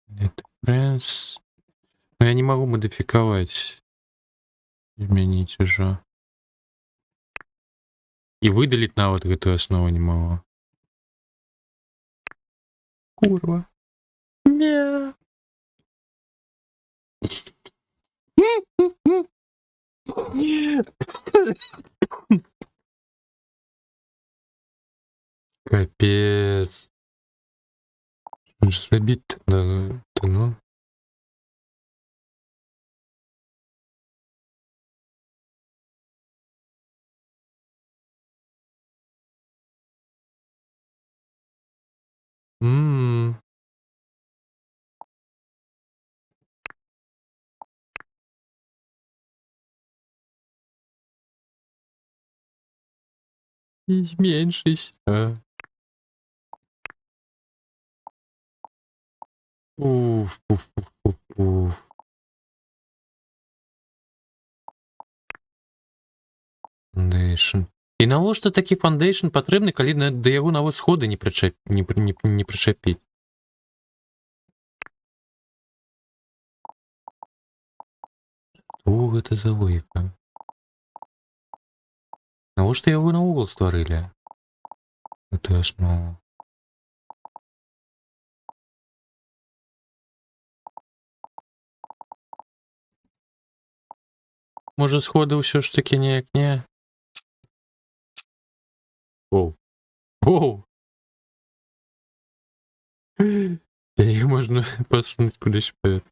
Это пресс. Но я не могу модификовать. Изменить уже. И выдалить нават гэтую аснову не могу. Курва. Не. Капец. Что ж зрабіць-то? Ну. І зменшись. Уф, уф, уф, уф, уф. Фондейшн. І навошта такі фондейшн патрэбны, калі да яго нават сходы не прычапіць? Што гэта за логіка? Навошта яго наогул стварылі? Гэтую аснову. Можа, сходы ўсё ж такі неяк не? Оу. Оу! Яе можна пасунуць кудысь вперед.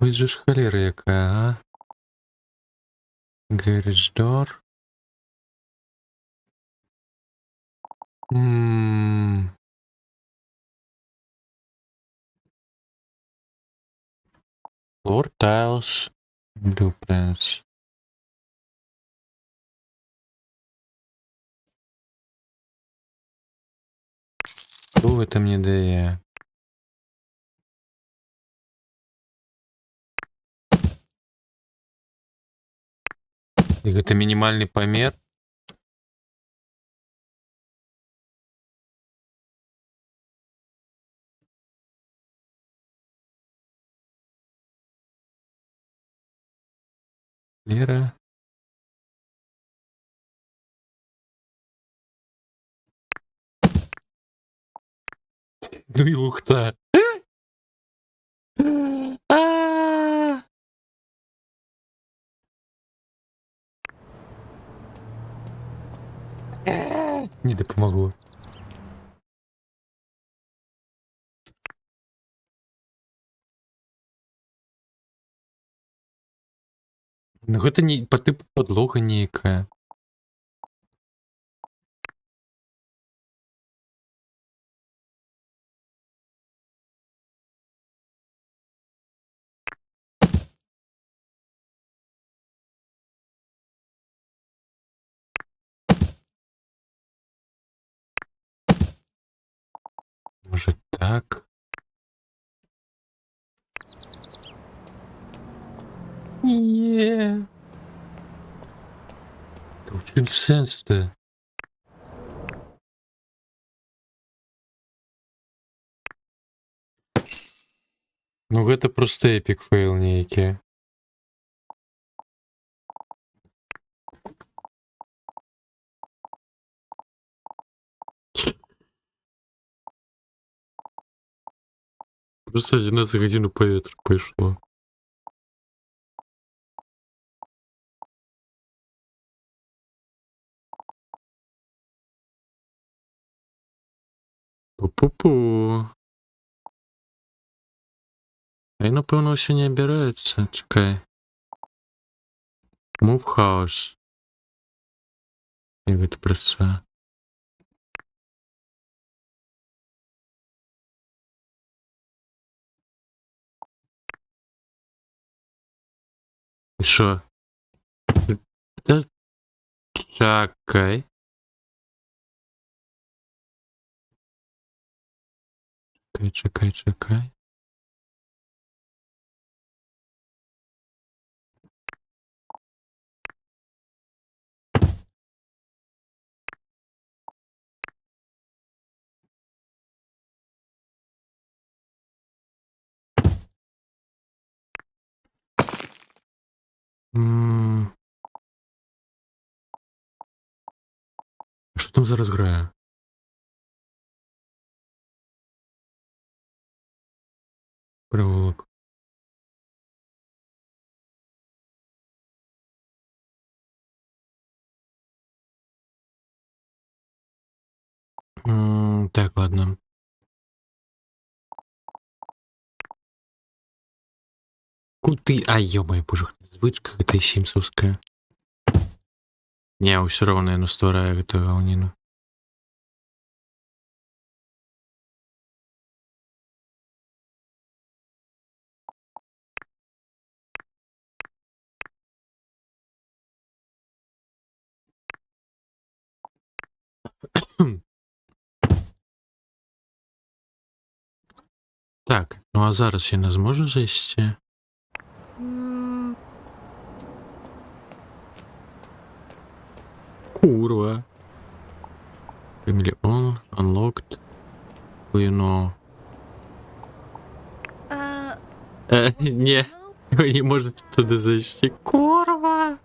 Вось жа ж халера якая, а? Garage door. Floor tiles. Blueprints. Што гэта мне дае? І гэта мінімальны памер? Лера. Ну і лухта. Не дапамагло. Ну гэта не па тыпу падлога нейкая. Може так? Ні. Та в чым сэнс-то? Ну гэта проста эпік фейл нейкі. Просто 11 гадзін у паветра пайшло. Пу-пу-пу. А напэўна ўсё не абіраецца. Чакай. Move house. Як гэта працуе? І що? Чакай. Чакай. Що там зараз грає? Приволок. Так, ладно. Куды? Ай, ё-моё, боже, звычка гэта сімсаўская. Не, ўсё роўна яно стварае гэтую гаўніну. Хм. Так, ну а зараз я не зможу зайти. Курва. Family on, unlocked. You know. Ні, ви не можете туди зайти. Курва.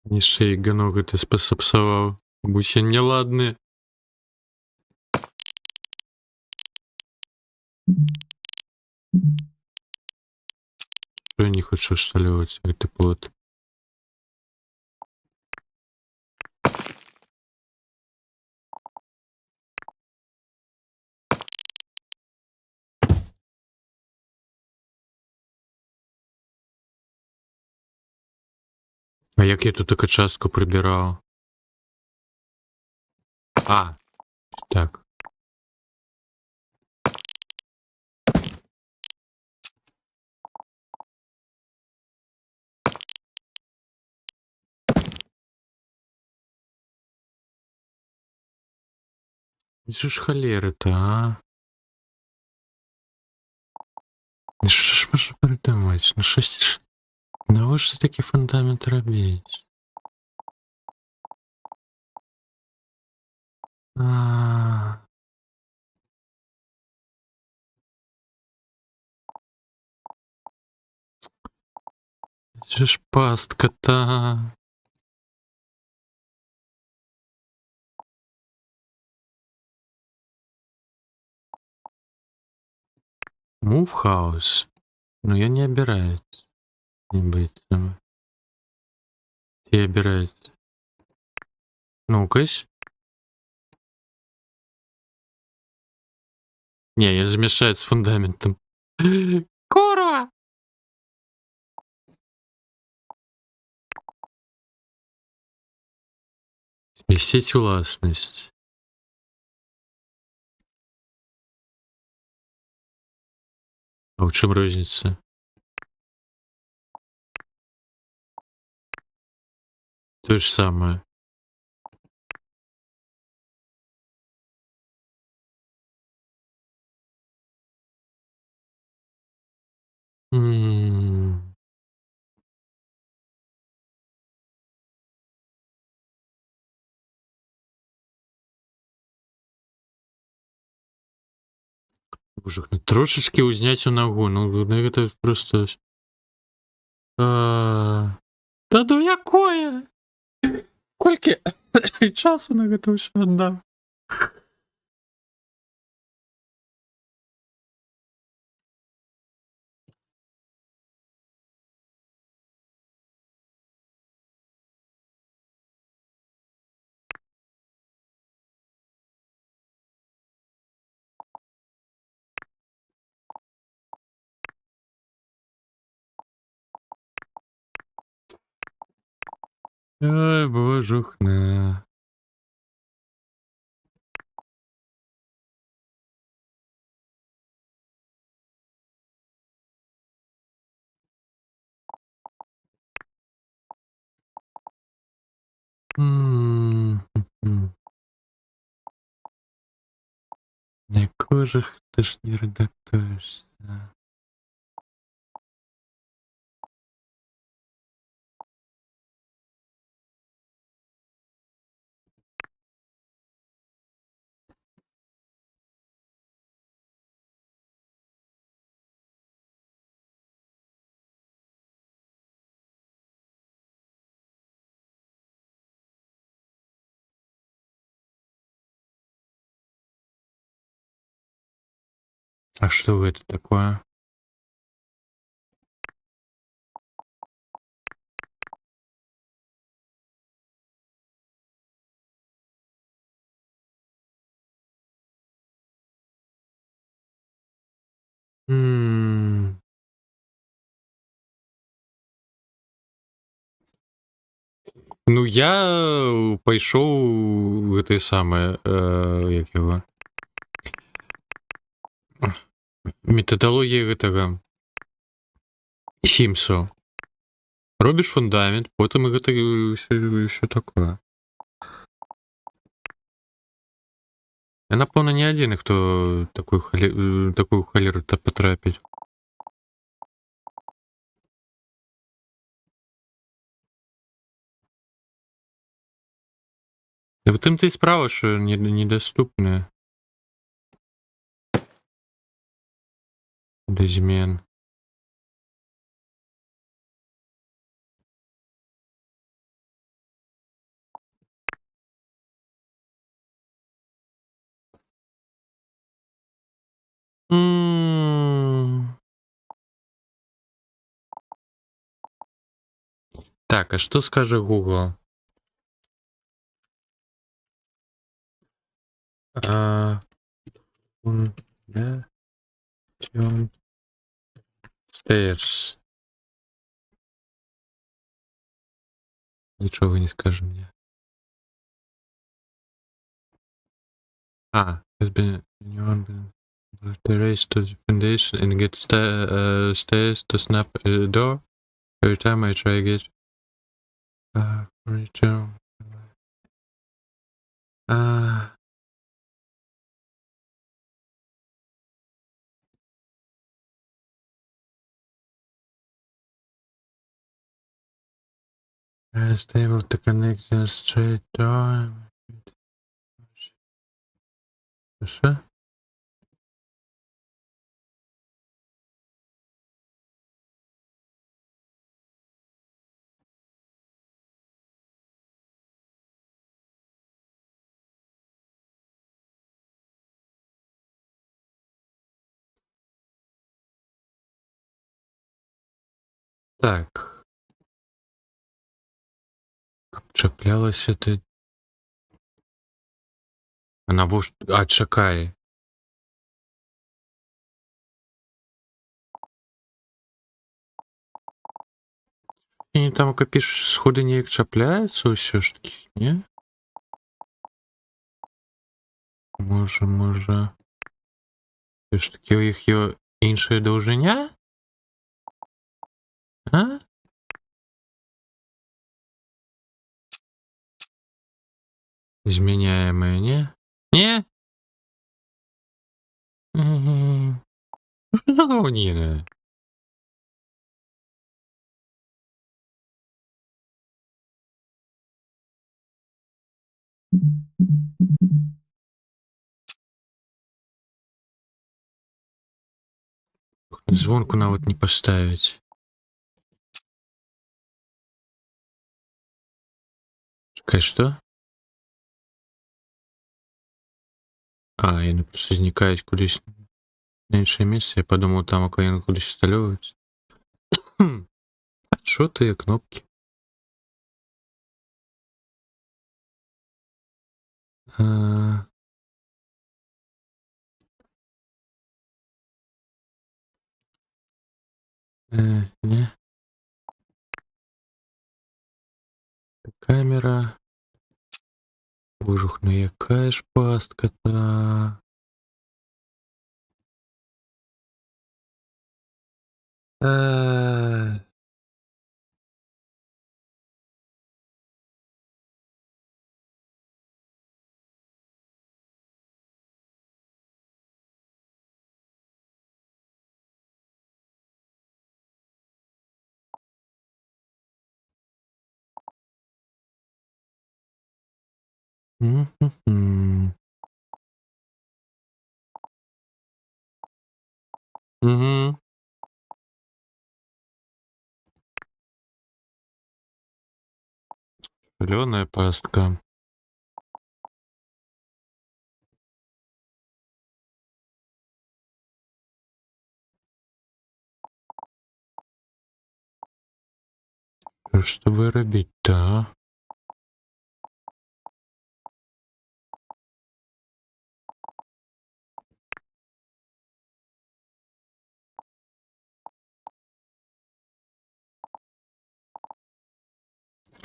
Ні шеї ганогу ти способсовав. Будь я неладний. Я не хочу шталювати цей плод. А як я тут таку частку прибирав? А, так. Що ж холери-то, а? Ну що ж можна придумати? Ну щось ж... Навіщо такий фундамент робити? А, це ж пастка-то. Move house. Но я не обираюсь. Не быть там. Я обираюсь. Ну-кась. Не, я замешает с фундаментом. Курва! Сместить властность. А в чем разница? То же самое. М. Боже, ну трошечки узнять у ногу. Ну это просто... А, Та ну якое? Кольки часу на это все отдам? Ай, божухна. М. На кожах ты ж не редактуешься. А что это такое? М. Ну я пайшоў гэтае самае як его метадалогія гэтага сімсу. Робіш фундамент, потым і гэта ўсё такое. Я, напэўна, не адзіны, хто такую халеру патрапіць. В тым-то і справа, що недоступная да змен. Так, а что скажет Google? Stairs. Ничего не скажем мне. Has been the race to the foundation and get stairs to snap a door. Every time I try get return. Stable to connect the straight door. Что? Так. Чаплялася ты. Она чакай. І там капіш сходы неяк чапляюцца ўсё ж таки, не? Можа, ўсё ж таки у іх іншая даўжыня? Змяняемая, не? Не? Что за говнина? Звонку нават не поставить. Чакай, что? Яны просто знікаюць кудысь на іншае месца. Я подумал, там яны кудысь усталёўваюцца. А что тыя кнопки? Не. Камера. Божух, ну якая ж пастка-то. Угу. Зелёная пастка. Что вы робіць-то, а?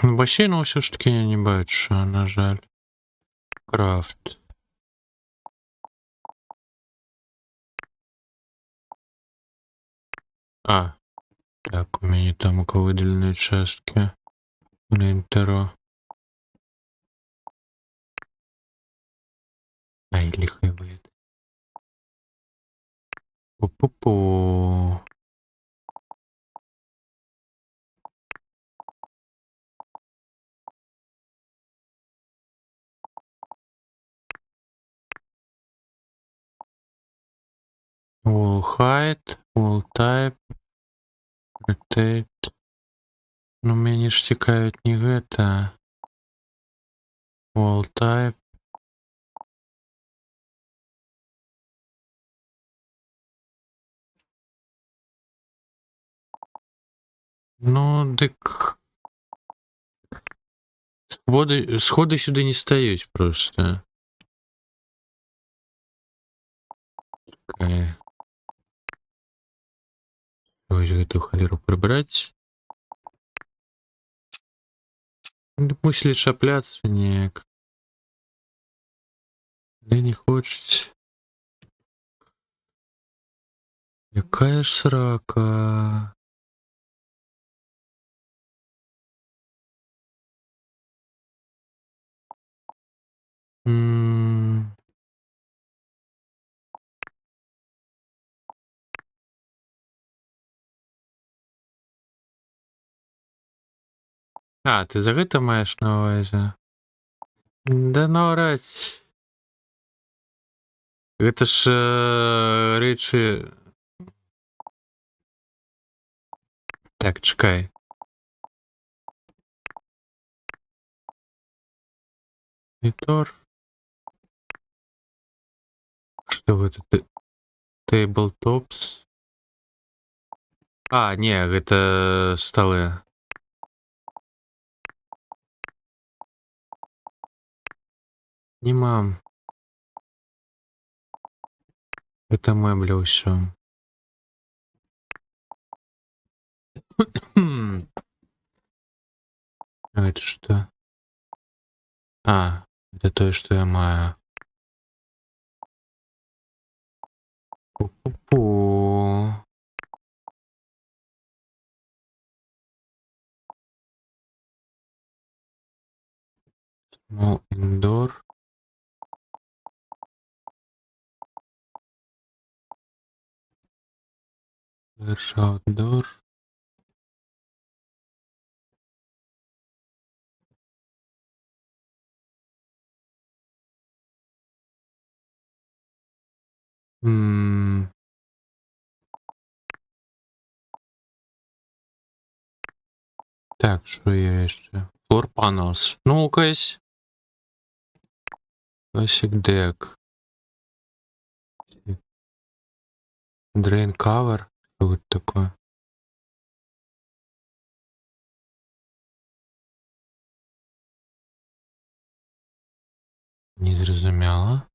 Басейну все ж таки я не бачу, на жаль. Крафт. А, так, у меня там выделенные участки. Интеро. Ай, лихой выйдет. Пу-пу-пу. Wall height, wall type, rotate. Ну, мяне ж цікавіць не гэта. Wall type. Ну, дык... Сходы сюды не стаюць просто. Такая. Вось гэту халеру прыбраць. Мусілі чапляцца неяк. Але не хочуць. Якая ж срака. А, ты за гэта маеш на увазе? Да наўрад. Гэта ж рэчы. Так, чакай. Монитор. Што гэта? Tabletops. А, не, гэта сталы. Не мам. Это мэбля ўсё. А это что? А, это то, что я маю. Пу-пу-пу. Small indoor. Large outdoor. Так, что я еще? Floor panels. Ну-кась. Classic deck. Drain cover. Что это такое? Не зразумела.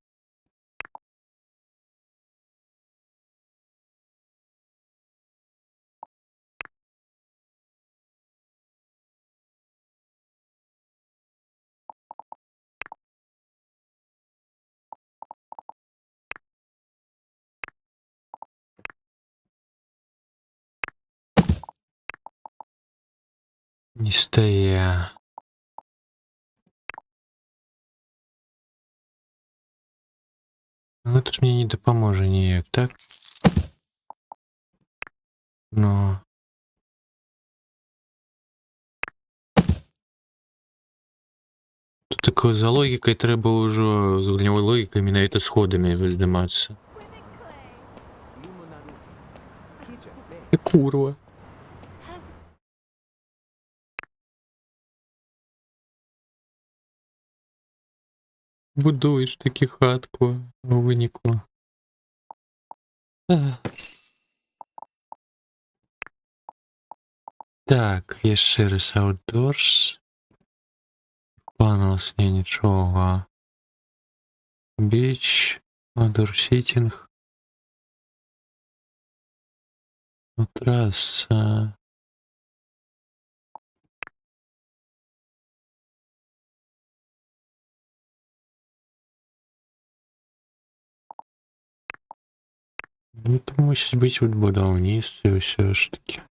Не стає. Ну это ж мне не дапаможа ніяк, так? Ну. Тут такой за логікай трэба ўжо з гульнявой логікай менавіта сходамі здымацца. Ты курва. Будуеш такі хатку у выніку. Так, яшчэ раз outdoors. Panels, не, нічога. Beach, outdoor sitting. Трасса. Ну, то мусить бути от будівництво все ж таки.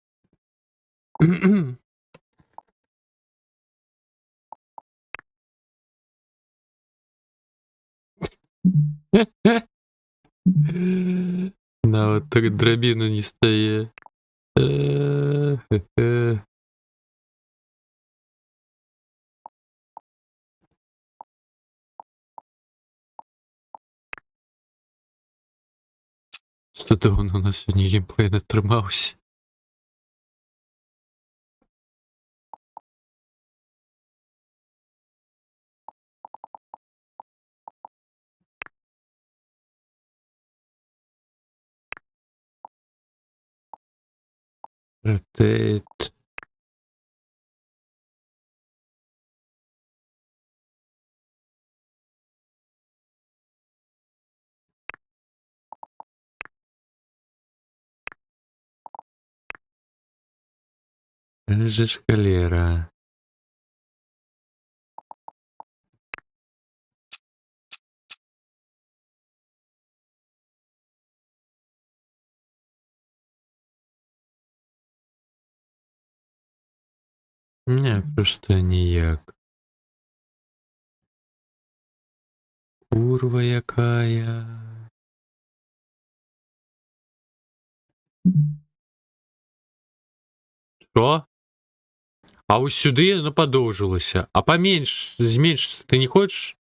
На, вот так дробина не стає. Що давно у нас сьогодні геймплей не тримався. Rotate. Же ж холера. Не, просто ніяк. Курва якая. Що? А ось сюди воно подовжилося. А поменьш, зменш, ти не хочеш?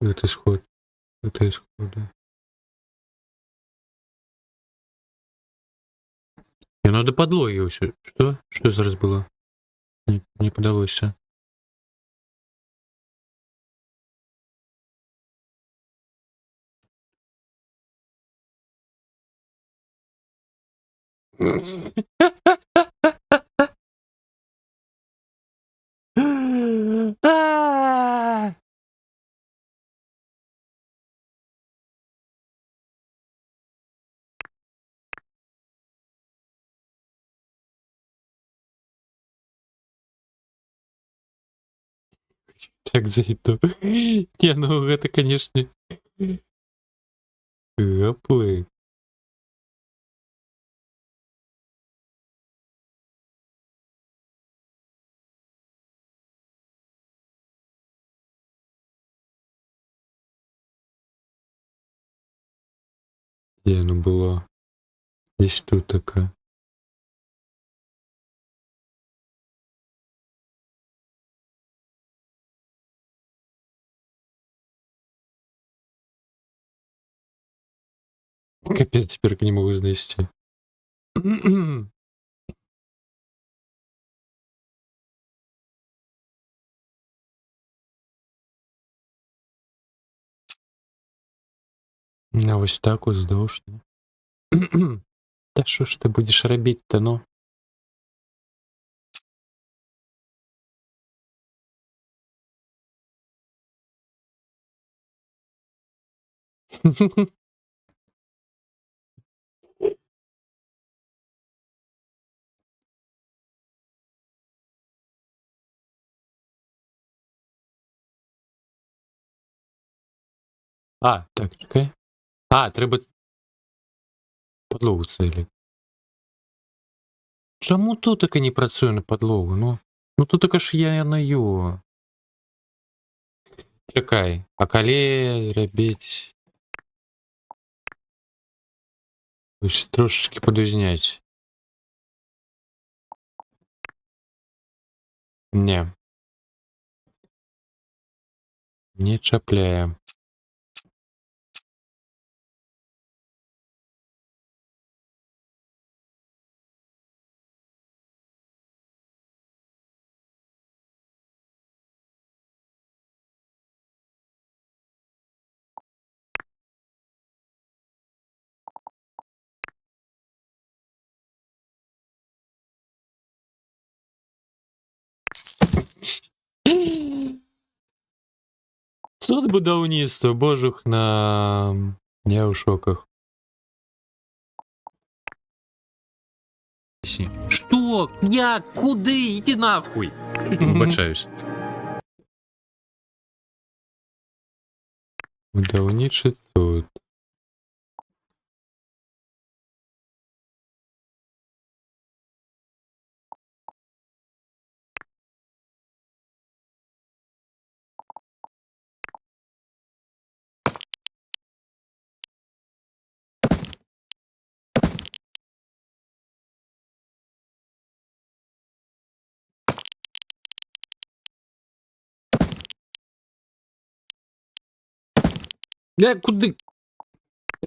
Это сход. Это исход, да. Не, надо подлоги все. Что? Что зараз было? Не подалося. Так зайду. Не, ну это, конечно, гаплы. Где оно было? Здесь тут такая. Капец, теперь не могу знести. А ось так уздовж. Та що ж ти будеш робити-то, ну? А, так, чекай. А, треба подлогу целі. Чому тут таке не працює на подлогу, ну? Ну тут таке ж я на його. Чекай, а коли зробити? Ось трошечки подузнять. Не. Не чапляем. Суд будівництва, божух на... Я у шоках. Что? Як? Куди? Іди нахуй. Вибачаюсь. Будівничий суд. Куди?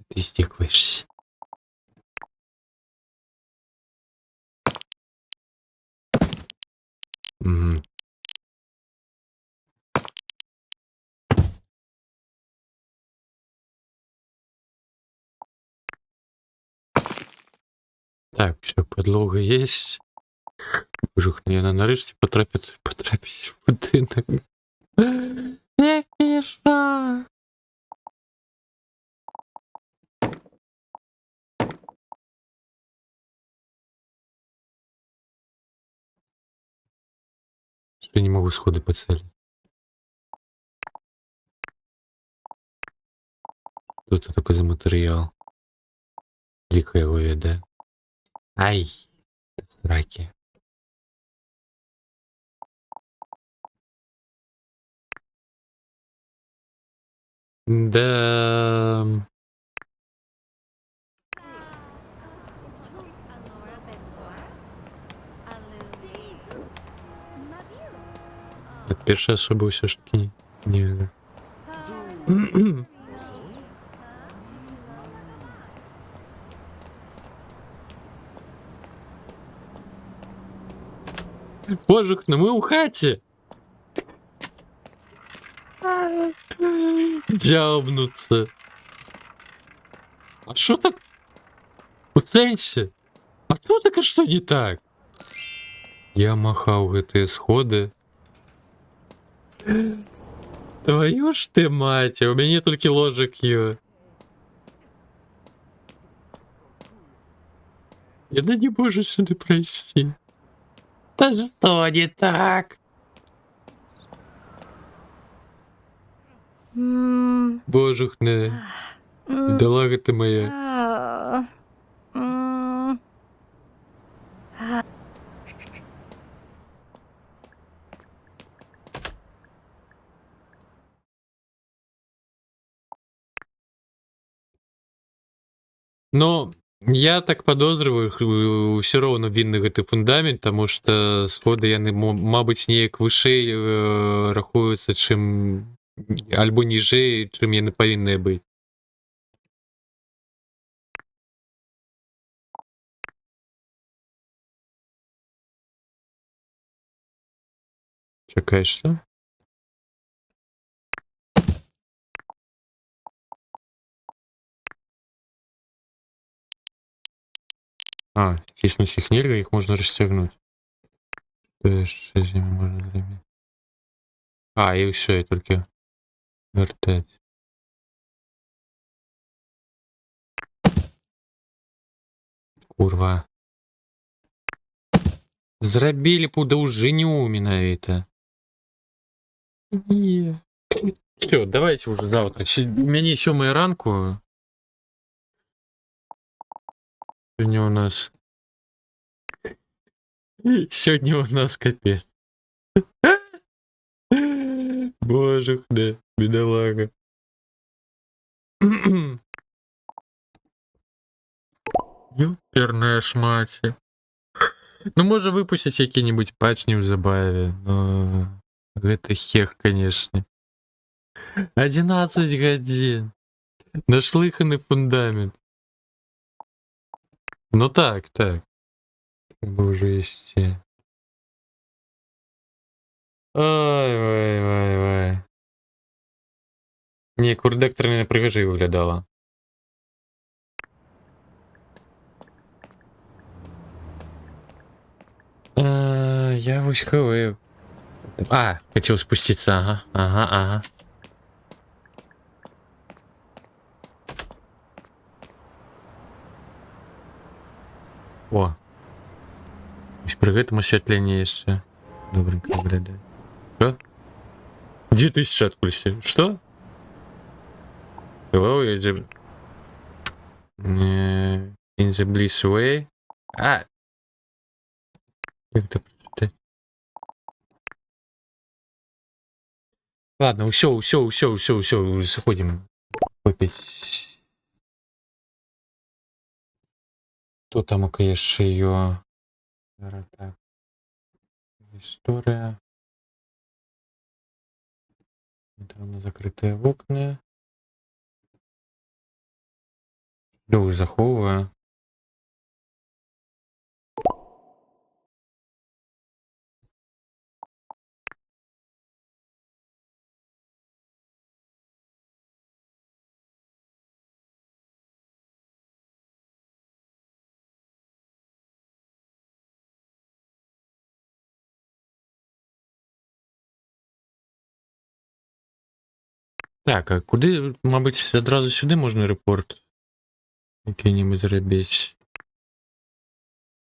Ти стікаєшся. Мгм. Так, все, подлога есть. Жух, наверное, нарешті потрапить в будинок. Який жах. Что я не могу сходу поцелить. Что это такое за материал? Ліка його веде. Ай, сраки. Да. От першої особи все ж таки не. Божух, ну ми у хаті. Дябнуться. А що так? У сенсі? А тут таке що не так? Я махав гэты сходы. Твою ж ты мать, а у мяне толькі ложак є. Яна не можа сюды прайсці. Та што не так? Божух не. Бедолага ты моя. Но я так подозрываю, все роўно вінны гэты фундамент, таму што сходы яны, мабыць, неяк вышэй рахуюцца, чым альбо ніжэй, чым яны павінныя быць. Чакай, што? А, сціснуць іх нельга, іх можна расцягнуць. Што яшчэ з імі можна зрабіць? А, і ўсё, і толькі вяртаць. Курва. Зрабілі б у даўжыню менавіта. Не. Всё, давайте уже завтра. У мяне 7 ранку. Сегодня у нас... Сегодня у нас капец. Боже, да, бедолага. Ёперная ж маці. Ну, можа выпусціць які-нибудь патч неўзабаве, но... Гэта хех, конечно. 11 гадзін. Нашлыханы фундамент. Ну так, так. Треба уже ісці. Ой. Не, курдектор не пригожий виглядала. Я вось хаваю. А, хотел спуститься, ага. О. Ось при гэтым асвятленне яшчэ добренько выглядае. Что? 2000 адкулься. Что? Hello, я же... In the bliss way. А! Як это прочитать? Ладно, все, заходим. Опять. Кто там, конечно, ее... Так. История. Это у нас закрытые окна. Друг заховує. Так, а куди, мабуть, одразу сюди можна репорт? Який-небудь зробити.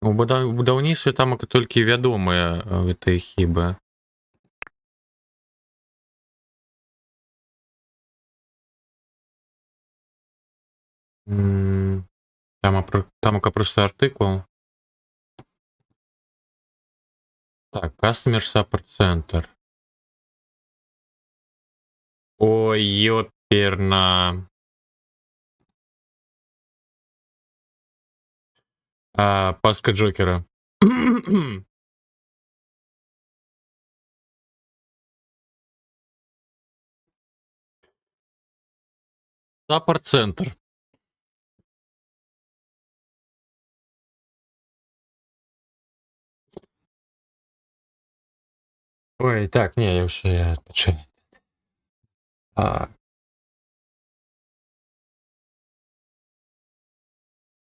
У будаўніцтве там толькі вядомыя гэтыя хібы. Там просто артикул. Так, Customer Support Center. Ой, ёперна. Паска Джокера. Support Center. Ой, так, не, я вже почав.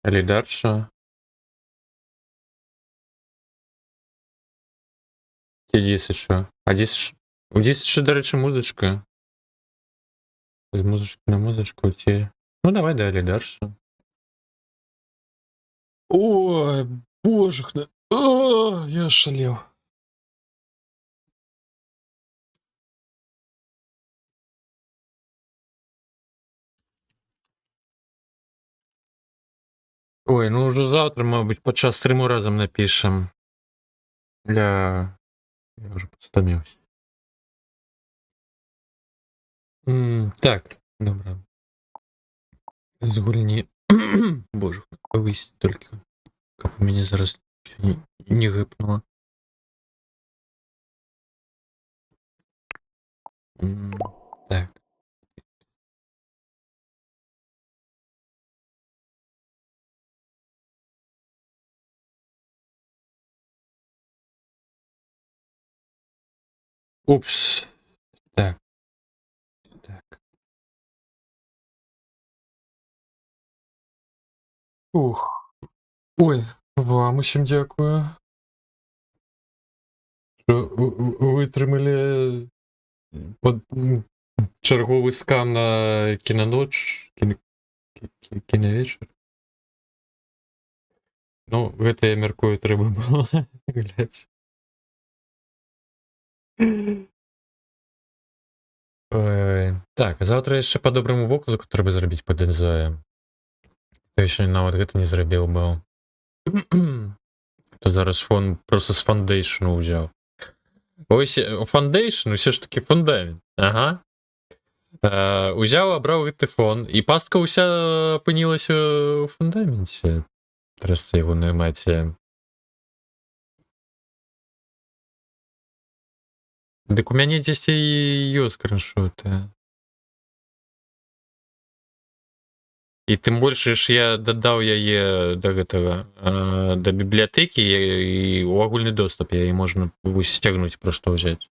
Лідерша. Ті 10 що? А 10, у 10 ще, до речі, музичка. З музички на музичку ті. Ну, давай далі дальше. Ой, боже, я шалів. Ой, ну уже завтра, мабуть, під час стриму разом напишем. Я вже підстамився. Так, добре. З гульні. Боже, повисить тільки. Як у мене зараз не гипнуло. Так. Упс. Так. Так. Ух. Ой, вам усім дякую. Що витримали черговий скам на кіноноч, кіновечір. Ну, гэта, я мяркую, трэба было глядзець. Так, завтра яшчэ па-добраму вокладку трэба зрабіць па Дензоя. То яшчэ нават гэта не зрабіў быў. То зараз фон просто з фандейшну ўзяў. Ось фандейшн, усё ж таки фундамент. Ага. Узяў, абраў гэты фон, і пастка ўся апынілася ў фундаменце. Трасца яго наймаце. Дык у мяне дзесьці ёсць скриншоты. І тым больш ж я дадаў яе да гэтага, да бібліятэкі, і ў агульны доступ яе можна сцягнуць, проста ўзяць.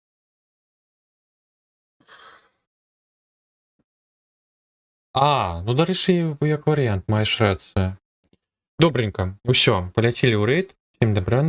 Ну дарэчы, як варыянт, маеш рацыю. Добренька, усё, паляцелі ў рэйд. Всім добраніч.